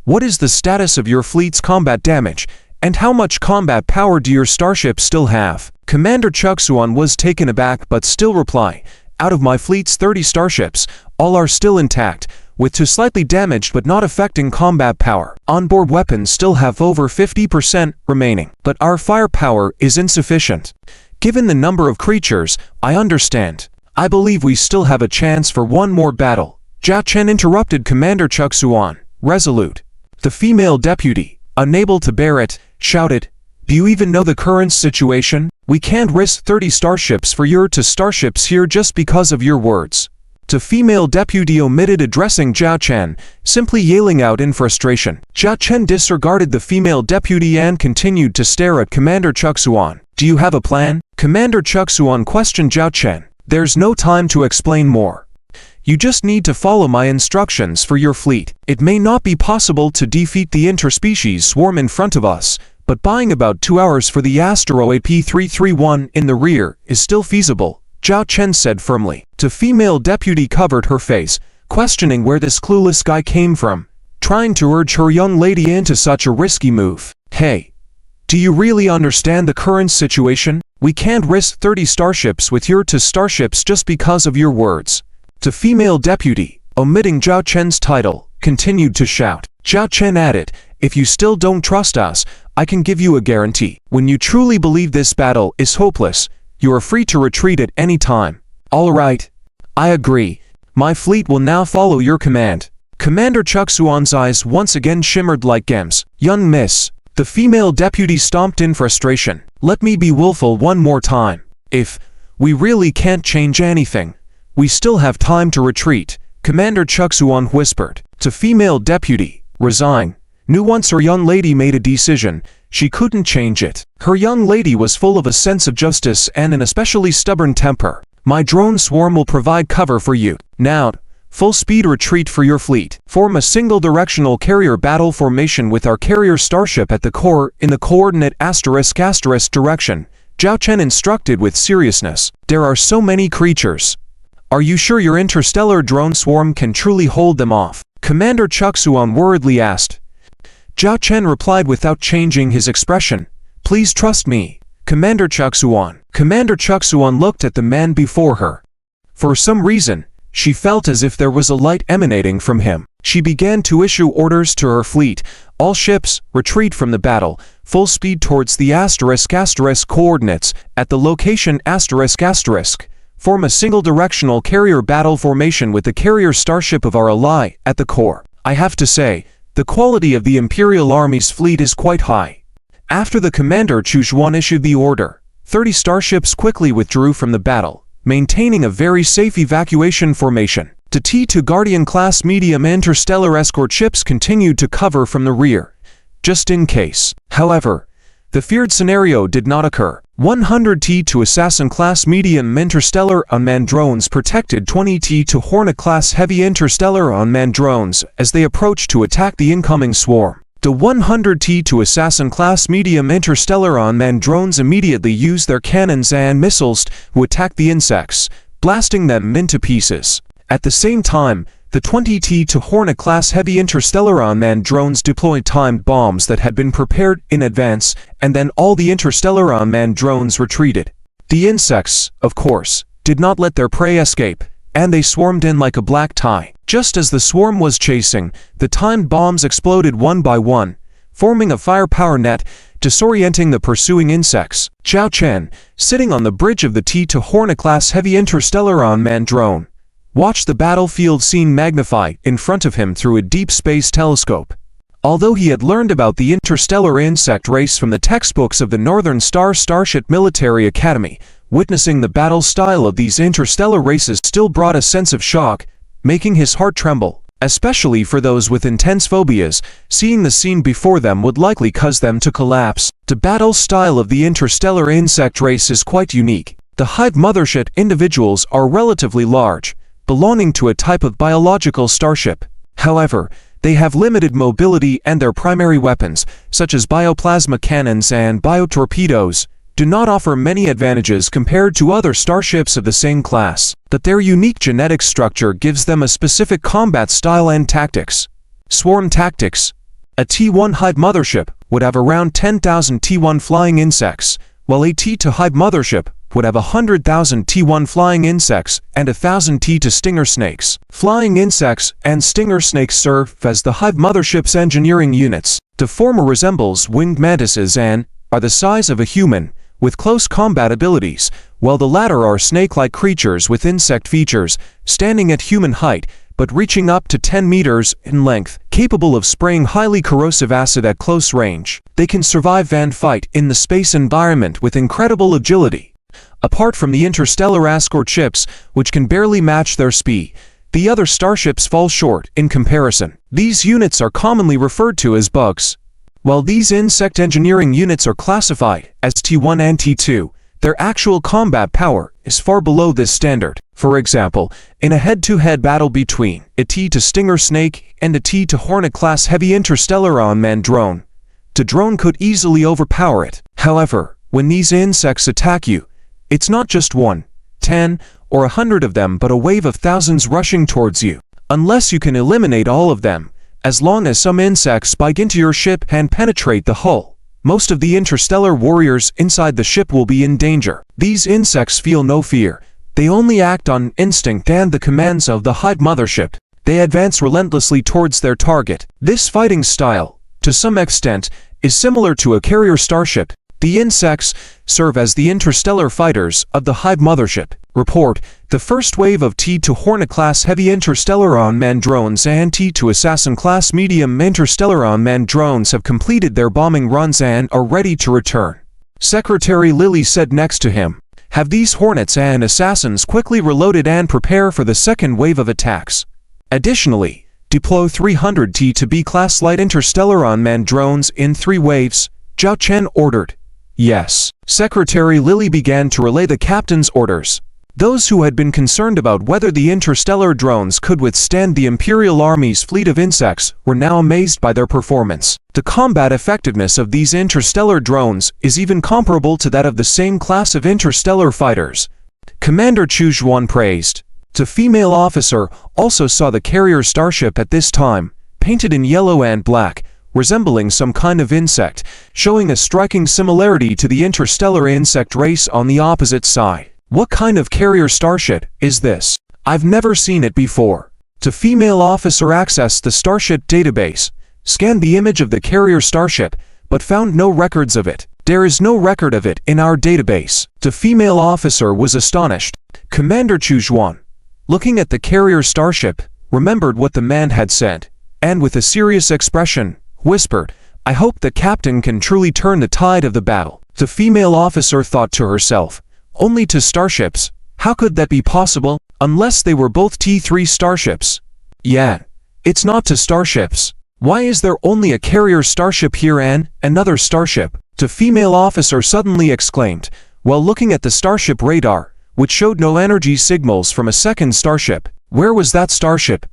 Speaker 1: "What is the status of your fleet's combat damage, and how much combat power do your starships still have?" Commander Chuk-Suan was taken aback but still replied, "Out of my fleet's 30 starships, all are still intact, with 2 slightly damaged but not affecting combat power. Onboard weapons still have over 50% remaining, but our firepower is insufficient. Given the number of creatures, I understand. I believe we still have a chance for one more battle." Zhao Chen interrupted Commander Chuk-Suan, resolute. The female deputy, unable to bear it, shouted, "Do you even know the current situation? We can't risk 30 starships for your 2 starships here just because of your words." The female deputy omitted addressing Zhao Chen, simply yelling out in frustration. Zhao Chen disregarded the female deputy and continued to stare at Commander Chuk-Suan. "Do you have a plan?" Commander Chuk-Suan questioned Zhao Chen. "There's no time to explain more. You just need to follow my instructions for your fleet. It may not be possible to defeat the interspecies swarm in front of us, but buying about 2 hours for the asteroid P331 in the rear is still feasible," Zhao Chen said firmly. The female deputy covered her face, questioning where this clueless guy came from. trying to urge her young lady into such a risky move. Hey, do you really understand the current situation? We can't risk 30 starships with your 2 starships just because of your words. The female deputy, omitting Zhao Chen's title, continued to shout. Zhao Chen added, if you still don't trust us, I can give you a guarantee. When you truly believe this battle is hopeless, you are free to retreat at any time. All right. I agree. My fleet will now follow your command. Commander Chuck Suan's eyes once again shimmered like gems. Young miss. The female deputy stomped in frustration. Let me be willful one more time. If we really can't change anything, we still have time to retreat, Commander Chuck Suan whispered. To female deputy, resign. Knew once her young lady made a decision, she couldn't change it. Her young lady was full of a sense of justice and an especially stubborn temper. My drone swarm will provide cover for you. Now, full speed retreat for your fleet. Form a single directional carrier battle formation with our carrier starship at the core in the coordinate *** direction, Zhao Chen instructed with seriousness. There are so many creatures. Are you sure your interstellar drone swarm can truly hold them off? Commander Chuck Suan worriedly asked. Zhao Chen replied without changing his expression. Please trust me, Commander Chuck Suan. Commander Chuck Suan looked at the man before her. For some reason, she felt as if there was a light emanating from him. She began to issue orders to her fleet. All ships, retreat from the battle, full speed towards the ** coordinates, at the location ***. Form a single directional carrier battle formation with the carrier starship of our ally at the core. I have to say, the quality of the Imperial Army's fleet is quite high. After the commander Chu Xuan issued the order, 30 starships quickly withdrew from the battle, maintaining a very safe evacuation formation. The T-2 Guardian-class medium interstellar escort ships continued to cover from the rear, just in case. However, the feared scenario did not occur. 100 T-2 Assassin-class medium interstellar unmanned drones protected 20 T-2 Hornet-class heavy interstellar unmanned drones as they approached to attack the incoming swarm. The 100 T-2 Assassin-class medium interstellar unmanned drones immediately used their cannons and missiles to attack the insects, blasting them into pieces. At the same time, the 20 T-2 Hornet-class heavy interstellar unmanned drones deployed timed bombs that had been prepared in advance, and then all the interstellar unmanned drones retreated. The insects, of course, did not let their prey escape, and they swarmed in like a black tie. Just as the swarm was chasing, the timed bombs exploded one by one, forming a firepower net, disorienting the pursuing insects. Zhao Chen, sitting on the bridge of the T-2 Hornet-class heavy interstellar unmanned drone, watched the battlefield scene magnified in front of him through a deep space telescope. Although he had learned about the interstellar insect race from the textbooks of the Northern Star Starship Military Academy, witnessing the battle style of these interstellar races still brought a sense of shock, making his heart tremble. Especially for those with intense phobias, seeing the scene before them would likely cause them to collapse. The battle style of the interstellar insect race is quite unique. The Hive mothership individuals are relatively large, belonging to a type of biological starship. However, they have limited mobility and their primary weapons, such as bioplasma cannons and biotorpedoes, do not offer many advantages compared to other starships of the same class. But their unique genetic structure gives them a specific combat style and tactics. Swarm tactics. A T-1 Hive mothership would have around 10,000 T-1 flying insects, while a T-2 Hive mothership would have 100,000 T-1 flying insects and 1,000 T-2 stinger snakes. Flying insects and stinger snakes serve as the Hive mothership's engineering units. The former resembles winged mantises and are the size of a human, with close combat abilities, while the latter are snake-like creatures with insect features, standing at human height, but reaching up to 10 meters in length, capable of spraying highly corrosive acid at close range. They can survive and fight in the space environment with incredible agility. Apart from the interstellar escort ships, which can barely match their speed, the other starships fall short in comparison. These units are commonly referred to as bugs. While these insect engineering units are classified as T-1 and T-2, their actual combat power is far below this standard. For example, in a head-to-head battle between a T-2 Stinger Snake and a T-2 Hornet-class heavy interstellar unmanned drone, the drone could easily overpower it. However, when these insects attack you, it's not just 1, 10, or 100 of them but a wave of thousands rushing towards you. Unless you can eliminate all of them, As long as some insects spike into your ship and penetrate the hull, most of the interstellar warriors inside the ship will be in danger. These insects feel no fear. They only act on instinct and the commands of the hive mothership. They advance relentlessly towards their target. This fighting style, to some extent, is similar to a carrier starship. The insects serve as the interstellar fighters of the hive mothership. Report: the first wave of T-2 Hornet-class heavy interstellar unmanned drones and T-2 Assassin-class medium interstellar unmanned drones have completed their bombing runs and are ready to return. Secretary Lilly said next to him. Have these Hornets and Assassins quickly reloaded and prepare for the second wave of attacks. Additionally, deploy 300 T-2B-class light interstellar unmanned drones in 3 waves, Zhao Chen ordered. Yes. Secretary Lilly began to relay the captain's orders. Those who had been concerned about whether the interstellar drones could withstand the Imperial Army's fleet of insects were now amazed by their performance. The combat effectiveness of these interstellar drones is even comparable to that of the same class of interstellar fighters. Commander Chu Zhuan praised. The female officer also saw the carrier starship at this time, painted in yellow and black, resembling some kind of insect, showing a striking similarity to the interstellar insect race on the opposite side. What kind of carrier starship is this? I've never seen it before. The female officer accessed the starship database, scanned the image of the carrier starship, but found no records of it. There is no record of it in our database. The female officer was astonished. Commander Chu Zhuan, looking at the carrier starship, remembered what the man had said, and with a serious expression, whispered, I hope the captain can truly turn the tide of the battle. The female officer thought to herself, only to starships? How could that be possible, unless they were both T-3 starships? Yeah, it's not to starships. Why is there only a carrier starship here and another starship? The female officer suddenly exclaimed, while looking at the starship radar, which showed no energy signals from a second starship. Where was that starship?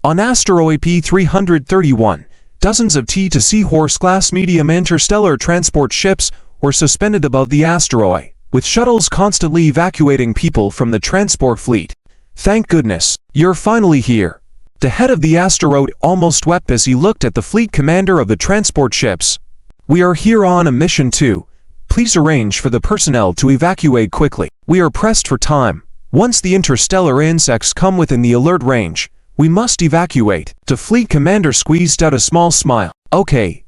Speaker 1: On asteroid P-331, dozens of T-2 Seahorse-class medium interstellar transport ships were suspended above the asteroid, with shuttles constantly evacuating people from the transport fleet. Thank goodness, you're finally here. The head of the asteroid almost wept as he looked at the fleet commander of the transport ships. We are here on a mission too. Please arrange for the personnel to evacuate quickly. We are pressed for time. Once the interstellar insects come within the alert range, we must evacuate. The fleet commander squeezed out a small smile. Okay.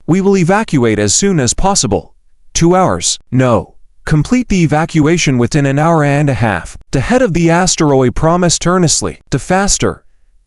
Speaker 1: We will evacuate as soon as possible. 2 hours. No. Complete the evacuation within an hour and a half. The head of the asteroid promised earnestly. The faster,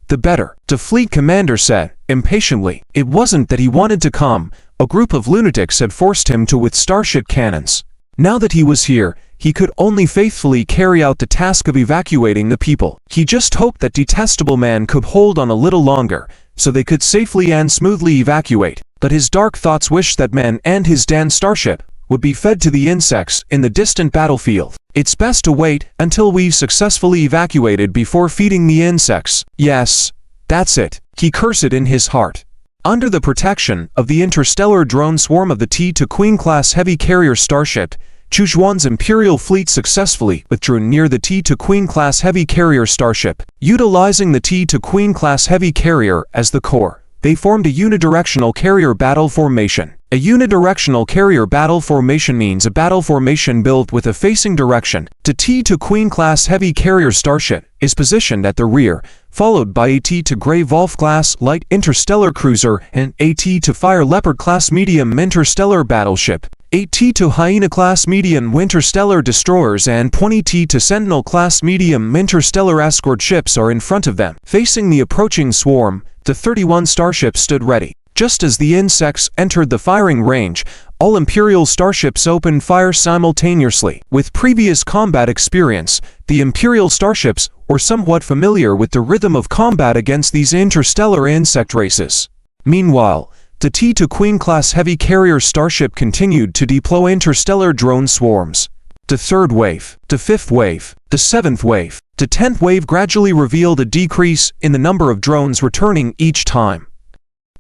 Speaker 1: the better, the fleet commander said, impatiently. It wasn't that he wanted to come. A group of lunatics had forced him to with starship cannons. Now that he was here, he could only faithfully carry out the task of evacuating the people. He just hoped that detestable man could hold on a little longer, so they could safely and smoothly evacuate. But his dark thoughts wished that man and his Dan starship would be fed to the insects in the distant battlefield. It's best to wait until we've successfully evacuated before feeding the insects. Yes, that's it. He cursed in his heart. Under the protection of the interstellar drone swarm of the T-2 Queen-class heavy carrier starship, Chu Zhuan's Imperial fleet successfully withdrew near the T-2 Queen-class heavy carrier starship. Utilizing the T-2 Queen-class heavy carrier as the core, they formed a unidirectional carrier battle formation. A unidirectional carrier battle formation means a battle formation built with a facing direction. The T-2 Queen-class heavy carrier starship is positioned at the rear, followed by a T-2 Grey Wolf-class light interstellar cruiser and a T-2 Fire Leopard-class medium interstellar battleship. 8 T-2 Hyena-class medium interstellar destroyers and 20 T-2 Sentinel-class medium interstellar escort ships are in front of them. Facing the approaching swarm, the 31 starships stood ready. Just as the insects entered the firing range, all Imperial starships opened fire simultaneously. With previous combat experience, the Imperial starships were somewhat familiar with the rhythm of combat against these interstellar insect races. Meanwhile, the T-2 Queen-class heavy carrier starship continued to deploy interstellar drone swarms. The third wave, the fifth wave, the seventh wave, the 10th wave gradually revealed a decrease in the number of drones returning each time.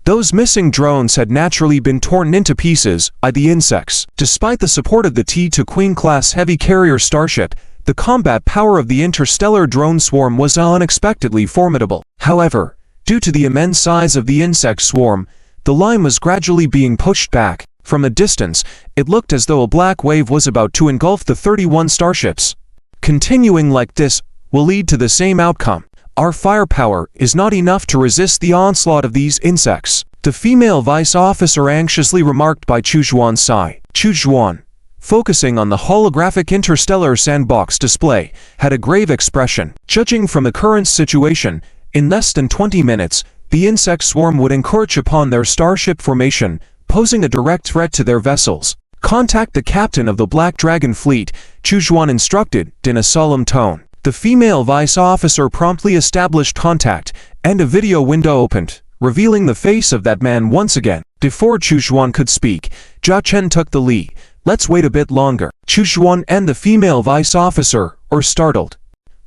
Speaker 1: Those missing drones had naturally been torn into pieces by the insects. Despite the support of the T-2 Queen-class heavy carrier starship, the combat power of the interstellar drone swarm was unexpectedly formidable. However, Due to the immense size of the insect swarm, the line was gradually being pushed back. From a distance, it looked as though a black wave was about to engulf the 31 starships. Continuing like this will lead to the same outcome. Our firepower is not enough to resist the onslaught of these insects, the female vice officer anxiously remarked by Chuzhuan's side. Chuzhuan, focusing on the holographic interstellar sandbox display, had a grave expression. Judging from the current situation, in less than 20 minutes, the insect swarm would encroach upon their starship formation, posing a direct threat to their vessels. Contact the captain of the Black Dragon fleet, Chuzhuan instructed, in a solemn tone. The female vice officer promptly established contact, and a video window opened, revealing the face of that man once again. Before Chuzhuan could speak, Jia Chen took the lead. Let's wait a bit longer. Chuzhuan and the female vice officer were startled.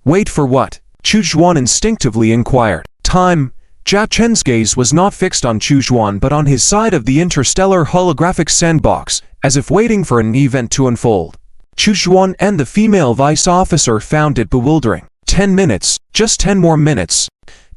Speaker 1: Wait for what? Chuzhuan instinctively inquired. Time. Jia Chen's gaze was not fixed on Chuzhuan but on his side of the interstellar holographic sandbox, as if waiting for an event to unfold. Chuzhuan and the female vice officer found it bewildering. 10 minutes, just 10 more minutes.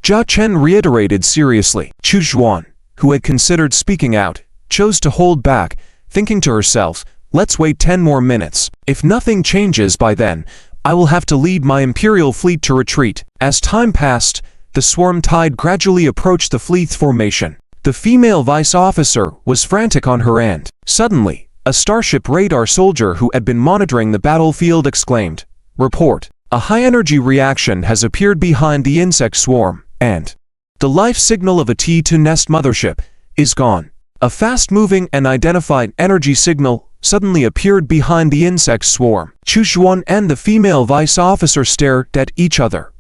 Speaker 1: Jia Chen reiterated seriously. Chuzhuan, who had considered speaking out, chose to hold back, thinking to herself, let's wait 10 more minutes. If nothing changes by then, I will have to lead my Imperial fleet to retreat. As time passed, the swarm tide gradually approached the fleet's formation. The female vice officer was frantic on her end. Suddenly, a starship radar soldier who had been monitoring the battlefield exclaimed, "Report, a high-energy reaction has appeared behind the insect swarm, and the life signal of a T2 nest mothership is gone." A fast-moving and identified energy signal suddenly appeared behind the insect swarm. Chuzhuan and the female vice officer stared at each other.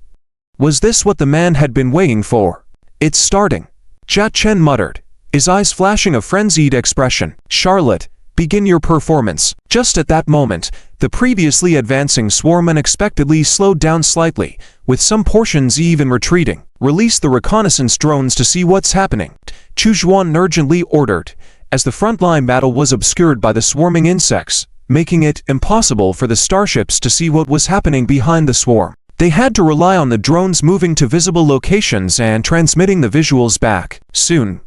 Speaker 1: Was this what the man had been waiting for? It's starting, Jia Chen muttered, his eyes flashing a frenzied expression. Charlotte, begin your performance. Just at that moment, the previously advancing swarm unexpectedly slowed down slightly, with some portions even retreating. Release the reconnaissance drones to see what's happening, Chuzhuan urgently ordered, as the frontline battle was obscured by the swarming insects, making it impossible for the starships to see what was happening behind the swarm. They had to rely on the drones moving to visible locations and transmitting the visuals back. Soon,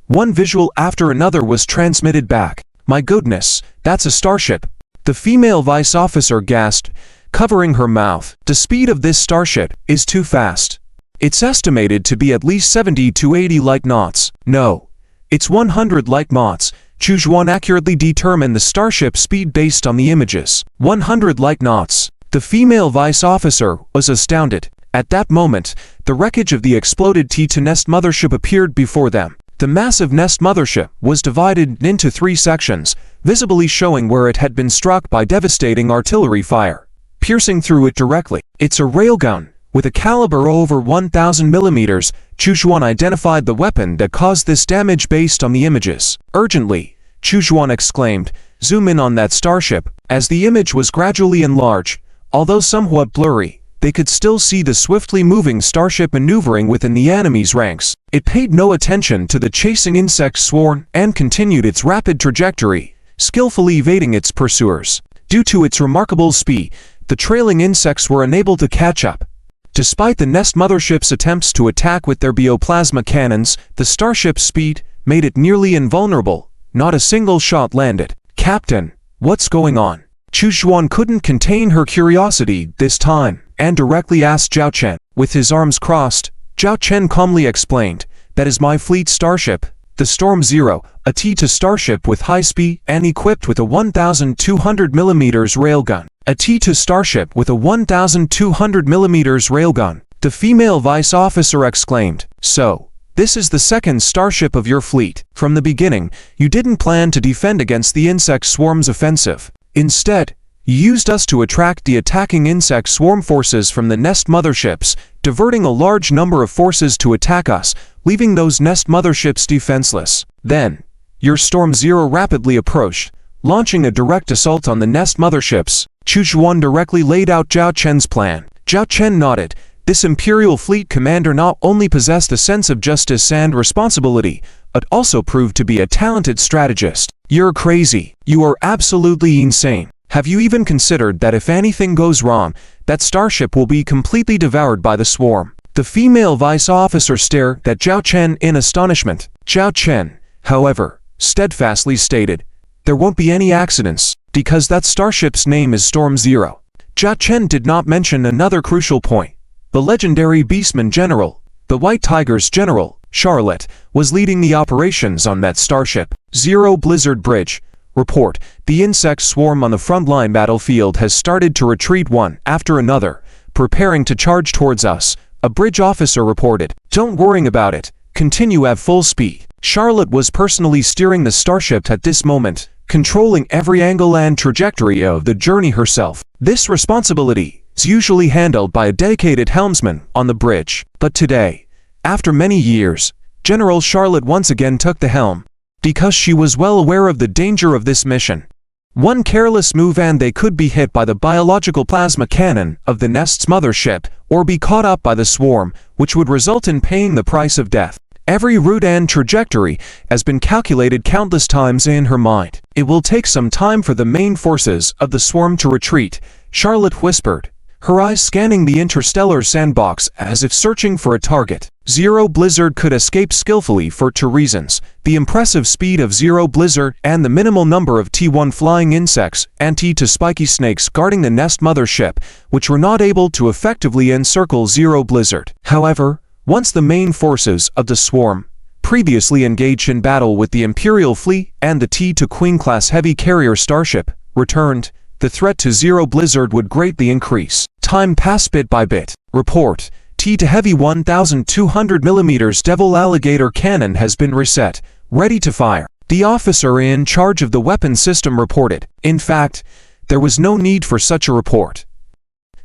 Speaker 1: one visual after another was transmitted back. My goodness, that's a starship. The female vice officer gasped, covering her mouth. The speed of this starship is too fast. It's estimated to be at least 70 to 80 light knots. No, it's 100 light knots. Chuzhuan accurately determined the starship speed based on the images. 100 light knots. The female vice officer was astounded. At that moment, the wreckage of the exploded T2 nest mothership appeared before them. The massive nest mothership was divided into 3 sections, visibly showing where it had been struck by devastating artillery fire, piercing through it directly. It's a railgun, with a caliber over 1,000 millimeters. Chuzhuan identified the weapon that caused this damage based on the images. Urgently, Chuzhuan exclaimed, "Zoom in on that starship." As the image was gradually enlarged, although somewhat blurry, they could still see the swiftly moving starship maneuvering within the enemy's ranks. It paid no attention to the chasing insect swarm and continued its rapid trajectory, skillfully evading its pursuers. Due to its remarkable speed, the trailing insects were unable to catch up. Despite the nest mothership's attempts to attack with their bioplasma cannons, the starship's speed made it nearly invulnerable. Not a single shot landed. Captain, what's going on? Chuzhuan couldn't contain her curiosity this time, and directly asked Jia Chen. With his arms crossed, Jia Chen calmly explained, "That is my fleet starship, the Storm Zero, a T2 starship with high speed and equipped with a 1,200 millimeters railgun." A T2 starship with a 1,200 millimeters railgun, the female vice officer exclaimed. So, this is the second starship of your fleet. From the beginning, you didn't plan to defend against the insect swarm's offensive. Instead, you used us to attract the attacking insect swarm forces from the nest motherships, diverting a large number of forces to attack us, leaving those nest motherships defenseless. Then, your Storm Zero rapidly approached, launching a direct assault on the nest motherships. Chuzhuan directly laid out Jia Chen's plan. Jia Chen nodded. This Imperial Fleet commander not only possessed a sense of justice and responsibility, but also proved to be a talented strategist. You're crazy. You are absolutely insane. Have you even considered that if anything goes wrong, that starship will be completely devoured by the swarm? The female vice officer stared at Zhao Chen in astonishment. Zhao Chen, however, steadfastly stated, "There won't be any accidents, because that starship's name is Storm Zero." Zhao Chen did not mention another crucial point. The legendary Beastman General, the White Tiger's General, Charlotte, was leading the operations on that starship. Zero Blizzard Bridge. Report: the insect swarm on the frontline battlefield has started to retreat one after another, preparing to charge towards us, a bridge officer reported. "Don't worry about it. Continue at full speed." Charlotte was personally steering the starship at this moment, controlling every angle and trajectory of the journey herself. This responsibility is usually handled by a dedicated helmsman on the bridge. But today, after many years, General Charlotte once again took the helm, because she was well aware of the danger of this mission. One careless move and they could be hit by the biological plasma cannon of the Nest's mothership, or be caught up by the swarm, which would result in paying the price of death. Every route and trajectory has been calculated countless times in her mind. "It will take some time for the main forces of the swarm to retreat," Charlotte whispered, her eyes scanning the interstellar sandbox as if searching for a target. Zero Blizzard could escape skillfully for two reasons: the impressive speed of Zero Blizzard and the minimal number of T1 flying insects and T2 spiky snakes guarding the Nest mothership, which were not able to effectively encircle Zero Blizzard. However, once the main forces of the swarm, previously engaged in battle with the Imperial fleet and the T2 Queen-class heavy carrier starship, returned, the threat to Zero Blizzard would greatly increase. Time passed bit by bit. Report: T2 Heavy 1200mm Devil Alligator Cannon has been reset, ready to fire. The officer in charge of the weapon system reported. In fact, there was no need for such a report.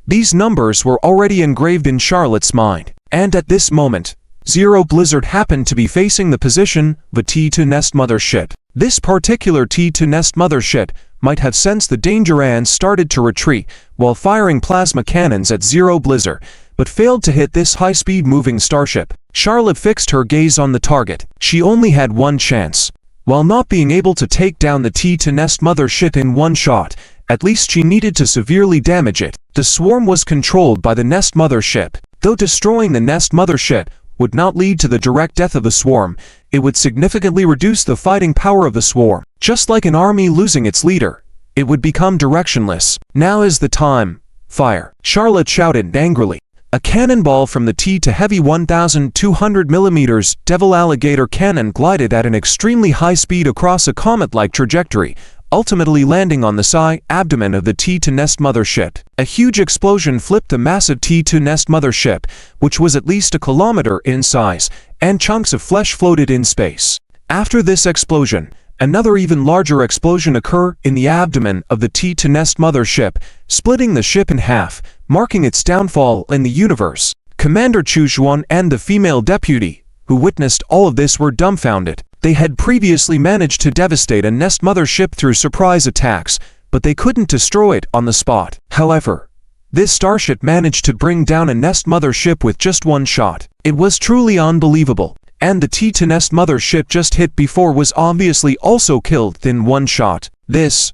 Speaker 1: These numbers were already engraved in Charlotte's mind. And at this moment, Zero Blizzard happened to be facing the position of a T2 Nest mothership. This particular T2 Nest mothership might have sensed the danger and started to retreat while firing plasma cannons at Zero Blizzard, but failed to hit this high-speed moving starship. Charlotte fixed her gaze on the target. She only had one chance. While not being able to take down the T2 Nest mothership in one shot, at least she needed to severely damage it. The swarm was controlled by the Nest mothership. Though destroying the Nest mothership would not lead to the direct death of the swarm, it would significantly reduce the fighting power of the swarm. Just like an army losing its leader, it would become directionless. "Now is the time. Fire!" Charlotte shouted angrily. A cannonball from the T2 Heavy 1200mm Devil Alligator Cannon glided at an extremely high speed across a comet-like trajectory, ultimately landing on the side abdomen of the T2 Nest mothership. A huge explosion flipped the massive T2 Nest mothership, which was at least a kilometer in size, and chunks of flesh floated in space. After this explosion, another even larger explosion occurred in the abdomen of the T2 Nest mothership, splitting the ship in half, marking its downfall in the universe. Commander Chu Xuan and the female deputy, who witnessed all of this, were dumbfounded. They had previously managed to devastate a Nest mothership through surprise attacks, but they couldn't destroy it on the spot. However, this starship managed to bring down a Nest mothership with just one shot. It was truly unbelievable. And the T2 Nest mothership just hit before was obviously also killed in one shot. This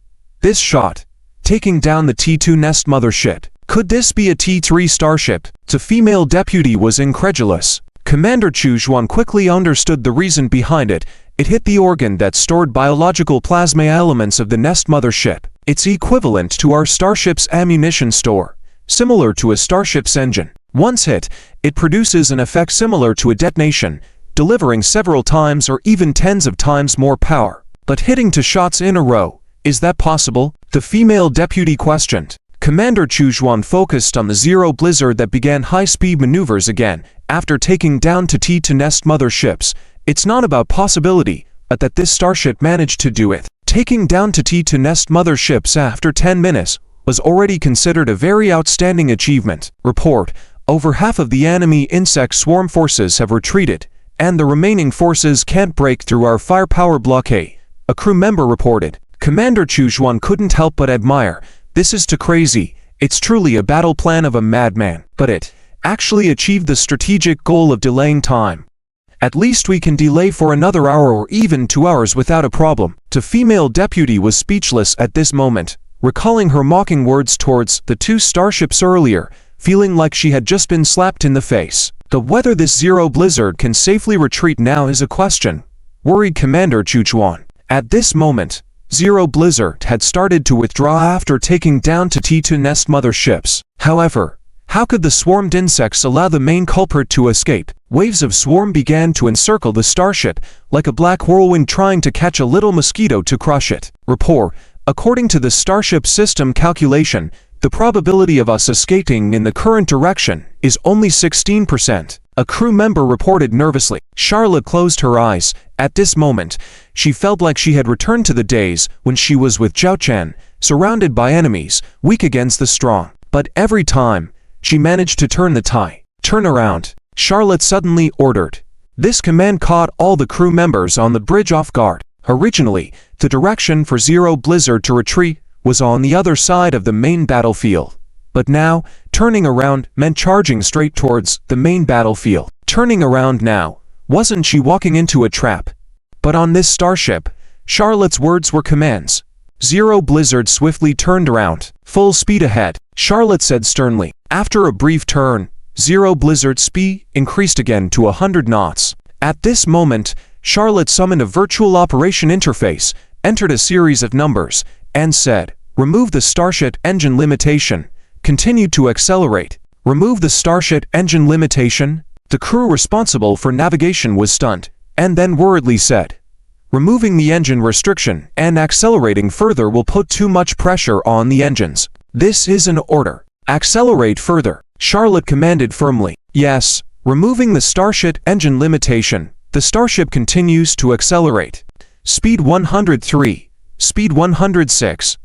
Speaker 1: shot, taking down the T2 Nest mothership. Could this be a T3 starship? The female deputy was incredulous. Commander Chu Xuan quickly understood the reason behind it. It hit the organ that stored biological plasma elements of the Nest mothership. It's equivalent to our starship's ammunition store, similar to a starship's engine. Once hit, it produces an effect similar to a detonation, delivering several times or even tens of times more power. But hitting 2 shots in a row, is that possible? The female deputy questioned. Commander Chu Xuan focused on the Zero Blizzard that began high-speed maneuvers again after taking down T2 Nest motherships. It's not about possibility, but that this starship managed to do it. Taking down T2 Nest motherships after 10 minutes was already considered a very outstanding achievement. Report: over half of the enemy insect swarm forces have retreated, and the remaining forces can't break through our firepower blockade, a crew member reported. Commander Chu Xuan couldn't help but admire. This is too crazy. It's truly a battle plan of a madman. But it actually achieved the strategic goal of delaying time. At least we can delay for another hour or even 2 hours without a problem. The female deputy was speechless at this moment, recalling her mocking words towards the 2 starships earlier, feeling like she had just been slapped in the face. But whether this Zero Blizzard can safely retreat now is a question, worried Commander Chuchuan. At this moment, Zero Blizzard had started to withdraw after taking down T2 nest motherships. However, how could the swarmed insects allow the main culprit to escape? Waves of swarm began to encircle the starship, like a black whirlwind trying to catch a little mosquito to crush it. Report: according to the starship system calculation, the probability of us escaping in the current direction is only 16%. A crew member reported nervously. Charlotte closed her eyes. At this moment, she felt like she had returned to the days when she was with Zhao Chen, surrounded by enemies, weak against the strong. But every time, she managed to turn the tide. Turn around, Charlotte suddenly ordered. This command caught all the crew members on the bridge off guard. Originally, the direction for Zero Blizzard to retreat was on the other side of the main battlefield. But now, turning around meant charging straight towards the main battlefield. Turning around now, wasn't she walking into a trap? But on this starship, Charlotte's words were commands. Zero Blizzard swiftly turned around. Full speed ahead, Charlotte said sternly. After a brief turn, Zero Blizzard's speed increased again to 100 knots. At this moment, Charlotte summoned a virtual operation interface, entered a series of numbers, and said, "Remove the starship engine limitation. Continue to accelerate." Remove the starship engine limitation? The crew responsible for navigation was stunned, and then worriedly said, "Removing the engine restriction and accelerating further will put too much pressure on the engines. This is an order. Accelerate further," Charlotte commanded firmly. Yes, removing the starship engine limitation, the starship continues to accelerate. Speed 103, speed 106,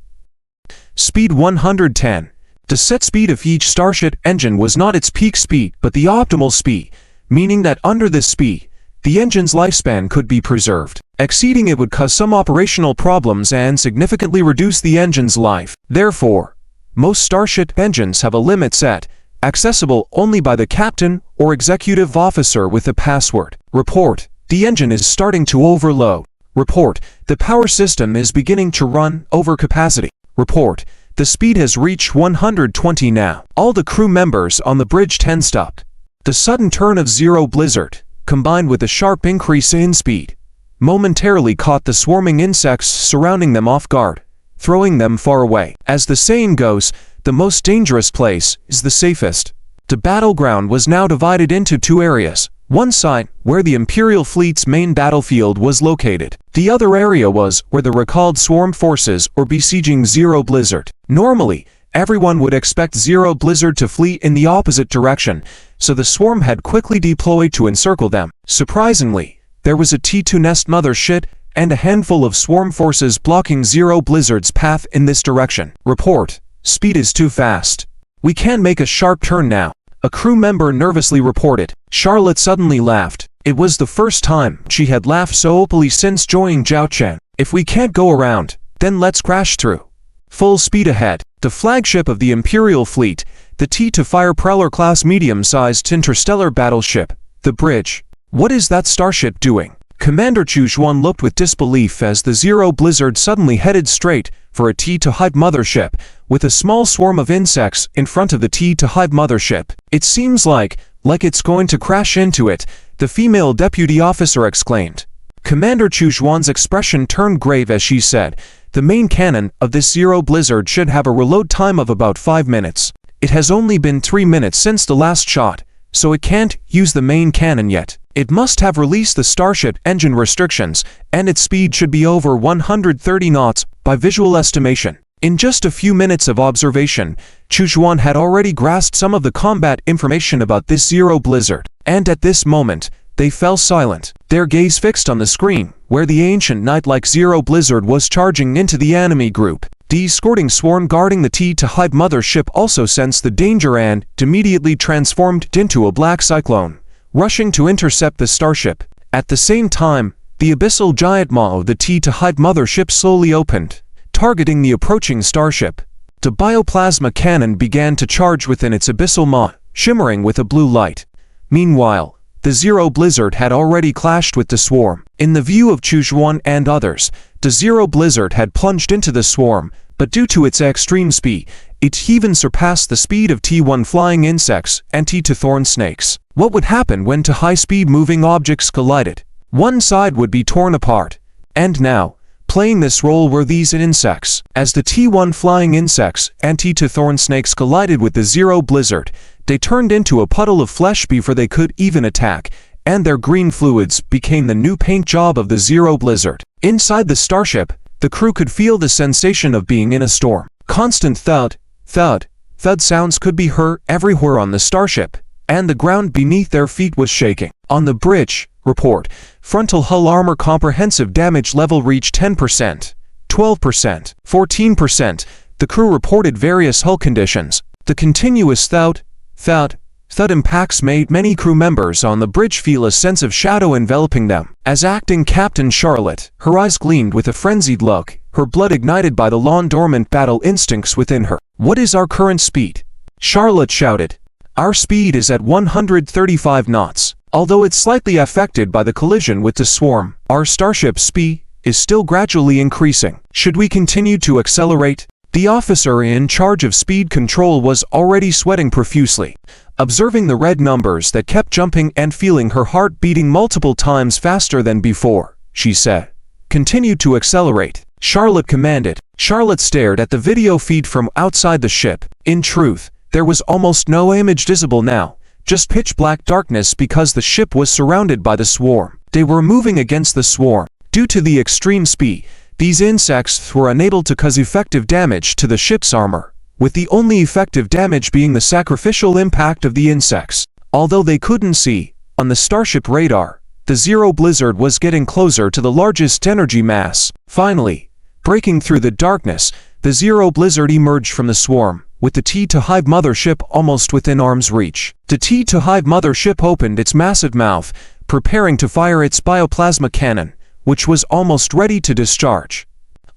Speaker 1: speed 110. The set speed of each starship engine was not its peak speed but the optimal speed, meaning that under this speed, the engine's lifespan could be preserved. Exceeding it would cause some operational problems and significantly reduce the engine's life. Therefore, most starship engines have a limit set, accessible only by the captain or executive officer with a password. Report: the engine is starting to overload. Report: the power system is beginning to run over capacity. Report: the speed has reached 120 now. All the crew members on the bridge 10 stopped. The sudden turn of Zero Blizzard, combined with a sharp increase in speed, momentarily caught the swarming insects surrounding them off guard, throwing them far away. As the saying goes, the most dangerous place is the safest. The battleground was now divided into two areas. One side, where the Imperial fleet's main battlefield was located. The other area was where the recalled swarm forces were besieging Zero Blizzard. Normally, everyone would expect Zero Blizzard to flee in the opposite direction, so the swarm had quickly deployed to encircle them. Surprisingly, there was a T2 nest mothership and a handful of swarm forces blocking Zero Blizzard's path in this direction. Report: speed is too fast. We can't make a sharp turn now, a crew member nervously reported. Charlotte suddenly laughed. It was the first time she had laughed so openly since joining Zhao Chen. If we can't go around, then let's crash through. Full speed ahead. The flagship of the Imperial fleet, the T2 Fire Prowler class medium-sized interstellar battleship, the bridge. What is that starship doing? Commander Chuchuan looked with disbelief as the Zero Blizzard suddenly headed straight for a T2 Hive mothership, with a small swarm of insects in front of the T2 Hive mothership. It seems like it's going to crash into it, the female deputy officer exclaimed. Commander Chuchuan's expression turned grave as she said, "The main cannon of this Zero Blizzard should have a reload time of about 5 minutes. It has only been 3 minutes since the last shot, so it can't use the main cannon yet. It must have released the starship engine restrictions, and its speed should be over 130 knots by visual estimation." In just a few minutes of observation, Chuchuan had already grasped some of the combat information about this Zero Blizzard, and at this moment, they fell silent, their gaze fixed on the screen, where the ancient knight-like Zero Blizzard was charging into the enemy group. The escorting swarm guarding the T2 Hive mothership also sensed the danger and immediately transformed into a black cyclone, rushing to intercept the starship. At the same time, the abyssal giant maw of the T2 Hive mothership slowly opened, targeting the approaching starship. The bioplasma cannon began to charge within its abyssal maw, shimmering with a blue light. Meanwhile, the Zero Blizzard had already clashed with the swarm. In the view of Chuchuan and others, the Zero Blizzard had plunged into the swarm, but due to its extreme speed, It even surpassed the speed of T1 flying insects and T2 thorn snakes. What would happen when two high-speed moving objects collided? One side would be torn apart. And now, playing this role were these insects. As the T1 flying insects and T2 thorn snakes collided with the Zero Blizzard, they turned into a puddle of flesh before they could even attack, and their green fluids became the new paint job of the Zero Blizzard. Inside the starship, the crew could feel the sensation of being in a storm. Constant thud, thud, thud sounds could be heard everywhere on the starship, and the ground beneath their feet was shaking. On the bridge, report, frontal hull armor comprehensive damage level reached 10%, 12%, 14%. The crew reported various hull conditions. The continuous thud, thud, thud impacts made many crew members on the bridge feel a sense of shadow enveloping them. As acting Captain Charlotte, her eyes gleamed with a frenzied look, her blood ignited by the long-dormant battle instincts within her. "What is our current speed?" Charlotte shouted. "Our speed is at 135 knots. Although it's slightly affected by the collision with the swarm, our starship's speed is still gradually increasing. Should we continue to accelerate?" The officer in charge of speed control was already sweating profusely. Observing the red numbers that kept jumping and feeling her heart beating multiple times faster than before, she said, "Continue to accelerate," Charlotte commanded. Charlotte stared at the video feed from outside the ship. In truth, there was almost no image visible now, just pitch-black darkness because the ship was surrounded by the swarm. They were moving against the swarm. Due to the extreme speed, these insects were unable to cause effective damage to the ship's armor, with the only effective damage being the sacrificial impact of the insects. Although they couldn't see, on the starship radar, the Zero Blizzard was getting closer to the largest energy mass. Finally, breaking through the darkness, the Zero Blizzard emerged from the swarm, with the T2 Hive mothership almost within arm's reach. The T2 Hive mothership opened its massive mouth, preparing to fire its bioplasma cannon, which was almost ready to discharge.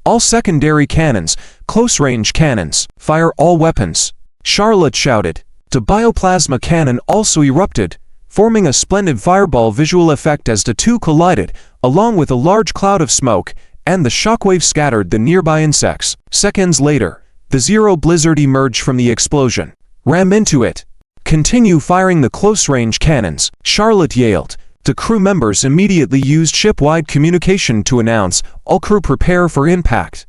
Speaker 1: "All secondary cannons, close-range cannons, fire all weapons," Charlotte shouted. The bioplasma cannon also erupted, forming a splendid fireball visual effect as the two collided, along with a large cloud of smoke, and the shockwave scattered the nearby insects. Seconds later, the Zero Blizzard emerged from the explosion. "Ram into it. Continue firing the close-range cannons," Charlotte yelled. The crew members immediately used ship-wide communication to announce, "All crew prepare for impact."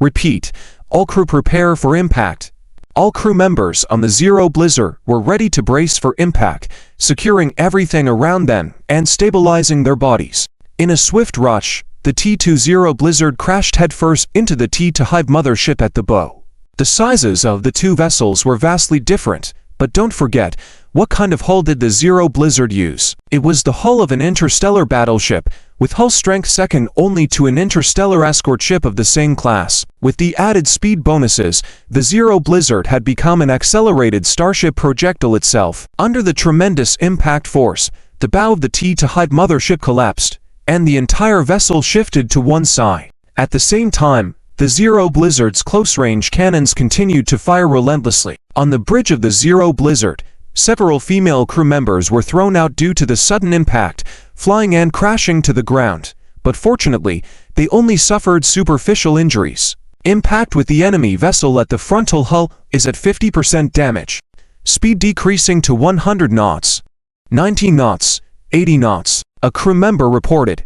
Speaker 1: Repeat, "All crew prepare for impact." All crew members on the Zero Blizzard were ready to brace for impact, securing everything around them and stabilizing their bodies. In a swift rush, the T2 Zero Blizzard crashed headfirst into the T2 Hive mothership at the bow. The sizes of the two vessels were vastly different, but don't forget, what kind of hull did the Zero Blizzard use? It was the hull of an interstellar battleship, with hull strength second only to an interstellar escort ship of the same class. With the added speed bonuses, the Zero Blizzard had become an accelerated starship projectile itself. Under the tremendous impact force, the bow of the T2 Hive mothership collapsed, and the entire vessel shifted to one side. At the same time, the Zero Blizzard's close-range cannons continued to fire relentlessly. On the bridge of the Zero Blizzard, several female crew members were thrown out due to the sudden impact, flying and crashing to the ground, but fortunately, they only suffered superficial injuries. Impact with the enemy vessel at the frontal hull is at 50% damage. Speed decreasing to 100 knots. 90 knots, 80 knots. A crew member reported.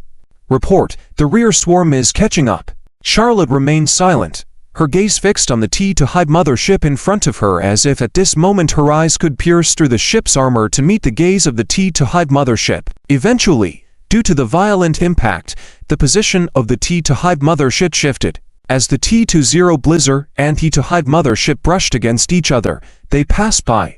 Speaker 1: "Report, the rear swarm is catching up." Charlotte remained silent, her gaze fixed on the T2 Hive mothership in front of her as if at this moment her eyes could pierce through the ship's armor to meet the gaze of the T2 Hive mothership. Eventually, due to the violent impact, the position of the T2 Hive mothership shifted. As the T2 Zero Blizzard and T2 Hive mothership brushed against each other, they passed by.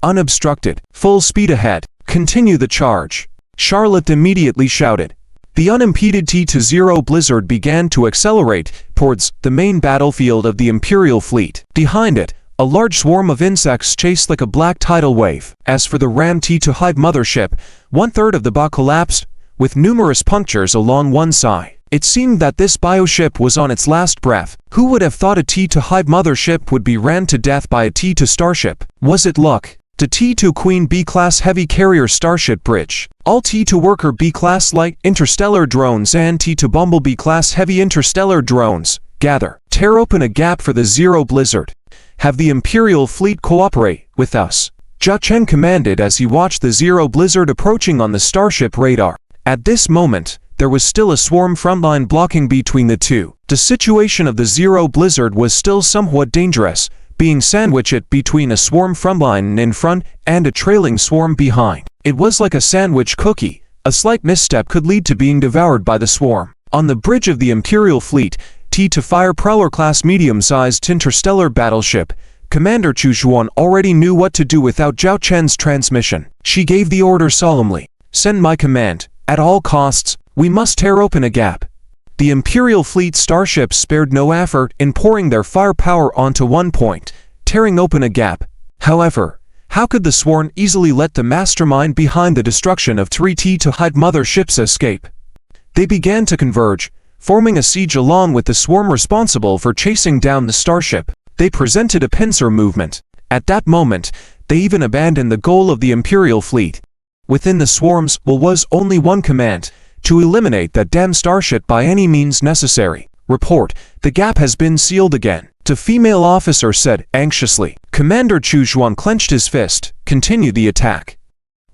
Speaker 1: Unobstructed. "Full speed ahead. Continue the charge," Charlotte immediately shouted. The unimpeded T2 Zero Blizzard began to accelerate towards the main battlefield of the Imperial fleet. Behind it, a large swarm of insects chased like a black tidal wave. As for the rammed T2 Hive mothership, one-third of the bow collapsed, with numerous punctures along one side. It seemed that this bioship was on its last breath. Who would have thought a T2 Hive mothership would be rammed to death by a T2 starship? Was it luck? The T2 Queen B-Class Heavy Carrier Starship Bridge. All T2 Worker B-Class Light Interstellar Drones and T2 Bumblebee Class Heavy Interstellar Drones, gather. Tear open a gap for the Zero Blizzard. have the Imperial fleet cooperate with us," Jia Chen commanded as he watched the Zero blizzard approaching on the starship radar. At this moment, there was still a swarm frontline blocking between the two. The situation of the Zero blizzard was still somewhat dangerous, being sandwiched between a swarm frontline in front and a trailing swarm behind. It was like a sandwich cookie. A slight misstep could lead to being devoured by the swarm. On the bridge of the Imperial fleet, T-to-Fire Prowler-class medium-sized interstellar battleship, Commander Chu Xuan already knew what to do without Zhao Chen's transmission. She gave the order solemnly. "Send my command. At all costs, we must tear open a gap." The Imperial fleet starships spared no effort in pouring their firepower onto one point, tearing open a gap. However, how could the swarm easily let the mastermind behind the destruction of 3T to hide motherships escape? They began to converge, forming a siege along with the swarm responsible for chasing down the starship. They presented a pincer movement. At that moment, they even abandoned the goal of the Imperial fleet. Within the swarms was only one command: to eliminate that damn starship by any means necessary. Report, the gap has been sealed again, the female officer said anxiously. Commander Chu Xuan clenched his fist, continued the attack.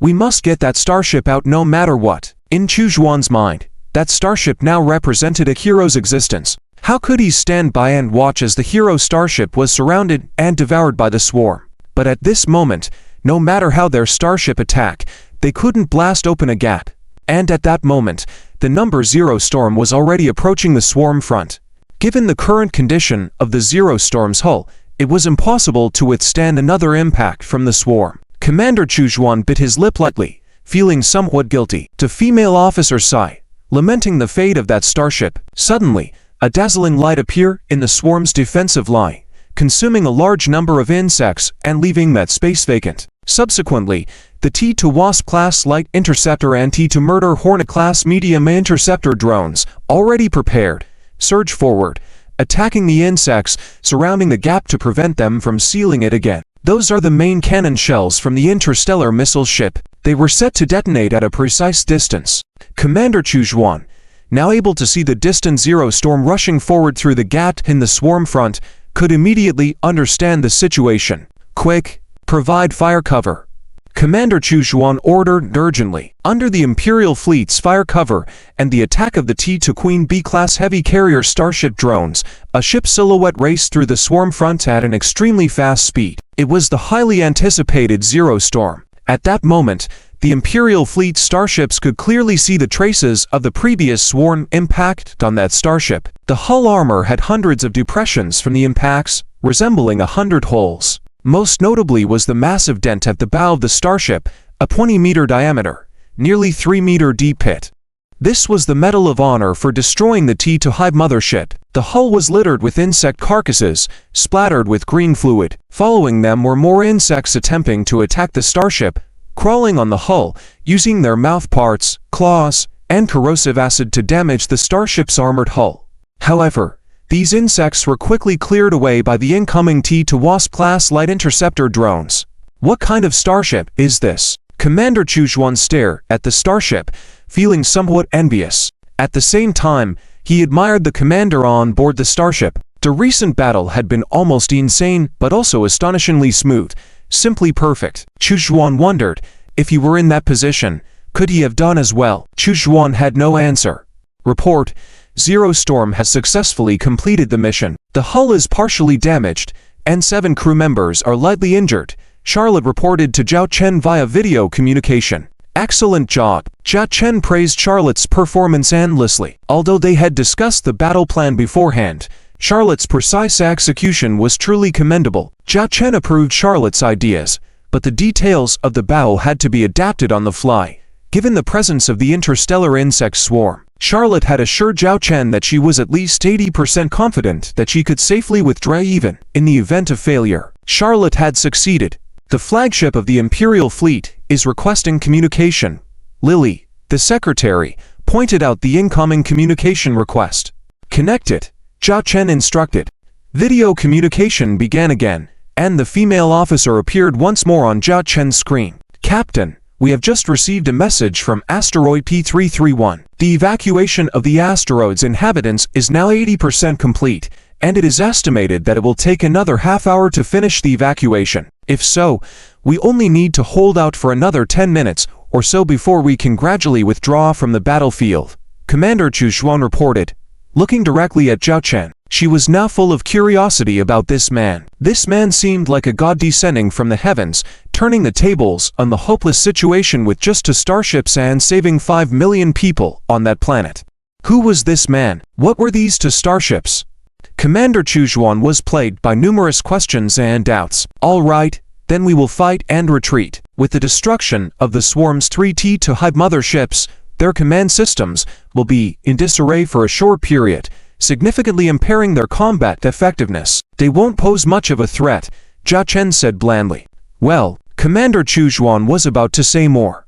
Speaker 1: "We must get that starship out no matter what." In Chu Xuan's mind, that starship now represented a hero's existence. How could he stand by and watch as the hero starship was surrounded and devoured by the swarm? But at this moment, no matter how their starship attacked, they couldn't blast open a gap. And at that moment, the number 0 storm was already approaching the swarm front. Given the current condition of the 0 storm's hull, it was impossible to withstand another impact from the swarm. Commander Chu Xuan bit his lip lightly, feeling somewhat guilty. The female officer sighed, lamenting the fate of that starship. Suddenly, a dazzling light appeared in the swarm's defensive line, consuming a large number of insects and leaving that space vacant. Subsequently, the T-to-Wasp-class light interceptor and T-to-Murder Hornet-class medium interceptor drones, already prepared, surged forward, attacking the insects surrounding the gap to prevent them from sealing it again. Those are the main cannon shells from the interstellar missile ship. They were set to detonate at a precise distance. Commander Chu Xuan, now able to see the distant 0 storm rushing forward through the gap in the swarm front, could immediately understand the situation. "Quick, provide fire cover," Commander Chu Xuan ordered urgently. Under the Imperial fleet's fire cover and the attack of the T-to-Queen B-class heavy carrier starship drones, a ship silhouette raced through the swarm front at an extremely fast speed. It was the highly anticipated 0 storm. At that moment, the Imperial fleet starships could clearly see the traces of the previous swarm impact on that starship. The hull armor had hundreds of depressions from the impacts, resembling 100 holes. Most notably was the massive dent at the bow of the starship, a 20-meter diameter, nearly 3-meter deep pit. This was the Medal of Honor for destroying the T-to-Hive mothership. The hull was littered with insect carcasses, splattered with green fluid. Following them were more insects attempting to attack the starship, crawling on the hull, using their mouth parts, claws, and corrosive acid to damage the starship's armored hull. However, these insects were quickly cleared away by the incoming T-to-Wasp-class light interceptor drones. What kind of starship is this? Commander Chu Xuan stared at the starship, feeling somewhat envious. At the same time, he admired the commander on board the starship. The recent battle had been almost insane, but also astonishingly smooth. Simply perfect. Chu Xuan wondered, if he were in that position, could he have done as well? Chu Xuan had no answer. Report, 0 storm has successfully completed the mission. The hull is partially damaged, and 7 crew members are lightly injured, Charlotte reported to Zhao Chen via video communication. Excellent job. Zhao Chen praised Charlotte's performance endlessly. Although they had discussed the battle plan beforehand, Charlotte's precise execution was truly commendable. Zhao Chen approved Charlotte's ideas, but the details of the battle had to be adapted on the fly, given the presence of the interstellar insect swarm. Charlotte had assured Zhao Chen that she was at least 80% confident that she could safely withdraw even in the event of failure. Charlotte had succeeded. The flagship of the Imperial fleet is requesting communication. Lily, the secretary, pointed out the incoming communication request. Connect it, Zhao Chen instructed. Video communication began again, and the female officer appeared once more on Zhao Chen's screen. Captain, we have just received a message from asteroid P331. The evacuation of the asteroid's inhabitants is now 80% complete, and it is estimated that it will take another half-hour to finish the evacuation. If so, we only need to hold out for another 10 minutes or so before we can gradually withdraw from the battlefield, Commander Chu Xuan reported, looking directly at Zhao Chen. She was now full of curiosity about this man. This man seemed like a god descending from the heavens, turning the tables on the hopeless situation with just 2 starships and saving 5 million people on that planet. Who was this man? What were these 2 starships? Commander Chu Xuan was plagued by numerous questions and doubts. All right, then we will fight and retreat. With the destruction of the swarm's 3T to Hive motherships, their command systems will be in disarray for a short period, significantly impairing their combat effectiveness. They won't pose much of a threat, Zhao Chen said blandly. Well, Commander Chu Xuan was about to say more.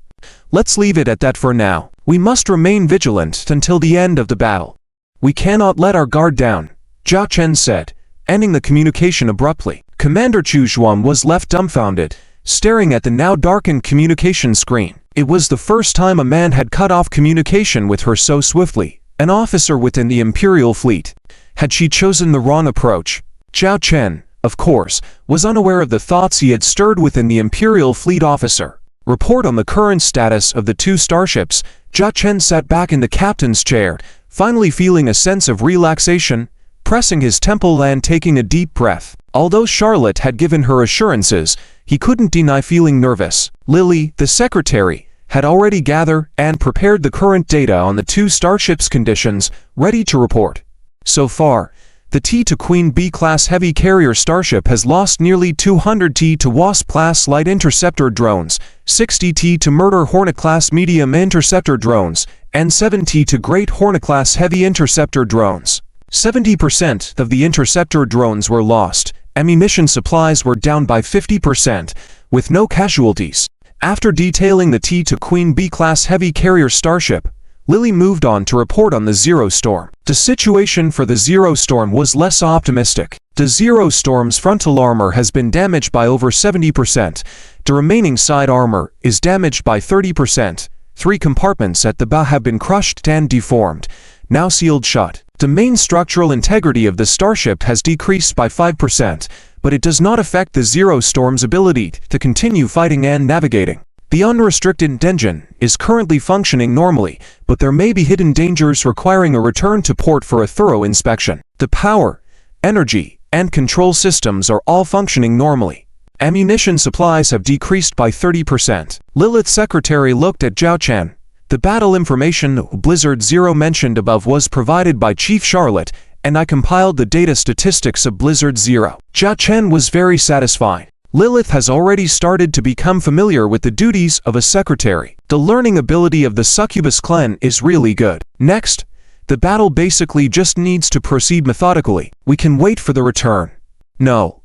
Speaker 1: Let's leave it at that for now. We must remain vigilant until the end of the battle. We cannot let our guard down, Zhao Chen said, ending the communication abruptly. Commander Chu Xuan was left dumbfounded, staring at the now darkened communication screen. It was the first time a man had cut off communication with her so swiftly. An officer within the Imperial fleet. Had she chosen the wrong approach? Zhao Chen, of course, was unaware of the thoughts he had stirred within the Imperial fleet officer. Report on the current status of the 2 starships. Zhao Chen sat back in the captain's chair, finally feeling a sense of relaxation, pressing his temple and taking a deep breath. Although Charlotte had given her assurances, he couldn't deny feeling nervous. Lily, the secretary, had already gathered and prepared the current data on the 2 starships' conditions, ready to report. So far, the T to Queen B-class heavy carrier starship has lost nearly 200 T to Wasp-class light interceptor drones, 60 T to Murder Hornet-class medium interceptor drones, and 7 T to Great Hornet-class heavy interceptor drones. 70% of the interceptor drones were lost. Ammunition supplies were down by 50%, with no casualties. After detailing the T to Queen B-class heavy carrier starship, Lily moved on to report on the Zero Storm. The situation for the Zero Storm was less optimistic. The Zero Storm's frontal armor has been damaged by over 70%. The remaining side armor is damaged by 30%. 3 compartments at the bow have been crushed and deformed, now sealed shut. The main structural integrity of the starship has decreased by 5%, but it does not affect the Zero Storm's ability to continue fighting and navigating. The unrestricted engine is currently functioning normally, but there may be hidden dangers requiring a return to port for a thorough inspection. The power, energy, and control systems are all functioning normally. Ammunition supplies have decreased by 30%. Lilith's secretary looked at Zhao Chen. The battle information Blizzard Zero mentioned above was provided by Chief Charlotte, and I compiled the data statistics of Blizzard Zero. Zhao Chen was very satisfied. Lilith has already started to become familiar with the duties of a secretary. The learning ability of the Succubus clan is really good. Next, the battle basically just needs to proceed methodically. We can wait for the return. No.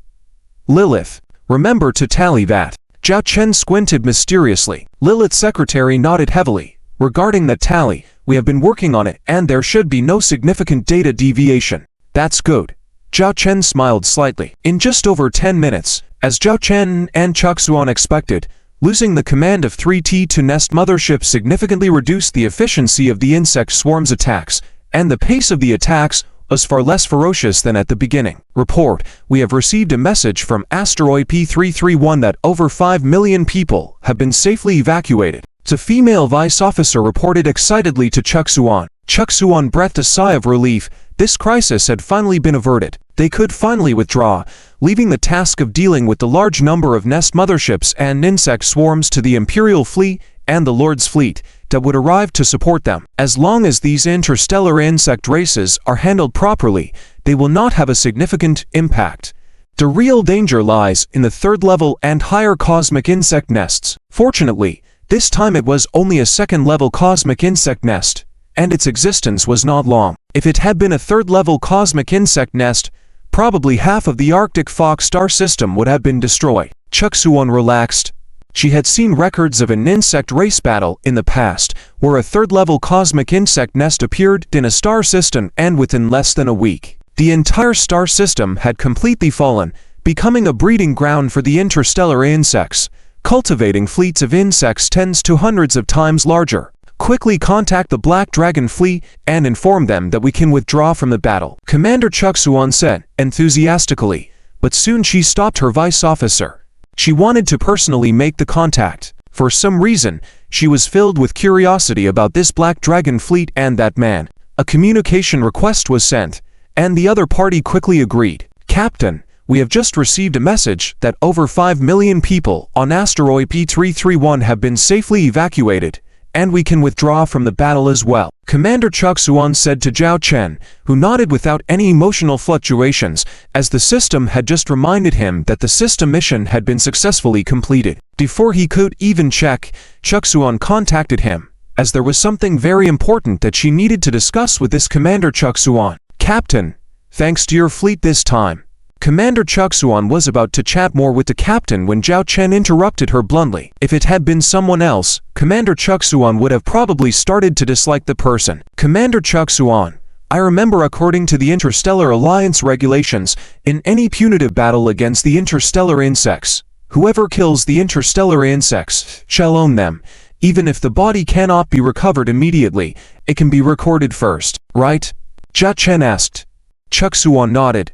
Speaker 1: Lilith, remember to tally that. Zhao Chen squinted mysteriously. Lilith's secretary nodded heavily. Regarding the tally, we have been working on it, and there should be no significant data deviation. That's good. Zhao Chen smiled slightly. In just over 10 minutes, as Zhao Chen and Chuxuan expected, losing the command of 3T to Nest mothership significantly reduced the efficiency of the insect swarm's attacks, and the pace of the attacks was far less ferocious than at the beginning. Report, we have received a message from asteroid P331 that over 5 million people have been safely evacuated. The female vice officer reported excitedly to Chuxuan. Chuxuan breathed a sigh of relief. This crisis had finally been averted. They could finally withdraw, leaving the task of dealing with the large number of nest motherships and insect swarms to the Imperial fleet and the Lord's fleet that would arrive to support them. As long as these interstellar insect races are handled properly, they will not have a significant impact. The real danger lies in the third-level and higher cosmic insect nests. Fortunately, this time it was only a second-level cosmic insect nest, and its existence was not long. If it had been a third-level cosmic insect nest, probably half of the Arctic Fox star system would have been destroyed. Chuxuan relaxed. She had seen records of an insect race battle in the past, where a third-level cosmic insect nest appeared in a star system, and within less than a week, the entire star system had completely fallen, becoming a breeding ground for the interstellar insects. Cultivating fleets of insects tens to hundreds of times larger. Quickly contact the Black Dragon Fleet and inform them that we can withdraw from the battle," Commander Chuksuan said, enthusiastically, but soon she stopped her vice officer. She wanted to personally make the contact. For some reason, she was filled with curiosity about this Black Dragon Fleet and that man. A communication request was sent, and the other party quickly agreed. "Captain, we have just received a message that over 5 million people on asteroid P331 have been safely evacuated, and we can withdraw from the battle as well," Commander Chuksuan said to Zhao Chen, who nodded without any emotional fluctuations, as the system had just reminded him that the system mission had been successfully completed. Before he could even check, Chuksuan contacted him, as there was something very important that she needed to discuss with this Commander Chuksuan. "Captain, thanks to your fleet this time." Commander Chuksuan was about to chat more with the captain when Zhao Chen interrupted her bluntly. If it had been someone else, Commander Chuksuan would have probably started to dislike the person. "Commander Chuksuan, I remember according to the Interstellar Alliance regulations, in any punitive battle against the interstellar insects, whoever kills the interstellar insects shall own them. Even if the body cannot be recovered immediately, it can be recorded first, right?" Zhao Chen asked. Chuksuan nodded.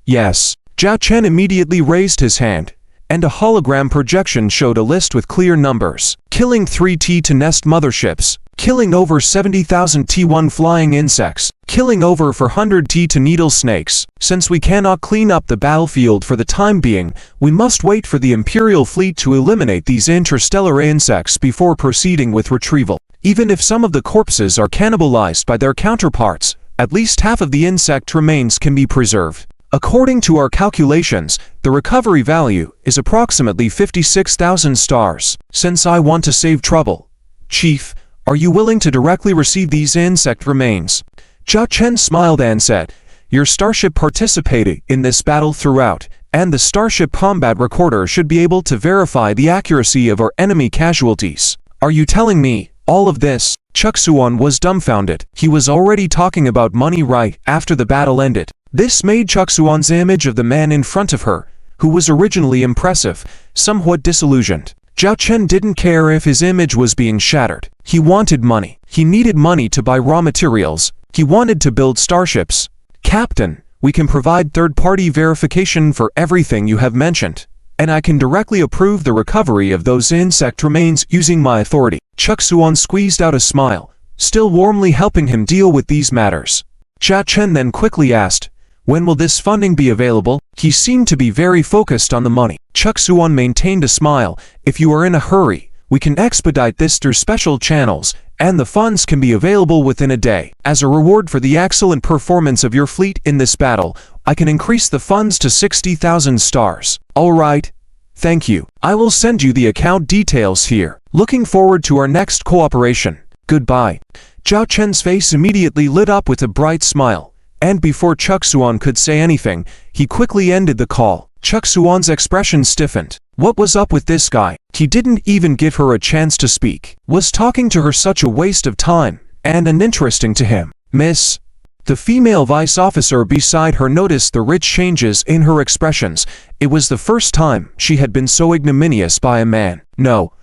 Speaker 1: "Yes." Zhao Chen immediately raised his hand, and a hologram projection showed a list with clear numbers. Killing 3 T-to-nest motherships, killing over 70,000 T1 flying insects, killing over 400 T-to-needle snakes. Since we cannot clean up the battlefield for the time being, we must wait for the Imperial fleet to eliminate these interstellar insects before proceeding with retrieval. Even if some of the corpses are cannibalized by their counterparts, at least half of the insect remains can be preserved. According to our calculations, the recovery value is approximately 56,000 stars. Since I want to save trouble, Chief, are you willing to directly receive these insect remains?" Zhao Chen smiled and said, "Your starship participated in this battle throughout, and the starship combat recorder should be able to verify the accuracy of our enemy casualties. Are you telling me all of this?" Chuksuan was dumbfounded. He was already talking about money right after the battle ended. This made Chuksuan's image of the man in front of her, who was originally impressive, somewhat disillusioned. Zhao Chen didn't care if his image was being shattered. He wanted money. He needed money to buy raw materials. He wanted to build starships. "Captain, we can provide third-party verification for everything you have mentioned, and I can directly approve the recovery of those insect remains using my authority." Chuksuan squeezed out a smile, still warmly helping him deal with these matters. Zhao Chen then quickly asked, "When will this funding be available?" He seemed to be very focused on the money. Chuksuan maintained a smile. "If you are in a hurry, we can expedite this through special channels, and the funds can be available within a day. As a reward for the excellent performance of your fleet in this battle, I can increase the funds to 60,000 stars. All right. Thank you. I will send you the account details here. Looking forward to our next cooperation. Goodbye." Zhao Chen's face immediately lit up with a bright smile, and before Chuksuan could say anything, he quickly ended the call. Chuksuan's expression stiffened. What was up with this guy? He didn't even give her a chance to speak. Was talking to her such a waste of time and uninteresting to him? "Miss?" The female vice officer beside her noticed the rich changes in her expressions. It was the first time she had been so ignominious by a man. "No.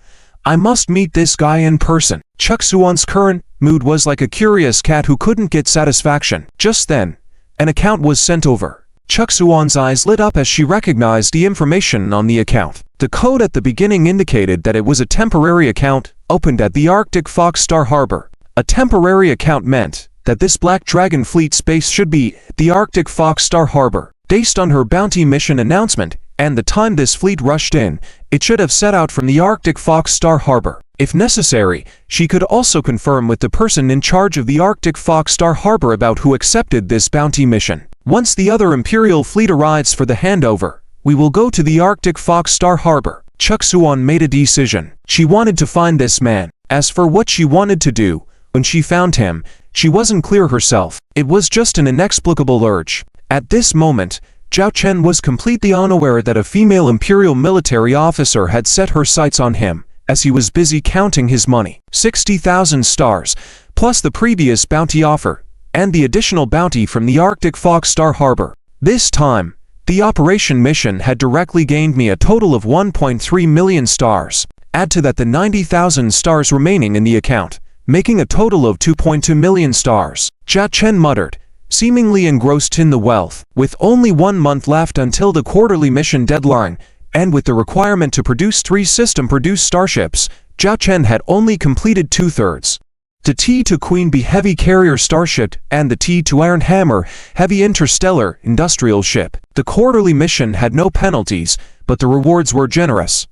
Speaker 1: I must meet this guy in person." Chuksuan's current mood was like a curious cat who couldn't get satisfaction. Just then, an account was sent over. Chuksuan's eyes lit up as she recognized the information on the account. The code at the beginning indicated that it was a temporary account, opened at the Arctic Fox Star Harbor. A temporary account meant that this Black Dragon Fleet space should be the Arctic Fox Star Harbor. Based on her bounty mission announcement, and the time this fleet rushed in, it should have set out from the Arctic Fox Star Harbor. If necessary, she could also confirm with the person in charge of the Arctic Fox Star Harbor about who accepted this bounty mission. Once the other Imperial fleet arrives for the handover, we will go to the Arctic Fox Star Harbor. Chuksuan made a decision. She wanted to find this man. As for what she wanted to do, when she found him, she wasn't clear herself. It was just an inexplicable urge. At this moment, Zhao Chen was completely unaware that a female Imperial military officer had set her sights on him, as he was busy counting his money. 60,000 stars, plus the previous bounty offer, and the additional bounty from the Arctic Fox Star Harbor. This time, the operation mission had directly gained me a total of 1.3 million stars. Add to that the 90,000 stars remaining in the account. making a total of 2.2 million stars. Jia Chen muttered, seemingly engrossed in the wealth. With only 1 month left until the quarterly mission deadline, and with the requirement to produce 3 system-produced starships, Jia Chen had only completed 2/3. The T2 Queen Bee Heavy Carrier Starship and the T2 Iron Hammer Heavy Interstellar Industrial Ship. The quarterly mission had no penalties, but the rewards were generous.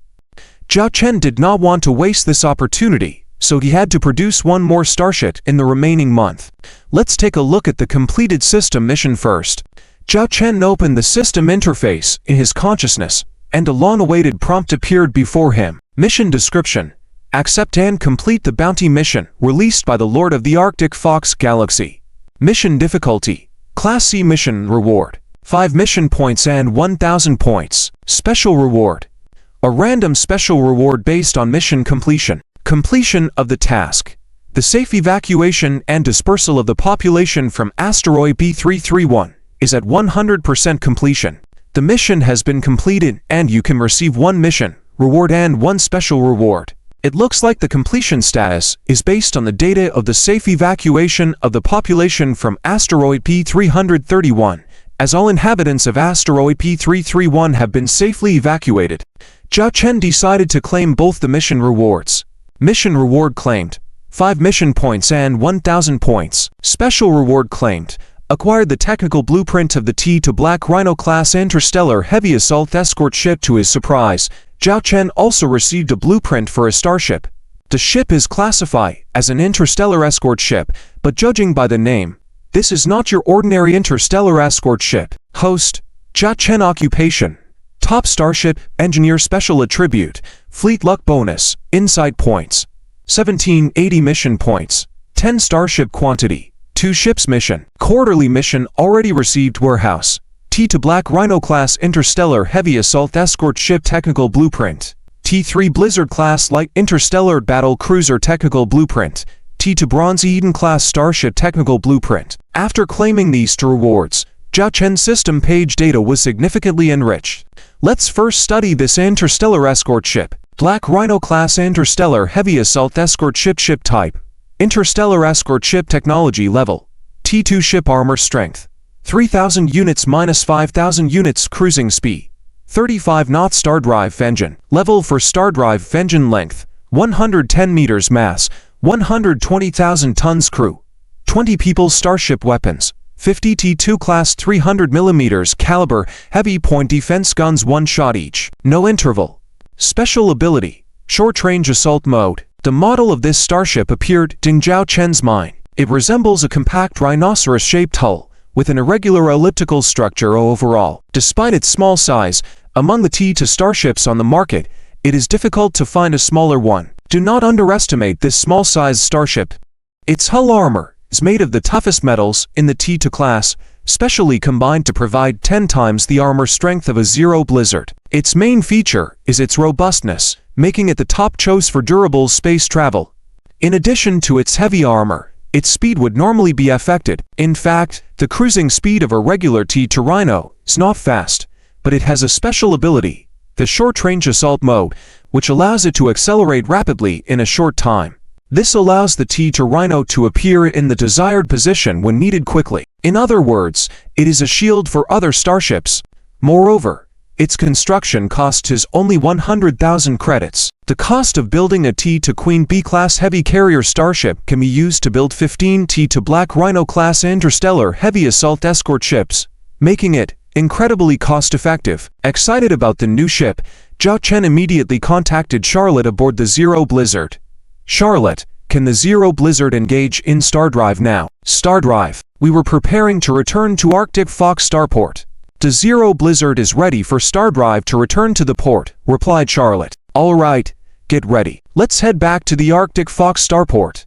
Speaker 1: Jia Chen did not want to waste this opportunity, so he had to produce 1 more starship in the remaining month. Let's take a look at the completed system mission first. Jia Chen opened the system interface in his consciousness, and a long-awaited prompt appeared before him. Mission description: accept and complete the bounty mission released by the Lord of the Arctic Fox Galaxy. Mission difficulty: Class C mission reward, 5 mission points and 1,000 points. Special reward: a random special reward based on mission completion. Completion of the task: the safe evacuation and dispersal of the population from asteroid B331 is at 100% completion. The mission has been completed and you can receive 1 mission reward and 1 special reward. It looks like the completion status is based on the data of the safe evacuation of the population from asteroid P331, as all inhabitants of asteroid P331 have been safely evacuated. Jia Chen decided to claim both the mission rewards. Mission reward claimed: 5 mission points and 1,000 points. Special reward claimed: acquired the technical blueprint of the T2 Black Rhino class interstellar heavy assault escort ship. To his surprise, Jia Chen also received a blueprint for a starship. The ship is classified as an interstellar escort ship, but judging by the name, this is not your ordinary interstellar escort ship. Host: Jia Chen. Occupation: top starship engineer. Special attribute: fleet luck bonus, insight points, 1780 mission points, 10 starship quantity, 2 ships mission. Quarterly mission already received. Warehouse: T2 Black Rhino class interstellar heavy assault escort ship technical blueprint, T3 Blizzard class light interstellar battle cruiser technical blueprint, T2 Bronze Eden class starship technical blueprint. After claiming these 2 rewards, Jia Chen's system page data was significantly enriched. Let's first study this interstellar escort ship. Black Rhino class interstellar heavy assault escort ship. Ship type: interstellar escort ship. Technology level: T2 ship. Armor strength: 3,000 units minus 5,000 units. Cruising speed: 35 knots. Star drive engine level for star drive engine length: 110 meters. Mass: 120,000 tons. Crew: 20 people. Starship weapons: 50 T2 class 300 mm caliber heavy point defense guns, 1 shot each. No interval. Special ability: short-range assault mode. The model of this starship appeared in Jia Chen's mind. It resembles a compact rhinoceros-shaped hull with an irregular elliptical structure overall. Despite its small size, among the T2 starships on the market, it is difficult to find a smaller one. Do not underestimate this small-sized starship. Its hull armor is made of the toughest metals in the T2 class, specially combined to provide 10 times the armor strength of a Zero Blizzard. Its main feature is its robustness, making it the top choice for durable space travel. In addition to its heavy armor, its speed would normally be affected. In fact, the cruising speed of a regular T2 Rhino is not fast, but it has a special ability, the short-range assault mode, which allows it to accelerate rapidly in a short time. This allows the T2 Rhino to appear in the desired position when needed quickly. In other words, it is a shield for other starships. Moreover, its construction cost is only 100,000 credits. The cost of building a T2 Queen Bee class heavy carrier starship can be used to build 15 T2 Black Rhino class interstellar heavy assault escort ships, making it incredibly cost-effective. Excited about the new ship, Jia Chen immediately contacted Charlotte aboard the Zero Blizzard. Charlotte, can the Zero Blizzard engage in Stardrive now? Stardrive, we were preparing to return to Arctic Fox Starport. The Zero Blizzard is ready for Stardrive to return to the port, replied Charlotte. Alright, get ready. Let's head back to the Arctic Fox Starport.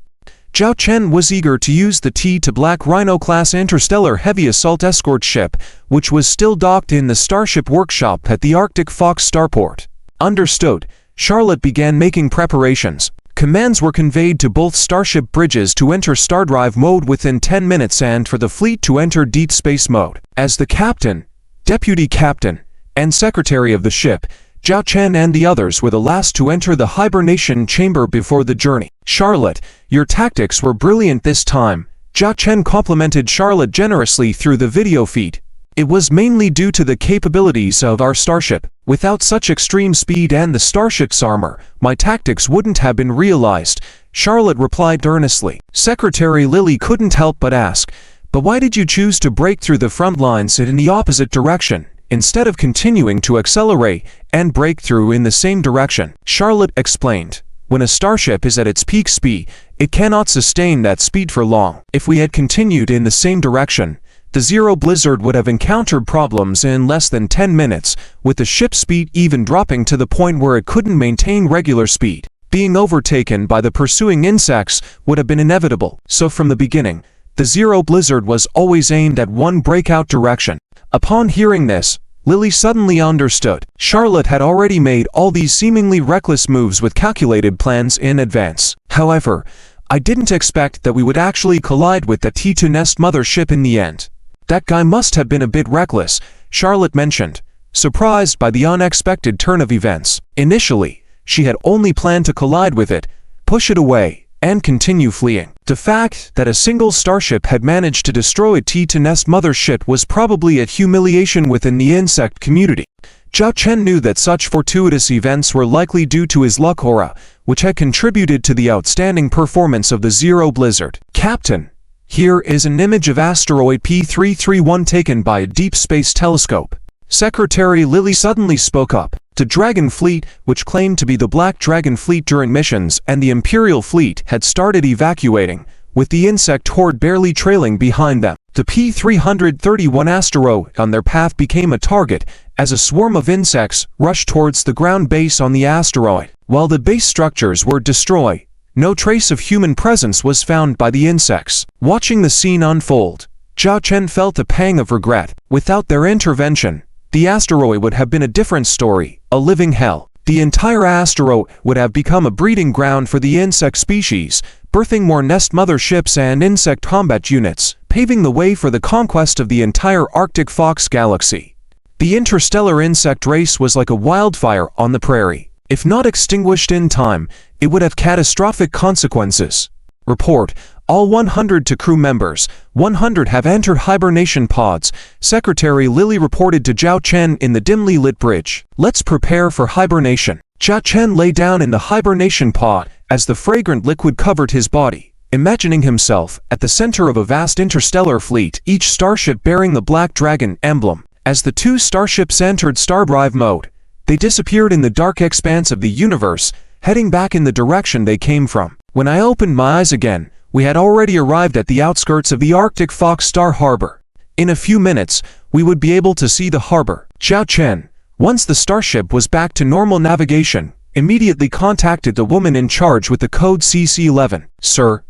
Speaker 1: Jia Chen was eager to use the T2 Black Rhino class interstellar heavy assault escort ship, which was still docked in the Starship workshop at the Arctic Fox Starport. Understood, Charlotte began making preparations. Commands were conveyed to both Starship bridges to enter Stardrive mode within 10 minutes and for the fleet to enter Deep Space mode. As the captain, deputy captain, and secretary of the ship, Zhao Chen and the others were the last to enter the hibernation chamber before the journey. Charlotte, your tactics were brilliant this time. Zhao Chen complimented Charlotte generously through the video feed. It was mainly due to the capabilities of our starship. Without such extreme speed and the starship's armor, my tactics wouldn't have been realized, Charlotte replied earnestly. Secretary Lily couldn't help but ask, but why did you choose to break through the front lines in the opposite direction, instead of continuing to accelerate and break through in the same direction? Charlotte explained. When a starship is at its peak speed, it cannot sustain that speed for long. If we had continued in the same direction, the Zero Blizzard would have encountered problems in less than 10 minutes, with the ship's speed even dropping to the point where it couldn't maintain regular speed. Being overtaken by the pursuing insects would have been inevitable. So from the beginning, the Zero Blizzard was always aimed at one breakout direction. Upon hearing this, Lily suddenly understood. Charlotte had already made all these seemingly reckless moves with calculated plans in advance. However, I didn't expect that we would actually collide with the T2 Nest mothership in the end. That guy must have been a bit reckless, Charlotte mentioned, surprised by the unexpected turn of events. Initially, she had only planned to collide with it, push it away, and continue fleeing. The fact that a single starship had managed to destroy T2 Nest mothership was probably a humiliation within the insect community. Zhao Chen knew that such fortuitous events were likely due to his luck aura, which had contributed to the outstanding performance of the Zero Blizzard. Captain, here is an image of asteroid P331 taken by a deep space telescope. Secretary Lily suddenly spoke up. The Dragon Fleet, which claimed to be the Black Dragon Fleet during missions, and the Imperial Fleet had started evacuating, with the insect horde barely trailing behind them. The P331 asteroid on their path became a target, as a swarm of insects rushed towards the ground base on the asteroid. While the base structures were destroyed, no trace of human presence was found by the insects. Watching the scene unfold, Zhao Chen felt a pang of regret. Without their intervention, the asteroid would have been a different story, a living hell. The entire asteroid would have become a breeding ground for the insect species, birthing more nest motherships and insect combat units, paving the way for the conquest of the entire Arctic Fox galaxy. The interstellar insect race was like a wildfire on the prairie. If not extinguished in time, it would have catastrophic consequences. Report, all 100 to crew members, 100 have entered hibernation pods, Secretary Lily reported to Zhao Chen in the dimly lit bridge. Let's prepare for hibernation. Zhao Chen lay down in the hibernation pod as the fragrant liquid covered his body, imagining himself at the center of a vast interstellar fleet, each starship bearing the Black Dragon emblem. As the two starships entered stardrive mode, they disappeared in the dark expanse of the universe, heading back in the direction they came from. When I opened my eyes again, we had already arrived at the outskirts of the Arctic Fox Star Harbor. In a few minutes, we would be able to see the harbor. Zhao Chen, once the starship was back to normal navigation, immediately contacted the woman in charge with the code CC11. Sir,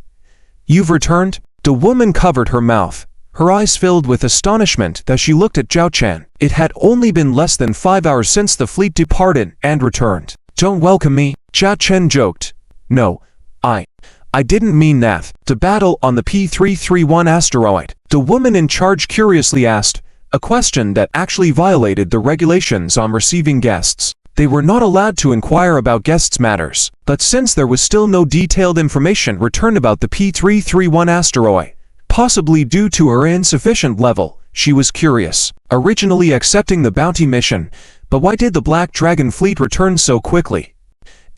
Speaker 1: you've returned? The woman covered her mouth, her eyes filled with astonishment as she looked at Zhao Chen. It had only been less than 5 hours since the fleet departed and returned. Don't welcome me, Zhao Chen joked. No, I didn't mean that. The battle on the P331 asteroid. The woman in charge curiously asked, a question that actually violated the regulations on receiving guests. They were not allowed to inquire about guests' matters, but since there was still no detailed information returned about the P331 asteroid, possibly due to her insufficient level, she was curious. Originally accepting the bounty mission, but why did the Black Dragon Fleet return so quickly?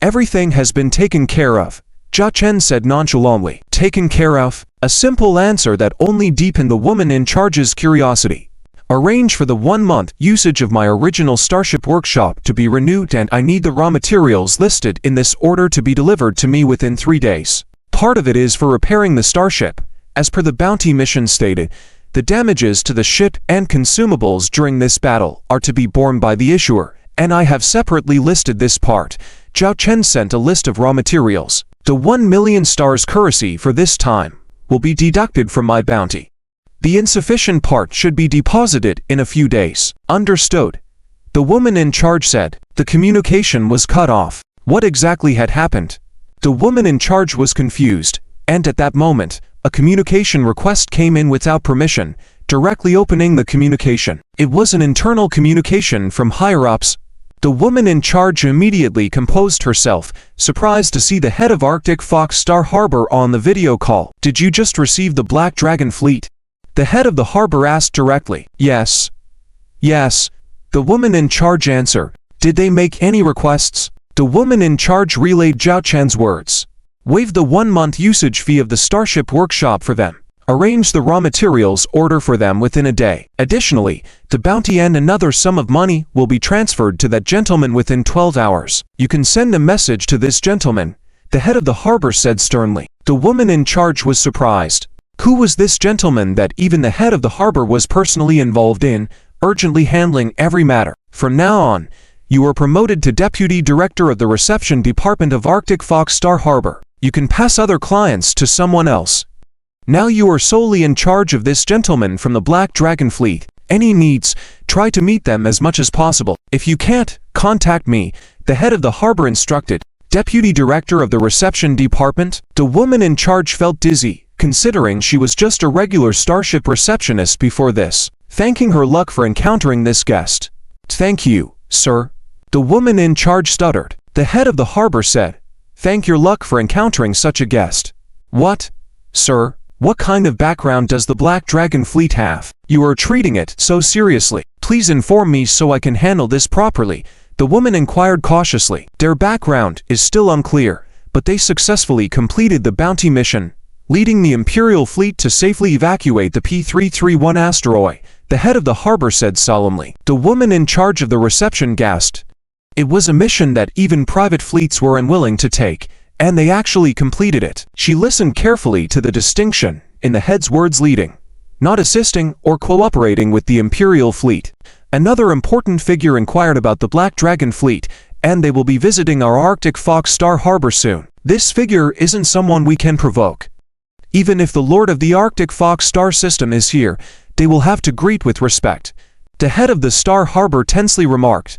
Speaker 1: Everything has been taken care of, Zhao Chen said nonchalantly. Taken care of? A simple answer that only deepened the woman in charge's curiosity. Arrange for the 1-month usage of my original Starship workshop to be renewed, and I need the raw materials listed in this order to be delivered to me within 3 days. Part of it is for repairing the Starship. As per the bounty mission stated, the damages to the ship and consumables during this battle are to be borne by the issuer, and I have separately listed this part. Zhao Chen sent a list of raw materials. The 1 million stars currency for this time will be deducted from my bounty. The insufficient part should be deposited in a few days. Understood, the woman in charge said. The communication was cut off. What exactly had happened? The woman in charge was confused, and at that moment, a communication request came in without permission, directly opening the communication. It was an internal communication from higher-ups. The woman in charge immediately composed herself, surprised to see the head of Arctic Fox Star Harbor on the video call. "Did you just receive the Black Dragon fleet?" The head of the harbor asked directly. "Yes. Yes." The woman in charge answered. "Did they make any requests?" The woman in charge relayed Zhao Chen's words. "Waive the 1-month usage fee of the Starship workshop for them. Arrange the raw materials order for them within a day. Additionally, the bounty and another sum of money will be transferred to that gentleman within 12 hours. You can send a message to this gentleman," the head of the harbor said sternly. The woman in charge was surprised. Who was this gentleman that even the head of the harbor was personally involved in, urgently handling every matter? "From now on, you are promoted to Deputy Director of the Reception Department of Arctic Fox Star Harbor. You can pass other clients to someone else. Now you are solely in charge of this gentleman from the Black Dragon fleet. Any needs, try to meet them as much as possible. If you can't, contact me," the head of the harbor instructed. Deputy Director of the Reception Department? The woman in charge felt dizzy, considering she was just a regular Starship receptionist before this, thanking her luck for encountering this guest. "Thank you, sir," the woman in charge stuttered. The head of the harbor said, "Thank your luck for encountering such a guest." "What, sir? What kind of background does the Black Dragon fleet have? You are treating it so seriously. Please inform me so I can handle this properly," the woman inquired cautiously. Their background is still unclear, but they successfully completed the bounty mission, leading the Imperial fleet to safely evacuate the P-331 asteroid, the head of the harbor said solemnly. The woman in charge of the reception gasped. It was a mission that even private fleets were unwilling to take, and they actually completed it. She listened carefully to the distinction in the head's words: leading, not assisting or cooperating with the Imperial fleet. Another important figure inquired about the Black Dragon fleet, and they will be visiting our Arctic Fox Star Harbor soon. This figure isn't someone we can provoke. Even if the Lord of the Arctic Fox Star System is here, they will have to greet with respect," the head of the Star Harbor tensely remarked.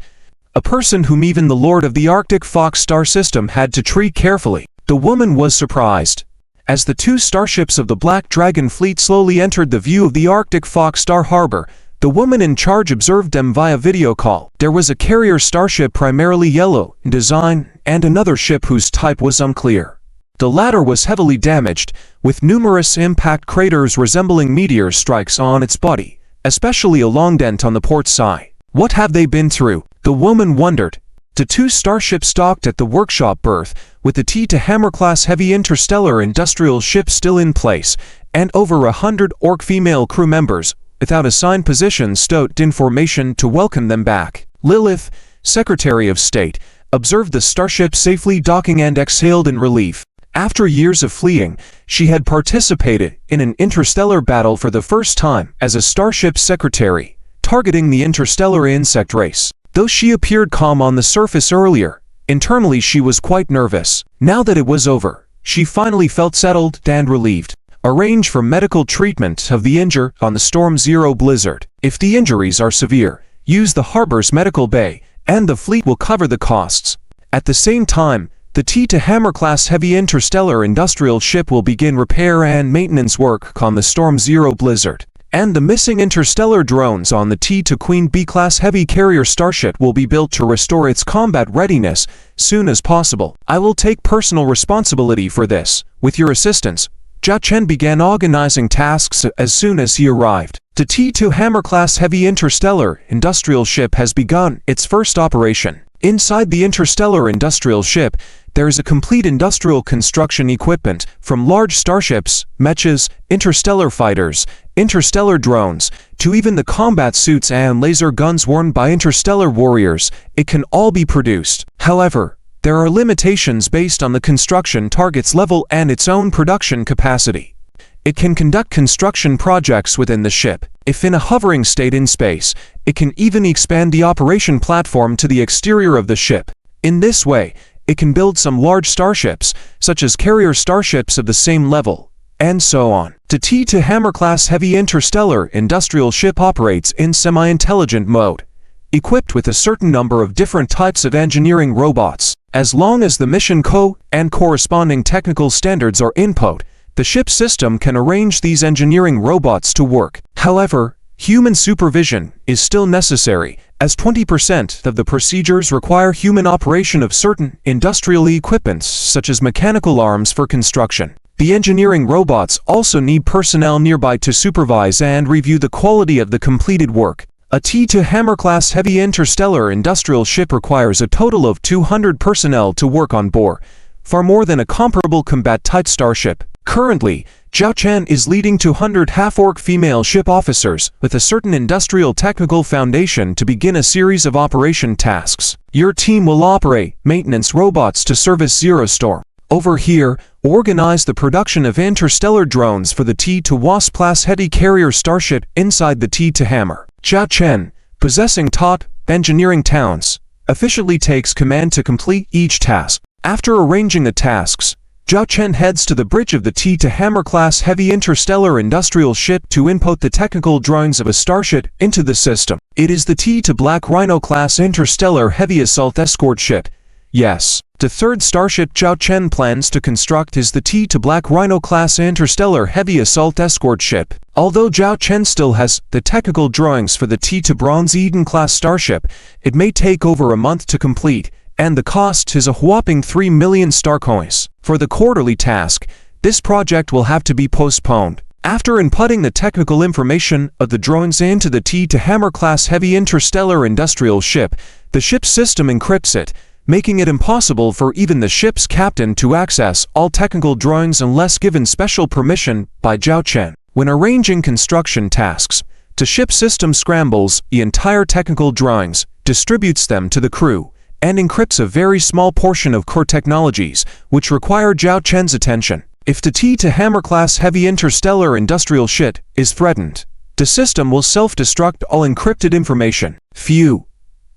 Speaker 1: A person whom even the Lord of the Arctic Fox Star System had to treat carefully. The woman was surprised. As the 2 starships of the Black Dragon fleet slowly entered the view of the Arctic Fox Star Harbor, the woman in charge observed them via video call. There was a carrier starship primarily yellow in design, and another ship whose type was unclear. The latter was heavily damaged, with numerous impact craters resembling meteor strikes on its body, especially a long dent on the port side. What have they been through? The woman wondered. The 2 starships docked at the workshop berth, with the T to Hammer-class heavy interstellar industrial ship still in place, and over 100 Orc female crew members, without assigned positions, stowed in formation to welcome them back. Lilith, Secretary of State, observed the starship safely docking and exhaled in relief. After years of fleeing, she had participated in an interstellar battle for the first time as a starship secretary, targeting the interstellar insect race. Though she appeared calm on the surface earlier, internally she was quite nervous. Now that it was over, she finally felt settled and relieved. Arrange for medical treatment of the injured on the Storm Zero blizzard. If the injuries are severe, use the harbor's medical bay, and the fleet will cover the costs. At the same time, the T to Hammer-class heavy interstellar industrial ship will begin repair and maintenance work on the Storm Zero blizzard. And the missing interstellar drones on the T to Queen B-class heavy carrier starship will be built to restore its combat readiness soon as possible. I will take personal responsibility for this. With your assistance, Jia Chen began organizing tasks as soon as he arrived. The T2 Hammer-class heavy interstellar industrial ship has begun its first operation. Inside the interstellar industrial ship, there is a complete industrial construction equipment, from large starships, mechas, interstellar fighters, interstellar drones, to even the combat suits and laser guns worn by interstellar warriors. It can all be produced. However, there are limitations based on the construction target's level and its own production capacity. It can conduct construction projects within the ship. If in a hovering state in space, it can even expand the operation platform to the exterior of the ship. In this way, it can build some large starships, such as carrier starships of the same level, and so on. The T2 Hammer-class heavy interstellar industrial ship operates in semi-intelligent mode, equipped with a certain number of different types of engineering robots. As long as the mission code and corresponding technical standards are input, the ship system can arrange these engineering robots to work. However, human supervision is still necessary, as 20% of the procedures require human operation of certain industrial equipments such as mechanical arms for construction. The engineering robots also need personnel nearby to supervise and review the quality of the completed work. A T2 Hammer-class heavy interstellar industrial ship requires a total of 200 personnel to work on board, far more than a comparable combat-type starship. Currently, Zhao Chen is leading 200 half-orc female ship officers with a certain industrial technical foundation to begin a series of operation tasks. Your team will operate maintenance robots to service Zero Storm. Over here, organize the production of interstellar drones for the T2 Wasp-class heavy carrier starship inside the T2 Hammer. Zhao Chen, possessing top engineering talents, efficiently takes command to complete each task. After arranging the tasks, Zhao Chen heads to the bridge of the T2 Hammer-class heavy interstellar industrial ship to input the technical drawings of a starship into the system. It is the T2 Black Rhino-class interstellar heavy assault escort ship. Yes, the third starship Zhao Chen plans to construct is the T2 Black Rhino-class interstellar heavy assault escort ship. Although Zhao Chen still has the technical drawings for the T2 Bronze Eden-class starship, it may take over a month to complete, and the cost is a whopping 3 million star coins. For the quarterly task, this project will have to be postponed. After inputting the technical information of the drawings into the T2 Hammer-class heavy interstellar industrial ship, the ship's system encrypts it, making it impossible for even the ship's captain to access all technical drawings unless given special permission by Zhao Chen. When arranging construction tasks, the ship system scrambles the entire technical drawings, distributes them to the crew, and encrypts a very small portion of core technologies, which require Zhao Chen's attention. If the T2 Hammer-class heavy interstellar industrial ship is threatened, the system will self-destruct all encrypted information. Phew.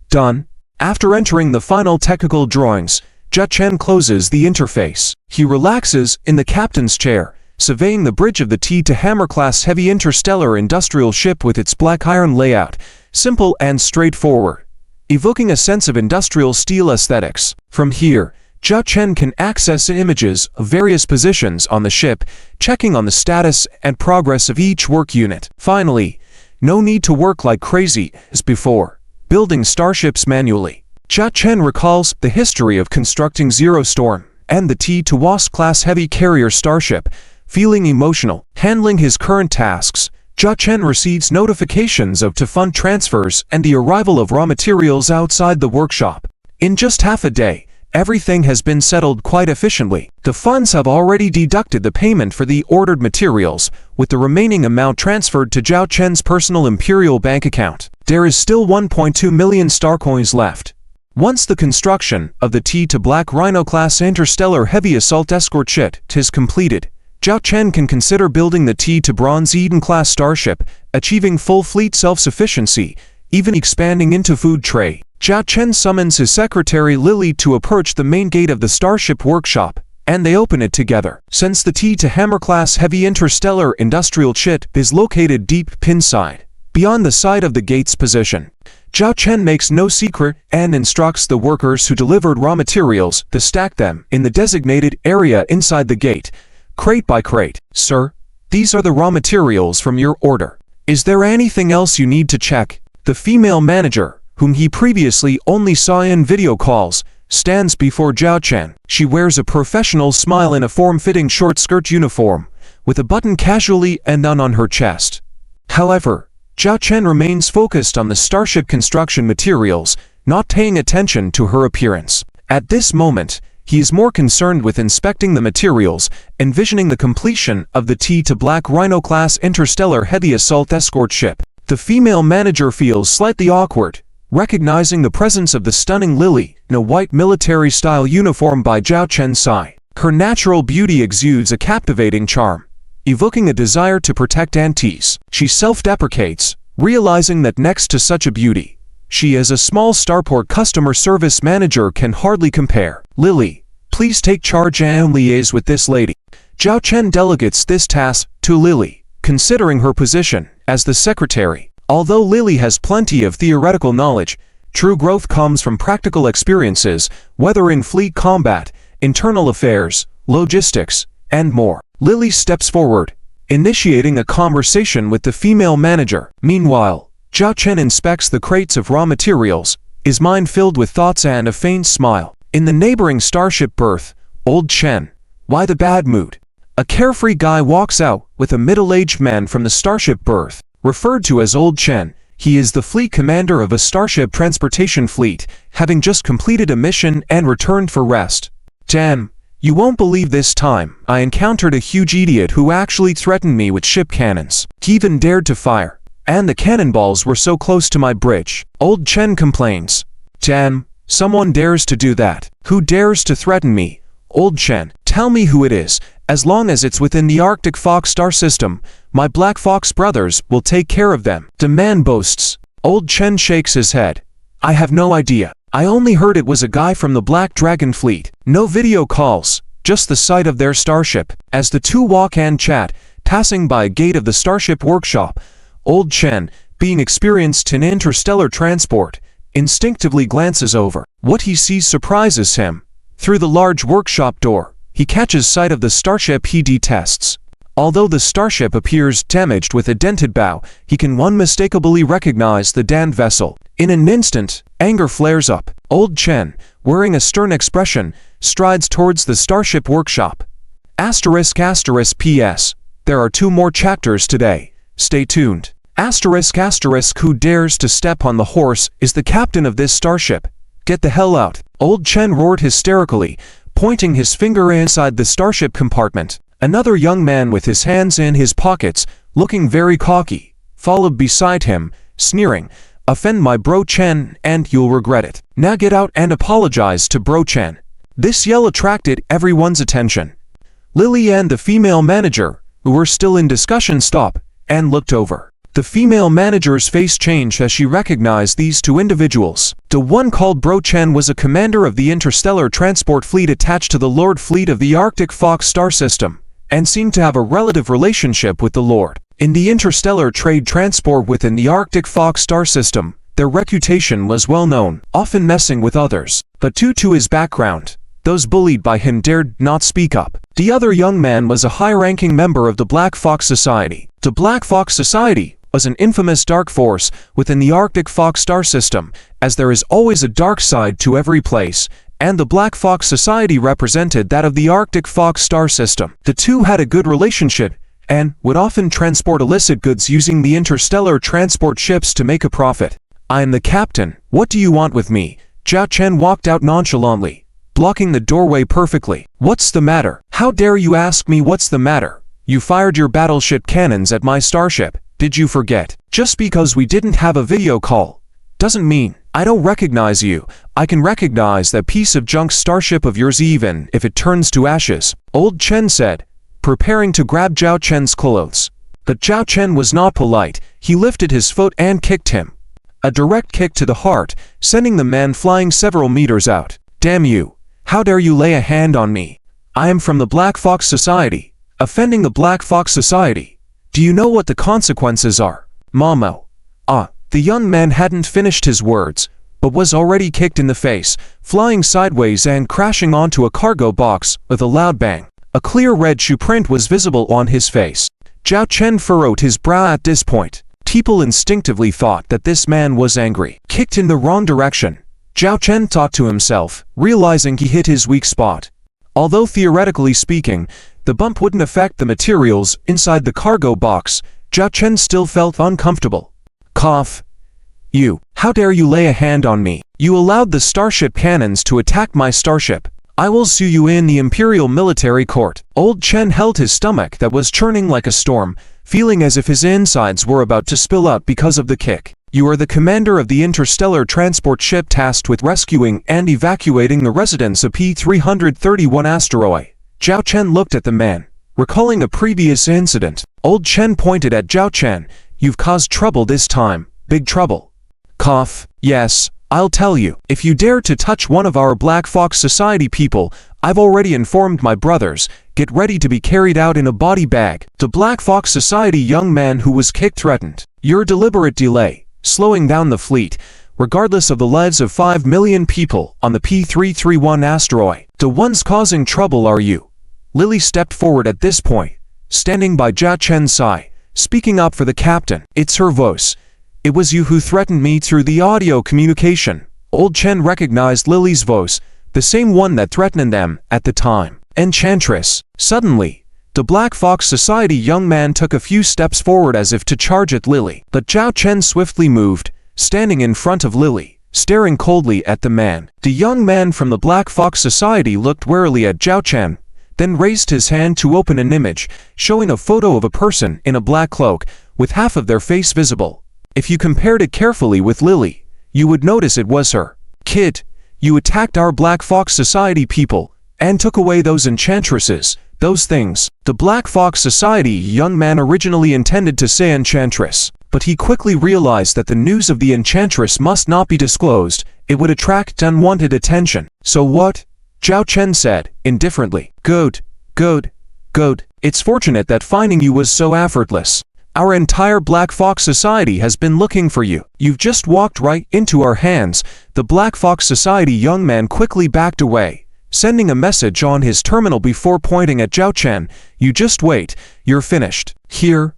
Speaker 1: Done. After entering the final technical drawings, Zhao Chen closes the interface. He relaxes in the captain's chair, surveying the bridge of the T2 Hammer-class heavy interstellar industrial ship with its black iron layout, simple and straightforward, evoking a sense of industrial steel aesthetics. From here, Zhao Chen can access images of various positions on the ship, checking on the status and progress of each work unit. Finally, no need to work like crazy as before, building starships manually. Zhao Chen recalls the history of constructing Zero Storm and the T2 Wasp-class heavy carrier starship, feeling emotional. Handling his current tasks, Zhao Chen receives notifications of fund transfers and the arrival of raw materials outside the workshop. In just half a day, everything has been settled quite efficiently. The funds have already deducted the payment for the ordered materials, with the remaining amount transferred to Zhao Chen's personal Imperial bank account. There is still 1.2 million star coins left. Once the construction of the T2 Black Rhino-class interstellar heavy assault escort ship is completed, Zhao Chen can consider building the T2 Bronze Eden-class starship, achieving full fleet self-sufficiency, even expanding into food trade. Zhao Chen summons his secretary Lily to approach the main gate of the starship workshop, and they open it together. Since the T2 Hammer-class heavy interstellar industrial ship is located deep inside, beyond the side of the gate's position, Zhao Chen makes no secret and instructs the workers who delivered raw materials to stack them in the designated area inside the gate, crate by crate. Sir, these are the raw materials from your order. Is there anything else you need to check? The female manager, whom he previously only saw in video calls, stands before Zhao Chen. She wears a professional smile in a form-fitting short-skirt uniform, with a button casually and on her chest. However, Zhao Chen remains focused on the starship construction materials, not paying attention to her appearance. At this moment, he is more concerned with inspecting the materials, envisioning the completion of the T2 Black Rhino-class interstellar heavy assault escort ship. The female manager feels slightly awkward, recognizing the presence of the stunning Lily in a white military-style uniform by Zhao Chen's side. Her natural beauty exudes a captivating charm, evoking a desire to protect antes. She self-deprecates, realizing that next to such a beauty, she as a small starport customer service manager can hardly compare. Lily, please take charge and liaise with this lady. Zhao Chen delegates this task to Lily, considering her position as the secretary. Although Lily has plenty of theoretical knowledge, true growth comes from practical experiences, whether in fleet combat, internal affairs, logistics, and more. Lily steps forward, initiating a conversation with the female manager. Meanwhile, Zhao Chen inspects the crates of raw materials, his mind filled with thoughts and a faint smile. In the neighboring starship berth, Old Chen. Why the bad mood? A carefree guy walks out with a middle-aged man from the starship berth. Referred to as Old Chen, he is the fleet commander of a starship transportation fleet, having just completed a mission and returned for rest. Damn, you won't believe this time, I encountered a huge idiot who actually threatened me with ship cannons. He even dared to fire. And the cannonballs were so close to my bridge. Old Chen complains. Damn, someone dares to do that. Who dares to threaten me? Old Chen, tell me who it is. As long as it's within the Arctic Fox star system, my Black Fox brothers will take care of them. The man boasts. Old Chen shakes his head. I have no idea. I only heard it was a guy from the Black Dragon fleet. No video calls, just the sight of their starship. As the two walk and chat, passing by a gate of the starship workshop, Old Chen, being experienced in interstellar transport, instinctively glances over. What he sees surprises him. Through the large workshop door, he catches sight of the starship he detests. Although the starship appears damaged with a dented bow, he can unmistakably recognize the damned vessel. In an instant, anger flares up. Old Chen, wearing a stern expression, strides towards the starship workshop. Asterisk asterisk PS. There are 2 more chapters today. Stay tuned. Asterisk asterisk who dares to step on the horse is the captain of this starship. Get the hell out. Old Chen roared hysterically, pointing his finger inside the starship compartment. Another young man with his hands in his pockets, looking very cocky, followed beside him, sneering, offend my bro Chen and you'll regret it. Now get out and apologize to bro Chen. This yell attracted everyone's attention. Lily and the female manager, who were still in discussion, stopped and looked over. The female manager's face changed as she recognized these 2 individuals. The one called Bro Chen was a commander of the interstellar transport fleet attached to the Lord fleet of the Arctic Fox star system, and seemed to have a relative relationship with the Lord. In the interstellar trade transport within the Arctic Fox star system, their reputation was well known, often messing with others. But due to his background, those bullied by him dared not speak up. The other young man was a high-ranking member of the Black Fox Society. The Black Fox Society was an infamous dark force within the Arctic Fox star system, as there is always a dark side to every place, and the Black Fox Society represented that of the Arctic Fox star system. The two had a good relationship, and would often transport illicit goods using the interstellar transport ships to make a profit. I am the captain. What do you want with me? Zhao Chen walked out nonchalantly, blocking the doorway perfectly. What's the matter? How dare you ask me what's the matter? You fired your battleship cannons at my starship. Did you forget? Just because we didn't have a video call doesn't mean I don't recognize you. I can recognize that piece of junk starship of yours even if it turns to ashes. Old Chen said, preparing to grab Zhao Chen's clothes. But Zhao Chen was not polite. He lifted his foot and kicked him. A direct kick to the heart, sending the man flying several meters out. Damn you! How dare you lay a hand on me? I am from the Black Fox Society. Offending the Black Fox Society. Do you know what the consequences are? Mamo. The young man hadn't finished his words, but was already kicked in the face, flying sideways and crashing onto a cargo box with a loud bang. A clear red shoe print was visible on his face. Zhao Chen furrowed his brow at this point. People instinctively thought that this man was angry. Kicked in the wrong direction. Zhao Chen thought to himself, realizing he hit his weak spot. Although theoretically speaking, the bump wouldn't affect the materials inside the cargo box, Zhao Chen still felt uncomfortable. Cough. You. How dare you lay a hand on me? You allowed the starship cannons to attack my starship. I will sue you in the Imperial Military Court. Old Chen held his stomach that was churning like a storm, feeling as if his insides were about to spill out because of the kick. You are the commander of the interstellar transport ship tasked with rescuing and evacuating the residents of P-331 asteroid. Zhao Chen looked at the man, recalling a previous incident. Old Chen pointed at Zhao Chen. You've caused trouble this time. Big trouble. Cough. Yes, I'll tell you. If you dare to touch one of our Black Fox Society people, I've already informed my brothers. Get ready to be carried out in a body bag. The Black Fox Society young man who was kicked threatened. Your deliberate delay, slowing down the fleet, regardless of the lives of 5 million people on the P-331 asteroid. The ones causing trouble are you. Lily stepped forward at this point, standing by Zhao Chen's side, speaking up for the captain. It's her voice. It was you who threatened me through the audio communication. Old Chen recognized Lily's voice, the same one that threatened them at the time. Enchantress. Suddenly, the Black Fox Society young man took a few steps forward as if to charge at Lily. But Zhao Chen swiftly moved, standing in front of Lily, staring coldly at the man. The young man from the Black Fox Society looked warily at Zhao Chen, then raised his hand to open an image, showing a photo of a person in a black cloak, with half of their face visible. If you compared it carefully with Lily, you would notice it was her. Kid, you attacked our Black Fox Society people, and took away those enchantresses, those things. The Black Fox Society young man originally intended to say enchantress, but he quickly realized that the news of the enchantress must not be disclosed, it would attract unwanted attention. So what? Zhao Chen said, indifferently. Good. It's fortunate that finding you was so effortless. Our entire Black Fox Society has been looking for you. You've just walked right into our hands. The Black Fox Society young man quickly backed away, sending a message on his terminal before pointing at Zhao Chen. You just wait, you're finished. Here,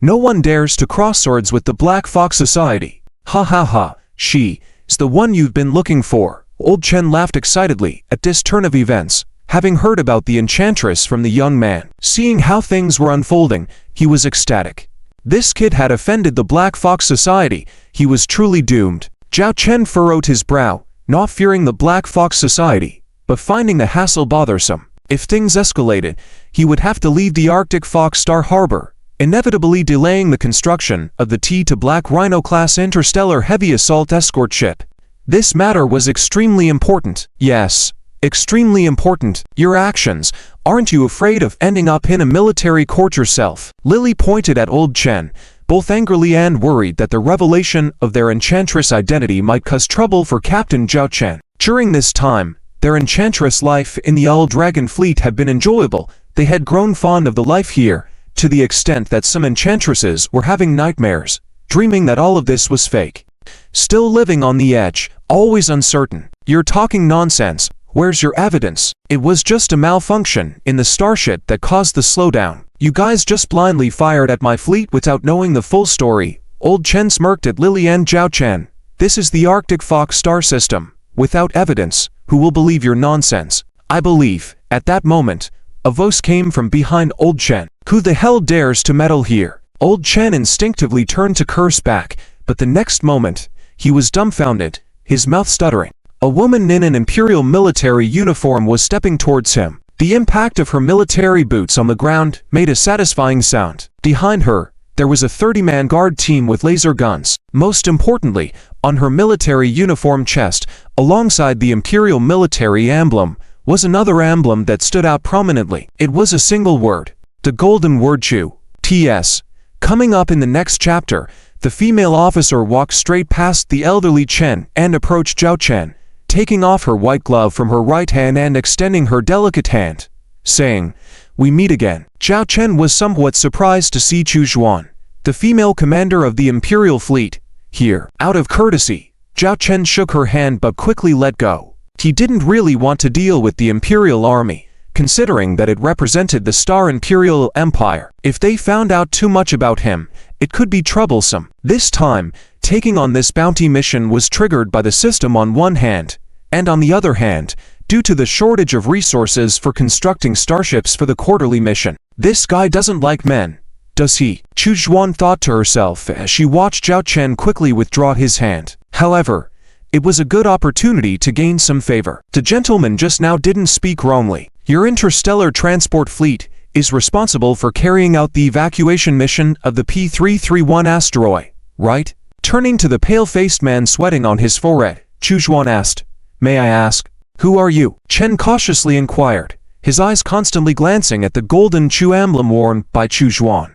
Speaker 1: no one dares to cross swords with the Black Fox Society. Ha ha ha, she is the one you've been looking for. Old Chen laughed excitedly at this turn of events, having heard about the enchantress from the young man. Seeing how things were unfolding, he was ecstatic. This kid had offended the Black Fox Society. He was truly doomed. Zhao Chen furrowed his brow, not fearing the Black Fox Society, but finding the hassle bothersome. If things escalated, he would have to leave the Arctic Fox Star Harbor, inevitably delaying the construction of the T to Black Rhino-class interstellar heavy assault escort ship. This matter was extremely important. Yes, extremely important. Your actions. Aren't you afraid of ending up in a military court yourself? Lily pointed at Old Chen, both angrily and worried that the revelation of their enchantress identity might cause trouble for Captain Zhao Chen. During this time, their enchantress life in the Old Dragon Fleet had been enjoyable. They had grown fond of the life here, to the extent that some enchantresses were having nightmares, dreaming that all of this was fake. Still living on the edge, always uncertain. You're talking nonsense. Where's your evidence? It was just a malfunction in the starship that caused the slowdown. You guys just blindly fired at my fleet without knowing the full story. Old Chen smirked at Lily and Zhao Chen. This is the Arctic Fox star system. Without evidence, who will believe your nonsense? I believe. At that moment, a voice came from behind Old Chen. Who the hell dares to meddle here? Old Chen instinctively turned to curse back, but the next moment, he was dumbfounded, his mouth stuttering. A woman in an imperial military uniform was stepping towards him. The impact of her military boots on the ground made a satisfying sound. Behind her, there was a 30-man guard team with laser guns. Most importantly, on her military uniform chest, alongside the imperial military emblem, was another emblem that stood out prominently. It was a single word. The golden word Chu. T.S. Coming up in the next chapter, the female officer walked straight past the elderly Chen and approached Zhao Chen, taking off her white glove from her right hand and extending her delicate hand, saying, "We meet again." Zhao Chen was somewhat surprised to see Chu Zhuan, the female commander of the Imperial Fleet, here. Out of courtesy, Zhao Chen shook her hand but quickly let go. He didn't really want to deal with the Imperial Army, considering that it represented the Star Imperial Empire. If they found out too much about him, it could be troublesome. This time, taking on this bounty mission was triggered by the system on one hand, and on the other hand, due to the shortage of resources for constructing starships for the quarterly mission. This guy doesn't like men, does he? Chu Zhuan thought to herself as she watched Zhao Chen quickly withdraw his hand. However, it was a good opportunity to gain some favor. The gentleman just now didn't speak wrongly. Your interstellar transport fleet is responsible for carrying out the evacuation mission of the P331 asteroid, right? Turning to the pale-faced man sweating on his forehead, Chu Zhuan asked, "May I ask, who are you?" Chen cautiously inquired, his eyes constantly glancing at the golden Chu emblem worn by Chu Zhuan.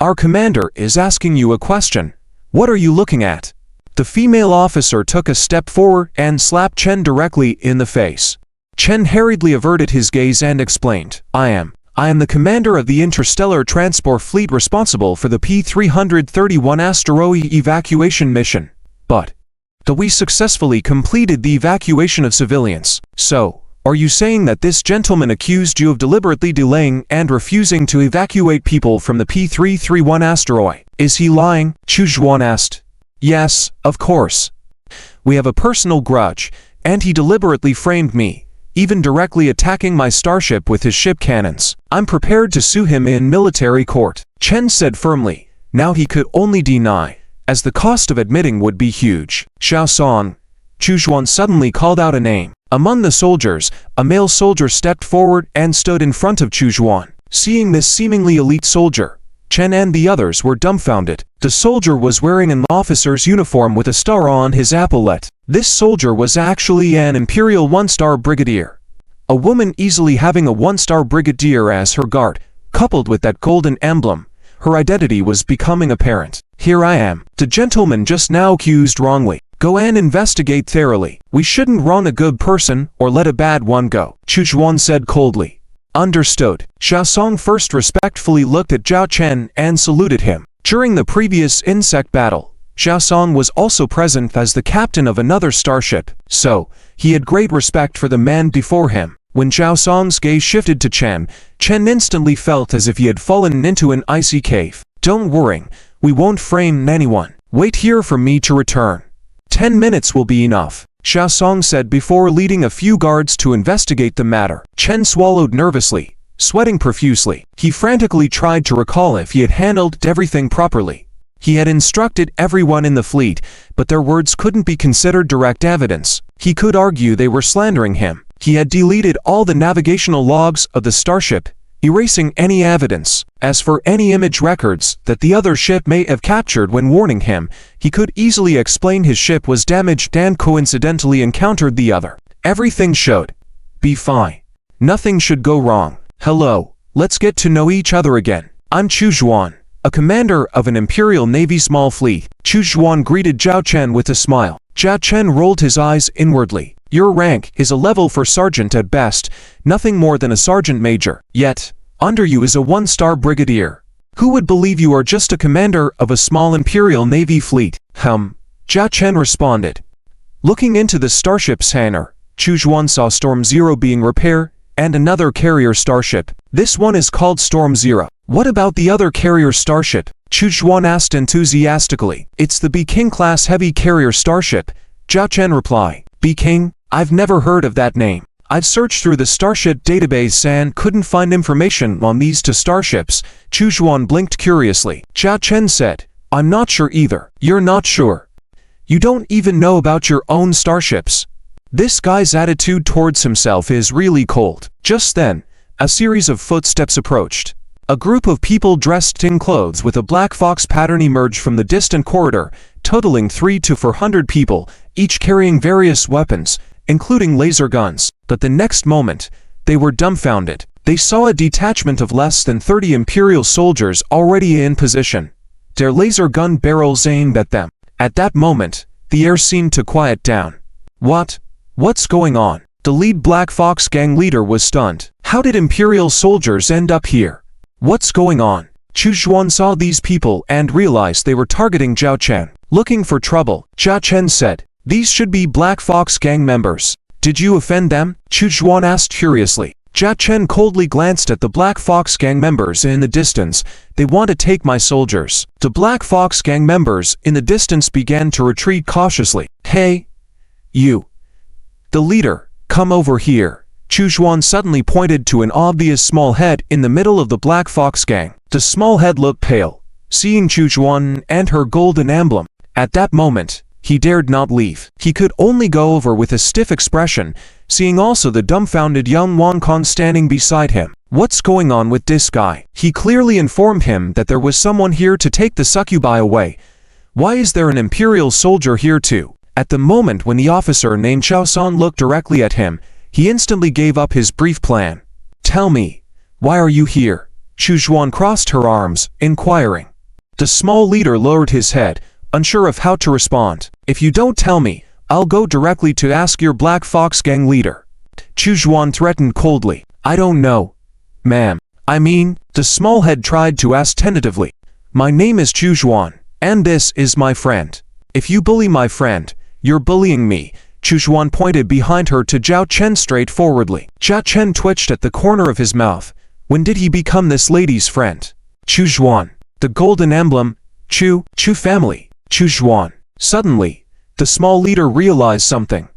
Speaker 1: Our commander is asking you a question. What are you looking at?" The female officer took a step forward and slapped Chen directly in the face. Chen hurriedly averted his gaze and explained, I am the commander of the interstellar transport fleet responsible for the P331 asteroid evacuation mission. But we successfully completed the evacuation of civilians. So, are you saying that this gentleman accused you of deliberately delaying and refusing to evacuate people from the P331 asteroid? Is he lying? Chu Zhuan asked. Yes, of course. We have a personal grudge, and he deliberately framed me, even directly attacking my starship with his ship cannons. I'm prepared to sue him in military court, Chen said firmly. Now he could only deny, as the cost of admitting would be huge. Xiaosong. Chu Zhuan suddenly called out a name. Among the soldiers, a male soldier stepped forward and stood in front of Chu Zhuan. Seeing this seemingly elite soldier, Chen and the others were dumbfounded. The soldier was wearing an officer's uniform with a star on his epaulette. This soldier was actually an Imperial one-star brigadier. A woman easily having a one-star brigadier as her guard, coupled with that golden emblem, her identity was becoming apparent. Here I am, the gentleman just now accused wrongly. Go and investigate thoroughly. We shouldn't wrong a good person or let a bad one go, Chu Zhuan said coldly. Understood. Xiaosong first respectfully looked at Zhao Chen and saluted him. During the previous insect battle, Xiaosong was also present as the captain of another starship, so he had great respect for the man before him. When Xiaosong's gaze shifted to Chen, Chen instantly felt as if he had fallen into an icy cave. Don't worry, we won't frame anyone. Wait here for me to return. 10 minutes will be enough, Xiaosong said before leading a few guards to investigate the matter. Chen swallowed nervously, sweating profusely. He frantically tried to recall if he had handled everything properly. He had instructed everyone in the fleet, but their words couldn't be considered direct evidence. He could argue they were slandering him. He had deleted all the navigational logs of the starship, erasing any evidence. As for any image records that the other ship may have captured when warning him, he could easily explain his ship was damaged and coincidentally encountered the other. Everything should be fine. Nothing should go wrong. Hello, let's get to know each other again. I'm Chu Zhuan, a commander of an Imperial Navy small fleet. Chu Zhuan greeted Zhao Chen with a smile. Zhao Chen rolled his eyes inwardly. Your rank is a level for sergeant at best, nothing more than a sergeant major. Yet, under you is a one-star brigadier. Who would believe you are just a commander of a small Imperial Navy fleet? Zhao Chen responded. Looking into the starship's hangar, Chu Zhuan saw Storm Zero being repaired, and another carrier starship. This one is called Storm Zero. What about the other carrier starship? Chu Zhuan asked enthusiastically. It's the B-King class heavy carrier starship, Zhao Chen replied. B-King? I've never heard of that name. I've searched through the starship database and couldn't find information on these two starships. Chu Zhuan blinked curiously. Zhao Chen said, I'm not sure either. You're not sure? You don't even know about your own starships. This guy's attitude towards himself is really cold. Just then, a series of footsteps approached. A group of people dressed in clothes with a black fox pattern emerged from the distant corridor, totaling 300 to 400 people, each carrying various weapons, including laser guns. But the next moment, they were dumbfounded. They saw a detachment of less than 30 Imperial soldiers already in position, their laser gun barrels aimed at them. At that moment, the air seemed to quiet down. What's going on? The lead Black Fox gang leader was stunned. How did Imperial soldiers end up here? What's going on? Chu Zhuan saw these people and realized they were targeting Zhao Chen. Looking for trouble, Zhao Chen said. These should be Black Fox gang members. Did you offend them? Chu Zhuan asked curiously. Zhao Chen coldly glanced at the Black Fox gang members in the distance. They want to take my soldiers. The Black Fox gang members in the distance began to retreat cautiously. Hey, you. The leader, come over here. Chu Zhuan suddenly pointed to an obvious small head in the middle of the Black Fox gang. The small head looked pale, seeing Chu Zhuan and her golden emblem. At that moment, he dared not leave. He could only go over with a stiff expression, seeing also the dumbfounded young Wang Kong standing beside him. What's going on with this guy? He clearly informed him that there was someone here to take the succubi away. Why is there an Imperial soldier here too? At the moment when the officer named Xiaosong looked directly at him, he instantly gave up his brief plan. Tell me, why are you here? Chu Zhuan crossed her arms, inquiring. The small leader lowered his head, unsure of how to respond. If you don't tell me, I'll go directly to ask your Black Fox gang leader. Chu Zhuan threatened coldly. I don't know, ma'am. The small head tried to ask tentatively. My name is Chu Zhuan, and this is my friend. If you bully my friend, you're bullying me. Chu Zhuan pointed behind her to Zhao Chen straightforwardly. Zhao Chen twitched at the corner of his mouth. When did he become this lady's friend? Chu Zhuan. The golden emblem, Chu family. Chu Zhuan. Suddenly, the small leader realized something.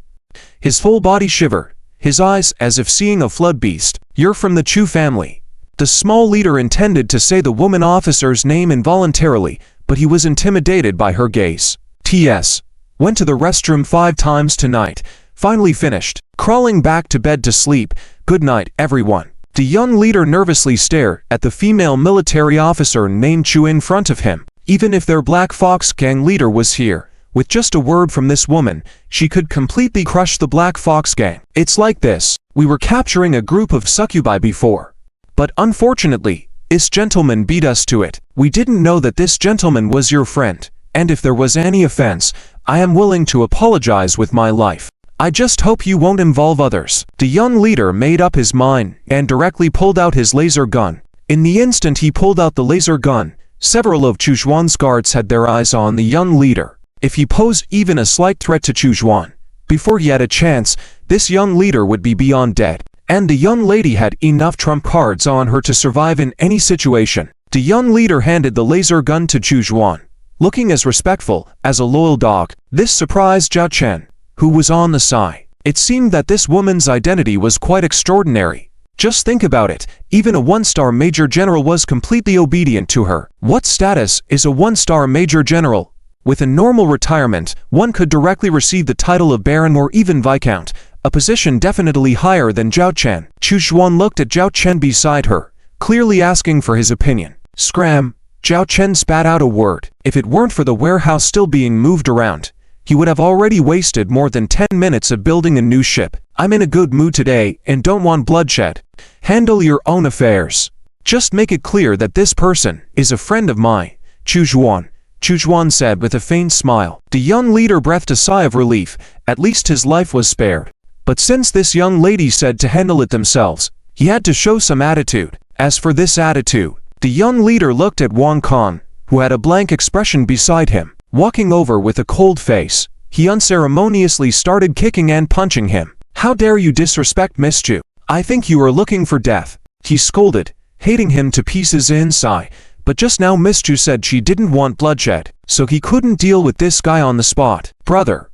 Speaker 1: His full body shivered, his eyes as if seeing a flood beast. You're from the Chu family. The small leader intended to say the woman officer's name involuntarily, but he was intimidated by her gaze. T.S. Went to the restroom 5 times tonight. Finally finished. Crawling back to bed to sleep. Good night, everyone. The young leader nervously stared at the female military officer named Chu in front of him. Even if their Black Fox gang leader was here, with just a word from this woman, she could completely crush the Black Fox gang. It's like this. We were capturing a group of succubi before. But unfortunately, this gentleman beat us to it. We didn't know that this gentleman was your friend, and if there was any offense, I am willing to apologize with my life. I just hope you won't involve others. The young leader made up his mind and directly pulled out his laser gun. In the instant he pulled out the laser gun, several of Chu Zhuan's guards had their eyes on the young leader. If he posed even a slight threat to Chu Zhuan, before he had a chance, this young leader would be beyond dead. And the young lady had enough trump cards on her to survive in any situation. The young leader handed the laser gun to Chu Zhuan, looking as respectful as a loyal dog. This surprised Zhao Chen, who was on the side. It seemed that this woman's identity was quite extraordinary. Just think about it, even a 1-star major general was completely obedient to her. What status is a 1-star major general? With a normal retirement, one could directly receive the title of Baron or even Viscount, a position definitely higher than Zhao Chen. Chu Zhuan looked at Zhao Chen beside her, clearly asking for his opinion. Scram! Zhao Chen spat out a word. If it weren't for the warehouse still being moved around, he would have already wasted more than 10 minutes of building a new ship. I'm in a good mood today and don't want bloodshed. Handle your own affairs. Just make it clear that this person is a friend of mine. Chu Zhuan said with a faint smile. The young leader breathed a sigh of relief. At least his life was spared. But since this young lady said to handle it themselves, he had to show some attitude. As for this attitude, the young leader looked at Wang Kong, who had a blank expression beside him. Walking over with a cold face, he unceremoniously started kicking and punching him. How dare you disrespect Miss Chu? I think you are looking for death. He scolded, hating him to pieces inside. But just now Miss Chu said she didn't want bloodshed, so he couldn't deal with this guy on the spot. Brother,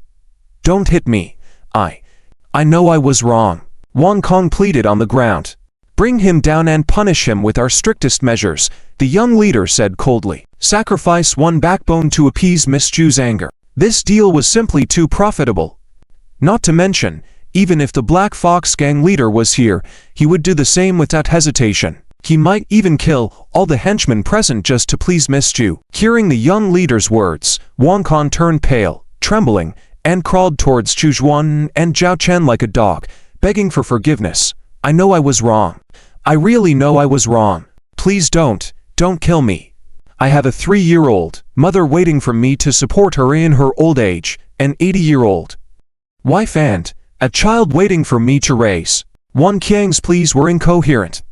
Speaker 1: don't hit me. I know I was wrong. Wang Kong pleaded on the ground. Bring him down and punish him with our strictest measures, the young leader said coldly. Sacrifice one backbone to appease Miss Chu's anger. This deal was simply too profitable. Not to mention, even if the Black Fox gang leader was here, he would do the same without hesitation. He might even kill all the henchmen present just to please Miss Chu. Hearing the young leader's words, Wang Kong turned pale, trembling, and crawled towards Chu Zhuan and Zhao Chen like a dog, begging for forgiveness. I know I was wrong. I really know I was wrong. Please don't kill me. I have a 3-year-old mother waiting for me to support her in her old age, an 80-year-old wife and a child waiting for me to raise. Wang Qiang's pleas were incoherent.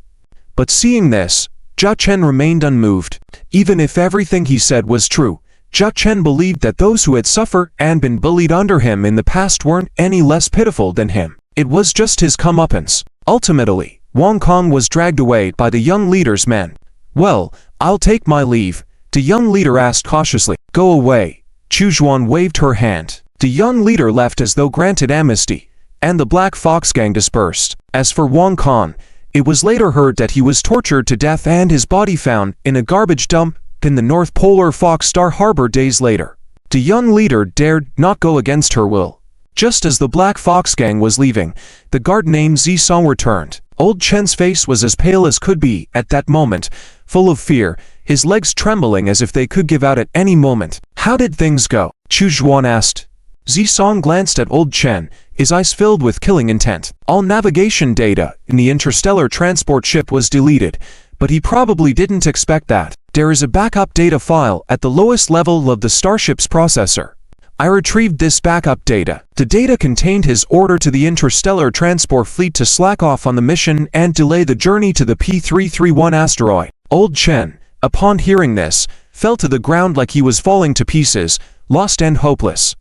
Speaker 1: But seeing this, Zhao Chen remained unmoved. Even if everything he said was true, Zhao Chen believed that those who had suffered and been bullied under him in the past weren't any less pitiful than him. It was just his comeuppance. Ultimately, Wang Kong was dragged away by the young leader's men. Well, I'll take my leave, the young leader asked cautiously. Go away. Chu Zhuan waved her hand. The young leader left as though granted amnesty, and the Black Fox gang dispersed. As for Wang Kong, it was later heard that he was tortured to death and his body found in a garbage dump in the North Polar Fox Star Harbor days later. The young leader dared not go against her will. Just as the Black Fox gang was leaving, the guard named Zisong returned. Old Chen's face was as pale as could be at that moment, full of fear, his legs trembling as if they could give out at any moment. How did things go? Chu Zhuan asked. Zisong glanced at Old Chen, his eyes filled with killing intent. All navigation data in the interstellar transport ship was deleted, but he probably didn't expect that. There is a backup data file at the lowest level of the starship's processor. I retrieved this backup data. The data contained his order to the interstellar transport fleet to slack off on the mission and delay the journey to the P331 asteroid. Old Chen, upon hearing this, fell to the ground like he was falling to pieces, lost and hopeless.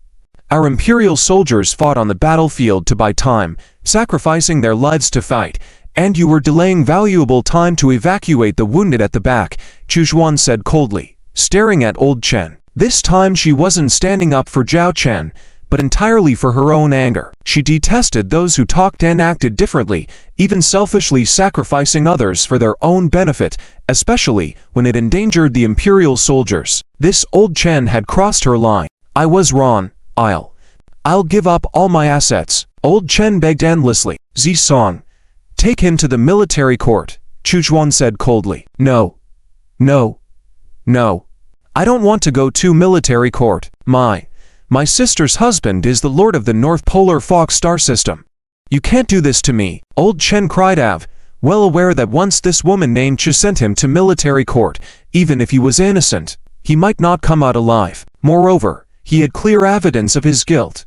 Speaker 1: Our Imperial soldiers fought on the battlefield to buy time, sacrificing their lives to fight, and you were delaying valuable time to evacuate the wounded at the back, Chu Zhuan said coldly. staring at old Chen. This time she wasn't standing up for Zhao Chen, but entirely for her own anger. She detested those who talked and acted differently, even selfishly sacrificing others for their own benefit, especially when it endangered the imperial soldiers. This old Chen had crossed her line. I was wrong. I'll give up all my assets. Old Chen begged endlessly. Zisong, take him to the military court, Chu Zhuan said coldly. No. I don't want to go to military court. My sister's husband is the Lord of the North Polar Fox star system. You can't do this to me, old Chen cried out, well aware that once this woman named Chu sent him to military court, even if he was innocent, he might not come out alive. Moreover, he had clear evidence of his guilt.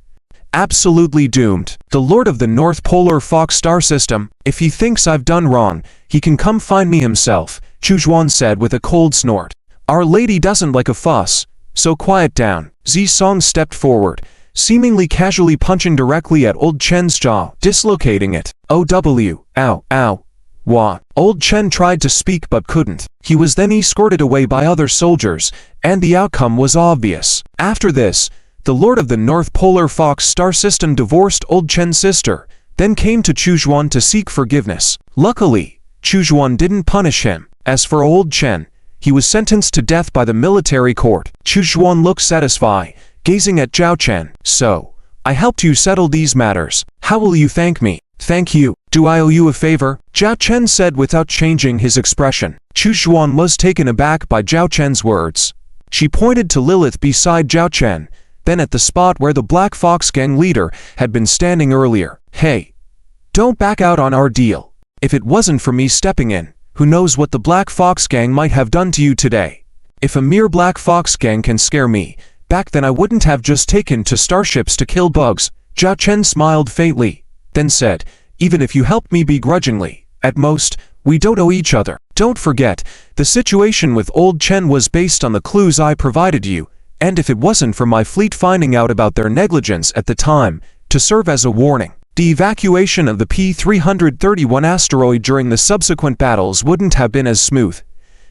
Speaker 1: Absolutely doomed. The Lord of the North Polar Fox star system, if he thinks I've done wrong, he can come find me himself, Chu Zhuan said with a cold snort. Our lady doesn't like a fuss, so quiet down. Zisong stepped forward, seemingly casually punching directly at old Chen's jaw, dislocating it. Ow. Wah. Old Chen tried to speak but couldn't. He was then escorted away by other soldiers, and the outcome was obvious. After this, the Lord of the North Polar Fox star system divorced old Chen's sister, then came to Chu Zhuan to seek forgiveness. Luckily, Chu Zhuan didn't punish him. As for old Chen, he was sentenced to death by the military court. Chu Zhuan looked satisfied, gazing at Zhao Chen. So, I helped you settle these matters. How will you thank me? Thank you. Do I owe you a favor? Zhao Chen said without changing his expression. Chu Zhuan was taken aback by Zhao Chen's words. She pointed to Lilith beside Zhao Chen, then at the spot where the Black Fox gang leader had been standing earlier. Hey, don't back out on our deal. If it wasn't for me stepping in, who knows what the Black Fox gang might have done to you today. If a mere Black Fox gang can scare me, back then I wouldn't have just taken to starships to kill bugs. Zhao Chen smiled faintly, then said, even if you helped me begrudgingly, at most, we don't owe each other. Don't forget, the situation with old Chen was based on the clues I provided you, and if it wasn't for my fleet finding out about their negligence at the time, to serve as a warning, the evacuation of the P-331 asteroid during the subsequent battles wouldn't have been as smooth.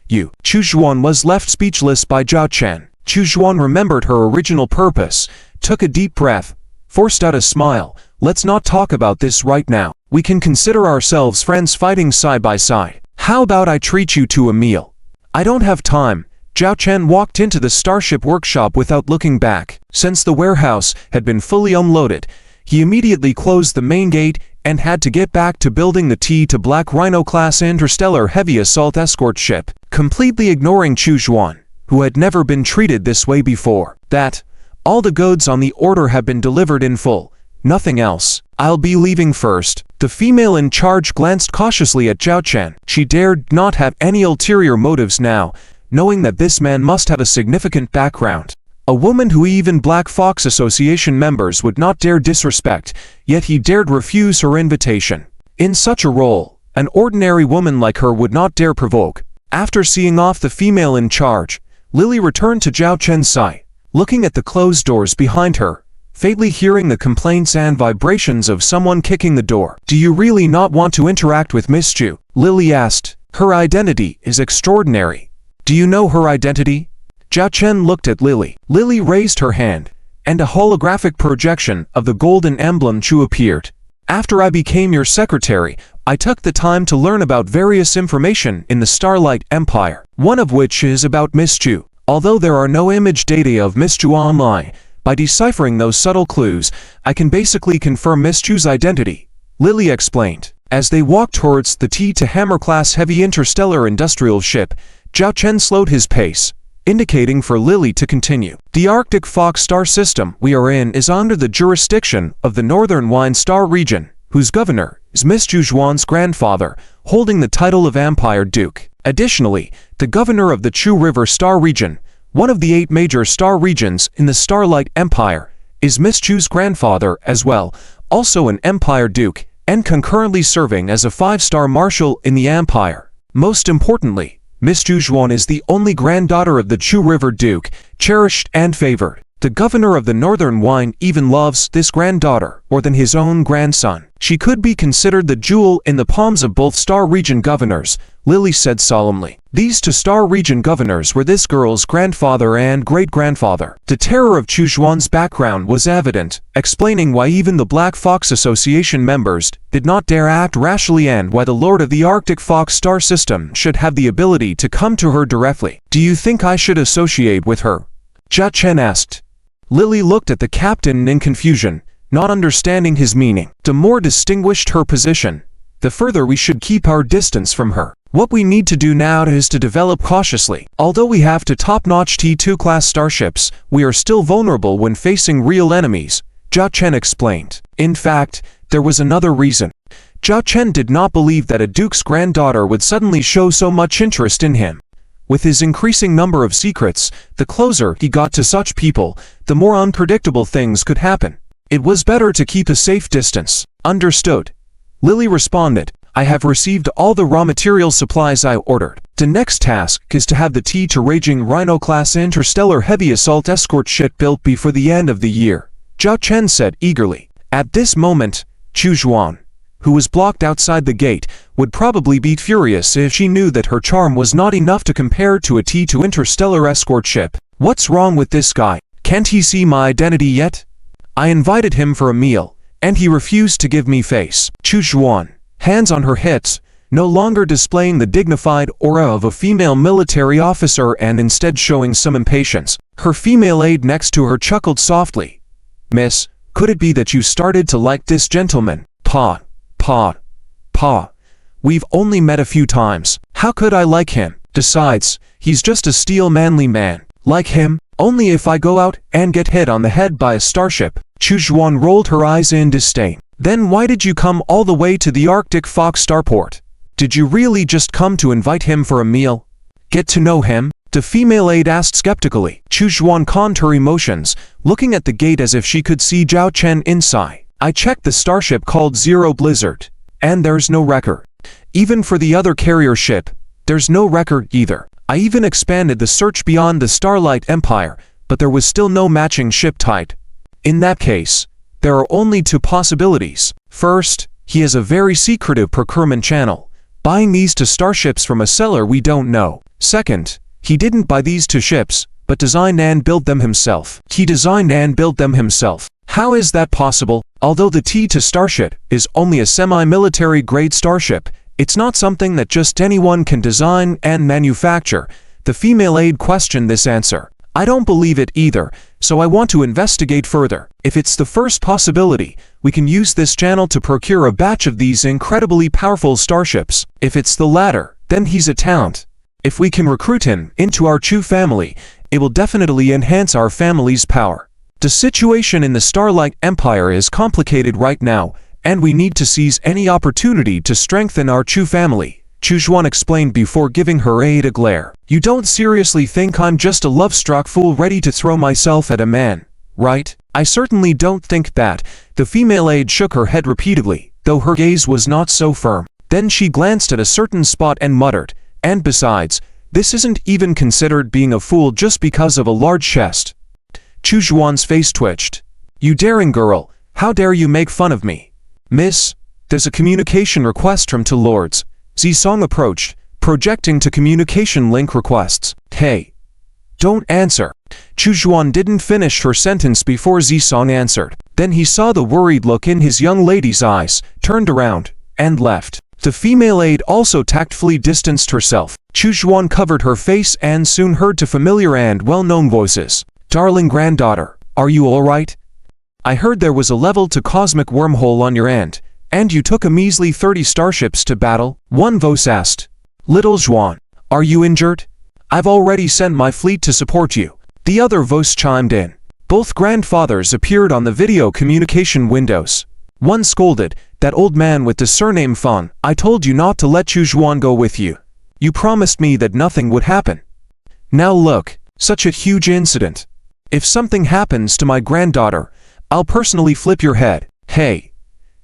Speaker 1: Chu Zhuan was left speechless by Zhao Chen. Chu Zhuan remembered her original purpose, took a deep breath, forced out a smile. Let's not talk about this right now. We can consider ourselves friends fighting side by side. How about I treat you to a meal? I don't have time. Zhao Chen walked into the starship workshop without looking back. Since the warehouse had been fully unloaded, he immediately closed the main gate and had to get back to building the T to Black Rhino-class Interstellar heavy assault escort ship, completely ignoring Chu Zhuan, who had never been treated this way before. That, all the goods on the order have been delivered in full, nothing else. I'll be leaving first. The female in charge glanced cautiously at Zhao Chen. She dared not have any ulterior motives now, knowing that this man must have a significant background. A woman who even Black Fox Association members would not dare disrespect, yet he dared refuse her invitation. In such a role, an ordinary woman like her would not dare provoke. After seeing off the female in charge, Lily returned to Zhao Chen's side, looking at the closed doors behind her, faintly hearing the complaints and vibrations of someone kicking the door. Do you really not want to interact with Miss Chu? Lily asked. Her identity is extraordinary. Do you know her identity? Zhao Chen looked at Lily. Lily raised her hand, and a holographic projection of the golden emblem Chu appeared. After I became your secretary, I took the time to learn about various information in the Starlight Empire, one of which is about Miss Chu. Although there are no image data of Miss Chu online, by deciphering those subtle clues, I can basically confirm Miss Chu's identity, Lily explained. As they walked towards the T to Hammer-class heavy interstellar industrial ship, Zhao Chen slowed his pace, indicating for Lily to continue. The Arctic Fox star system we are in is under the jurisdiction of the Northern Wine Star region, whose governor is Miss Chu Zhuan's grandfather, holding the title of Empire Duke. Additionally, the governor of the Chu River Star region, one of the 8 major star regions in the Starlight Empire, is Miss Chu's grandfather as well, also an Empire Duke, and concurrently serving as a 5-star marshal in the Empire. Most importantly, Miss Chu Zhuan is the only granddaughter of the Chu River Duke, cherished and favored. The The governor of the Northern Wine even loves this granddaughter more than his own grandson. She could be considered the jewel in the palms of both Star Region governors, Lily said solemnly. These two Star Region governors were this girl's grandfather and great-grandfather. The terror of Chujuan's background was evident, explaining why even the Black Fox Association members did not dare act rashly and why the Lord of the Arctic Fox star system should have the ability to come to her directly. Do you think I should associate with her? Jia Chen asked. Lily looked at the captain in confusion, not understanding his meaning. The more distinguished her position, the further we should keep our distance from her. What we need to do now is to develop cautiously. Although we have to top-notch T2 class starships, we are still vulnerable when facing real enemies, Jia Chen explained. In fact, there was another reason. Jia Chen did not believe that a duke's granddaughter would suddenly show so much interest in him. With his increasing number of secrets, the closer he got to such people, the more unpredictable things could happen. It was better to keep a safe distance. Understood. Lily responded. I have received all the raw material supplies I ordered. The next task is to have the T2 Raging Rhino-class interstellar heavy assault escort ship built before the end of the year, Jia Chen said eagerly. At this moment, Chujuan, who was blocked outside the gate, would probably be furious if she knew that her charm was not enough to compare to a T2 interstellar escort ship. What's wrong with this guy? Can't he see my identity yet? I invited him for a meal, and he refused to give me face. Chujuan, hands on her hips, no longer displaying the dignified aura of a female military officer and instead showing some impatience. Her female aide next to her chuckled softly. Miss, could it be that you started to like this gentleman? Pa. We've only met a few times. How could I like him? Besides, he's just a steel manly man. Like him? Only if I go out and get hit on the head by a starship. Chujuan rolled her eyes in disdain. Then why did you come all the way to the Arctic Fox starport? Did you really just come to invite him for a meal? Get to know him? The female aide asked skeptically. Chujuan calmed her emotions, looking at the gate as if she could see Jia Chen inside. I checked the starship called Zero Blizzard, and there's no record. Even for the other carrier ship, there's no record either. I even expanded the search beyond the Starlight Empire, but there was still no matching ship type. In that case, there are only two possibilities. First, he has a very secretive procurement channel, buying these two starships from a seller we don't know. Second, he didn't buy these two ships, but designed and built them himself. He designed and built them himself. How is that possible? Although the T2 starship is only a semi-military grade starship, it's not something that just anyone can design and manufacture. The female aide questioned this answer. I don't believe it either, so I want to investigate further. If it's the first possibility, we can use this channel to procure a batch of these incredibly powerful starships. If it's the latter, then he's a talent. If we can recruit him into our Chu family, it will definitely enhance our family's power. The situation in the Starlight Empire is complicated right now, and we need to seize any opportunity to strengthen our Chu family, Chujuan explained before giving her aide a glare. You don't seriously think I'm just a love-struck fool ready to throw myself at a man, right? I certainly don't think that. The female aide shook her head repeatedly, though her gaze was not so firm. Then she glanced at a certain spot and muttered, and besides, this isn't even considered being a fool just because of a large chest. Chujuan's face twitched. You daring girl, how dare you make fun of me? Miss, there's a communication request from two lords. Zisong approached, projecting to communication link requests. Hey. Don't answer. Chujuan didn't finish her sentence before Zisong answered. Then he saw the worried look in his young lady's eyes, turned around, and left. The female aide also tactfully distanced herself. Chujuan covered her face and soon heard two familiar and well-known voices. Darling granddaughter, are you all right? I heard there was a level to cosmic wormhole on your end, and you took a measly 30 starships to battle, one voice asked. Little Zhuan, are you injured? I've already sent my fleet to support you. The other voice chimed in. Both grandfathers appeared on the video communication windows. One scolded, that old man with the surname Fan, I told you not to let Chujuan go with you. You promised me that nothing would happen. Now look, such a huge incident. If something happens to my granddaughter, I'll personally flip your head. Hey.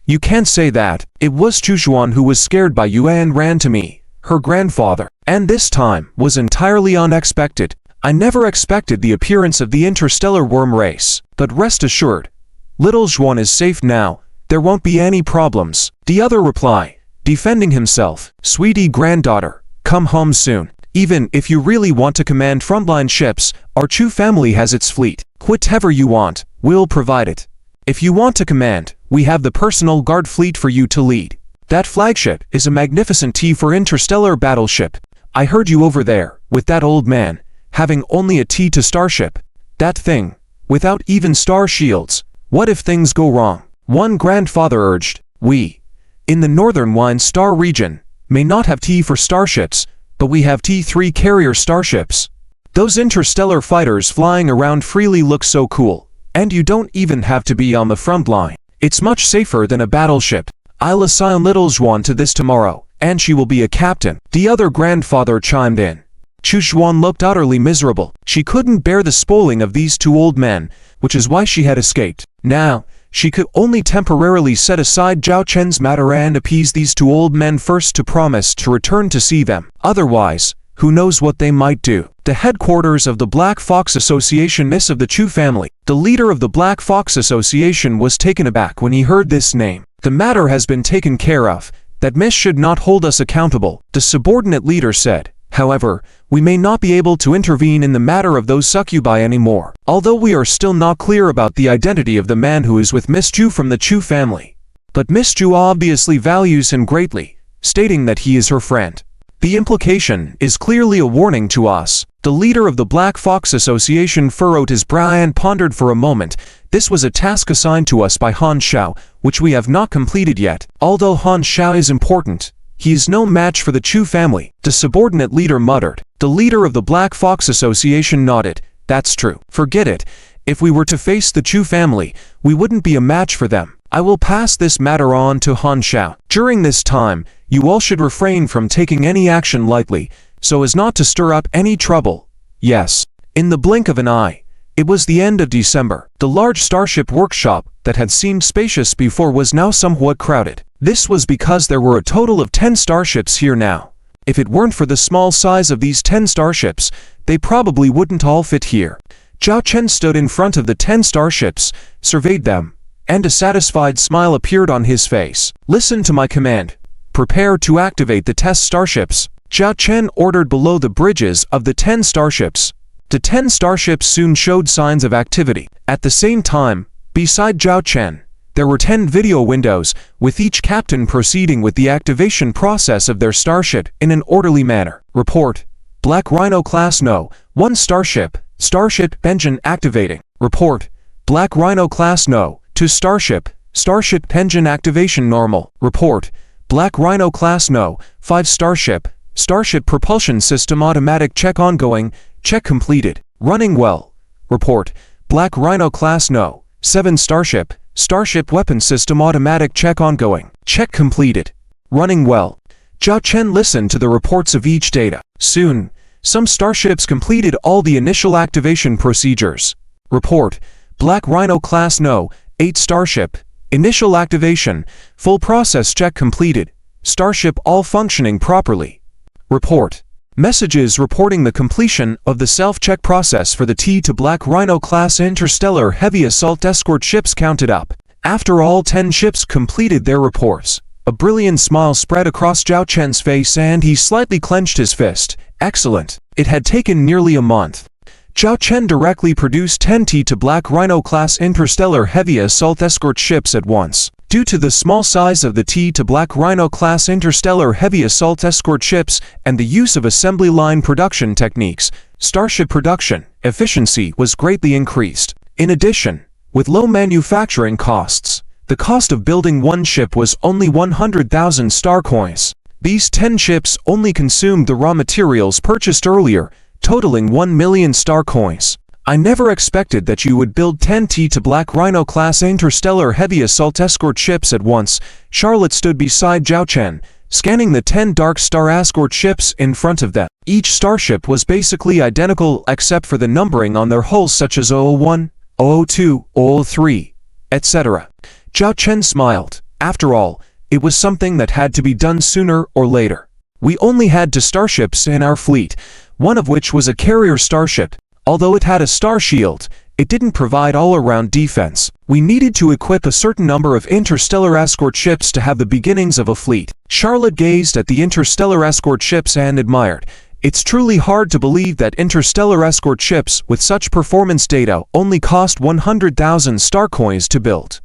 Speaker 1: You can't say that. It was Chujuan who was scared by you and ran to me, her grandfather. And this time was entirely unexpected. I never expected the appearance of the interstellar worm race, but rest assured, little Zhuan is safe now, there won't be any problems. The other reply, defending himself, sweetie granddaughter, come home soon. Even if you really want to command frontline ships, our Chu family has its fleet. Whatever you want, we'll provide it. If you want to command, we have the personal guard fleet for you to lead. That flagship is a magnificent T for interstellar battleship. I heard you over there, with that old man, having only a T to starship. That thing, without even star shields. What if things go wrong? One grandfather urged, we, in the northern Wine Star region, may not have T for starships, but we have T3 carrier starships. Those interstellar fighters flying around freely look so cool, and you don't even have to be on the front line. It's much safer than a battleship. I'll assign little Zhuan to this tomorrow, and she will be a captain. The other grandfather chimed in. Chu Zhuan looked utterly miserable. She couldn't bear the spoiling of these two old men, which is why she had escaped. Now, she could only temporarily set aside Zhao Chen's matter and appease these two old men first to promise to return to see them. Otherwise, who knows what they might do. The headquarters of the Black Fox Association, Miss of the Chu family. The leader of the Black Fox Association was taken aback when he heard this name. The matter has been taken care of. That Miss should not hold us accountable, the subordinate leader said. However, we may not be able to intervene in the matter of those succubi anymore, although we are still not clear about the identity of the man who is with Miss Chu from the Chu family. But Miss Chu obviously values him greatly, stating that he is her friend. The implication is clearly a warning to us. The leader of the Black Fox Association furrowed his brow and pondered for a moment. This was a task assigned to us by Han Shao, which we have not completed yet. Although Han Shao is important, he is no match for the Chu family, the subordinate leader muttered. The leader of the Black Fox Association nodded. That's true. Forget it. If we were to face the Chu family, we wouldn't be a match for them. I will pass this matter on to Han Shao. During this time, you all should refrain from taking any action lightly, so as not to stir up any trouble. Yes. In the blink of an eye, it was the end of December. The large starship workshop that had seemed spacious before was now somewhat crowded. This was because there were a total of 10 starships here now. If it weren't for the small size of these 10 starships, they probably wouldn't all fit here. Zhao Chen stood in front of the 10 starships, surveyed them, and a satisfied smile appeared on his face. Listen to my command. Prepare to activate the test starships. Zhao Chen ordered below the bridges of the 10 starships. The 10 starships soon showed signs of activity. At the same time, beside Zhao Chen, there were 10 video windows, with each captain proceeding with the activation process of their starship in an orderly manner. Report. Black Rhino Class No. 1 Starship. Starship engine activating. Report. Black Rhino Class No. 2 Starship. Starship engine activation normal. Report. Black Rhino Class No. 5 Starship. Starship propulsion system automatic check ongoing. Check completed. Running well. Report. Black Rhino Class No. 7 Starship. Starship weapon system automatic check ongoing. Check completed. Running well. Zhao Chen listened to the reports of each data. Soon, some starships completed all the initial activation procedures. Report. Black Rhino Class No. 8 Starship. Initial activation. Full process check completed. Starship all functioning properly. Report. Messages reporting the completion of the self-check process for the T to Black Rhino class interstellar heavy assault escort ships counted up. After all 10 ships completed their reports, a brilliant smile spread across Zhao Chen's face and he slightly clenched his fist. Excellent. It had taken nearly a month. Zhao Chen directly produced 10 T to Black Rhino class interstellar heavy assault escort ships at once. Due to the small size of the T to Black Rhino class interstellar heavy assault escort ships and the use of assembly line production techniques, starship production efficiency was greatly increased. In addition, with low manufacturing costs, the cost of building one ship was only 100,000 star coins. These 10 ships only consumed the raw materials purchased earlier, totaling 1 million star coins. I never expected that you would build 10 T to Black Rhino class interstellar heavy assault escort ships at once. Charlotte stood beside Zhao Chen, scanning the 10 Dark Star escort ships in front of them. Each starship was basically identical except for the numbering on their hulls such as 001, 002, 003, etc. Zhao Chen smiled. After all, it was something that had to be done sooner or later. We only had 2 starships in our fleet. one of which was a carrier starship. Although it had a star shield, it didn't provide all-around defense. We needed to equip a certain number of interstellar escort ships to have the beginnings of a fleet. Charlotte gazed at the interstellar escort ships and admired. It's truly hard to believe that interstellar escort ships with such performance data only cost 100,000 star coins to build.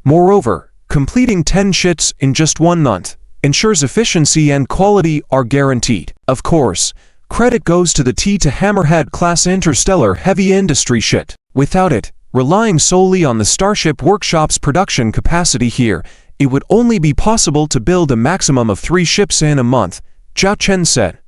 Speaker 1: Moreover, completing 10 ships in just 1 month ensures efficiency and quality are guaranteed. Of course, credit goes to the T to Hammerhead class interstellar heavy industry ship. Without it, relying solely on the Starship Workshop's production capacity here, it would only be possible to build a maximum of 3 ships in a month, Zhao Chen said,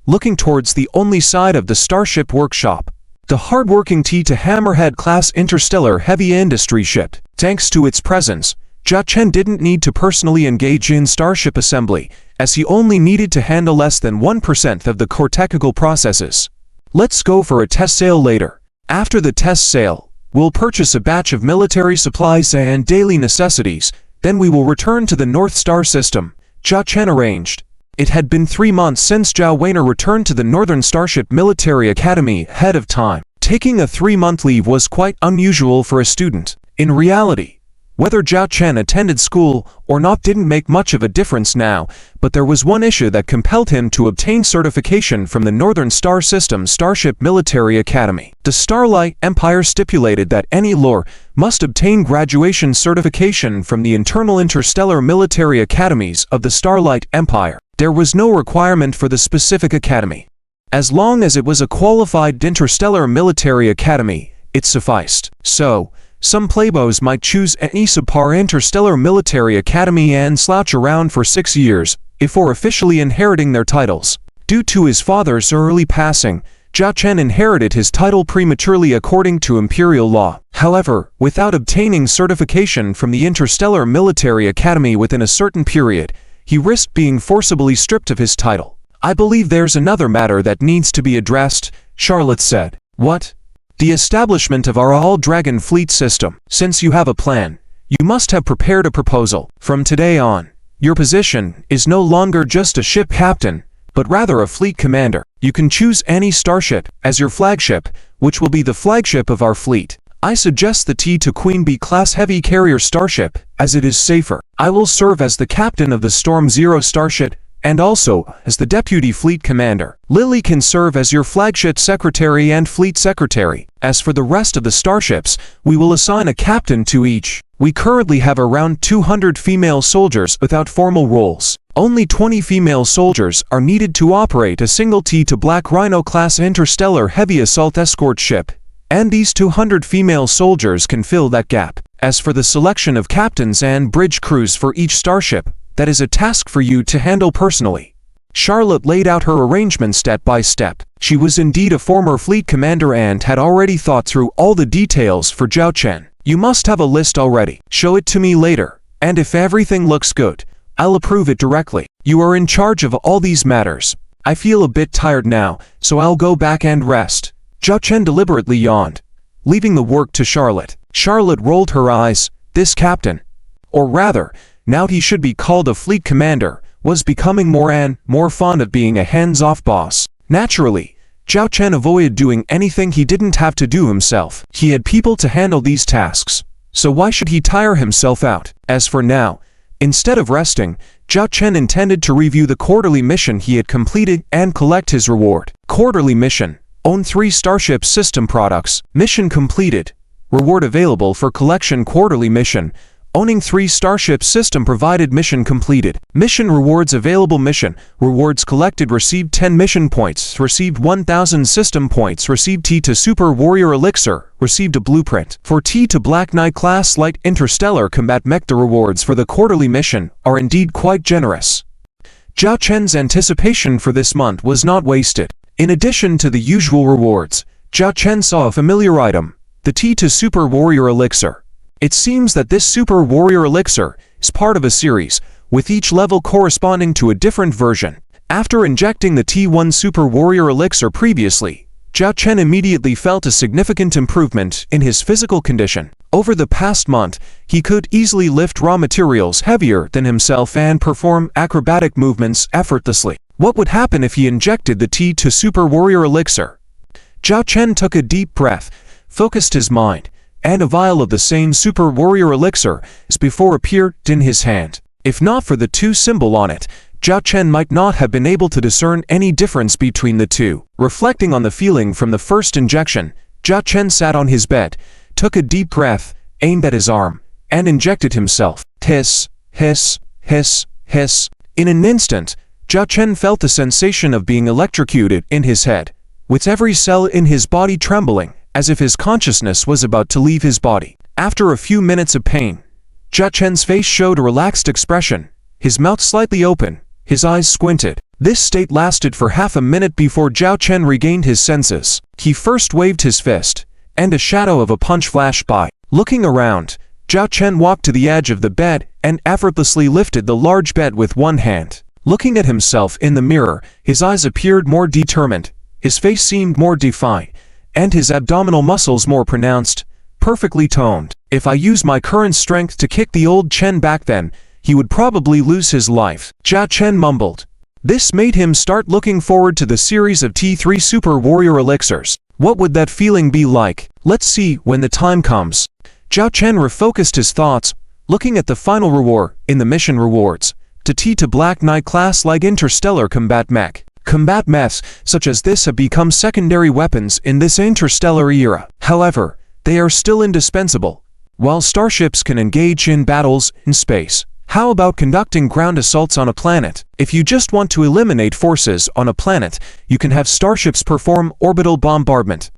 Speaker 1: looking towards the only side of the Starship Workshop. The hard-working T to Hammerhead class interstellar heavy industry ship. Thanks to its presence, Zhao Chen didn't need to personally engage in starship assembly, as he only needed to handle less than 1% of the core technical processes. Let's go for a test sale later. After the test sale, we'll purchase a batch of military supplies and daily necessities, then we will return to the North Star system, Zhao Chen arranged. It had been 3 months since Zhao Weiner returned to the Northern Starship Military Academy ahead of time. Taking a 3-month leave was quite unusual for a student. In reality, whether Zhao Chen attended school or not didn't make much of a difference now, but there was one issue that compelled him to obtain certification from the Northern Star System Starship Military Academy. The Starlight Empire stipulated that any lore must obtain graduation certification from the internal interstellar military academies of the Starlight Empire. There was no requirement for the specific academy. As long as it was a qualified interstellar military academy, it sufficed. So, some playboys might choose any subpar interstellar military academy and slouch around for 6 years before officially inheriting their titles. Due to his father's early passing, Zhao Chen inherited his title prematurely according to imperial law. However, without obtaining certification from the Interstellar Military Academy within a certain period, he risked being forcibly stripped of his title. I believe there's another matter that needs to be addressed, Charlotte said. What? The establishment of our all-dragon fleet system. Since you have a plan, you must have prepared a proposal. From today on, your position is no longer just a ship captain, but rather a fleet commander. You can choose any starship as your flagship, which will be the flagship of our fleet. I suggest the T to Queen Bee class heavy carrier starship, as it is safer. I will serve as the captain of the Storm Zero starship, and also as the deputy fleet commander. Lily can serve as your flagship secretary and fleet secretary. As for the rest of the starships, we will assign a captain to each. We currently have around 200 female soldiers without formal roles. Only 20 female soldiers are needed to operate a single T to Black Rhino class interstellar heavy assault escort ship, and these 200 female soldiers can fill that gap. As for the selection of captains and bridge crews for each starship, that is a task for you to handle personally. Charlotte laid out her arrangements step by step. She was indeed a former fleet commander and had already thought through all the details for Zhao Chen. You must have a list already. Show it to me later, and if everything looks good, I'll approve it directly. You are in charge of all these matters. I feel a bit tired now, so I'll go back and rest. Zhao Chen deliberately yawned, leaving the work to Charlotte. Charlotte rolled her eyes. This captain, or rather, now he should be called a fleet commander, was becoming more and more fond of being a hands-off boss. Naturally, Zhao Chen avoided doing anything he didn't have to do himself. He had people to handle these tasks, so why should he tire himself out? As for now, instead of resting, Zhao Chen intended to review the quarterly mission he had completed and collect his reward. Quarterly mission. Own 3 Starship System products. Mission completed. Reward available for collection. Quarterly mission. Owning 3 Starship System provided. Mission completed. Mission rewards available. Mission rewards collected. Received 10 mission points. Received 1000 system points. Received T to Super Warrior Elixir. Received a blueprint. For T to Black Knight class light interstellar combat mech, the rewards for the quarterly mission are indeed quite generous. Zhao Chen's anticipation for this month was not wasted. In addition to the usual rewards, Zhao Chen saw a familiar item, the T to Super Warrior Elixir. It seems that this Super Warrior Elixir is part of a series, with each level corresponding to a different version. After injecting the T1 Super Warrior Elixir previously, Zhao Chen immediately felt a significant improvement in his physical condition. Over the past month, he could easily lift raw materials heavier than himself and perform acrobatic movements effortlessly. What would happen if he injected the T to Super Warrior Elixir? Zhao Chen took a deep breath, focused his mind, and a vial of the same Super Warrior Elixir as before appeared in his hand. If not for the 2 symbol on it, Zhao Chen might not have been able to discern any difference between the two. Reflecting on the feeling from the first injection, Zhao Chen sat on his bed, took a deep breath, aimed at his arm, and injected himself. Hiss, hiss, hiss, hiss. In an instant, Zhao Chen felt the sensation of being electrocuted in his head, with every cell in his body trembling, as if his consciousness was about to leave his body. After a few minutes of pain, Zhao Chen's face showed a relaxed expression, his mouth slightly open, his eyes squinted. This state lasted for half a minute before Zhao Chen regained his senses. He first waved his fist, and a shadow of a punch flashed by. Looking around, Zhao Chen walked to the edge of the bed and effortlessly lifted the large bed with one hand. Looking at himself in the mirror, his eyes appeared more determined, his face seemed more defined, and his abdominal muscles more pronounced, perfectly toned. If I use my current strength to kick the old Chen back then, he would probably lose his life, Zhao Chen mumbled. This made him start looking forward to the series of T3 Super Warrior Elixirs. What would that feeling be like? Let's see when the time comes. Zhao Chen refocused his thoughts, looking at the final reward in the mission rewards. To Black Knight class like Interstellar combat mech. Combat mechs such as this have become secondary weapons in this interstellar era. However, they are still indispensable. While starships can engage in battles in space, how about conducting ground assaults on a planet? If you just want to eliminate forces on a planet, you can have starships perform orbital bombardment.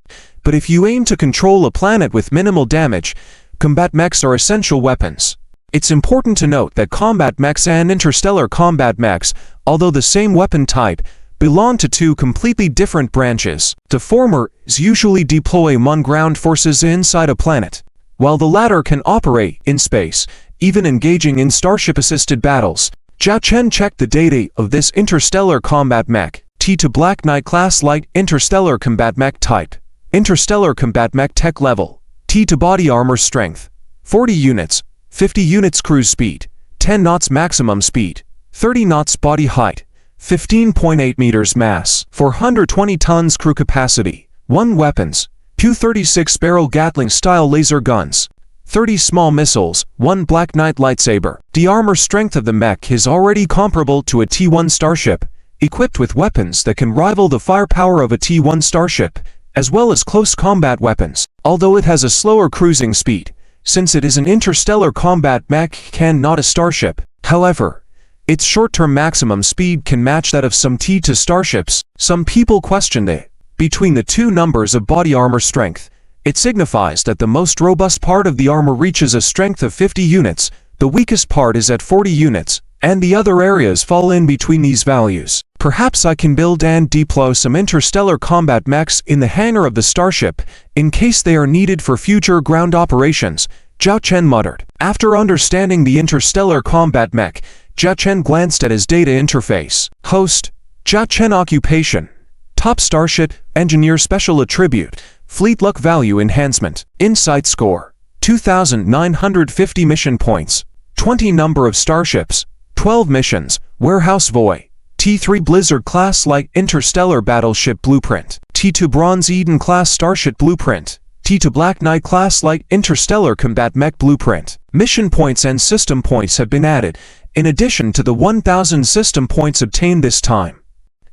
Speaker 1: But if you aim to control a planet with minimal damage, combat mechs are essential weapons. It's important to note that combat mechs and interstellar combat mechs, although the same weapon type, belong to 2 completely different branches. The former is usually deploy among ground forces inside a planet, while the latter can operate in space, even engaging in starship-assisted battles. Zhao Chen checked the data of this interstellar combat mech. To Black Knight class light interstellar combat mech type. Interstellar combat mech tech level. To body armor strength. 40 units, 50 units cruise speed, 10 knots maximum speed, 30 knots body height, 15.8 meters mass, 420 tons crew capacity, 1 weapons, 2 36-barrel Gatling-style laser guns, 30 small missiles, 1 Black Knight lightsaber. The armor strength of the mech is already comparable to a T1 starship, equipped with weapons that can rival the firepower of a T1 starship, as well as close combat weapons. Although it has a slower cruising speed, since it is an interstellar combat mech and not a starship. However, its short-term maximum speed can match that of some T2 starships. Some people question that, between the 2 numbers of body armor strength, it signifies that the most robust part of the armor reaches a strength of 50 units, the weakest part is at 40 units, and the other areas fall in between these values. Perhaps I can build and deploy some interstellar combat mechs in the hangar of the starship, in case they are needed for future ground operations, Zhao Chen muttered. After understanding the interstellar combat mech, Zhao Chen glanced at his data interface. Host, Zhao Chen occupation, top starship, engineer special attribute, fleet luck value enhancement, insight score, 2,950 mission points, 20 number of starships, 12 missions, warehouse void, T3 Blizzard class light interstellar battleship blueprint, T2 Bronze Eden class starship blueprint, T2 Black Knight class light interstellar combat mech blueprint. Mission points and system points have been added, in addition to the 1,000 system points obtained this time,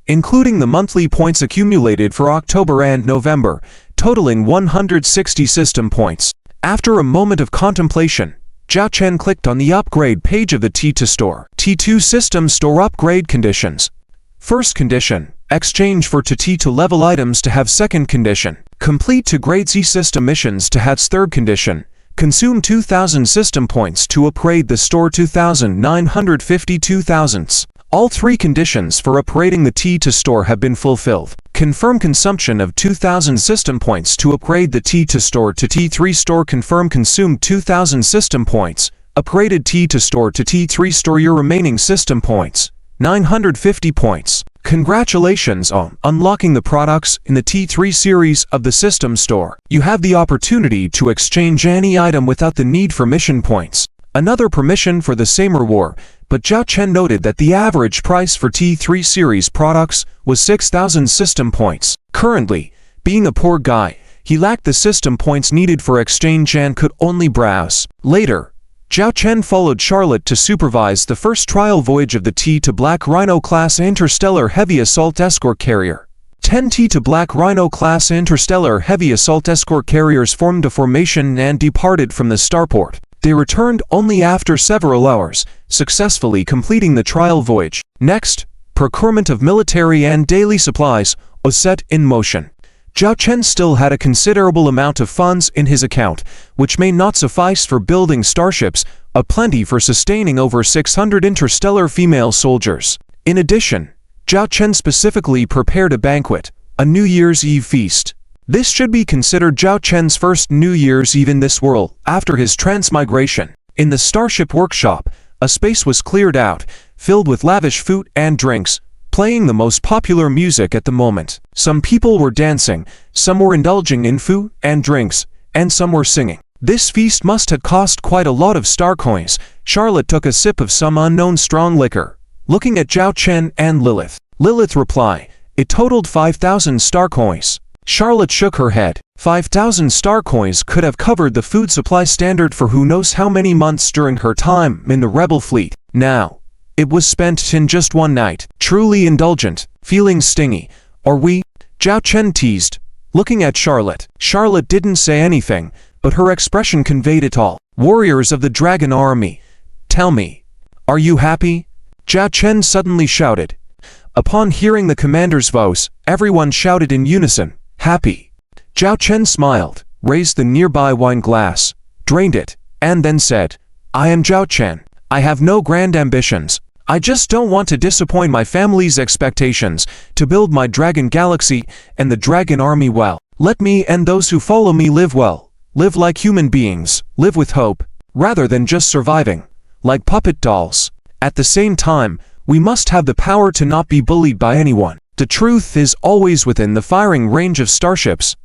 Speaker 1: including the monthly points accumulated for October and November, totaling 160 system points. After a moment of contemplation, Zhao Chen clicked on the upgrade page of the T2 store. T2 System Store Upgrade Conditions. First condition, exchange for T2 level items to have second condition. Complete to grade C system missions to have third condition. Consume 2,000 system points to upgrade the store 2,950 2,000s. All 3 conditions for upgrading the T2 store have been fulfilled. Confirm consumption of 2,000 system points to upgrade the T2 store to T3 store. Confirm consumed 2,000 system points. Upgraded T2 store to T3 store. Your remaining system points, 950 points. Congratulations on unlocking the products in the T3 series of the system store. You have the opportunity to exchange any item without the need for mission points. Another permission for the same reward, but Zhao Chen noted that the average price for T3 series products was 6,000 system points. Currently, being a poor guy, he lacked the system points needed for exchange and could only browse. Later, Zhao Chen followed Charlotte to supervise the first trial voyage of the T2 Black Rhino class Interstellar Heavy Assault Escort Carrier. 10 T2 Black Rhino class Interstellar Heavy Assault Escort Carriers formed a formation and departed from the starport. They returned only after several hours, successfully completing the trial voyage. Next, procurement of military and daily supplies was set in motion. Zhao Chen still had a considerable amount of funds in his account, which may not suffice for building starships, a plenty for sustaining over 600 interstellar female soldiers. In addition, Zhao Chen specifically prepared a banquet, a New Year's Eve feast. This should be considered Zhao Chen's first New Year's Eve in this world after his transmigration. In the Starship workshop, a space was cleared out, filled with lavish food and drinks, playing the most popular music at the moment. Some people were dancing, some were indulging in food and drinks, and some were singing. This feast must have cost quite a lot of star coins. Charlotte took a sip of some unknown strong liquor, looking at Zhao Chen and Lilith. Lilith replied, "It totaled 5,000 star coins." Charlotte shook her head. 5,000 star coins could have covered the food supply standard for who knows how many months during her time in the rebel fleet. Now, it was spent in just one night. Truly indulgent, feeling stingy. Are we? Zhao Chen teased, looking at Charlotte. Charlotte didn't say anything, but her expression conveyed it all. Warriors of the Dragon Army, tell me, are you happy? Zhao Chen suddenly shouted. Upon hearing the commander's voice, everyone shouted in unison, "Happy." Zhao Chen smiled, raised the nearby wine glass, drained it, and then said, "I am Zhao Chen. I have no grand ambitions. I just don't want to disappoint my family's expectations, to build my Dragon Galaxy and the Dragon Army well. Let me and those who follow me live well, live like human beings, live with hope, rather than just surviving, like puppet dolls. At the same time, we must have the power to not be bullied by anyone. The truth is always within the firing range of starships."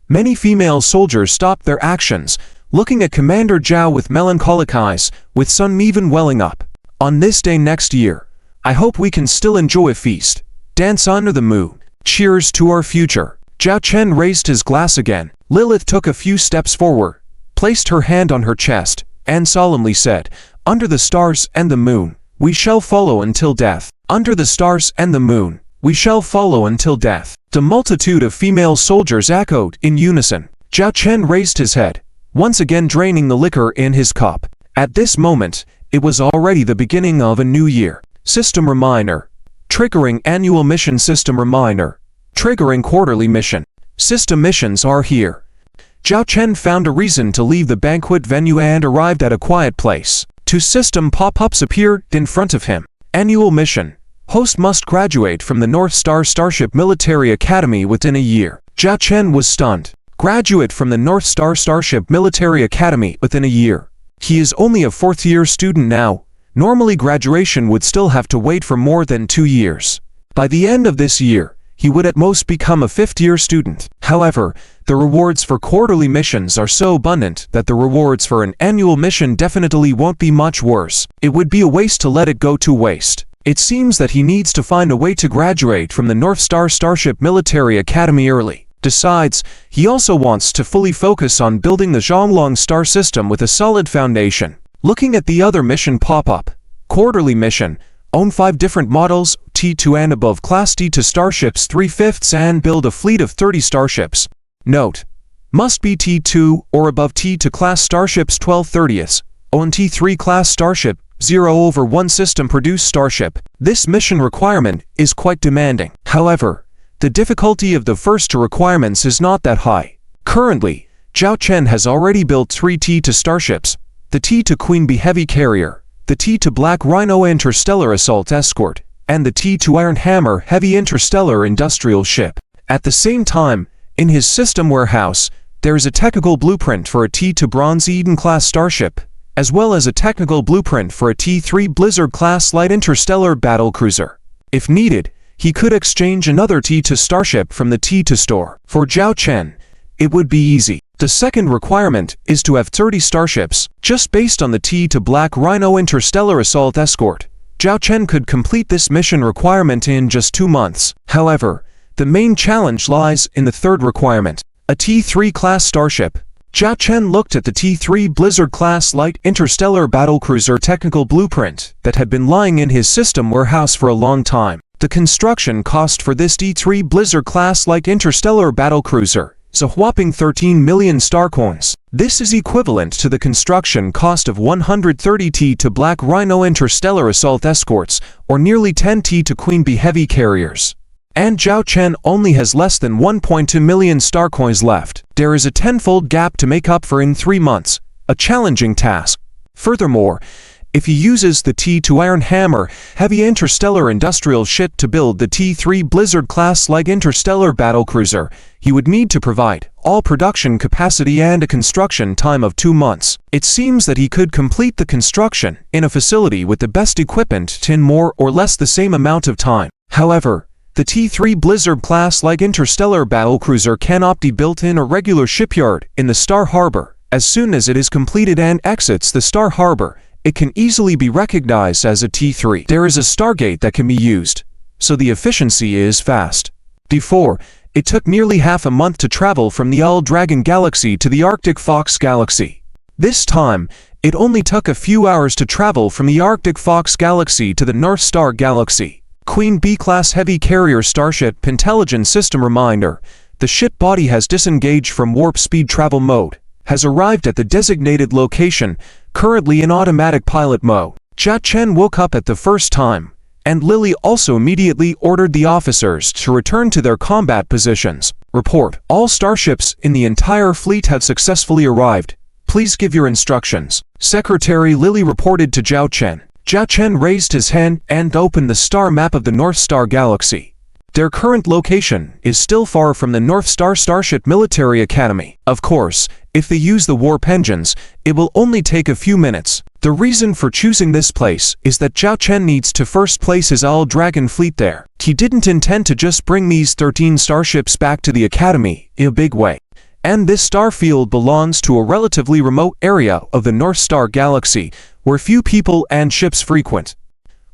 Speaker 1: Many female soldiers stopped their actions, looking at Commander Zhao with melancholic eyes, with some even welling up. "On this day next year, I hope we can still enjoy a feast, dance under the moon. Cheers to our future." Zhao Chen raised his glass again. Lilith took a few steps forward, placed her hand on her chest, and solemnly said, "Under the stars and the moon, we shall follow until death. Under the stars and the moon, we shall follow until death." The multitude of female soldiers echoed in unison. Zhao Chen raised his head, once again draining the liquor in his cup. At this moment, it was already the beginning of a new year. System reminder. Triggering annual mission. System reminder. Triggering quarterly mission. System missions are here. Zhao Chen found a reason to leave the banquet venue and arrived at a quiet place. Two system pop-ups appeared in front of him. Annual mission. Host must graduate from the North Star Starship Military Academy within a year. Zhao Chen was stunned. Graduate from the North Star Starship Military Academy within a year. He is only a fourth-year student now. Normally graduation would still have to wait for more than 2 years. By the end of this year, he would at most become a fifth-year student. However, the rewards for quarterly missions are so abundant that the rewards for an annual mission definitely won't be much worse. It would be a waste to let it go to waste. It seems that he needs to find a way to graduate from the North Star Starship Military Academy early. Besides, he also wants to fully focus on building the Zhonglong star system with a solid foundation. Looking at the other mission pop-up. Quarterly mission. Own 5 different models, T2 and above class T2 starships 3/5 and build a fleet of 30 starships. Note: must be T2 or above T2 class starships 12/30. Own T3 class starship 0/1 system produced starship. This mission requirement is quite demanding. However, the difficulty of the first 2 requirements is not that high. Currently, Zhao Chen has already built 3 T2 starships, the T2 Queen Bee Heavy Carrier, the T2 Black Rhino Interstellar Assault Escort, and the T2 Iron Hammer Heavy Interstellar Industrial Ship. At the same time, in his system warehouse, there is a technical blueprint for a T2 Bronze Eden class starship, as well as a technical blueprint for a T3 Blizzard class light interstellar battlecruiser. If needed, he could exchange another T2 starship from the T2 store. For Zhao Chen, it would be easy. The second requirement is to have 30 starships. Just based on the T to Black Rhino Interstellar Assault Escort, Zhao Chen could complete this mission requirement in just 2 months. However, the main challenge lies in the third requirement, a T3 class starship. Zhao Chen looked at the T3 Blizzard-class light interstellar battlecruiser technical blueprint that had been lying in his system warehouse for a long time. The construction cost for this T3 Blizzard-class light interstellar battlecruiser is a whopping 13 million star coins. This is equivalent to the construction cost of 130 T to Black Rhino interstellar assault escorts, or nearly 10 T to Queen Bee heavy carriers. And Zhao Chen only has less than 1.2 million star coins left. There is a tenfold gap to make up for in 3 months, a challenging task. Furthermore, if he uses the T2 Iron Hammer heavy interstellar industrial ship to build the T3 Blizzard-class light interstellar battlecruiser, he would need to provide all production capacity and a construction time of 2 months. It seems that he could complete the construction in a facility with the best equipment in more or less the same amount of time. However, the T3 Blizzard-class light interstellar battlecruiser cannot be built in a regular shipyard in the Star Harbor. As soon as it is completed and exits the Star Harbor, it can easily be recognized as a T3. There is a Stargate that can be used, so the efficiency is fast. Before, it took nearly half a month to travel from the Owl Dragon Galaxy to the Arctic Fox Galaxy. This time, it only took a few hours to travel from the Arctic Fox Galaxy to the North Star Galaxy. Queen Bee-class heavy carrier starship intelligence system reminder. The ship body has disengaged from warp speed travel mode, has arrived at the designated location, currently in automatic pilot mode. Zhao Chen woke up at the first time, and Lily also immediately ordered the officers to return to their combat positions. Report: all starships in the entire fleet have successfully arrived. Please give your instructions. Secretary Lily reported to Zhao Chen. Zhao Chen raised his hand and opened the star map of the North Star Galaxy. Their current location is still far from the North Star Starship Military Academy. Of course, if they use the warp engines, it will only take a few minutes. The reason for choosing this place is that Zhao Chen needs to first place his Owl Dragon fleet there. He didn't intend to just bring these 13 starships back to the Academy in a big way. And this star field belongs to a relatively remote area of the North Star Galaxy, where few people and ships frequent.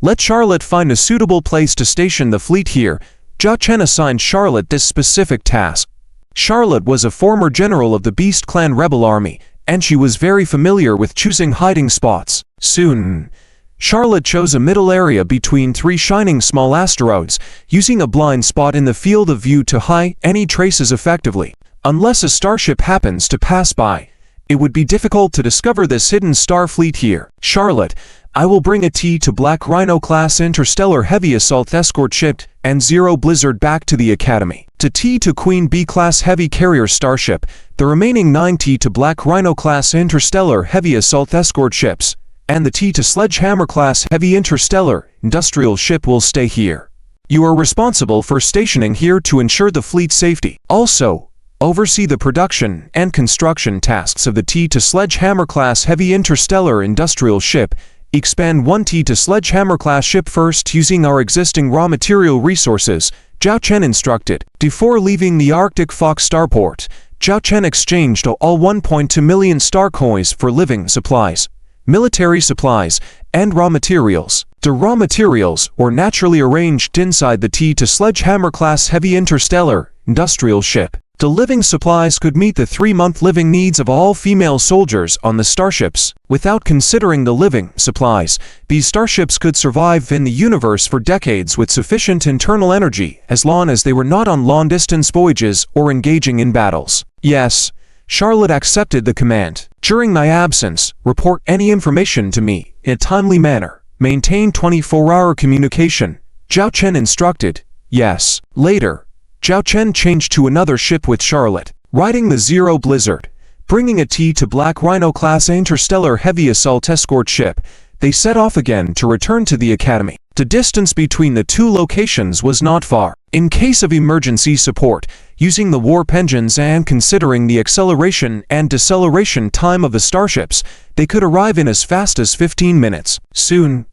Speaker 1: Let Charlotte find a suitable place to station the fleet here. Zhao Chen assigned Charlotte this specific task. Charlotte was a former general of the Beast Clan rebel army, and she was very familiar with choosing hiding spots. Soon, Charlotte chose a middle area between 3 shining small asteroids, using a blind spot in the field of view to hide any traces effectively. Unless a starship happens to pass by, it would be difficult to discover this hidden star fleet here. Charlotte, I will bring a T to Black Rhino class interstellar heavy assault escort ship and 0 Blizzard back to the Academy. To T to Queen Bee class heavy carrier starship, the remaining 9 T to Black Rhino class interstellar heavy assault escort ships, and the T to Sledgehammer class heavy interstellar industrial ship will stay here. You are responsible for stationing here to ensure the fleet's safety. Also, oversee the production and construction tasks of the T to Sledgehammer class heavy interstellar industrial ship. Expand 1 T to Sledgehammer class ship first using our existing raw material resources, Zhao Chen instructed. Before leaving the Arctic Fox starport, Zhao Chen exchanged all 1.2 million star coins for living supplies, military supplies, and raw materials. The raw materials were naturally arranged inside the T to Sledgehammer class heavy interstellar industrial ship. The living supplies could meet the 3-month living needs of all female soldiers on the starships. Without considering the living supplies, these starships could survive in the universe for decades with sufficient internal energy as long as they were not on long-distance voyages or engaging in battles. Yes, Charlotte accepted the command. During my absence, report any information to me in a timely manner. Maintain 24-hour communication, Zhao Chen instructed. Yes. Later, Zhao Chen changed to another ship with Charlotte, riding the 0 Blizzard. Bringing a T to Black Rhino class interstellar heavy assault escort ship, they set off again to return to the Academy. The distance between the 2 locations was not far. In case of emergency support, using the warp engines and considering the acceleration and deceleration time of the starships, they could arrive in as fast as 15 minutes. Soon,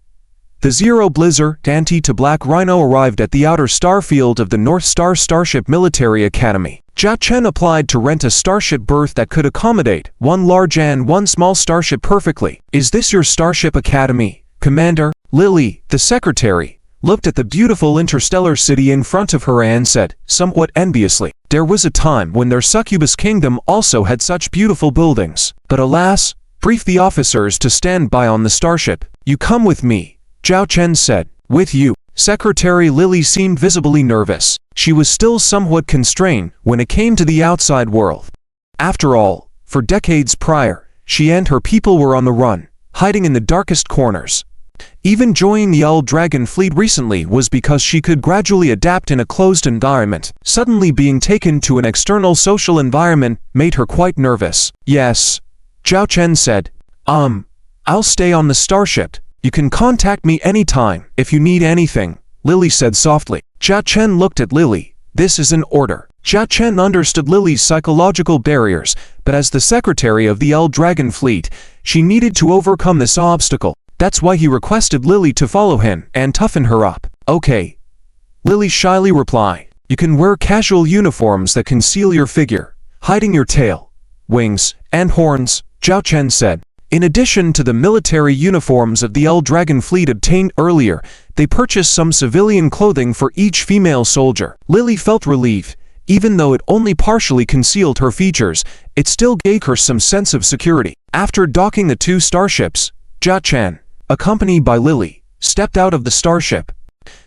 Speaker 1: the 0 Blizzard and T to Black Rhino arrived at the outer star field of the North Star Starship Military Academy. Zhao Chen applied to rent a starship berth that could accommodate one large and one small starship perfectly. "Is this your Starship Academy, Commander?" Lily, the secretary, looked at the beautiful interstellar city in front of her and said, somewhat enviously, "There was a time when their succubus kingdom also had such beautiful buildings. But alas, brief the officers to stand by on the starship." "You come with me," Zhao Chen said. "With you?" Secretary Lily seemed visibly nervous. She was still somewhat constrained when it came to the outside world. After all, for decades prior, she and her people were on the run, hiding in the darkest corners. Even joining the old Dragon Fleet recently was because she could gradually adapt in a closed environment. Suddenly being taken to an external social environment made her quite nervous. "Yes," Zhao Chen said. I'll stay on the starship. You can contact me anytime if you need anything," Lily said softly. Zhao Chen looked at Lily. "This is an order." Zhao Chen understood Lily's psychological barriers, but as the secretary of the L Dragon Fleet, she needed to overcome this obstacle. That's why he requested Lily to follow him and toughen her up. "Okay," Lily shyly replied. "You can wear casual uniforms that conceal your figure, hiding your tail, wings, and horns," Zhao Chen said. In addition to the military uniforms of the L Dragon Fleet obtained earlier, they purchased some civilian clothing for each female soldier. Lily felt relieved. Even though it only partially concealed her features, it still gave her some sense of security. After docking the two starships, Zhao Chen, accompanied by Lily, stepped out of the starship.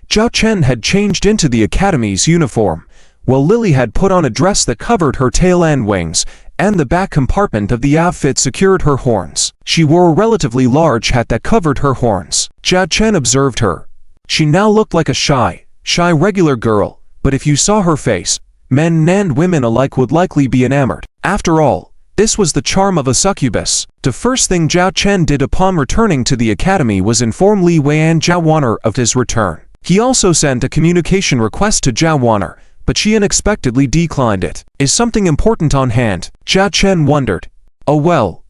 Speaker 1: Zhao Chen had changed into the Academy's uniform, while Lily had put on a dress that covered her tail and wings, and the back compartment of the outfit secured her horns. She wore a relatively large hat that covered her horns. Zhao Chen observed her. She now looked like a shy regular girl, but if you saw her face, men and women alike would likely be enamored. After all, this was the charm of a succubus. The first thing Zhao Chen did upon returning to the Academy was inform Li Wei and Zhao Wan'er of his return. He also sent a communication request to Zhao Wan'er, but she unexpectedly declined it. "Is something important on hand?" Zhao Chen wondered. "Oh well,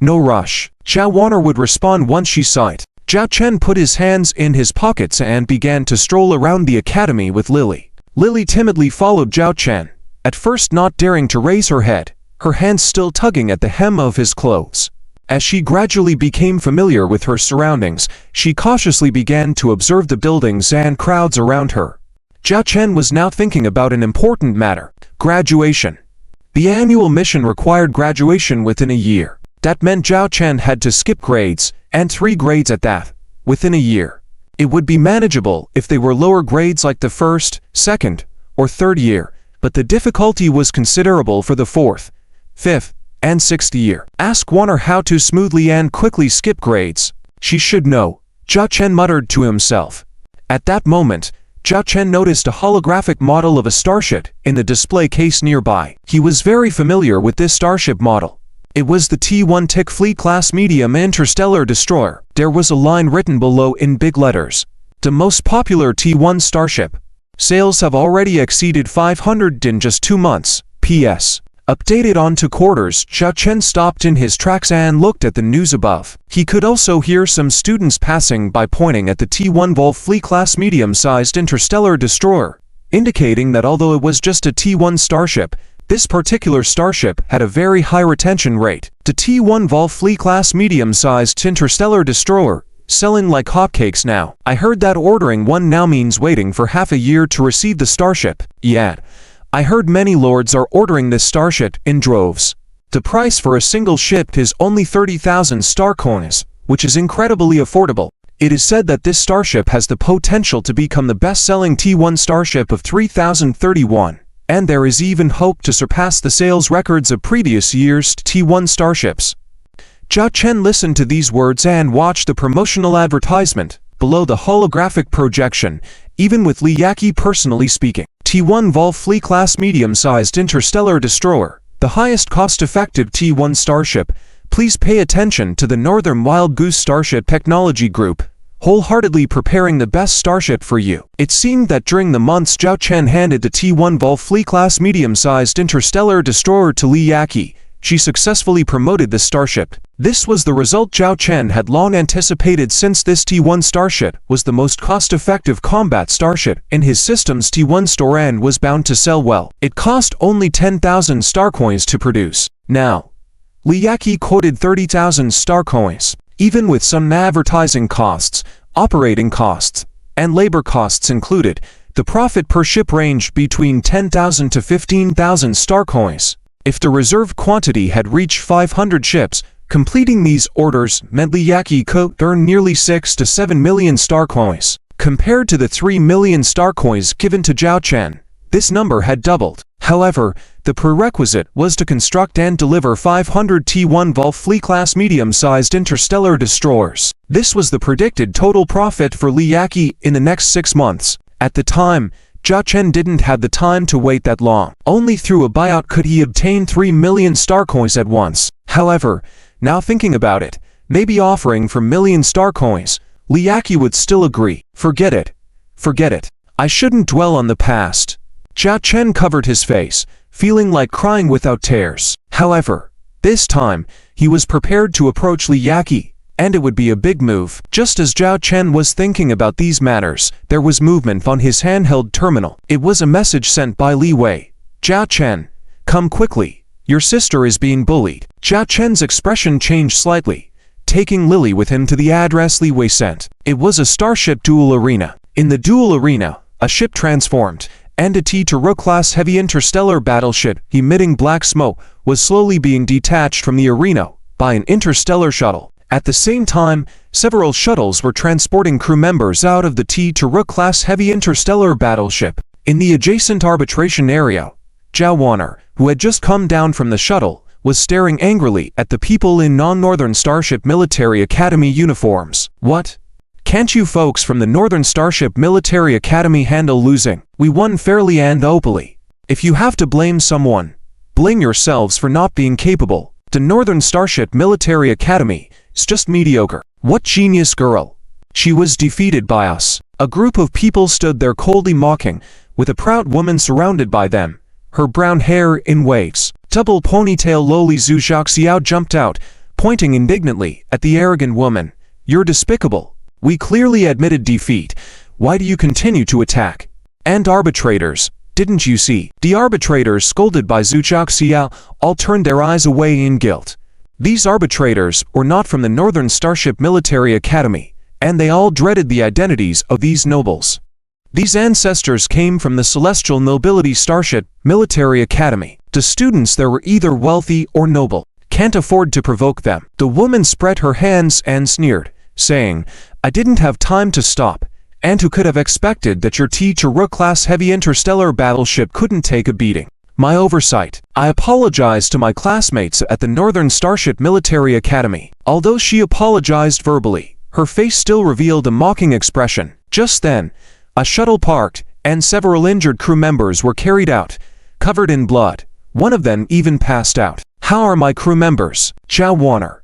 Speaker 1: no rush." Zhao Wan'er would respond once she saw it. Zhao Chen put his hands in his pockets and began to stroll around the academy with Lily. Lily timidly followed Zhao Chen, at first not daring to raise her head, her hands still tugging at the hem of his clothes. As she gradually became familiar with her surroundings, she cautiously began to observe the buildings and crowds around her. Zhao Chen was now thinking about an important matter: graduation. The annual mission required graduation within a year. That meant Zhao Chen had to skip grades, and 3 grades at that, within a year. It would be manageable if they were lower grades like the first, second, or third year, but the difficulty was considerable for the 4th, 5th, and 6th year. Ask Wan'er how to smoothly and quickly skip grades. She should know, Zhao Chen muttered to himself. At that moment, Zhao Chen noticed a holographic model of a starship in the display case nearby. He was very familiar with this starship model. It was the T1 Tick Fleet-class medium interstellar destroyer. There was a line written below in big letters. The most popular T1 starship. Sales have already exceeded 500 in just 2 months. P.S. Updated on 2 quarters. Zhao Chen stopped in his tracks and looked at the news above. He could also hear some students passing by pointing at the T1 Vol Fleet-class medium-sized interstellar destroyer, indicating that although it was just a T1 starship, this particular starship had a very high retention rate. The T1 Vol Fleet-class medium-sized interstellar destroyer, selling like hotcakes now. I heard that ordering one now means waiting for half a year to receive the starship. Yeah. I heard many lords are ordering this starship in droves. The price for a single ship is only 30,000 star coins, which is incredibly affordable. It is said that this starship has the potential to become the best-selling T1 starship of 3031, and there is even hope to surpass the sales records of previous years' T1 starships. Zhao Chen listened to these words and watched the promotional advertisement below the holographic projection, even with Li Yaqi personally speaking. T1 Vol Fleet-class medium-sized interstellar destroyer, the highest cost-effective T1 starship. Please pay attention to the Northern Wild Goose Starship Technology Group, wholeheartedly preparing the best starship for you. It seemed that during the months Zhao Chen handed the T1 Vol Fleet-class medium-sized interstellar destroyer to Li Yaqi, she successfully promoted the starship. This was the result Zhao Chen had long anticipated, since this T1 starship was the most cost-effective combat starship in his system's T1 store and was bound to sell well. It cost only 10,000 star coins to produce. Now, Li Yaqi quoted 30,000 star coins. Even with some advertising costs, operating costs, and labor costs included, the profit per ship ranged between 10,000 to 15,000 star coins. If the reserved quantity had reached 500 ships, completing these orders meant Li Yaqi could earn nearly 6 to 7 million star coins. Compared to the 3 million star coins given to Zhao Chen, this number had doubled. However, the prerequisite was to construct and deliver 500 T1 Vol Fleet-class medium-sized interstellar destroyers. This was the predicted total profit for Li Yaqi in the next 6 months. At the time, Zhao Chen didn't have the time to wait that long. Only through a buyout could he obtain 3 million star coins at once. However, now thinking about it, maybe offering for million star coins, Li Yaqi would still agree. Forget it. Forget it. I shouldn't dwell on the past. Zhao Chen covered his face, feeling like crying without tears. However, this time, he was prepared to approach Li Yaqi, and it would be a big move. Just as Zhao Chen was thinking about these matters, there was movement on his handheld terminal. It was a message sent by Li Wei. Zhao Chen, come quickly. Your sister is being bullied. Zhao Chen's expression changed slightly, taking Lily with him to the address Li Wei sent. It was a starship duel arena. In the duel arena, a ship transformed, and a T-2 heavy interstellar battleship emitting black smoke was slowly being detached from the arena by an interstellar shuttle. At the same time, several shuttles were transporting crew members out of the T-2 heavy interstellar battleship. In the adjacent arbitration area, Zhao Warner, who had just come down from the shuttle, was staring angrily at the people in non-Northern Starship Military Academy uniforms. What? Can't you folks from the Northern Starship Military Academy handle losing? We won fairly and openly. If you have to blame someone, blame yourselves for not being capable. The Northern Starship Military Academy is just mediocre. What genius girl? She was defeated by us. A group of people stood there coldly mocking, with a proud woman surrounded by them, her brown hair in waves. Double ponytail Loli Zhu Xiao jumped out, pointing indignantly at the arrogant woman. You're despicable. We clearly admitted defeat. Why do you continue to attack? And arbitrators, didn't you see? The arbitrators, scolded by Zhu Xiao, all turned their eyes away in guilt. These arbitrators were not from the Northern Starship Military Academy, and they all dreaded the identities of these nobles. These ancestors came from the Celestial Nobility Starship Military Academy. The students there were either wealthy or noble. Can't afford to provoke them. The woman spread her hands and sneered, saying, I didn't have time to stop, and who could have expected that your T-2 heavy interstellar battleship couldn't take a beating? My oversight. I apologize to my classmates at the Northern Starship Military Academy. Although she apologized verbally, her face still revealed a mocking expression. Just then, a shuttle parked, and several injured crew members were carried out, covered in blood. One of them even passed out. How are my crew members? Zhao Warner,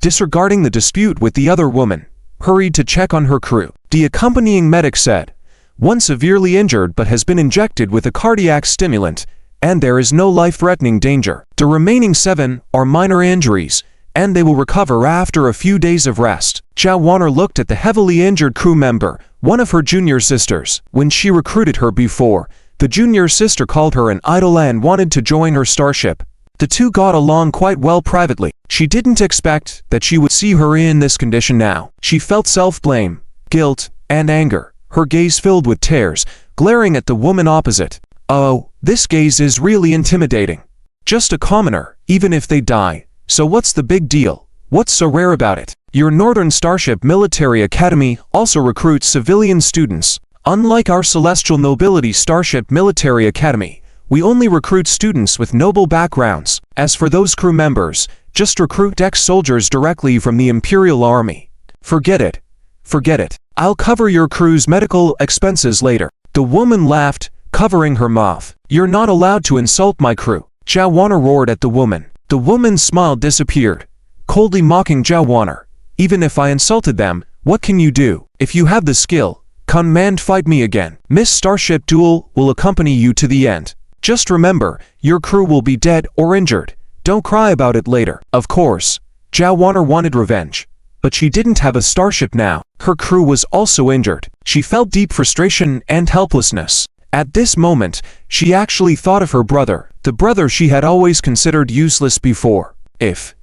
Speaker 1: disregarding the dispute with the other woman, hurried to check on her crew. The accompanying medic said, one severely injured but has been injected with a cardiac stimulant, and there is no life-threatening danger. The remaining 7 are minor injuries, and they will recover after a few days of rest. Zhao Warner looked at the heavily injured crew member, one of her junior sisters. When she recruited her before, the junior sister called her an idol and wanted to join her starship. The two got along quite well privately. She didn't expect that she would see her in this condition now. She felt self-blame, guilt, and anger, her gaze filled with tears, glaring at the woman opposite. Oh, this gaze is really intimidating. Just a commoner, even if they die. So what's the big deal? What's so rare about it? Your Northern Starship Military Academy also recruits civilian students. Unlike our Celestial Nobility Starship Military Academy, we only recruit students with noble backgrounds. As for those crew members, just recruit ex-soldiers directly from the Imperial Army. Forget it. Forget it. I'll cover your crew's medical expenses later. The woman laughed, covering her mouth. You're not allowed to insult my crew. Zhao Warner roared at the woman. The woman's smile disappeared, coldly mocking Zhao Warner. Even if I insulted them, what can you do? If you have the skill, come and fight me again. Miss Starship Duel will accompany you to the end. Just remember, your crew will be dead or injured, Don't cry about it later. Of course, Zhao Wanner wanted revenge. But she didn't have a starship now. Her crew was also injured. She felt deep frustration and helplessness. At this moment, she actually thought of her brother, the brother she had always considered useless before. If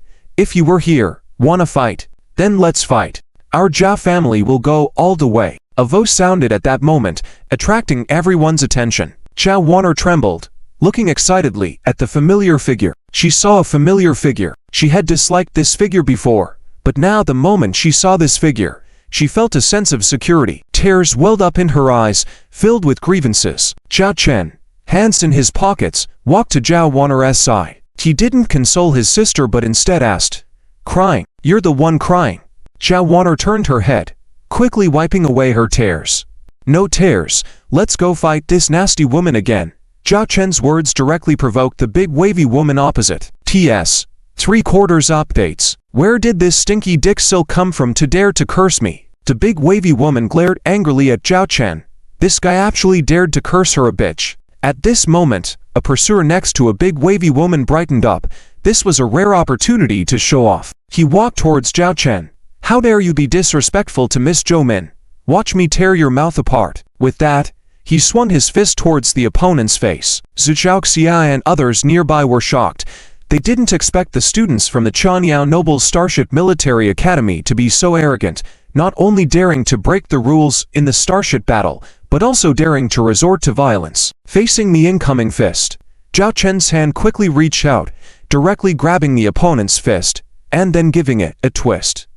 Speaker 1: you were here, wanna fight? Then let's fight. Our Zhao family will go all the way. A voice sounded at that moment, attracting everyone's attention. Zhao Wanner trembled, looking excitedly at the familiar figure. She saw a familiar figure. She had disliked this figure before, but now the moment she saw this figure, she felt a sense of security. Tears welled up in her eyes, filled with grievances. Zhao Chen, hands in his pockets, walked to Zhao Wanner's side. He didn't console his sister but instead asked, "Crying? You're the one crying." Zhao Wanner turned her head, quickly wiping away her tears. "No tears, let's go fight this nasty woman again." Zhao Chen's words directly provoked the big wavy woman opposite. TS. 3/4 updates. Where did this stinky DRIZZLE come from to dare to curse me? The big wavy woman glared angrily at Zhao Chen. This guy actually dared to curse her a bitch. At this moment, a pursuer next to a big wavy woman brightened up. This was a rare opportunity to show off. He walked towards Zhao Chen. "How dare you be disrespectful to Miss Zhou Min? Watch me tear your mouth apart." With that, he swung his fist towards the opponent's face. Zhu Xiaoxia and others nearby were shocked. They didn't expect the students from the Chanyao Noble Starship Military Academy to be so arrogant, not only daring to break the rules in the starship battle, but also daring to resort to violence. Facing the incoming fist, Zhao Chen's hand quickly reached out, directly grabbing the opponent's fist, and then giving it a twist.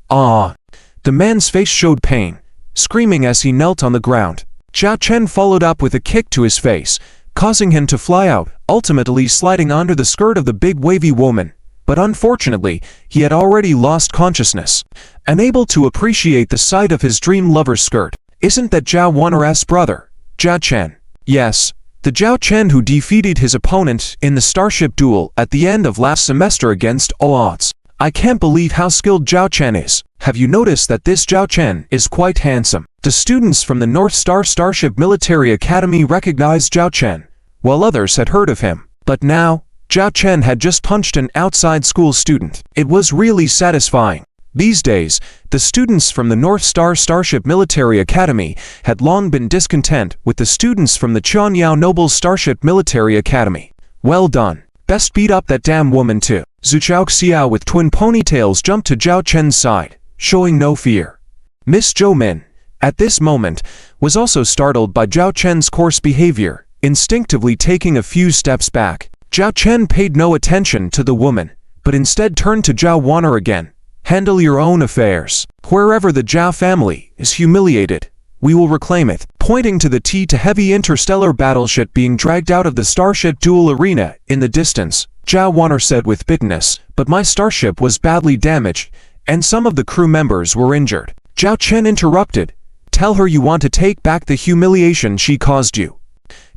Speaker 1: "Ah!" The man's face showed pain, screaming as he knelt on the ground. Zhao Chen followed up with a kick to his face, causing him to fly out, ultimately sliding under the skirt of the big wavy woman. But unfortunately, he had already lost consciousness. Unable to appreciate the sight of his dream lover's skirt. "Isn't that Zhao Wanner's brother, Zhao Chen?" "Yes, the Zhao Chen who defeated his opponent in the starship duel at the end of last semester against all odds. I can't believe how skilled Zhao Chen is. Have you noticed that this Zhao Chen is quite handsome?" The students from the North Star Starship Military Academy recognized Zhao Chen, while others had heard of him. But now, Zhao Chen had just punched an outside school student. It was really satisfying. These days, the students from the North Star Starship Military Academy had long been discontent with the students from the Chanyao Noble Starship Military Academy. "Well done. Best beat up that damn woman too." Zhu Xiaoxiao with twin ponytails jumped to Zhao Chen's side, showing no fear. Miss Zhou Min, at this moment, was also startled by Zhao Chen's coarse behavior, instinctively taking a few steps back. Zhao Chen paid no attention to the woman, but instead turned to Zhao Wanner again. "Handle your own affairs. Wherever the Zhao family is humiliated, we will reclaim it." Pointing to the T-to-heavy interstellar battleship being dragged out of the starship duel arena in the distance, Zhao Wanner said with bitterness, "But my starship was badly damaged, and some of the crew members were injured." Zhao Chen interrupted. "Tell her you want to take back the humiliation she caused you."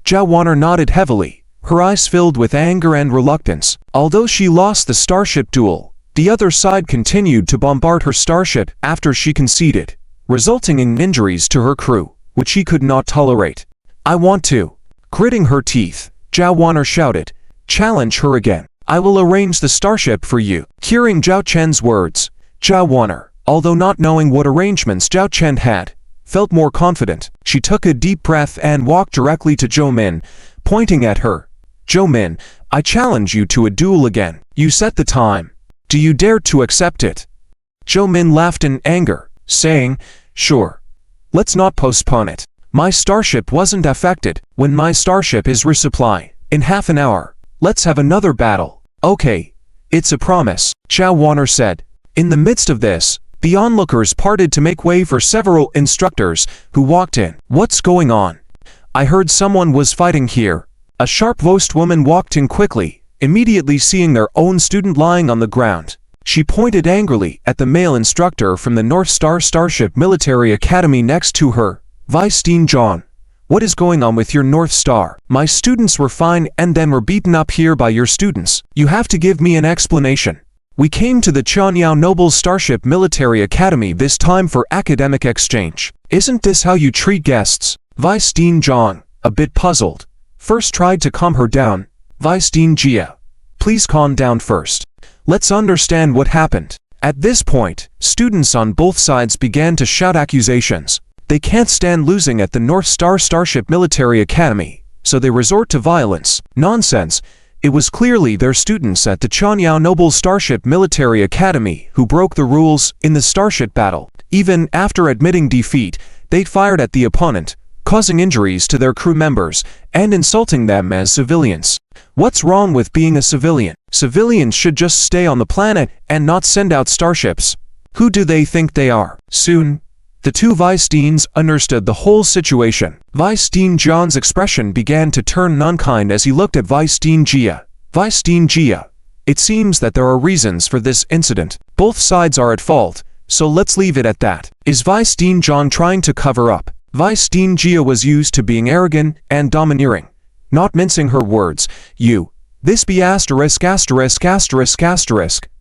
Speaker 1: Zhao Wanner nodded heavily, her eyes filled with anger and reluctance. Although she lost the starship duel, the other side continued to bombard her starship after she conceded, resulting in injuries to her crew, which she could not tolerate. "I want to." Gritting her teeth, Zhao Wanner shouted, "Challenge her again. I will arrange the starship for you." Hearing Zhao Chen's words, Zhao Wanner, although not knowing what arrangements Zhao Chen had, felt more confident. She took a deep breath and walked directly to Zhou Min, pointing at her. "Zhou Min, I challenge you to a duel again. You set the time. Do you dare to accept it?" Zhou Min laughed in anger, saying, "Sure. Let's not postpone it. My starship wasn't affected. When my starship is resupply, in half an hour, let's have another battle." "Okay, it's a promise," Zhao Wanner said. In the midst of this, the onlookers parted to make way for several instructors who walked in. "What's going on? I heard someone was fighting here." A sharp-voiced woman walked in quickly, immediately seeing their own student lying on the ground. She pointed angrily at the male instructor from the North Star Starship Military Academy next to her. "Vice Dean John, what is going on with your North Star? My students were fine and then were beaten up here by your students. You have to give me an explanation. We came to the Chanyao Noble Starship Military Academy this time for academic exchange. Isn't this how you treat guests?" Vice Dean John, a bit puzzled, first tried to calm her down. "Vice Dean Jia, please calm down first. Let's understand what happened. At this point, students on both sides began to shout accusations. They can't stand losing at the North Star Starship Military Academy, so they resort to violence. Nonsense. It was clearly their students at the Changyao Noble Starship Military Academy who broke the rules in the starship battle. Even after admitting defeat, they fired at the opponent, causing injuries to their crew members and insulting them as civilians. What's wrong with being a civilian? Civilians should just stay on the planet and not send out starships. Who do they think they are? Soon, the two Vice Deans understood the whole situation. Vice Dean John's expression began to turn unkind as he looked at Vice Dean Jia. Vice Dean Jia, it seems that there are reasons for this incident. Both sides are at fault, so let's leave it at that. Is Vice Dean John trying to cover up? Vice Dean Jia was used to being arrogant and domineering. Not mincing her words, this be asterisk.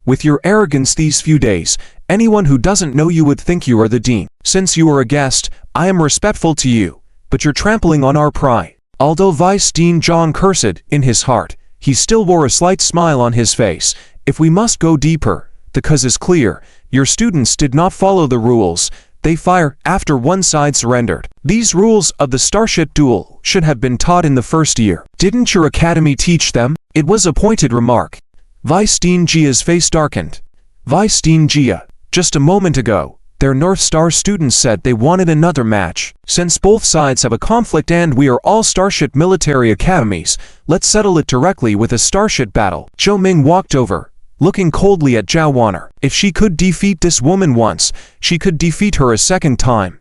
Speaker 1: With your arrogance these few days, anyone who doesn't know you would think you are the dean. Since you are a guest, I am respectful to you, but you're trampling on our pride. Although Vice Dean John cursed in his heart, he still wore a slight smile on his face. If we must go deeper, the cause is clear. Your students did not follow the rules. They fire after one side surrendered. These rules of the Starship duel should have been taught in the first year. Didn't your academy teach them? It was a pointed remark. Vice Dean Jia's face darkened. Vice Dean Jia, just a moment ago, their North Star students said they wanted another match. Since both sides have a conflict and we are all Starship military academies, let's settle it directly with a Starship battle. Zhou Ming walked over, looking coldly at Zhao Wan'er. If she could defeat this woman once, she could defeat her a second time.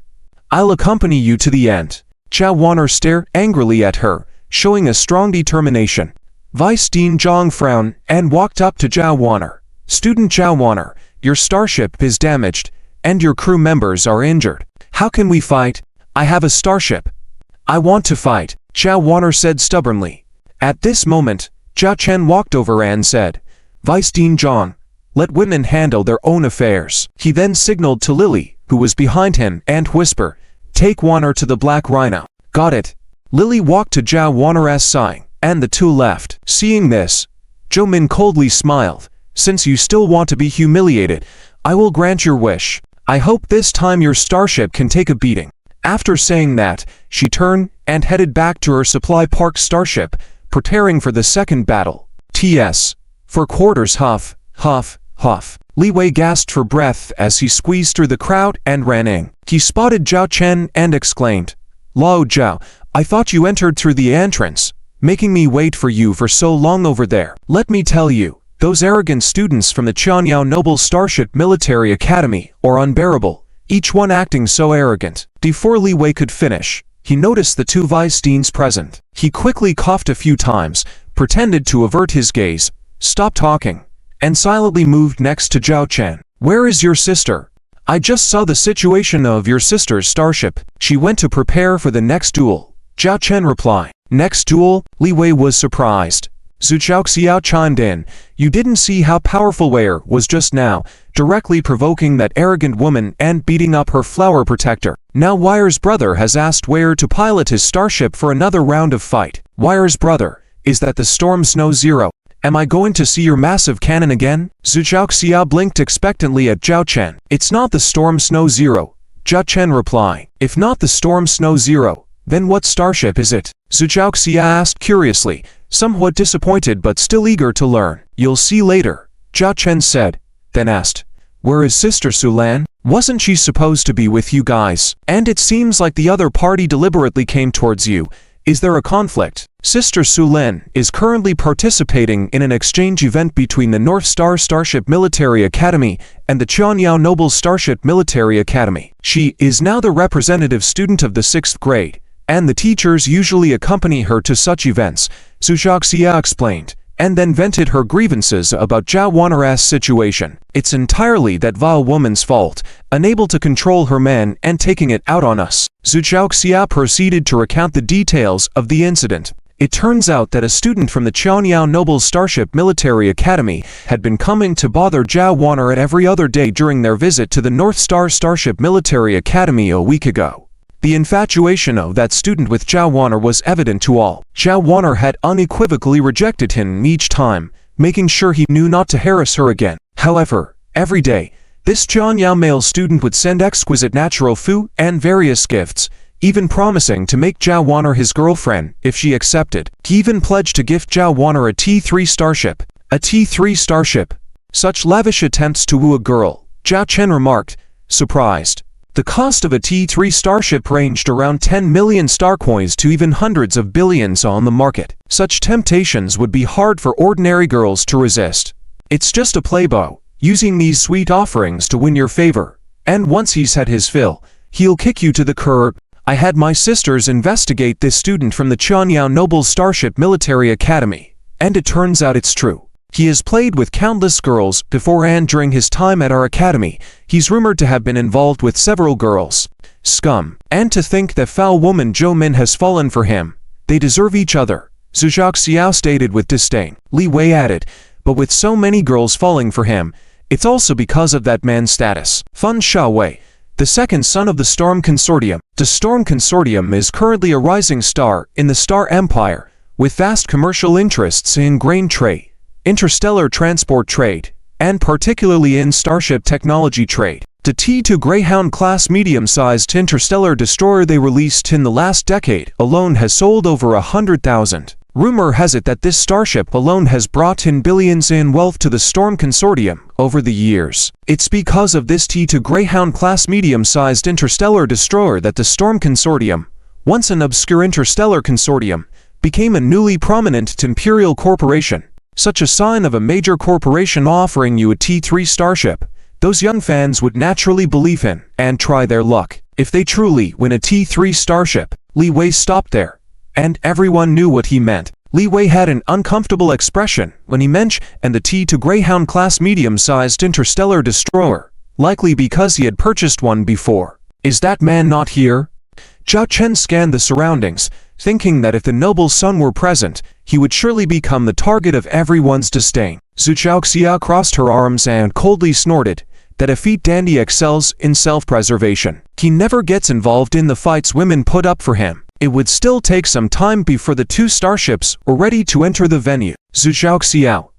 Speaker 1: I'll accompany you to the end. Zhao Wan'er stared angrily at her, showing a strong determination. Vice Dean Zhang frowned and walked up to Zhao Wan'er. Student Zhao Wan'er, your starship is damaged, and your crew members are injured. How can we fight? I have a starship. I want to fight, Zhao Wan'er said stubbornly. At this moment, Zhao Chen walked over and said, Vice Dean Zhang, let women handle their own affairs. He then signaled to Lily, who was behind him, and whispered, take Wan'er to the Black Rhino. Got it. Lily walked to Zhao Wan'er's side, and the two left. Seeing this, Zhou Min coldly smiled. Since you still want to be humiliated, I will grant your wish. I hope this time your starship can take a beating. After saying that, she turned and headed back to her supply park starship, preparing for the second battle. T.S. For quarters. Huff, huff, huff. Li Wei gasped for breath as he squeezed through the crowd and ran in. He spotted Zhao Chen and exclaimed, Lao Zhao, I thought you entered through the entrance, making me wait for you for so long over there. Let me tell you, those arrogant students from the Changyao Noble Starship Military Academy are unbearable, each one acting so arrogant. Before Li Wei could finish, he noticed the two vice deans present. He quickly coughed a few times, pretended to avert his gaze, stopped talking, and silently moved next to Zhao Chen. Where is your sister? I just saw the situation of your sister's starship. She went to prepare for the next duel. Zhao Chen replied. Next duel? Li Wei was surprised. Zhu Xiao chimed in. You didn't see how powerful Wei was just now, directly provoking that arrogant woman and beating up her flower protector. Now Wei's brother has asked Wei to pilot his starship for another round of fight. Wei's brother, is that the Storm Snow Zero? Am I going to see your massive cannon again? Zhu Xiao blinked expectantly at Zhao Chen. It's not the Storm Snow Zero, Zhao Chen replied. If not the Storm Snow Zero, then what starship is it? Zhu Xiao asked curiously, somewhat disappointed but still eager to learn. You'll see later, Zhao Chen said, then asked, where is Sister Sulan? Wasn't she supposed to be with you guys? And it seems like the other party deliberately came towards you. Is there a conflict? Sister Sulan is currently participating in an exchange event between the North Star Starship Military Academy and the Changyao Noble Starship Military Academy. She is now the representative student of the 6th grade, and the teachers usually accompany her to such events, Zhu Xiao explained, and then vented her grievances about Zhao Wan'er's situation. It's entirely that vile woman's fault, unable to control her men and taking it out on us. Zhu Xiao proceeded to recount the details of the incident. It turns out that a student from the Changyao Noble Starship Military Academy had been coming to bother Zhao Wan'er at every other day during their visit to the North Star Starship Military Academy a week ago. The infatuation of that student with Zhao Wan'er was evident to all. Zhao Wan'er had unequivocally rejected him each time, making sure he knew not to harass her again. However, every day, this Jianyao male student would send exquisite natural food and various gifts, even promising to make Zhao Wan'er his girlfriend if she accepted. He even pledged to gift Zhao Wan'er a T3 starship. A T3 starship? Such lavish attempts to woo a girl, Zhao Chen remarked, surprised. The cost of a T3 starship ranged around 10 million star coins to even hundreds of billions on the market. Such temptations would be hard for ordinary girls to resist. It's just a playboy, using these sweet offerings to win your favor, and once he's had his fill, he'll kick you to the curb. I had my sisters investigate this student from the Qianyao Noble Starship Military Academy, and it turns out it's true. He has played with countless girls before, and during his time at our academy, he's rumored to have been involved with several girls. Scum. And to think that foul woman Zhou Min has fallen for him. They deserve each other, Zhu Xiao stated with disdain. Li Wei added, but with so many girls falling for him, it's also because of that man's status. Fan Xiaowei, the second son of the Storm Consortium. The Storm Consortium is currently a rising star in the Star Empire, with vast commercial interests in grain trade, interstellar transport trade, and particularly in starship technology trade. The T2 Greyhound-class medium-sized interstellar destroyer they released in the last decade alone has sold over 100,000. Rumor has it that this starship alone has brought in billions in wealth to the Storm Consortium over the years. It's because of this T2 Greyhound-class medium-sized interstellar destroyer that the Storm Consortium, once an obscure interstellar consortium, became a newly prominent imperial corporation. Such a sign of a major corporation offering you a T3 starship, those young fans would naturally believe in and try their luck. If they truly win a T3 starship, Li Wei stopped there, and everyone knew what he meant. Li Wei had an uncomfortable expression when he mentioned the T2 Greyhound-class medium-sized interstellar destroyer, likely because he had purchased one before. Is that man not here? Zhao Chen scanned the surroundings, thinking that if the noble son were present, he would surely become the target of everyone's disdain. Zhu Xiaoxia crossed her arms and coldly snorted that a feat dandy excels in self-preservation. He never gets involved in the fights women put up for him. It would still take some time before the two starships were ready to enter the venue. Zhu Xiaoxiao.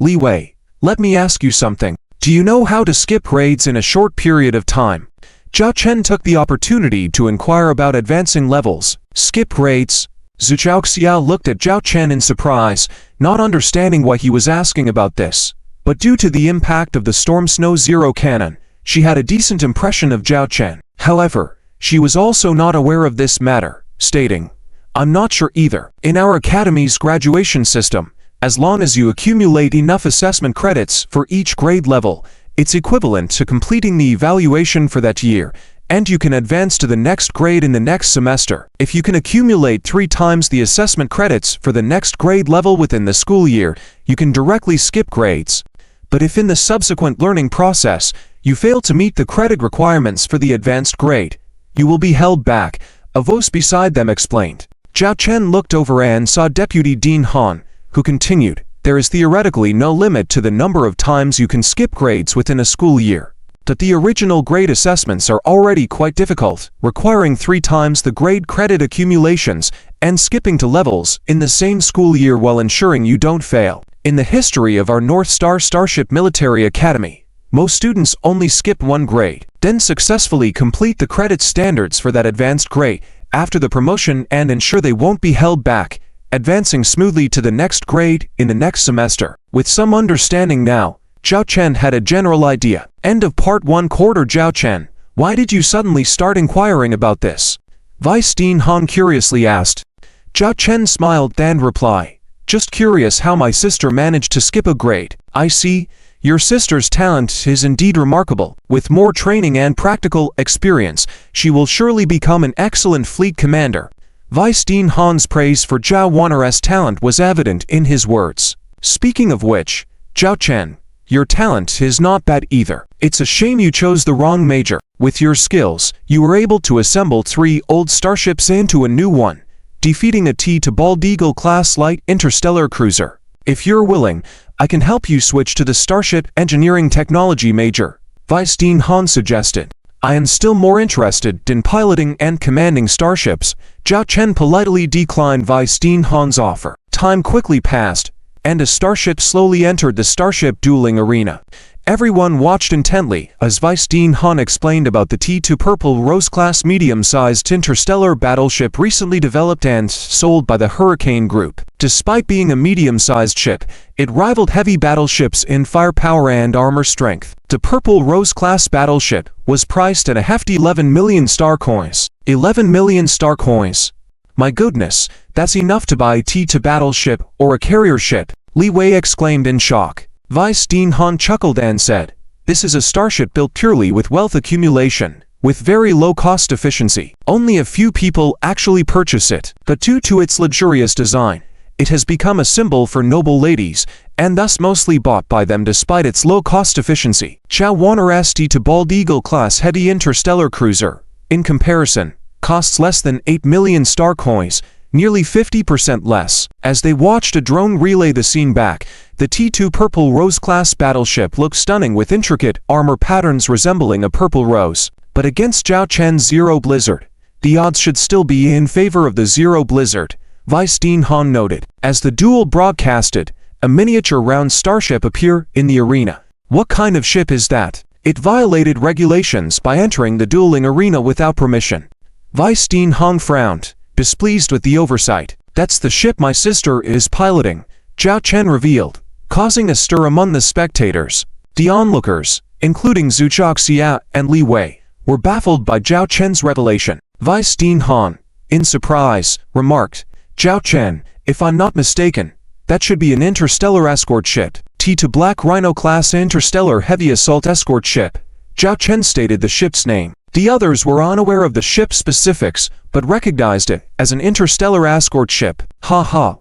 Speaker 1: Li Wei, let me ask you something. Do you know how to skip raids in a short period of time? Zhao Chen took the opportunity to inquire about advancing levels. Skip raids? Zhu Xiaoxiao looked at Zhao Chen in surprise, not understanding why he was asking about this. But due to the impact of the Storm Snow Zero cannon, she had a decent impression of Zhao Chen. However, she was also not aware of this matter, stating, I'm not sure either. In our academy's graduation system, as long as you accumulate enough assessment credits for each grade level, it's equivalent to completing the evaluation for that year, and you can advance to the next grade in the next semester. If you can accumulate 3 times the assessment credits for the next grade level within the school year, you can directly skip grades. But if in the subsequent learning process, you fail to meet the credit requirements for the advanced grade, you will be held back, a voice beside them explained. Zhao Chen looked over and saw Deputy Dean Han, who continued, there is theoretically no limit to the number of times you can skip grades within a school year. But the original grade assessments are already quite difficult, requiring 3 times the grade credit accumulations and skipping to levels in the same school year while ensuring you don't fail. In the history of our North Star Starship Military Academy, most students only skip 1 grade, then successfully complete the credit standards for that advanced grade after the promotion and ensure they won't be held back, advancing smoothly to the next grade in the next semester. With some understanding now, Zhao Chen had a general idea. End of part 1. Zhao Chen, why did you suddenly start inquiring about this? Vice Dean Han curiously asked. Zhao Chen smiled and replied, just curious how my sister managed to skip a grade. I see, your sister's talent is indeed remarkable. With more training and practical experience, she will surely become an excellent fleet commander. Vice Dean Han's praise for Zhao Wan'er's talent was evident in his words. Speaking of which, Zhao Chen, your talent is not bad either. It's a shame you chose the wrong major. With your skills, you were able to assemble 3 old starships into a new one, defeating a T2 Bald Eagle class light interstellar cruiser. If you're willing, I can help you switch to the Starship Engineering Technology major, Vice Dean Han suggested. I am still more interested in piloting and commanding starships. Zhao Chen politely declined Vice Dean Han's offer. Time quickly passed, and a starship slowly entered the starship dueling arena. Everyone watched intently as Vice Dean Han explained about the T2 Purple Rose-class medium-sized interstellar battleship recently developed and sold by the Hurricane Group. Despite being a medium-sized ship, it rivaled heavy battleships in firepower and armor strength. The Purple Rose-class battleship was priced at a hefty 11 million star coins. 11 million star coins. My goodness, that's enough to buy a T2 battleship or a carrier ship, Li Wei exclaimed in shock. Vice Dean Han chuckled and said, "This is a starship built purely with wealth accumulation, with very low cost efficiency. Only a few people actually purchase it, but due to its luxurious design, it has become a symbol for noble ladies, and thus mostly bought by them despite its low cost efficiency." Chow Warner's T2 Bald Eagle class heavy interstellar cruiser, in comparison, costs less than 8 million star coins, nearly 50% less. As they watched a drone relay the scene back, the T2 Purple Rose-class battleship looked stunning with intricate armor patterns resembling a purple rose. But against Zhao Chen's Zero Blizzard, the odds should still be in favor of the Zero Blizzard, Vice Dean Han noted. As the duel broadcasted, a miniature round starship appeared in the arena. What kind of ship is that? It violated regulations by entering the dueling arena without permission. Vice Dean Han frowned, displeased with the oversight. That's the ship my sister is piloting, Zhao Chen revealed, causing a stir among the spectators. The onlookers, including Zhu Zhaoxia and Li Wei, were baffled by Zhao Chen's revelation. Vice Dean Han, in surprise, remarked, "Zhao Chen, if I'm not mistaken, that should be an interstellar escort ship. T2 Black Rhino class interstellar heavy assault escort ship." Zhao Chen stated the ship's name. The others were unaware of the ship's specifics, but recognized it as an interstellar escort ship. Ha ha.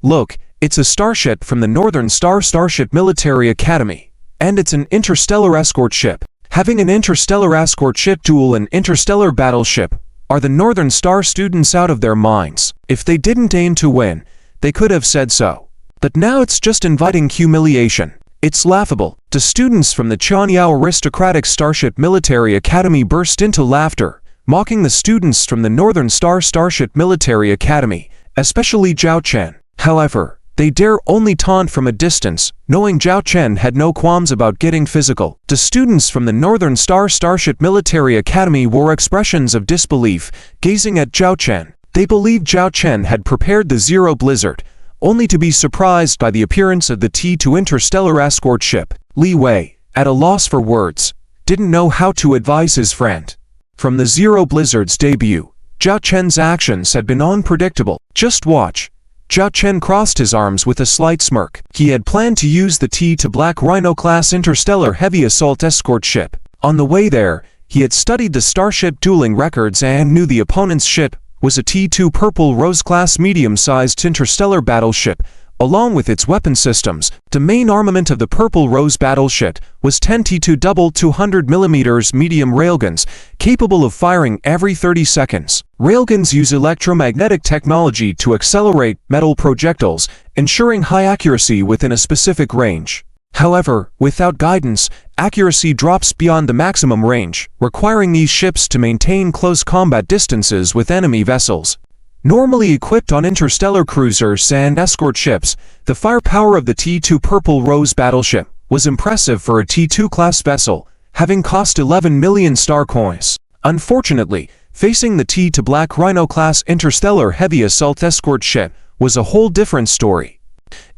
Speaker 1: Look, it's a starship from the Northern Star Starship Military Academy. And it's an interstellar escort ship. Having an interstellar escort ship duel an interstellar battleship, are the Northern Star students out of their minds? If they didn't aim to win, they could have said so. But now it's just inviting humiliation. It's laughable. The students from the Chanyao Aristocratic Starship Military Academy burst into laughter, mocking the students from the Northern Star Starship Military Academy, especially Zhao Chen. However, they dare only taunt from a distance, knowing Zhao Chen had no qualms about getting physical. The students from the Northern Star Starship Military Academy wore expressions of disbelief, gazing at Zhao Chen. They believed Zhao Chen had prepared the Zero Blizzard, only to be surprised by the appearance of the T2 interstellar escort ship. Li Wei, at a loss for words, didn't know how to advise his friend. From the Zero Blizzard's debut, Zhao Chen's actions had been unpredictable. Just watch. Zhao Chen crossed his arms with a slight smirk. He had planned to use the T2 Black Rhino class interstellar heavy assault escort ship. On the way there, he had studied the starship dueling records and knew the opponent's ship was a T2 Purple Rose-class medium-sized interstellar battleship. Along with its weapon systems, the main armament of the Purple Rose battleship was 10 T2 double 200mm medium railguns, capable of firing every 30 seconds. Railguns use electromagnetic technology to accelerate metal projectiles, ensuring high accuracy within a specific range. However, without guidance, accuracy drops beyond the maximum range, requiring these ships to maintain close combat distances with enemy vessels. Normally equipped on interstellar cruisers and escort ships, the firepower of the T2 Purple Rose battleship was impressive for a T2 class vessel, having cost 11 million star coins. Unfortunately, facing the T2 Black Rhino class interstellar heavy assault escort ship was a whole different story.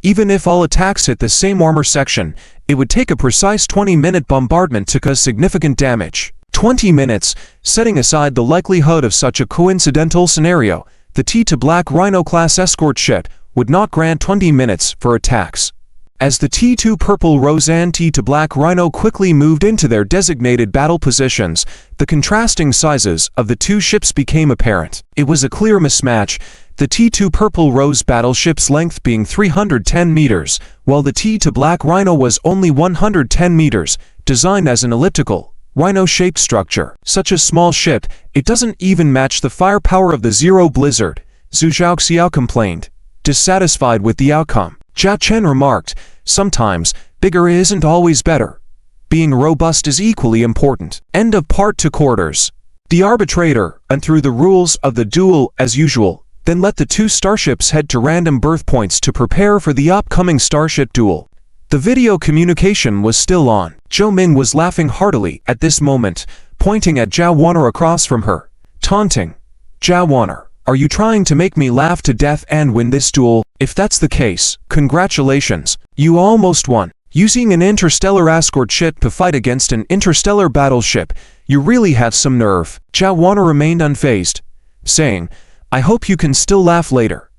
Speaker 1: Even if all attacks hit the same armor section, it would take a precise 20-minute bombardment to cause significant damage. 20 minutes, setting aside the likelihood of such a coincidental scenario, the T2 Black Rhino class escort ship would not grant 20 minutes for attacks. As the T2 Purple Rose and T2 Black Rhino quickly moved into their designated battle positions, the contrasting sizes of the two ships became apparent. It was a clear mismatch, the T2 Purple Rose battleship's length being 310 meters, while the T2 Black Rhino was only 110 meters, designed as an elliptical, rhino-shaped structure. Such a small ship, it doesn't even match the firepower of the Zero Blizzard, Zhu Zhaoxiao complained, dissatisfied with the outcome. Zhao Chen remarked, sometimes, bigger isn't always better. Being robust is equally important. End of Part 2 quarters. The arbitrator, and through the rules of the duel as usual, then let the two starships head to random berth points to prepare for the upcoming starship duel. The video communication was still on. Jo Min was laughing heartily at this moment, pointing at Zhao Wanner across from her, taunting. Zhao Wanner, are you trying to make me laugh to death and win this duel? If that's the case, congratulations, you almost won. Using an interstellar escort ship to fight against an interstellar battleship, you really have some nerve. Zhao Wanner remained unfazed, saying, I hope you can still laugh later.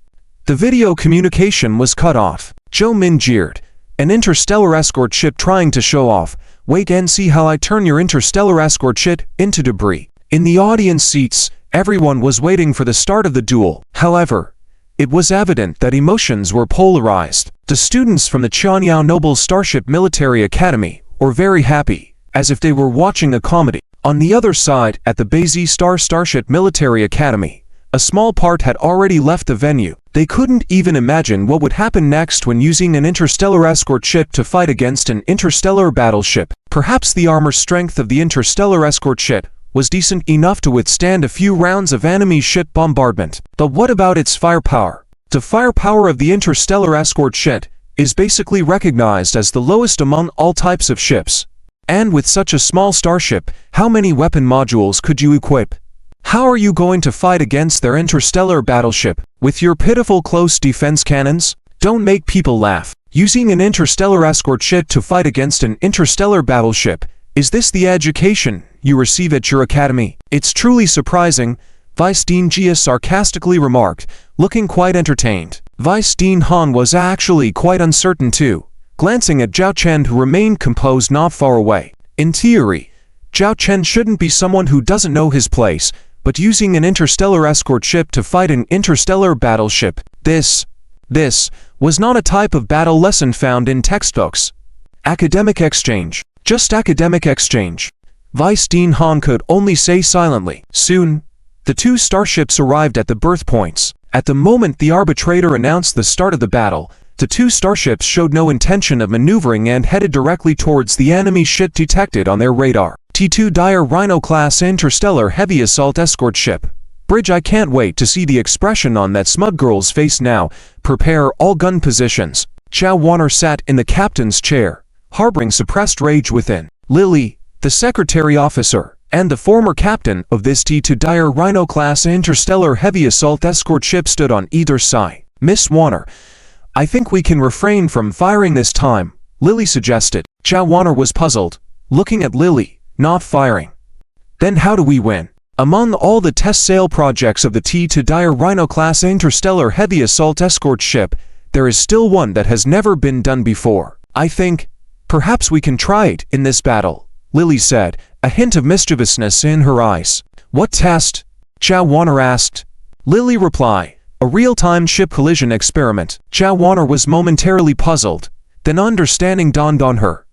Speaker 1: The video communication was cut off. Jo Min jeered. An interstellar escort ship trying to show off. Wait and see how I turn your interstellar escort ship into debris. In the audience seats, everyone was waiting for the start of the duel. However, it was evident that emotions were polarized. The students from the Qianyao Noble Starship Military Academy were very happy, as if they were watching a comedy. On the other side, at the Beizi Starship Military Academy, a small part had already left the venue. They couldn't even imagine what would happen next when using an interstellar escort ship to fight against an interstellar battleship. Perhaps the armor strength of the interstellar escort ship was decent enough to withstand a few rounds of enemy ship bombardment. But what about its firepower? The firepower of the interstellar escort ship is basically recognized as the lowest among all types of ships. And with such a small starship, how many weapon modules could you equip? How are you going to fight against their interstellar battleship? With your pitiful close defense cannons? Don't make people laugh. Using an interstellar escort ship to fight against an interstellar battleship, is this the education you receive at your academy? It's truly surprising, Vice Dean Jia sarcastically remarked, looking quite entertained. Vice Dean Han was actually quite uncertain too, glancing at Zhao Chen who remained composed not far away. In theory, Zhao Chen shouldn't be someone who doesn't know his place, but using an interstellar escort ship to fight an interstellar battleship, this was not a type of battle lesson found in textbooks. Academic exchange. Just academic exchange. Vice Dean Han could only say silently. Soon, the two starships arrived at the berth points. At the moment the arbitrator announced the start of the battle, the two starships showed no intention of maneuvering and headed directly towards the enemy ship detected on their radar. T2 Dire Rhino-class interstellar heavy assault escort ship. Bridge, I can't wait to see the expression on that smug girl's face now. Prepare all gun positions. Zhao Wanner sat in the captain's chair, harboring suppressed rage within. Lily, the secretary officer, and the former captain of this T2 Dire Rhino-class interstellar heavy assault escort ship stood on either side. Miss Wanner, I think we can refrain from firing this time, Lily suggested. Zhao Wanner was puzzled, looking at Lily. Not firing. Then how do we win? Among all the test sail projects of the T2 Dire Rhino-class interstellar heavy assault escort ship, there is still one that has never been done before. I think, perhaps we can try it in this battle, Lily said, a hint of mischievousness in her eyes. What test? Zhao Wanner asked. Lily replied, a real-time ship collision experiment. Zhao Wanner was momentarily puzzled, then understanding dawned on her,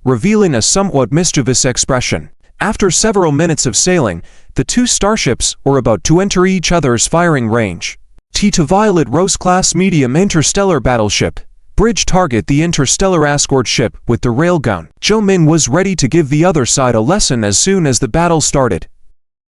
Speaker 1: revealing a somewhat mischievous expression. After several minutes of sailing, the two starships were about to enter each other's firing range. T2 Violet Rose-class medium interstellar battleship. Bridge, target the interstellar escort ship with the railgun. Jo Min was ready to give the other side a lesson as soon as the battle started.